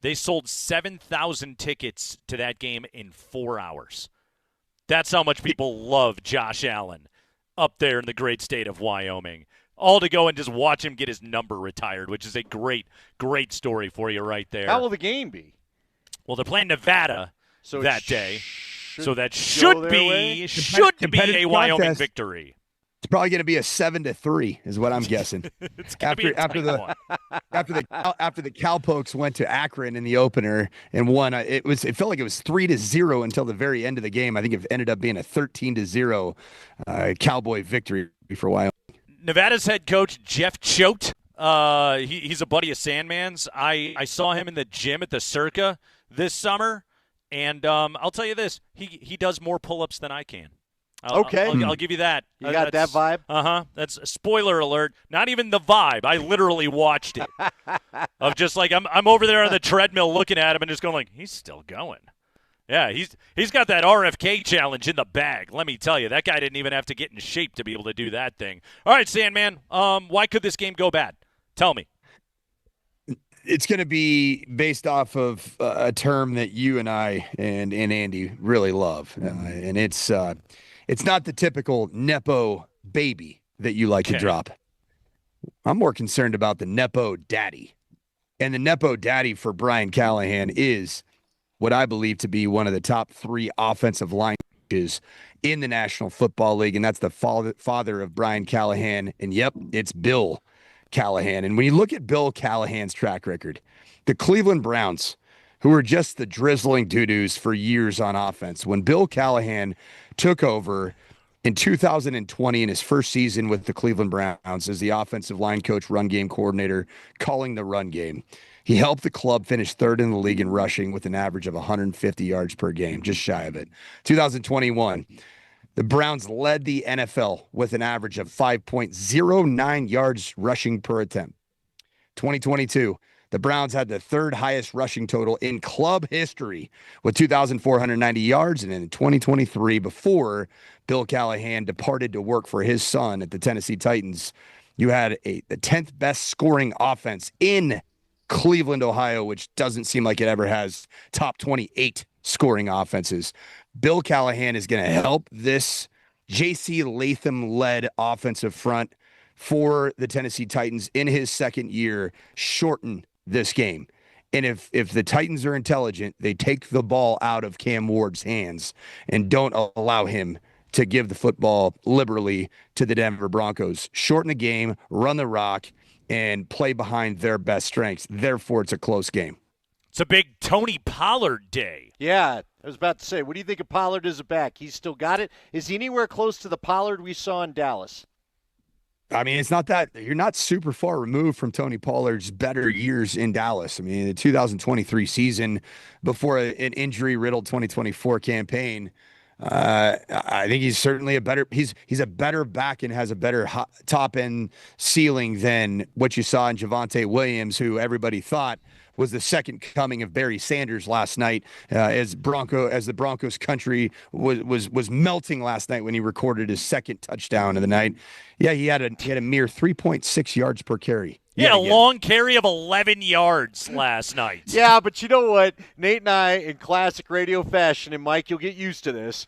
They sold 7,000 tickets to that game in 4 hours. That's how much people love Josh Allen up there in the great state of Wyoming. All to go and just watch him get his number retired, which is a great, great story for you right there. How will the game be? Well, they're playing Nevada that day. So that go their way? should be a Competitive Wyoming contest. victory. It's probably going to be a 7-3, is what I'm guessing. It's gonna be a tight one. after the Cowpokes went to Akron in the opener and won, it felt like it was 3-0 until the very end of the game. I think it ended up being a 13-0 Cowboy victory for Wyoming. Nevada's head coach Jeff Choate. He's a buddy of Sandman's. I saw him in the gym at the Circa this summer, and I'll tell you this: he does more pull-ups than I can. I'll give you that. You got that vibe? Uh-huh. That's spoiler alert. Not even the vibe. I literally watched it. Of just like I'm over there on the treadmill looking at him and just going like, he's still going. Yeah, he's got that RFK challenge in the bag. Let me tell you, that guy didn't even have to get in shape to be able to do that thing. All right, Sandman. Why could this game go bad? Tell me. It's going to be based off of a term that you and I and Andy really love, and it's not the typical Nepo baby that you like to drop. I'm more concerned about the Nepo daddy. And the Nepo daddy for Brian Callahan is what I believe to be one of the top 3 offensive line coaches in the National Football League. And that's the father of Brian Callahan. And yep, it's Bill Callahan. And when you look at Bill Callahan's track record, the Cleveland Browns, who were just the drizzling doo-doos for years on offense, when Bill Callahan took over in 2020 in his first season with the Cleveland Browns as the offensive line coach, run game coordinator, calling the run game, he helped the club finish 3rd in the league in rushing with an average of 150 yards per game, just shy of it. 2021, the Browns led the NFL with an average of 5.09 yards rushing per attempt. 2022, the Browns had the 3rd highest rushing total in club history with 2,490 yards. And in 2023, before Bill Callahan departed to work for his son at the Tennessee Titans, you had the 10th best scoring offense in Cleveland, Ohio, which doesn't seem like it ever has top 28 scoring offenses. Bill Callahan is going to help this J.C. Latham-led offensive front for the Tennessee Titans in his second year shorten this game. And if the Titans are intelligent, they take the ball out of Cam Ward's hands and don't allow him to give the football liberally to the Denver Broncos. Shorten the game, run the rock, and play behind their best strengths. Therefore, it's a close game. It's a big Tony Pollard day. Yeah, I was about to say, what do you think of Pollard as a back? He's still got it. Is he anywhere close to the Pollard we saw in Dallas? I mean, it's not that you're not super far removed from Tony Pollard's better years in Dallas. I mean, the 2023 season before an injury-riddled 2024 campaign, I think he's certainly he's a better back and has a better top-end ceiling than what you saw in Javonte Williams, who everybody thought was the second coming of Barry Sanders last night, as the Broncos country was melting last night when he recorded his second touchdown of the night. Yeah, he had a mere 3.6 yards per carry. He had a long carry of 11 yards last night. Yeah, but you know what? Nate and I, in classic radio fashion, and Mike, you'll get used to this,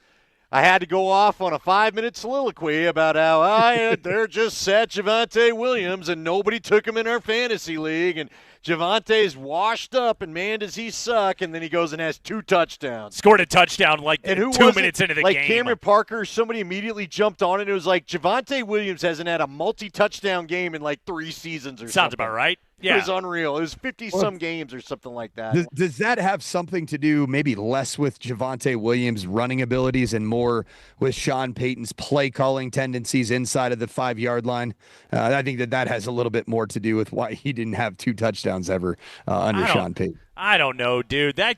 I had to go off on a 5-minute soliloquy about how they're just sat Javonte Williams and nobody took him in our fantasy league, and Javonte's washed up, and man, does he suck. And then he goes and has 2 touchdowns. Scored a touchdown like 2 minutes into the game. Like Cameron Parker, somebody immediately jumped on it. And it was like Javonte Williams hasn't had a multi-touchdown game in like 3 seasons or something. Sounds about right. Yeah. It was unreal. It was 50-some games or something like that. Does that have something to do maybe less with Javonte Williams' running abilities and more with Sean Payton's play-calling tendencies inside of the 5-yard line? I think that has a little bit more to do with why he didn't have 2 touchdowns ever under Sean Payton. I don't know, dude. That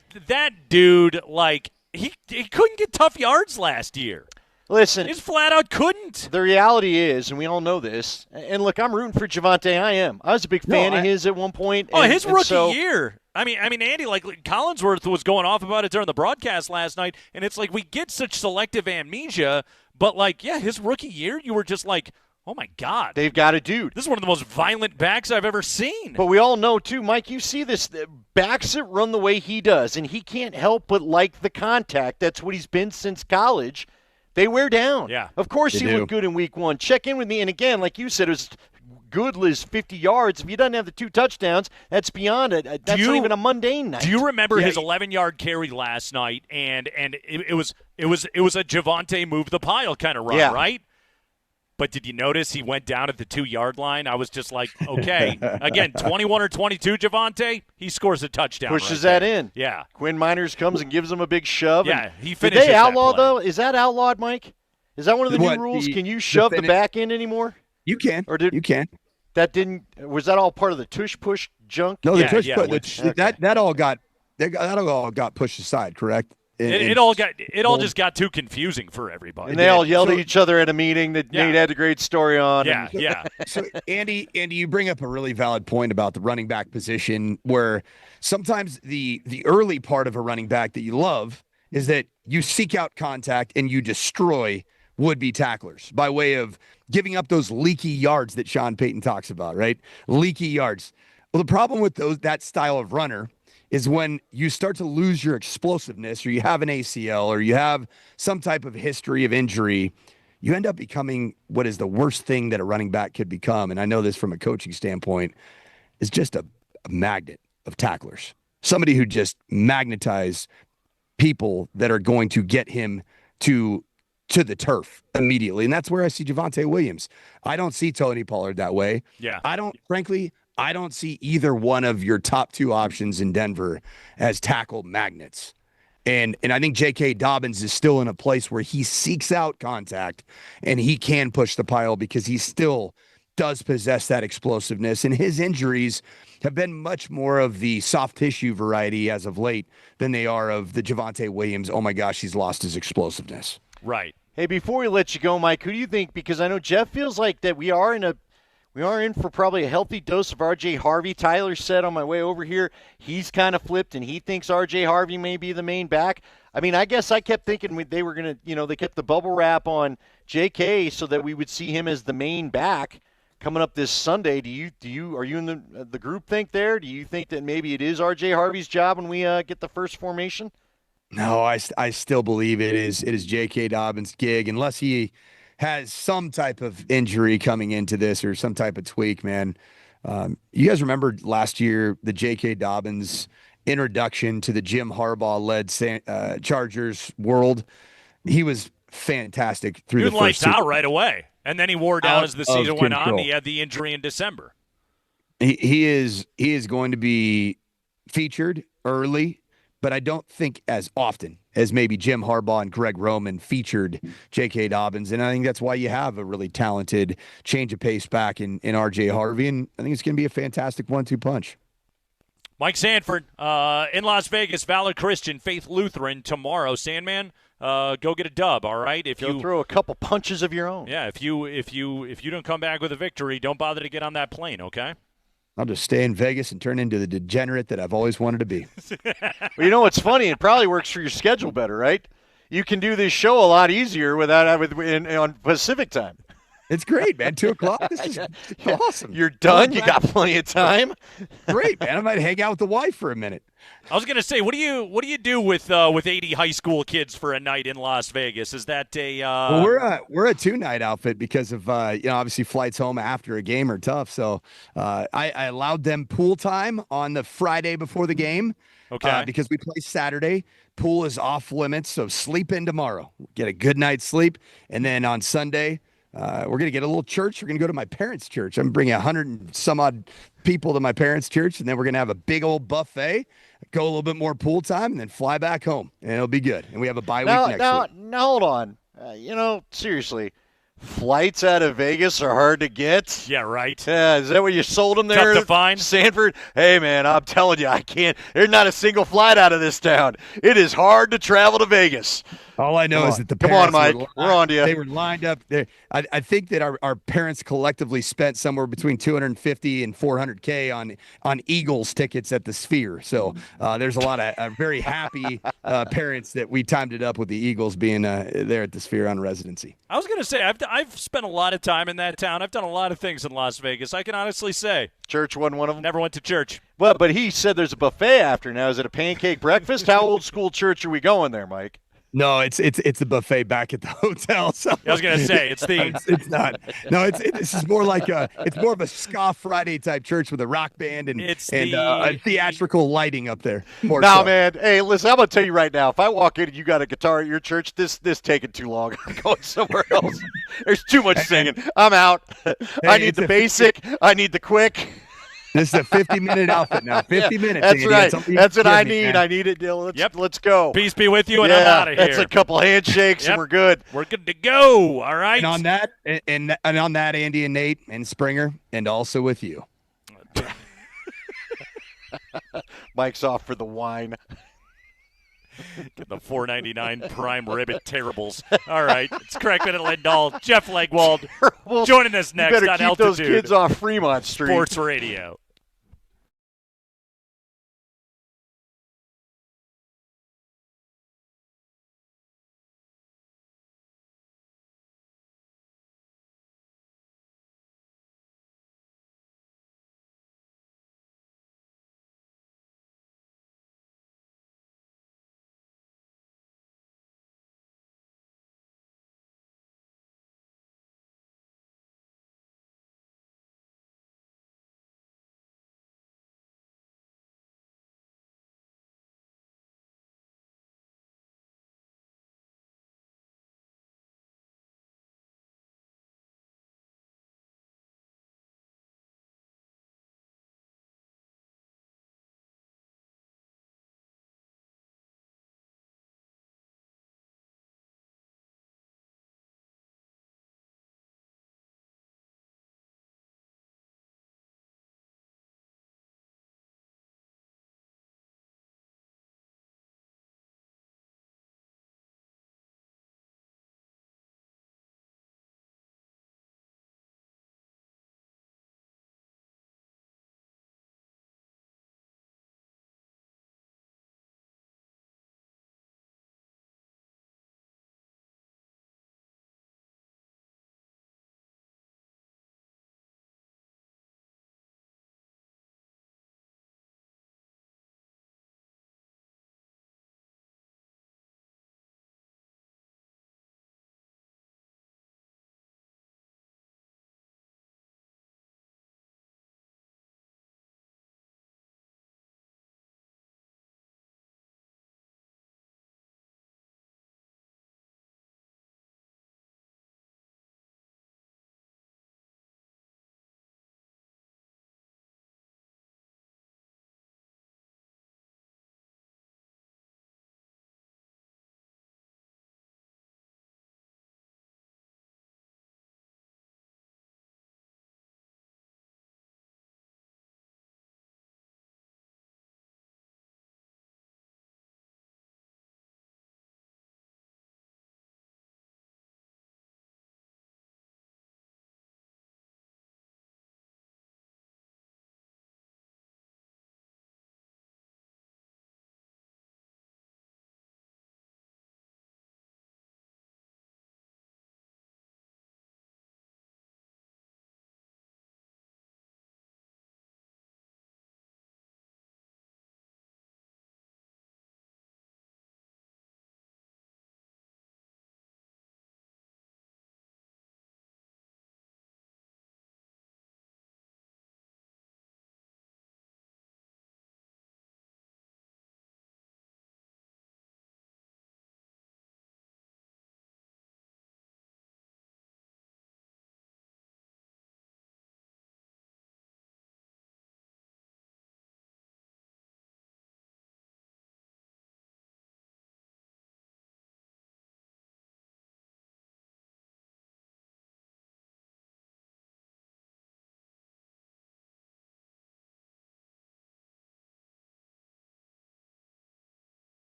dude, like, he couldn't get tough yards last year. Listen, he just flat out couldn't. The reality is, and we all know this, and look, I'm rooting for Javonte. I was a big fan of his at one point. His rookie year. I mean, Andy, like Collinsworth was going off about it during the broadcast last night, and it's like we get such selective amnesia, but like, yeah, his rookie year, you were just like, oh my God. They've got a dude. This is one of the most violent backs I've ever seen. But we all know, too, Mike, you see this, backs that run the way he does, and he can't help but like the contact. That's what he's been since college. They wear down. Yeah. Of course he looked good in week 1. Check in with me. And again, like you said, it was good as 50 yards. If he doesn't have the 2 touchdowns, that's beyond it. That's not even a mundane night. Do you remember his 11-yard carry last night? And it was a Javonte move the pile kind of run, right? But did you notice he went down at the 2-yard line? I was just like, okay. Again, 21 or 22, Javonte, he scores a touchdown. Pushes that in. Yeah. Quinn Miners comes and gives him a big shove. Yeah, he finishes. Did they outlaw, though? Is that outlawed, Mike? Is that one of the new rules? Can you shove the back in anymore? You can. You can. Was that all part of the tush push junk? No, the tush push. That all got pushed aside, correct? It all just got too confusing for everybody. And they all yelled at each other at a meeting that Nate had a great story on. Yeah. So, Andy, you bring up a really valid point about the running back position, where sometimes the early part of a running back that you love is that you seek out contact and you destroy would-be tacklers by way of giving up those leaky yards that Sean Payton talks about, right? Leaky yards. Well, the problem with that style of runner is when you start to lose your explosiveness, or you have an ACL, or you have some type of history of injury, you end up becoming what is the worst thing that a running back could become. And I know this from a coaching standpoint, is just a magnet of tacklers. Somebody who just magnetize people that are going to get him to the turf immediately. And that's where I see Javonte Williams. I don't see Tony Pollard that way. Yeah. I don't see either one of your top 2 options in Denver as tackle magnets. And I think J.K. Dobbins is still in a place where he seeks out contact and he can push the pile because he still does possess that explosiveness. And his injuries have been much more of the soft tissue variety as of late than they are of the Javonte Williams, oh my gosh, he's lost his explosiveness. Right. Hey, before we let you go, Mike, who do you think, because I know Jeff feels like that we are in for probably a healthy dose of R.J. Harvey. Tyler said on my way over here, he's kind of flipped, and he thinks R.J. Harvey may be the main back. I mean, I guess I kept thinking they were going to, they kept the bubble wrap on J.K. so that we would see him as the main back coming up this Sunday. Are you in the group think there? Do you think that maybe it is R.J. Harvey's job when we get the first formation? No, I still believe it is J.K. Dobbins' gig, unless he has some type of injury coming into this or some type of tweak, man. You guys remember last year the J.K. Dobbins introduction to the Jim Harbaugh-led Chargers world? He was fantastic through Dude the first lights two. out right away. And then he wore down Out as the of season went on. control. He had the injury in December. He is going to be featured early, but I don't think as often as maybe Jim Harbaugh and Greg Roman featured J.K. Dobbins. And I think that's why you have a really talented change of pace back in R.J. Harvey. And I think it's going to be a fantastic 1-2 punch. Mike Sanford in Las Vegas, Valor Christian, Faith Lutheran tomorrow. Sandman, go get a dub, all right? If Go throw a couple punches of your own. Yeah, if you don't come back with a victory, don't bother to get on that plane, okay? I'll just stay in Vegas and turn into the degenerate that I've always wanted to be. Well, you know what's funny? It probably works for your schedule better, right? You can do this show a lot easier without on Pacific time. It's great, man. 2:00. This is awesome. You're done. You got plenty of time. Great, man. I might hang out with the wife for a minute. I was gonna say, what do you do with 80 high school kids for a night in Las Vegas? Is that a Well, we're a 2-night outfit because of obviously flights home after a game are tough. So I allowed them pool time on the Friday before the game. Okay. Because we play Saturday. Pool is off limits, so sleep in tomorrow. Get a good night's sleep, and then on Sunday. We're going to get a little church. We're going to go to my parents' church. I'm bringing 100 and some odd people to my parents' church, and then we're going to have a big old buffet, go a little bit more pool time, and then fly back home, and it'll be good. And we have a bye week next week. Now, hold on. Seriously, flights out of Vegas are hard to get. Yeah, right. Is that what you sold them there? Tough to find. Sanford? Hey, man, I'm telling you, I can't. There's not a single flight out of this town. It is hard to travel to Vegas. All I know is that the Come on, parents Mike. We're on to you. They were lined up there. I think that our parents collectively spent somewhere between $250 and $400K on Eagles tickets at the Sphere. So there's a lot of very happy parents that we timed it up with the Eagles being there at the Sphere on residency. I was gonna say I've spent a lot of time in that town. I've done a lot of things in Las Vegas. I can honestly say church wasn't one of them. Never went to church. Well, but he said there's a buffet after now. Is it a pancake breakfast? How old school church are we going there, Mike? No, it's a buffet back at the hotel. So I was gonna say it's not. No, this is more like it's more of a ska Friday type church with a rock band and a theatrical lighting up there. Man. Hey, listen, I'm gonna tell you right now. If I walk in and you got a guitar at your church, this taking too long. I'm going somewhere else. There's too much singing. I'm out. I need the basic. I need the quick. This is a 50-minute outfit now. 50 minutes. That's Andy. right. That's what I need. Man. I need it. Let's go. Peace be with you, and I'm out of here. That's a couple handshakes, and we're good. We're good to go. All right. And on that, and on that, Andy and Nate and Springer, and also with you. Mike's off for the wine. Get the $4.99 prime rib at Terribles. All right. It's Kreckman and Lindahl. Jeff Legwald joining us next you better on keep Altitude. those kids off Fremont Street. Sports Radio.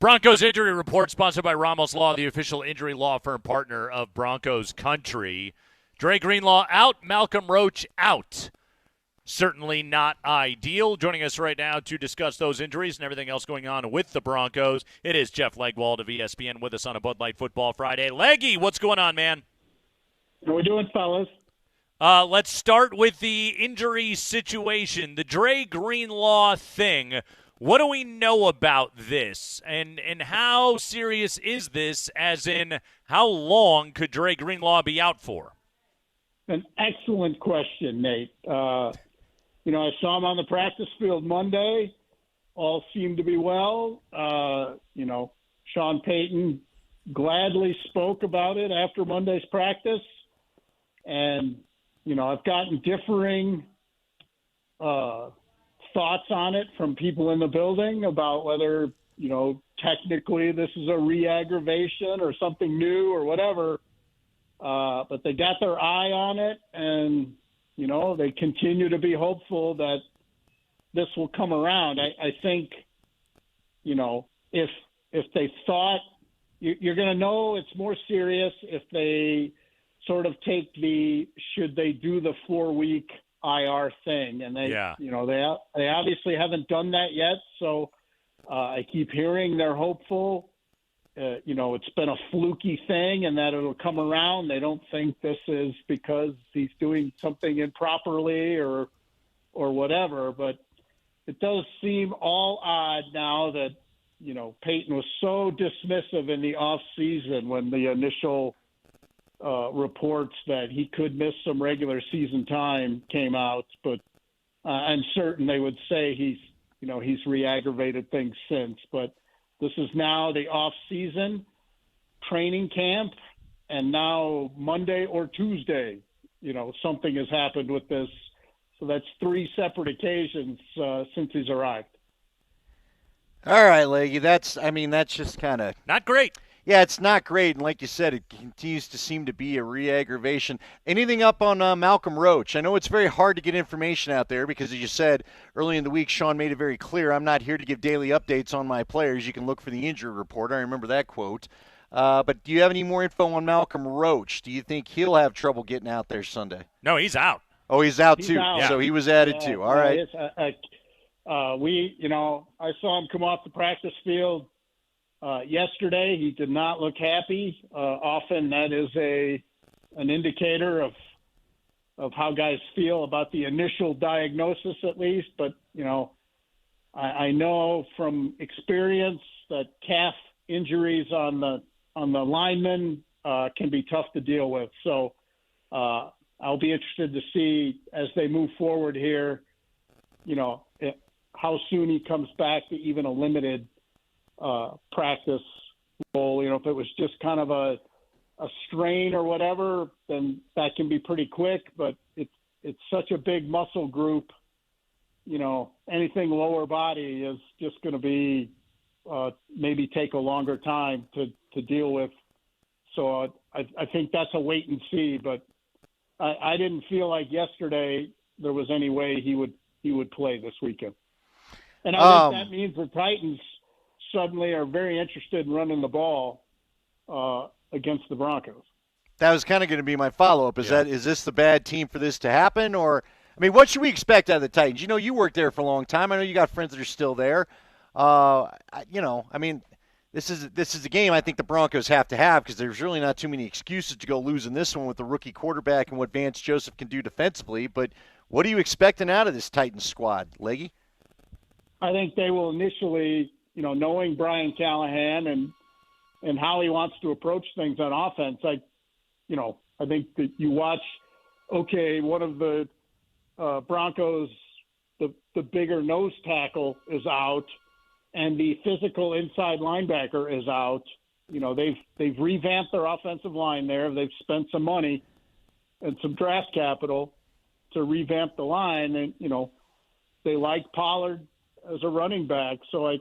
Broncos Injury Report, sponsored by Ramos Law, the official injury law firm partner of Broncos Country. Dre Greenlaw out, Malcolm Roach out. Certainly not ideal. Joining us right now to discuss those injuries and everything else going on with the Broncos, it is Jeff Legwald of ESPN with us on a Bud Light Football Friday. Leggy, what's going on, man? How we doing, fellas? Let's start with the injury situation, the Dre Greenlaw thing. What do we know about this, and how serious is this, as in how long could Dre Greenlaw be out for? An excellent question, Nate. I saw him on the practice field Monday. All seemed to be well. Sean Payton gladly spoke about it after Monday's practice. And, I've gotten differing thoughts on it from people in the building about whether, technically this is a re-aggravation or something new or whatever. But they got their eye on it, and, they continue to be hopeful that this will come around. I think, if they thought you're going to know it's more serious if they sort of take should they do the 4-week IR thing, and they obviously haven't done that yet. So I keep hearing they're hopeful. It's been a fluky thing and that it'll come around. They don't think this is because he's doing something improperly or whatever, but it does seem all odd now that, Peyton was so dismissive in the off season when the initial reports that he could miss some regular season time came out, but I'm certain they would say he's re-aggravated things since, but this is now the off-season training camp, and now Monday or Tuesday, something has happened with this. So that's 3 separate occasions since he's arrived. All right, Leggy. That's just kind of not great. Yeah, it's not great, and like you said, it continues to seem to be a re-aggravation. Anything up on Malcolm Roach? I know it's very hard to get information out there because, as you said, early in the week, Sean made it very clear, I'm not here to give daily updates on my players. You can look for the injury report. I remember that quote. But do you have any more info on Malcolm Roach? Do you think he'll have trouble getting out there Sunday? No, he's out. Oh, he's out He's too. out. So he was added too. All right. I saw him come off the practice field yesterday. He did not look happy. Often that is an indicator of how guys feel about the initial diagnosis, at least. But I know from experience that calf injuries on the linemen can be tough to deal with. So I'll be interested to see as they move forward here, how soon he comes back to even a limited practice role. If it was just kind of a strain or whatever, then that can be pretty quick, but it's such a big muscle group, anything lower body is just going to be maybe take a longer time to deal with. So I think that's a wait and see, but I didn't feel like yesterday there was any way he would play this weekend. And I think that means the Titans suddenly are very interested in running the ball against the Broncos. That was kind of going to be my follow-up. Is this the bad team for this to happen? Or, what should we expect out of the Titans? You worked there for a long time. I know you got friends that are still there. This is a game I think the Broncos have to have because there's really not too many excuses to go losing this one with the rookie quarterback and what Vance Joseph can do defensively. But what are you expecting out of this Titans squad, Leggy? I think they will initially, knowing Brian Callahan and how he wants to approach things on offense, I think that you watch, one of the Broncos, the bigger nose tackle is out, and the physical inside linebacker is out. They've revamped their offensive line there. They've spent some money and some draft capital to revamp the line, and they like Pollard as a running back. So I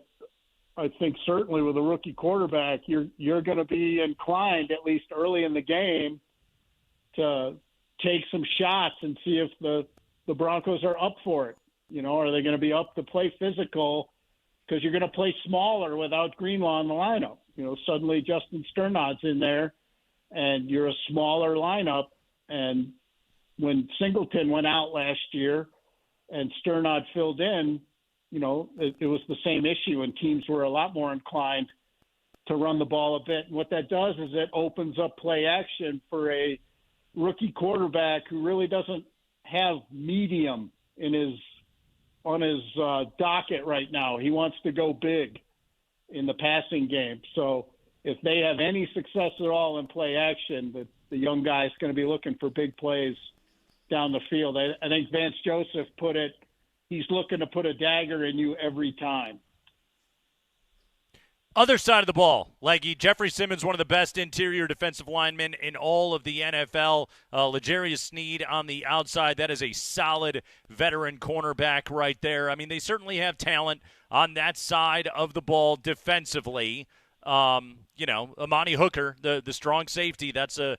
think certainly with a rookie quarterback, you're going to be inclined, at least early in the game, to take some shots and see if the Broncos are up for it. Are they going to be up to play physical because you're going to play smaller without Greenlaw in the lineup. Suddenly Justin Sternad's in there, and you're a smaller lineup. And when Singleton went out last year and Sternad filled in, it was the same issue, and teams were a lot more inclined to run the ball a bit. And what that does is it opens up play action for a rookie quarterback who really doesn't have medium on his docket right now. He wants to go big in the passing game. So if they have any success at all in play action, the young guy is going to be looking for big plays down the field. I think Vance Joseph put it, he's looking to put a dagger in you every time. Other side of the ball, Leggy, Jeffrey Simmons, one of the best interior defensive linemen in all of the NFL. L'Jarius Sneed on the outside. That is a solid veteran cornerback right there. I mean, they certainly have talent on that side of the ball defensively. Amani Hooker, the strong safety, that's a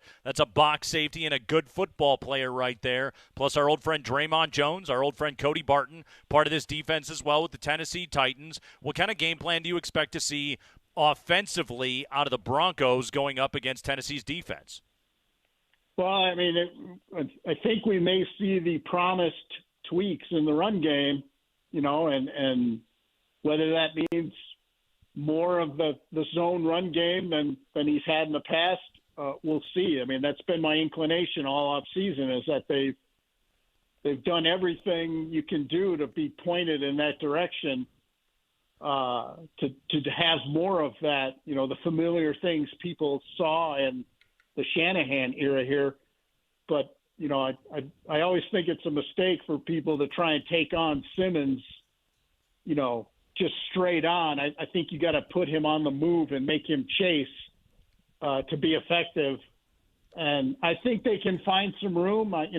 box safety and a good football player right there. Plus our old friend Draymond Jones, our old friend Cody Barton, part of this defense as well with the Tennessee Titans. What kind of game plan do you expect to see offensively out of the Broncos going up against Tennessee's defense? Well, I mean, I think we may see the promised tweaks in the run game, and whether that means more of the zone run game than he's had in the past, we'll see. I mean, that's been my inclination all off season, is that they've done everything you can do to be pointed in that direction, to have more of that, the familiar things people saw in the Shanahan era here. But, I always think it's a mistake for people to try and take on Simmons, just straight on. I think you got to put him on the move and make him chase to be effective. And I think they can find some room. I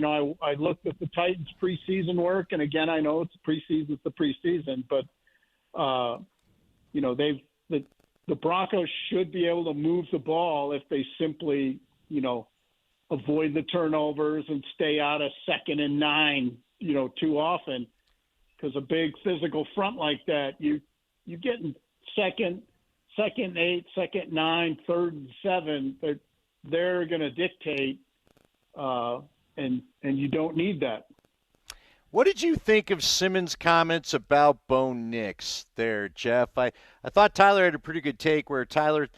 looked at the Titans preseason work, and again, I know it's the preseason, but the Broncos should be able to move the ball if they simply, avoid the turnovers and stay out of 2nd and 9, too often. Because a big physical front like that, you get in second 8, 2nd 9, 3rd and 7. They're going to dictate, and you don't need that. What did you think of Simmons' comments about Bo Nix there, Jeff? I thought Tyler had a pretty good take where Tyler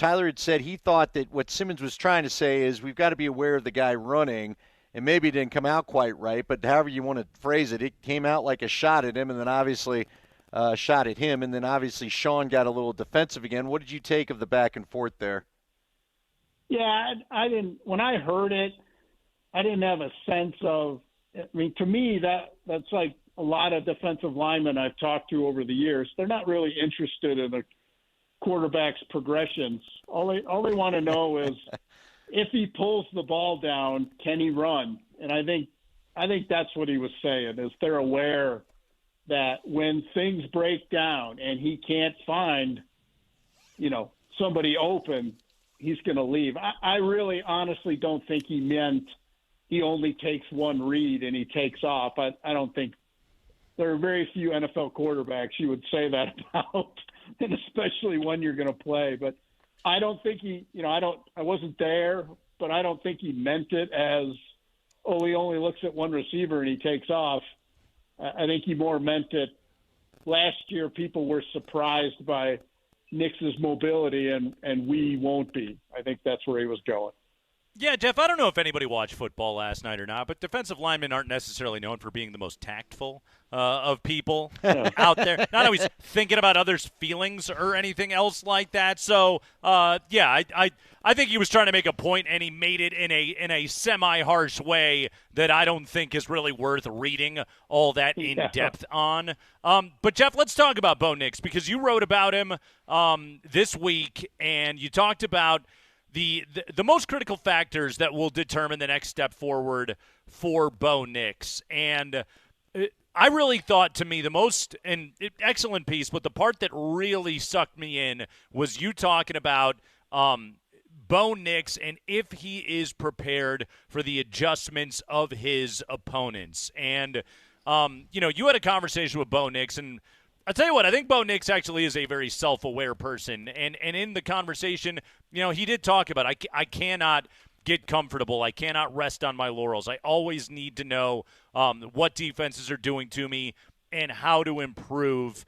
had said he thought that what Simmons was trying to say is we've got to be aware of the guy running. And maybe it didn't come out quite right, but however you want to phrase it, it came out like a shot at him and then obviously shot at him. And then obviously Sean got a little defensive again. What did you take of the back and forth there? Yeah, I didn't. When I heard it, I didn't have a sense of. I mean, to me, that's like a lot of defensive linemen I've talked to over the years. They're not really interested in the quarterback's progressions. All they want to know is, if he pulls the ball down, can he run? And I think that's what he was saying, is they're aware that when things break down and he can't find, somebody open, he's going to leave. I really honestly don't think he meant he only takes one read and he takes off. I don't think there are very few NFL quarterbacks you would say that about, and especially when you're going to play. But I don't think he, I wasn't there, but I don't think he meant it as, he only looks at one receiver and he takes off. I think he more meant it. Last year, people were surprised by Nix's mobility, and we won't be. I think that's where he was going. Yeah, Jeff, I don't know if anybody watched football last night or not, but defensive linemen aren't necessarily known for being the most tactful of people out there. Not always thinking about others' feelings or anything else like that. So, I think he was trying to make a point, and he made it in a semi-harsh way that I don't think is really worth reading all that in depth on. But, Jeff, let's talk about Bo Nix, because you wrote about him this week, and you talked about the most critical factors that will determine the next step forward for Bo Nix. And I really thought, to me, the most excellent piece, but the part that really sucked me in was you talking about Bo Nix and if he is prepared for the adjustments of his opponents. And, you had a conversation with Bo Nix, and I tell you what, I think Bo Nix actually is a very self-aware person, and in the conversation, he did talk about I cannot get comfortable. I cannot rest on my laurels. I always need to know what defenses are doing to me and how to improve.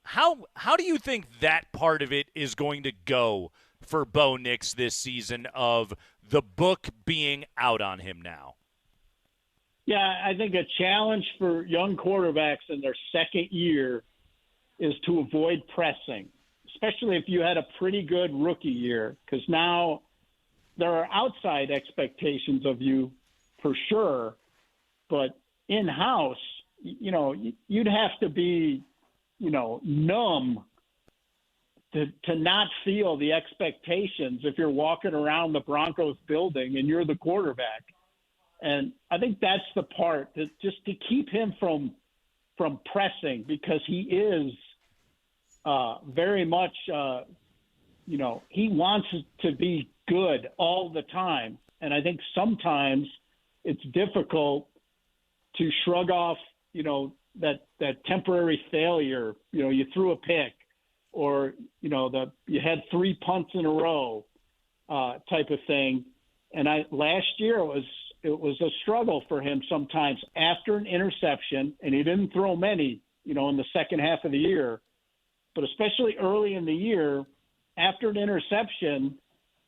How do you think that part of it is going to go for Bo Nix this season, of the book being out on him now? Yeah, I think a challenge for young quarterbacks in their second year is to avoid pressing, especially if you had a pretty good rookie year, because now there are outside expectations of you for sure, but in-house, you'd have to be, numb to not feel the expectations if you're walking around the Broncos building and you're the quarterback. And I think that's the part that just to keep him from pressing, because he is very much, he wants to be good all the time. And I think sometimes it's difficult to shrug off, that temporary failure. You threw a pick, or, you had 3 punts in a row type of thing. And last year it was a struggle for him sometimes after an interception, and he didn't throw many, in the second half of the year. But especially early in the year, after an interception,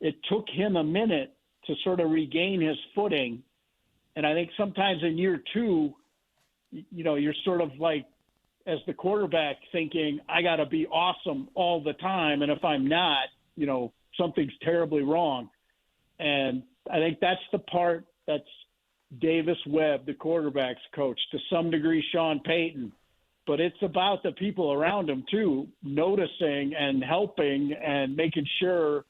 it took him a minute to sort of regain his footing. And I think sometimes in year two, you're sort of like, as the quarterback, thinking, I got to be awesome all the time. And if I'm not, something's terribly wrong. And I think that's the part that's Davis Webb, the quarterback's coach, to some degree Sean Payton. But it's about the people around him, too, noticing and helping and making sure,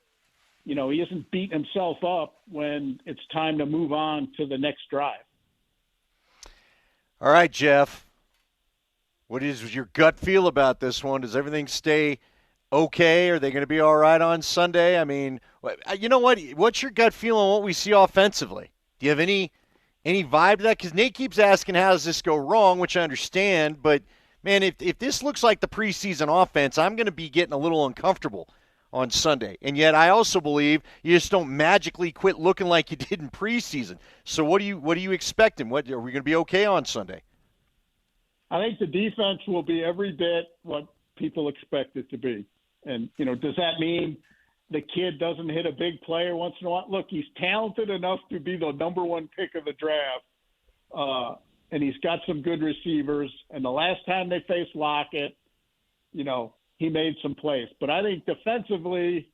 he isn't beating himself up when it's time to move on to the next drive. All right, Jeff. What is your gut feel about this one? Does everything stay okay? Are they going to be all right on Sunday? I mean, you know what? What's your gut feel on what we see offensively? Do you have any vibe to that? Because Nate keeps asking, how does this go wrong, which I understand. But, man, if this looks like the preseason offense, I'm going to be getting a little uncomfortable on Sunday. And yet I also believe you just don't magically quit looking like you did in preseason. So what are you expecting? Are we going to be okay on Sunday? I think the defense will be every bit what people expect it to be. And, does that mean the kid doesn't hit a big player once in a while? Look, he's talented enough to be the number one pick of the draft. And he's got some good receivers. And the last time they faced Lockett, he made some plays. But I think defensively,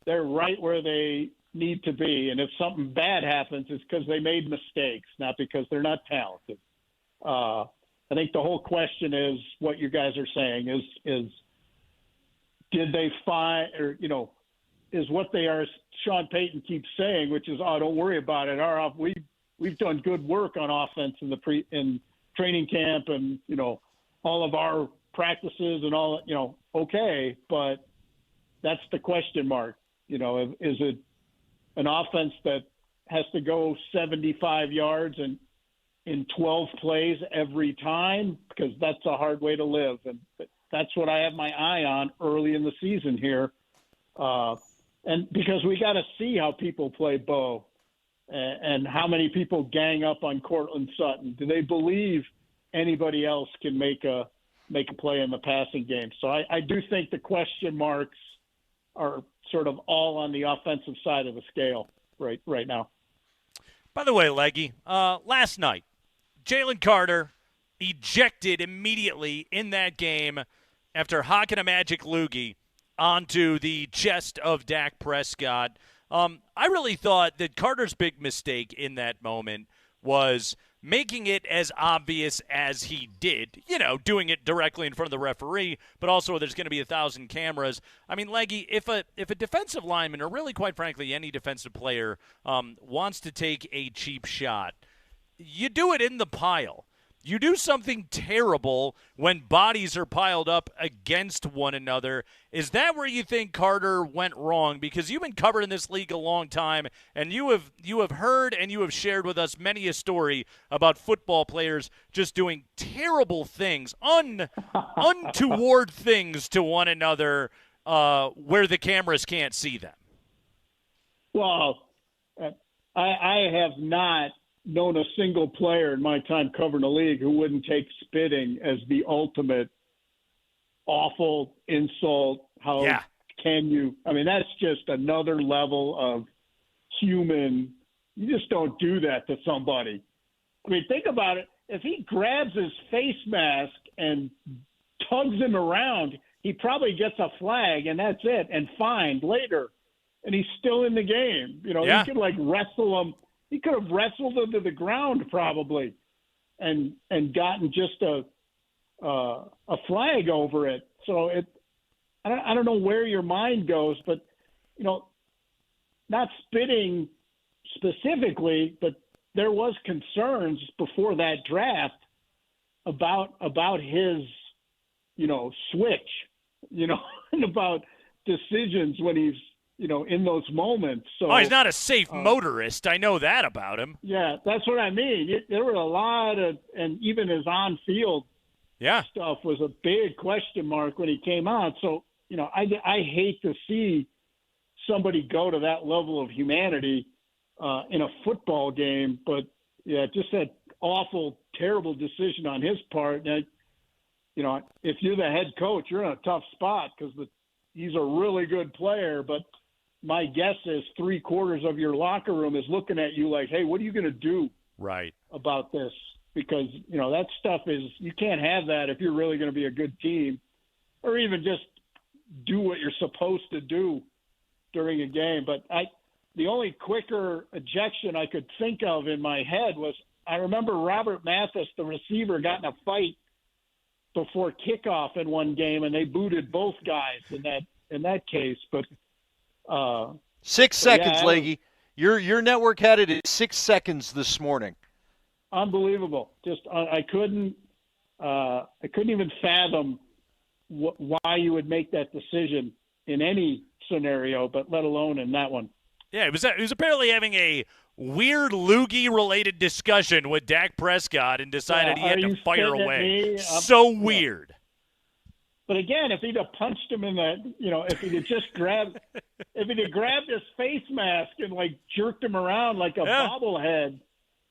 they're right where they need to be. And if something bad happens, it's because they made mistakes, not because they're not talented. I think the whole question is what you guys are saying is did they find, or, is what they are, Sean Payton keeps saying, which is, don't worry about it. We've done good work on offense in training camp and, all of our practices and all, okay, but that's the question mark. Is it an offense that has to go 75 yards and in 12 plays every time? Because that's a hard way to live. And that's what I have my eye on early in the season here. And because we got to see how people play Bo and how many people gang up on Cortland Sutton. Do they believe anybody else can make a play in the passing game? So I do think the question marks are sort of all on the offensive side of the scale right now. By the way, Leggy, last night, Jalen Carter ejected immediately in that game after hocking a magic loogie onto the chest of Dak Prescott. I really thought that Carter's big mistake in that moment was making it as obvious as he did, doing it directly in front of the referee, but also there's going to be 1,000 cameras. I mean, Leggy, if a defensive lineman, or really quite frankly any defensive player, wants to take a cheap shot, you do it in the pile. You do something terrible when bodies are piled up against one another. Is that where you think Carter went wrong? Because you've been covering this league a long time, and you have heard and you have shared with us many a story about football players just doing terrible things, untoward things to one another where the cameras can't see them. Well, I have not known a single player in my time covering the league who wouldn't take spitting as the ultimate awful insult. How can you? I mean, that's just another level of human. You just don't do that to somebody. I mean, think about it. If he grabs his face mask and tugs him around, he probably gets a flag, and that's it, and fined later. And he's still in the game. You know, he could wrestle him. He could have wrestled him to the ground probably, and gotten just a flag over it. So I don't know where your mind goes, but you know, not spitting specifically, but there was concerns before that draft about his, you know, switch, you know, and about decisions when he's, you know, in those moments. So he's not a safe motorist. I know that about him. Yeah, that's what I mean. There were a lot of, and even his on-field stuff was a big question mark when he came out. So, you know, I hate to see somebody go to that level of humanity in a football game. But, yeah, just that awful, terrible decision on his part. And, you know, if you're the head coach, you're in a tough spot because he's a really good player, but my guess is 3/4 of your locker room is looking at you like, hey, what are you going to do about this? Because, you know, that stuff is – you can't have that if you're really going to be a good team, or even just do what you're supposed to do during a game. But the only quicker ejection I could think of in my head was I remember Robert Mathis, the receiver, got in a fight before kickoff in one game, and they booted both guys in that case. But 6 seconds, Leggy. Your network had it at 6 seconds this morning. Unbelievable. Just I couldn't even fathom why you would make that decision in any scenario, but let alone in that one. Yeah, he was apparently having a weird loogie-related discussion with Dak Prescott and decided he had to fire away. So weird. But again, if he'd have punched him in the, you know, if he'd have just grabbed his face mask and like jerked him around like a bobblehead,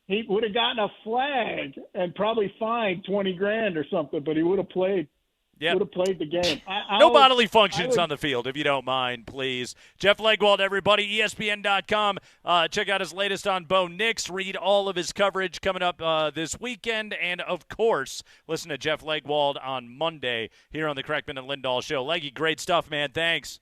he would have gotten a flag and probably fined $20,000 or something. But he would have played. Would have played the game. No bodily functions on the field, if you don't mind, please. Jeff Legwold, everybody, ESPN.com. Check out his latest on Bo Nix. Read all of his coverage coming up this weekend. And, of course, listen to Jeff Legwold on Monday here on the Kreckman and Lindahl Show. Leggy, great stuff, man. Thanks.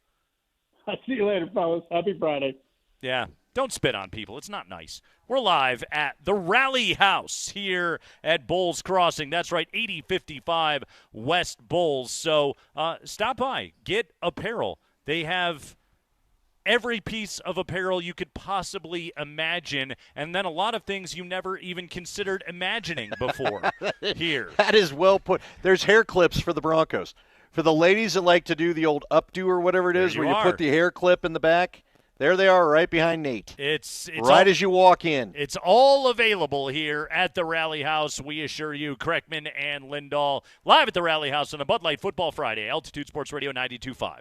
I'll see you later, fellas. Happy Friday. Yeah. Don't spit on people. It's not nice. We're live at the Rally House here at Bowles Crossing. That's right, 8055 West Bowles. So stop by. Get apparel. They have every piece of apparel you could possibly imagine, and then a lot of things you never even considered imagining before here. That is well put. There's hair clips for the Broncos. For the ladies that like to do the old updo or whatever it is, where you put the hair clip in the back, there they are right behind Nate. It's right as you walk in. It's all available here at the Rally House, we assure you. Kreckman and Lindahl live at the Rally House on a Bud Light Football Friday. Altitude Sports Radio 92.5.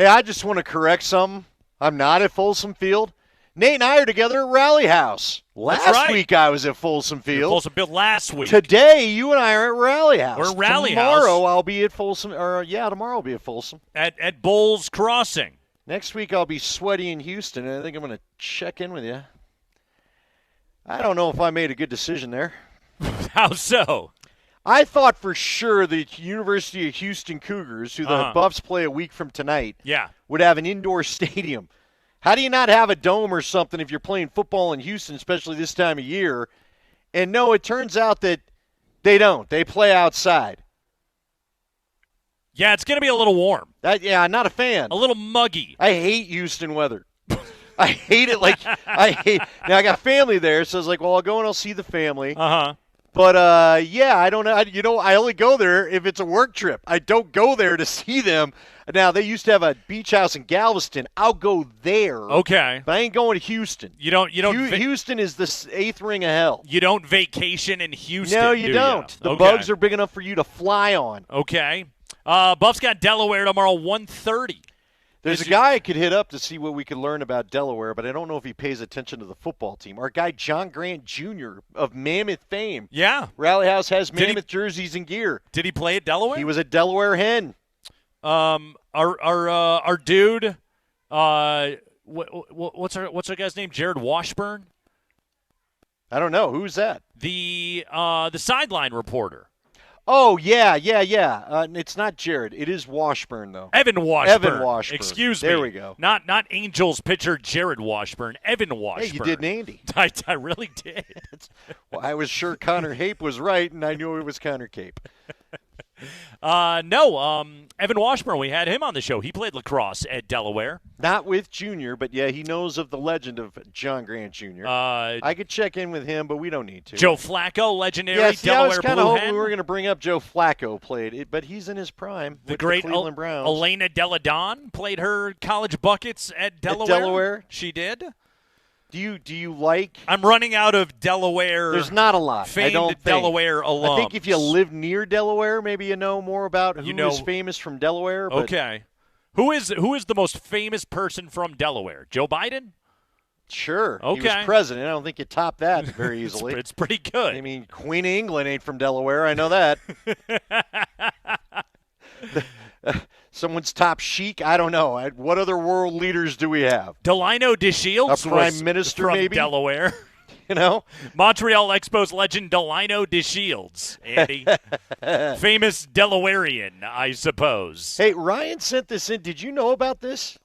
Hey, I just want to correct something. I'm not at Folsom Field. Nate and I are together at Rally House. Last week I was at Folsom Field. Folsom Field last week. Today you and I are at Rally House. We're at Rally Tomorrow House. I'll be at Folsom. Tomorrow I'll be at Folsom. At Bowles Crossing. Next week I'll be sweaty in Houston, and I think I'm going to check in with you. I don't know if I made a good decision there. How so? I thought for sure the University of Houston Cougars, who the Buffs play a week from tonight, would have an indoor stadium. How do you not have a dome or something if you're playing football in Houston, especially this time of year? And no, it turns out that they don't. They play outside. Yeah, it's going to be a little warm. I'm not a fan. A little muggy. I hate Houston weather. I hate it. Now, I got family there, so I was like, well, I'll go and I'll see the family. But, I don't know. I only go there if it's a work trip. I don't go there to see them. Now, they used to have a beach house in Galveston. I'll go there. Okay. But I ain't going to Houston. You don't. Houston is the eighth ring of hell. You don't vacation in Houston. No, you don't. The bugs are big enough for you to fly on. Okay. Buffs got Delaware tomorrow, 1:30. There's a guy I could hit up to see what we could learn about Delaware, but I don't know if he pays attention to the football team. Our guy John Grant Jr. of Mammoth fame. Yeah. Rally House has Mammoth jerseys and gear. Did he play at Delaware? He was a Delaware Hen. Our dude, what's our guy's name? Jared Washburn? I don't know. Who's that? The sideline reporter. Oh, yeah. It's not Jared. It is Washburn, though. Evan Washburn. Excuse me. There we go. Not Angels pitcher Jared Washburn. Evan Washburn. Hey, you did Andy. I really did. Well, I was sure Connor Hape was right, and I knew it was Connor Cape. Evan Washburn, we had him on the show. He played lacrosse at Delaware. Not with Junior, but yeah, he knows of the legend of John Grant Jr. I could check in with him, but we don't need to. Joe Flacco, legendary I Delaware was kind of Blue hoping Hen. we were going to bring up Joe Flacco played it, but he's in his prime. The with great the Cleveland Browns. Elena Deladon played her college buckets at Delaware. She did. Do you like? I'm running out of Delaware. There's not a lot. Famed I don't think. Delaware alums. I think if you live near Delaware, maybe you know more about who is famous from Delaware. But okay. Who is the most famous person from Delaware? Joe Biden? Sure. Okay. He was president. I don't think you top that very easily. It's pretty good. I mean, Queen of England ain't from Delaware. I know that. Someone's top chic? I don't know. What other world leaders do we have? Delino DeShields, a prime minister, from maybe Delaware. You know, Montreal Expos legend Delino DeShields, Andy, famous Delawarean, I suppose. Hey, Ryan sent this in. Did you know about this?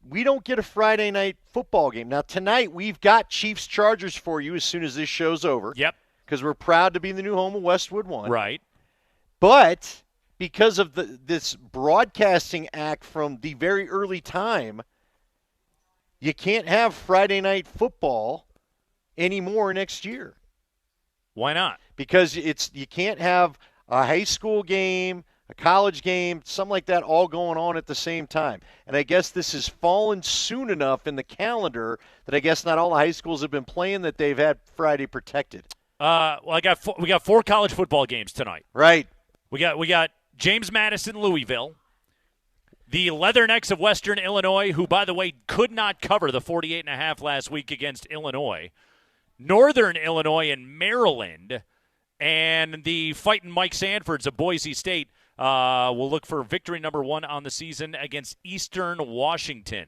We don't get a Friday night football game now. Tonight we've got Chiefs Chargers for you as soon as this show's over. Yep, because we're proud to be the new home of Westwood One. Right, but because of this broadcasting act from the very early time, you can't have Friday night football anymore next year. Why not? Because you can't have a high school game, a college game, something like that all going on at the same time. And I guess this has fallen soon enough in the calendar that I guess not all the high schools have been playing that they've had Friday protected. We got 4 college football games tonight. Right. We got James Madison, Louisville. The Leathernecks of Western Illinois, who, by the way, could not cover the 48.5 last week against Illinois. Northern Illinois and Maryland. And the fighting Mike Sanfords of Boise State will look for victory number 1 on the season against Eastern Washington.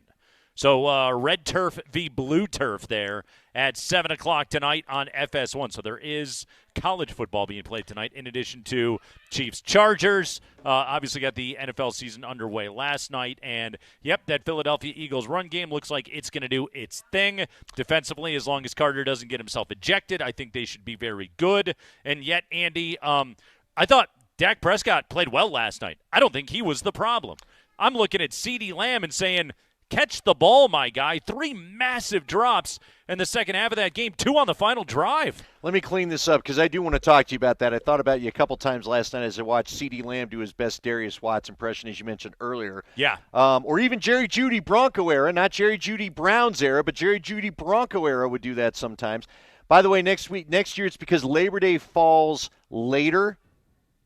So red turf v. blue turf there at 7 o'clock tonight on FS1. So there is college football being played tonight in addition to Chiefs-Chargers. Obviously got the NFL season underway last night. And, yep, that Philadelphia Eagles run game looks like it's going to do its thing defensively as long as Carter doesn't get himself ejected. I think they should be very good. And yet, Andy, I thought Dak Prescott played well last night. I don't think he was the problem. I'm looking at CeeDee Lamb and saying, catch the ball, my guy. 3 massive drops in the second half of that game, 2 on the final drive. Let me clean this up because I do want to talk to you about that. I thought about you a couple times last night as I watched CeeDee Lamb do his best Darius Watts impression, as you mentioned earlier. Yeah. Or even Jerry Jeudy Bronco era, not Jerry Jeudy Browns era, but Jerry Jeudy Bronco era would do that sometimes. By the way, next year it's because Labor Day falls later.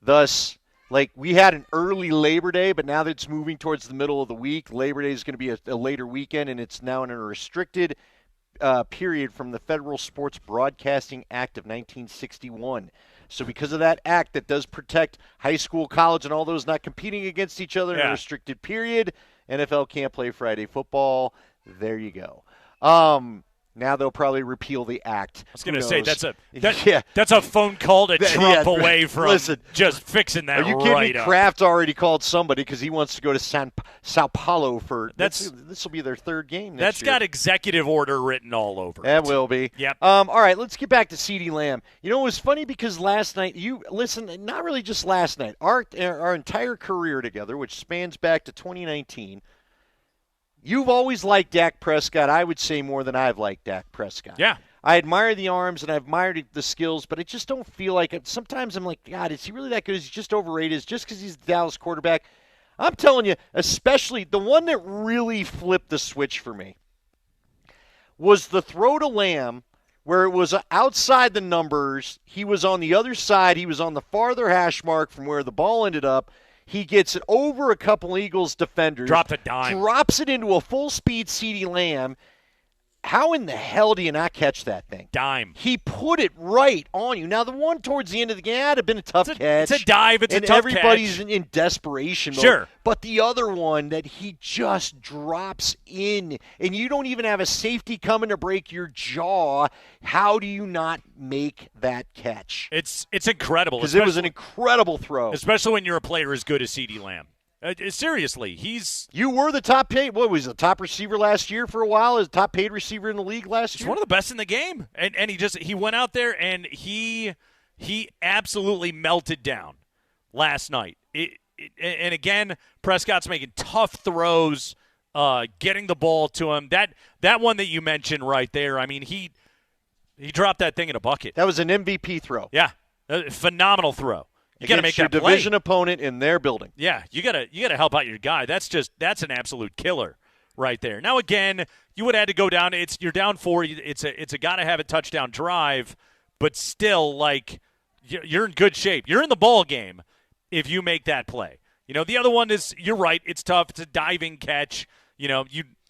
Thus, Like, we had an early Labor Day, but now that it's moving towards the middle of the week, Labor Day is going to be a later weekend, and it's now in a restricted period from the Federal Sports Broadcasting Act of 1961. So because of that act that does protect high school, college, and all those not competing against each other in a restricted period, NFL can't play Friday football. There you go. Now they'll probably repeal the act. I was going to say that's a phone call to Trump away from just fixing that. Are you kidding right me? up. Kraft already called somebody because he wants to go to Sao Paulo for this will be their third game next That's year. got executive order written all over That it. will be. Yep. All right, let's get back to CeeDee Lamb. You know, it was funny because last night, not really just last night, our entire career together, which spans back to 2019, you've always liked Dak Prescott, I would say, more than I've liked Dak Prescott. Yeah. I admire the arms and I admire the skills, but I just don't feel like it. Sometimes I'm like, God, is he really that good? Is he just overrated? Is it just because he's the Dallas quarterback? I'm telling you, especially the one that really flipped the switch for me was the throw to Lamb where it was outside the numbers. He was on the other side. He was on the farther hash mark from where the ball ended up. He gets it over a couple Eagles defenders. Dropped a dime. Drops it into a full-speed CeeDee Lamb. How in the hell do you not catch that thing? Dime. He put it right on you. Now, the one towards the end of the game had been a tough catch. It's a dive. It's a tough catch. And everybody's in desperation mode. Sure. But the other one that he just drops in, and you don't even have a safety coming to break your jaw, how do you not make that catch? It's incredible. Because it was an incredible throw. Especially when you're a player as good as CeeDee Lamb. Seriously, you were the top paid. What was the top receiver last year for a while? Is the top paid receiver in the league last year? He's one of the best in the game, and he went out there and he absolutely melted down last night. And again, Prescott's making tough throws, getting the ball to him. That one that you mentioned right there. I mean, he dropped that thing in a bucket. That was an MVP throw. Yeah, a phenomenal throw. You got to make your that play. division opponent in their building. Yeah, you got to help out your guy. That's an absolute killer right there. Now again, you would have had to go down. You're down 4. It's a got to have a touchdown drive, but still, like, you're in good shape. You're in the ball game if you make that play. You know, the other one is, you're right. It's tough. It's a diving catch. You know,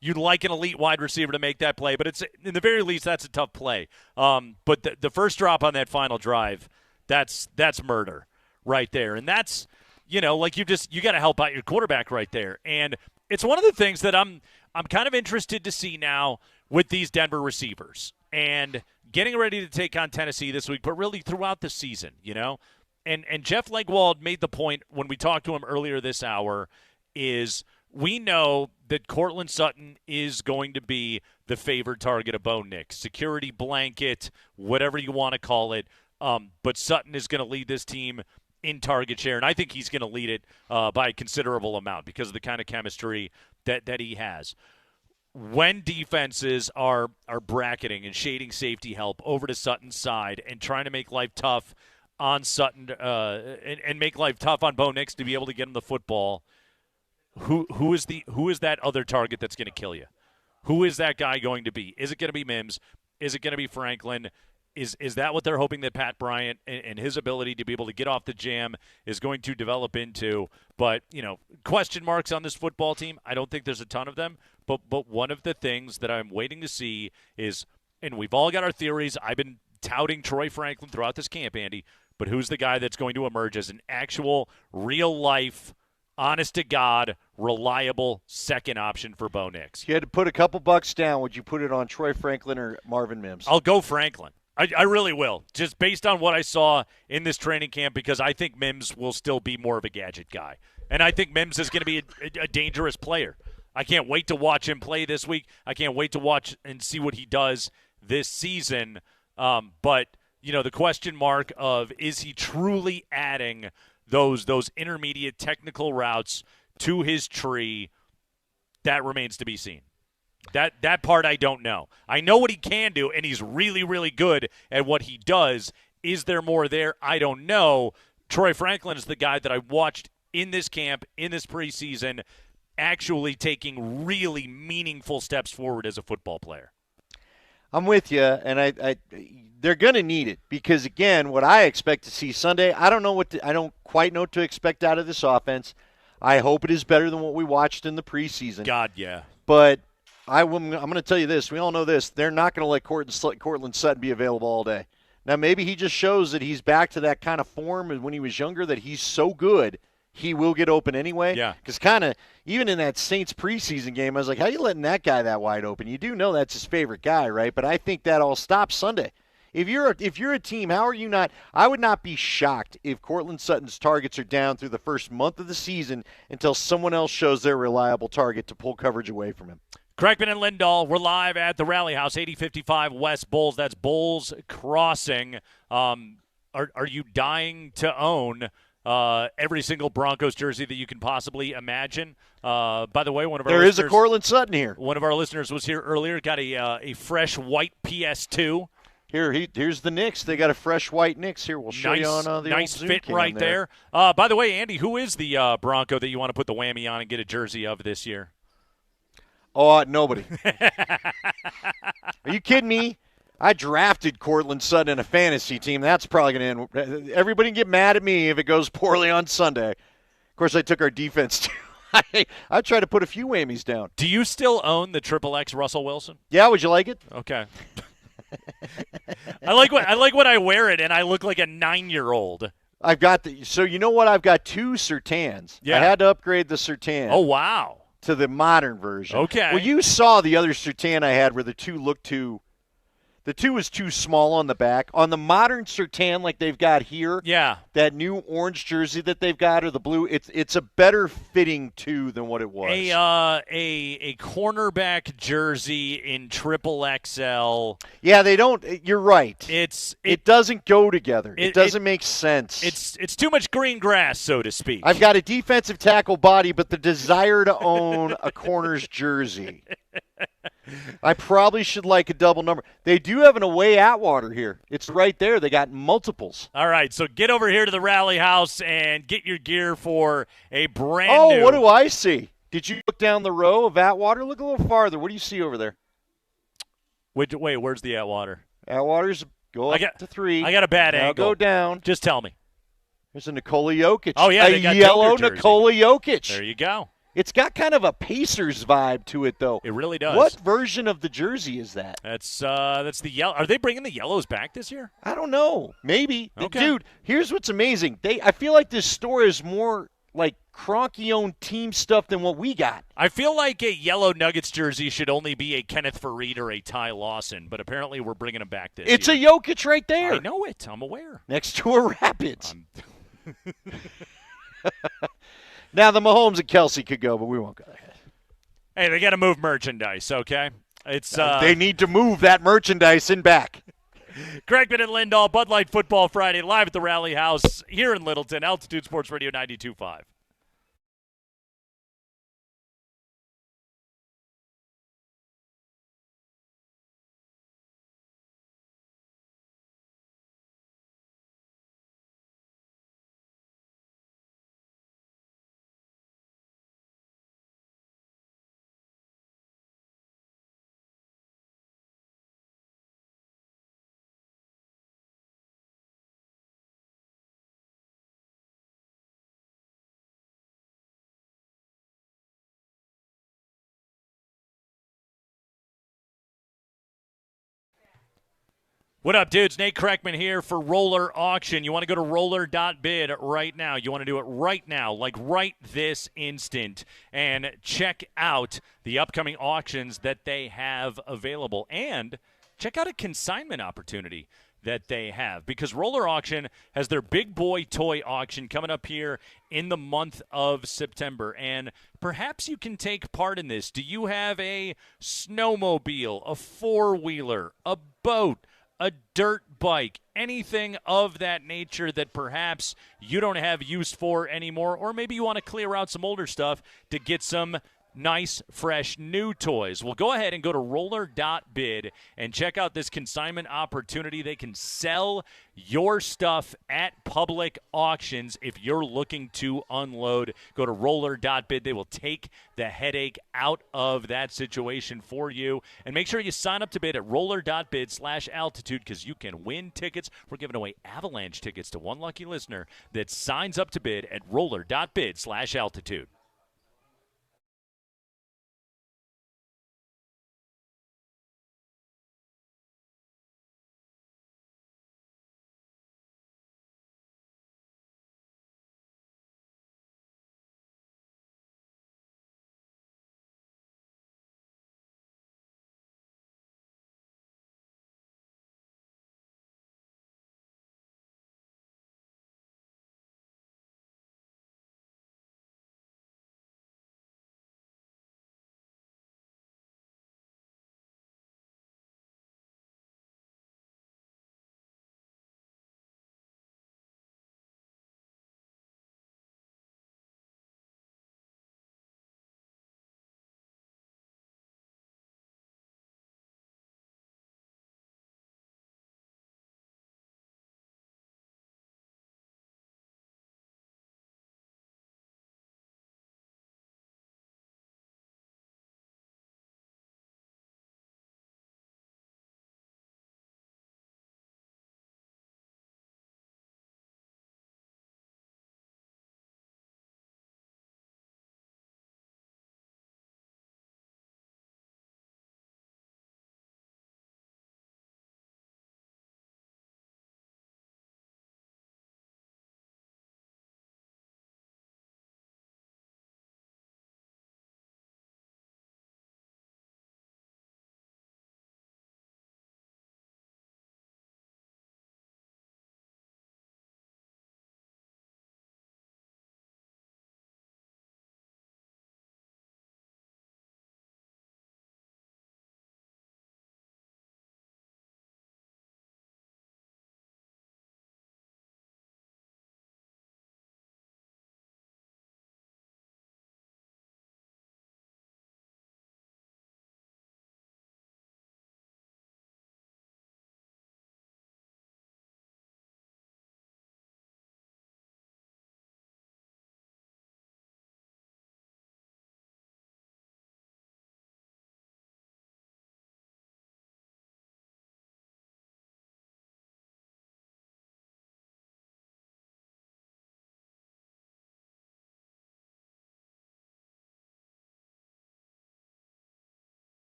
you'd like an elite wide receiver to make that play, but it's, in the very least, that's a tough play. But the first drop on that final drive, that's murder right there. And that's, you know, like, you got to help out your quarterback right there. And it's one of the things that I'm kind of interested to see now with these Denver receivers and getting ready to take on Tennessee this week, but really throughout the season, you know. And Jeff Legwold made the point when we talked to him earlier this hour is we know that Cortland Sutton is going to be the favored target of Bo Nix, security blanket, whatever you want to call it. But Sutton is going to lead this team in target share, and I think he's going to lead it by a considerable amount because of the kind of chemistry that he has. When defenses are bracketing and shading safety help over to Sutton's side and trying to make life tough on Sutton and make life tough on Bo Nix to be able to get him the football, who is that other target that's going to kill you? Who is that guy going to be? Is it going to be Mims? Is it going to be Franklin? Is that what they're hoping that Pat Bryant and his ability to be able to get off the jam is going to develop into? But, you know, question marks on this football team, I don't think there's a ton of them. But one of the things that I'm waiting to see is, and we've all got our theories. I've been touting Troy Franklin throughout this camp, Andy. But who's the guy that's going to emerge as an actual, real-life, honest-to-God, reliable second option for Bo Nix? If you had to put a couple bucks down, would you put it on Troy Franklin or Marvin Mims? I'll go Franklin. I really will, just based on what I saw in this training camp, because I think Mims will still be more of a gadget guy. And I think Mims is going to be a dangerous player. I can't wait to watch him play this week. I can't wait to watch and see what he does this season. But, you know, the question mark of, is he truly adding those intermediate technical routes to his tree, that remains to be seen. That part I don't know. I know what he can do, and he's really, really good at what he does. Is there more there? I don't know. Troy Franklin is the guy that I watched in this camp, in this preseason, actually taking really meaningful steps forward as a football player. I'm with you, and they're going to need it because, again, what I expect to see Sunday, I don't quite know what to expect out of this offense. I hope it is better than what we watched in the preseason. God, yeah. But I'm going to tell you this. We all know this. They're not going to let Courtland Sutton be available all day. Now, maybe he just shows that he's back to that kind of form when he was younger, that he's so good he will get open anyway. Yeah. Because kind of, even in that Saints preseason game, I was like, how are you letting that guy that wide open? You do know that's his favorite guy, right? But I think that all stops Sunday. If you're a team, how are you not? I would not be shocked if Courtland Sutton's targets are down through the first month of the season until someone else shows their reliable target to pull coverage away from him. Kreckman and Lindahl, we're live at the Rally House, 8055 West Bulls. That's Bulls Crossing. Are you dying to own every single Broncos jersey that you can possibly imagine? By the way, there is a Courtland Sutton here. One of our listeners was here earlier, got a fresh white PS2. Here's the Knicks. They got a fresh white Knicks here. We'll show you on the nice old fit Zoom right there. By the way, Andy, who is the Bronco that you want to put the whammy on and get a jersey of this year? Oh, nobody. Are you kidding me? I drafted Courtland Sutton in a fantasy team. That's probably going to end. Everybody can get mad at me if it goes poorly on Sunday. Of course, I took our defense too. I tried to put a few whammies down. Do you still own the XXX Russell Wilson? Yeah, would you like it? Okay. I like when I wear it and I look like a 9-year-old. I've got so you know what? I've got 2 Sertans. Yeah. I had to upgrade the Sertan. Oh, wow. To the modern version. Okay. Well, you saw the other Sertan I had where the 2 looked too. The 2 was too small on the back. On the modern Sertan like they've got here, yeah, that new orange jersey that they've got or the blue, it's a better fitting 2 than what it was. A cornerback jersey in XXL. Yeah, they don't. You're right. It doesn't go together. It doesn't make sense. It's too much green grass, so to speak. I've got a defensive tackle body, but the desire to own a corner's jersey. I probably should like a double number. They do have an away Atwater here. It's right there. They got multiples. All right, so get over here to the Rally House and get your gear for a brand new. Oh, what do I see? Did you look down the row of Atwater? Look a little farther. What do you see over there? Wait, where's the Atwater? Atwater's go up to 3. I got a bad now angle. Go down. Just tell me. There's a Nikola Jokic. Oh, yeah, a they got yellow Joker jersey. Nikola Jokic. There you go. It's got kind of a Pacers vibe to it, though. It really does. What version of the jersey is that? That's the yellow. Are they bringing the yellows back this year? I don't know. Maybe. Okay. Dude, here's what's amazing. I feel like this store is more like Kroenke-owned team stuff than what we got. I feel like a yellow Nuggets jersey should only be a Kenneth Faried or a Ty Lawson, but apparently we're bringing them back this year. It's a Jokic right there. I know it. I'm aware. Next to a Rapids. Now, the Mahomes and Kelsey could go, but we won't go ahead. Hey, they got to move merchandise, okay? It's they need to move that merchandise in back. Kreckman and Lindahl, Bud Light Football Friday, live at the Rally House here in Littleton, Altitude Sports Radio 92.5. What up, dudes? Nate Kreckman here for Roller Auction. You want to go to roller.bid right now. You want to do it right now, like right this instant, and check out the upcoming auctions that they have available. And check out a consignment opportunity that they have, because Roller Auction has their big boy toy auction coming up here in the month of September, and perhaps you can take part in this. Do you have a snowmobile, a four-wheeler, a boat, a dirt bike, anything of that nature that perhaps you don't have use for anymore, or maybe you want to clear out some older stuff to get some nice, fresh, new toys. Well, go ahead and go to roller.bid and check out this consignment opportunity. They can sell your stuff at public auctions if you're looking to unload. Go to roller.bid. They will take the headache out of that situation for you. And make sure you sign up to bid at roller.bid/altitude because you can win tickets. We're giving away Avalanche tickets to one lucky listener that signs up to bid at roller.bid/altitude.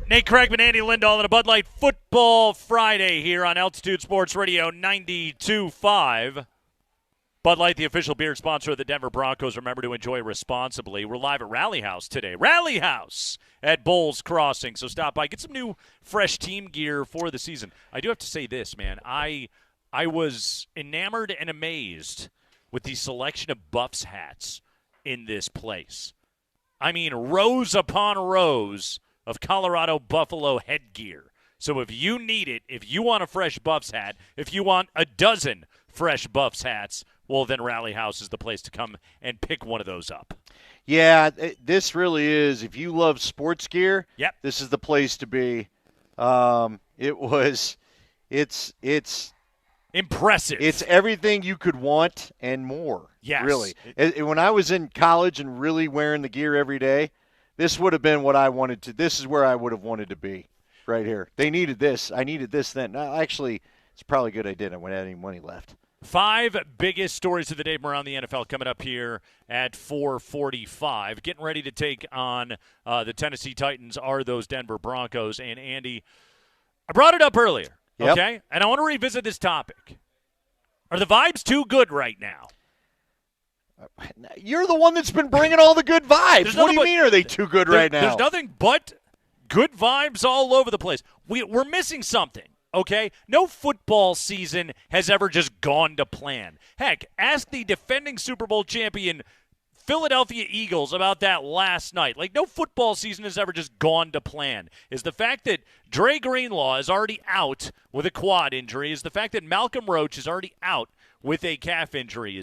Nate Kreckman, Andy Lindahl, and a Bud Light Football Friday here on Altitude Sports Radio 92.5. Bud Light, the official beer sponsor of the Denver Broncos. Remember to enjoy responsibly. We're live at Rally House today. Rally House at Bowles Crossing. So stop by. Get some new, fresh team gear for the season. I do have to say this, man. I I was enamored and amazed with the selection of Buffs hats in this place. I mean, rows upon rows of Colorado Buffalo headgear. So if you need it, if you want a fresh Buffs hat, if you want a dozen fresh Buffs hats, well, then Rally House is the place to come and pick one of those up. Yeah, this really is. If you love sports gear, yep, this is the place to be. It's impressive. It's everything you could want and more. Yes. Really. When I was in college and really wearing the gear every day, this would have been what I wanted to. This is where I would have wanted to be, right here. They needed this. I needed this then. Actually, it's probably good I didn't. I wouldn't have any money left. 5 biggest stories of the day from around the NFL coming up here at 4:45. Getting ready to take on the Tennessee Titans are those Denver Broncos. And, Andy, I brought it up earlier, okay? And I want to revisit this topic. Are the vibes too good right now? You're the one that's been bringing all the good vibes. What do you mean are they too good right now? There's nothing but good vibes all over the place. We're missing something. Okay? No football season has ever just gone to plan. Heck, ask the defending Super Bowl champion Philadelphia Eagles about that last night. Like, no football season has ever just gone to plan. Is the fact that Dre Greenlaw is already out with a quad injury, is the fact that Malcolm Roach is already out with a calf injury.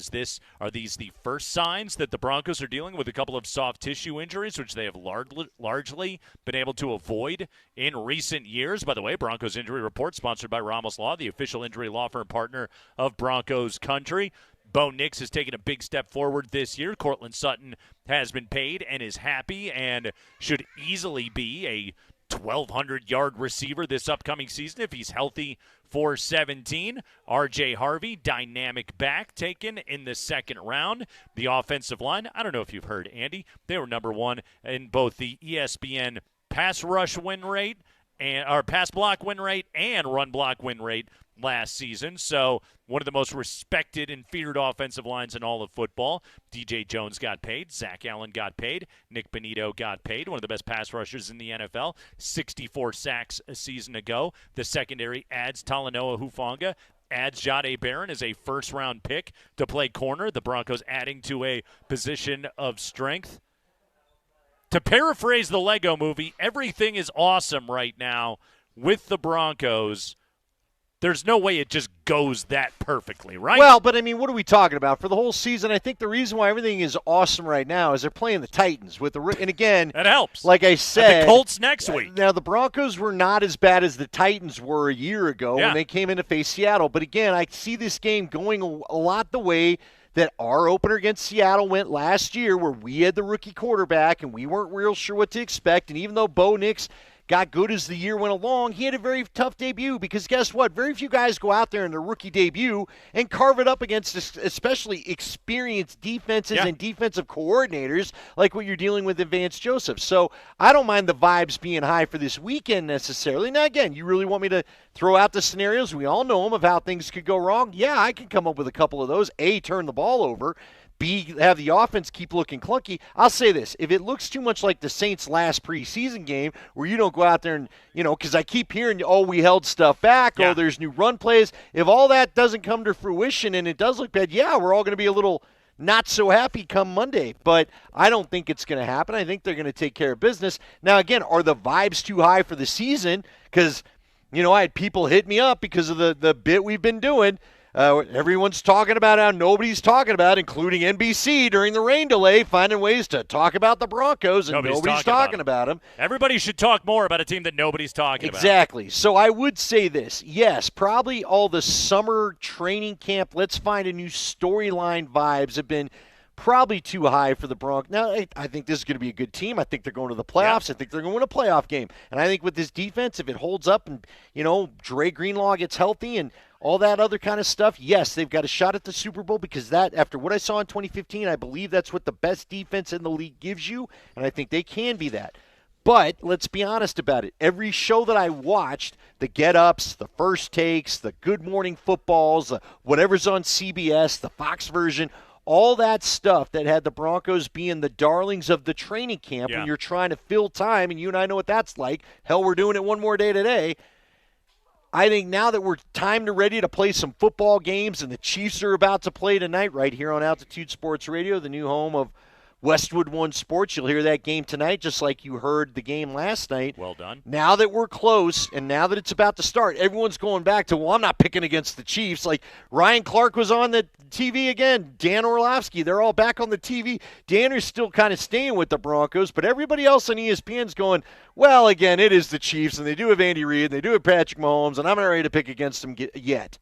Are these the first signs that the Broncos are dealing with a couple of soft tissue injuries, which they have largely been able to avoid in recent years? By the way, Broncos Injury Report, sponsored by Ramos Law, the official injury law firm partner of Broncos Country. Bo Nix has taken a big step forward this year. Cortland Sutton has been paid and is happy and should easily be a 1,200-yard receiver this upcoming season if he's healthy for 17. R.J. Harvey, dynamic back, taken in the second round. The offensive line, I don't know if you've heard, Andy, they were number one in both the ESPN pass rush win rate or pass block win rate and run block win rate last season. So one of the most respected and feared offensive lines in all of football. DJ Jones got paid. Zach Allen got paid. Nick Bonito got paid. One of the best pass rushers in the NFL. 64 sacks a season ago. The secondary adds Talanoa Hufanga. Adds Jahdae Barron as a first-round pick to play corner. The Broncos adding to a position of strength. To paraphrase the Lego movie, everything is awesome right now with the Broncos. There's no way it just goes that perfectly, right? Well, but I mean, what are we talking about? For the whole season, I think the reason why everything is awesome right now is they're playing the Titans and again, that helps. Like I said, and the Colts next week. Now the Broncos were not as bad as the Titans were a year ago when they came in to face Seattle. But again, I see this game going a lot the way that our opener against Seattle went last year, where we had the rookie quarterback and we weren't real sure what to expect. And even though Bo Nix got good as the year went along, he had a very tough debut because guess what? Very few guys go out there in their rookie debut and carve it up against especially experienced defenses and defensive coordinators like what you're dealing with in Vance Joseph. So I don't mind the vibes being high for this weekend necessarily. Now, again, you really want me to throw out the scenarios? We all know them of how things could go wrong. Yeah, I can come up with a couple of those. A, turn the ball over. B, have the offense keep looking clunky. I'll say this. If it looks too much like the Saints' last preseason game where you don't go out there and, because I keep hearing, we held stuff back, there's new run plays. If all that doesn't come to fruition and it does look bad, we're all going to be a little not so happy come Monday. But I don't think it's going to happen. I think they're going to take care of business. Now, again, are the vibes too high for the season? Because, I had people hit me up because of the bit we've been doing. Everyone's talking about how nobody's talking about, including NBC during the rain delay, finding ways to talk about the Broncos, and nobody's talking about them. Everybody should talk more about a team that nobody's talking about. Exactly. So I would say this. Yes, probably all the summer training camp, let's find a new storyline vibes have been probably too high for the Broncos. Now, I think this is going to be a good team. I think they're going to the playoffs. I think they're going to win a playoff game. And I think with this defense, if it holds up and, Dre Greenlaw gets healthy and all that other kind of stuff, yes, they've got a shot at the Super Bowl because that, after what I saw in 2015, I believe that's what the best defense in the league gives you, and I think they can be that. But let's be honest about it. Every show that I watched, the get-ups, the first takes, the Good Morning Footballs, whatever's on CBS, the Fox version, all that stuff that had the Broncos being the darlings of the training camp when you're trying to fill time, and you and I know what that's like. Hell, we're doing it one more day today. I think now that we're ready to play some football games, and the Chiefs are about to play tonight right here on Altitude Sports Radio, the new home of Westwood One Sports. You'll hear that game tonight just like you heard the game last night. Well done. Now that we're close and now that it's about to start, everyone's going back to, well, I'm not picking against the Chiefs. Like Ryan Clark was on the TV again. Dan Orlovsky, they're all back on the TV. Danner's still kind of staying with the Broncos, but everybody else on ESPN's going, well, again, it is the Chiefs, and they do have Andy Reid, and they do have Patrick Mahomes, and I'm not ready to pick against them yet.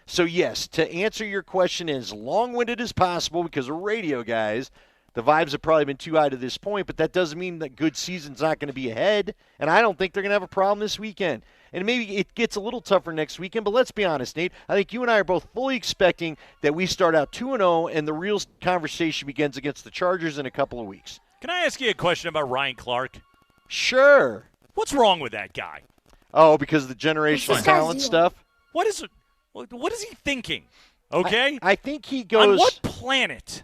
So, yes, to answer your question as long-winded as possible, because we're radio guys, the vibes have probably been too high to this point, but that doesn't mean that good season's not going to be ahead, and I don't think they're going to have a problem this weekend. And maybe it gets a little tougher next weekend, but let's be honest, Nate. I think you and I are both fully expecting that we start out 2-0, and the real conversation begins against the Chargers in a couple of weeks. Can I ask you a question about Ryan Clark? Sure. What's wrong with that guy? Oh, because of the generational talent stuff? What is he thinking? Okay? I think he goes... On what planet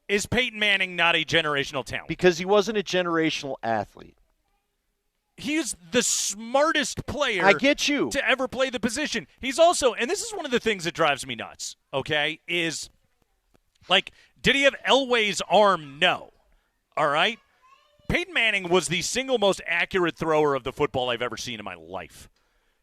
is Peyton Manning not a generational talent? Because he wasn't a generational athlete. He's the smartest player I get you. to ever play the position. He's also, and this is one of the things that drives me nuts, okay, is, like, did he have Elway's arm? No. All right? Peyton Manning was the single most accurate thrower of the football I've ever seen in my life.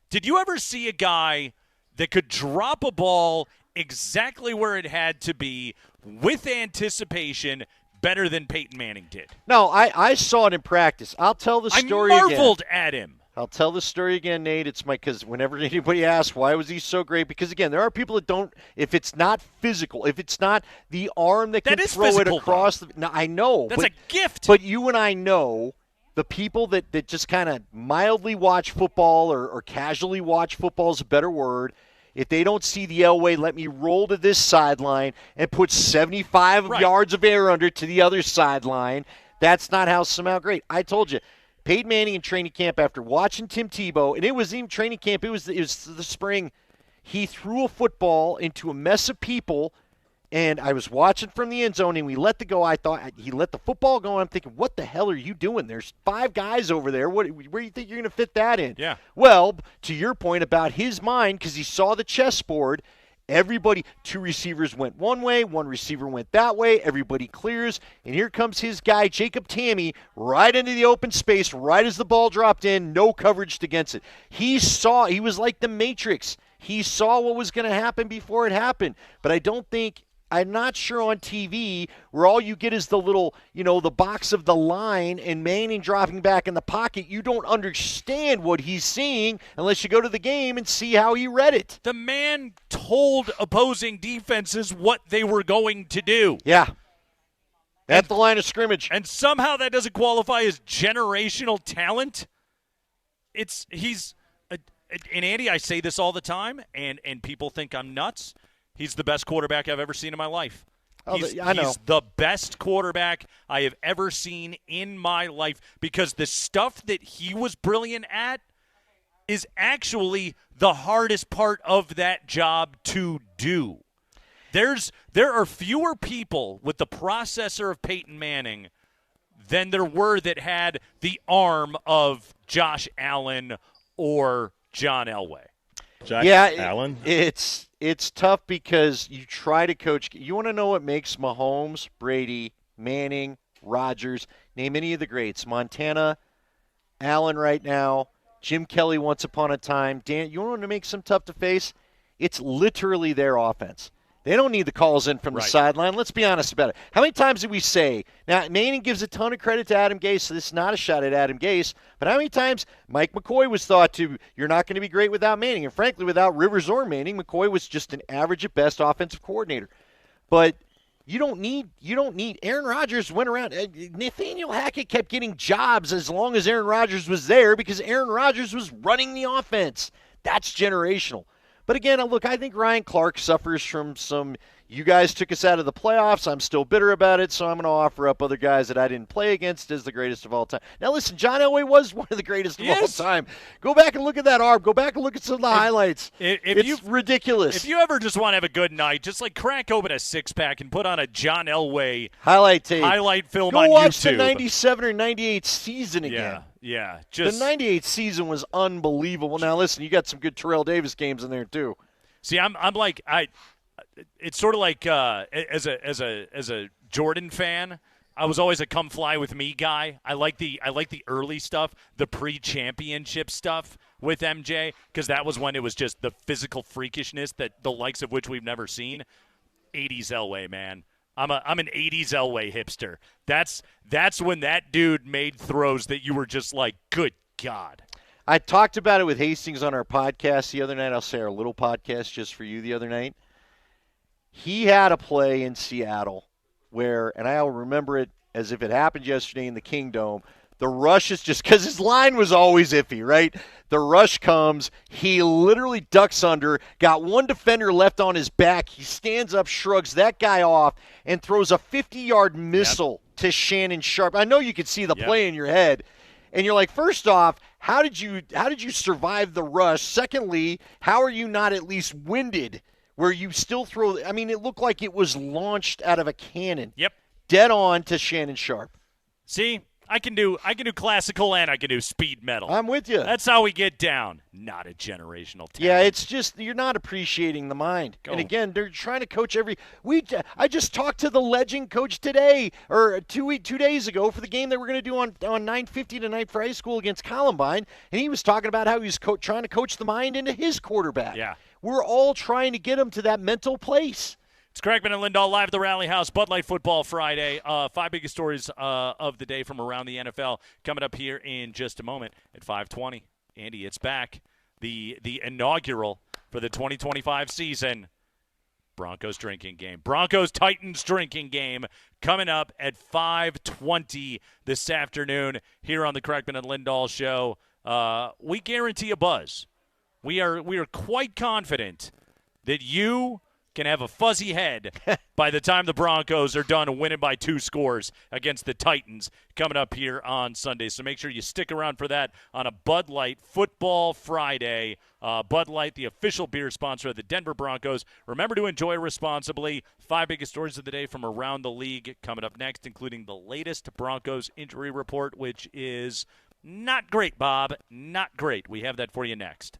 Did you ever see a guy that could drop a ball exactly where it had to be with anticipation better than Peyton Manning did? No, I saw it in practice. I'll tell the story again. I marveled at him. I'll tell the story again, Nate. It's because whenever anybody asks why was he so great, because again, there are people that don't. If it's not physical, if it's not the arm that can throw physical, it across, no, I know that's a gift. But you and I know the people that just kind of mildly watch football or casually watch football is a better word. If they don't see the Elway, let me roll to this sideline and put 75 yards of air under to the other sideline. That's not how somehow great. I told you, Peyton Manning in training camp after watching Tim Tebow, and it was even training camp, it was the spring, he threw a football into a mess of people, and I was watching from the end zone, and we let the go. I thought he let the football go, and I'm thinking, what the hell are you doing? There's 5 guys over there. Where do you think you're going to fit that in? Yeah. Well, to your point about his mind, because he saw the chessboard, everybody, 2 receivers went one way, 1 receiver went that way, everybody clears, and here comes his guy, Jacob Tamme, right into the open space, right as the ball dropped in, no coverage against it. He was like the Matrix. He saw what was going to happen before it happened, but I'm not sure on TV where all you get is the little, the box of the line and Manning dropping back in the pocket. You don't understand what he's seeing unless you go to the game and see how he read it. The man told opposing defenses what they were going to do. Yeah. At the line of scrimmage. And somehow that doesn't qualify as generational talent. And Andy, I say this all the time, and people think I'm nuts. He's the best quarterback I've ever seen in my life. I know. He's the best quarterback I have ever seen in my life because the stuff that he was brilliant at is actually the hardest part of that job to do. There are fewer people with the processor of Peyton Manning than there were that had the arm of Josh Allen or John Elway. Allen? It's tough because you try to coach. You want to know what makes Mahomes, Brady, Manning, Rodgers, name any of the greats, Montana, Allen right now, Jim Kelly once upon a time, Dan, you want to make some tough to face? It's literally their offense. They don't need the calls in from the sideline. Let's be honest about it. How many times did we say, now Manning gives a ton of credit to Adam Gase, so this is not a shot at Adam Gase, but how many times Mike McCoy was thought to, you're not going to be great without Manning. And frankly, without Rivers or Manning, McCoy was just an average at best offensive coordinator. But you don't need Aaron Rodgers went around. Nathaniel Hackett kept getting jobs as long as Aaron Rodgers was there because Aaron Rodgers was running the offense. That's generational. But again, look, I think Ryan Clark suffers from some, you guys took us out of the playoffs. I'm still bitter about it, so I'm going to offer up other guys that I didn't play against as the greatest of all time. Now, listen, John Elway was one of the greatest of all time. Go back and look at that arm. Go back and look at some of the highlights. It's ridiculous. If you ever just want to have a good night, just crack open a 6-pack and put on a John Elway highlight tape. Highlight film Go on watch YouTube. the 97 or 98 season again. Yeah, the 98 season was unbelievable. Now listen, you got some good Terrell Davis games in there too. See, I'm like it's sort of like as a Jordan fan, I was always a come fly with me guy. I like the early stuff, the pre-championship stuff with MJ, because that was when it was just the physical freakishness that the likes of which we've never seen. 80s Elway, man. I'm an 80s Elway hipster. That's when that dude made throws that you were just like, good God. I talked about it with Hastings on our podcast the other night. I'll say our little podcast just for you the other night. He had a play in Seattle where, and I'll remember it as if it happened yesterday in the Kingdome, the rush is just because his line was always iffy, right? The rush comes. He literally ducks under, got one defender left on his back. He stands up, shrugs that guy off, and throws a 50-yard missile to Shannon Sharp. I know you could see the play in your head. And you're like, first off, how did you survive the rush? Secondly, how are you not at least winded where you still throw? I mean, it looked like it was launched out of a cannon. Yep. Dead on to Shannon Sharp. See, I can do classical and I can do speed metal. I'm with you. That's how we get down. Not a generational talent. Yeah, it's just you're not appreciating the mind. And again, they're trying to coach every. I just talked to the legend coach today or 2 days ago for the game that we're going to do on 9:50 tonight for high school against Columbine, and he was talking about how he's trying to coach the mind into his quarterback. Yeah, we're all trying to get him to that mental place. It's Kreckman and Lindahl live at the Rally House, Bud Light Football Friday. 5 biggest stories of the day from around the NFL coming up here in just a moment at 5:20. Andy, it's back. The inaugural for the 2025 season Broncos drinking game. Broncos-Titans drinking game coming up at 5:20 this afternoon here on the Kreckman and Lindahl show. We guarantee a buzz. We are quite confident that you can have a fuzzy head by the time the Broncos are done winning by 2 scores against the Titans coming up here on Sunday. So make sure you stick around for that on a Bud Light Football Friday. Bud Light, the official beer sponsor of the Denver Broncos. Remember to enjoy responsibly. 5 biggest stories of the day from around the league coming up next, including the latest Broncos injury report, which is not great, Bob. Not great. We have that for you next.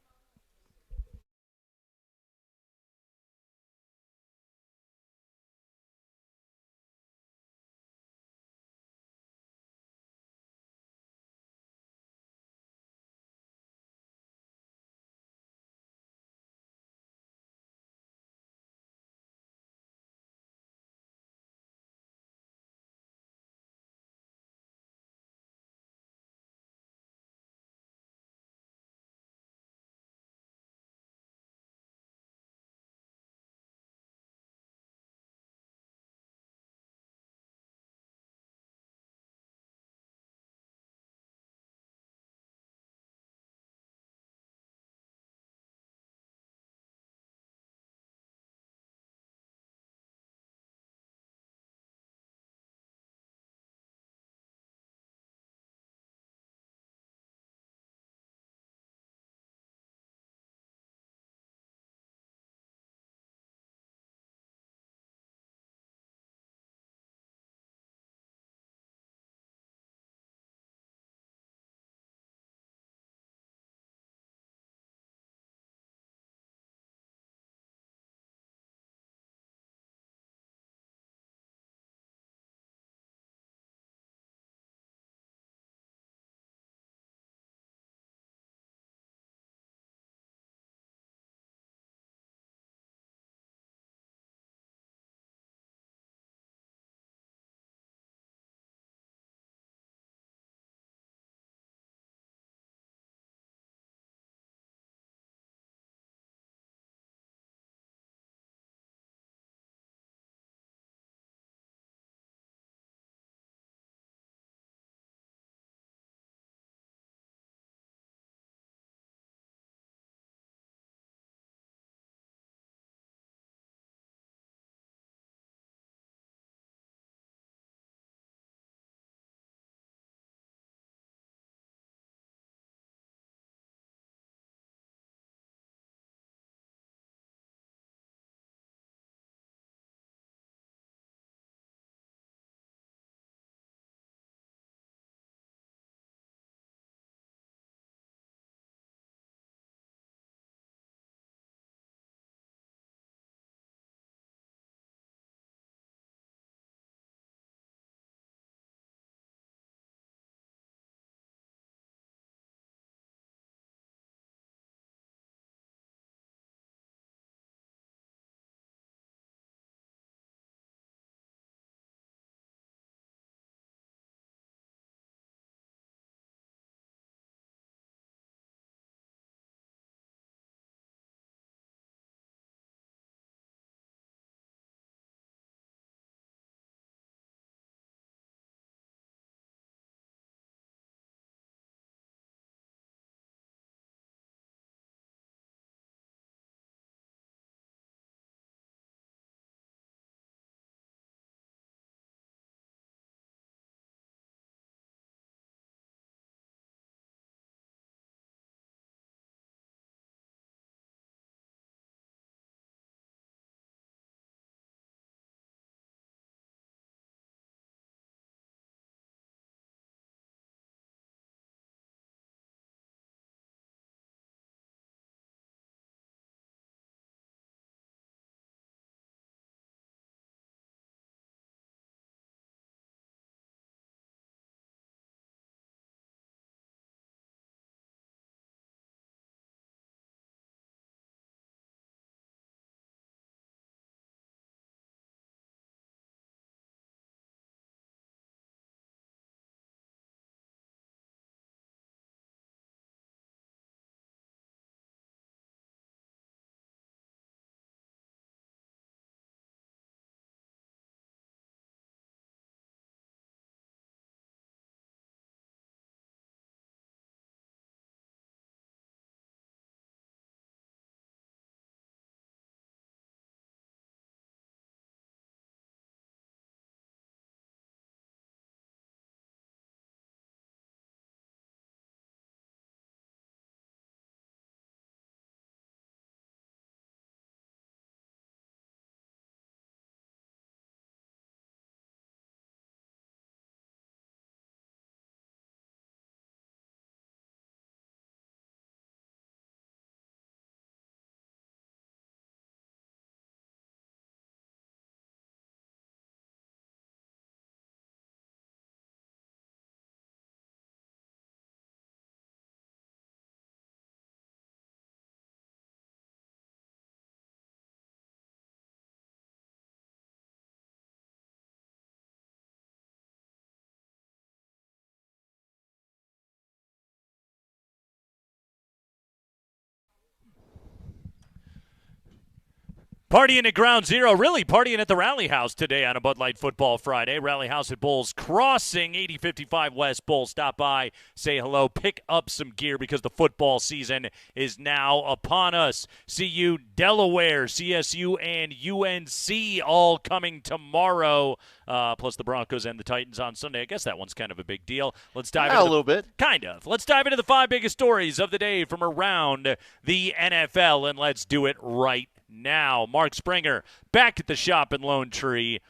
Partying at Ground Zero, really partying at the Rally House today on a Bud Light Football Friday. Rally House at Bulls Crossing, 8055 West Bulls. Stop by, say hello, pick up some gear because the football season is now upon us. CU, Delaware, CSU, and UNC all coming tomorrow. Plus the Broncos and the Titans on Sunday. I guess that one's kind of a big deal. Let's dive into a little bit. Kind of. Let's dive into the 5 biggest stories of the day from around the NFL, and let's do it right now. Mark Springer back at the shop in Lone Tree,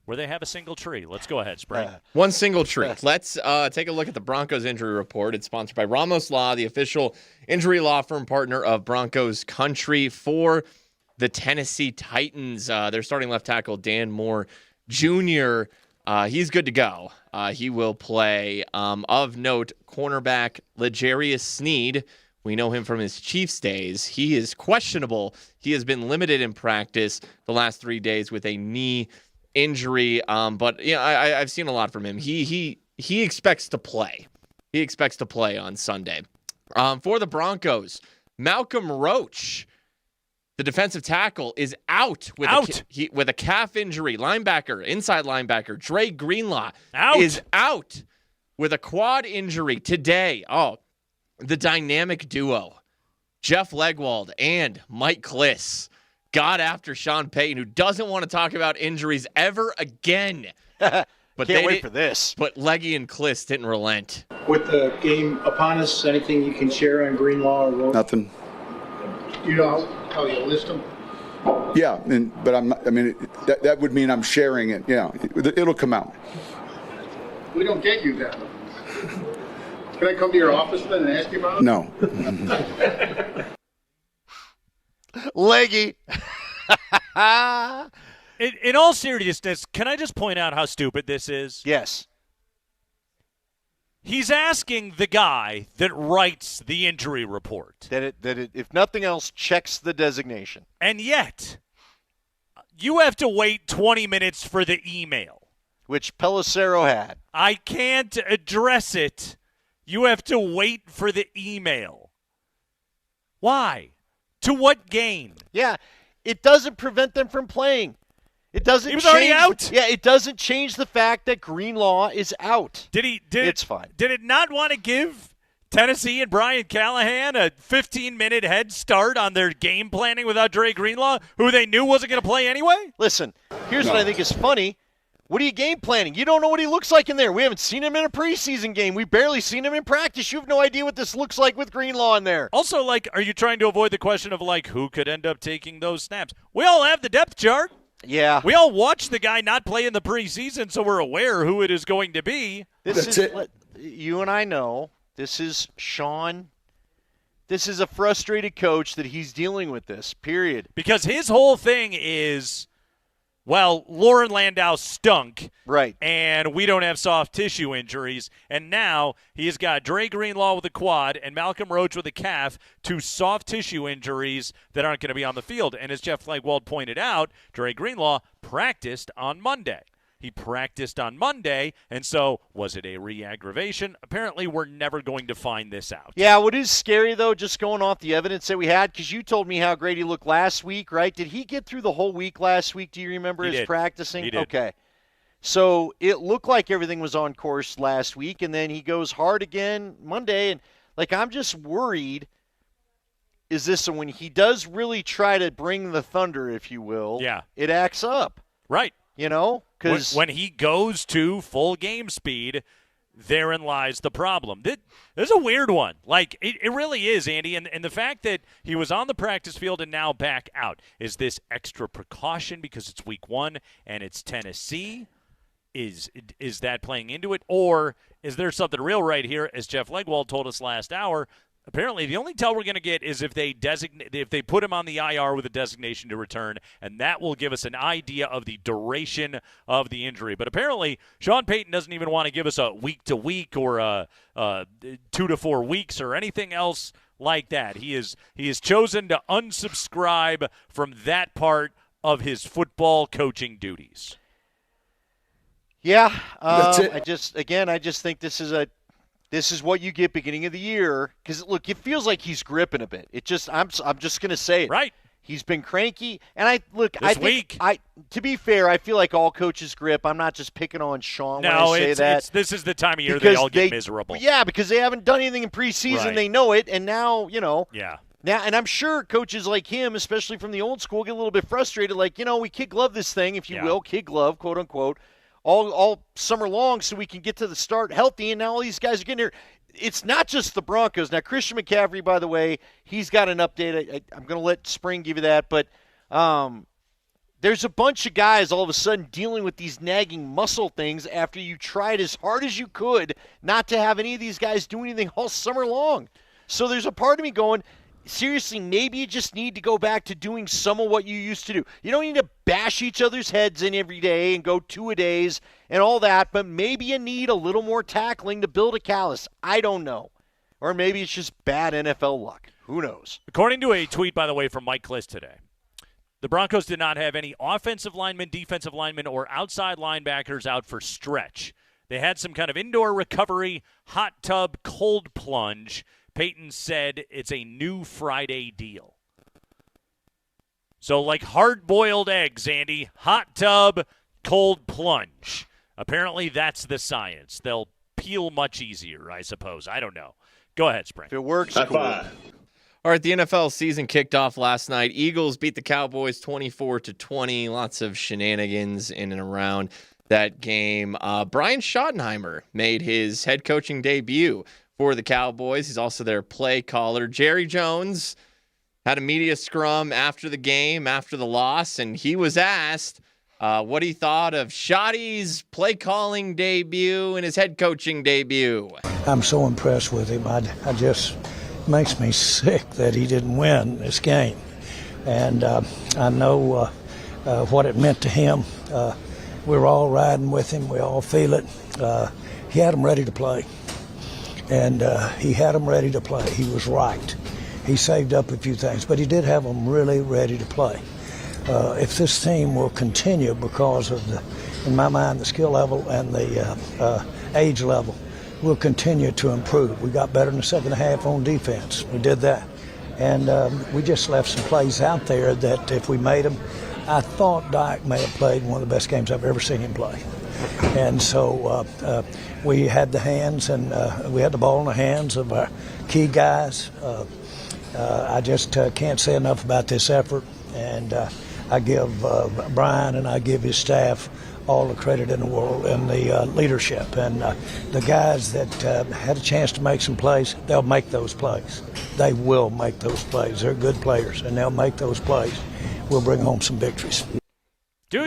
where they have a single tree. Let's go ahead, Spring. One single tree. Let's take a look at the Broncos injury report. It's sponsored by Ramos Law, the official injury law firm partner of Broncos Country for the Tennessee Titans. Their starting left tackle, Dan Moore Jr., he's good to go. He will play. Of note, cornerback L'Jarius Sneed. We know him from his Chiefs days. He is questionable. He has been limited in practice the last 3 days with a knee injury. But yeah, I've seen a lot from him. He expects to play. He expects to play on Sunday. For the Broncos, Malcolm Roach, the defensive tackle, is out with a calf injury. Linebacker, inside linebacker, Dre Greenlaw is out with a quad injury today. The dynamic duo, Jeff Legwold and Mike Kliss, got after Sean Payton, who doesn't want to talk about injuries ever again. But Can't wait for this. But Leggy and Kliss didn't relent. With the game upon us, anything you can share on Greenlaw or Roach? Nothing. You know how you list them? Yeah, but that would mean I'm sharing it. Yeah, it'll come out. We don't get you that. Can I come to your office then and ask you about it? No. Leggy. In all seriousness, can I just point out how stupid this is? Yes. He's asking the guy that writes the injury report. That it, if nothing else, checks the designation. And yet, you have to wait 20 minutes for the email. Which Pelissero had. I can't address it. You have to wait for the email. Why? To what gain? Yeah, it doesn't prevent them from playing. It doesn't. He was already out. Yeah, it doesn't change the fact that Greenlaw is out. It's fine. Did it not want to give Tennessee and Brian Callahan a 15-minute head start on their game planning without Dre Greenlaw, who they knew wasn't going to play anyway? Listen, here's what I think is funny. What are you game planning? You don't know what he looks like in there. We haven't seen him in a preseason game. We've barely seen him in practice. You have no idea what this looks like with Greenlaw in there. Also, are you trying to avoid the question of, who could end up taking those snaps? We all have the depth chart. Yeah. We all watch the guy not play in the preseason, so we're aware who it is going to be. You and I know. This is Sean. This is a frustrated coach that he's dealing with this, period. Because his whole thing is, Lauren Landau stunk. Right. And we don't have soft tissue injuries. And now he's got Dre Greenlaw with a quad and Malcolm Roach with a calf, 2 soft tissue injuries that aren't going to be on the field. And as Jeff Legwold pointed out, Dre Greenlaw practiced on Monday. He practiced on Monday, and so was it a re-aggravation? Apparently, we're never going to find this out. Yeah, what is scary, though, just going off the evidence that we had, because you told me how great he looked last week, right? Did he get through the whole week last week? Do you remember his practicing? He did. Okay. So it looked like everything was on course last week, and then he goes hard again Monday, and, I'm just worried, is this when he does really try to bring the thunder, if you will, it acts up. Right. Because when he goes to full game speed, therein lies the problem. This is a weird one. It really is, Andy. And the fact that he was on the practice field and now back out, is this extra precaution because it's week 1 and it's Tennessee? Is that playing into it? Or is there something real right here, as Jeff Legwold told us last hour? Apparently, the only tell we're going to get is if they put him on the IR with a designation to return, and that will give us an idea of the duration of the injury. But apparently, Sean Payton doesn't even want to give us a week-to-week or a 2 to 4 weeks or anything else like that. He has chosen to unsubscribe from that part of his football coaching duties. Yeah, That's it. I just think this is what you get beginning of the year, because look, it feels like he's gripping a bit. I'm just going to say it. Right. He's been cranky, and I week. To be fair, I feel like all coaches grip. I'm not just picking on Sean when I say that. This is the time of year they all get miserable. Yeah, because they haven't done anything in preseason. Right. They know it, and now, Yeah. Now, and I'm sure coaches like him, especially from the old school, get a little bit frustrated. Like, we kid glove this thing, if you will, kid glove, quote unquote, all summer long, so we can get to the start healthy. And now all these guys are getting here. It's not just the Broncos. Now, Christian McCaffrey, by the way, he's got an update. I'm going to let Spring give you that, but there's a bunch of guys all of a sudden dealing with these nagging muscle things after you tried as hard as you could not to have any of these guys do anything all summer long. So there's a part of me going, seriously, maybe you just need to go back to doing some of what you used to do. You don't need to bash each other's heads in every day and go 2-a-days and all that, but maybe you need a little more tackling to build a callus. I don't know. Or maybe it's just bad NFL luck. Who knows? According to a tweet, by the way, from Mike Kliss today, the Broncos did not have any offensive linemen, defensive linemen, or outside linebackers out for stretch. They had some kind of indoor recovery, hot tub, cold plunge. Peyton said it's a new Friday deal. So like hard-boiled eggs, Andy. Hot tub, cold plunge. Apparently that's the science. They'll peel much easier, I suppose. I don't know. Go ahead, Spring. If it works, cool. All right, the NFL season kicked off last night. Eagles beat the Cowboys 24-20. Lots of shenanigans in and around that game. Brian Schottenheimer made his head coaching debut for the Cowboys. He's also their play caller. Jerry Jones had a media scrum after the game, after the loss, and he was asked what he thought of Schotty's play calling debut and his head coaching debut. I'm so impressed with him. I just makes me sick that he didn't win this game. And I know what it meant to him. We're all riding with him. We all feel it. He had them ready to play. And he had them ready to play. He was right. He saved up a few things, but he did have them really ready to play. If this team will continue because of, in my mind, the skill level and the age level, will continue to improve. We got better in the second half on defense. We did that. And we just left some plays out there that if we made them, I thought Dyke may have played one of the best games I've ever seen him play. And so we had the hands and we had the ball in the hands of our key guys. I just can't say enough about this effort. And I give Brian and I give his staff all the credit in the world and the leadership. And the guys that had a chance to make some plays, they'll make those plays. They will make those plays. They're good players, and they'll make those plays. We'll bring home some victories. Do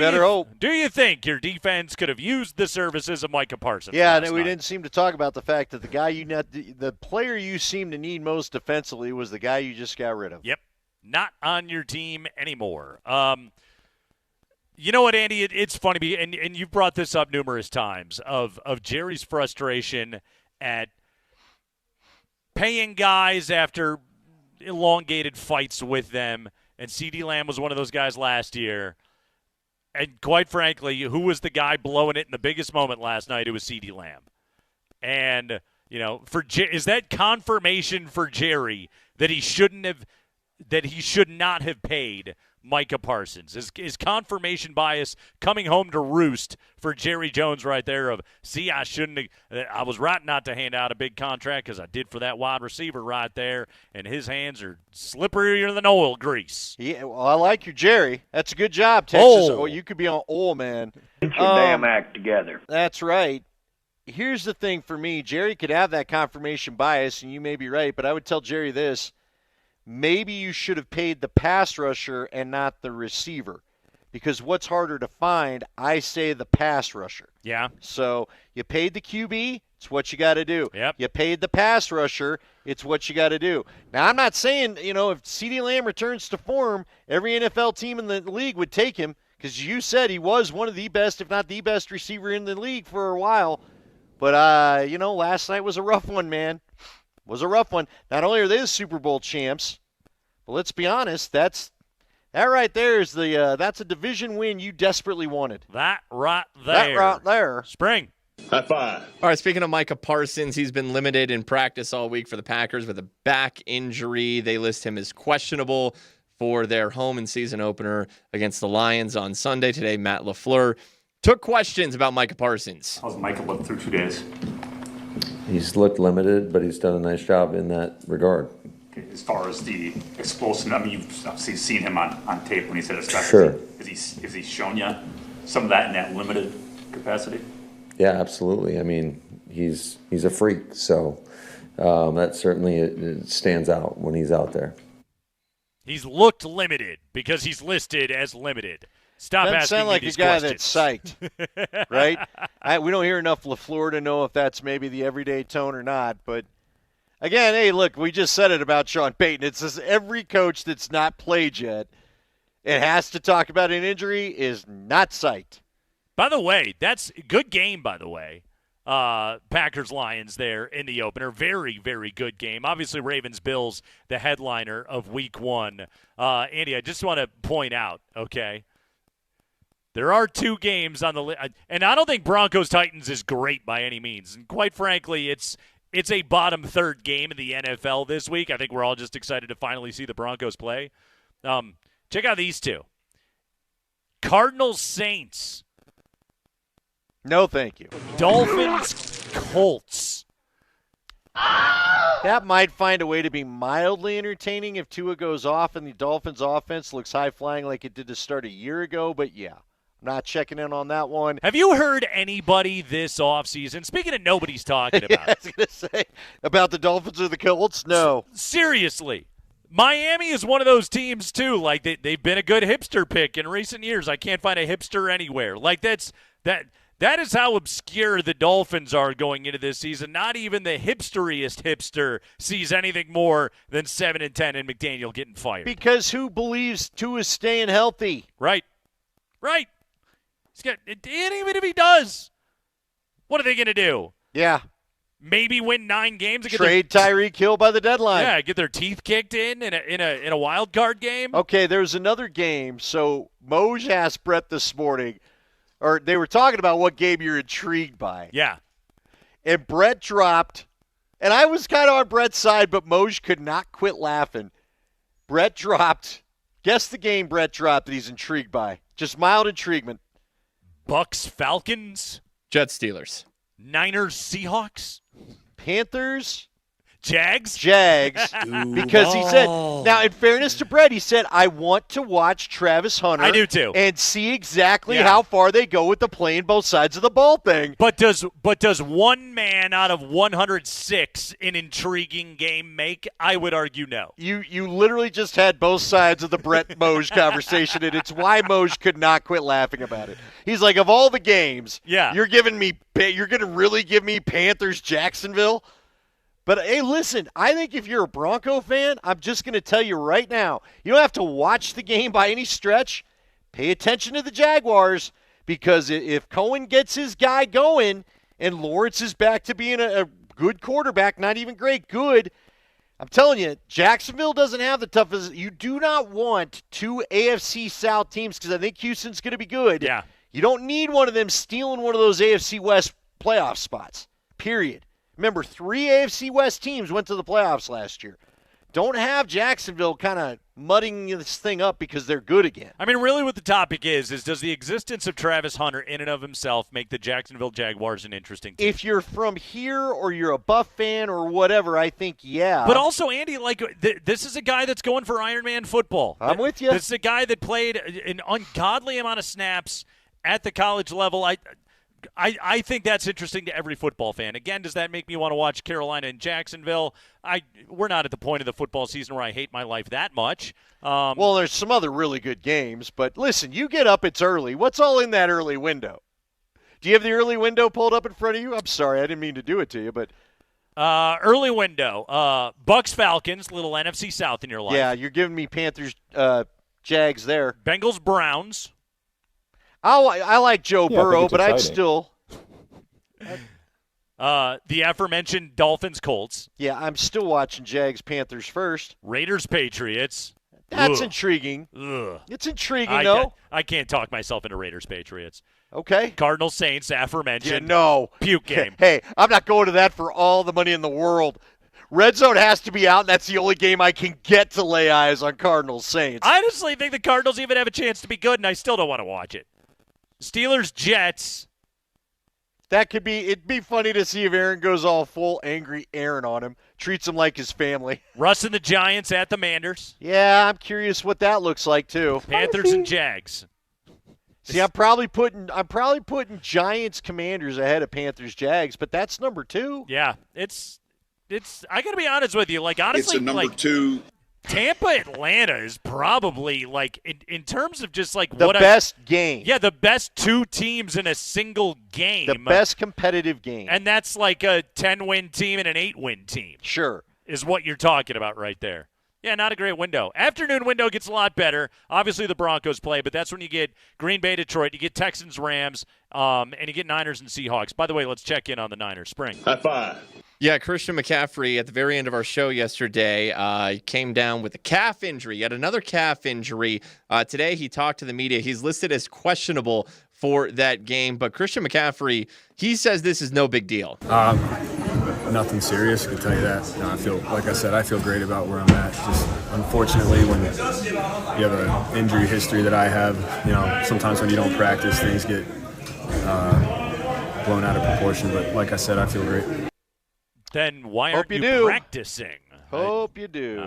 you think your defense could have used the services of Micah Parsons? Yeah, and we didn't seem to talk about the fact that the player you seem to need most defensively was the guy you just got rid of. Yep, not on your team anymore. You know what, Andy? It's funny, and you've brought this up numerous times, of Jerry's frustration at paying guys after elongated fights with them, and CeeDee Lamb was one of those guys last year. And quite frankly, who was the guy blowing it in the biggest moment last night? It was CeeDee Lamb. And, is that confirmation for Jerry that he should not have paid Micah Parsons? Is confirmation bias coming home to roost for Jerry Jones right there of, I was right not to hand out a big contract because I did for that wide receiver right there, and his hands are slipperier than oil grease. Yeah, well, I like your Jerry. That's a good job, Texas. Oh, you could be on oil, man. Get your damn act together. That's right. Here's the thing for me. Jerry could have that confirmation bias, and you may be right, but I would tell Jerry this. Maybe you should have paid the pass rusher and not the receiver, because what's harder to find? I say the pass rusher. Yeah. So you paid the QB, it's what you got to do. Yep. You paid the pass rusher, it's what you got to do. Now, I'm not saying, if CeeDee Lamb returns to form, every NFL team in the league would take him, because you said he was one of the best, if not the best receiver in the league for a while. But, last night was a rough one, man. Was a rough one. Not only are they the Super Bowl champs, but let's be honest, that right there is that's a division win you desperately wanted. That right there. Spring. High five. All right, speaking of Micah Parsons, he's been limited in practice all week for the Packers with a back injury. They list him as questionable for their home and season opener against the Lions on Sunday. Today, Matt LaFleur took questions about Micah Parsons. How's Micah looked through 2 days? He's looked limited, but he's done a nice job in that regard. Okay, as far as the explosive, I mean, you've obviously seen him on tape when he said it's Sure. Has he shown you some of that in that limited capacity? Yeah, absolutely. I mean, he's a freak, so that certainly it stands out when he's out there. He's looked limited because he's listed as limited. Stop Doesn't asking sound like me these a guy questions. that's psyched, right? We don't hear enough LaFleur to know if that's maybe the everyday tone or not. But again, hey, look, we just said it about Sean Payton. It says every coach that's not played yet and has to talk about an injury is not psyched. By the way, that's a good game, by the way. Packers-Lions there in the opener. Very, very good game. Obviously, Ravens-Bills, the headliner of Week 1. Andy, I just want to point out, okay, there are 2 games on the list. And I don't think Broncos-Titans is great by any means. And quite frankly, it's a bottom third game in the NFL this week. I think we're all just excited to finally see the Broncos play. Check out these 2. Cardinals-Saints. No, thank you. Dolphins-Colts. That might find a way to be mildly entertaining if Tua goes off and the Dolphins' offense looks high-flying like it did to start a year ago. But, yeah, I'm not checking in on that one. Have you heard anybody this offseason, speaking of nobody's talking about, I was going to say, about the Dolphins or the Colts? No. Seriously. Miami is one of those teams, too. Like, they've been a good hipster pick in recent years. I can't find a hipster anywhere. Like, that is how obscure the Dolphins are going into this season. Not even the hipsteriest hipster sees anything more than 7-10 and McDaniel getting fired. Because who believes Tua's staying healthy? Right. And even if he does, what are they going to do? Yeah. Maybe win 9 games. Trade Tyreek Hill by the deadline. Yeah, get their teeth kicked in a wild card game. Okay, there's another game. So Moj asked Brett this morning, or they were talking about what game you're intrigued by. Yeah. And Brett dropped, and I was kind of on Brett's side, but Moj could not quit laughing. Brett dropped. Guess the game Brett dropped that he's intrigued by. Just mild intriguement. Bucks, Falcons. Jets, Steelers. Niners, Seahawks. Panthers. Jags. Because he said, now in fairness to Brett, he said, I want to watch Travis Hunter. I do too. And see exactly how far they go with the playing both sides of the ball thing. But does one man out of 106 an intriguing game make? I would argue no. You literally just had both sides of the Brett Moj conversation, and it's why Moj could not quit laughing about it. He's like, of all the games, you're going to really give me Panthers Jacksonville? But, hey, listen, I think if you're a Bronco fan, I'm just going to tell you right now, you don't have to watch the game by any stretch. Pay attention to the Jaguars, because if Cohen gets his guy going and Lawrence is back to being a good quarterback, not even great, good, I'm telling you, Jacksonville doesn't have the toughest. You do not want 2 AFC South teams, because I think Houston's going to be good. Yeah. You don't need one of them stealing one of those AFC West playoff spots, period. Remember, 3 AFC West teams went to the playoffs last year. Don't have Jacksonville kind of mudding this thing up because they're good again. I mean, really what the topic is does the existence of Travis Hunter in and of himself make the Jacksonville Jaguars an interesting team? If you're from here or you're a Buff fan or whatever, I think, yeah. But also, Andy, this is a guy that's going for Iron Man football. I'm with you. This is a guy that played an ungodly amount of snaps at the college level. I think that's interesting to every football fan. Again, does that make me want to watch Carolina and Jacksonville? We're not at the point of the football season where I hate my life that much. Well, there's some other really good games, but listen, you get up, it's early. What's all in that early window? Do you have the early window pulled up in front of you? I'm sorry, I didn't mean to do it to you, but early window. Bucks Falcons, little NFC South in your life. Yeah, you're giving me Panthers Jags there. Bengals Browns. I like Joe Burrow, but I'd still. The aforementioned Dolphins Colts. Yeah, I'm still watching Jags Panthers first. Raiders Patriots. That's intriguing. Ugh. It's intriguing, though. I can't talk myself into Raiders Patriots. Okay. Cardinals Saints, aforementioned. Yeah, no. Puke game. Hey, I'm not going to that for all the money in the world. Red Zone has to be out, and that's the only game I can get to lay eyes on Cardinals Saints. I honestly think the Cardinals even have a chance to be good, and I still don't want to watch it. Steelers, Jets. It'd be funny to see if Aaron goes all full angry Aaron on him, treats him like his family. Russ and the Giants at the Manders. Yeah, I'm curious what that looks like too. Panthers and Jags. See, I'm probably putting Giants Commanders ahead of Panthers Jags, but that's number 2. Yeah, it's. I got to be honest with you. Like honestly, it's a number 2. Tampa Atlanta is probably like in terms of just like the best game. Yeah, the best 2 teams in a single game. The best competitive game. And that's like a 10-win team and an 8-win team. Sure. Is what you're talking about right there. Yeah, not a great window. Afternoon window gets a lot better. Obviously, the Broncos play, but that's when you get Green Bay, Detroit. You get Texans, Rams, and you get Niners and Seahawks. By the way, let's check in on the Niners. Spring. High five. Yeah, Christian McCaffrey at the very end of our show yesterday came down with a calf injury, yet another calf injury. Today he talked to the media. He's listed as questionable for that game, but Christian McCaffrey, he says this is no big deal. Nothing serious, I can tell you that. No, I feel great about where I'm at. Just unfortunately, when you have an injury history that I have, sometimes when you don't practice, things get blown out of proportion. But like I said, I feel great. Then why aren't you practicing? Hope you do.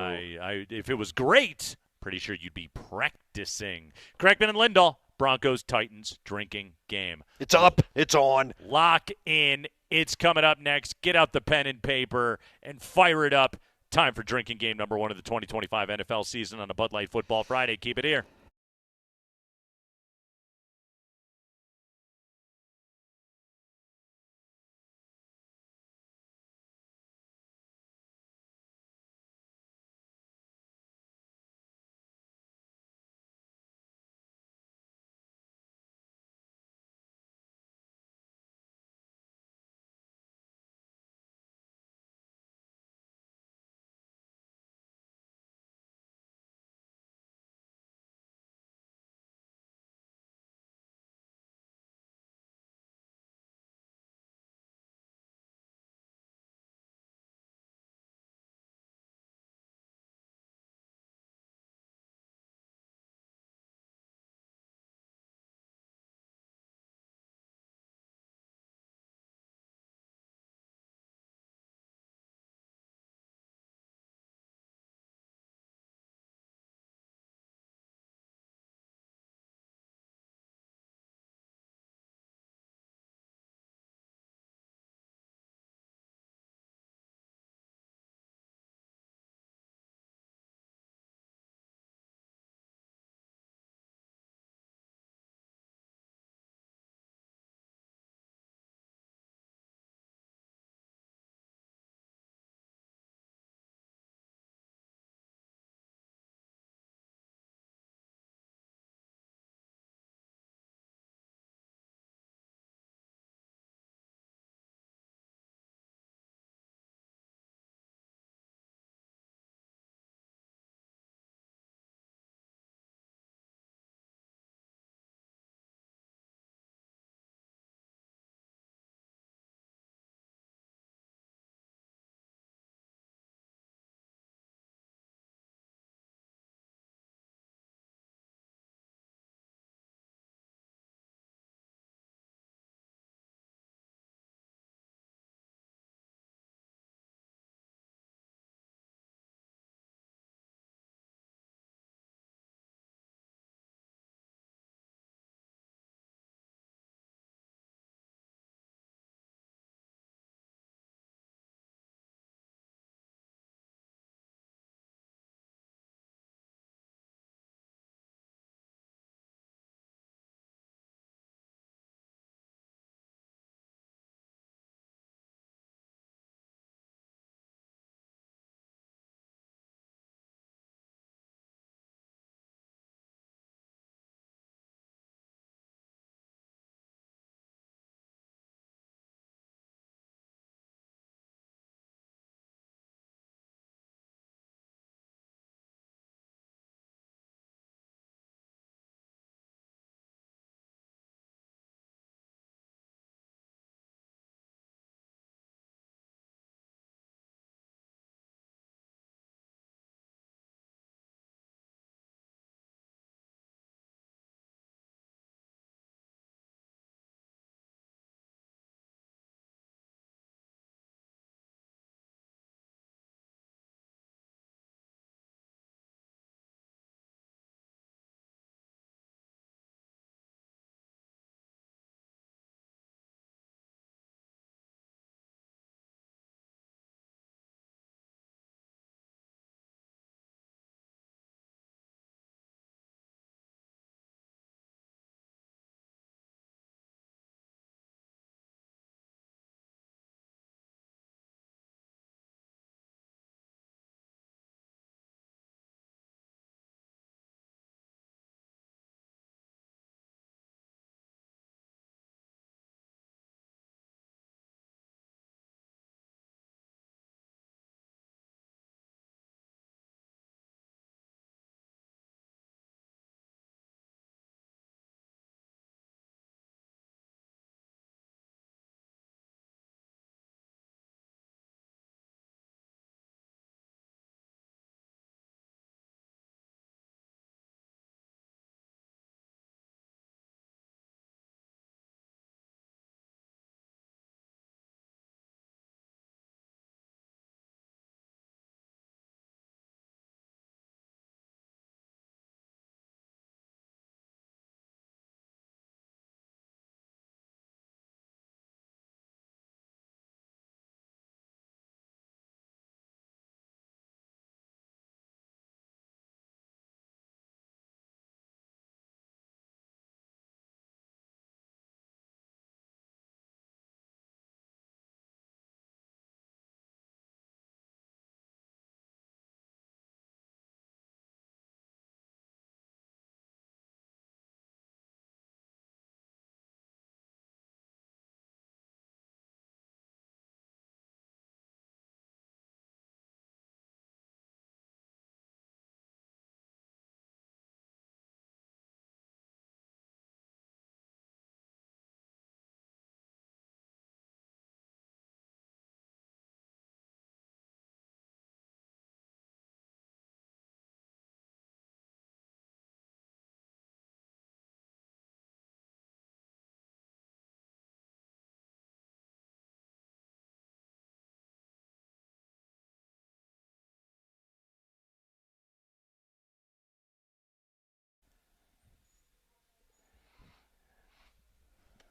If it was great, pretty sure you'd be practicing. Kreckman and Lindahl, Broncos-Titans drinking game. It's up. It's on. Lock in. It's coming up next. Get out the pen and paper and fire it up. Time for drinking game number 1 of the 2025 NFL season on a Bud Light Football Friday. Keep it here.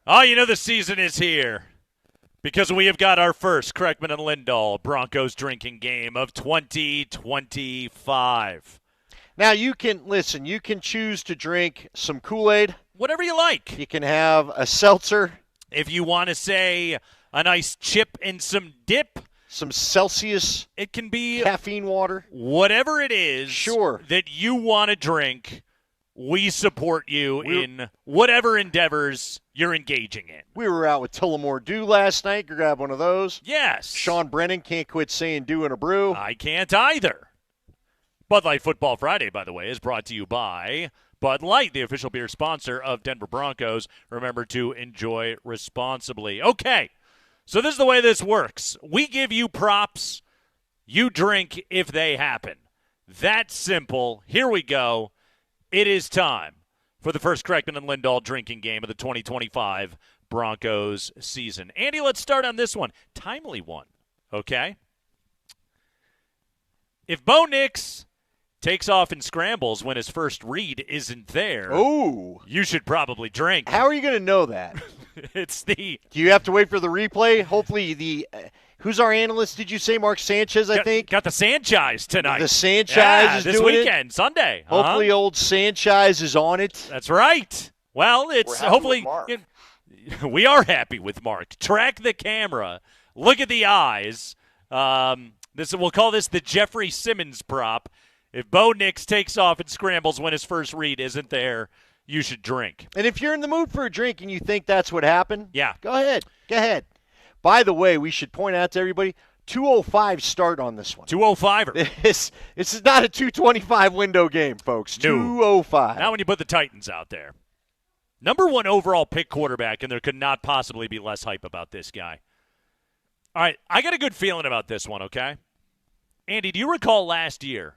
Oh, you know the season is here because we have got our first Kreckman and Lindahl Broncos drinking game of 2025. Now, you can choose to drink some Kool-Aid. Whatever you like. You can have a seltzer. If you want to say a nice chip and some dip. Some Celsius. It can be caffeine water. Whatever it is that you want to drink, we support you in whatever endeavors you're engaging in. We were out with Tullamore Dew last night. Grab one of those. Yes. Sean Brennan can't quit saying Dew in a brew. I can't either. Bud Light Football Friday, by the way, is brought to you by Bud Light, the official beer sponsor of Denver Broncos. Remember to enjoy responsibly. Okay, so this is the way this works. We give you props. You drink if they happen. That's simple. Here we go. It is time for the first Kreckman and Lindahl drinking game of the 2025 Broncos season. Andy, let's start on this one. Timely one, okay? If Bo Nix takes off and scrambles when his first read isn't there, you should probably drink. How are you going to know that? Do you have to wait for the replay? Hopefully who's our analyst, did you say? Mark Sanchez, I think? Got the Sanchez tonight. The Sanchez is this doing weekend, Sunday. Hopefully old Sanchez is on it. That's right. Well, it's hopefully we are happy with Mark. Track the camera. Look at the eyes. We'll call this the Jeffrey Simmons prop. If Bo Nix takes off and scrambles when his first read isn't there, you should drink. And if you're in the mood for a drink and you think that's what happened, yeah, go ahead. By the way, we should point out to everybody, 205 start on this one. 205er. This is not a 225 window game, folks. 205. Now when you put the Titans out there. Number 1 overall pick quarterback, and there could not possibly be less hype about this guy. All right, I got a good feeling about this one, okay? Andy, do you recall last year,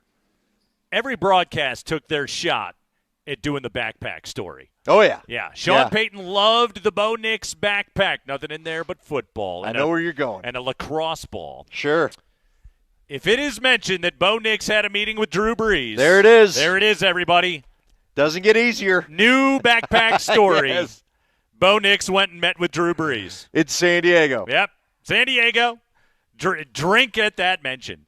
every broadcast took their shot at doing the backpack story? Oh, yeah. Yeah. Sean Payton loved the Bo Nix backpack. Nothing in there but football. I know where you're going. And a lacrosse ball. Sure. If it is mentioned that Bo Nix had a meeting with Drew Brees. There it is. There it is, everybody. Doesn't get easier. New backpack story. Yes. Bo Nix went and met with Drew Brees. It's San Diego. Yep. San Diego. Drink at that mention.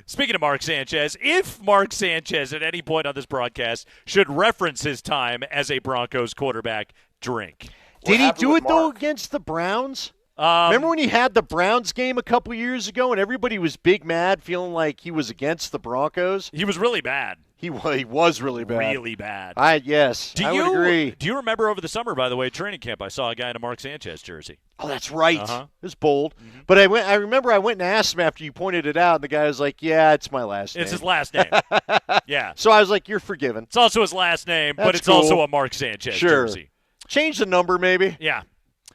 Speaking of Mark Sanchez, if Mark Sanchez at any point on this broadcast should reference his time as a Broncos quarterback, drink. Did he do it, though, against the Browns? Remember when he had the Browns game a couple years ago and everybody was big mad, feeling like he was against the Broncos? He was really bad. He was really bad. Really bad. I would agree. Do you remember over the summer, by the way, at training camp, I saw a guy in a Mark Sanchez jersey. Oh, that's right. Uh-huh. It was bold. Mm-hmm. But I remember I went and asked him after you pointed it out, and the guy was like, yeah, it's my last name. It's his last name. Yeah. So I was like, you're forgiven. It's also his last name, but it's cool. also a Mark Sanchez jersey. Change the number, maybe. Yeah.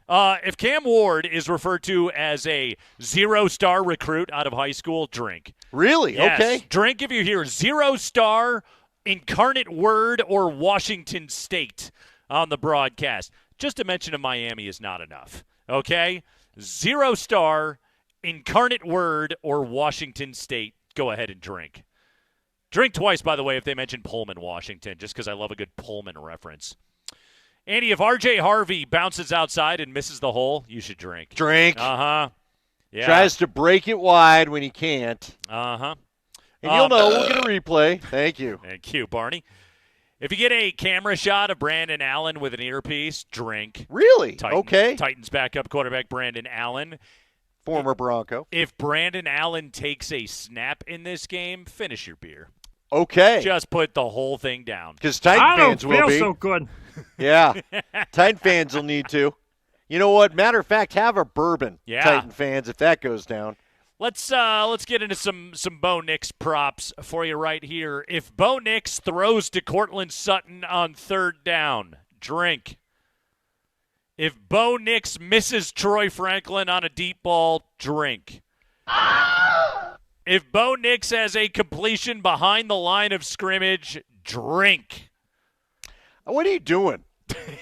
If Cam Ward is referred to as a 0-star recruit out of high school, drink. Really? Yes. Okay. Drink if you hear 0-star, Incarnate Word, or Washington State on the broadcast. Just a mention of Miami is not enough. Okay? 0-star, Incarnate Word, or Washington State. Go ahead and drink. Drink twice, by the way, if they mention Pullman, Washington, just because I love a good Pullman reference. Andy, if R.J. Harvey bounces outside and misses the hole, you should drink. Drink. Uh-huh. Yeah. Tries to break it wide when he can't. Uh-huh. And you'll know. We'll get a replay. Thank you. Thank you, Barney. If you get a camera shot of Brandon Allen with an earpiece, drink. Really? Okay. Titans backup quarterback Brandon Allen. Former Bronco. If Brandon Allen takes a snap in this game, finish your beer. Okay. Just put the whole thing down. Because Titan fans will be. I don't feel so good. Yeah. Titan fans will need to. You know what? Matter of fact, have a bourbon, Titan fans, if that goes down. Let's get into some Bo Nix props for you right here. If Bo Nix throws to Cortland Sutton on third down, drink. If Bo Nix misses Troy Franklin on a deep ball, drink. If Bo Nix has a completion behind the line of scrimmage, drink. What are you doing?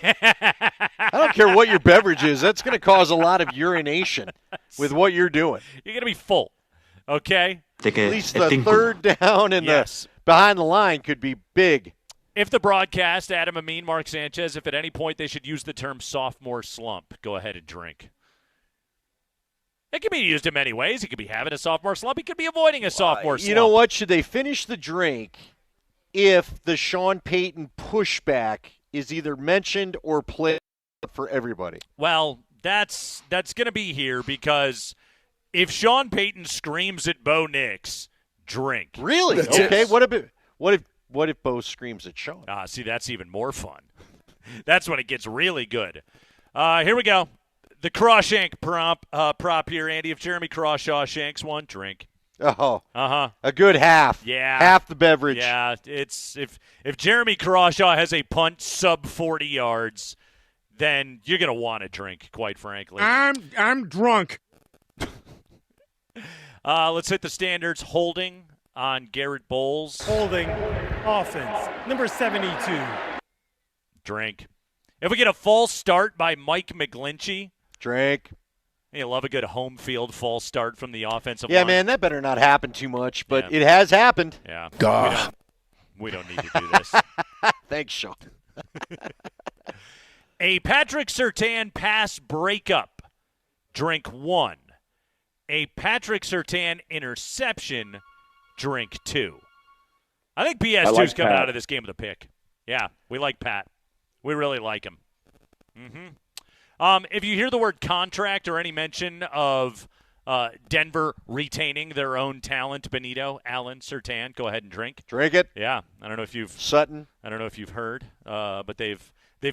I don't care what your beverage is. That's going to cause a lot of urination with what you're doing. You're going to be full, okay? At least the third down and the behind the line could be big. If the broadcast, Adam Amin, Mark Sanchez, if at any point they should use the term sophomore slump, go ahead and drink. It can be used in many ways. He could be having a sophomore slump. He could be avoiding a sophomore slump. You know what? Should they finish the drink if the Sean Payton pushback is either mentioned or played for everybody? Well, that's going to be here because if Sean Payton screams at Bo Nix, drink. Really? Yes. Okay. What if Bo screams at Sean? See, that's even more fun. That's when it gets really good. Here we go. The Crawshank prop here, Andy. If Jeremy Crawshaw shanks one, drink. Oh. Uh-huh. A good half. Yeah. Half the beverage. Yeah. It's if Jeremy Crawshaw has a punt sub 40 yards, then you're going to want to drink, quite frankly. I'm drunk. Let's hit the standards. Holding on Garrett Bowles. Holding offense, number 72. Drink. If we get a false start by Mike McGlinchey. Drink. You love a good home field false start from the offensive Yeah, line. man, that better not happen too much, but it has happened. Yeah. Duh. We don't need to do this. Thanks, Sean. A Patrick Surtain pass breakup. Drink 1. A Patrick Surtain interception. Drink 2. I think PS2's coming out of this game with a pick. Yeah, we like Pat. We really like him. If you hear the word contract or any mention of Denver retaining their own talent, Benito, Allen, Surtain, go ahead and drink. Drink it. Yeah, I don't know if you've Sutton. I don't know if you've heard, but they've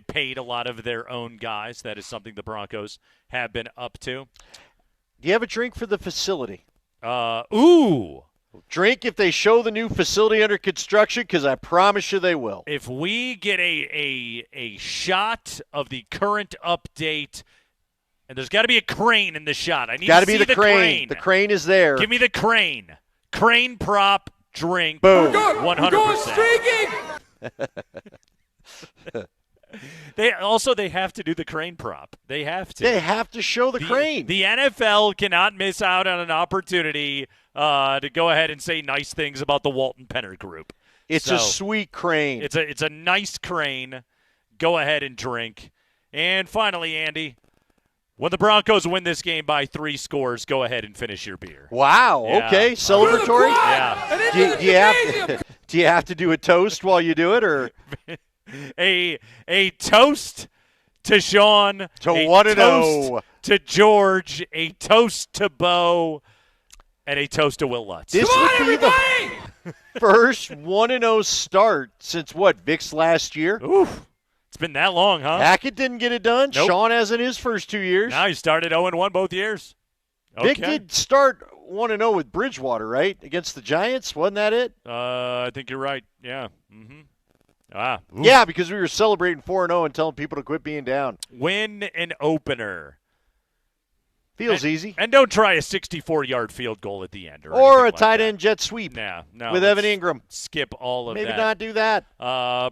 paid a lot of their own guys. That is something the Broncos have been up to. Do you have a drink for the facility? Ooh. Drink if they show the new facility under construction, because I promise you they will. If we get a shot of the current update, and there's got to be a crane in the shot. I need to see the crane. The crane is there. Give me the crane. Crane prop, drink. Boom. 100%. They have to do the crane prop. They have to. They have to show the crane. The NFL cannot miss out on an opportunity to go ahead and say nice things about the Walton Penner Group. It's a sweet crane. It's a nice crane. Go ahead and drink. And finally, Andy, when the Broncos win this game by 3 scores, go ahead and finish your beer. Wow. Yeah. Okay. Celebratory. Yeah. Do you have to do a toast while you do it, or a toast to Sean, to a 1-0, toast to George, a toast to Bo, and a toast to Will Lutz. This would be the first 1-0 start since what, Vic's last year? Oof. It's been that long, huh? Hackett didn't get it done. Nope. Sean hasn't his first 2 years. Now he started 0-1 both years. Okay. Vic did start 1-0 with Bridgewater, right? Against the Giants. Wasn't that it? I think you're right. Yeah. Yeah, because we were celebrating 4-0 and telling people to quit being down. Win an opener. Feels easy. And don't try a 64-yard field goal at the end. Or a like tight that. end jet sweep No, with Evan Ingram. Skip all of Maybe that. not do that.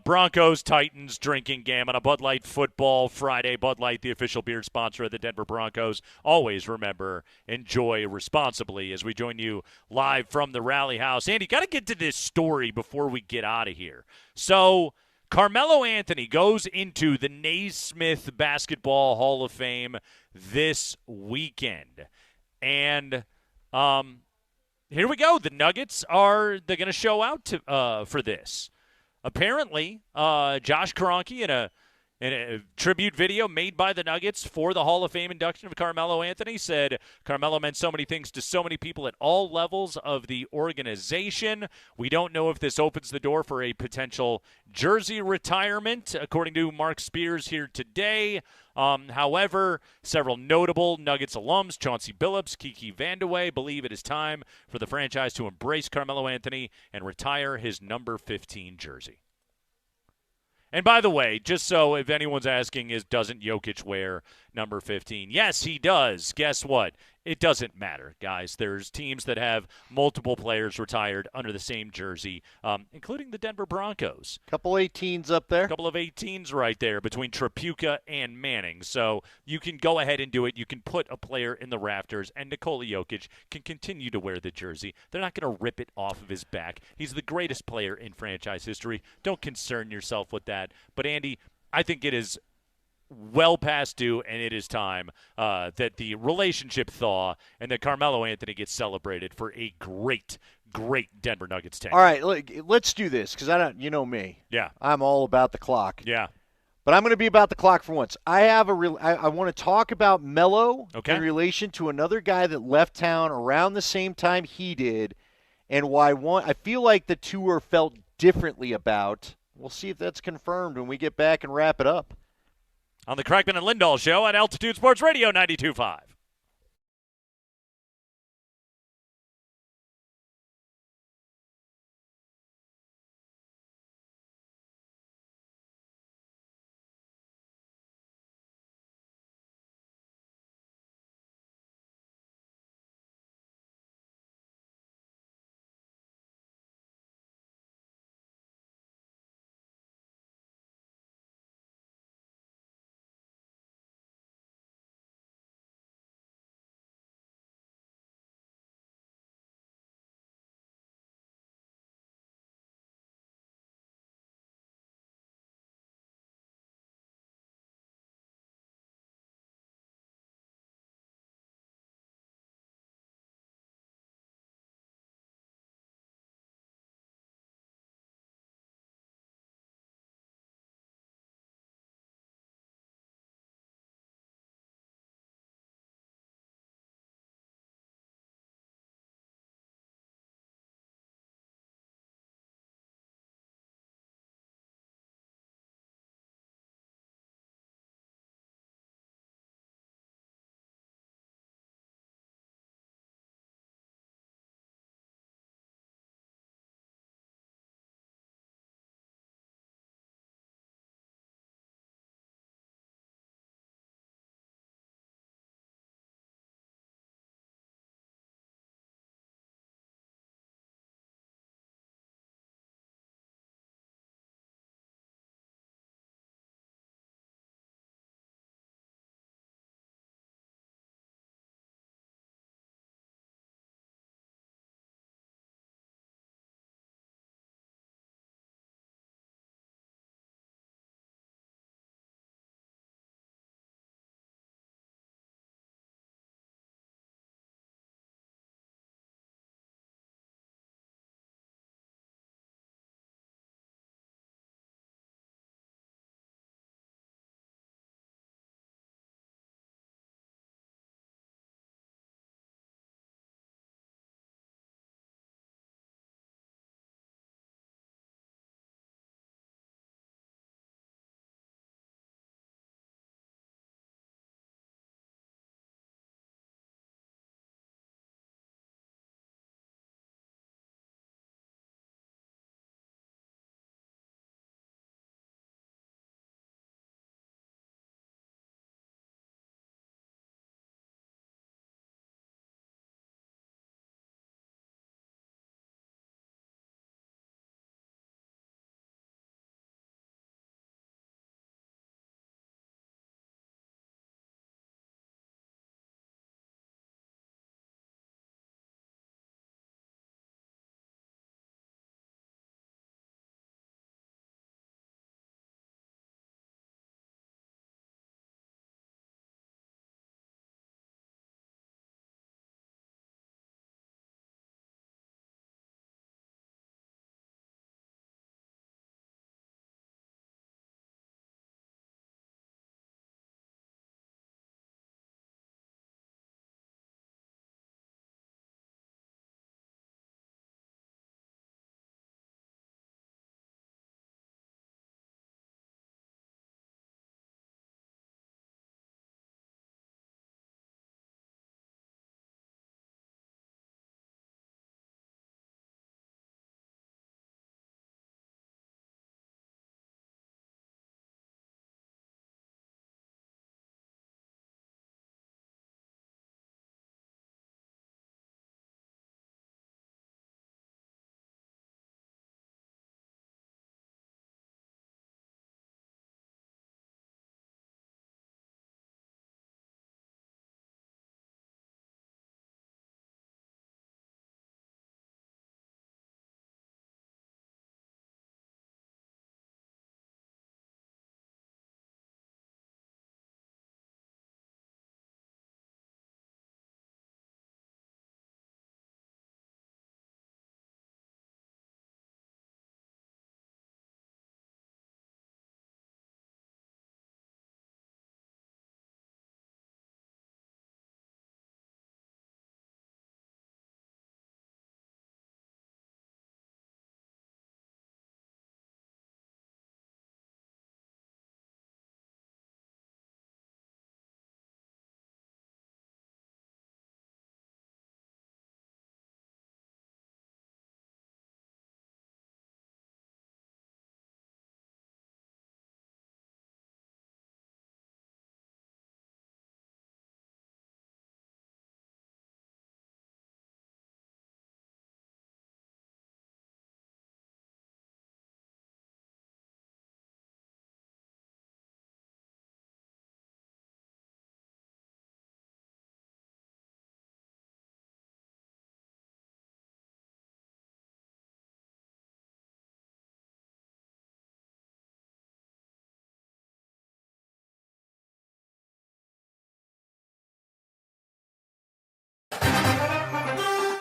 Broncos-Titans drinking game on a Bud Light Football Friday. Bud Light, the official beer sponsor of the Denver Broncos. Always remember, enjoy responsibly as we join you live from the Rally House. Andy, got to get to this story before we get out of here. So Carmelo Anthony goes into the Naismith Basketball Hall of Fame this weekend. And here we go. The Nuggets they're going to show out for this. Apparently, Josh Kroenke in a tribute video made by the Nuggets for the Hall of Fame induction of Carmelo Anthony said Carmelo meant so many things to so many people at all levels of the organization. We don't know if this opens the door for a potential jersey retirement, according to Mark Spears here today. However, several notable Nuggets alums, Chauncey Billups, Kiki Vandeweghe, believe it is time for the franchise to embrace Carmelo Anthony and retire his number 15 jersey. And by the way, just so if anyone's asking, doesn't Jokic wear number 15? Yes, he does. Guess what? It doesn't matter, guys. There's teams that have multiple players retired under the same jersey, including the Denver Broncos. Couple 18s up there. Couple of 18s right there between Tripucka and Manning. So you can go ahead and do it. You can put a player in the rafters, and Nikola Jokic can continue to wear the jersey. They're not going to rip it off of his back. He's the greatest player in franchise history. Don't concern yourself with that. But, Andy, I think it is well past due, and it is time that the relationship thaw and that Carmelo Anthony gets celebrated for a great Denver Nuggets tenure. All right, let's do this because you know me. Yeah, I'm all about the clock. Yeah, but I'm going to be about the clock for once. I want to talk about Melo in relation to another guy that left town around the same time he did, and why I feel like the two are felt differently about. We'll see if that's confirmed when we get back and wrap it up. On the Kreckman and Lindahl Show on Altitude Sports Radio 92.5.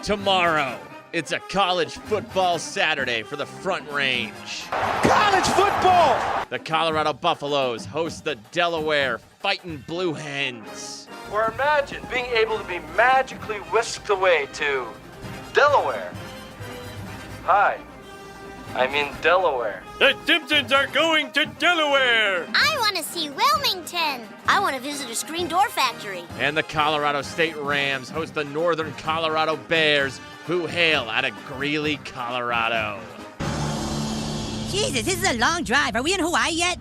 Tomorrow, it's a college football Saturday for the Front Range. College football! The Colorado Buffaloes host the Delaware Fightin' Blue Hens. Or imagine being able to be magically whisked away to Delaware. Hi, I'm in Delaware. The Simpsons are going to Delaware! I want to see Wilmington. I want to visit a screen door factory. And the Colorado State Rams host the Northern Colorado Bears, who hail out of Greeley, Colorado. Jesus, this is a long drive. Are we in Hawaii yet?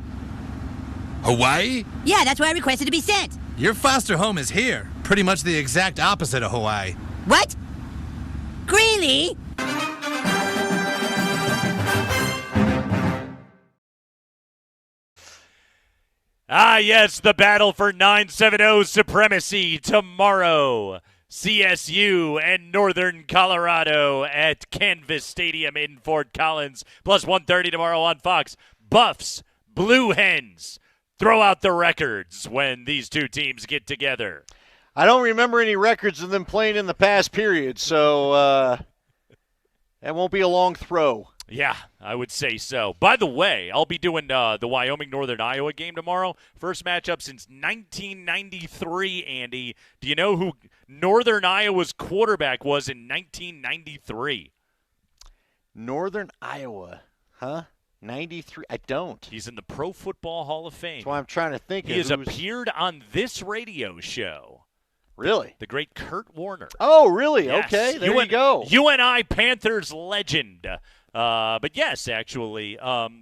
Hawaii? Yeah, that's where I requested to be sent. Your foster home is here. Pretty much the exact opposite of Hawaii. What? Greeley? Ah, yes, the battle for 970 supremacy tomorrow. CSU and Northern Colorado at Canvas Stadium in Fort Collins. Plus 1:30 tomorrow on Fox. Buffs, Blue Hens. Throw out the records when these two teams get together. I don't remember any records of them playing in the past period, so that won't be a long throw. Yeah, I would say so. By the way, I'll be doing the Wyoming-Northern Iowa game tomorrow. First matchup since 1993, Andy. Do you know who Northern Iowa's quarterback was in 1993? Northern Iowa, huh? 93? I don't. He's in the Pro Football Hall of Fame. That's why I'm trying to think. He has appeared on this radio show. Really? The great Kurt Warner. Oh, really? Yes. Okay, there you go. UNI Panthers legend. But yes, actually,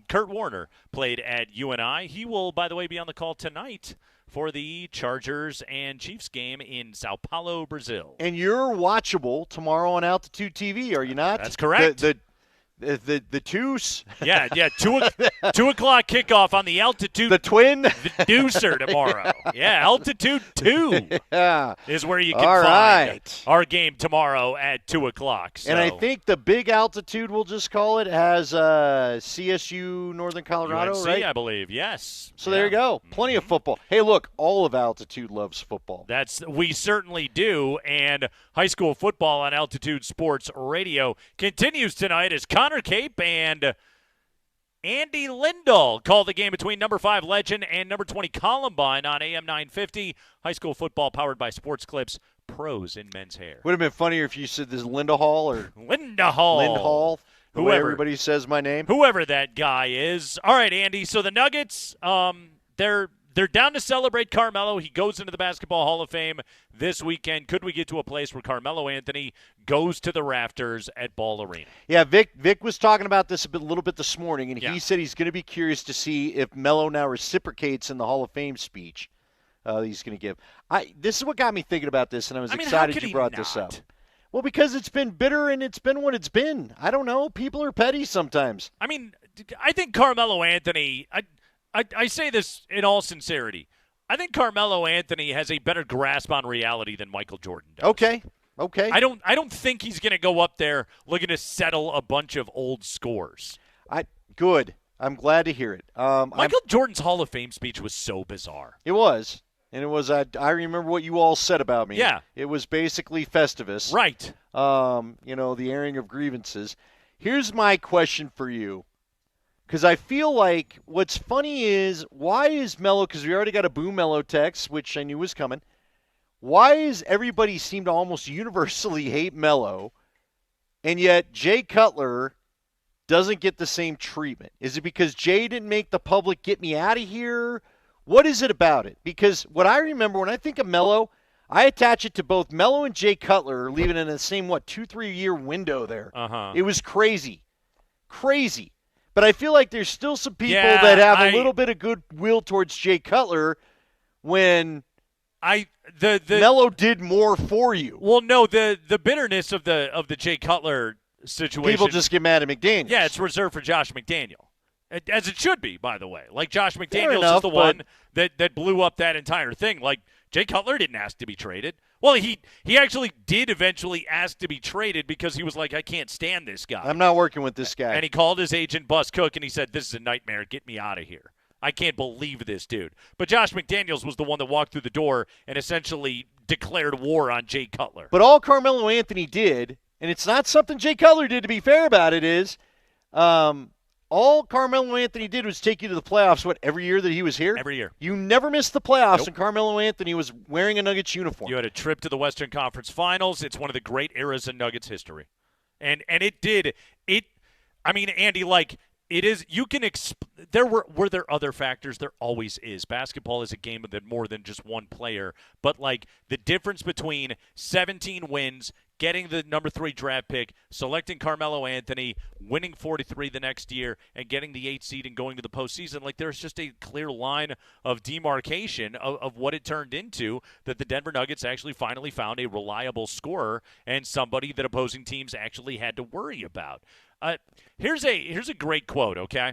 Kurt Warner played at UNI. He will, by the way, be on the call tonight for the Chargers and Chiefs game in Sao Paulo, Brazil. And you're watchable tomorrow on Altitude TV, are you not? That's correct. The Twos. Yeah, 2 o'clock kickoff on the Altitude. The Twin. The Deucer tomorrow. Yeah, Altitude 2 is where you can All find right. our game tomorrow at 2 o'clock. So. And I think the big Altitude, we'll just call it, has CSU Northern Colorado, UNC, right? I believe, yes. So there you go. Plenty of football. Hey, look, all of Altitude loves football. We certainly do. And high school football on Altitude Sports Radio continues tonight as Connor Cape and Andy Lindahl call the game between number 5 Legend and number 20 Columbine on AM 950. High school football powered by Sports Clips, pros in men's hair. Would have been funnier if you said this Lindahl or Lindahl. The way everybody says my name. Whoever that guy is. All right, Andy. So the Nuggets, they're down to celebrate Carmelo. He goes into the Basketball Hall of Fame this weekend. Could we get to a place where Carmelo Anthony goes to the rafters at Ball Arena? Yeah, Vic was talking about this a little bit this morning, and he said he's going to be curious to see if Melo now reciprocates in the Hall of Fame speech he's going to give. This is what got me thinking about this, and I was excited you brought this up. Well, because it's been bitter and it's been what it's been. I don't know. People are petty sometimes. I mean, I think Carmelo Anthony I say this in all sincerity. I think Carmelo Anthony has a better grasp on reality than Michael Jordan does. Okay. I don't think he's going to go up there looking to settle a bunch of old scores. Good. I'm glad to hear it. Michael Jordan's Hall of Fame speech was so bizarre. It was. And it was, I remember what you all said about me. Yeah. It was basically Festivus. Right. The airing of grievances. Here's my question for you. Because I feel like what's funny is, why is Melo, because we already got a Boo Melo text, which I knew was coming. Why is everybody seem to almost universally hate Melo, and yet Jay Cutler doesn't get the same treatment? Is it because Jay didn't make the public get me out of here? What is it about it? Because what I remember when I think of Melo, I attach it to both Melo and Jay Cutler leaving in the same, 2-3 year window there. It was crazy. Crazy. But I feel like there's still some people that have a little bit of goodwill towards Jay Cutler when Melo did more for you. Well, no, the bitterness of the Jay Cutler situation. People just get mad at McDaniels. Yeah, it's reserved for Josh McDaniel, as it should be, by the way. Like Josh McDaniels is the one that blew up that entire thing. Like Jay Cutler didn't ask to be traded. Well, he actually did eventually ask to be traded because he was like, I can't stand this guy. I'm not working with this guy. And he called his agent, Bus Cook, and he said, this is a nightmare. Get me out of here. I can't believe this dude. But Josh McDaniels was the one that walked through the door and essentially declared war on Jay Cutler. But all Carmelo Anthony did and it's not something Jay Cutler did, to be fair about it, is all Carmelo Anthony did was take you to the playoffs, every year that he was here? Every year. You never missed the playoffs, Nope. and Carmelo Anthony was wearing a Nuggets uniform. You had a trip to the Western Conference Finals. It's one of the great eras in Nuggets history. And it did. I mean, Andy, it is, you can, were there other factors? There always is. Basketball is a game of more than just one player. But, the difference between 17 wins, getting the number 3 draft pick, selecting Carmelo Anthony, winning 43 the next year, and getting the 8th seed and going to the postseason, there's just a clear line of demarcation of what it turned into, that the Denver Nuggets actually finally found a reliable scorer and somebody that opposing teams actually had to worry about. Here's a great quote, okay?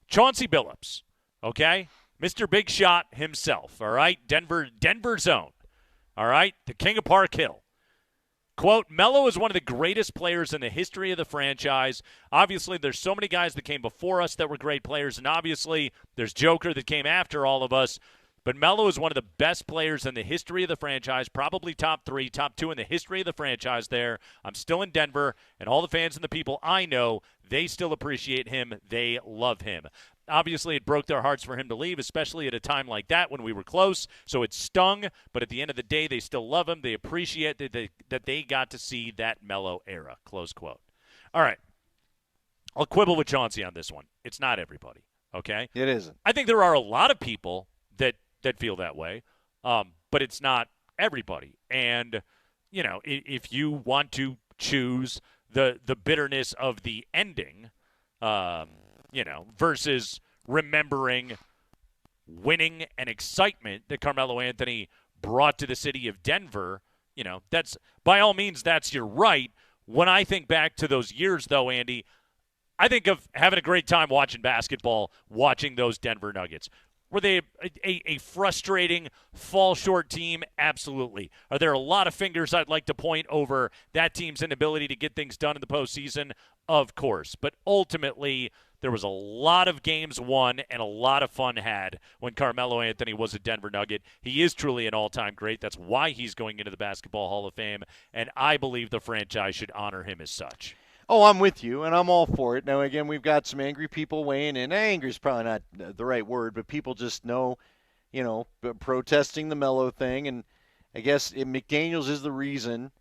Chauncey Billups, okay? Mr. Big Shot himself, all right? Denver zone, all right? The king of Park Hill. Quote, Melo is one of the greatest players in the history of the franchise. Obviously, there's so many guys that came before us that were great players, and obviously there's Joker that came after all of us. But Melo is one of the best players in the history of the franchise, probably top 3, top 2 in the history of the franchise there. I'm still in Denver, and all the fans and the people I know, they still appreciate him. They love him. Obviously, it broke their hearts for him to leave, especially at a time like that when we were close. So it stung, but at the end of the day, they still love him. They appreciate that they got to see that Melo era, close quote. All right. I'll quibble with Chauncey on this one. It's not everybody, okay? It isn't. I think there are a lot of people that feel that way, but it's not everybody. And, if you want to choose the bitterness of the ending, versus remembering winning and excitement that Carmelo Anthony brought to the city of Denver, that's, by all means, that's your right. When I think back to those years, though, Andy, I think of having a great time watching basketball, watching those Denver Nuggets. Were they a frustrating, fall-short team? Absolutely. Are there a lot of fingers I'd like to point over that team's inability to get things done in the postseason? Of course. But ultimately, there was a lot of games won and a lot of fun had when Carmelo Anthony was a Denver Nugget. He is truly an all-time great. That's why he's going into the Basketball Hall of Fame, and I believe the franchise should honor him as such. Oh, I'm with you, and I'm all for it. Now, again, we've got some angry people weighing in. Angry is probably not the right word, but people just know, protesting the Melo thing. And I guess McDaniels is the reason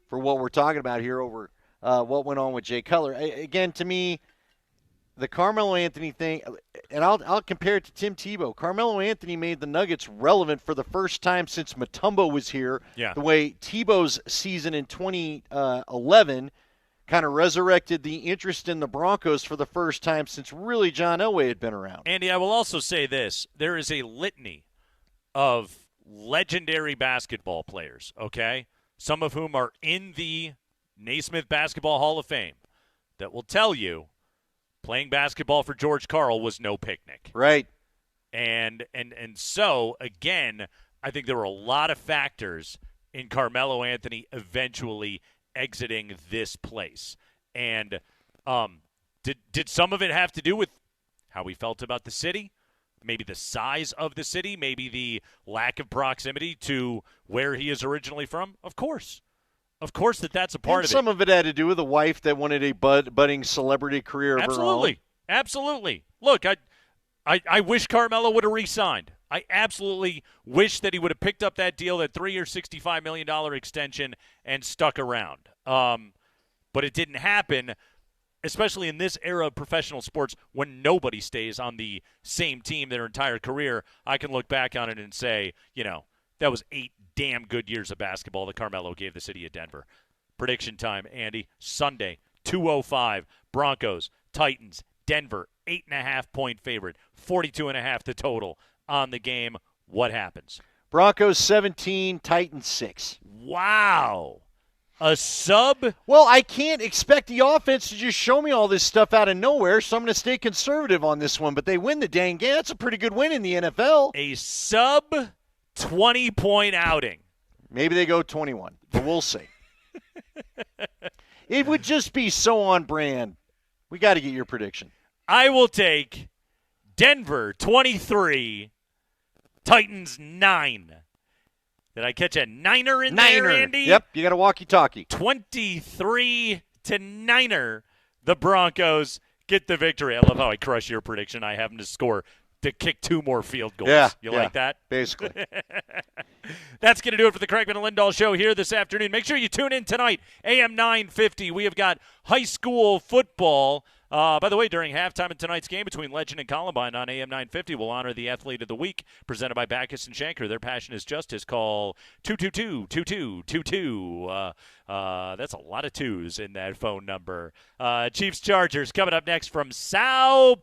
for what we're talking about here over what went on with Jay Cutler. Again, to me, the Carmelo Anthony thing, and I'll compare it to Tim Tebow. Carmelo Anthony made the Nuggets relevant for the first time since Mutombo was here. Yeah. The way Tebow's season in 2011 kind of resurrected the interest in the Broncos for the first time since really John Elway had been around. Andy, I will also say this. There is a litany of legendary basketball players, okay, some of whom are in the Naismith Basketball Hall of Fame, that will tell you playing basketball for George Karl was no picnic. Right. And so, again, I think there were a lot of factors in Carmelo Anthony eventually exiting this place. And did some of it have to do with how he felt about the city? Maybe the size of the city? Maybe the lack of proximity to where he is originally from? Of course. Of course that's a part of it. Some of it had to do with a wife that wanted a budding celebrity career of her own. Absolutely. Look, I wish Carmelo would have re-signed. I absolutely wish that he would have picked up that deal, that 3-year, $65 million extension, and stuck around. But it didn't happen, especially in this era of professional sports when nobody stays on the same team their entire career. I can look back on it and say, that was 8 damn good years of basketball that Carmelo gave the city of Denver. Prediction time, Andy. Sunday, 2:05, Broncos, Titans, Denver, 8.5-point favorite, 42.5 the total on the game. What happens? Broncos 17, Titans 6. Wow. A sub? Well, I can't expect the offense to just show me all this stuff out of nowhere, so I'm going to stay conservative on this one. But they win the dang game. That's a pretty good win in the NFL. A sub 20-point outing. Maybe they go 21, but we'll see. It would just be so on brand. We got to get your prediction. I will take Denver 23, Titans 9. Did I catch a Niner in there, Andy? Yep, you got a walkie-talkie. 23-9. The Broncos get the victory. I love how I crush your prediction. I have them to kick 2 more field goals. Yeah, You like that? Basically. That's going to do it for the Kreckman and Lindahl show here this afternoon. Make sure you tune in tonight, AM 950. We have got high school football. By the way, during halftime in tonight's game between Legend and Columbine on AM 950, we'll honor the Athlete of the Week presented by Backus and Shanker. Their passion is justice. Call 222-2222. That's a lot of twos in that phone number. Chiefs Chargers coming up next from South.